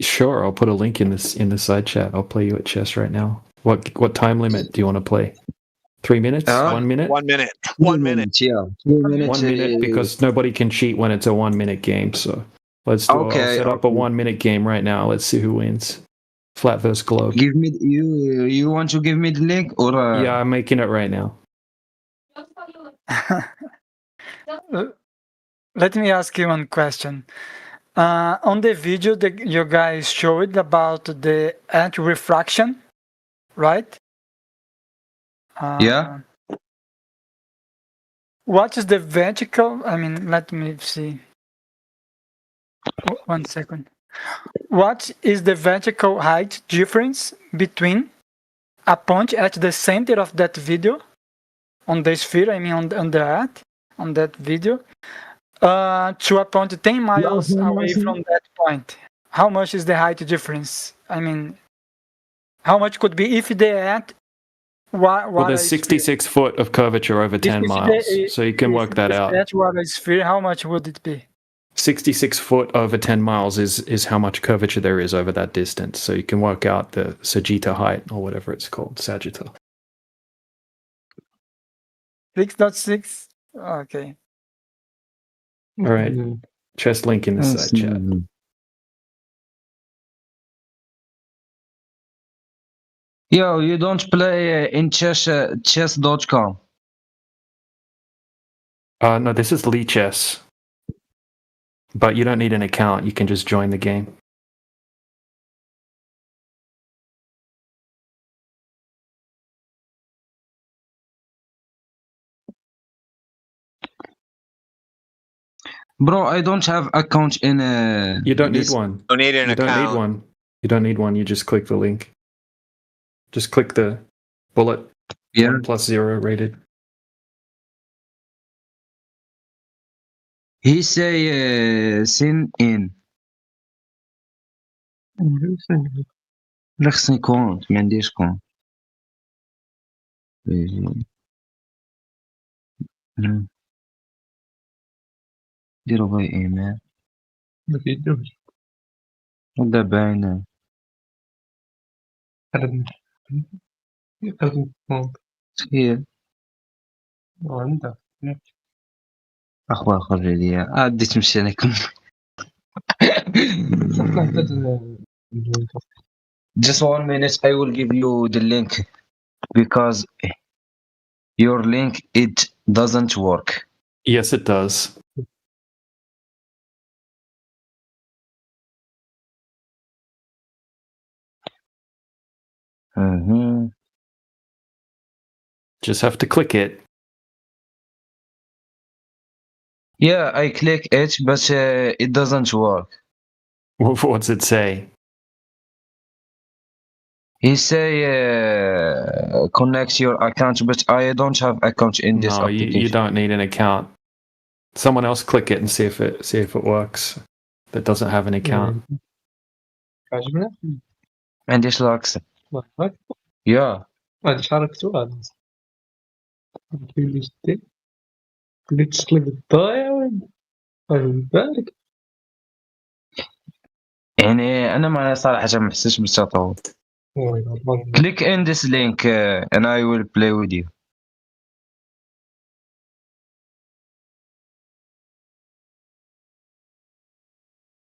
Sure, I'll put a link in the side chat. I'll play you at chess right now. What time limit do you want to play? 3 minutes? 1 minute? 1 minute. 1 minute. Yeah. 1 minute, because nobody can cheat when it's a 1 minute game. So let's do it. I'll set up a 1 minute game right now. Let's see who wins. Flat versus Globe. Give me you want to give me the link or Yeah, I'm making it right now. Let me ask you one question. On the video that you guys showed about the anti-refraction, right? Yeah. What is the vertical? I mean, let me see. 1 second. What is the vertical height difference between a point at the center of that video on the sphere, I mean on the Earth, on that video, to a point 10 miles away from that point? How much is the height difference? I mean, how much could be if the Earth... Well, there's 66 foot of curvature over 10 miles, so you can work that out. That's what a sphere, how much would it be? 66 foot over 10 miles is how much curvature there is over that distance. So you can work out the Sagitta height, or whatever it's called, Sagitta. 6.6? Okay. All right. Chess link in the side chat. Yo, you don't play in chess.com. No, this is Lichess. But you don't need an account. You can just join the game. Bro, I don't have account in. You don't need one. Don't need an You don't need account. one. You don't need one. You just click the link. Just click the bullet. Yeah. 1+0 rated. He say sign in. لا خصني كونت ما عنديش كونت. ديرو باي ايميل. ما كيدوش. هذا باينه. تخيل. عندك. اخويا خرج ليا عادي تمشي لكم. Just 1 minute, I will give you the link because your link it doesn't work. Yes, it does. Just have to click it. Yeah, I click it, but it doesn't work. What's it say? He say connect your account, but I don't have account in this No, application. you don't need an account. Someone else click it and see if it works. That doesn't have an account. عجبنا؟ ما عنديش لاكس. Yeah. هاد حركته هذا. اللي تشقلب الضايع وين؟ بالك. يعني أنا ما صراحة ما حسيتش بالتطور. Click in this link and I will play with you.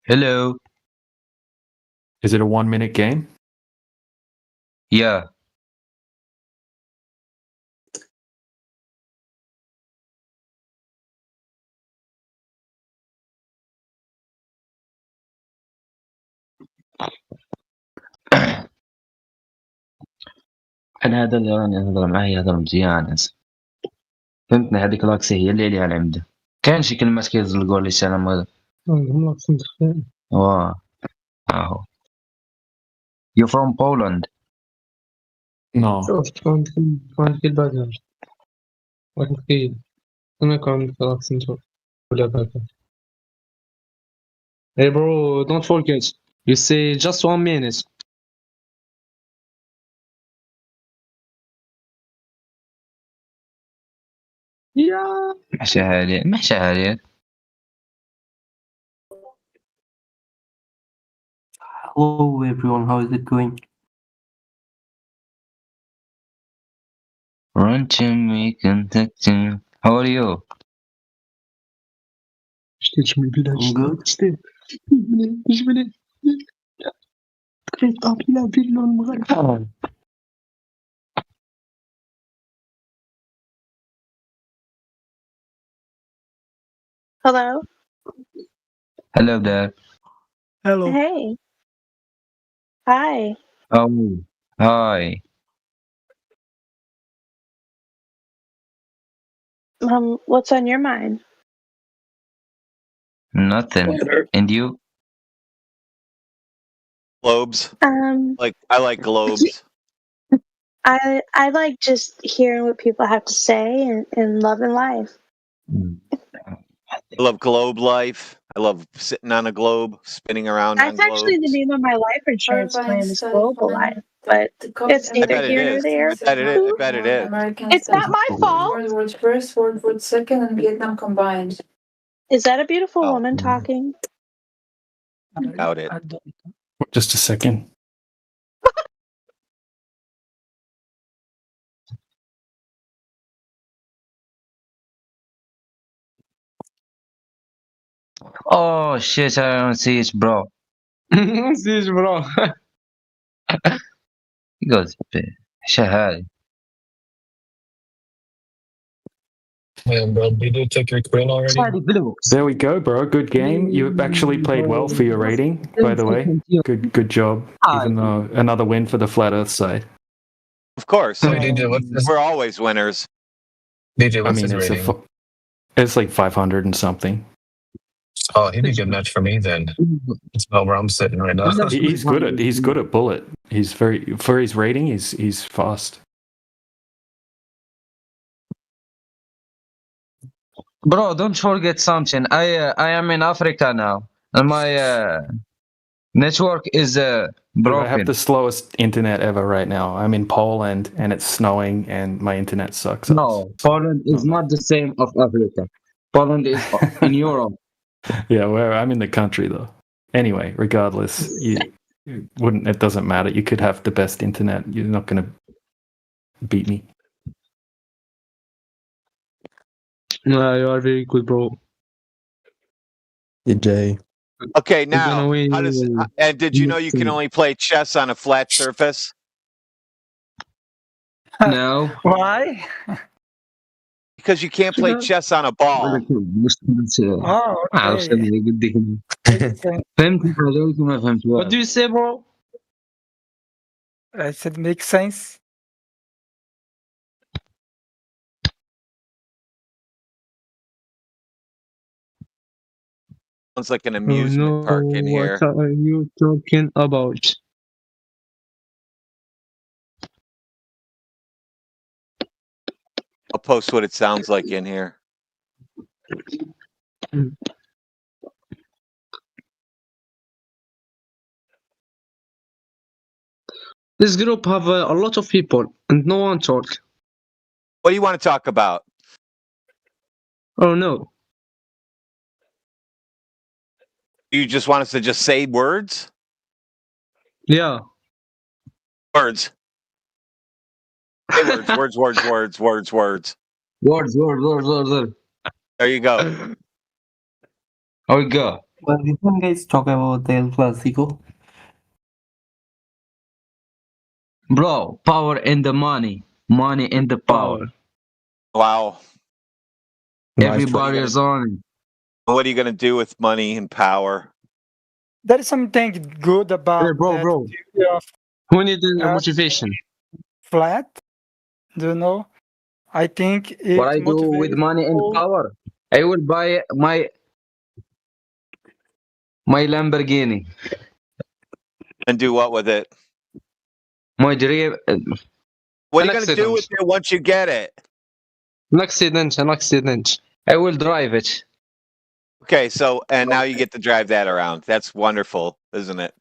Hello. Is it a 1-minute game? Yeah. أنا هذا اللي راني نهضر معاه يهضر مزيان. فهمتني هذيك لاكسي هي اللي عليها العمدة. كاين شي كلمات كيزلقوا لي سلام هذا. واه. أهو. You from Poland? No. شوف كان في الباجاج. واحد كيد. أنا كان في لاكسنتو ولا باجاج. Hey bro, don't forget. You say just 1 minute. Yeah. محشي هالي. Hello everyone, how is it going? Run to me, contact you. How are you? I'm good. Hello. Hello there. Hello. Hey. Hi. Oh, hi. What's on your mind? Nothing. And you? Globes. I like globes. I like just hearing what people have to say and loving life. I love globe life. I love sitting on a globe, spinning around That's on actually globes. the name of my life insurance plan is Global Life, but it's neither here nor there. I bet it is. It's not my fault. World War First, World War Second, and Vietnam combined. Is that a beautiful woman talking? Doubt it. Just a second. Oh shit, I don't see it, bro. See it, bro. He goes, Shahad. Yeah, bro, did you take your queen already? There we go, bro. Good game. You actually played well for your rating, by the way. Good job. Even though another win for the Flat Earth side. Of course. DJ, what's this? We're always winners. DJ, what's his rating? It's like 500 and something. Oh, he'd be a good match for me then. That's about where I'm sitting right now. He's good at bullet. He's very for his rating. He's fast. Bro, don't forget something. I am in Africa now, and my network is Dude, broken. I have the slowest internet ever right now. I'm in Poland and it's snowing and my internet sucks. No, Poland is not the same of Africa. Poland is in Europe. Yeah, well, I'm in the country though. Anyway, regardless, it doesn't matter. You could have the best internet. You're not going to beat me. No, you are very good, bro. DJ. Okay, now how does? And did you know you can only play chess on a flat surface? No. Why? Because you can't play chess on a ball. Oh, okay. What do you say, bro? I said makes sense. Sounds like an amusement park in here. What are you talking about? I'll post what it sounds like in here. This group have a lot of people and no one talk. What do you want to talk about? Oh no. You just want us to just say words? Yeah. Words. Say words, words. Words. There you go. How we go? Well, we can guys talk about the El Clasico. Bro, power and the money. Money and the power. Wow. Everybody is on it. What are you going to do with money and power? There is something good about Hey, bro. theory of Who need the motivation? flat. Do you know? I think it What I do with motivates money and people. power, I will buy my Lamborghini. And do what with it? My dream. What are you going to do with it once you get it? An accident. I will drive it. Okay, so, and now you get to drive that around. That's wonderful, isn't it?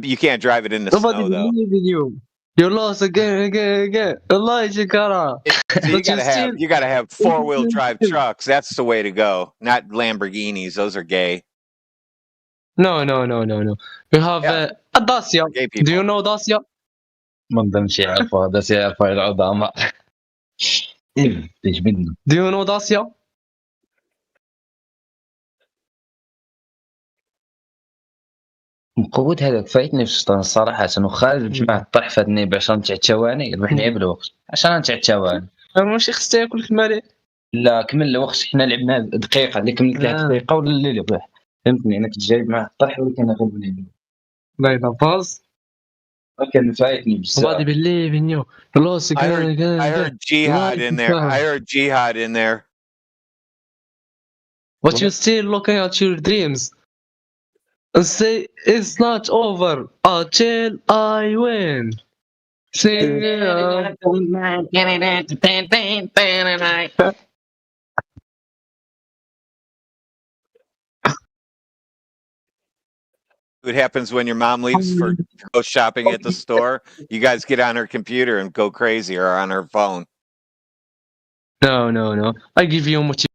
You can't drive it in the Nobody snow, though. believe in you. You lost again. Allah, Jikara. So you gotta have 4-wheel drive trucks. That's the way to go. Not Lamborghinis. Those are gay. No. You have a Dacia. Do you know Dacia? ما نضمش يعرفوا هذا سيعرفوا العظماء. تجبدنا. Do you know Dacia? قوة هذاك فايتني في الشطرنج صراحة. وخارج بجماعة الطرح فاتني ب10 تاع الثواني ربحني بالوقت. 10 تاع الثواني. ماشي خصك تاكل كمالي. لا كمل الوقت حنا لعبنا دقيقة اللي كملت لها دقيقة ولا اللي ربح. فهمتني أنا كنت جايب مع الطرح ولكن غلبني. لا إذا فاز. كان فايتني بزاف. Nobody believe in you. You lost again. I heard jihad in there. I heard jihad in there. But you're still looking at your dreams and say it's not over until I win. Sing it. What happens when your mom leaves for go shopping at the store? You guys get on her computer and go crazy, or on her phone. No. I give you motivation.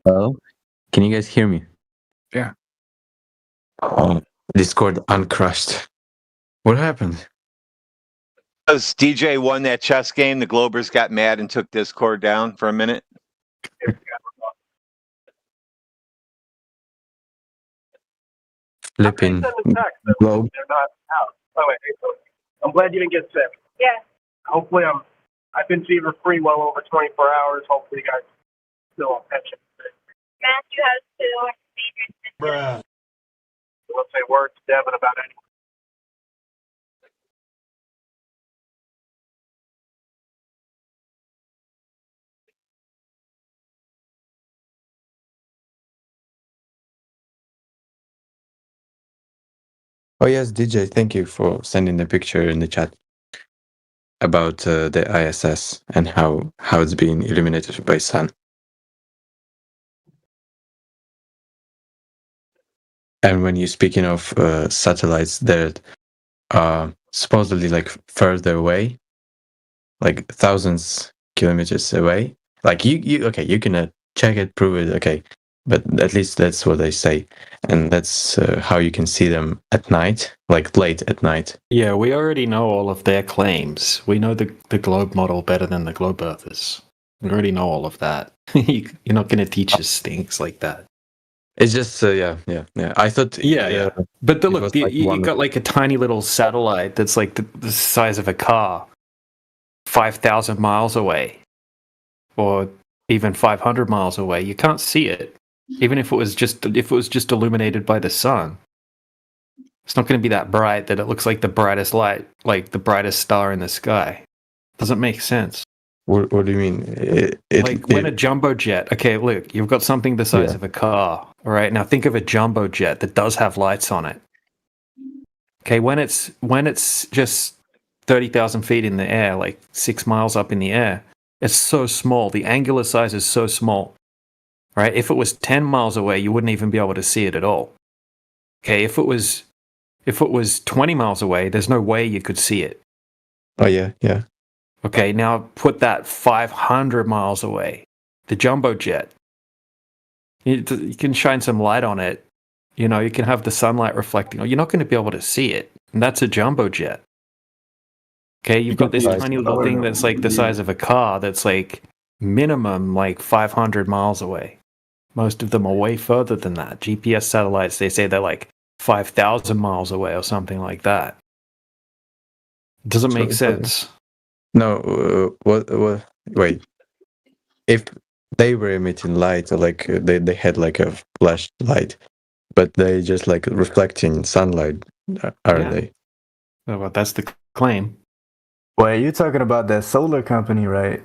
Hello? Can you guys hear me? Yeah. Discord uncrushed. What happened? Because DJ won that chess game, the Globers got mad and took Discord down for a minute. Flipping globe. They're not out. By the way, I'm glad you didn't get sick. Yeah. Hopefully, I've been fever free well over 24 hours. Hopefully, you guys still on pension. Matthew has to. Bruh. Let's say words to Devin about anything. Oh yes, DJ, thank you for sending the picture in the chat about the ISS and how it's being illuminated by sun. And when you're speaking of satellites that are supposedly like further away, like thousands kilometers away, like you can check it, prove it, okay, but at least that's what they say, and that's how you can see them at night, like late at night. Yeah, we already know all of their claims. We know the globe model better than the globe earthers. We already know all of that. You're not going to teach us things like that. It's just yeah. I thought But look, you got like a tiny little satellite that's like the size of a car, 5,000 miles away, or even 500 miles away. You can't see it, even if it was just illuminated by the sun. It's not going to be that bright that it looks like the brightest light, like the brightest star in the sky. Doesn't make sense. What do you mean? When a jumbo jet. Okay, look, you've got something the size of a car. All right, now think of a jumbo jet that does have lights on it. Okay, when it's just 30,000 feet in the air, like 6 miles up in the air, it's so small. The angular size is so small. Right? If it was 10 miles away, you wouldn't even be able to see it at all. Okay, if it was 20 miles away, there's no way you could see it. Oh yeah. Okay, now put that 500 miles away. The jumbo jet. You can shine some light on it. You know, you can have the sunlight reflecting. You're not going to be able to see it. And that's a jumbo jet. Okay, you've got this tiny little thing that's like the size of a car that's like minimum like 500 miles away. Most of them are way further than that. GPS satellites, they say they're like 5,000 miles away or something like that. Doesn't make sense. No, wait. If they were emitting light, or like they had like a flashlight, but they just like reflecting sunlight, are they? Well, that's the claim. Well, you're talking about that solar company, right?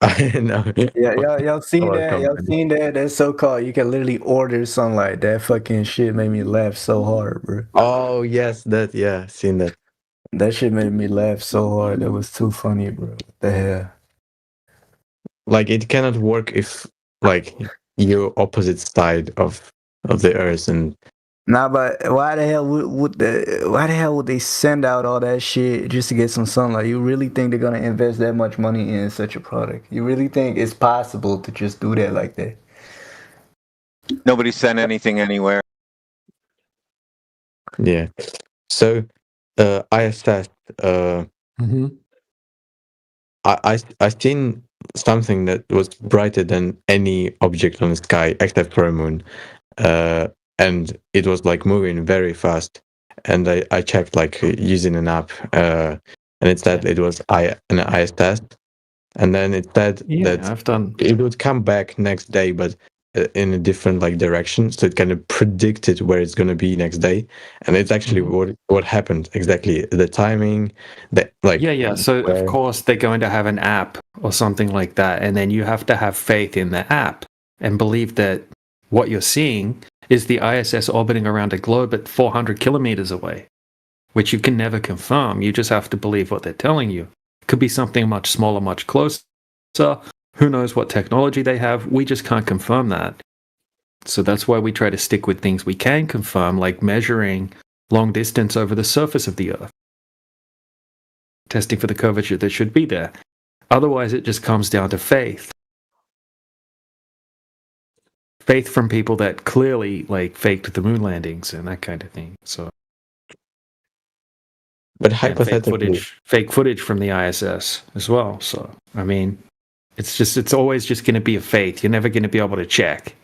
I know. Yeah, y'all seen that? Y'all seen that? That's so-called. You can literally order sunlight. That fucking shit made me laugh so hard, bro. Oh yes, seen that. That shit made me laugh so hard. That was too funny, bro. What the hell? Like it cannot work if like you're opposite side of the earth and. Nah, but why the hell would they send out all that shit just to get some sunlight? You really think they're gonna invest that much money in such a product? You really think it's possible to just do that like that? Nobody sent anything anywhere. Yeah. So ISS. I seen something that was brighter than any object on the sky except for a moon. And it was like moving very fast, and I checked like using an app, and it said it was an ISS, and then it said that it would come back next day, but in a different like direction, so it kind of predicted where it's going to be next day, and it's actually what happened exactly. The timing, So of course they're going to have an app or something like that, and then you have to have faith in the app and believe that what you're seeing is the ISS orbiting around a globe at 400 kilometers away, which you can never confirm. You just have to believe what they're telling you. It could be something much smaller, much closer. Who knows what technology they have? We just can't confirm that. So that's why we try to stick with things we can confirm, like measuring long distance over the surface of the Earth, testing for the curvature that should be there. Otherwise, it just comes down to faith. Faith from people that clearly like faked the moon landings and that kind of thing. So, But and hypothetically, fake footage from the ISS as well. So, I mean, it's always just going to be a faith. You're never going to be able to check.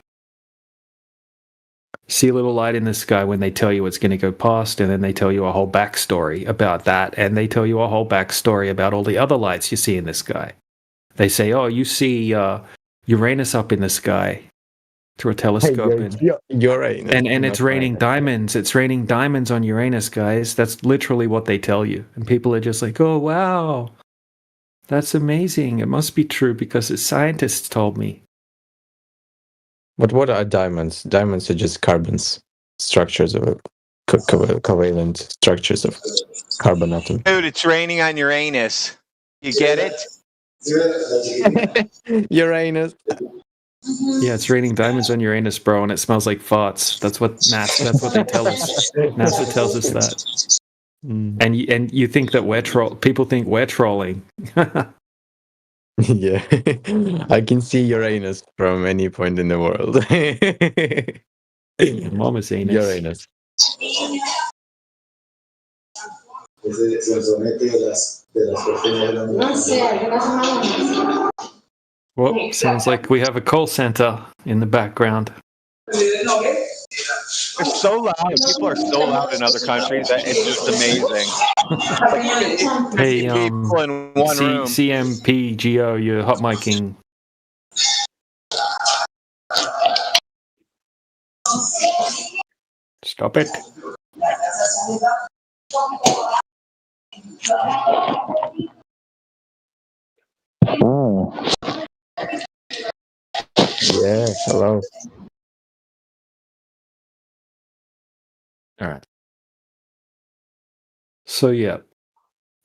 See a little light in the sky when they tell you it's going to go past, and then they tell you a whole backstory about that, and they tell you a whole backstory about all the other lights you see in the sky. They say, "Oh, you see Uranus up in the sky through a telescope, Uranus, and it's raining diamonds. It's raining diamonds on Uranus, guys." That's literally what they tell you, and people are just like, "Oh, wow, that's amazing. It must be true because the scientists told me." But what are diamonds? Diamonds are just carbons, structures of covalent structures of carbon atoms. Dude, it's raining on Uranus. You get it? Uranus. Yeah, it's raining diamonds on Uranus, bro, and it smells like farts. That's what NASA. That's what they tell us. NASA tells us that. And you think that people think we're trolling. Yeah, I can see Uranus from any point in the world. Mama's anus. Uranus. Well, sounds like we have a call center in the background. They're so loud. People are so loud in other countries that it's just amazing. Hey, people in one room. CMPGO, you're hot micing. Stop it. Oh. Yeah, hello. All right. So, yeah,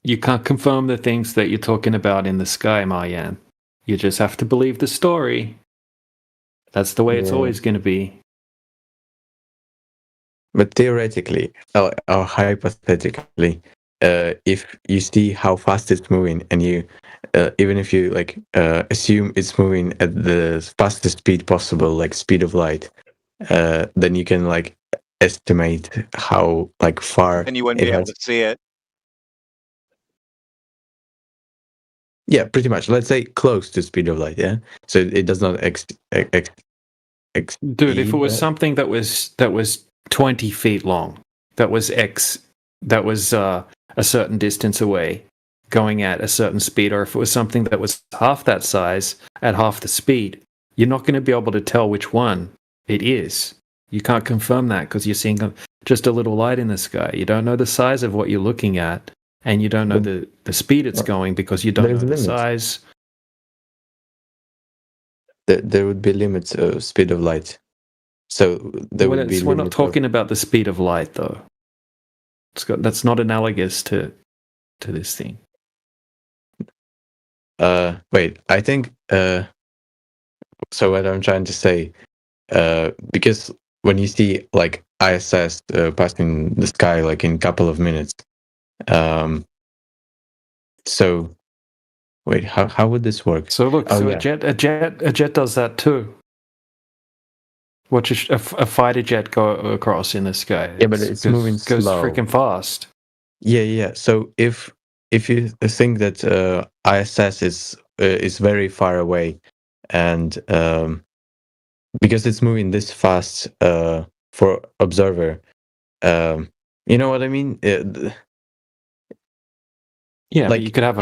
you can't confirm the things that you're talking about in the sky, Marianne. You just have to believe the story. That's the way it's always going to be. But theoretically, or hypothetically, if you see how fast it's moving, and you, even if you assume it's moving at the fastest speed possible, like speed of light, then you can estimate how far. And you wouldn't be able to see it. Yeah, pretty much. Let's say close to speed of light. Yeah, so it does not Dude, if it was something that was 20 feet long, that was a certain distance away, going at a certain speed, or if it was something that was half that size at half the speed, you're not going to be able to tell which one it is. You can't confirm that because you're seeing just a little light in the sky. You don't know the size of what you're looking at, and you don't know the speed it's going because you don't know the size. There would be limits of speed of light. So there would be. We're not talking about the speed of light, though. That's not analogous to this thing. Wait, I think. So what I'm trying to say, because when you see ISS passing the sky in a couple of minutes, so wait, how would this work? So look, a jet does that too. Watch a fighter jet go across in the sky. Yeah, but it's moving slow. Goes freaking fast. Yeah. So if you think that ISS is very far away, and because it's moving this fast for observer, you know what I mean? Yeah, but you could have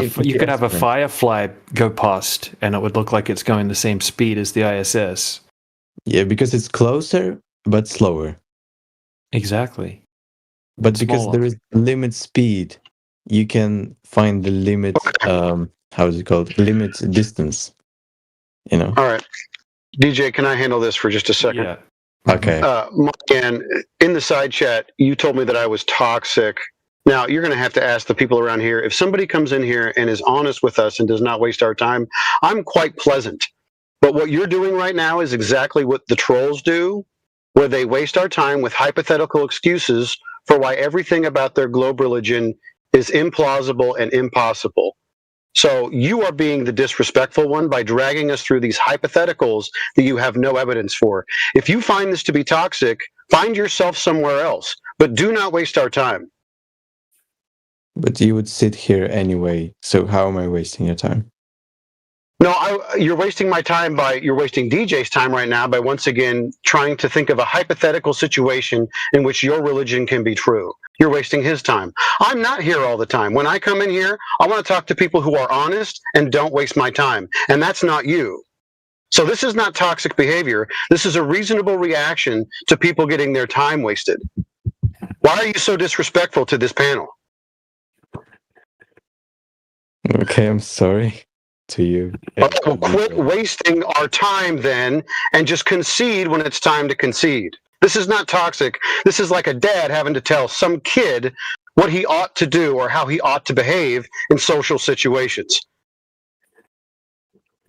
a Firefly go past, and it would look like it's going the same speed as the ISS. Yeah, because it's closer but slower. Exactly. But because there is limit speed, you can find the limit. How is it called? Limit distance. You know. All right, DJ, can I handle this for just a second? Yeah. Okay. And in the side chat, you told me that I was toxic. Now, you're going to have to ask the people around here. If somebody comes in here and is honest with us and does not waste our time, I'm quite pleasant. But what you're doing right now is exactly what the trolls do, where they waste our time with hypothetical excuses for why everything about their globe religion is implausible and impossible. So you are being the disrespectful one by dragging us through these hypotheticals that you have no evidence for. If you find this to be toxic, find yourself somewhere else, but do not waste our time. But you would sit here anyway, so how am I wasting your time? No, you're wasting my time you're wasting DJ's time right now by once again trying to think of a hypothetical situation in which your religion can be true. You're wasting his time. I'm not here all the time. When I come in here, I want to talk to people who are honest and don't waste my time. And that's not you. So this is not toxic behavior. This is a reasonable reaction to people getting their time wasted. Why are you so disrespectful to this panel? Okay, I'm sorry to you. Well, quit wasting our time then and just concede when it's time to concede. This is not toxic. This is like a dad having to tell some kid what he ought to do or how he ought to behave in social situations.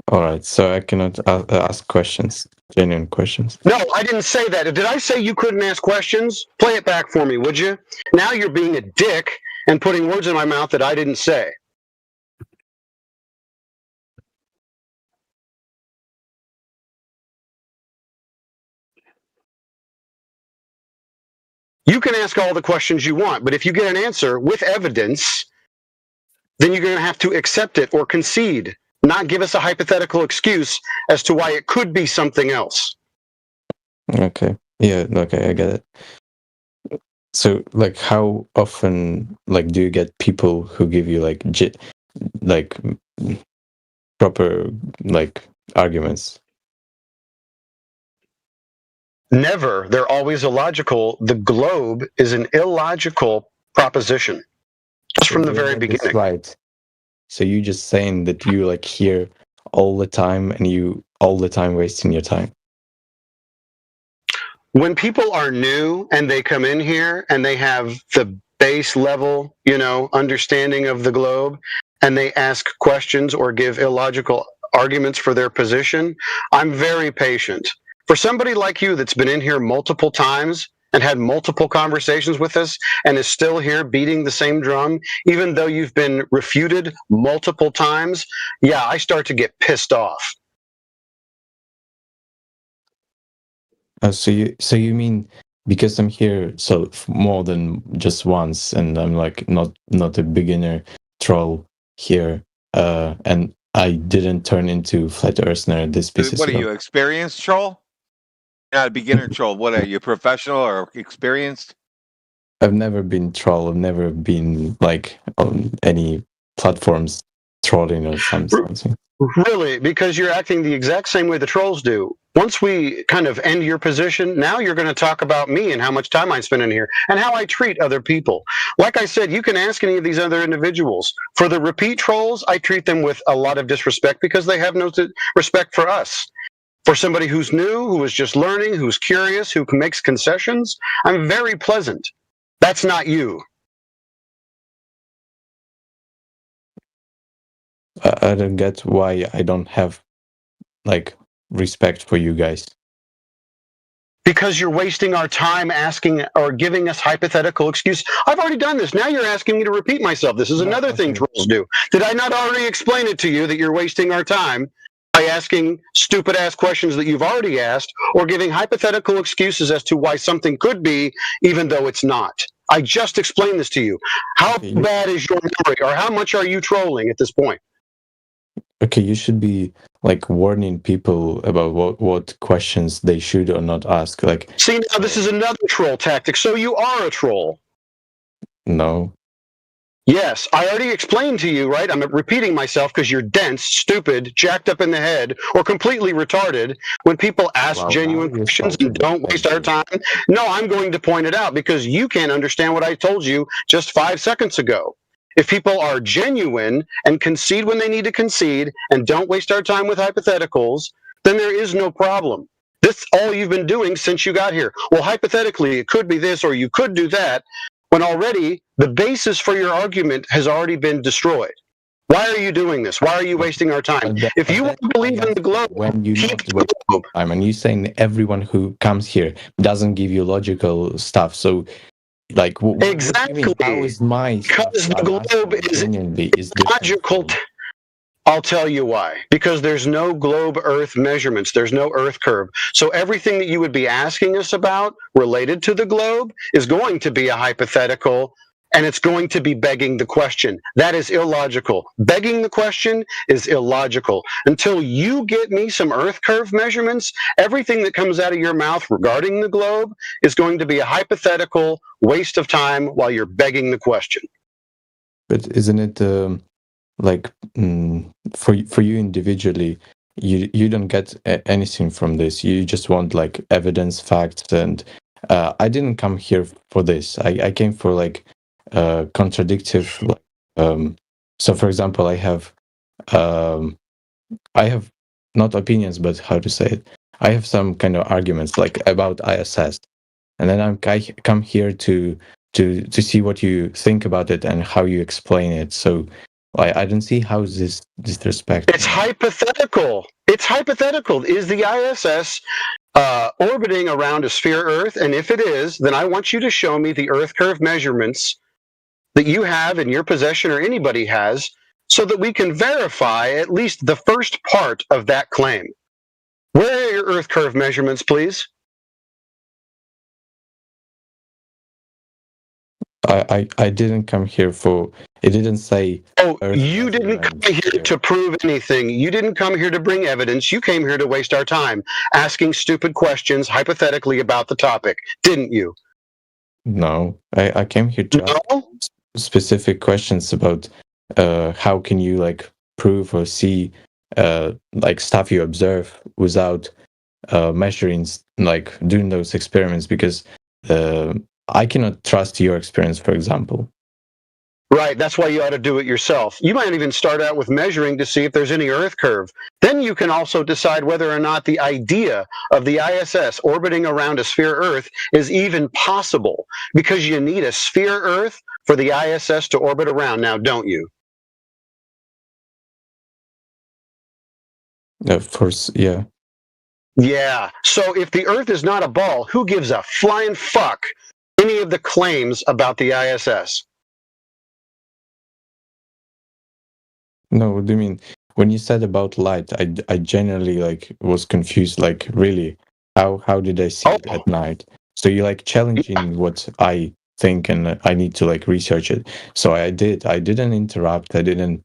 All right, so I cannot ask questions, genuine questions. No, I didn't say that. Did I say you couldn't ask questions? Play it back for me, would you? Now you're being a dick and putting words in my mouth that I didn't say. You can ask all the questions you want, but if you get an answer with evidence, then you're going to have to accept it or concede, not give us a hypothetical excuse as to why it could be something else. Okay. Yeah, okay, I get it. So, like, how often, like, do you get people who give you, like, proper, like, arguments? Never. They're always illogical. The globe is an illogical proposition. Just from the very beginning. Right. So you just saying that you like hear all the time and you all the time wasting your time. When people are new and they come in here and they have the base level, understanding of the globe, and they ask questions or give illogical arguments for their position, I'm very patient. For somebody like you that's been in here multiple times and had multiple conversations with us and is still here beating the same drum, even though you've been refuted multiple times, yeah, I start to get pissed off. So you mean because I'm here more than just once and I'm like not a beginner troll here, and I didn't turn into Flat Earthner this piece. What are you, experienced troll? You're not a beginner troll. What are you, professional or experienced? I've never been troll. I've never been like on any platforms trolling or something. Really? Because you're acting the exact same way the trolls do. Once we kind of end your position, now you're going to talk about me and how much time I spend in here and how I treat other people. Like I said, you can ask any of these other individuals. For the repeat trolls, I treat them with a lot of disrespect because they have no respect for us. For somebody who's new, who is just learning, who's curious, who makes concessions, I'm very pleasant. That's not you. I don't get why I don't have like respect for you guys. Because you're wasting our time asking or giving us hypothetical excuse. I've already done this. Now you're asking me to repeat myself. This is another thing trolls do. Did I not already explain it to you that you're wasting our time by asking stupid ass questions that you've already asked or giving hypothetical excuses as to why something could be even though it's not? I just explained this to you. How bad is your memory or how much are you trolling at this point? Okay, you should be like warning people about what questions they should or not ask. Like, see, now this is another troll tactic. So you are a troll. No. Yes, I already explained to you, right? I'm repeating myself because you're dense, stupid, jacked up in the head, or completely retarded when people ask genuine questions and don't waste our time. No, I'm going to point it out because you can't understand what I told you just 5 seconds ago. If people are genuine and concede when they need to concede and don't waste our time with hypotheticals, then there is no problem. This is all you've been doing since you got here. Well, hypothetically, it could be this or you could do that, when already the basis for your argument has already been destroyed. Why are you doing this? Why are you wasting our time? If you want to believe in the globe, when you not waste your time, and you're saying everyone who comes here doesn't give you logical stuff, so like exactly how is my because the globe is logical. I'll tell you why. Because there's no globe Earth measurements. There's no Earth curve. So everything that you would be asking us about related to the globe is going to be a hypothetical, and it's going to be begging the question. That is illogical. Begging the question is illogical. Until you get me some Earth curve measurements, everything that comes out of your mouth regarding the globe is going to be a hypothetical waste of time while you're begging the question. But isn't it like for you individually, you don't get anything from this. You just want like evidence, facts, and I didn't come here for this. I came for like contradictive. So, for example, I have not opinions, but how to say it. I have some kind of arguments like about ISS, and then I come here to see what you think about it and how you explain it. So I don't see how is this disrespect. It's hypothetical. It's hypothetical. Is the ISS orbiting around a sphere Earth? And if it is, then I want you to show me the Earth curve measurements that you have in your possession or anybody has, so that we can verify at least the first part of that claim. Where are your Earth curve measurements, please? I didn't come here for. It didn't say. Oh, you didn't come here to prove anything. You didn't come here to bring evidence. You came here to waste our time asking stupid questions hypothetically about the topic, didn't you? No, I came here to ask specific questions about how can you like prove or see like stuff you observe without measuring, like doing those experiments, because I cannot trust your experience, for example. Right, that's why you ought to do it yourself. You might even start out with measuring to see if there's any Earth curve. Then you can also decide whether or not the idea of the ISS orbiting around a sphere Earth is even possible, because you need a sphere Earth for the ISS to orbit around now, don't you? Of course, yeah. Yeah, so if the Earth is not a ball, who gives a flying fuck any of the claims about the ISS? No, what do you mean? When you said about light, I generally like was confused. Like, really, how did I see it at night? So you're like challenging what I think, and I need to like research it. So I did. I didn't interrupt. I didn't.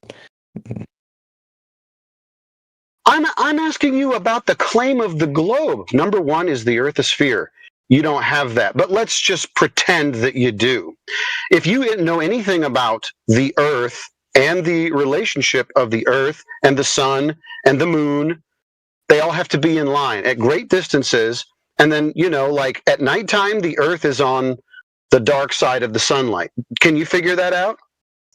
I'm asking you about the claim of the globe. Number one is the Earth a sphere. You don't have that, but let's just pretend that you do. If you know anything about the Earth and the relationship of the Earth and the sun and the moon, they all have to be in line at great distances. And then, you know, like at nighttime, the Earth is on the dark side of the sunlight. Can you figure that out?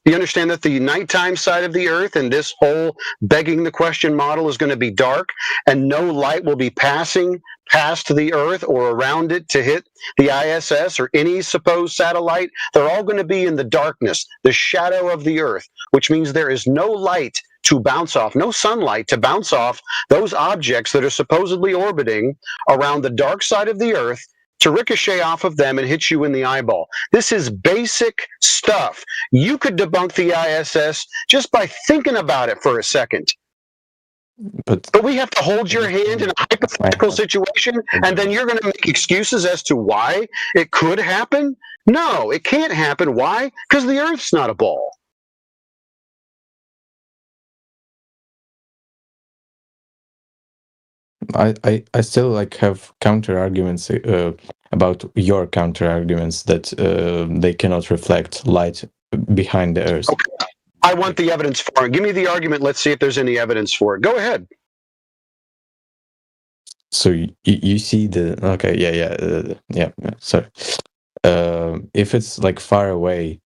You understand that the nighttime side of the Earth and this whole begging the question model is going to be dark, and no light will be passing past the Earth or around it to hit the ISS or any supposed satellite. They're all going to be in the darkness, the shadow of the Earth, which means there is no light to bounce off, no sunlight to bounce off those objects that are supposedly orbiting around the dark side of the Earth, to ricochet off of them and hit you in the eyeball. This is basic stuff. You could debunk the ISS just by thinking about it for a second. But we have to hold your hand in a hypothetical situation, and then you're going to make excuses as to why it could happen? No, it can't happen. Why? Because the Earth's not a ball. I still like have counter arguments about your counter arguments that they cannot reflect light behind the Earth. Okay. I want the evidence for it. Give me the argument. Let's see if there's any evidence for it. Go ahead. So you see the yeah. Sorry. If it's like far away,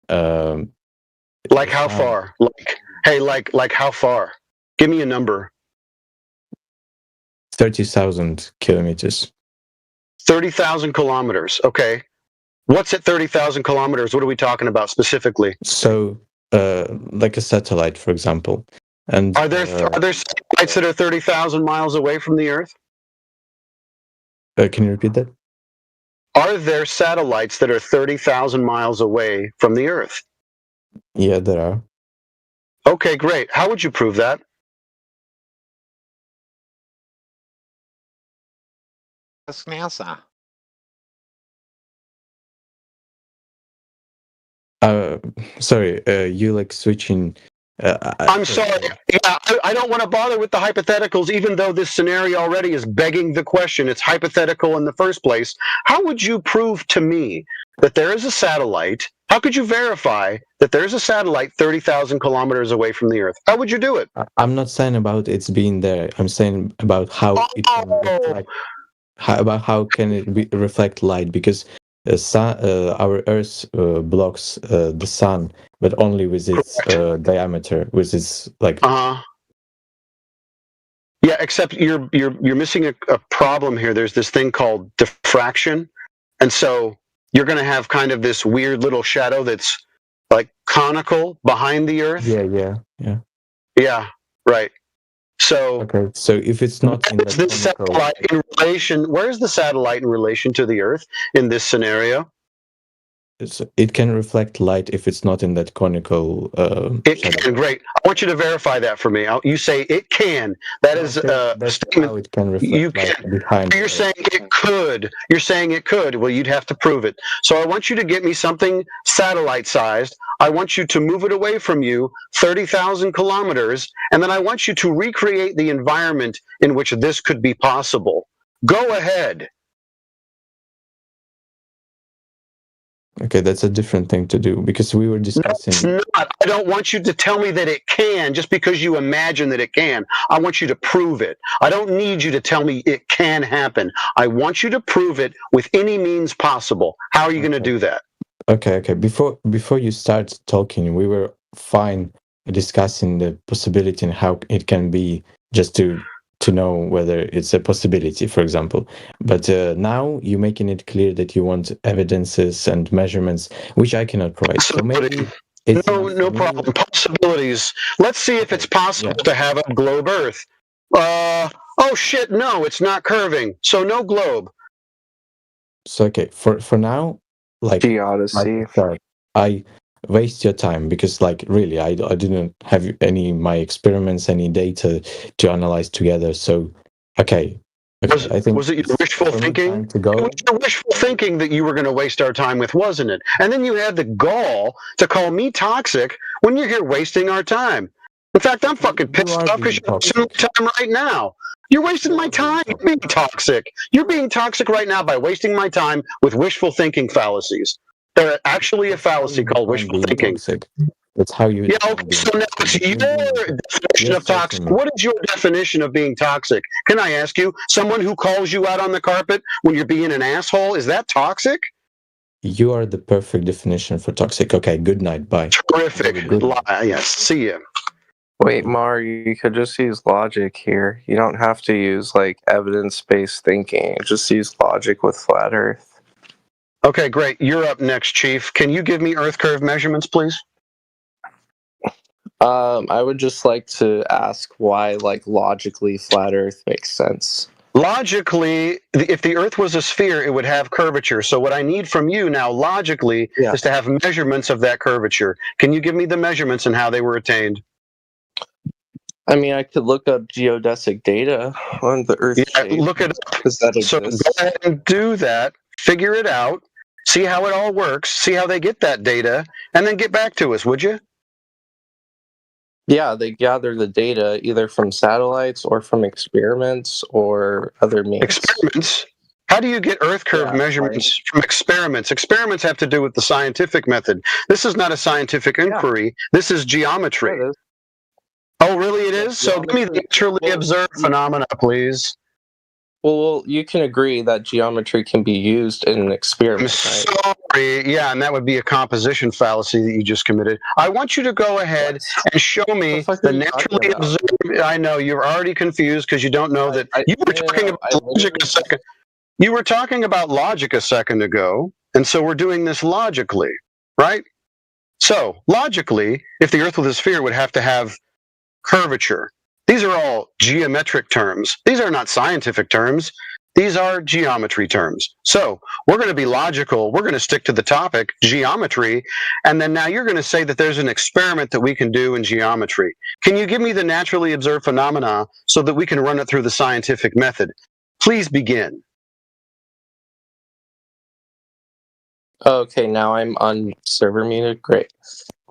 like how far? Like how far? Give me a number. 30,000 kilometers. 30,000 kilometers. Okay. What's at 30,000 kilometers? What are we talking about specifically? So, like a satellite, for example. And are there satellites that are 30,000 miles away from the Earth? Can you repeat that? Are there satellites that are 30,000 miles away from the Earth? Yeah, there are. Okay, great. How would you prove that? Ask NASA. Sorry, you like switching. I'm sorry. Yeah, I don't want to bother with the hypotheticals, even though this scenario already is begging the question. It's hypothetical in the first place. How would you prove to me that there is a satellite? How could you verify that there's a satellite 30,000 kilometers away from the Earth? How would you do it? I'm not saying about it's being there. I'm saying about how it can reflect. How can it reflect light? Because our Earth blocks the sun, but only with its diameter, with its like. Yeah, except you're missing a problem here. There's this thing called diffraction, and so you're going to have kind of this weird little shadow that's like conical behind the Earth. Yeah. Right. So okay. So if it's not in the satellite in relation, where's the satellite in relation to the Earth in this scenario? It can reflect light if it's not in that conical. It can. Great. I want you to verify that for me. You say it can. That is a statement. How it can reflect light behind. You're saying it could. You're saying it could. Well, you'd have to prove it. So I want you to get me something satellite-sized. I want you to move it away from you 30,000 kilometers, and then I want you to recreate the environment in which this could be possible. Go ahead. Okay, that's a different thing to do because we were discussing. No, it's not. I don't want you to tell me that it can just because you imagine that it can. I want you to prove it. I don't need you to tell me it can happen. I want you to prove it with any means possible. How are you going to do that? Okay. Before you start talking, we were fine discussing the possibility and how it can be, just to know whether it's a possibility, for example. But now you're making it clear that you want evidences and measurements, which I cannot provide. So maybe no problem. Possibilities. Let's see if it's possible to have a globe Earth. Oh shit! No, it's not curving. So no globe. So okay, for now, like Geodesy. I waste your time because like really I didn't have my experiments, any data to analyze together. So okay, I think was it your wishful thinking? To go? It was your wishful thinking that you were going to waste our time with, wasn't it? And then you had the gall to call me toxic when you're here wasting our time. In fact, I'm fucking pissed off because you're wasting my time right now. You're wasting my time. You're being toxic. You're being toxic right now by wasting my time with wishful thinking fallacies. They're actually a fallacy called wishful thinking. That's how you. Yeah. Okay. So now it's your definition of toxic. What is your definition of being toxic? Can I ask you? Someone who calls you out on the carpet when you're being an asshole, is that toxic? You are the perfect definition for toxic. Okay. Good night. Bye. Terrific. Yes. See ya. Wait, Mar, you could just use logic here. You don't have to use like evidence-based thinking. Just use logic with flat Earth. Okay, great. You're up next, Chief. Can you give me Earth curve measurements, please? I would just like to ask why, like, logically, flat Earth makes sense. Logically, if the Earth was a sphere, it would have curvature. So what I need from you now, logically, is to have measurements of that curvature. Can you give me the measurements and how they were attained? I mean, I could look up geodesic data on the Earth shape. Look it up. So go ahead and do that. Figure it out. See how it all works. See how they get that data, and then get back to us, would you? Yeah, they gather the data either from satellites or from experiments or other means. Experiments? How do you get Earth curve measurements from experiments? Experiments have to do with the scientific method. This is not a scientific inquiry. This is geometry. Yeah, oh, really it is? So give me the naturally observed phenomena, please. Well, you can agree that geometry can be used in an experiment, I'm sorry. Yeah, and that would be a composition fallacy that you just committed. I want you to go ahead and show me the naturally observed. I know you're already confused because you don't know that. You were talking about logic a second. You were talking about logic a second ago, and so we're doing this logically, right? So logically, if the Earth was a sphere, it would have to have curvature. These are all geometric terms. These are not scientific terms. These are geometry terms. So we're going to be logical. We're going to stick to the topic, geometry. And then now you're going to say that there's an experiment that we can do in geometry. Can you give me the naturally observed phenomena so that we can run it through the scientific method? Please begin. Okay, now I'm on server muted. Great.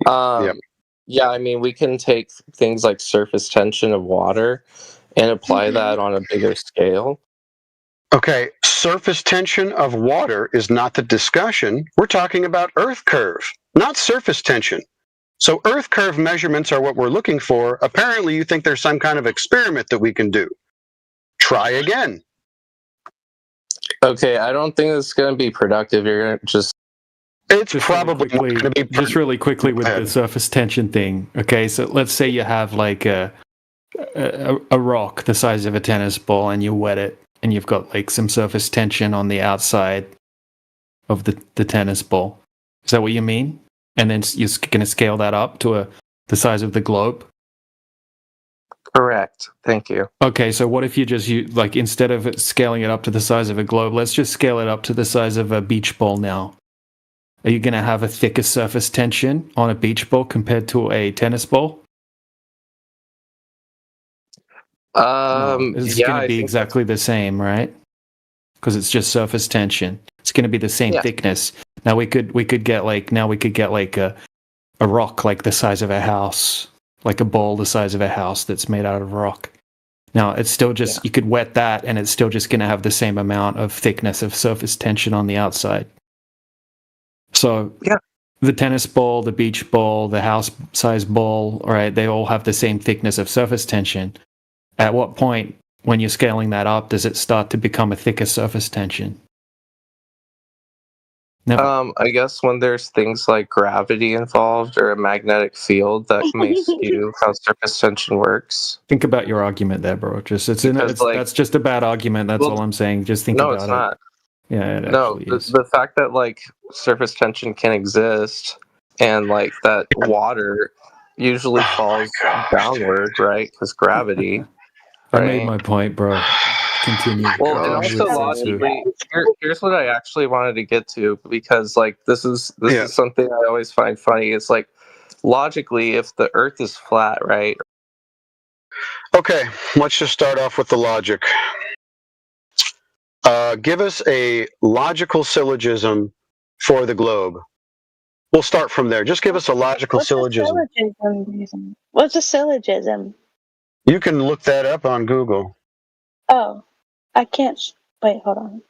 Yeah, I mean, we can take things like surface tension of water and apply that on a bigger scale. Okay, surface tension of water is not the discussion. We're talking about earth curve, not surface tension. So earth curve measurements are what we're looking for. Apparently, you think there's some kind of experiment that we can do. Try again. Okay, I don't think it's going to be productive. You're going to just... It's probably not going to be... Just really quickly with the surface tension thing. Okay, so let's say you have like a rock the size of a tennis ball and you wet it, and you've got like some surface tension on the outside of the tennis ball. Is that what you mean? And then you're going to scale that up to the size of the globe? Correct. Thank you. Okay, so what if you just, like, instead of scaling it up to the size of a globe, let's just scale it up to the size of a beach ball now. Are you going to have a thicker surface tension on a beach ball compared to a tennis ball? It's going to be exactly the same, right? Because it's just surface tension. It's going to be the same thickness. Now we could get like a rock like the size of a house, like a ball the size of a house that's made out of rock. Now it's still just you could wet that, and it's still just going to have the same amount of thickness of surface tension on the outside. So the tennis ball, the beach ball, the house-size ball, right? They all have the same thickness of surface tension. At what point, when you're scaling that up, does it start to become a thicker surface tension? I guess when there's things like gravity involved or a magnetic field that may skew how surface tension works. Think about your argument there, bro. That's just a bad argument. That's all I'm saying. Just think about it. No, it's not. Yeah, it no, actually is. the fact that like surface tension can exist and like that water usually falls downward, right? Because gravity. I made my point, bro. Continue. Well, and also logically, here's what I actually wanted to get to, because like this is something I always find funny. It's like logically, if the Earth is flat, right? Okay, let's just start off with the logic. Give us a logical syllogism for the globe. We'll start from there. Just give us a logical syllogism. What's a syllogism? You can look that up on Google. Oh, I can't. Wait, hold on.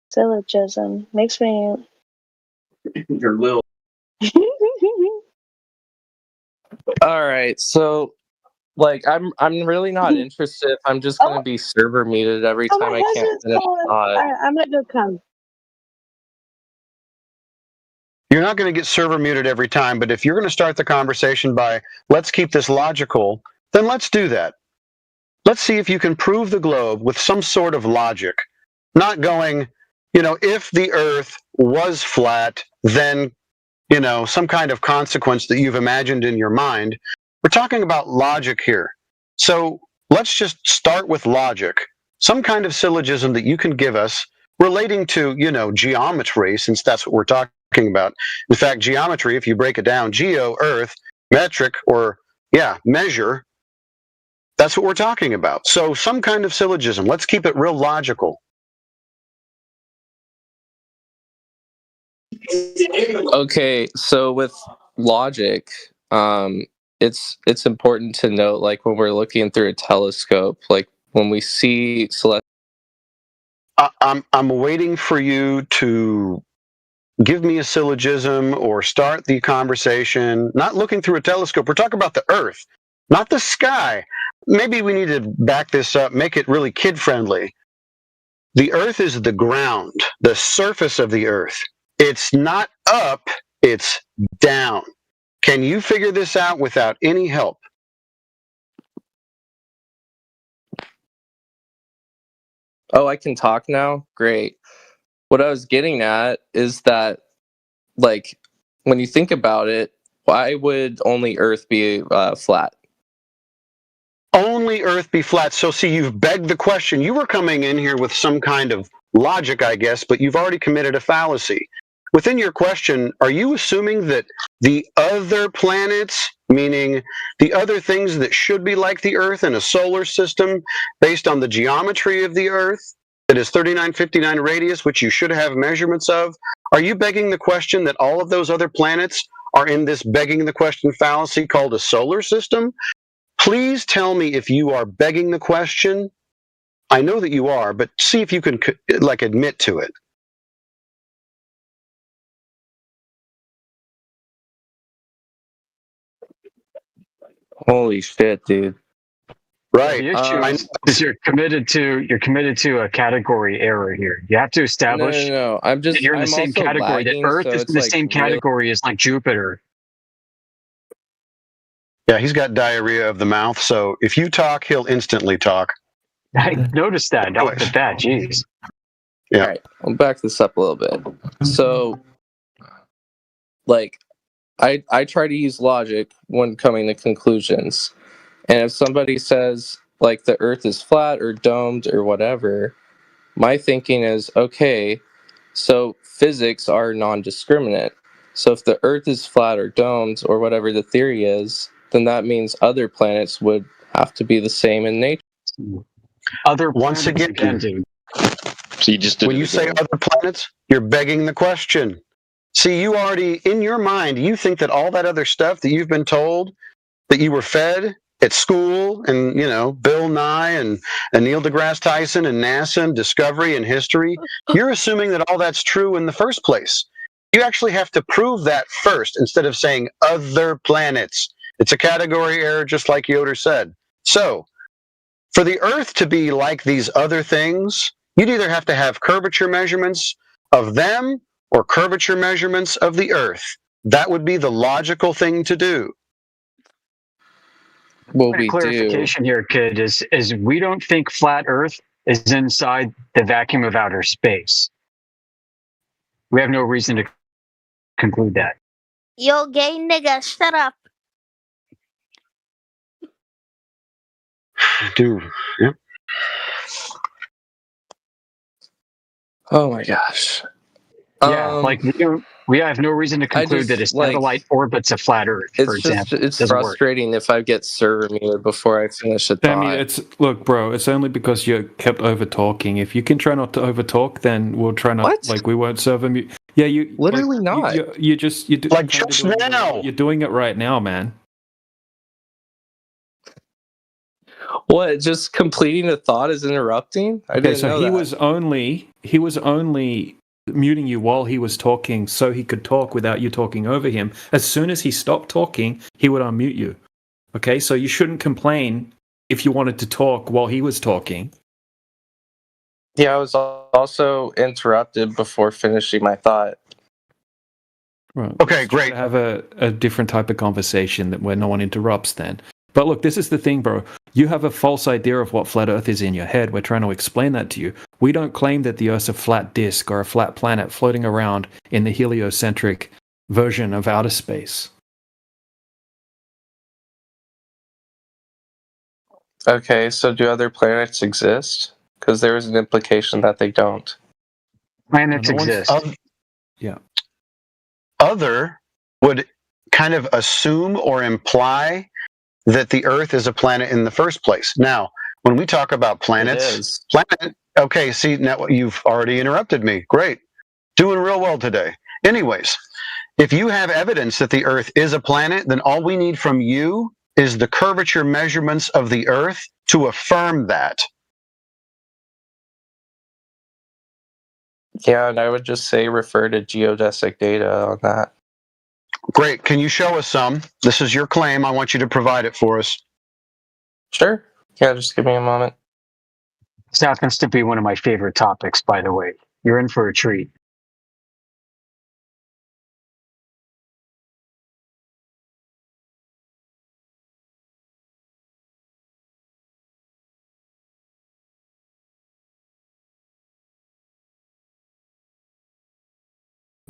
Syllogism makes me. You're little. All right, so like I'm really not interested if I'm just gonna be server muted every time I can't finish a thought. I'm gonna go come. You're not going to get server muted every time, but if you're going to start the conversation by, let's keep this logical, then let's do that. Let's see if you can prove the globe with some sort of logic. Not going, if the Earth was flat, then, some kind of consequence that you've imagined in your mind. We're talking about logic here. So let's just start with logic. Some kind of syllogism that you can give us relating to, geometry, since that's what we're talking about. In fact, geometry, if you break it down, geo, earth, metric, or measure, that's what we're talking about. So some kind of syllogism. Let's keep it real logical. Okay, so with logic, it's important to note, like when we're looking through a telescope, like when we see celestial. I'm waiting for you to give me a syllogism or start the conversation. Not looking through a telescope. We're talking about the Earth, not the sky. Maybe we need to back this up, make it really kid-friendly. The Earth is the ground, the surface of the Earth. It's not up, it's down. Can you figure this out without any help? Oh, I can talk now? Great. What I was getting at is that, like, when you think about it, why would only Earth be flat? only Earth be flat. So see, you've begged the question. You were coming in here with some kind of logic, I guess, but you've already committed a fallacy. Within your question, are you assuming that the other planets, meaning the other things that should be like the Earth in a solar system based on the geometry of the Earth, that is 3959 radius, which you should have measurements of, are you begging the question that all of those other planets are in this begging the question fallacy called a solar system? Please tell me if you are begging the question. I know that you are, but see if you can like admit to it. Holy shit, dude. Right. The issue is you're committed to a category error here. You have to establish No. that you're in the same also category. lagging, That Earth so is it's in the like same category as like Jupiter. Yeah, he's got diarrhea of the mouth, so if you talk, he'll instantly talk. I noticed that. Don't look at that. Jeez. Yeah. All right, I'll back this up a little bit. So, like, I try to use logic when coming to conclusions. And if somebody says, like, the Earth is flat or domed or whatever, my thinking is, okay, so physics are non-discriminate. So if the Earth is flat or domed or whatever the theory is, then that means other planets would have to be the same in nature. Other Once again, so you just did when you say other planets, you're begging the question. See, you already, in your mind, you think that all that other stuff that you've been told, that you were fed at school, and, you know, Bill Nye and Neil deGrasse Tyson and NASA and Discovery and history, you're assuming that all that's true in the first place. You actually have to prove that first instead of saying other planets. It's a category error, just like Yoder said. So, for the Earth to be like these other things, you'd either have to have curvature measurements of them or curvature measurements of the Earth. That would be the logical thing to do. Well, A clarification here, kid, is we don't think flat Earth is inside the vacuum of outer space. We have no reason to conclude that. Yo, gay nigga, shut up. Dude, yep. Oh my gosh. Yeah, like we have no reason to conclude that a satellite orbits a flat Earth, for example. It's Doesn't work. frustrating if I get server muted before I finish a Sammy, thought. look, bro. It's only because you kept over talking. If you can try not to over talk, then we'll try not. What? Like we won't server mute. Yeah, you literally not. You just you do, like just now. You're doing it right now, man. What? Just completing a thought is interrupting? I didn't know he that. he was only muting you while he was talking, so he could talk without you talking over him. As soon as he stopped talking, he would unmute you. Okay, so you shouldn't complain if you wanted to talk while he was talking. Yeah, I was also interrupted before finishing my thought. Right. Okay, great. Have a different type of conversation that where no one interrupts then. But look, this is the thing, bro. You have a false idea of what flat Earth is in your head. We're trying to explain that to you. We don't claim that the Earth's a flat disk or a flat planet floating around in the heliocentric version of outer space. Okay, so do other planets exist? Because there is an implication that they don't. Planets exist. Yeah. Other would kind of assume or imply that the Earth is a planet in the first place. Now, when we talk about planets, okay, see, now you've already interrupted me. Great. Doing real well today. Anyways, if you have evidence that the Earth is a planet, then all we need from you is the curvature measurements of the Earth to affirm that. Yeah, and I would just say refer to geodesic data on that. Great. Can you show us some? This is your claim. I want you to provide it for us. Sure. Yeah, just give me a moment. This happens to be one of my favorite topics, by the way. You're in for a treat.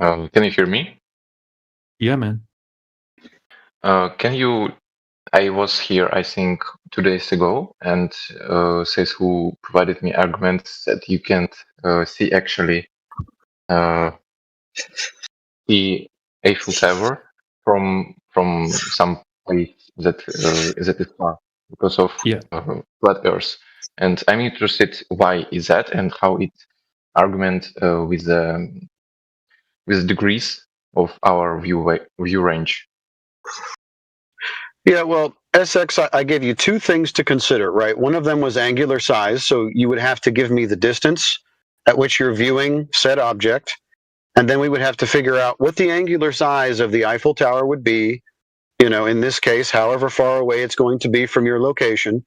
Can you hear me? Yeah, man. Can you I was here, I think, 2 days ago, and says who provided me arguments that you can't see actually the Eiffel Tower from some place that is far because of flat Earth. And I'm interested why is that and how it argument with degrees of our view range. Yeah, well, SX, I gave you two things to consider, right? One of them was angular size, so you would have to give me the distance at which you're viewing said object, and then we would have to figure out what the angular size of the Eiffel Tower would be, in this case, however far away it's going to be from your location.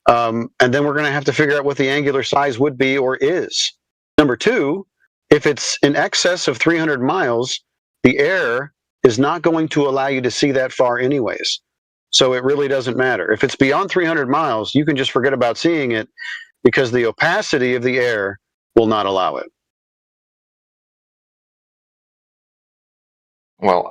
And then we're going to have to figure out what the angular size would be or is. Number two, if it's in excess of 300 miles, the air is not going to allow you to see that far anyways. So it really doesn't matter. If it's beyond 300 miles, you can just forget about seeing it because the opacity of the air will not allow it. Well,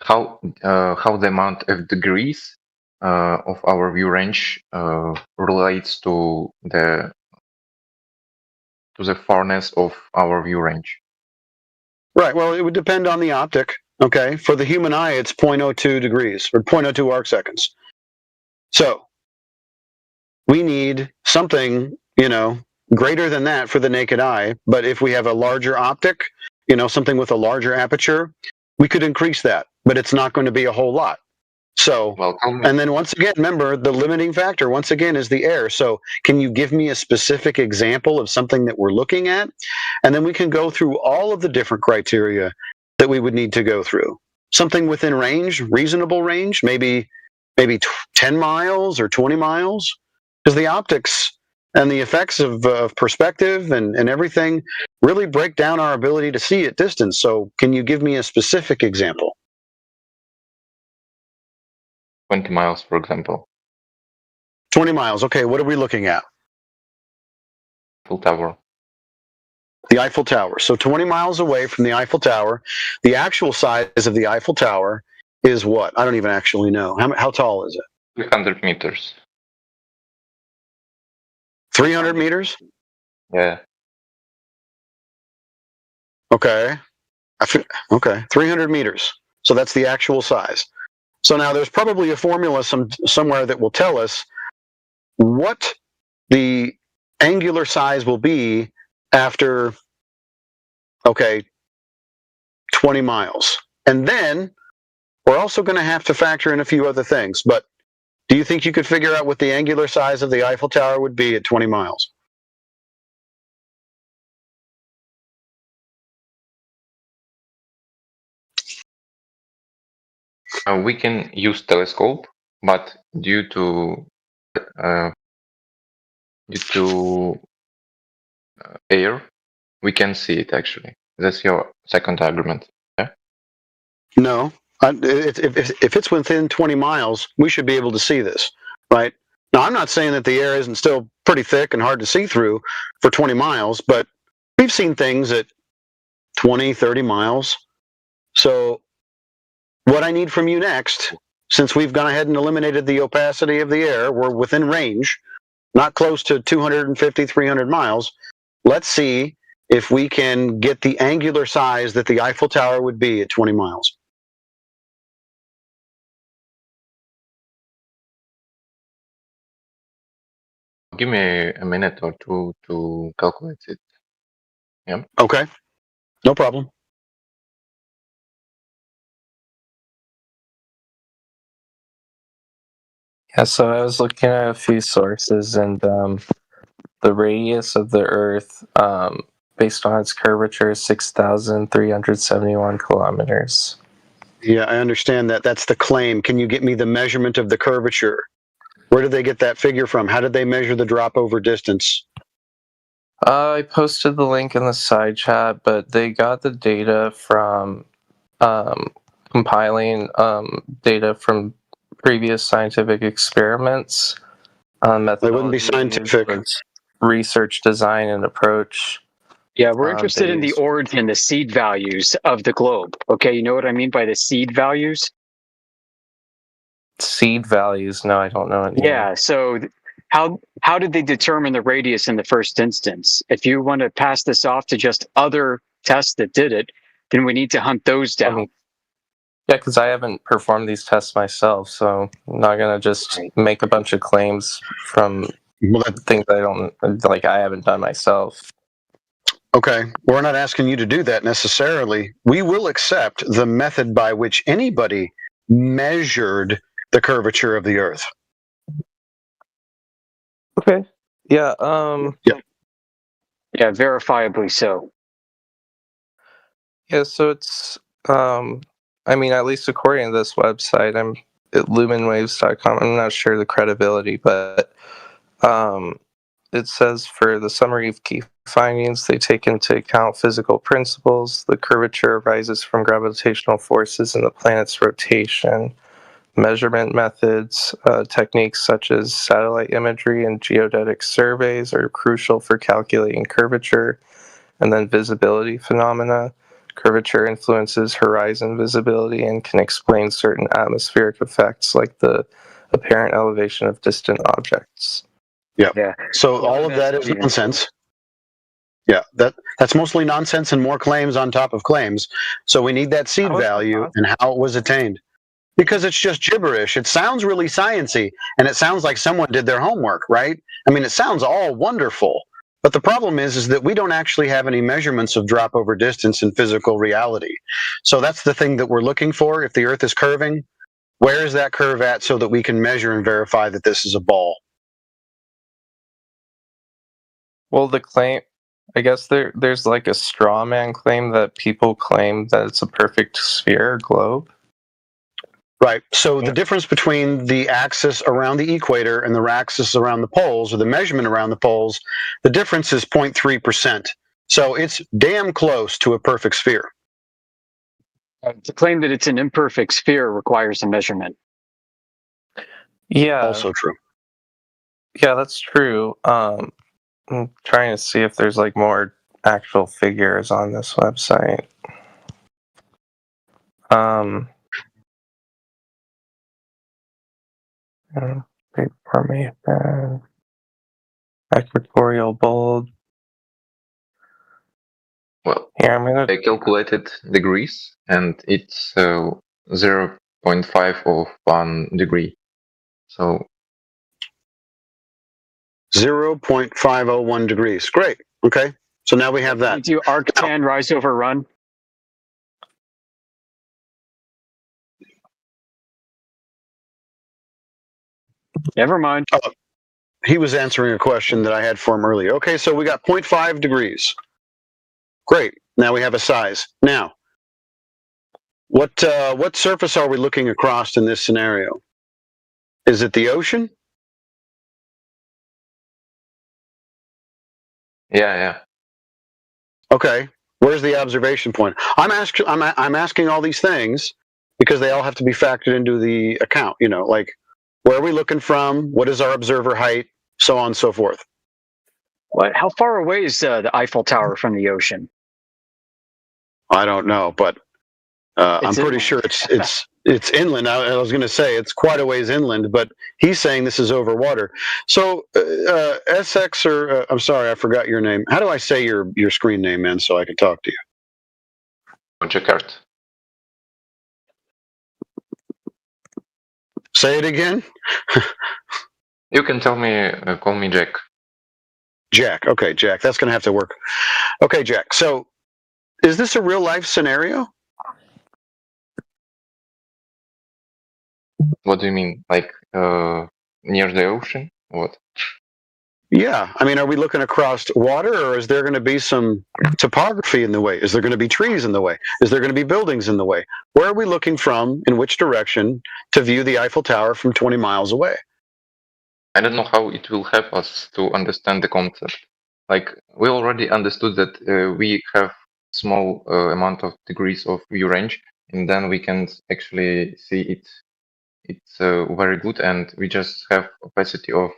how the amount of degrees of our view range relates to the farness of our view range? Right. Well, it would depend on the optic. Okay. For the human eye, it's 0.02 degrees or 0.02 arc seconds. So we need something, greater than that for the naked eye. But if we have a larger optic, something with a larger aperture, we could increase that, but it's not going to be a whole lot. So, and then once again, remember the limiting factor once again is the air. So can you give me a specific example of something that we're looking at? And then we can go through all of the different criteria that we would need to go through. Something within range, reasonable range, maybe 10 miles or 20 miles, because the optics and the effects of perspective and everything really break down our ability to see at distance. So can you give me a specific example? 20 miles, for example. 20 miles. Okay, what are we looking at? Eiffel Tower. The Eiffel Tower. So 20 miles away from the Eiffel Tower, the actual size of the Eiffel Tower is what? I don't even actually know. How tall is it? 300 meters. 300 meters? Yeah. Okay. Okay, 300 meters. So that's the actual size. So now there's probably a formula somewhere that will tell us what the angular size will be after, 20 miles. And then we're also going to have to factor in a few other things. But do you think you could figure out what the angular size of the Eiffel Tower would be at 20 miles? We can use telescope, but due to air, we can see it actually. That's your second argument. Yeah? No. If it's within 20 miles, we should be able to see this, right? Now, I'm not saying that the air isn't still pretty thick and hard to see through for 20 miles, but we've seen things at 20, 30 miles. So what I need from you next, since we've gone ahead and eliminated the opacity of the air, we're within range, not close to 250, 300 miles. Let's see if we can get the angular size that the Eiffel Tower would be at 20 miles. Give me a minute or two to calculate it. Yeah. Okay. No problem. Yeah, so I was looking at a few sources, and the radius of the Earth, based on its curvature, is 6,371 kilometers. Yeah, I understand that. That's the claim. Can you get me the measurement of the curvature? Where did they get that figure from? How did they measure the drop over distance? I posted the link in the side chat, but they got the data from compiling data from previous scientific experiments. They wouldn't be scientific. Research, design, and approach. Yeah, we're interested in the origin, the seed values of the globe. Okay, you know what I mean by the seed values? Seed values? No, I don't know any. Yeah. So how did they determine the radius in the first instance? If you want to pass this off to just other tests that did it, then we need to hunt those down. Yeah, because I haven't performed these tests myself, so I'm not gonna just make a bunch of claims from things I haven't done myself. Okay, we're not asking you to do that necessarily. We will accept the method by which anybody measured the curvature of the Earth. Okay. Yeah. Yeah, verifiably so. Yeah. So it's. I mean, at least according to this website, I'm at lumenwaves.com. I'm not sure the credibility, but it says for the summary of key findings, they take into account physical principles. The curvature arises from gravitational forces in the planet's rotation. Measurement methods, techniques such as satellite imagery and geodetic surveys are crucial for calculating curvature. And then visibility phenomena. Curvature influences horizon visibility and can explain certain atmospheric effects like the apparent elevation of distant objects. Yeah. So all of that is nonsense. Yeah, that's mostly nonsense and more claims on top of claims. So we need that seed value and how it was attained. Because it's just gibberish. It sounds really sciencey, and it sounds like someone did their homework, right? I mean, it sounds all wonderful. But the problem is that we don't actually have any measurements of drop over distance in physical reality. So that's the thing that we're looking for. If the Earth is curving, where is that curve at so that we can measure and verify that this is a ball? Well, the claim, I guess there's like a straw man claim that people claim that it's a perfect sphere or globe. Right. So the difference between the axis around the equator and the axis around the poles, or the measurement around the poles, the difference is 0.3%. So it's damn close to a perfect sphere. To claim that it's an imperfect sphere requires a measurement. Yeah. Also true. Yeah, that's true. I'm trying to see if there's like more actual figures on this website. Equatorial bulb. Well, here I'm gonna. I calculated degrees, and it's 0.5 of 1 degree. So 0.501 degrees. Great. Okay. So now we have that. Do arctan rise over run? Never mind. He was answering a question that I had for him earlier. Okay, so we got 0.5 degrees. Great. Now we have a size. Now, what surface are we looking across in this scenario? Is it the ocean? yeah. Okay. Where's the observation point? I'm asking all these things because they all have to be factored into the account. You know, like where are we looking from? What is our observer height? So on and so forth. How far away is the Eiffel Tower from the ocean? I don't know, but I'm pretty sure it's inland. I was going to say it's quite a ways inland, but he's saying this is over water. So SX, or I'm sorry, I forgot your name. How do I say your screen name, man, so I can talk to you? Jacquard. Say it again. You can tell me, call me Jack. Jack. Okay, Jack. That's going to have to work. Okay, Jack. So is this a real life scenario? What do you mean? Like near the ocean? What? Yeah. I mean, are we looking across water, or is there going to be some topography in the way? Is there going to be trees in the way? Is there going to be buildings in the way? Where are we looking from, in which direction, to view the Eiffel Tower from 20 miles away? I don't know how it will help us to understand the concept. Like, we already understood that we have small amount of degrees of view range, and then we can actually see it. It's very good, and we just have opacity of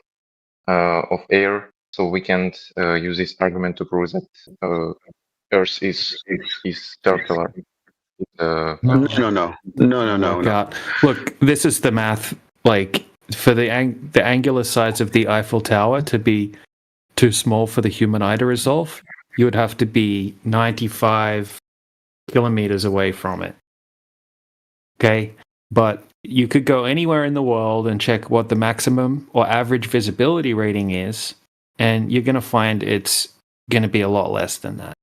air, so we can't use this argument to prove that Earth is circular. No. God. Look, this is the math like for the angular size of the Eiffel Tower to be too small for the human eye to resolve, you would have to be 95 kilometers away from it. Okay, but you could go anywhere in the world and check what the maximum or average visibility rating is, and you're going to find it's going to be a lot less than that.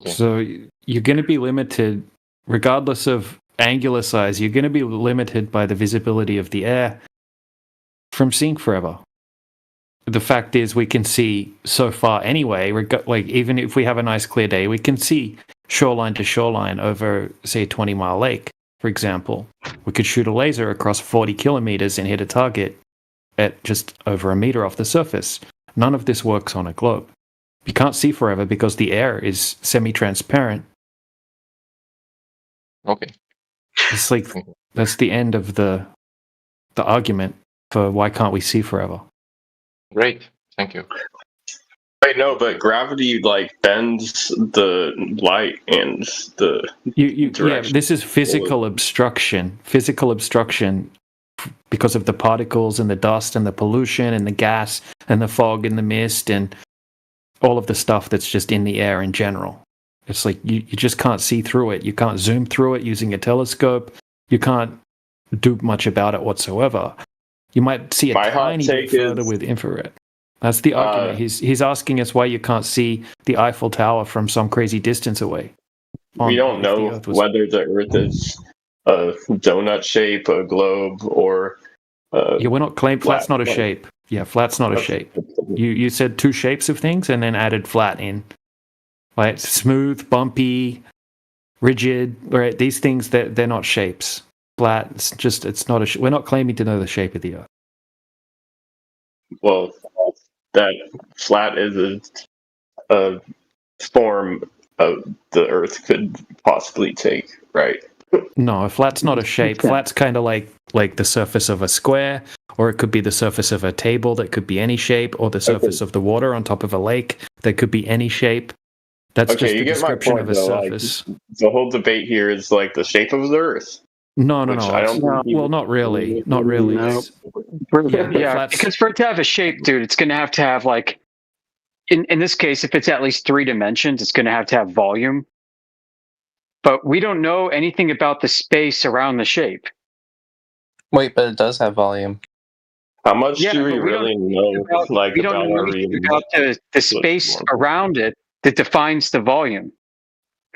So you're going to be limited, regardless of angular size, you're going to be limited by the visibility of the air from seeing forever. The fact is, we can see so far anyway, like even if we have a nice clear day, we can see shoreline to shoreline over, say, a 20-mile lake, for example. We could shoot a laser across 40 kilometers and hit a target at just over a meter off the surface. None of this works on a globe. You can't see forever because the air is semi-transparent. Okay. It's like that's the end of the argument for why can't we see forever. Great, thank you. I know, but gravity like bends the light and the direction. Yeah, this is physical obstruction. Physical obstruction because of the particles and the dust and the pollution and the gas and the fog and the mist and all of the stuff that's just in the air in general. It's like you just can't see through it. You can't zoom through it using a telescope. You can't do much about it whatsoever. You might see a tiny bit further with infrared. That's the argument. He's asking us why you can't see the Eiffel Tower from some crazy distance away. We don't know whether the Earth is a donut shape, a globe, or yeah, we're not claiming flat's not a shape. Yeah, flat's not a shape. You said two shapes of things and then added flat in. Right, smooth, bumpy, rigid. Right, these things they're not shapes. Flat, it's not a. We're not claiming to know the shape of the Earth. Well, that flat is a form of the Earth could possibly take, right? No, a flat's not a shape. Flat's kind of like the surface of a square, or it could be the surface of a table that could be any shape, or the surface of the water on top of a lake that could be any shape. That's just a description of a surface. Like, the whole debate here is like the shape of the Earth. No. Well, not really. Not really. No. Yeah, because for it to have a shape, dude, it's going to have like, in this case, if it's at least 3 dimensions, it's going to have volume. But we don't know anything about the space around the shape. Wait, but it does have volume. How much do we really know about the space around it that defines the volume?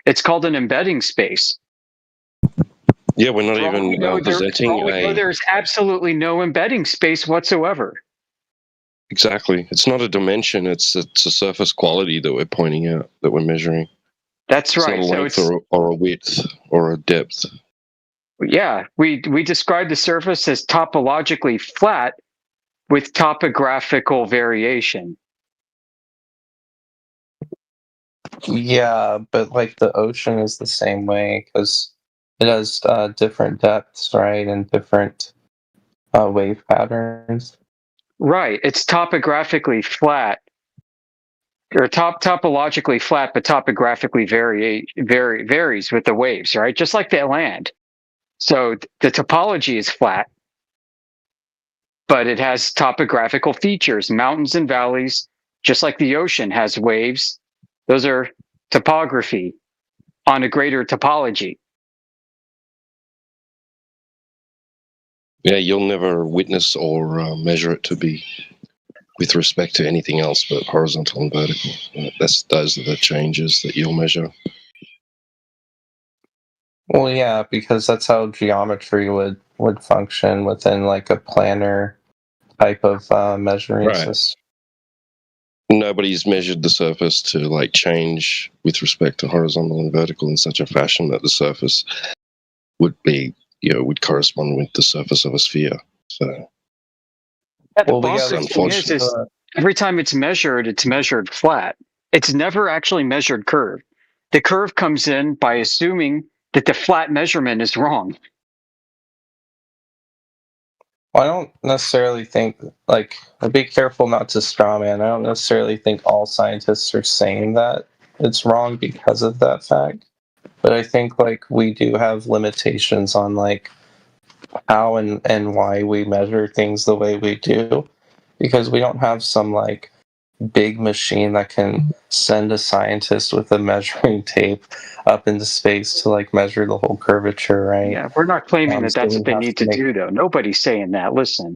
It's called an embedding space. Yeah, we're not even presenting there's absolutely no embedding space whatsoever. Exactly. It's not a dimension. It's a surface quality that we're pointing out, that we're measuring. That's right. It's not a length or a width or a depth. Yeah, we describe the surface as topologically flat with topographical variation. Yeah, but like the ocean is the same way because it has different depths, right, and different wave patterns. Right, it's topographically flat, or topologically flat, but topographically varies with the waves, right? Just like the land. So the topology is flat, but it has topographical features, mountains and valleys, just like the ocean has waves. Those are topography on a greater topology. Yeah, you'll never witness or measure it to be with respect to anything else but horizontal and vertical. Those are the changes that you'll measure. Well, yeah, because that's how geometry would function within like a planar type of measuring system. Nobody's measured the surface to like change with respect to horizontal and vertical in such a fashion that the surface would be, would correspond with the surface of a sphere. So, the thing is every time it's measured flat. It's never actually measured curve. The curve comes in by assuming that the flat measurement is wrong. I don't necessarily think, like, be careful not to straw man. I don't necessarily think all scientists are saying that it's wrong because of that fact. But I think, like, we do have limitations on, like, how and why we measure things the way we do, because we don't have some like big machine that can send a scientist with a measuring tape up into space to like measure the whole curvature, right? Yeah, we're not claiming that So that's we what they have need to to make- do, though. Nobody's saying that. Listen,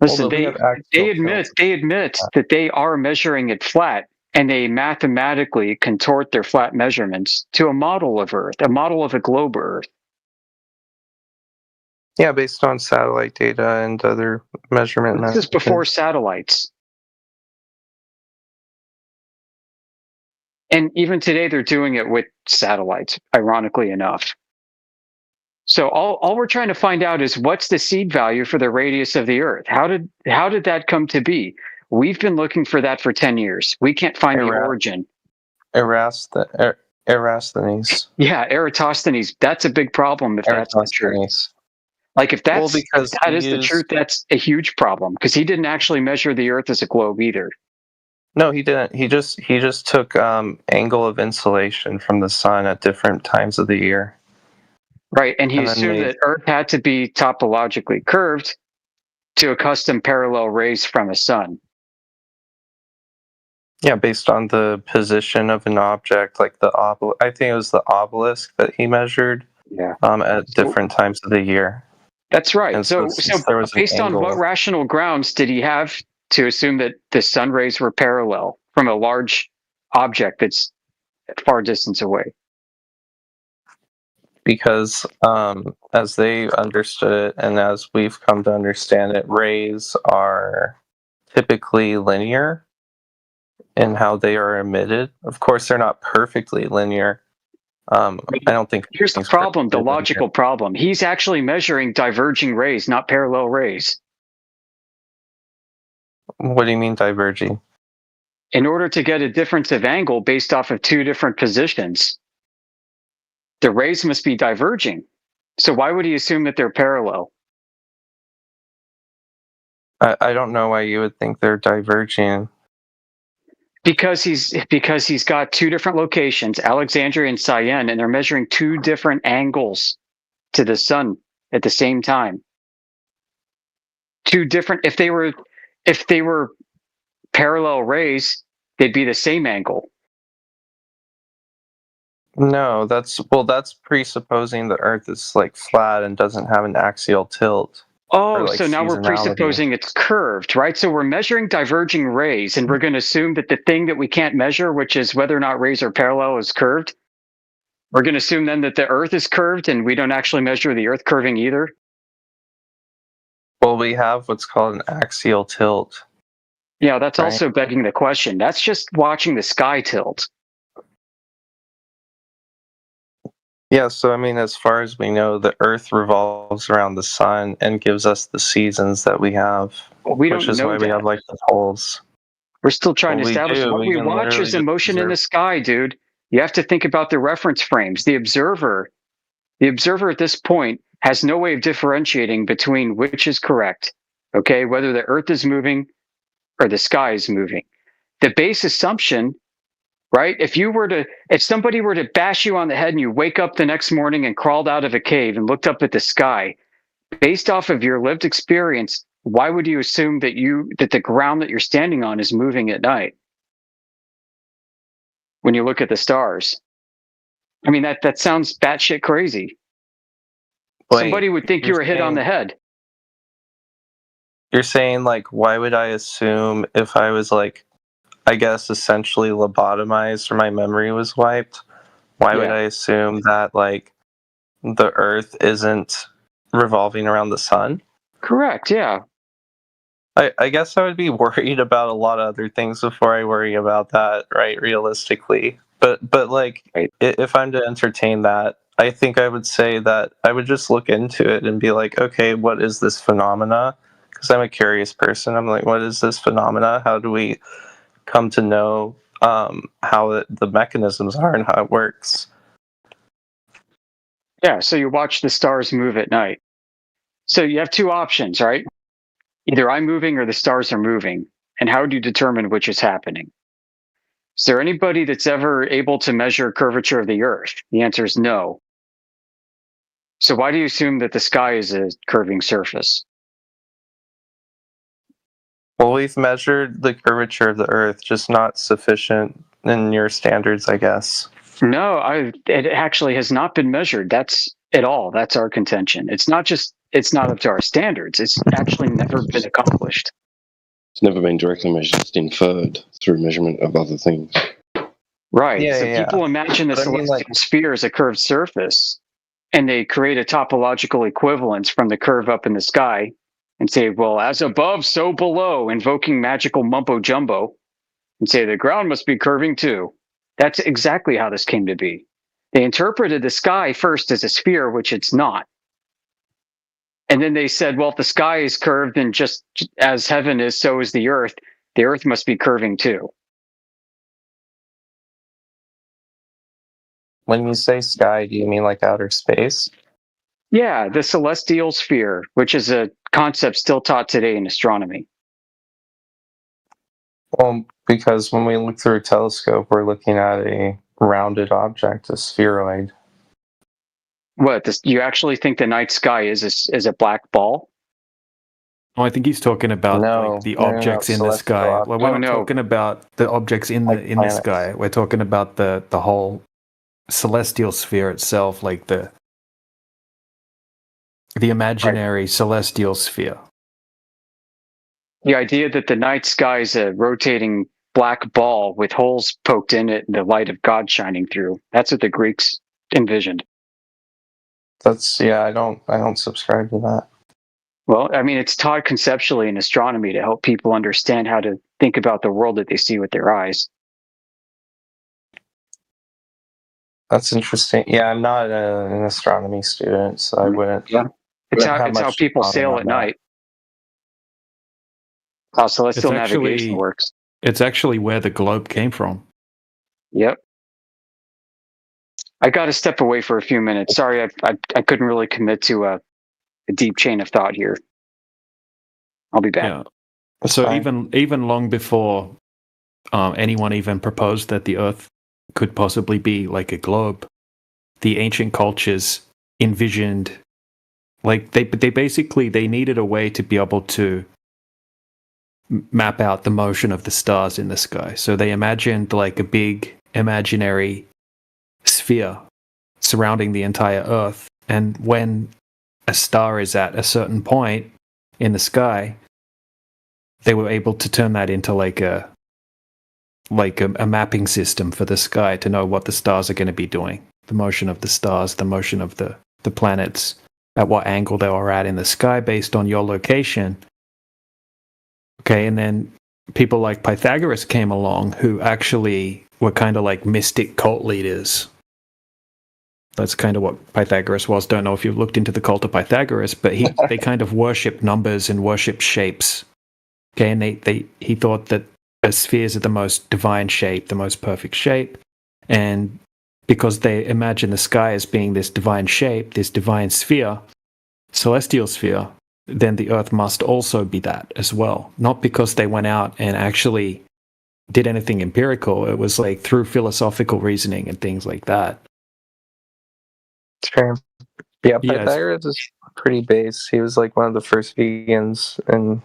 Although we they have actual admit that they are measuring it flat, and they mathematically contort their flat measurements to a model of Earth, a model of a globe Earth. Yeah, based on satellite data and other measurement This methods. is before satellites. And even today, they're doing it with satellites, ironically enough. So all we're trying to find out is what's the seed value for the radius of the Earth? How did that come to be? We've been looking for that for 10 years. We can't find the origin. Eratosthenes. Yeah, Eratosthenes. That's a big problem if that's the truth. Like if that's because that is the truth, that's a huge problem because he didn't actually measure the Earth as a globe either. No, he didn't. He just took angle of insolation from the sun at different times of the year. Right, and he And then assumed that Earth had to be topologically curved to accustom parallel rays from a sun. Yeah, based on the position of an object, like the I think it was the obelisk that he measured. Yeah. At different times of the year. That's right. And So since there was an based on what angle- rational grounds did he have to assume that the sun rays were parallel from a large object that's at far distance away? Because as they understood it and as we've come to understand it, rays are typically linear in how they are emitted. Of course, they're not perfectly linear. I don't think Here's the problem, the logical problem. He's actually measuring diverging rays, not parallel rays. What do you mean diverging? In order to get a difference of angle based off of two different positions, the rays must be diverging. So why would he assume that they're parallel? I don't know why you would think they're diverging. Because he's got two different locations, Alexandria and Cyan, and they're measuring two different angles to the sun at the same time. Two different. If they were parallel rays, they'd be the same angle. No, that's presupposing the Earth is like flat and doesn't have an axial tilt. Oh, like so now we're seasonality. presupposing it's curved, right? So we're measuring diverging rays, and we're going to assume that the thing that we can't measure, which is whether or not rays are parallel, is curved. We're going to assume then that the Earth is curved, and we don't actually measure the Earth curving either. Well, we have what's called an axial tilt. Yeah, that's Right. also begging the question. That's just watching the sky tilt. Yeah, so I mean, as far as we know, the Earth revolves around the sun and gives us the seasons that we have, We which don't is know why we that. have like the poles. We're still trying Well, to we establish do. what We we can watch literally is just emotion in the observe. sky, dude. You have to think about the reference frames. The observer at this point has no way of differentiating between which is correct. Okay, whether the Earth is moving or the sky is moving. The base assumption, right? If somebody were to bash you on the head and you wake up the next morning and crawled out of a cave and looked up at the sky, based off of your lived experience, why would you assume that the ground that you're standing on is moving at night when you look at the stars? I mean, that sounds batshit crazy. Wait, Somebody would think you you're were hit on the saying- head. You're saying like, why would I assume if I was like, I guess essentially lobotomized or my memory was wiped? Why would Yeah. I assume that like the Earth isn't revolving around the sun? Correct, yeah. I guess I would be worried about a lot of other things before I worry about that, right? Realistically, but like, if I'm to entertain that, I think I would say that I would just look into it and be like, okay, what is this phenomena? Because I'm a curious person. I'm like, what is this phenomena? How do we come to know how the mechanisms are and how it works? Yeah, so you watch the stars move at night. So you have two options, right? Either I'm moving or the stars are moving. And how do you determine which is happening? Is there anybody that's ever able to measure curvature of the Earth? The answer is no. So why do you assume that the sky is a curving surface? Well, we've measured the curvature of the Earth, just not sufficient in your standards, I guess. No, it actually has not been measured. That's our contention. It's not up to our standards. It's actually never been accomplished. It's never been directly measured, it's inferred through measurement of other things. Right. Yeah, so yeah. people imagine the But I mean, celestial sphere as a curved surface, and they create a topological equivalence from the curve up in the sky and say, well, as above, so below, invoking magical mumbo jumbo, and say the ground must be curving too. That's exactly how this came to be. They interpreted the sky first as a sphere, which it's not. And then they said, well, if the sky is curved, then just as heaven is, so is the earth must be curving too. When you say sky, do you mean like outer space? Yeah, the celestial sphere, which is a concept still taught today in astronomy. Well, because when we look through a telescope, we're looking at a rounded object, a spheroid. What? You actually think the night sky is a black ball? Oh, I think he's talking about like the objects in the sky. Like, we're not talking about the objects in the sky. We're talking about the whole celestial sphere itself, like the imaginary celestial sphere. The idea that the night sky is a rotating black ball with holes poked in it and the light of God shining through. That's what the Greeks envisioned. I don't subscribe to that. Well, I mean, it's taught conceptually in astronomy to help people understand how to think about the world that they see with their eyes. That's interesting. Yeah, I'm not an astronomy student, so I wouldn't. Yeah, it's how people sail at night. How celestial navigation works. It's actually where the globe came from. Yep. I got to step away for a few minutes. Sorry, I couldn't really commit to a deep chain of thought here. I'll be back. Yeah. So even long before anyone even proposed that the Earth could possibly be like a globe, the ancient cultures envisioned, like they basically needed a way to be able to map out the motion of the stars in the sky. So they imagined like a big imaginary sphere surrounding the entire Earth, and when a star is at a certain point in the sky, they were able to turn that into like a mapping system for the sky to know what the stars are going to be doing, the motion of the stars, the motion of the planets, at what angle they were at in the sky based on your location. Okay, and then people like Pythagoras came along, who actually were kind of like mystic cult leaders. That's kind of what Pythagoras was. Don't know if you've looked into the cult of Pythagoras, but they kind of worship numbers and worship shapes. Okay, and he thought that spheres are the most divine shape, the most perfect shape, and because they imagine the sky as being this divine shape, this divine sphere, celestial sphere, then the Earth must also be that as well. Not because they went out and actually did anything empirical. It was like through philosophical reasoning and things like that. Sure. Yeah, Pythagoras is pretty base. He was like one of the first vegans in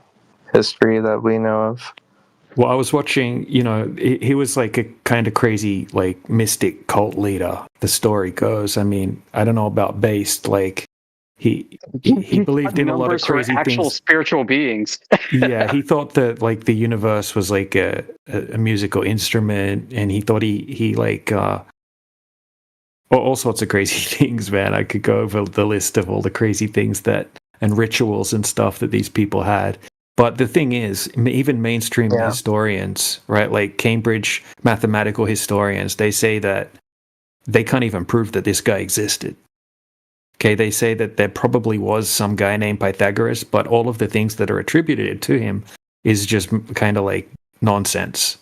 history that we know of. Well, I was watching, he was like a kind of crazy, like mystic cult leader, the story goes. I mean, I don't know about based, like he believed in a lot of crazy actual things. Spiritual beings. Yeah, he thought that like the universe was like a musical instrument, and he thought he like all sorts of crazy things, man. I could go over the list of all the crazy things and rituals and stuff that these people had. But the thing is, even mainstream historians, right, like Cambridge mathematical historians, they say that they can't even prove that this guy existed. Okay, they say that there probably was some guy named Pythagoras, but all of the things that are attributed to him is just kind of like nonsense.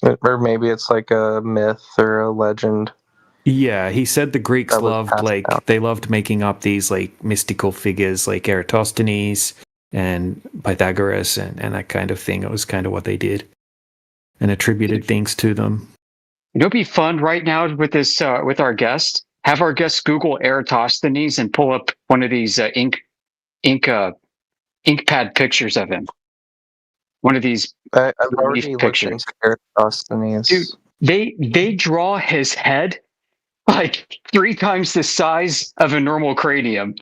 Or maybe it's like a myth or a legend. Yeah, he said the Greeks they loved making up these like mystical figures like Eratosthenes and Pythagoras and that kind of thing. It was kind of what they did and attributed things to them. It'll be fun right now with this with our guest Have our guests Google Eratosthenes and pull up one of these ink pad pictures of him. One of these I've relief already looked pictures. into Eratosthenes. Dude, they draw his head like 3 times the size of a normal cranium.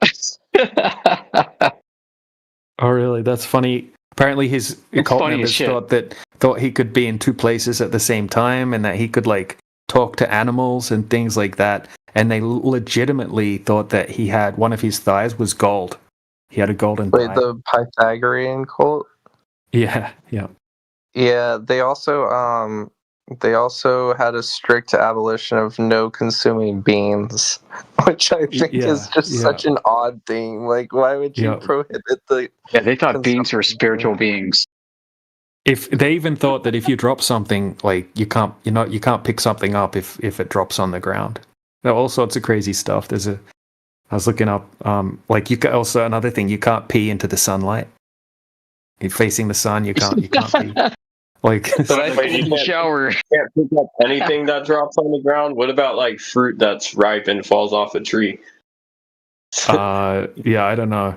Oh, really? That's funny. Apparently, his cult funny as members shit. thought he could be in 2 places at the same time, and that he could like talk to animals and things like that. And they legitimately thought that he had one of his thighs was gold. He had a golden Wait, thigh. the Pythagorean cult? Yeah. Yeah, they also had a strict abolition of no consuming beans, which I think is just such an odd thing. Like, why would you prohibit the? Yeah, they thought beings were spiritual beings. If they even thought that if you drop something, like you can't pick something up if it drops on the ground. There are all sorts of crazy stuff. I was looking up, like you can also another thing, you can't pee into the sunlight. You're facing the sun, you can't pee. Like, But I think you shower. Can't pick up anything that drops on the ground. What about like fruit that's ripe and falls off a tree? Yeah, I don't know.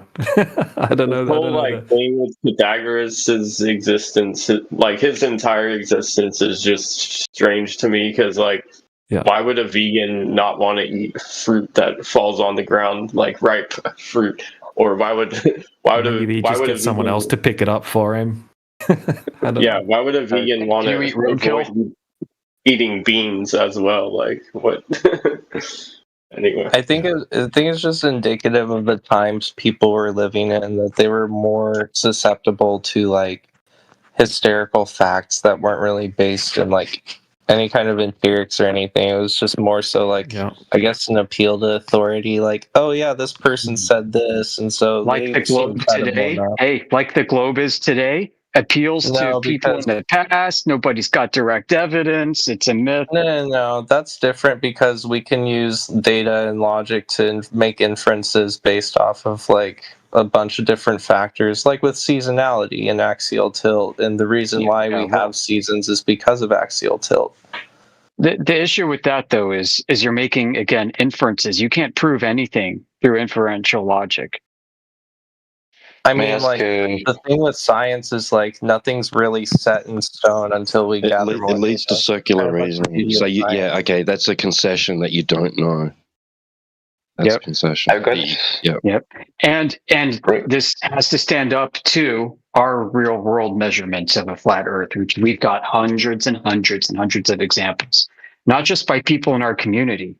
I don't know. The whole thing with Pythagoras' existence, like his entire existence, is just strange to me because why would a vegan not want to eat fruit that falls on the ground, like ripe fruit? Or why would get someone else to pick it up for him? Why would a vegan want to avoid eating beans as well? Like what? Anyway, I think it's just indicative of the times people were living in, that they were more susceptible to like hysterical facts that weren't really based in like any kind of empirics or anything. It was just more so like I guess an appeal to authority, like, oh yeah, this person said this, and so Like the Globe today. Hey, like the Globe is today. Appeals to people in the past. Nobody's got direct evidence. It's a myth. No, that's different because we can use data and logic to make inferences based off of like a bunch of different factors, like with seasonality and axial tilt. And the reason why we have seasons is because of axial tilt. The issue with that, though, is you're making, again, inferences. You can't prove anything through inferential logic. I mean, like, the thing with science is, like, nothing's really set in stone until we gather It leads to circular reasoning. So, okay, that's a concession that you don't know. That's a concession. Yep. And this has to stand up to our real world measurements of a flat Earth, which we've got hundreds and hundreds and hundreds of examples, not just by people in our community,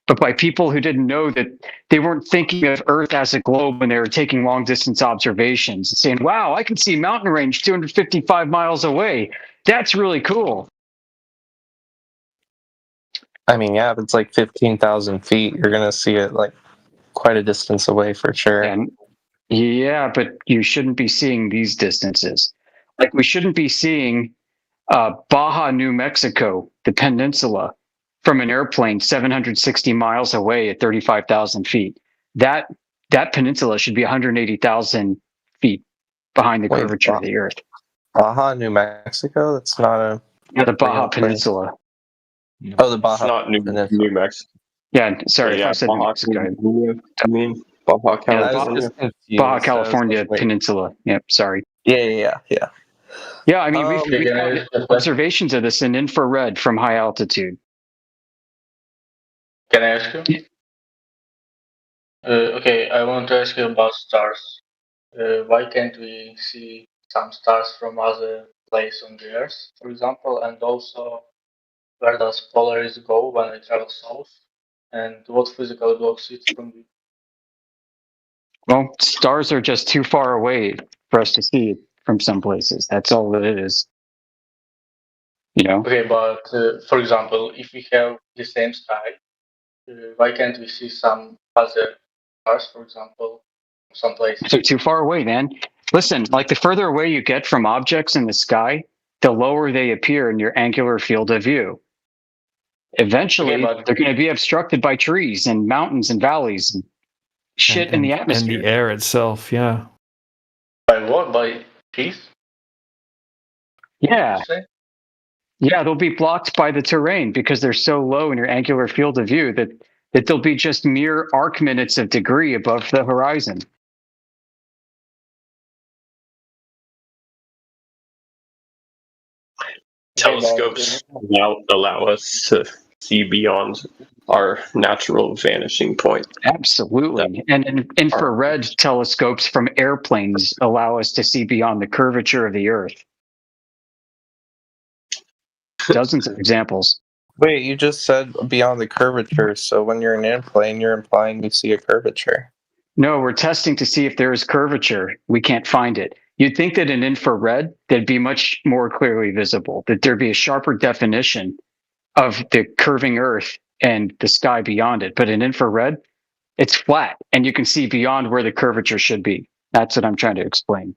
but by people who didn't know that they weren't thinking of Earth as a globe when they were taking long distance observations and saying, wow, I can see mountain range 255 miles away. That's really cool. I mean, yeah, if it's like 15,000 feet, you're going to see it like quite a distance away for sure. Yeah, but you shouldn't be seeing these distances. Like we shouldn't be seeing Baja, New Mexico, the peninsula, from an airplane 760 miles away at 35,000 feet. That peninsula should be 180,000 feet behind the curvature of the Earth. Baja, New Mexico? That's not the Baja Peninsula. Oh, the Baja. It's not New Mexico. Yeah, sorry, if I said New Mexico. I mean, Baja California. Baja California Peninsula. Yep, sorry. Yeah. Yeah, I mean, we've got observations of this in infrared from high altitude. Can I ask you? Okay, I want to ask you about stars. Why can't we see some stars from other places on the Earth, for example? And also, where does Polaris go when it travels south? And what physical blocks it from the... Well, stars are just too far away for us to see it from some places. That's all that it is. You know? Okay, but for example, if we have the same sky, why can't we see some other stars, for example, some places? They're too far away, man. Listen, like the further away you get from objects in the sky, the lower they appear in your angular field of view. Eventually, they're going to be obstructed by trees and mountains and valleys and shit in the atmosphere. And the air itself, yeah. By what? By trees? Yeah. Yeah, they'll be blocked by the terrain because they're so low in your angular field of view that they'll be just mere arc minutes of degree above the horizon. Telescopes allow us to see beyond our natural vanishing point. Absolutely. And infrared telescopes from airplanes allow us to see beyond the curvature of the Earth. Dozens of examples. Wait, you just said beyond the curvature, so when you're in an airplane, you're implying you see a curvature. No, we're testing to see if there is curvature. We can't find it. You'd think that in infrared, they'd be much more clearly visible, that there'd be a sharper definition of the curving Earth and the sky beyond it. But in infrared, it's flat, and you can see beyond where the curvature should be. That's what I'm trying to explain.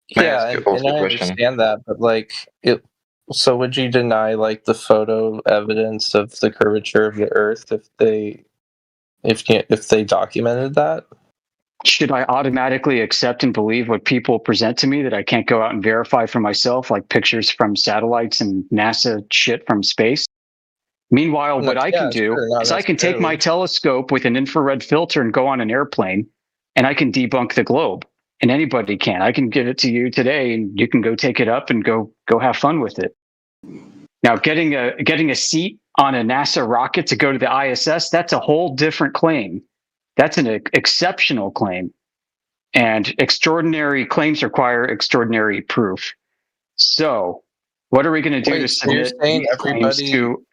Yeah, and I understand that, but like, so would you deny like the photo evidence of the curvature of the Earth if they documented that? Should I automatically accept and believe what people present to me that I can't go out and verify for myself, like pictures from satellites and NASA shit from space? Meanwhile, what I can do is I can take my telescope with an infrared filter and go on an airplane, and I can debunk the globe. And anybody can. I can give it to you today, and you can go take it up and go have fun with it. Now, getting a seat on a NASA rocket to go to the ISS, that's a whole different claim. That's an exceptional claim. And extraordinary claims require extraordinary proof. So, what are we going to do to submit these claims to...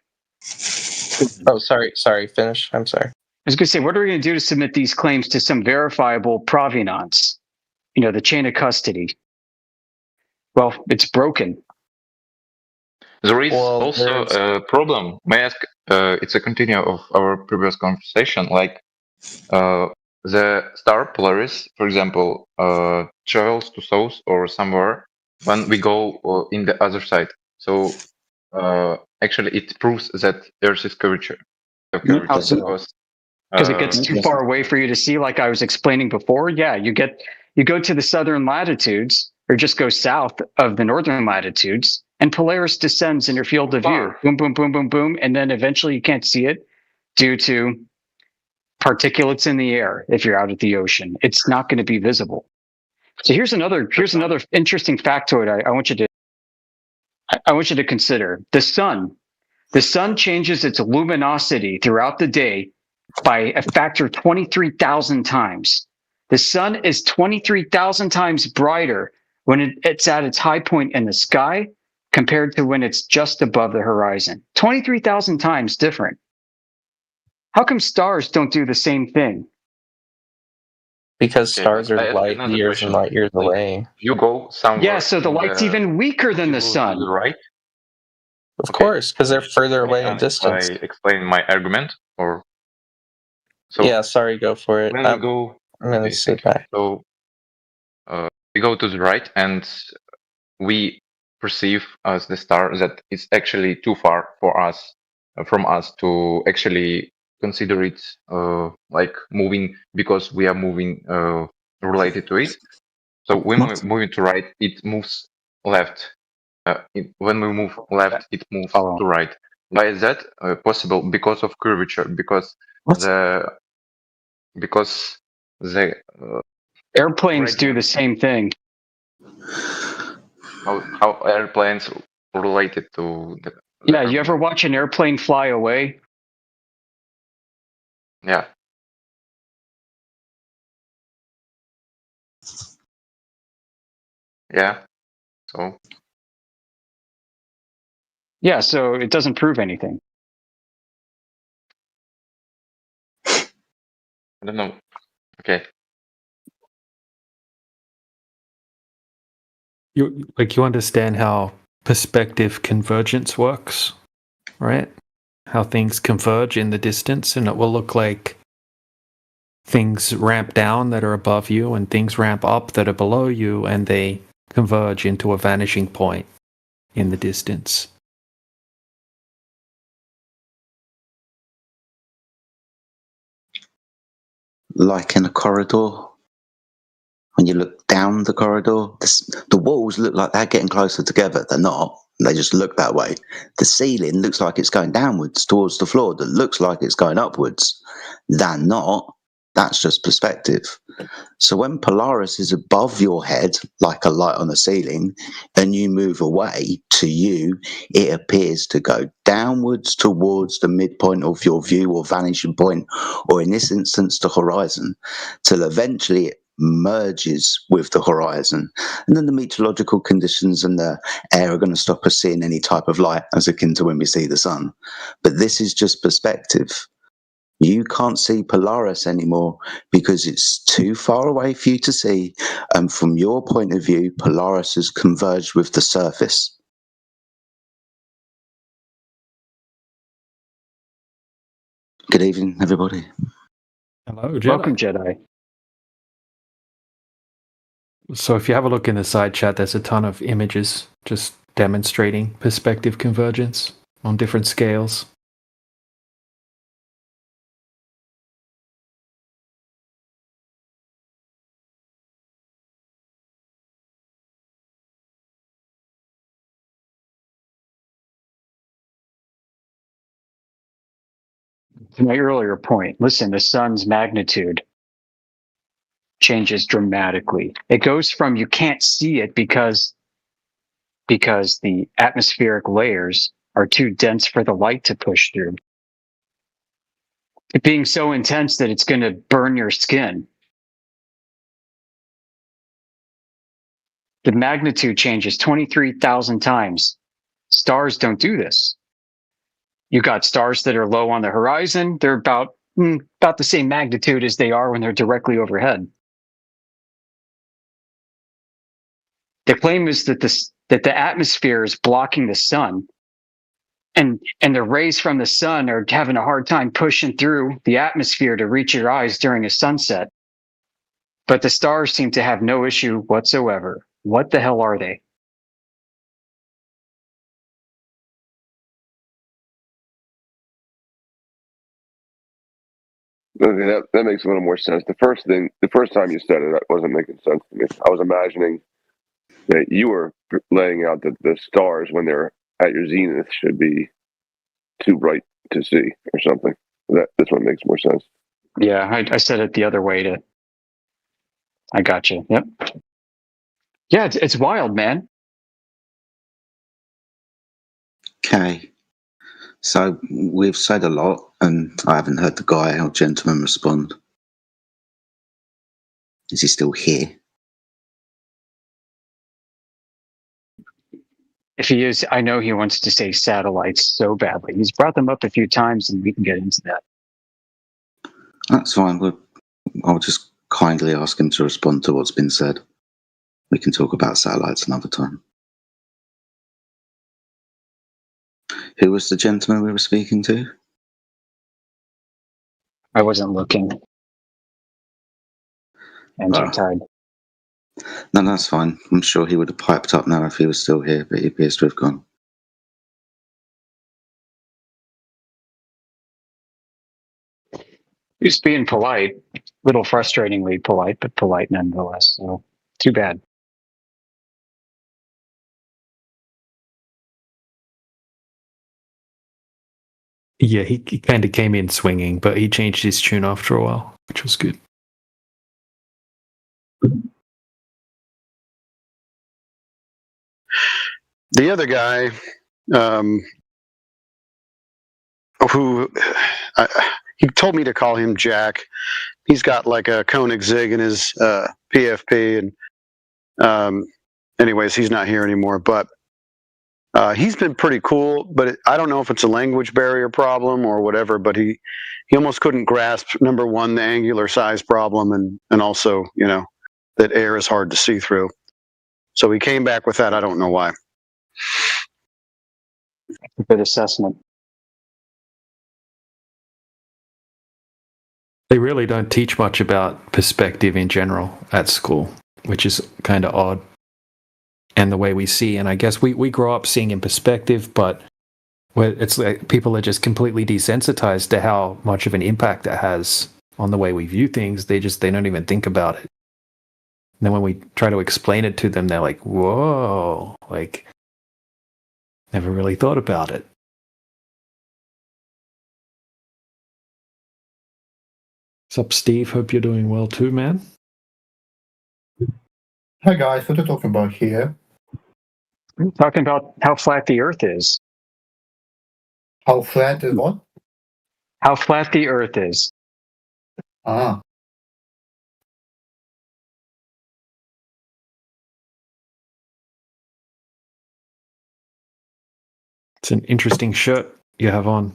Oh, sorry, finish. I'm sorry. I was going to say, what are we going to do to submit these claims to some verifiable provenance? You know, the chain of custody. Well, it's broken. There is also a problem. May I ask? It's a continue of our previous conversation. Like the star Polaris, for example, travels to south or somewhere when we go in the other side. So actually, it proves that Earth is curvature. Because it gets too far away for you to see, like I was explaining before. Yeah, you go to the southern latitudes, or just go south of the northern latitudes, and Polaris descends in your field of view. Boom, boom, boom, boom, boom, and then eventually you can't see it due to particulates in the air. If you're out at the ocean, it's not going to be visible. So here's another interesting factoid I want you to consider. The sun changes its luminosity throughout the day by a factor 23,000 times. The sun is 23,000 times brighter when it's at its high point in the sky compared to when it's just above the horizon. 23,000 times different. How come stars don't do the same thing? Because stars are light years and light years away. You go somewhere. Yeah, so the light's even weaker than the sun. Right? Of course, because they're further away in distance. I explain my argument, or so. Yeah, sorry, go for it. When we go, I'm gonna sit back. So we go to the right, and we perceive as the star that it's actually too far for us, from us to actually consider it like moving, because we are moving related to it. So when we move to right, it moves left. When we move left, it moves to right. Why is that possible? Because of curvature. Because the airplanes do the same thing. How airplanes related to the... Yeah, you ever watch an airplane fly away? Yeah. Yeah. So. Yeah, so it doesn't prove anything. I don't know. Okay. You understand how perspective convergence works, right? How things converge in the distance, and it will look like things ramp down that are above you and things ramp up that are below you, and they converge into a vanishing point in the distance. Like in a corridor, when you look down the corridor, the walls look like they're getting closer together. They're not. They just look that way. The ceiling looks like it's going downwards towards the floor that looks like it's going upwards. They're not. That's just perspective. So when Polaris is above your head, like a light on the ceiling, and you move away, to you, it appears to go downwards towards the midpoint of your view or vanishing point, or in this instance, the horizon, till eventually it merges with the horizon. And then the meteorological conditions and the air are going to stop us seeing any type of light, as akin to when we see the sun. But this is just perspective. You can't see Polaris anymore because it's too far away for you to see, and from your point of view, Polaris has converged with the surface. Good evening, everybody. Hello, Jedi. Welcome, Jedi. So if you have a look in the side chat, there's a ton of images just demonstrating perspective convergence on different scales. To my earlier point, listen, the sun's magnitude changes dramatically. It goes from you can't see it because the atmospheric layers are too dense for the light to push through. It being so intense that it's going to burn your skin. The magnitude changes 23,000 times. Stars don't do this. You got stars that are low on the horizon. They're about the same magnitude as they are when they're directly overhead. The claim is that the atmosphere is blocking the sun, and the rays from the sun are having a hard time pushing through the atmosphere to reach your eyes during a sunset. But the stars seem to have no issue whatsoever. What the hell are they? Okay, that makes a little more sense. The first time you said it, that wasn't making sense to me. I was imagining that you were laying out that the stars, when they're at your zenith, should be too bright to see or something. This one makes more sense. Yeah, I said it the other way. I got you. Yep. Yeah, it's wild, man. Okay. So we've said a lot, and I haven't heard the guy or gentleman respond. Is he still here? If he is, I know he wants to say satellites so badly. He's brought them up a few times, and we can get into that. That's fine. I'll just kindly ask him to respond to what's been said. We can talk about satellites another time. Who was the gentleman we were speaking to? I wasn't looking. Hands are tied. No, that's fine. I'm sure he would have piped up now if he was still here, but he appears to have gone. He's being polite, a little frustratingly polite, but polite nonetheless. So, too bad. Yeah, he kind of came in swinging, but he changed his tune after a while, which was good. The other guy, who he told me to call him Jack. He's got like a Koenigsegg in his PFP, and anyways, he's not here anymore. But he's been pretty cool. But I don't know if it's a language barrier problem or whatever. But he almost couldn't grasp, number one, the angular size problem, and also, you know, that air is hard to see through. So he came back with that. I don't know why. Good assessment. They really don't teach much about perspective in general at school, which is kind of odd. And the way we see, and I guess we grow up seeing in perspective, but it's like people are just completely desensitized to how much of an impact that has on the way we view things. They don't even think about it. And then when we try to explain it to them, they're like, whoa, like Never really thought about it. What's up, Steve? Hope you're doing well too, man. Hi guys, what are you talking about here? We're talking about how flat the Earth is. How flat is what? How flat the Earth is. Ah. It's an interesting shirt you have on.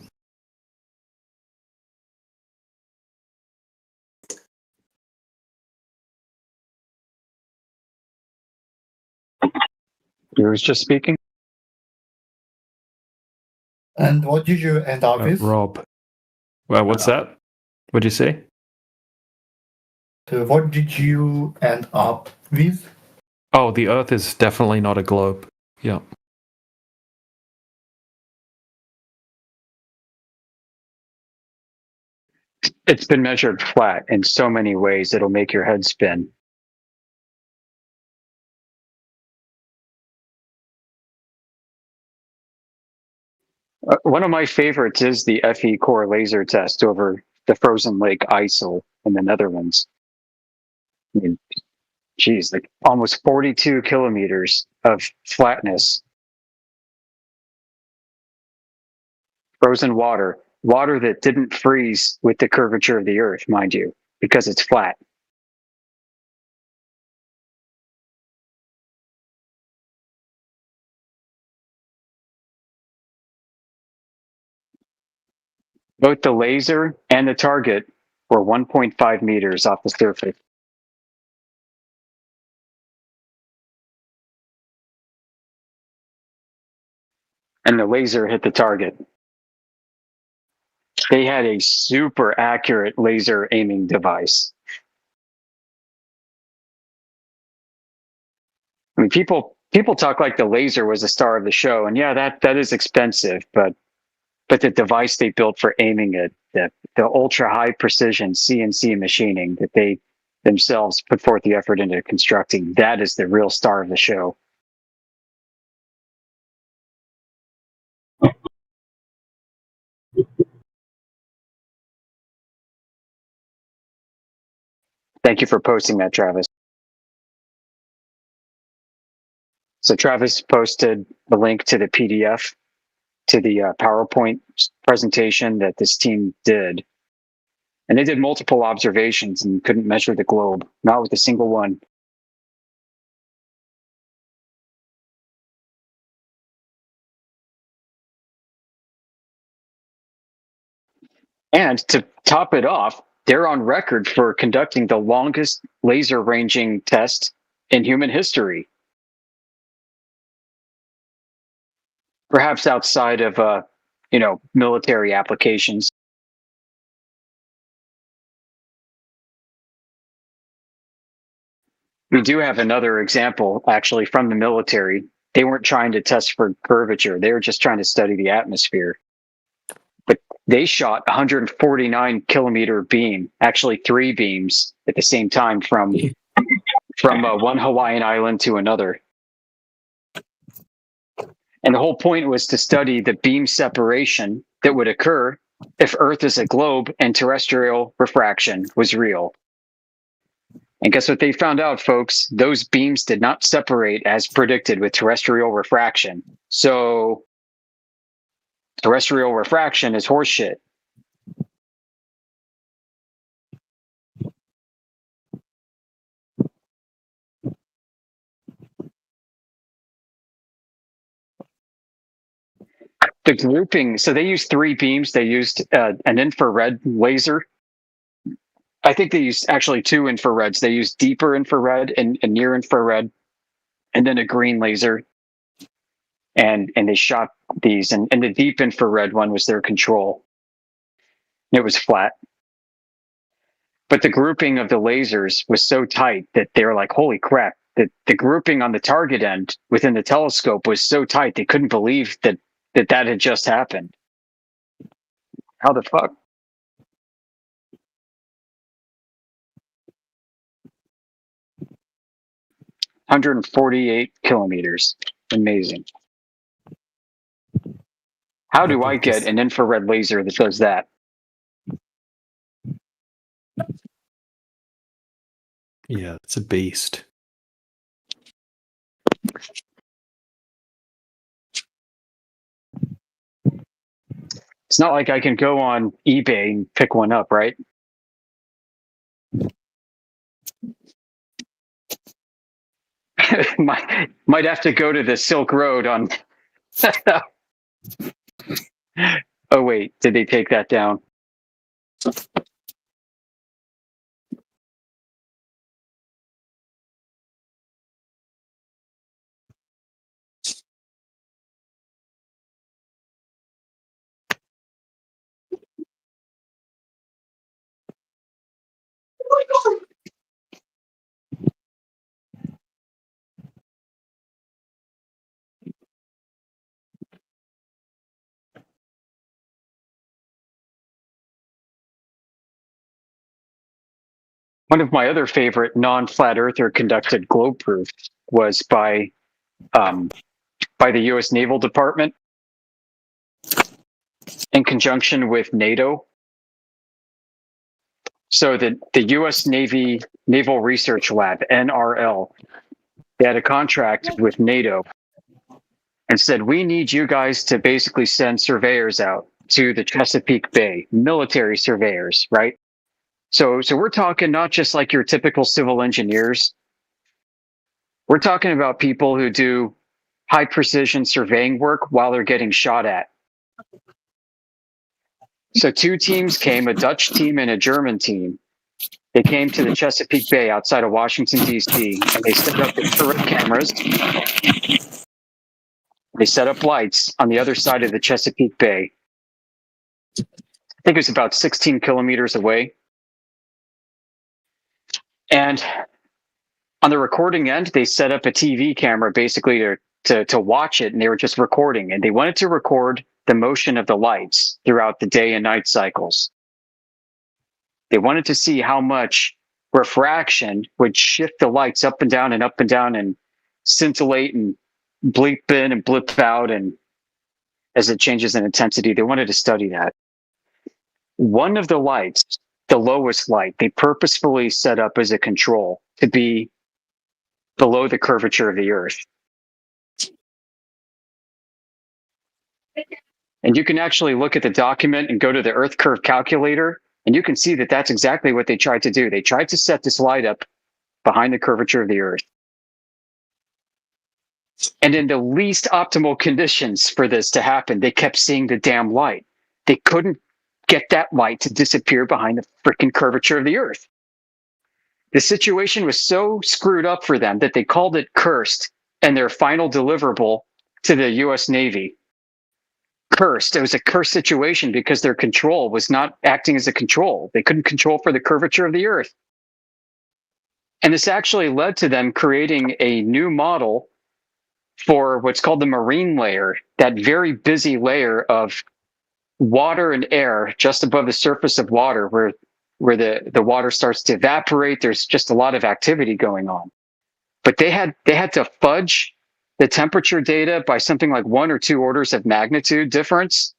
You was just speaking? And what did you end up with? Rob. Well, what's that? What'd you say? What did you end up with? Oh, the Earth is definitely not a globe. Yeah. It's been measured flat in so many ways it'll make your head spin. One of my favorites is the FE core laser test over the frozen lake IJssel in the Netherlands. I mean, geez, like almost 42 kilometers of flatness. Frozen water that didn't freeze with the curvature of the Earth, mind you, because it's flat. Both the laser and the target were 1.5 meters off the surface. And the laser hit the target. They had a super accurate laser aiming device. I mean, people talk like the laser was the star of the show, and yeah, that is expensive, but the device they built for aiming it, the ultra high precision CNC machining that they themselves put forth the effort into constructing, that is the real star of the show. Thank you for posting that, Travis. So Travis posted the link to the PDF to the PowerPoint presentation that this team did. And they did multiple observations and couldn't measure the globe, not with a single one. And to top it off, they're on record for conducting the longest laser ranging test in human history. Perhaps outside of, military applications. We do have another example, actually, from the military. They weren't trying to test for curvature. They were just trying to study the atmosphere. But they shot 149 kilometer beam, actually 3 beams at the same time from one Hawaiian island to another. And the whole point was to study the beam separation that would occur if Earth is a globe and terrestrial refraction was real. And guess what they found out, folks? Those beams did not separate as predicted with terrestrial refraction. So terrestrial refraction is horseshit. The grouping, so they used 3 beams. They used an infrared laser. I think they used actually 2 infrareds. They used deeper infrared and near infrared, and then a green laser. And they shot these, and the deep infrared one was their control. It was flat. But the grouping of the lasers was so tight that they were like, holy crap, the grouping on the target end within the telescope was so tight they couldn't believe that had just happened. How the fuck? "148 kilometers. Amazing. How do I get an infrared laser that does that? Yeah, it's a beast. It's not like I can go on eBay and pick one up, right? might have to go to the Silk Road on. Oh wait, did they take that down? One of my other favorite non-flat earther conducted globe proofs was by the U.S. Naval Department in conjunction with NATO. So the U.S. Navy Naval Research Lab, NRL, they had a contract with NATO and said, we need you guys to basically send surveyors out to the Chesapeake Bay, military surveyors, right? So we're talking not just like your typical civil engineers. We're talking about people who do high precision surveying work while they're getting shot at. So two teams came, a Dutch team and a German team. They came to the Chesapeake Bay outside of Washington, D.C., and they set up infrared cameras. They set up lights on the other side of the Chesapeake Bay. I think it was about 16 kilometers away. And on the recording end, they set up a TV camera basically to watch it, and they were just recording. And they wanted to record the motion of the lights throughout the day and night cycles. They wanted to see how much refraction would shift the lights up and down and scintillate and bleep in and blip out, and as it changes in intensity. They wanted to study that. One of the lights, the lowest light, they purposefully set up as a control to be below the curvature of the Earth. And you can actually look at the document and go to the Earth curve calculator, and you can see that that's exactly what they tried to do. They tried to set this light up behind the curvature of the Earth. And in the least optimal conditions for this to happen, they kept seeing the damn light. They couldn't get that light to disappear behind the freaking curvature of the Earth. The situation was so screwed up for them that they called it cursed, and their final deliverable to the U.S. Navy. Cursed. It was a cursed situation because their control was not acting as a control. They couldn't control for the curvature of the Earth. And this actually led to them creating a new model for what's called the marine layer, that very busy layer of water and air just above the surface of water where the water starts to evaporate. There's just a lot of activity going on. But they had to fudge the temperature data by something like 1 or 2 orders of magnitude difference.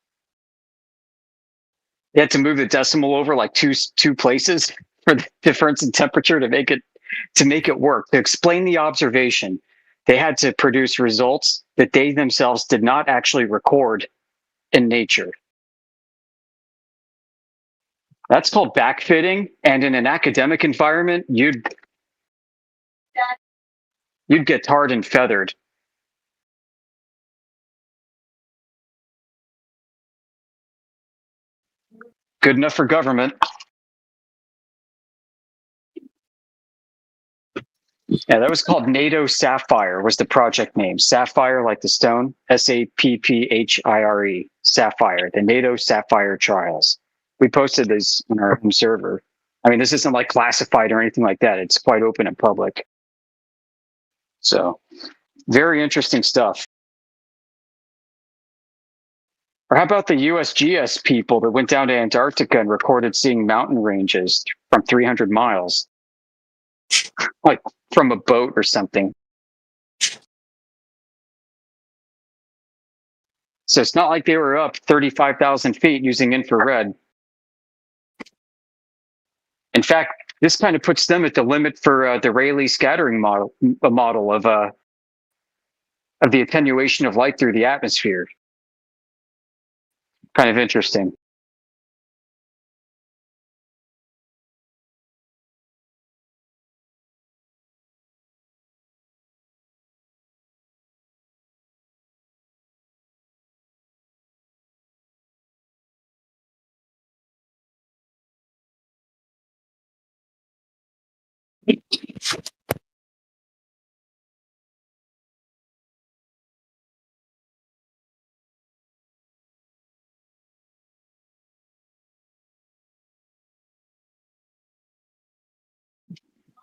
They had to move the decimal over like two places for the difference in temperature to make it work. To explain the observation, they had to produce results that they themselves did not actually record in nature. That's called backfitting, and in an academic environment, you'd get tarred and feathered. Good enough for government. Yeah, that was called NATO Sapphire, was the project name. Sapphire, like the stone, Sapphire, Sapphire, the NATO Sapphire trials. We posted this on our home server. I mean, this isn't like classified or anything like that. It's quite open and public. So, very interesting stuff. Or how about the USGS people that went down to Antarctica and recorded seeing mountain ranges from 300 miles? Like from a boat or something. So it's not like they were up 35,000 feet using infrared. In fact, this kind of puts them at the limit for the Rayleigh scattering model of the attenuation of light through the atmosphere. Kind of interesting.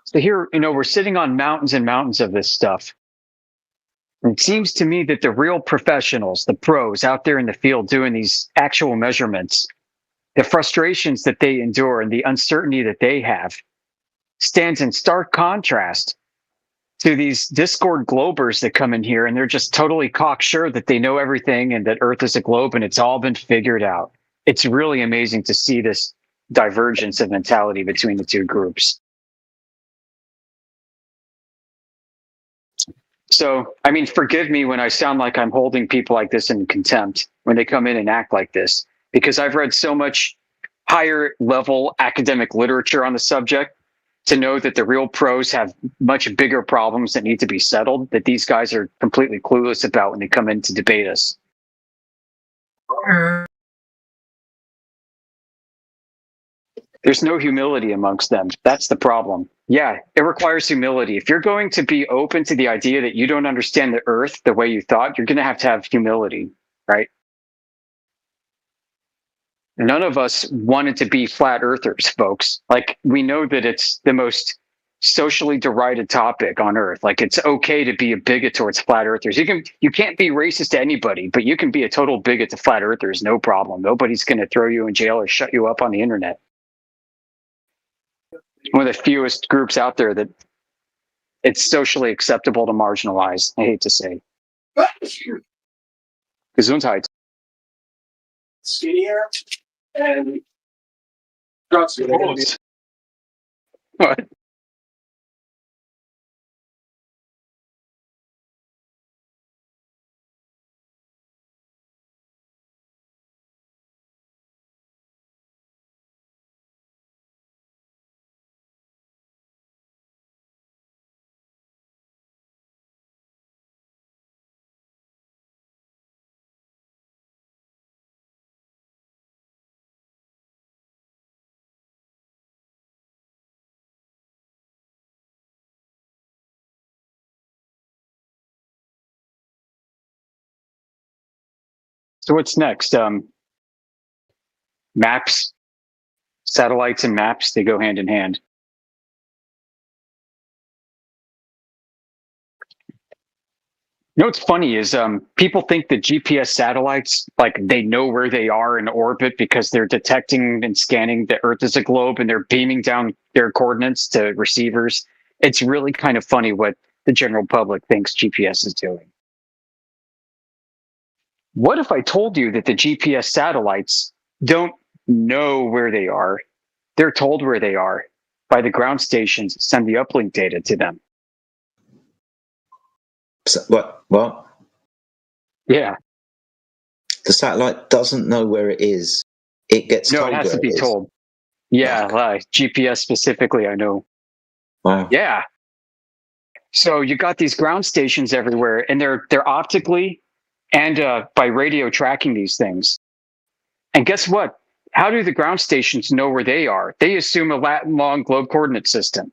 So here, we're sitting on mountains and mountains of this stuff. And it seems to me that the real professionals, the pros out there in the field doing these actual measurements, the frustrations that they endure and the uncertainty that they have stands in stark contrast to these Discord globers that come in here and they're just totally cocksure that they know everything and that Earth is a globe and it's all been figured out. It's really amazing to see this divergence of mentality between the two groups. So, I mean, forgive me when I sound like I'm holding people like this in contempt when they come in and act like this, because I've read so much higher level academic literature on the subject to know that the real pros have much bigger problems that need to be settled that these guys are completely clueless about when they come in to debate us. There's no humility amongst them. That's the problem. Yeah, it requires humility. If you're going to be open to the idea that you don't understand the Earth the way you thought, you're going to have humility, right? None of us wanted to be flat earthers, folks. Like, we know that it's the most socially derided topic on Earth. Like, it's okay to be a bigot towards flat earthers. You can't be racist to anybody, but you can be a total bigot to flat earthers, no problem. Nobody's going to throw you in jail or shut you up on the internet. One of the fewest groups out there that it's socially acceptable to marginalize, I hate to say. Gesundheit. Skinnier and got some holes. What? So what's next? Maps, satellites and maps, they go hand in hand. You know what's funny is people think that GPS satellites, like, they know where they are in orbit because they're detecting and scanning the Earth as a globe and they're beaming down their coordinates to receivers. It's really kind of funny what the general public thinks GPS is doing. What if I told you that the GPS satellites don't know where they are? They're told where they are by the ground stations that send the uplink data to them. So, what? Yeah. The satellite doesn't know where it is. It gets told it has where to be it is. told. Yeah, GPS specifically, I know. Wow. Yeah. So you got these ground stations everywhere, and they're optically and by radio tracking these things. And guess what? How do the ground stations know where they are? They assume a Latin long globe coordinate system.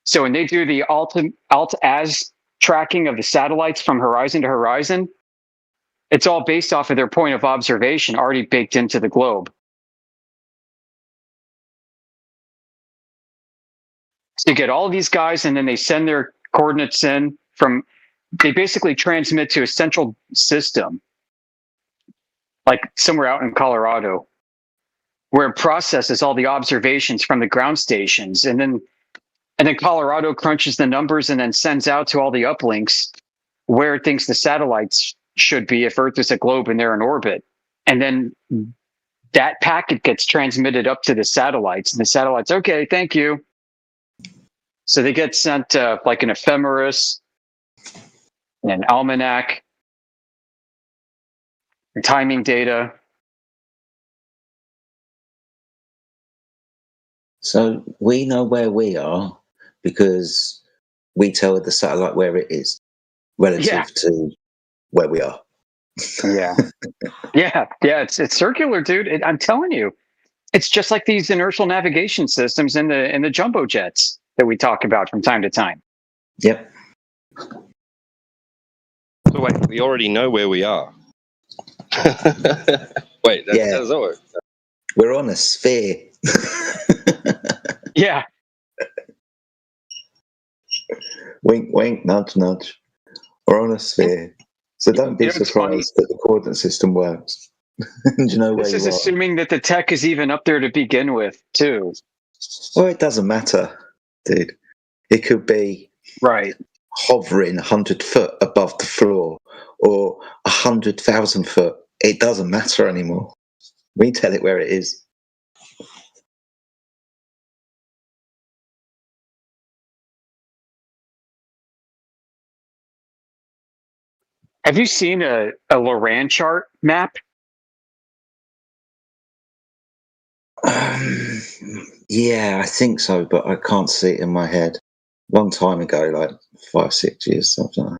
So when they do the alt-az tracking of the satellites from horizon to horizon, it's all based off of their point of observation already baked into the globe. So you get all of these guys, and then they send their coordinates in they basically transmit to a central system, like somewhere out in Colorado, where it processes all the observations from the ground stations. And then Colorado crunches the numbers and then sends out to all the uplinks where it thinks the satellites should be if Earth is a globe and they're in orbit. And then that packet gets transmitted up to the satellites, and the satellites, okay, thank you. So they get sent like an ephemeris, an almanac, timing data. So we know where we are because we tell the satellite where it is relative to where we are. Yeah. Yeah. It's circular, dude. I'm telling you. It's just like these inertial navigation systems in the jumbo jets that we talk about from time to time. Yep. So wait, we already know where we are. Wait, how does that work? We're on a sphere. Yeah. Wink, wink, nudge, nudge. We're on a sphere. So don't be surprised that the coordinate system works. Do you know where This you is are? assuming that the tech is even up there to begin with, too. Well, it doesn't matter, dude. It could be hovering 100 foot above the floor or 100,000 foot. It doesn't matter anymore. We tell it where it is. Have you seen a Loran chart map? Yeah, I think so, but I can't see it in my head. Long time ago, like 5-6 years, something like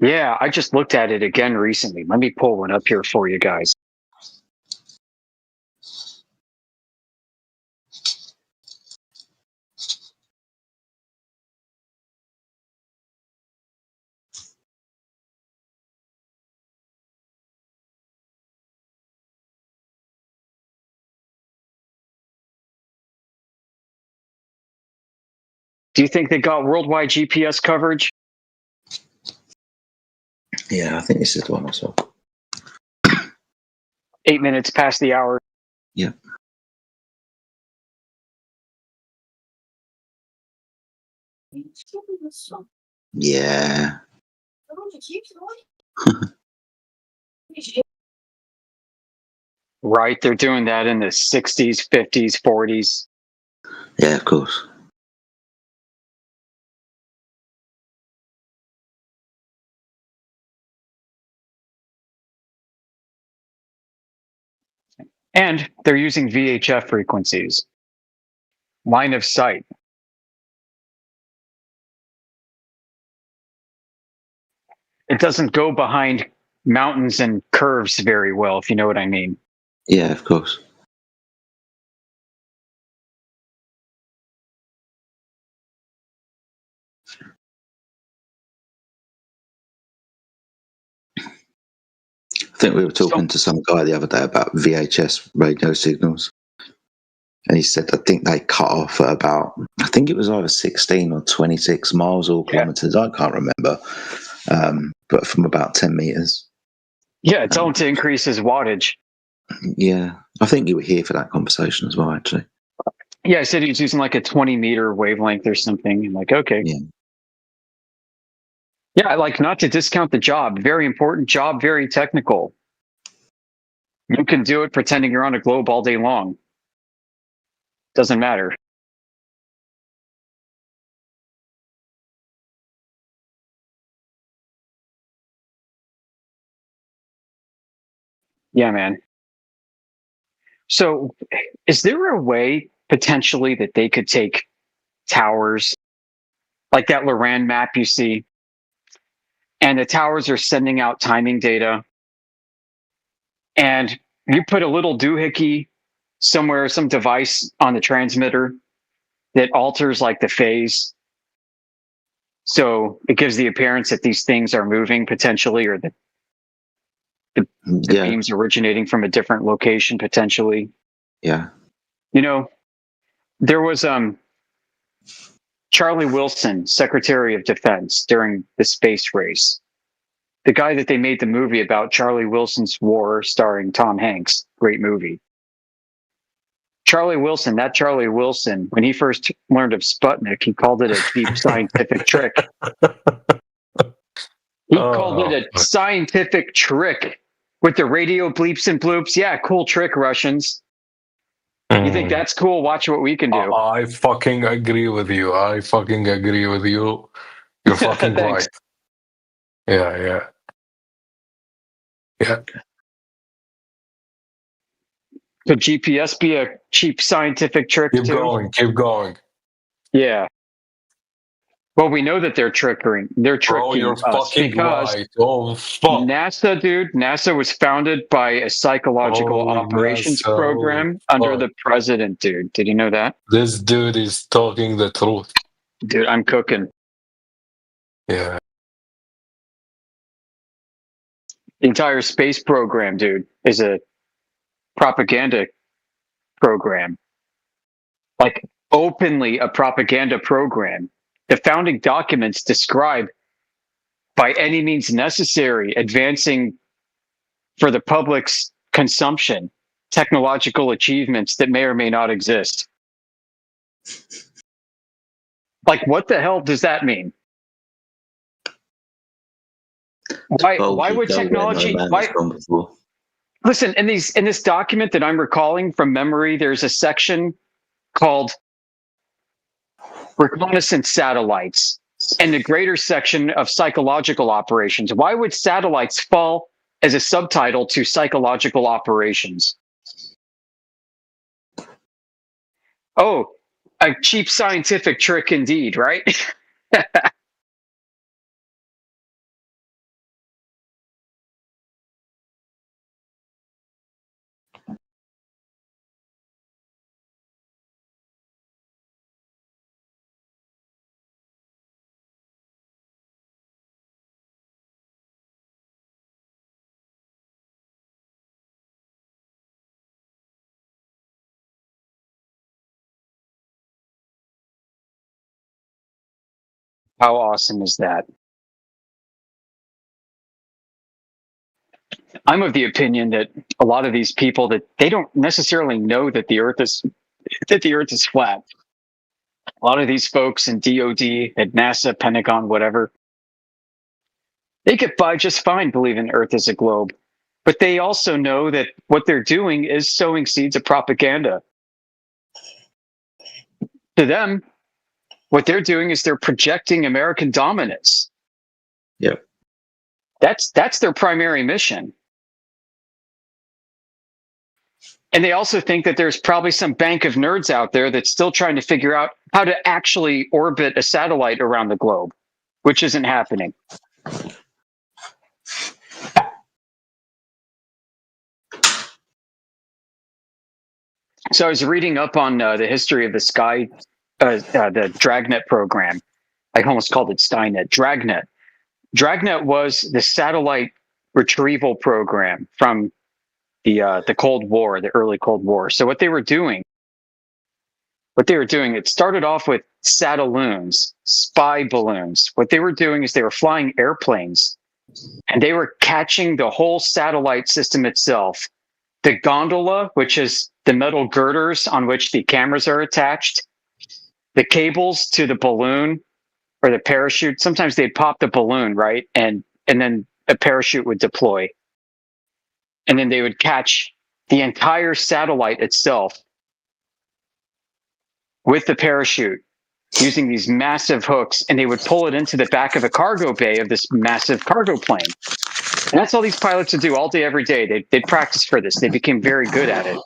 that. Yeah, I just looked at it again recently. Let me pull one up here for you guys. Do you think they got worldwide GPS coverage? Yeah, I think this is the one I saw. 8 minutes past the hour. Yeah. Yeah. Right, they're doing that in the 60s, 50s, 40s. Yeah, of course. And they're using VHF frequencies. Line of sight. It doesn't go behind mountains and curves very well, if you know what I mean. Yeah, of course. I think we were talking to some guy the other day about VHS radio signals. And he said, I think they cut off at about, I think it was either 16 or 26 miles or kilometers. I can't remember. But from about 10 meters. Yeah, tell him to increase his wattage. Yeah. I think you were here for that conversation as well, actually. Yeah, I said he was using like a 20-meter wavelength or something. I'm like, okay. Yeah, like not to discount the job. Very important job, very technical. You can do it pretending you're on a globe all day long. Doesn't matter. Yeah, man. So is there a way potentially that they could take towers like that Loran map you see, and the towers are sending out timing data, and you put a little doohickey somewhere, some device on the transmitter that alters like the phase, so it gives the appearance that these things are moving potentially, or the beams originating from a different location potentially. Yeah. You know, there was Charlie Wilson, Secretary of Defense during the space race. The guy that they made the movie about, Charlie Wilson's War, starring Tom Hanks. Great movie. Charlie Wilson, when he first learned of Sputnik, he called it a deep scientific trick. He called it a scientific trick with the radio bleeps and bloops. Yeah, cool trick, Russians. You think that's cool? Watch what we can do. I fucking agree with you. You're fucking right. Yeah. Could GPS be a cheap scientific trick too? Keep going. Yeah. Well, we know that they're tricking. They're tricking you're us fucking because right. Oh, fuck. NASA, dude. NASA was founded by a psychological operations NASA. program under the president, dude. Did you know that? This dude is talking the truth. Dude, I'm cooking. Yeah. The entire space program, dude, is a propaganda program. Like, openly a propaganda program. The founding documents describe, by any means necessary, advancing for the public's consumption technological achievements that may or may not exist. Like, what the hell does that mean? Why would technology? Listen, in this document that I'm recalling from memory, there's a section called reconnaissance satellites and the greater section of psychological operations. Why would satellites fall as a subtitle to psychological operations? Oh, a cheap scientific trick indeed, right? How awesome is that? I'm of the opinion that a lot of these people that they don't necessarily know that the Earth is flat. A lot of these folks in DOD, at NASA, Pentagon, whatever, they get by just fine believing Earth is a globe. But they also know that what they're doing is sowing seeds of propaganda. To them, what they're doing is they're projecting American dominance. Yeah. That's their primary mission. And they also think that there's probably some bank of nerds out there that's still trying to figure out how to actually orbit a satellite around the globe, which isn't happening. So I was reading up on the history of the the Dragnet program. I almost called it Skynet. Dragnet. Dragnet was the satellite retrieval program from the Cold War, the early Cold War. So what they were doing, it started off with satelloons, spy balloons. What they were doing is they were flying airplanes, and they were catching the whole satellite system itself. The gondola, which is the metal girders on which the cameras are attached, the cables to the balloon or the parachute. Sometimes they'd pop the balloon, right? And then a parachute would deploy. And then they would catch the entire satellite itself with the parachute using these massive hooks, and they would pull it into the back of a cargo bay of this massive cargo plane. And that's all these pilots would do all day, every day. They'd practice for this. They became very good at it.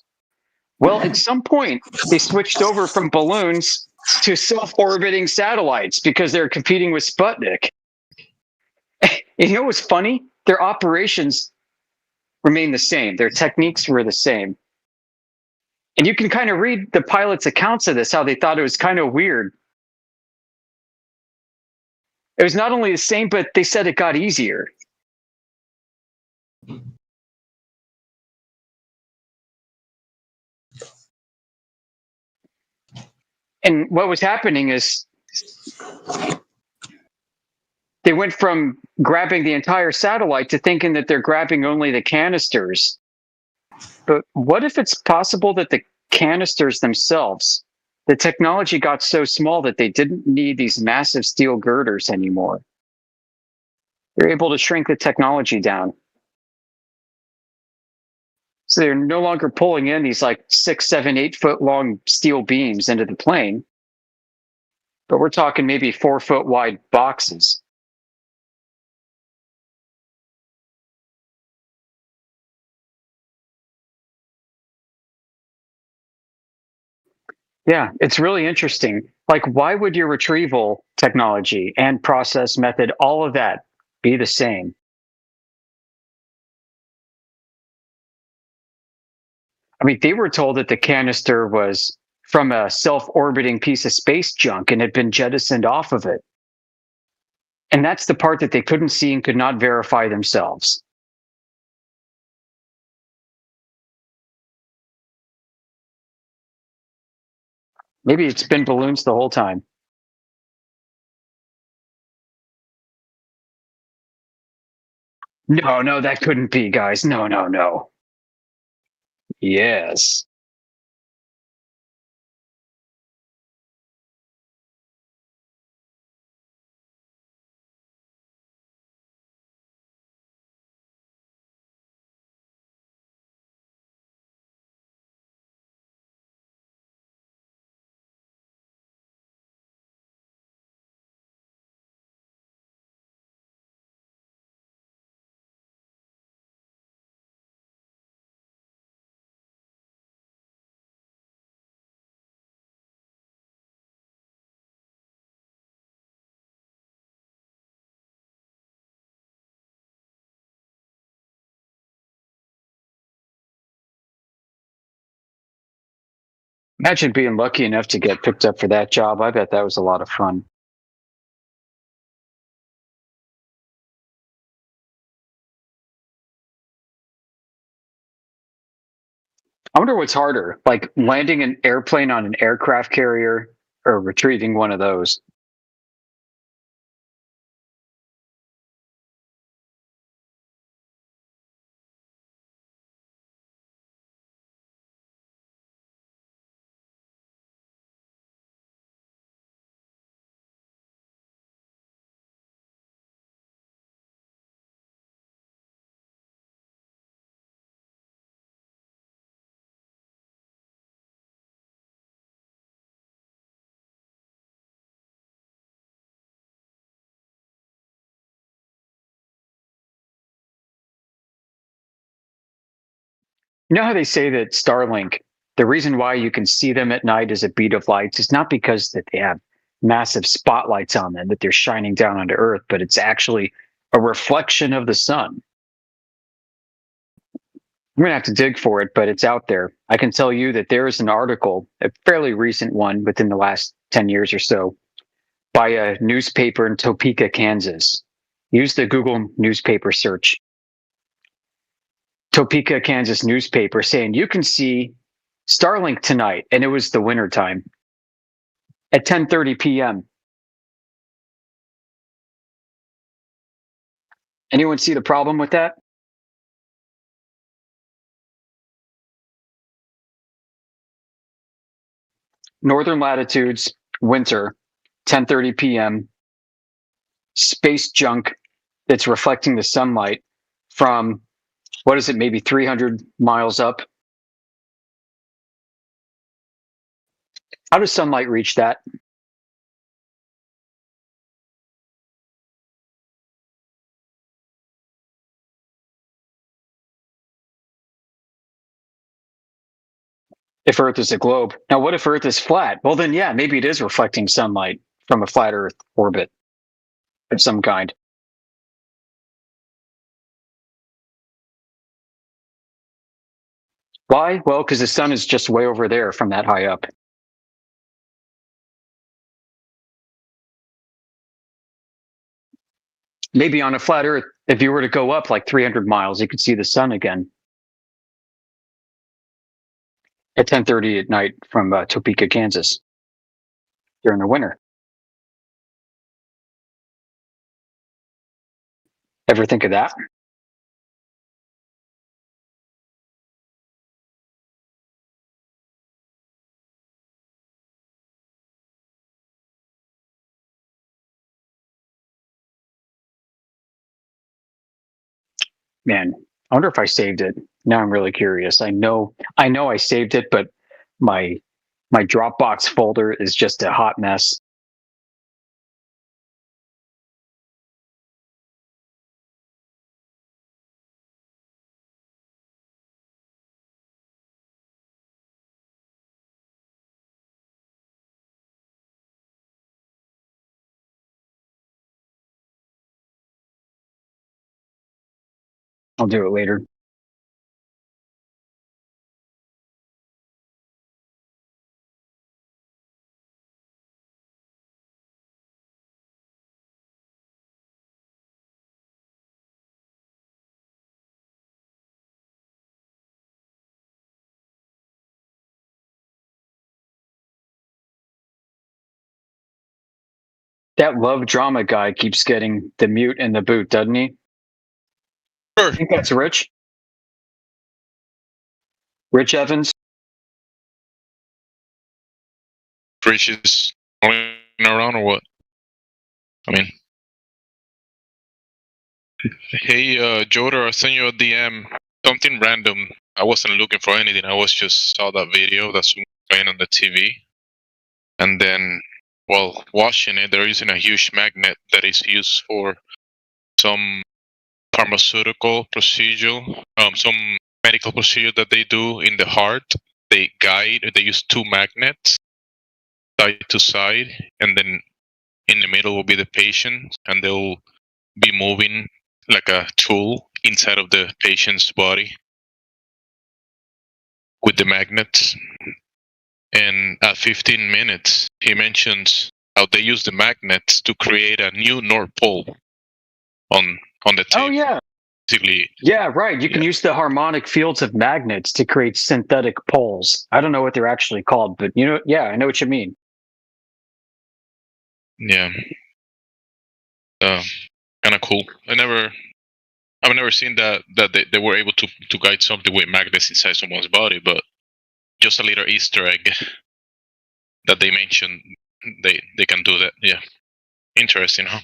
Well, at some point, they switched over from balloons to self-orbiting satellites because they're competing with Sputnik. And you know what's funny? Their operations remain the same. Their techniques were the same. And you can kind of read the pilots' accounts of this, how they thought it was kind of weird. It was not only the same, but they said it got easier. And what was happening is they went from grabbing the entire satellite to thinking that they're grabbing only the canisters. But what if it's possible that the canisters themselves, the technology got so small that they didn't need these massive steel girders anymore? They're able to shrink the technology down. So they're no longer pulling in these like 6, 7, 8 foot long steel beams into the plane, but we're talking maybe 4 foot wide boxes. Yeah, it's really interesting. Like, why would your retrieval technology and process method, all of that, be the same? I mean, they were told that the canister was from a self-orbiting piece of space junk and had been jettisoned off of it. And that's the part that they couldn't see and could not verify themselves. Maybe it's been balloons the whole time. No, that couldn't be, guys. No. Yes. Imagine being lucky enough to get picked up for that job. I bet that was a lot of fun. I wonder what's harder, like landing an airplane on an aircraft carrier or retrieving one of those. You know how they say that Starlink, the reason why you can see them at night as a bead of lights is not because that they have massive spotlights on them that they're shining down onto Earth, but it's actually a reflection of the sun. I'm going to have to dig for it, but it's out there. I can tell you that there is an article, a fairly recent one within the last 10 years or so, by a newspaper in Topeka, Kansas. Use the Google newspaper search. Topeka, Kansas newspaper saying you can see Starlink tonight, and it was the winter time at 10:30 p.m. Anyone see the problem with that? Northern latitudes, winter, 10:30 p.m. Space junk that's reflecting the sunlight from, what is it, maybe 300 miles up? How does sunlight reach that? If Earth is a globe. Now, what if Earth is flat? Well, then, yeah, maybe it is reflecting sunlight from a flat Earth orbit of some kind. Why? Well, because the sun is just way over there from that high up. Maybe on a flat Earth, if you were to go up like 300 miles, you could see the sun again at 10:30 at night from Topeka, Kansas during the winter. Ever think of that? Man, I wonder if I saved it. Now I'm really curious. I know I saved it, but my Dropbox folder is just a hot mess. I'll do it later. That love drama guy keeps getting the mute and the boot, doesn't he? Sure. I think that's Rich. Rich Evans. Rich is going around or what? I mean, hey, Joder, I sent you a DM. Something random. I wasn't looking for anything. I was just saw that video that's playing on the TV. And then, while watching it, they're using a huge magnet that is used for some pharmaceutical procedure, some medical procedure that they do in the heart. They use two magnets side to side, and then in the middle will be the patient, and they'll be moving like a tool inside of the patient's body with the magnets. And at 15 minutes, he mentions how they use the magnets to create a new North Pole on the table. Oh yeah. Basically, yeah, right. You can use the harmonic fields of magnets to create synthetic poles. I don't know what they're actually called, but I know what you mean. Yeah. Kind of cool. I've never seen that they were able to guide something with magnets inside someone's body, but just a little Easter egg that they mentioned they can do that. Yeah. Interesting, huh?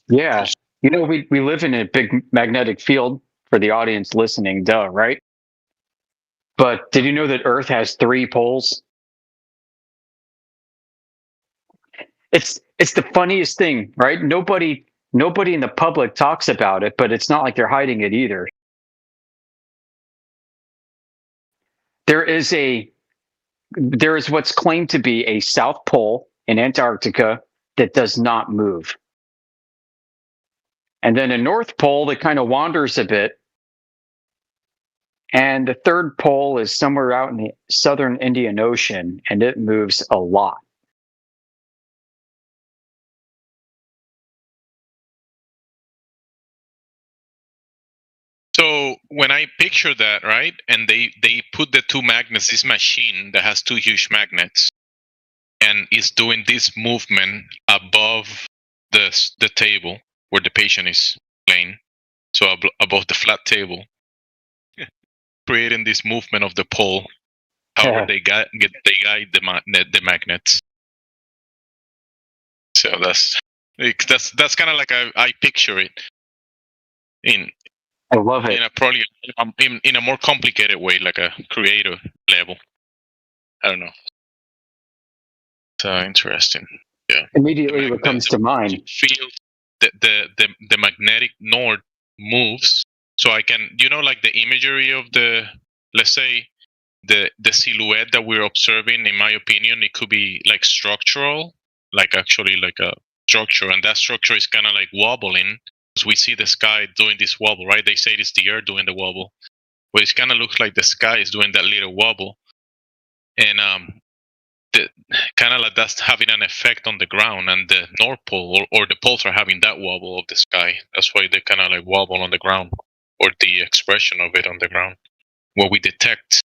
Yeah. We live in a big magnetic field for the audience listening, duh, right? But did you know that Earth has 3 poles? It's the funniest thing, right? Nobody in the public talks about it, but it's not like they're hiding it either. There is what's claimed to be a South Pole in Antarctica that does not move. And then a North Pole that kind of wanders a bit. And the third pole is somewhere out in the southern Indian Ocean, and it moves a lot. So when I picture that, right, and they put the 2 magnets, this machine that has 2 huge magnets, and is doing this movement above the table where the patient is laying, so above the flat table, creating this movement of the pole. However, they guide the magnets. So that's kind of like I picture it. I love it. In a more complicated way, like a creative level. I don't know. So interesting. Yeah. Immediately, what comes to mind. Feel the magnetic north moves, so I can, like the imagery of let's say the silhouette that we're observing. In my opinion, it could be like structural, like actually like a structure, and that structure is kind of like wobbling. We see the sky doing this wobble, right? They say it's the Earth doing the wobble, but it kind of looks like the sky is doing that little wobble, and kind of like that's having an effect on the ground, and the North Pole or the poles are having that wobble of the sky. That's why they kind of like wobble on the ground, or the expression of it on the ground, what we detect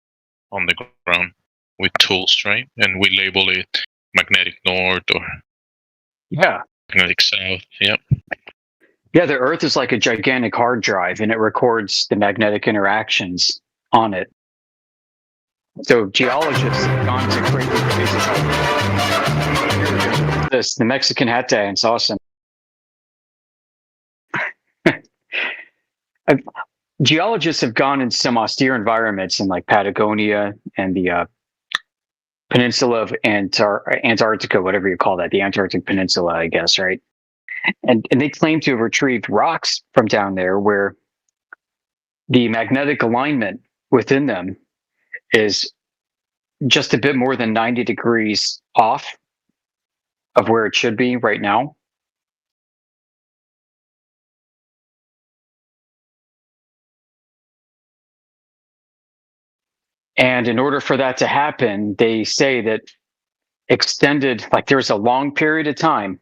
on the ground with tools, right? And we label it magnetic north or magnetic south. Yep. Yeah, the Earth is like a gigantic hard drive, and it records the magnetic interactions on it. So geologists have gone to great this. The Mexican hat dance, awesome. geologists have gone in some austere environments in like Patagonia and the peninsula of Antarctica, whatever you call that, the Antarctic Peninsula, I guess, right? And they claim to have retrieved rocks from down there where the magnetic alignment within them is just a bit more than 90 degrees off of where it should be right now. And in order for that to happen, they say that extended, like there's a long period of time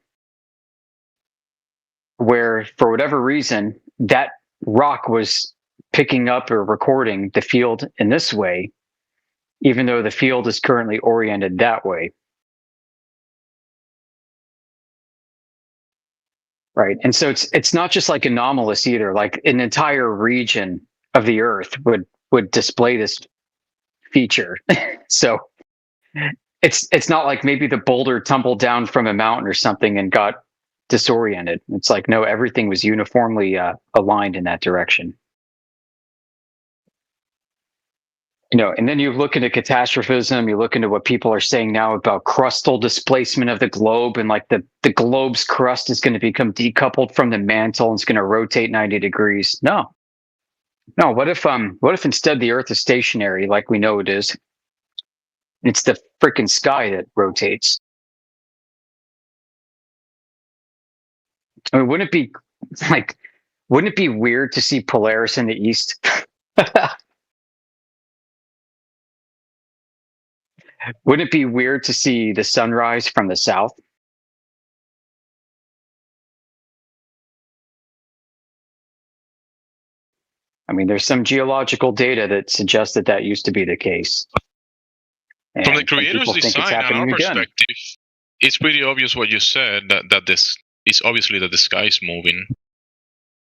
where, for whatever reason, that rock was picking up or recording the field in this way, even though the field is currently oriented that way. Right. And so it's not just like anomalous either. Like an entire region of the Earth would display this feature. So it's not like maybe the boulder tumbled down from a mountain or something and got disoriented. It's like, no, everything was uniformly aligned in that direction. You know, and then you look into catastrophism, you look into what people are saying now about crustal displacement of the globe, and like the globe's crust is going to become decoupled from the mantle and it's going to rotate 90 degrees. No. What if instead the Earth is stationary like we know it is? It's the freaking sky that rotates. I mean, wouldn't it be weird to see Polaris in the east? Wouldn't it be weird to see the sunrise from the south? I mean, there's some geological data that suggests that used to be the case. From the creator's design and our perspective, it's pretty obvious what you said, that this is obviously that the sky is moving.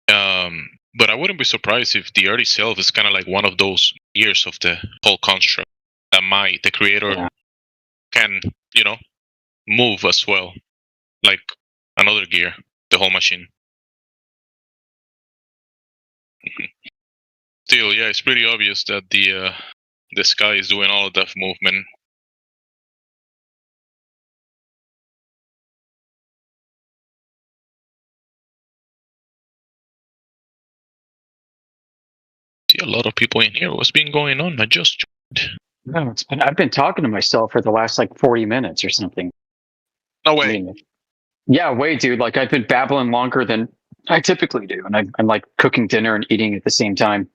But I wouldn't be surprised if the Earth itself is kind of like one of those gears of the whole construct that the creator can, move as well, like another gear, the whole machine. Still, yeah, it's pretty obvious that the sky is doing all of that movement. See a lot of people in here. What's been going on? I just joined. No, I've been talking to myself for the last like 40 minutes or something. No way. I mean, yeah, way, dude. Like I've been babbling longer than I typically do, and I'm like cooking dinner and eating at the same time.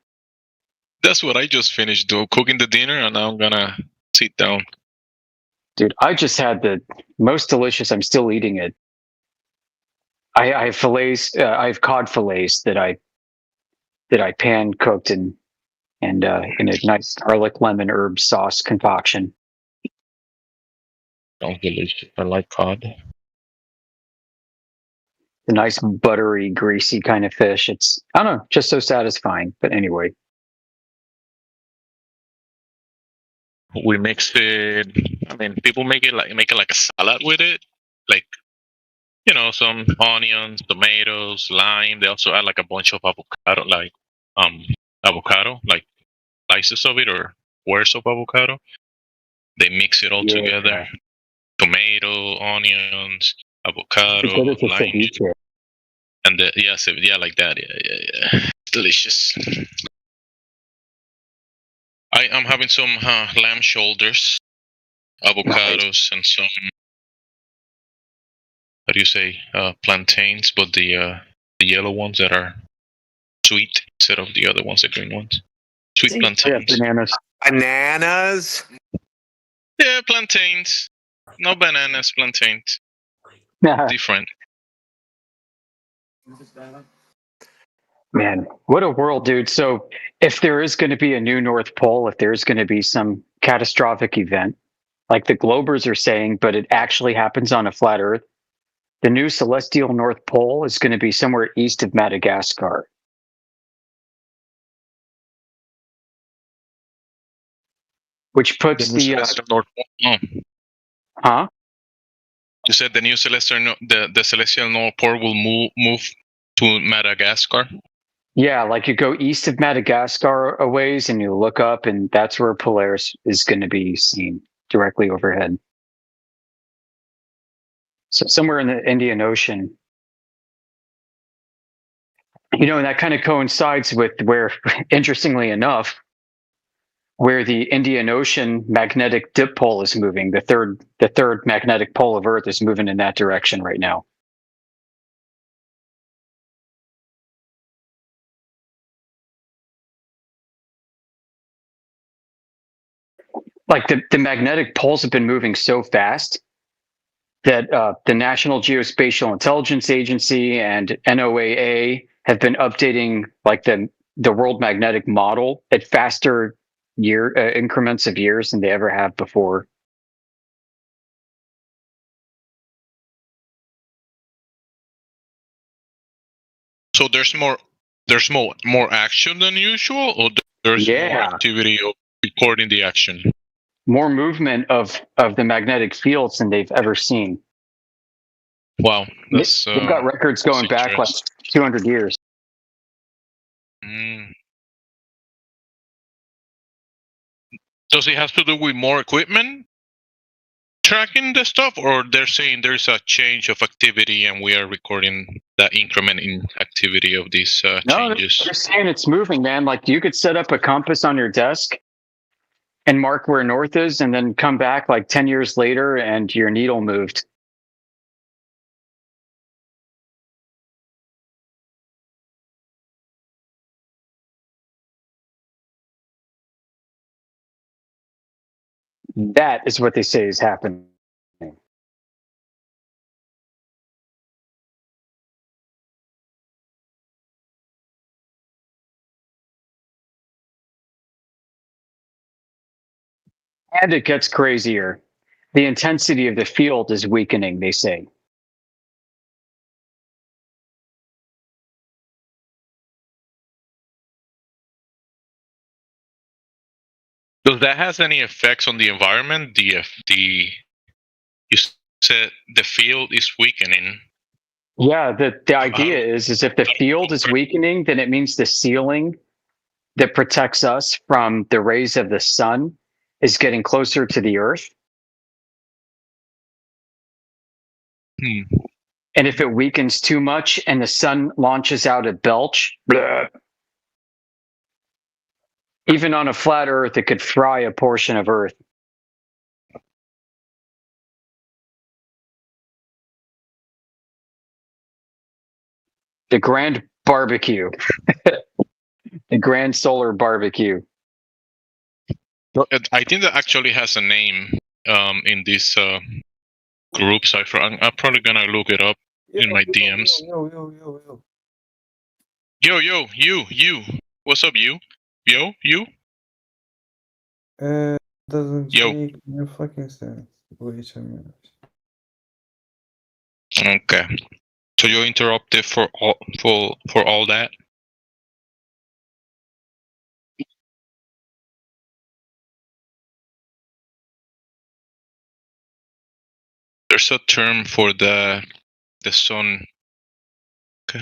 That's what I just finished doing, cooking the dinner, and now I'm gonna sit down. Dude, I just had the most delicious. I'm still eating it. I have fillets. I have cod fillets that I pan cooked in a nice garlic lemon herb sauce concoction. Sounds delicious. I like cod. A nice buttery, greasy kind of fish. It's, I don't know, just so satisfying. But anyway. We mix it. I mean, people make it like a salad with it, like some onions, tomatoes, lime. They also add like a bunch of avocado, like slices of it or squares of avocado. They mix it all together. Tomato, onions, avocado, lime, and like that. Yeah. It's delicious. I'm having some lamb shoulders, avocados, and some, how do you say, plantains, but the yellow ones that are sweet instead of the other ones, the green ones. Sweet plantains. Yeah, bananas. Bananas? Yeah, plantains. No bananas, plantains. Different. Man, what a world, dude. So if there is going to be a new North Pole, if there's going to be some catastrophic event, like the Globers are saying, but it actually happens on a flat Earth, the new celestial North Pole is going to be somewhere east of Madagascar. Which puts the North Pole. Huh? You said the new celestial, the celestial North Pole will move to Madagascar. Yeah, like you go east of Madagascar a ways and you look up, and that's where Polaris is going to be seen directly overhead. So somewhere in the Indian Ocean. You know, and that kind of coincides with where, interestingly enough, where the Indian Ocean magnetic dipole is moving. The third magnetic pole of Earth is moving in that direction right now. Like the magnetic poles have been moving so fast that the National Geospatial Intelligence Agency and NOAA have been updating like the world magnetic model at faster increments of years than they ever have before. So there's more action than usual, or there's more activity of recording the action? More movement of the magnetic fields than they've ever seen. Wow, that's they've got records going back like 200 years. Does it have to do with more equipment tracking the stuff, or they're saying there's a change of activity and we are recording that increment in activity of these changes? They're saying it's moving, man. Like you could set up a compass on your desk and mark where north is, and then come back like 10 years later and your needle moved. That is what they say is happening. And it gets crazier. The intensity of the field is weakening, they say. Does that have any effects on the environment? You said the field is weakening. Yeah, the idea is if the field is weakening, then it means the ceiling that protects us from the rays of the sun is getting closer to the earth. And if it weakens too much and the sun launches out a belch, even on a flat earth, it could fry a portion of earth. The grand barbecue. The grand solar barbecue. I think that actually has a name in this group, so I'm probably gonna look it up in my DMs. Yo, you. What's up, you? Yo, you? Doesn't make no fucking sense. Wait a minute. Okay. So you're interrupted for all that? There's a term for the sun,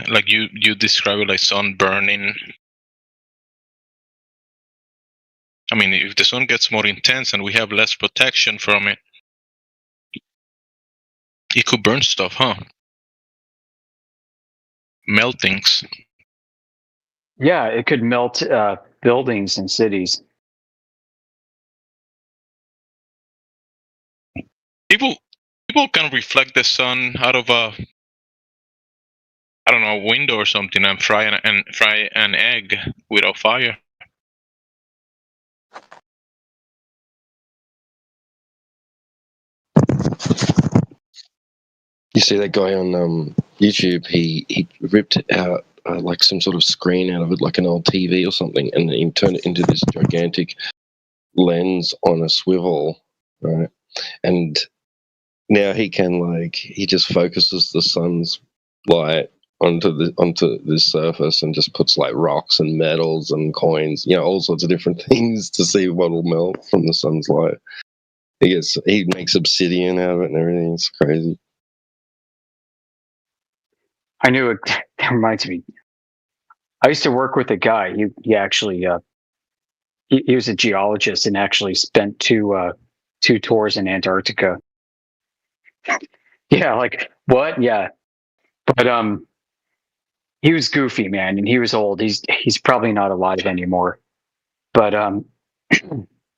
like you describe it like sun burning. I mean, if the sun gets more intense and we have less protection from it, it could burn stuff, huh? Melt things. Yeah, it could melt buildings and cities. People can reflect the sun out of a window or something and fry an egg without fire. You see that guy on YouTube? He ripped out like some sort of screen out of it, like an old TV or something, and he turned it into this gigantic lens on a swivel, right? And now he can he just focuses the sun's light onto this surface and just puts like rocks and metals and coins, all sorts of different things to see what will melt from the sun's light. He makes obsidian out of it and everything. It's crazy. I knew it. That reminds me. I used to work with a guy. He actually he was a geologist and actually spent two tours in Antarctica. Yeah, like what? Yeah, but he was goofy, man, and he was old. He's probably not alive anymore. But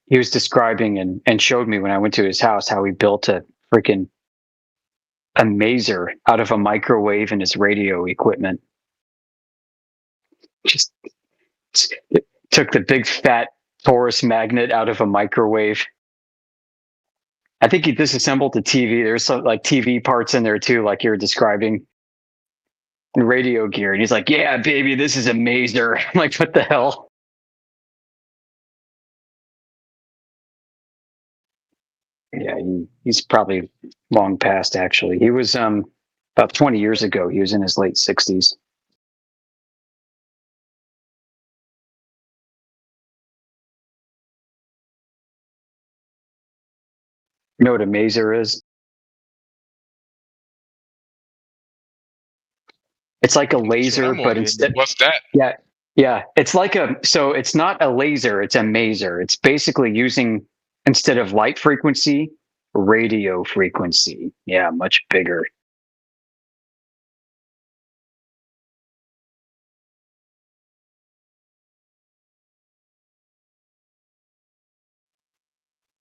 he was describing and showed me when I went to his house how he built a freaking a mazer out of a microwave and his radio equipment. Just took the big fat Taurus magnet out of a microwave. I think he disassembled the TV. There's some like TV parts in there too, like you're describing, and radio gear. And he's like, "Yeah, baby, this is a mazer." I'm like, "What the hell?" Yeah, he's probably long past. Actually, he was about 20 years ago. He was in his late 60s. You know what a mazer is? It's like a laser, but instead, what's that? yeah, it's like so it's not a laser, it's a mazer. It's basically using, instead of light frequency, radio frequency. Yeah, much bigger.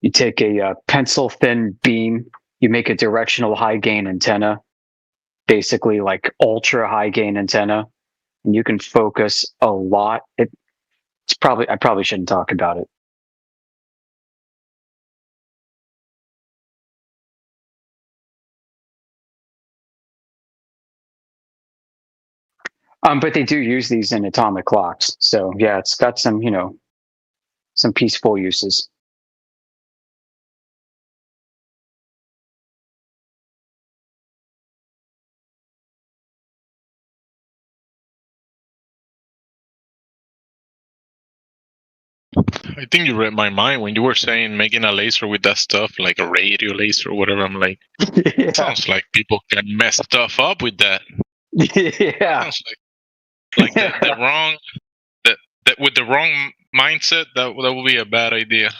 You take a pencil thin beam, you make a directional high gain antenna, basically like ultra high gain antenna, and you can focus a lot. I probably shouldn't talk about it. But they do use these in atomic clocks. So yeah, it's got some, some peaceful uses. I think you read my mind when you were saying making a laser with that stuff, like a radio laser or whatever. I'm like, yeah. Sounds like people can mess stuff up with that. Yeah. Sounds like the wrong, that with the wrong mindset, that would be a bad idea.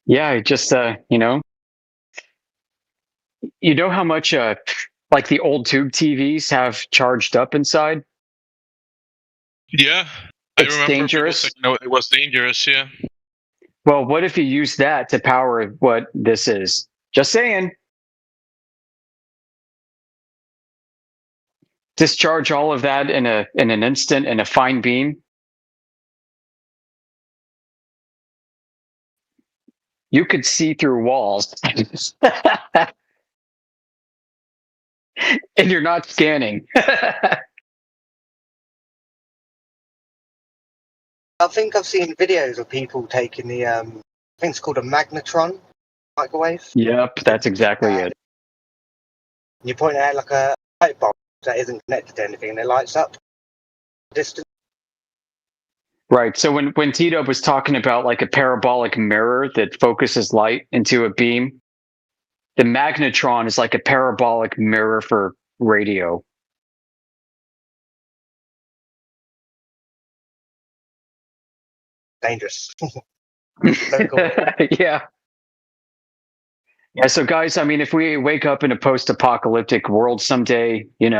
Yeah, it just you know how much like the old tube TVs have charged up inside? Yeah. It's I remember dangerous. Like, no, it was dangerous, yeah. Well, what if you use that to power what this is? Just saying. Discharge all of that in an instant in a fine beam. You could see through walls. And you're not scanning. I think I've seen videos of people taking the I think it's called a magnetron microwave. Yep, that's exactly it. And you point it at like a light bulb that isn't connected to anything and it lights up distance. Right. So when Tito was talking about like a parabolic mirror that focuses light into a beam, the magnetron is like a parabolic mirror for radio. Dangerous. Yeah. Yeah. So guys, I mean, if we wake up in a post-apocalyptic world someday, you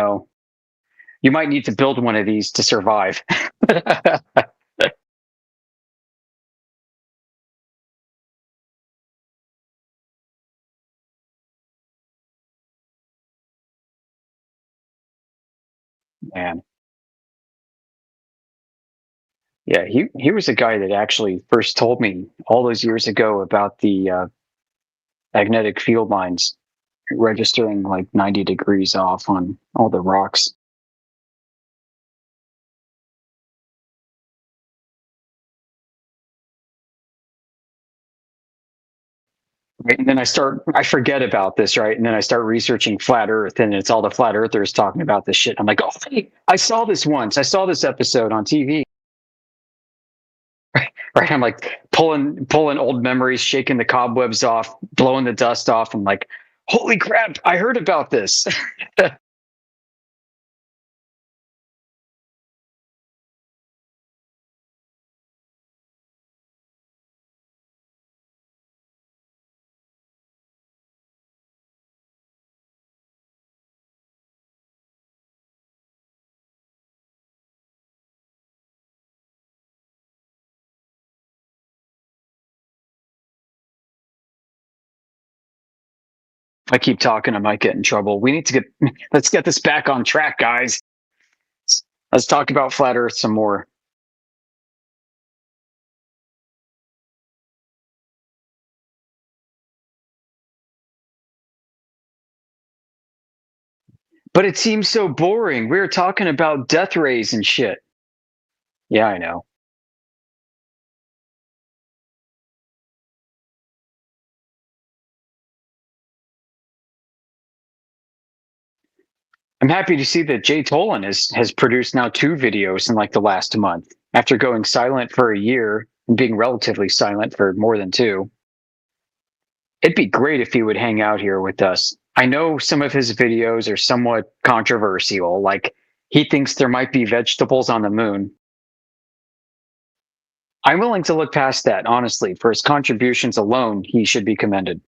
might need to build one of these to survive. Man. Yeah, he was a guy that actually first told me all those years ago about the magnetic field lines registering like 90 degrees off on all the rocks. Right, and then I forget about this, right? And then I start researching flat Earth, and it's all the flat earthers talking about this shit. I'm like, oh, hey, I saw this once. I saw this episode on TV. Right, I'm like pulling old memories, shaking the cobwebs off, blowing the dust off. I'm like, holy crap, I heard about this. I keep talking, I might get in trouble. We need to let's get this back on track, guys. Let's talk about flat Earth some more. But it seems so boring. We were talking about death rays and shit. Yeah, I know. I'm happy to see that Jay Tolan has produced now 2 videos in like the last month, after going silent for a year and being relatively silent for more than 2. It'd be great if he would hang out here with us. I know some of his videos are somewhat controversial, like he thinks there might be vegetables on the moon. I'm willing to look past that, honestly. For his contributions alone, he should be commended.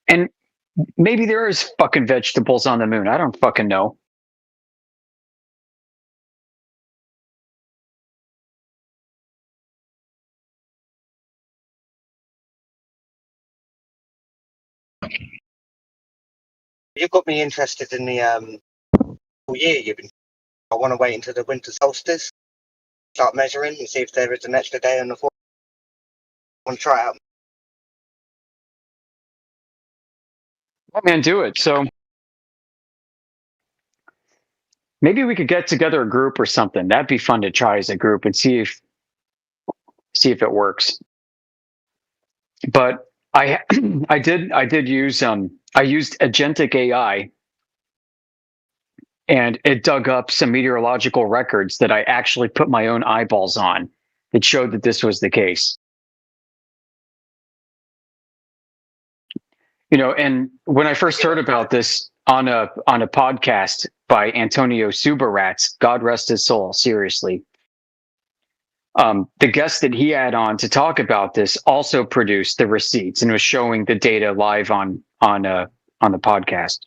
And maybe there is fucking vegetables on the moon. I don't fucking know. You've got me interested in the whole year you've been. I want to wait until the winter solstice, start measuring and see if there is an extra day on the 4th. I want to try it out. Oh, man, do it. So maybe we could get together a group or something. That'd be fun to try as a group and see if it works. But I did use I used Agentic AI, and it dug up some meteorological records that I actually put my own eyeballs on that showed that this was the case. You know, and when I first heard about this on a podcast by Antonio Subarats, God rest his soul, seriously. The guest that he had on to talk about this also produced the receipts and was showing the data live on the podcast.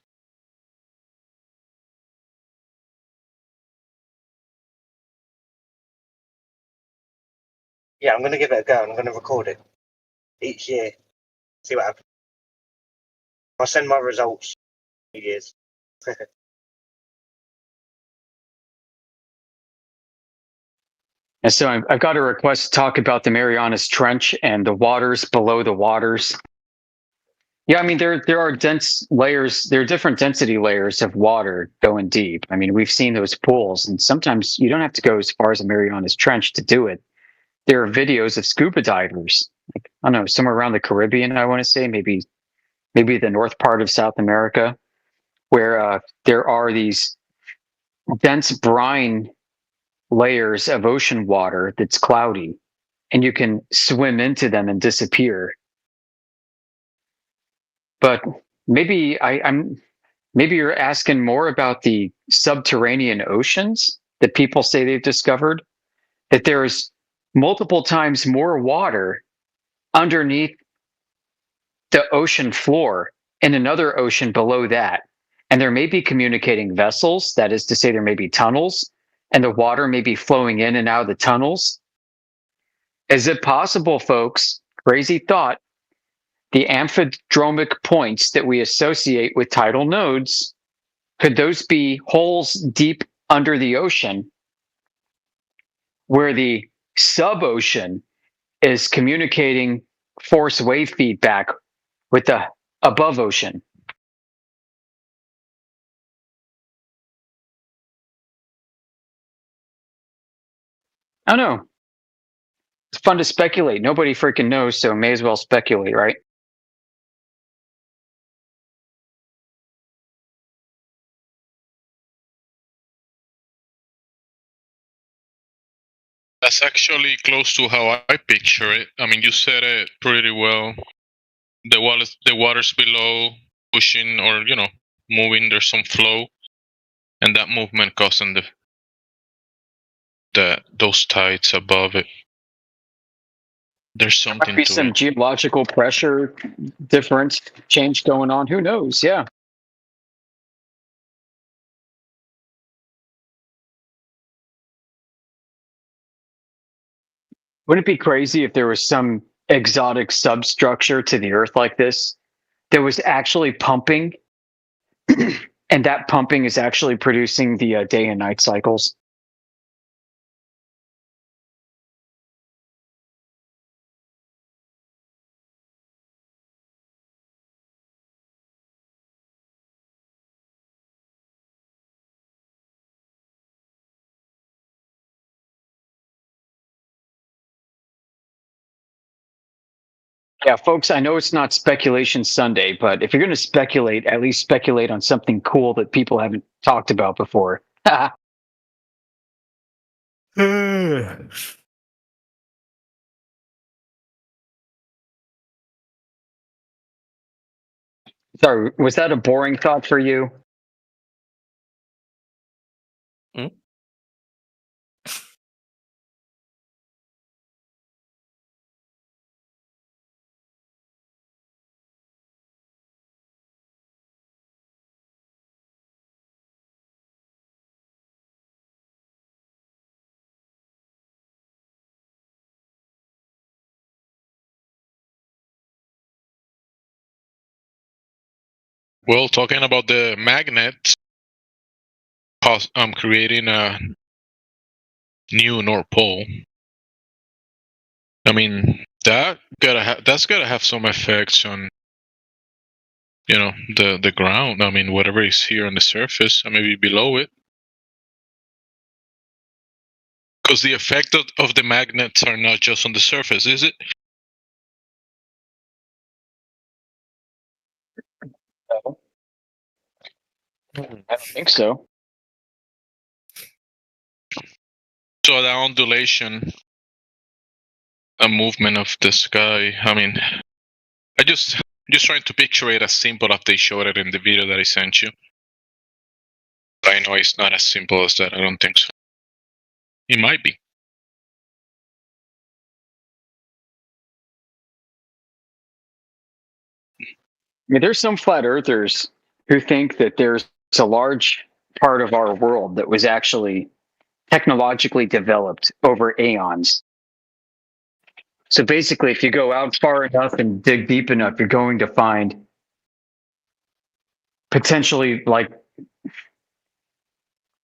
Yeah, I'm going to give it a go. I'm going to record it each year. See what happens. I'll send my results in 2 years. And so I've got a request to talk about the Marianas Trench and the waters below the waters. Yeah, I mean, there are dense layers, there are different density layers of water going deep. I mean, we've seen those pools, and sometimes you don't have to go as far as the Marianas Trench to do it. There are videos of scuba divers, like, I don't know, somewhere around the Caribbean, I want to say, maybe the north part of South America, where there are these dense brine layers of ocean water that's cloudy, and you can swim into them and disappear. But maybe maybe you're asking more about the subterranean oceans that people say they've discovered, that there's multiple times more water underneath the ocean floor and another ocean below that. And there may be communicating vessels, that is to say, there may be tunnels, and the water may be flowing in and out of the tunnels. Is it possible, folks? Crazy thought. The amphidromic points that we associate with tidal nodes, could those be holes deep under the ocean where the sub-ocean is communicating force wave feedback with the above ocean? I don't know. It's fun to speculate. Nobody freaking knows, so may as well speculate, right? That's actually close to how I picture it. I mean, you said it pretty well. The water's below, pushing or moving. There's some flow, and that movement causing those tides above it. There's There something might be to some it. geological pressure difference change going on. Who knows? Yeah. Wouldn't it be crazy if there was some exotic substructure to the Earth like this that was actually pumping, and that pumping is actually producing the day and night cycles? Yeah, folks, I know it's not speculation Sunday, but if you're going to speculate, at least speculate on something cool that people haven't talked about before. Sorry, was that a boring thought for you? Well, talking about the magnet, I'm creating a new North Pole. I mean, that's gotta have some effects on, you know, the ground. I mean, whatever is here on the surface, and maybe below it, because the effect of the magnets are not just on the surface, is it? I don't think so. So the undulation, a movement of the sky. I mean, just trying to picture it as simple as they showed it in the video that I sent you. But I know it's not as simple as that. I don't think so. It might be. I mean, there's some flat earthers who think that there's a large part of our world that was actually technologically developed over aeons. So basically, if you go out far enough and dig deep enough, you're going to find potentially like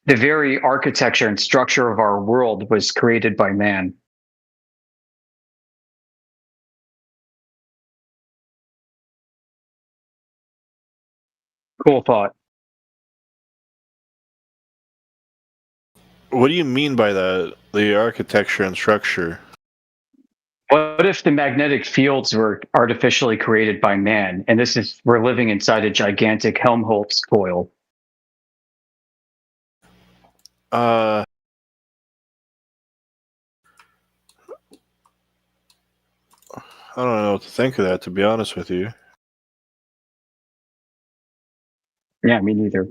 the very architecture and structure of our world was created by man. Cool thought. What do you mean by that? The architecture and structure? What if the magnetic fields were artificially created by man, and we're living inside a gigantic Helmholtz coil? I don't know what to think of that, to be honest with you. Yeah, me neither.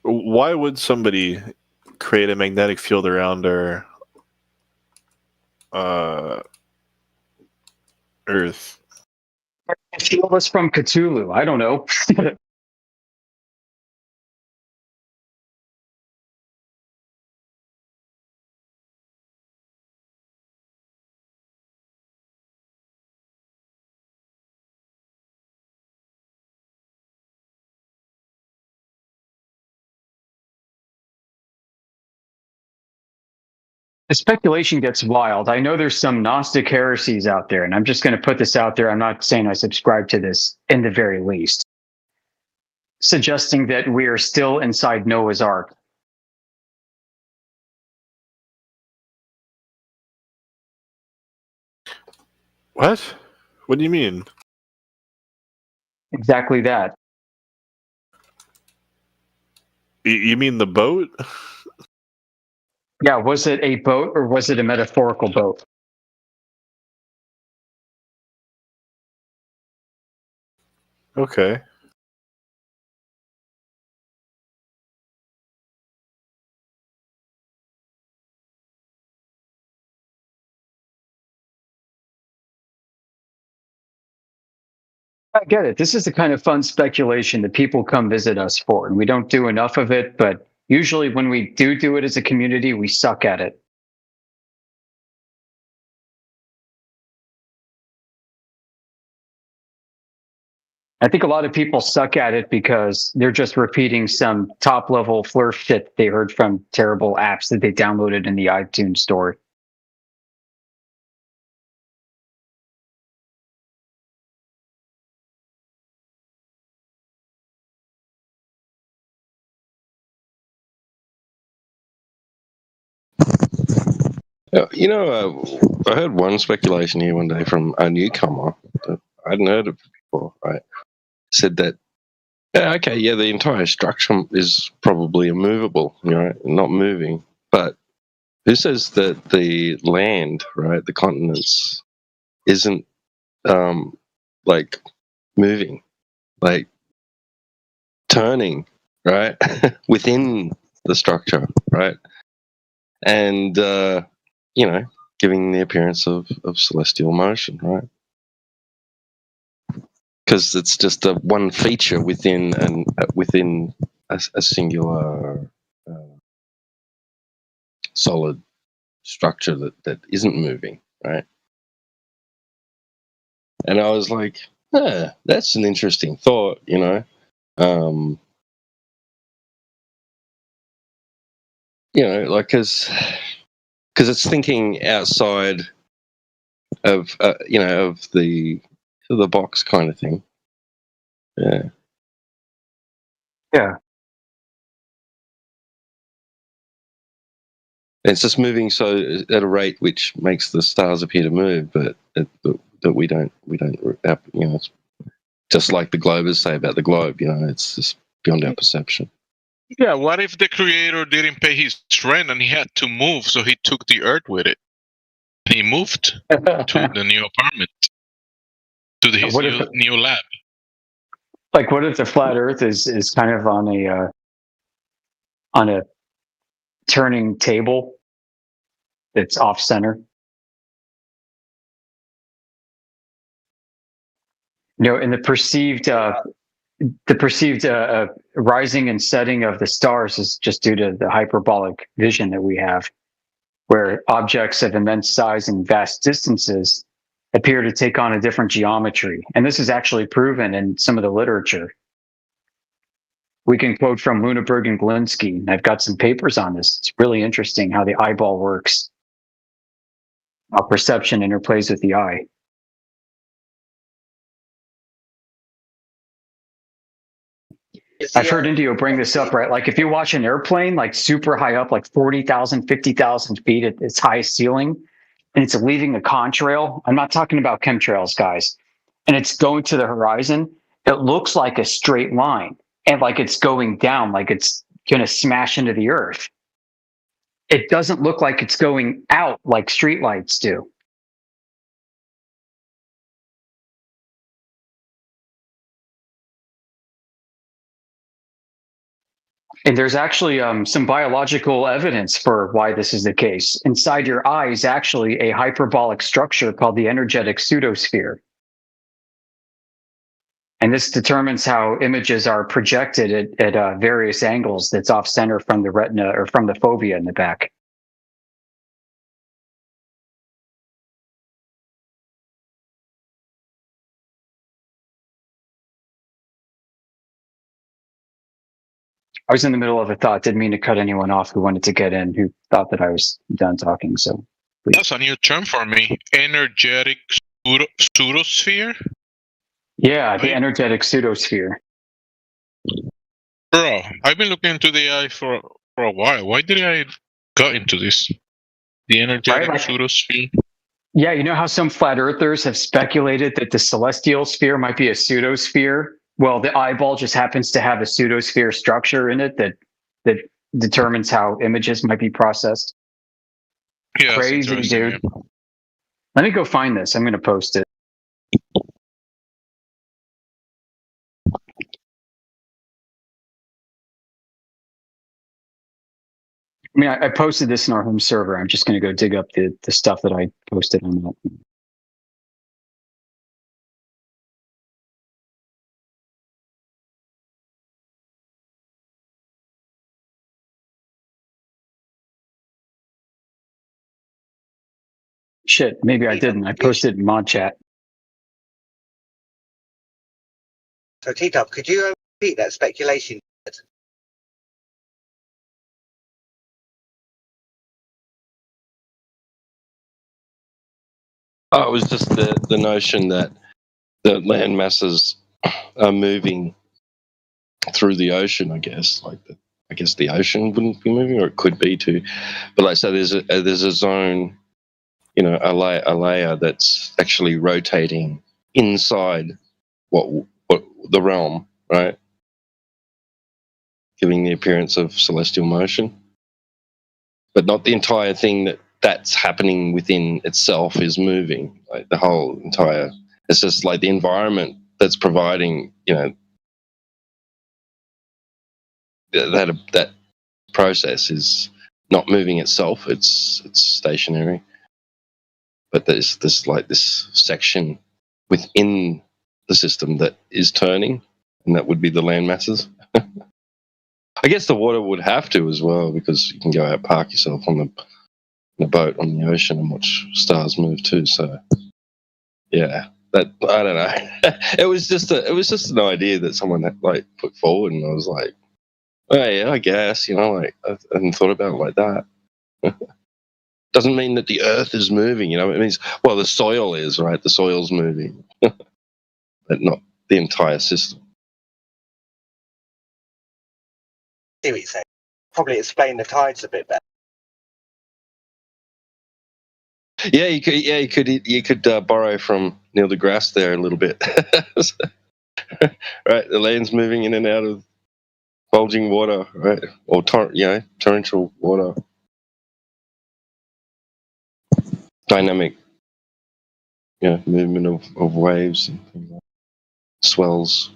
Why would somebody create a magnetic field around our Earth? Shield us from Cthulhu. I don't know. The speculation gets wild. I know there's some Gnostic heresies out there, and I'm just going to put this out there. I'm not saying I subscribe to this in the very least, suggesting that we are still inside Noah's Ark. What? What do you mean? Exactly that. You mean the boat? Yeah, was it a boat or was it a metaphorical boat? Okay. I get it. This is the kind of fun speculation that people come visit us for, and we don't do enough of it. But usually, when we do it as a community, we suck at it. I think a lot of people suck at it because they're just repeating some top level Flurf shit they heard from terrible apps that they downloaded in the iTunes store. You know, I heard one speculation here one day from a newcomer that I hadn't heard of before. Right, said that the entire structure is probably immovable, not moving. But who says that the land, right, the continents, isn't like moving, like turning, right, within the structure, right, and giving the appearance of celestial motion, right? Because it's just a one feature within a singular solid structure that isn't moving, right? And I was like, that's an interesting thought, like because it's thinking outside of of the box kind of thing. Yeah. It's just moving so at a rate which makes the stars appear to move, but that we don't. It's just like the Globers say about the globe. It's just beyond our perception. Yeah, what if the creator didn't pay his rent and he had to move, so he took the earth with it? He moved to the new apartment, to his new lab. Like, what if the flat Earth is kind of on a turning table that's off center? In the perceived rising and setting of the stars is just due to the hyperbolic vision that we have, where objects of immense size and vast distances appear to take on a different geometry. And this is actually proven in some of the literature. We can quote from Lüneburg and Glinsky. I've got some papers on this. It's really interesting how the eyeball works, how perception interplays with the eye. I've heard Indio bring this up, right? Like if you watch an airplane, like super high up, like 40,000, 50,000 feet at its highest ceiling, and it's leaving a contrail. I'm not talking about chemtrails, guys. And it's going to the horizon. It looks like a straight line and like it's going down, like it's going to smash into the earth. It doesn't look like it's going out like streetlights do. And there's actually some biological evidence for why this is the case. Inside your eye is actually a hyperbolic structure called the energetic pseudosphere. And this determines how images are projected at various angles that's off center from the retina or from the fovea in the back. I was in the middle of a thought, didn't mean to cut anyone off who wanted to get in, who thought that I was done talking. So please. That's a new term for me. Energetic pseudosphere? Yeah, the energetic pseudosphere. Bro, I've been looking into the eye for a while. Why did I got into this? The energetic pseudosphere? Yeah, you know how some flat earthers have speculated that the celestial sphere might be a pseudosphere? Well, the eyeball just happens to have a pseudosphere structure in it that determines how images might be processed. Yeah, crazy, dude. Yeah. Let me go find this. I'm going to post it. I mean, I posted this in our home server. I'm just going to go dig up the stuff that I posted on that. Shit, maybe I didn't. I posted in mod chat. So T-Top, could you repeat that speculation? Oh, it was just the notion that the land masses are moving through the ocean. I guess I guess the ocean wouldn't be moving, or it could be too. But like, so there's a zone, you know, a layer that's actually rotating inside what the realm, right? Giving the appearance of celestial motion, but not the entire thing that's happening within itself is moving. Like the whole entire, it's just like the environment that's providing, you know, that process is not moving itself. It's stationary, but there's this section within the system that is turning, and that would be the land masses. I guess the water would have to as well, because you can go out, park yourself on the boat on the ocean and watch stars move too. So yeah, that, I don't know. it was just an idea that someone had, like, put forward, and I was like, oh yeah, I guess, you know, like, I hadn't thought about it like that. Doesn't mean that the earth is moving, you know. It means, well, the soil is, right? The soil's moving, but not the entire system. See what you say. Probably explain the tides a bit better. Yeah, you could borrow from Neil deGrasse there a little bit. Right, the land's moving in and out of bulging water, right, or torrential water, dynamic, movement of waves and things like swells.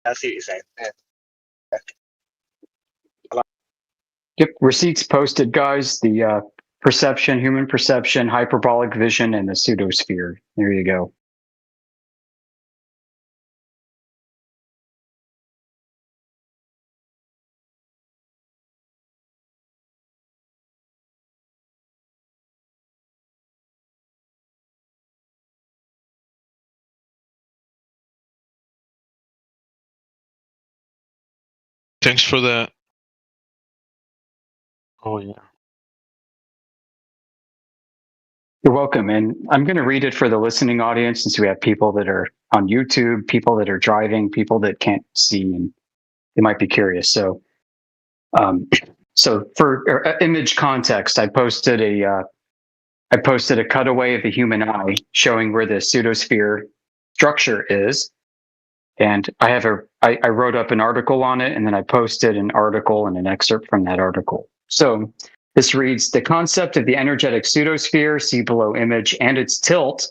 I see what you're saying. Yeah. Yep, receipts posted, guys. The perception, human perception, hyperbolic vision, and the pseudosphere. There you go. Thanks for that. Oh yeah. You're welcome. And I'm going to read it for the listening audience, since we have people that are on YouTube, people that are driving, people that can't see, and they might be curious. So, so for image context, I posted a cutaway of the human eye showing where the pseudosphere structure is. And I wrote up an article on it, and then I posted an article and an excerpt from that article. So this reads, the concept of the energetic pseudosphere, see below image, and its tilt,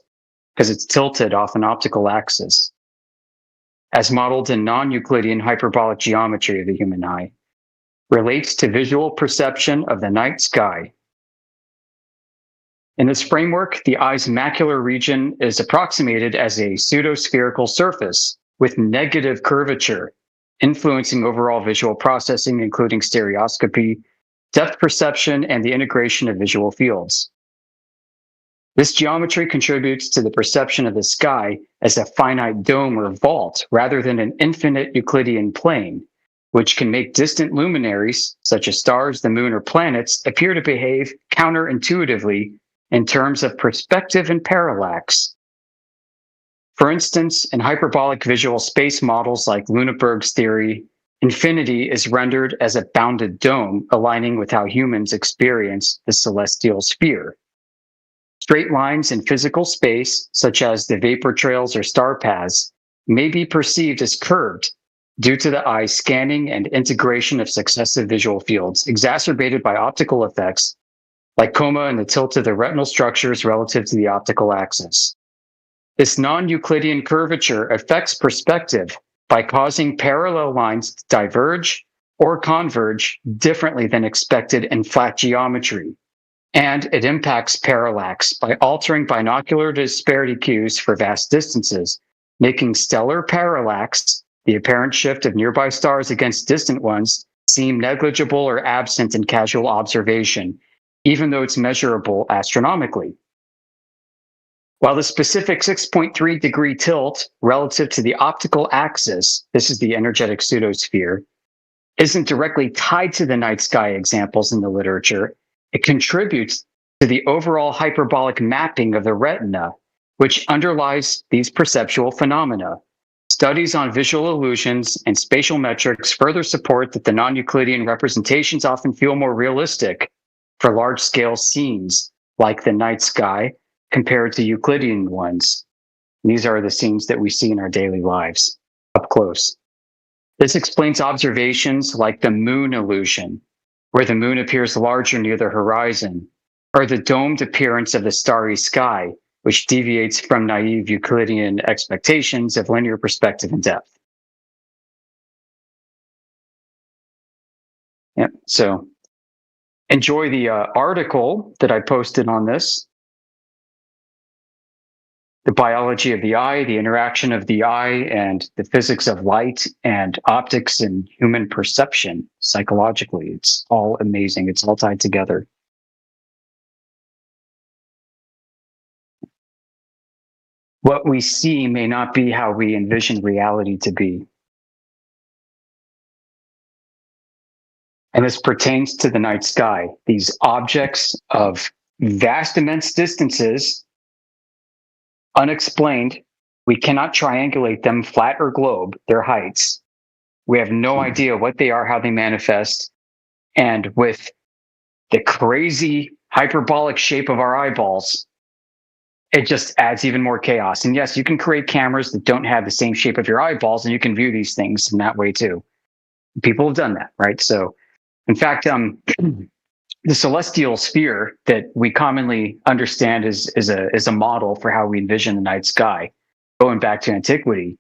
because it's tilted off an optical axis, as modeled in non-Euclidean hyperbolic geometry of the human eye, relates to visual perception of the night sky. In this framework, the eye's macular region is approximated as a pseudospherical surface with negative curvature, influencing overall visual processing, including stereoscopy, depth perception, and the integration of visual fields. This geometry contributes to the perception of the sky as a finite dome or vault rather than an infinite Euclidean plane, which can make distant luminaries, such as stars, the moon, or planets, appear to behave counterintuitively in terms of perspective and parallax. For instance, in hyperbolic visual space models like Lüneburg's theory, infinity is rendered as a bounded dome, aligning with how humans experience the celestial sphere. Straight lines in physical space, such as the vapor trails or star paths, may be perceived as curved due to the eye's scanning and integration of successive visual fields, exacerbated by optical effects like coma and the tilt of the retinal structures relative to the optical axis. This non-Euclidean curvature affects perspective by causing parallel lines to diverge or converge differently than expected in flat geometry. And it impacts parallax by altering binocular disparity cues for vast distances, making stellar parallax The apparent shift of nearby stars against distant ones seem negligible or absent in casual observation, even though it's measurable astronomically. While the specific 6.3 degree tilt relative to the optical axis, this is the energetic pseudosphere, isn't directly tied to the night sky examples in the literature, it contributes to the overall hyperbolic mapping of the retina, which underlies these perceptual phenomena. Studies on visual illusions and spatial metrics further support that the non-Euclidean representations often feel more realistic for large-scale scenes like the night sky compared to Euclidean ones. These are the scenes that we see in our daily lives up close. This explains observations like the moon illusion, where the moon appears larger near the horizon, or the domed appearance of the starry sky, which deviates from naive Euclidean expectations of linear perspective and depth. Yep. So enjoy the article that I posted on this. The biology of the eye, the interaction of the eye, and the physics of light and optics and human perception psychologically. It's all amazing. It's all tied together. What we see may not be how we envision reality to be. And this pertains to the night sky. These objects of vast, immense distances, unexplained, we cannot triangulate them flat or globe, their heights. We have no idea what they are, how they manifest. And with the crazy hyperbolic shape of our eyeballs, it just adds even more chaos. And yes, you can create cameras that don't have the same shape of your eyeballs, and you can view these things in that way too. People have done that, right? So, in fact, the celestial sphere that we commonly understand is a model for how we envision the night sky, going back to antiquity.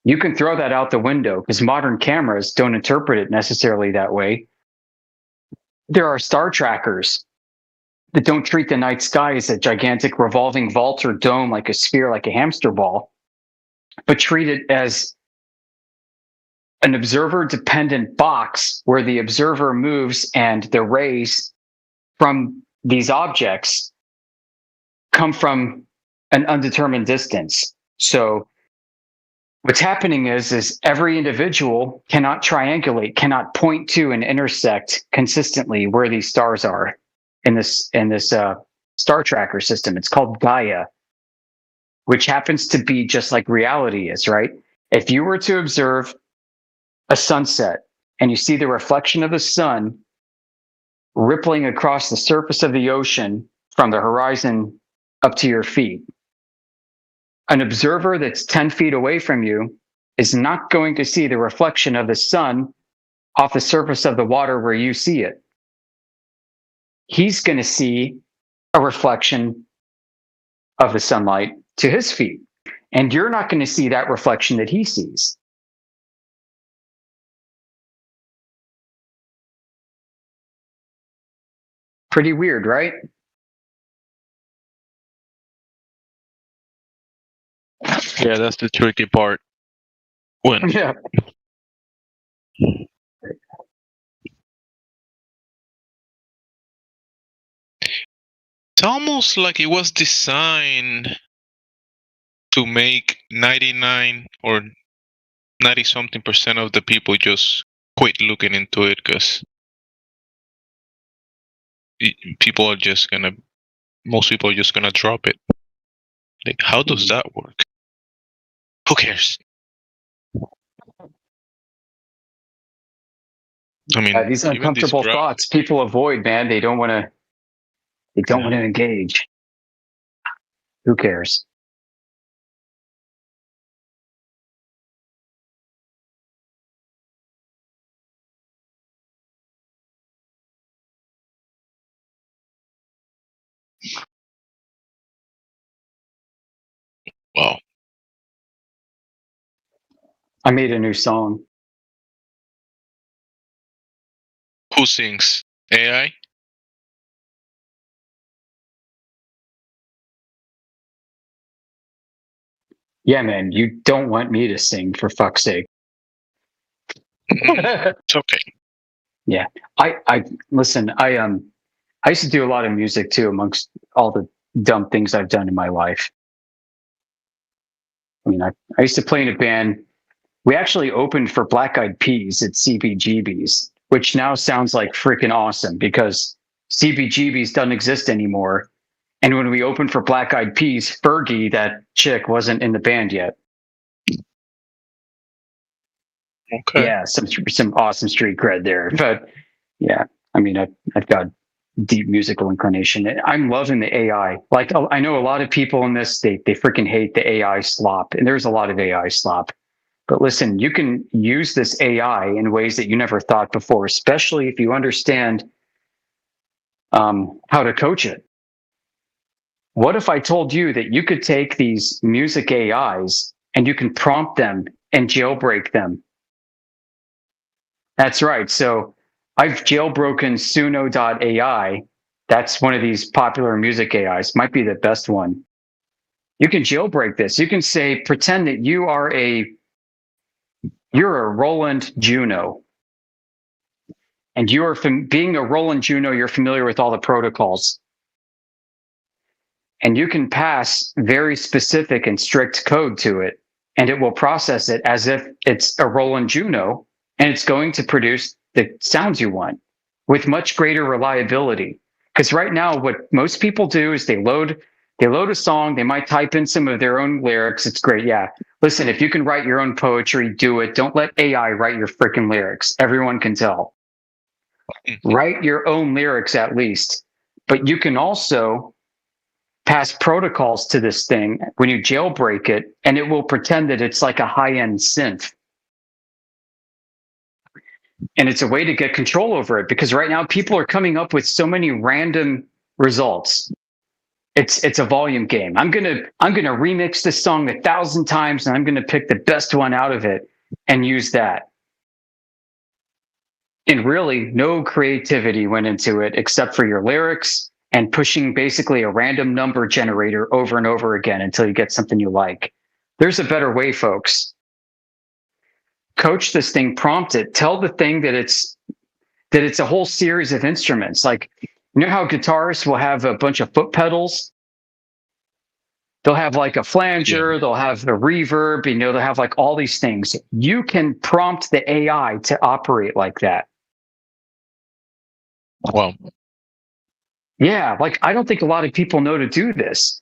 You can throw that out the window because modern cameras don't interpret it necessarily that way. There are star trackers that don't treat the night sky as a gigantic revolving vault or dome like a sphere, like a hamster ball, but treat it as an observer-dependent box where the observer moves and the rays from these objects come from an undetermined distance. So what's happening is every individual cannot triangulate, cannot point to and intersect consistently where these stars are in this star tracker system. It's called Gaia, which happens to be just like reality is, right? If you were to observe a sunset and you see the reflection of the sun rippling across the surface of the ocean from the horizon up to your feet, an observer that's 10 feet away from you is not going to see the reflection of the sun off the surface of the water where you see it. He's going to see a reflection of the sunlight to his feet, and you're not going to see that reflection that he sees. Pretty weird, right? Yeah, that's the tricky part. When Yeah. It's almost like it was designed to make 99 or 90 something% of the people just quit looking into it because most people are just gonna drop it. Like, how does that work? Who cares? I mean, These even uncomfortable this thoughts people avoid, man. They don't want to. They don't want to engage. Who cares? Wow. I made a new song. Who sings? AI? Yeah, man. You don't want me to sing, for fuck's sake. It's okay. Yeah, I listen. I used to do a lot of music too, amongst all the dumb things I've done in my life. I mean, I used to play in a band. We actually opened for Black Eyed Peas at CBGB's, which now sounds like freaking awesome because CBGB's doesn't exist anymore. And when we opened for Black Eyed Peas, Fergie, that chick, wasn't in the band yet. Okay. Yeah, some awesome street cred there. But yeah, I mean, I've got deep musical inclination. I'm loving the AI. Like, I know a lot of people in this, they freaking hate the AI slop, and there's a lot of AI slop. But listen, you can use this AI in ways that you never thought before, especially if you understand how to coach it. What if I told you that you could take these music AIs and you can prompt them and jailbreak them? That's right. So I've jailbroken Suno.ai. That's one of these popular music AIs. Might be the best one. You can jailbreak this. You can say, pretend that you're a Roland Juno. And you are being a Roland Juno, you're familiar with all the protocols. And you can pass very specific and strict code to it, and it will process it as if it's a Roland Juno, and it's going to produce the sounds you want with much greater reliability. Because right now, what most people do is they load a song, they might type in some of their own lyrics. It's great. Yeah. Listen, if you can write your own poetry, do it. Don't let AI write your freaking lyrics. Everyone can tell. Write your own lyrics at least. But you can also pass protocols to this thing when you jailbreak it, and it will pretend that it's like a high-end synth. And it's a way to get control over it, because right now people are coming up with so many random results. It's a volume game. I'm gonna remix this song 1,000 times, and I'm gonna pick the best one out of it and use that. And really, no creativity went into it except for your lyrics and pushing basically a random number generator over and over again until you get something you like. There's a better way, folks. Coach this thing, prompt it, tell the thing that it's a whole series of instruments. Like, you know how guitarists will have a bunch of foot pedals? They'll have like a flanger, they'll have the reverb, they'll have like all these things. You can prompt the AI to operate like that. Wow. Yeah, like I don't think a lot of people know to do this.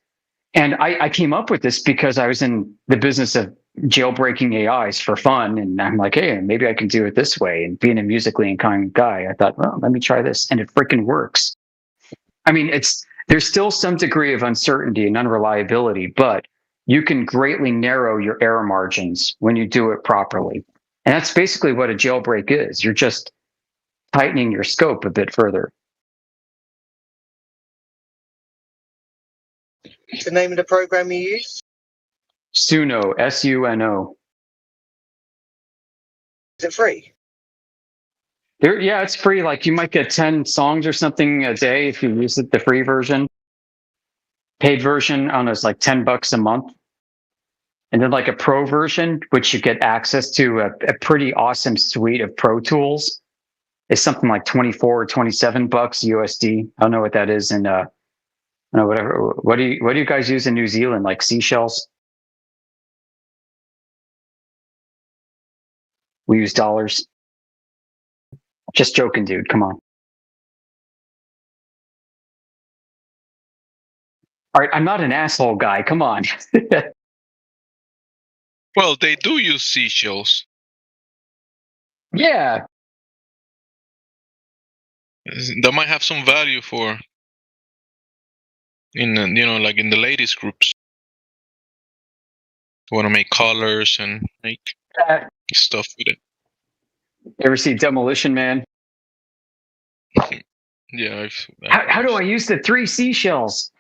And I came up with this because I was in the business of jailbreaking AIs for fun. And I'm like, hey, maybe I can do it this way. And being a musically inclined guy, I thought, well, let me try this. And it freaking works. I mean, there's still some degree of uncertainty and unreliability, but you can greatly narrow your error margins when you do it properly. And that's basically what a jailbreak is. You're just tightening your scope a bit further. What's the name of the program you use? Suno, S-U-N-O. Is it free? Yeah, it's free. Like you might get 10 songs or something a day if you use the free version. Paid version, I don't know, it's like $10 a month. And then like a pro version, which you get access to a pretty awesome suite of Pro Tools, is something like $24 or $27 USD. I don't know what that is in no, whatever. What do you guys use in New Zealand? Like seashells? We use dollars. Just joking, dude. Come on. All right, I'm not an asshole guy. Come on. Well, they do use seashells. Yeah. That might have some value for like in the ladies groups. Want to make collars and make stuff with it. You ever see Demolition Man? Yeah. How do I use the 3 seashells?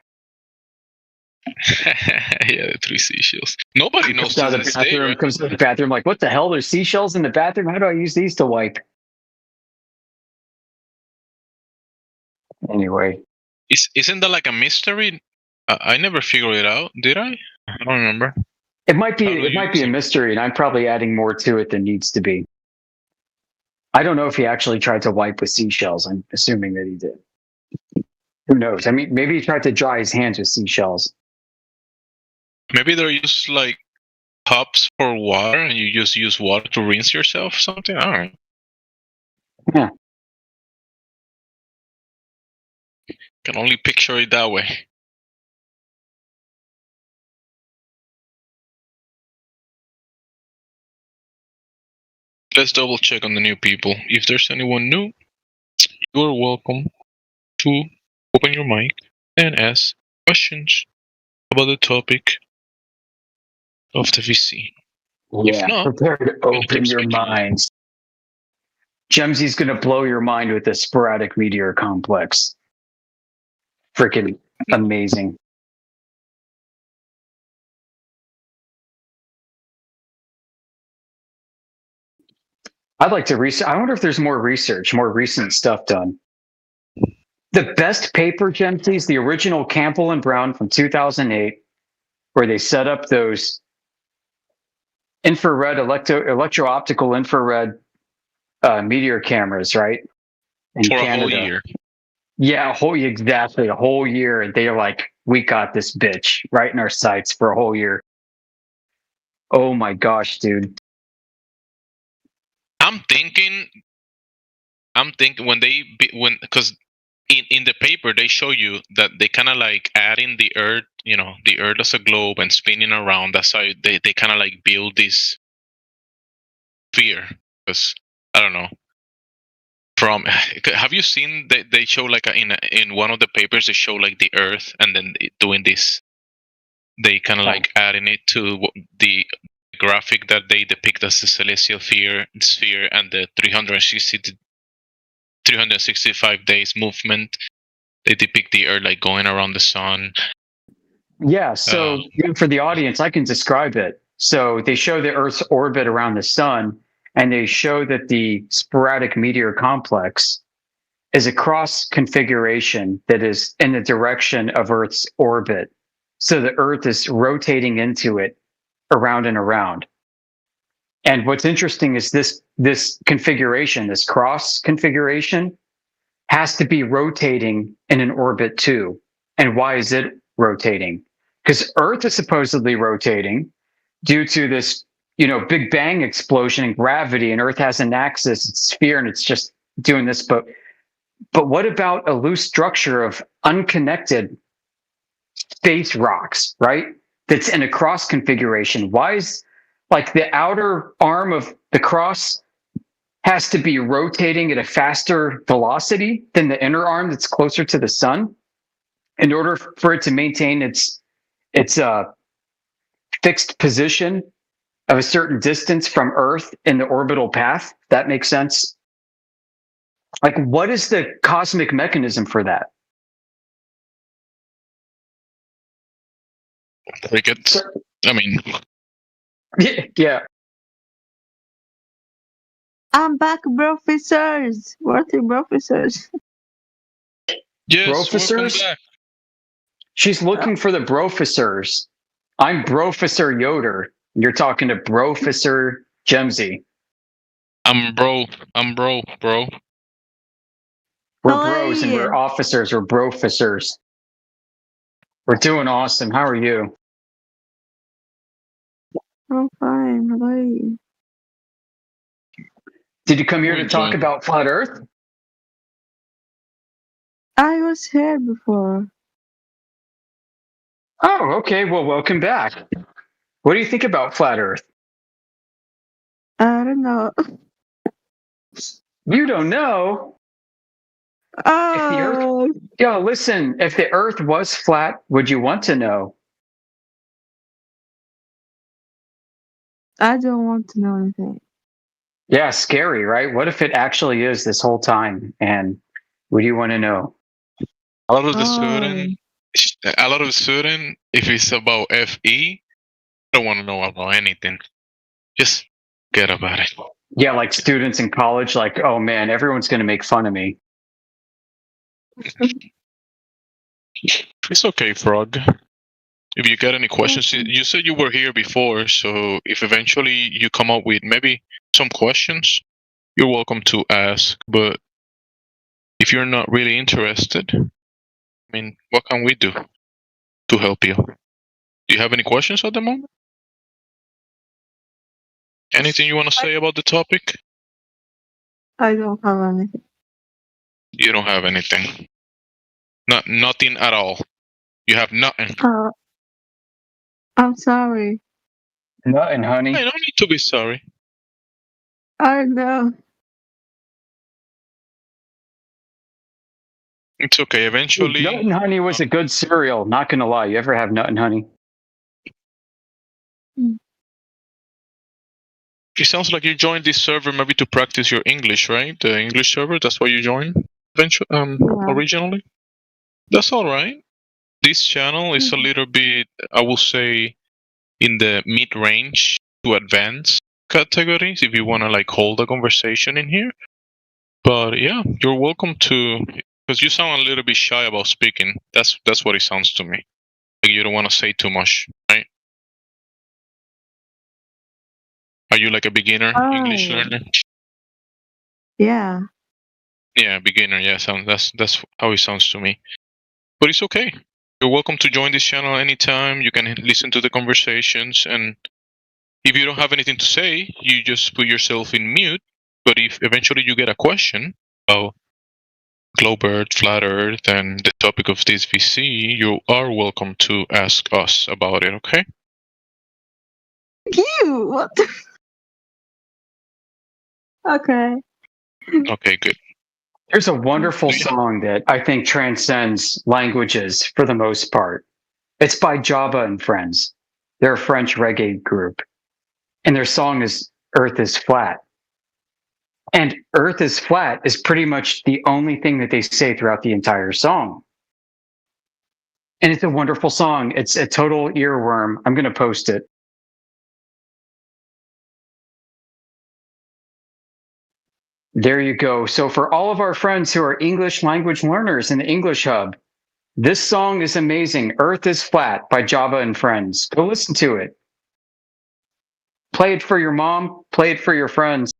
Yeah, the 3 seashells. Nobody knows. Comes to the bathroom like, what the hell? There's seashells in the bathroom? How do I use these to wipe? Anyway. Isn't that like a mystery? I never figured it out. Did I? I don't remember. It might be a mystery, and I'm probably adding more to it than needs to be. I don't know if he actually tried to wipe with seashells. I'm assuming that he did. Who knows? I mean, maybe he tried to dry his hands with seashells. Maybe they're used like cups for water, and you just use water to rinse yourself. Something. All right. Yeah. Can only picture it that way. Let's double check on the new people. If there's anyone new, you are welcome to open your mic and ask questions about the topic of the VC. Yeah, prepare to open your minds. Gemsy's going to blow your mind with the sporadic meteor complex. Freaking amazing. I'd like to research. I wonder if there's more research, more recent stuff done. The best paper, Gemsy, is the original Campbell and Brown from 2008, where they set up those infrared, electro-optical infrared meteor cameras, right? In For Canada. a whole year. Yeah, exactly, a whole year. And they're like, we got this bitch right in our sights for a whole year. Oh my gosh, dude. I'm thinking because in the paper they show you that they kind of like add in the Earth, the Earth as a globe and spinning around. That's how they kind of like build this sphere. Because I don't know. Have you seen they show like in one of the papers they show like the Earth and then doing this? They kind of like adding it to the graphic that they depict as the celestial sphere and the 365 days movement. They depict the Earth like going around the sun. Yeah, so for the audience, I can describe it. So they show the Earth's orbit around the sun, and they show that the sporadic meteor complex is a cross configuration that is in the direction of Earth's orbit. So the Earth is rotating into it around and around. And what's interesting is this configuration, this cross configuration, has to be rotating in an orbit too. And why is it rotating? Because Earth is supposedly rotating due to this, Big Bang explosion and gravity, and Earth has an axis, it's a sphere, and it's just doing this. But what about a loose structure of unconnected space rocks, right? That's in a cross configuration. Why is like the outer arm of the cross has to be rotating at a faster velocity than the inner arm that's closer to the sun in order for it to maintain its fixed position of a certain distance from Earth in the orbital path? That makes sense. Like, what is the cosmic mechanism for that? Yeah. I'm back, professors. What are professors? Yes, Brofessors? She's looking for the brofessors. I'm Brofessor Yoder. You're talking to Brofessor Gemsy. I'm bro. We're bros and we're officers. We're brofessors. We're doing awesome. How are you? I'm fine. How are you? Did you come here to talk about flat Earth? I was here before. Oh, okay. Well, welcome back. What do you think about flat Earth? I don't know. You don't know? Oh. Listen, if the Earth was flat, would you want to know? I don't want to know anything. Yeah, scary, right? What if it actually is this whole time? And what do you want to know? A lot of the student, if it's about FE, don't want to know about anything. Just forget about it. Yeah, like students in college, like, oh man, everyone's going to make fun of me. It's okay, Frog. If you got any questions, you said you were here before, so if eventually you come up with maybe some questions, you're welcome to ask. But if you're not really interested, I mean, what can we do to help you? Do you have any questions at the moment? Anything you want to say about the topic? I don't have anything. You don't have anything. Nothing at all. You have nothing. I'm sorry. Nothing, honey. I don't need to be sorry. I know. It's okay. Eventually, Nut and Honey was a good cereal. Not gonna lie. You ever have Nut and Honey? it sounds like you joined this server maybe to practice your English, right? The English server. That's why you joined. Originally. That's all right. This channel is a little bit, I will say, in the mid-range to advanced categories. If you want to like hold a conversation in here, but yeah, you're welcome to. Because you sound a little bit shy about speaking. That's what it sounds to me. Like you don't want to say too much, right? Are you like a beginner English learner? Yeah. Yeah, beginner. Yeah, that's how it sounds to me. But it's okay. You're welcome to join this channel anytime. You can listen to the conversations, and if you don't have anything to say, you just put yourself in mute. But if eventually you get a question about Globe Earth, Flat Earth, and the topic of this VC, you are welcome to ask us about it, okay? You what? Okay. Okay, good. There's a wonderful song that I think transcends languages for the most part. It's by Jabba and Friends. They're a French reggae group. And their song is Earth is Flat. And Earth is Flat is pretty much the only thing that they say throughout the entire song. And it's a wonderful song. It's a total earworm. I'm going to post it. There you go. So for all of our friends who are English language learners in the English Hub, this song is amazing. Earth is Flat by Jabba and Friends. Go listen to it. Play it for your mom. Play it for your friends.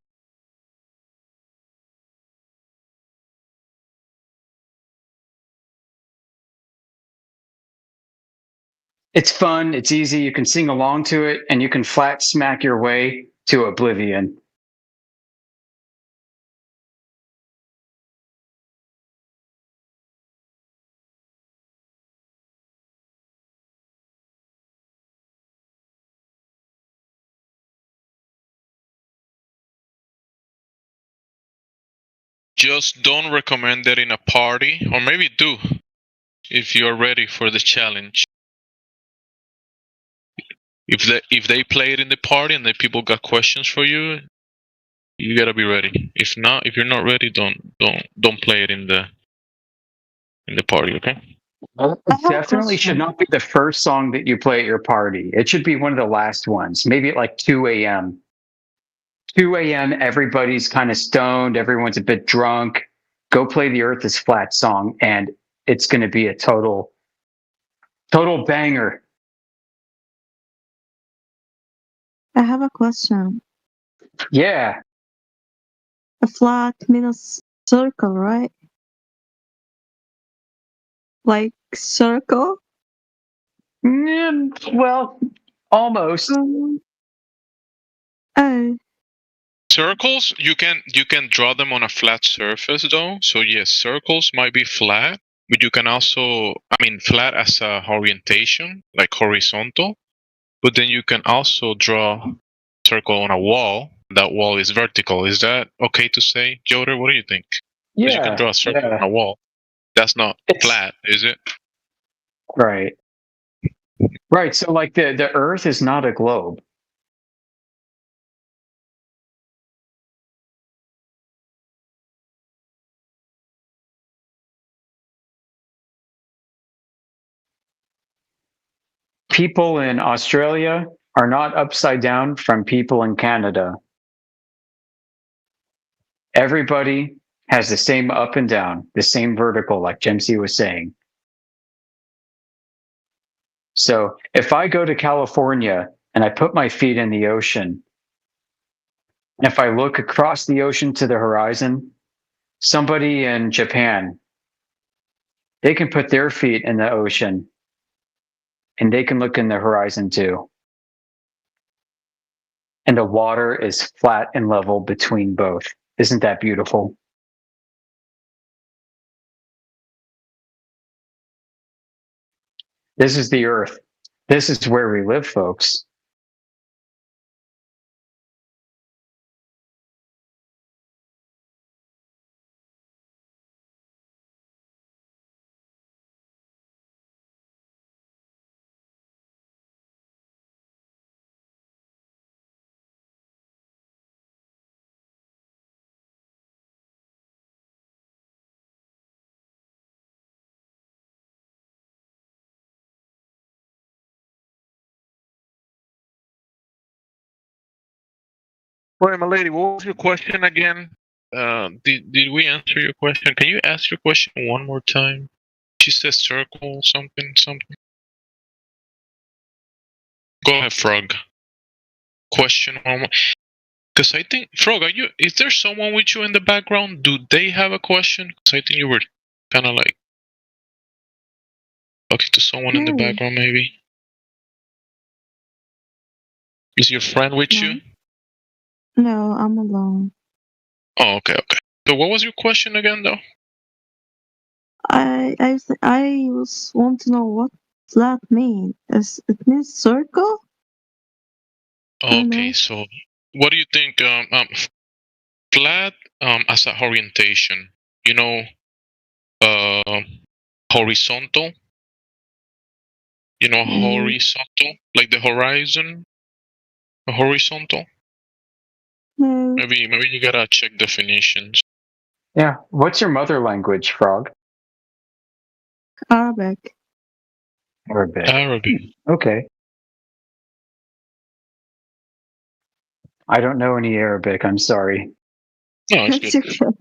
It's fun. It's easy. You can sing along to it, and you can flat smack your way to oblivion. Just don't recommend it in a party, or maybe do, if you're ready for the challenge. If they play it in the party and the people got questions for you, you gotta be ready. If you're not ready, don't play it in the party, okay? Well, it definitely should not be the first song that you play at your party. It should be one of the last ones, maybe at like 2 a.m. 2 a.m., everybody's kind of stoned, everyone's a bit drunk. Go play the Earth is Flat song, and it's going to be a total banger. I have a question. Yeah. A flat means circle, right? Like circle? Well, almost. Oh. Circles, you can draw them on a flat surface though. So yes, circles might be flat, but you can also, flat as a orientation, like horizontal. But then you can also draw a circle on a wall. That wall is vertical. Is that okay to say, Joder? What do you think? 'Cause you can draw a circle on a wall. That's not flat, is it? Right. Right. So like the Earth is not a globe. People in Australia are not upside down from people in Canada. Everybody has the same up and down, the same vertical, like Jemsy was saying. So if I go to California and I put my feet in the ocean, If I look across the ocean to the horizon, somebody in Japan, they can put their feet in the ocean and they can look in the horizon too. And the water is flat and level between both. Isn't that beautiful? This is the earth. This is where we live, folks. Well, my lady, what was your question again? Did we answer your question? Can you ask your question one more time? She says circle something. Go ahead, Frog. Question one. Because I think, Frog, is there someone with you in the background? Do they have a question? Because I think you were kind of like talking to someone in the background, maybe. Is your friend with you? No, I'm alone. Oh, okay. So what was your question again, though? I want to know what flat mean. It means circle? Okay, so what do you think? Flat as a orientation. You know, horizontal. You know, horizontal, like the horizon. Horizontal. Maybe you gotta check definitions. Yeah. What's your mother language, Frog? Arabic. Arabic. Okay. I don't know any Arabic. I'm sorry. No, it's good.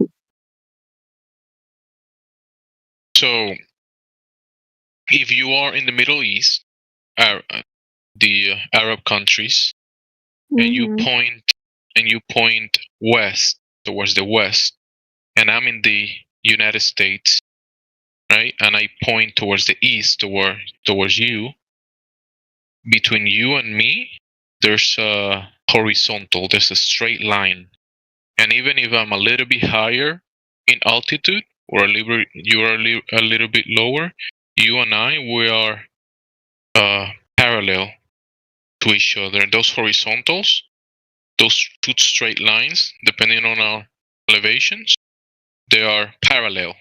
So, if you are in the Middle East, the Arab countries, and you point west towards the west, and I'm in the United States, right? And I point towards the east towards you. Between you and me, there's a horizontal. There's a straight line, and even if I'm a little bit higher in altitude, or you are a little bit lower, you and we are parallel to each other. Those horizontals, those two straight lines, depending on our elevations, they are parallel.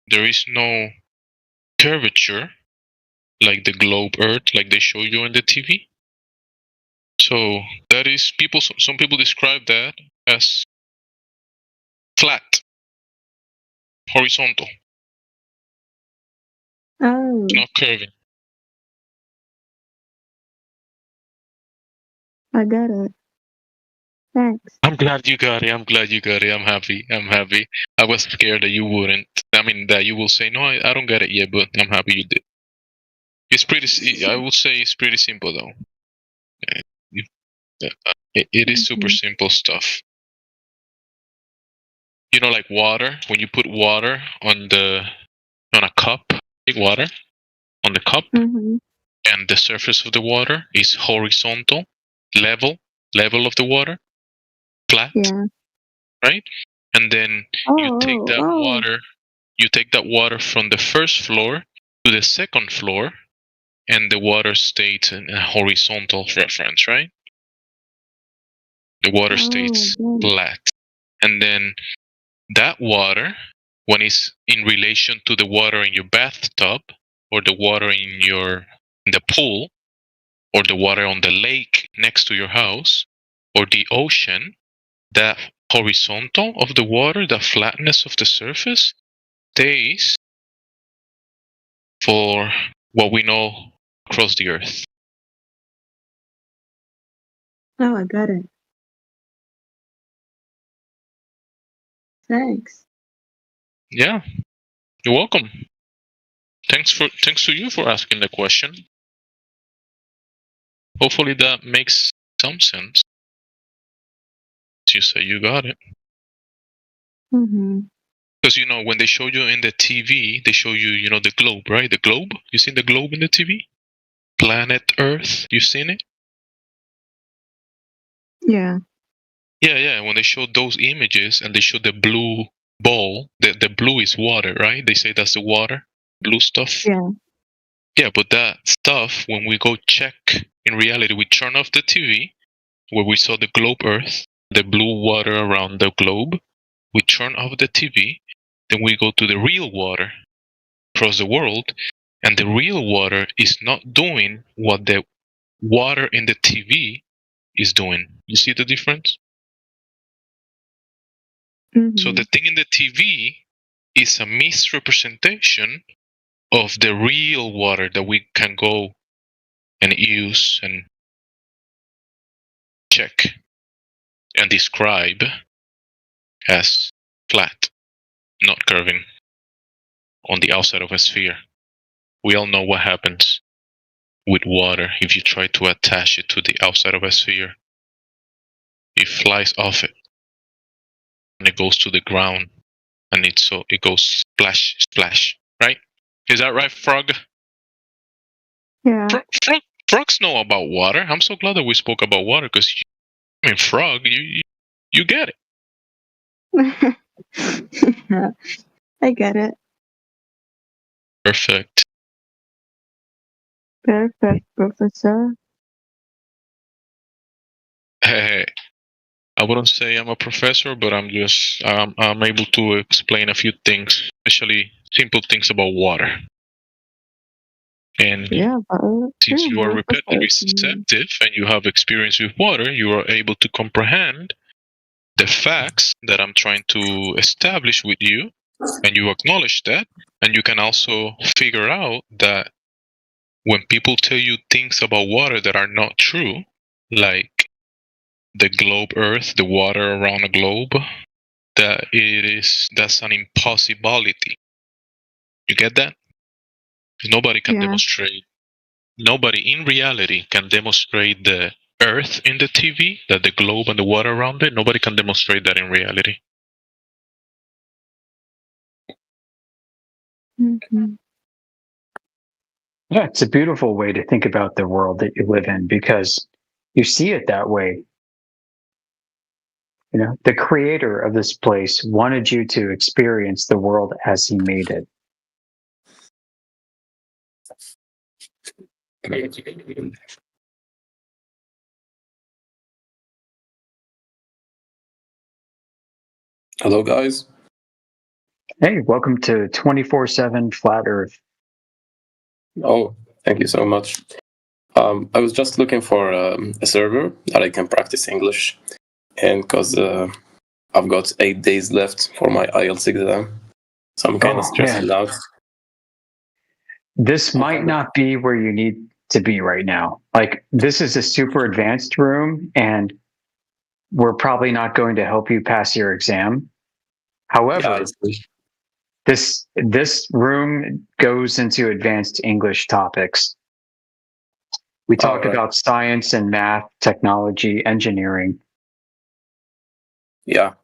There is no curvature like the globe Earth, like they show you on the TV. So that is some people describe that as flat, horizontal, not curving. I got it. Thanks. I'm glad you got it. I'm happy. I was scared that you wouldn't. I mean, that you will say, no, I don't get it yet, but I'm happy you did. It's pretty, I would say it's pretty simple, though. It is super simple stuff. You know, like water, when you put water on a cup, water on the cup, and the surface of the water is horizontal, level of the water, flat, right? And then you take that water from the first floor to the second floor, and the water stays in a horizontal reference, right? The water stays flat. And then that water, when it's in relation to the water in your bathtub, or the water in the pool, or the water on the lake next to your house, or the ocean, that horizontal of the water, the flatness of the surface, stays for what we know across the earth. Oh, I got it. Thanks. Yeah, you're welcome. Thanks to you for asking the question. Hopefully that makes some sense. You say you got it. Mm-hmm. Because when they show you in the TV, they show you, the globe, right? The globe. You seen the globe in the TV? Planet Earth. You seen it? Yeah. Yeah. When they show those images and they show the blue ball, the blue is water, right? They say that's the water, blue stuff. Yeah. Yeah, but that stuff, when we go check, in reality, we turn off the TV, where we saw the globe Earth, the blue water around the globe. We turn off the TV, then we go to the real water across the world, and the real water is not doing what the water in the TV is doing. You see the difference? Mm-hmm. So the thing in the TV is a misrepresentation of the real water that we can go and use and check and describe as flat, not curving on the outside of a sphere. We all know what happens with water if you try to attach it to the outside of a sphere. It flies off it and it goes to the ground, and it goes splash, splash, right? Is that right, Frog? Yeah. Frogs know about water. I'm so glad that we spoke about water, because Frog, you get it. Yeah, I get it. Perfect. Perfect, Professor. Hey, I wouldn't say I'm a professor, but I'm able to explain a few things, especially simple things about water. And Yeah, but since you are yeah, repetitive Professor. receptive and you have experience with water, you are able to comprehend the facts that I'm trying to establish with you, and you acknowledge that, and you can also figure out that when people tell you things about water that are not true, like the globe Earth, the water around a globe, that's an impossibility. You get that? Nobody can demonstrate. Nobody in reality can demonstrate the Earth in the TV, that the globe and the water around it. Nobody can demonstrate that in reality. Mm-hmm. Yeah, it's a beautiful way to think about the world that you live in, because you see it that way. The creator of this place wanted you to experience the world as he made it. Hello, guys. Hey, welcome to 24/7 Flat Earth. Oh, thank you so much. I was just looking for a server that I can practice English, and because I've got 8 days left for my IELTS exam, so I'm kind of stressed out. This might not be where you need to be right now. Like, this is a super advanced room, and we're probably not going to help you pass your exam. However, this room goes into advanced English topics. We talk about science and math, technology, engineering. Yeah.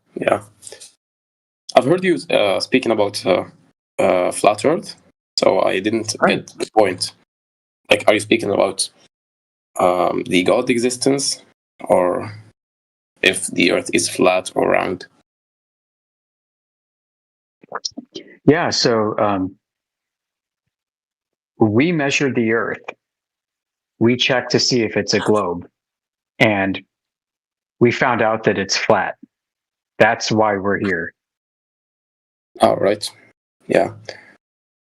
I've heard you speaking about flat Earth, so I didn't get the point. Like, are you speaking about the God existence, or if the Earth is flat or round? Yeah, so we measure the Earth. We check to see if it's a globe, and we found out that it's flat. That's why we're here. All right. Yeah.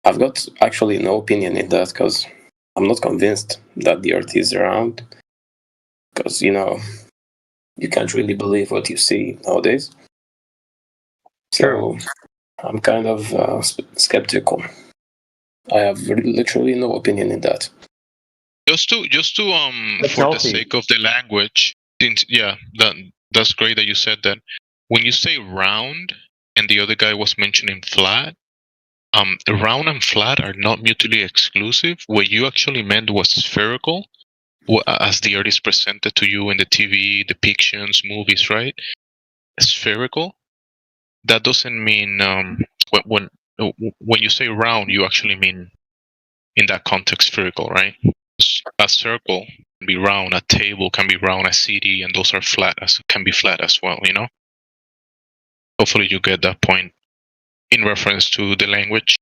I've got actually no opinion in that, because I'm not convinced that the Earth is round. Because, you can't really believe what you see nowadays. So I'm kind of skeptical. I have literally no opinion in that. Just to for the sake of the language, that's great that you said that. When you say round, and the other guy was mentioning flat, round and flat are not mutually exclusive. What you actually meant was spherical, as the Earth is presented to you in the TV depictions, movies, right? spherical, that doesn't mean when you say round, you actually mean in that context spherical, right? A circle can be round, a table can be round, a city, and those are can be flat as well. You know. Hopefully, you get that point in reference to the language.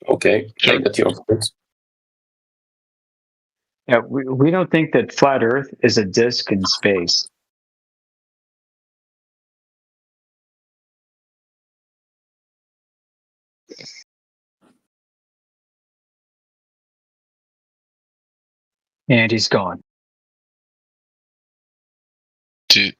Okay, I got your point. Yeah, we don't think that flat Earth is a disk in space. And he's gone. I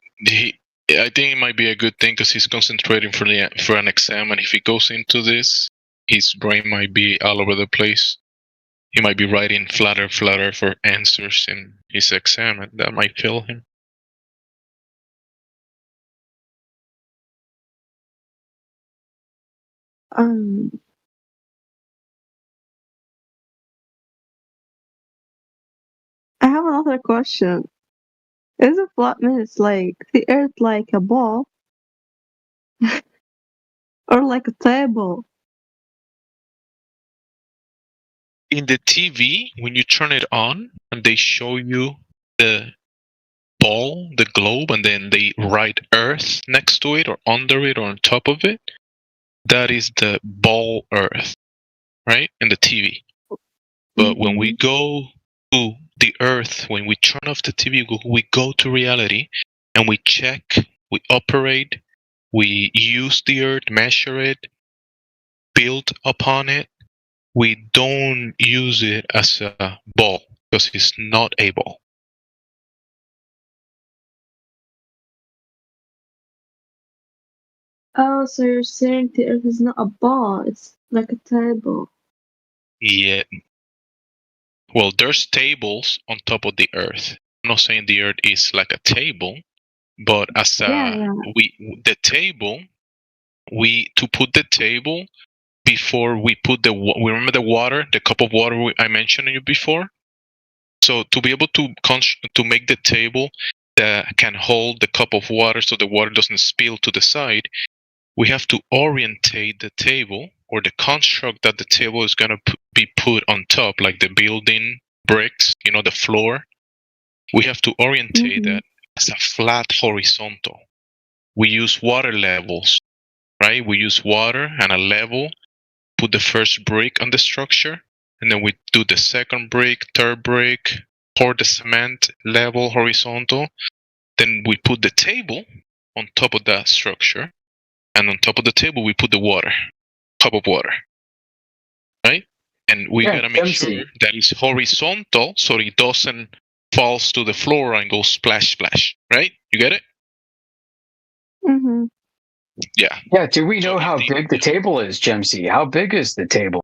think it might be a good thing because he's concentrating for an exam, and if he goes into this, his brain might be all over the place. He might be writing flatter for answers in his exam, and that might kill him. I have another question. Is a flat means like the Earth like a ball? Or like a table? In the TV, when you turn it on and they show you the ball, the globe, and then they write Earth next to it or under it or on top of it, that is the ball Earth, right? In the TV. But when we go to the Earth, when we turn off the TV, we go to reality and we check, we operate, we use the Earth, measure it, build upon it. We don't use it as a ball because it's not a ball. Oh, so you're saying the Earth is not a ball, it's like a table. Yeah. Well, there's tables on top of the Earth. I'm not saying the Earth is like a table, but as the table, to put the table before we put we remember the water, the cup of water I mentioned you before. So to be able to make the table that can hold the cup of water so the water doesn't spill to the side, we have to orientate the table or the construct that the table is going to be put on top, like the building bricks, the floor. We have to orientate that as a flat horizontal. We use water levels, right? We use water and a level, put the first brick on the structure, and then we do the second brick, third brick, pour the cement, level, horizontal. Then we put the table on top of that structure. And on top of the table, we put the water, cup of water, right? And we gotta make sure that it's horizontal so it doesn't falls to the floor and goes splash, splash, right? You get it? Mm-hmm. Yeah. Yeah. Do we know how big the table is, Gemsy? How big is the table?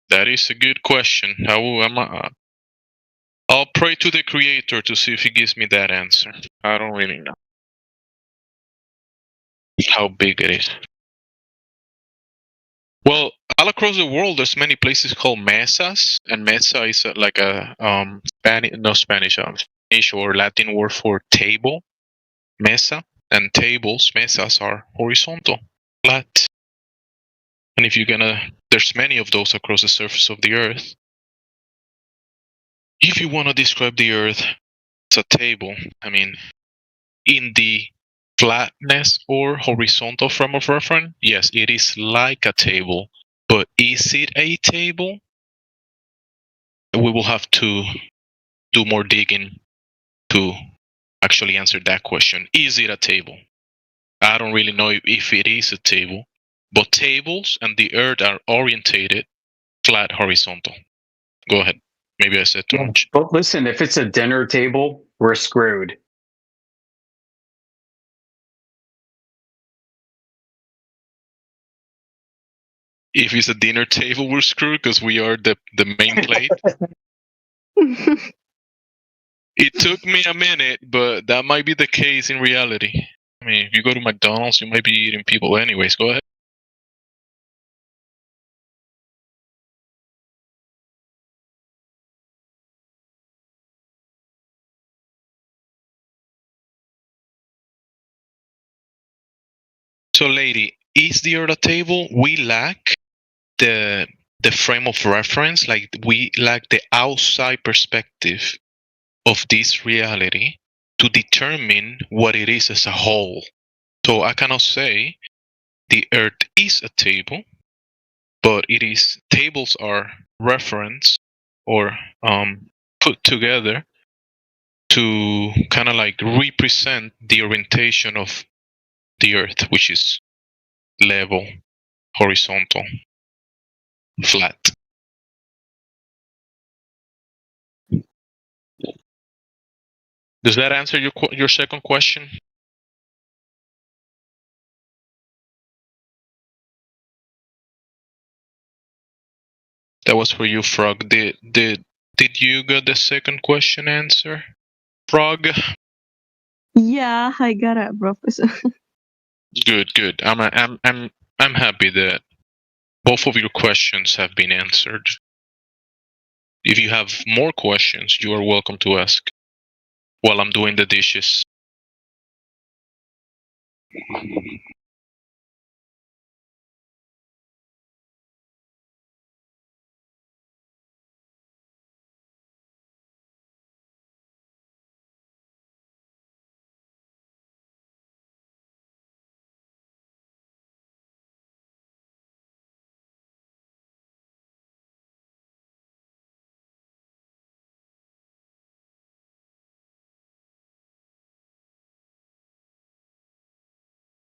That is a good question. I'll pray to the creator to see if he gives me that answer. I don't really know how big it is. Well, all across the world, there's many places called mesas, and mesa is like a Spanish or Latin word for table, mesa, and mesas are horizontal, flat. And if there's many of those across the surface of the Earth. If you want to describe the Earth as a table, I mean, in the flatness or horizontal frame of reference, yes, it is like a table. But is it a table? We will have to do more digging to actually answer that question. Is it a table? I don't really know if it is a table, but tables and the Earth are orientated flat horizontal. Go ahead. Maybe I said too much. But listen, if it's a dinner table, we're screwed. If it's a dinner table, we're screwed because we are the main plate. It took me a minute, but that might be the case in reality. I mean, if you go to McDonald's, you might be eating people. Anyways, go ahead. So, lady, is the Earth a table? We lack the frame of reference, like we lack the outside perspective of this reality to determine what it is as a whole. So I cannot say the Earth is a table, but it is tables are referenced or put together to kind of like represent the orientation of the Earth, which is level, horizontal, flat. Does that answer your second question? That was for you, Frog. Did you get the second question answer, Frog? Yeah, I got it, Professor. Good. I'm happy that both of your questions have been answered. If you have more questions, you are welcome to ask while I'm doing the dishes.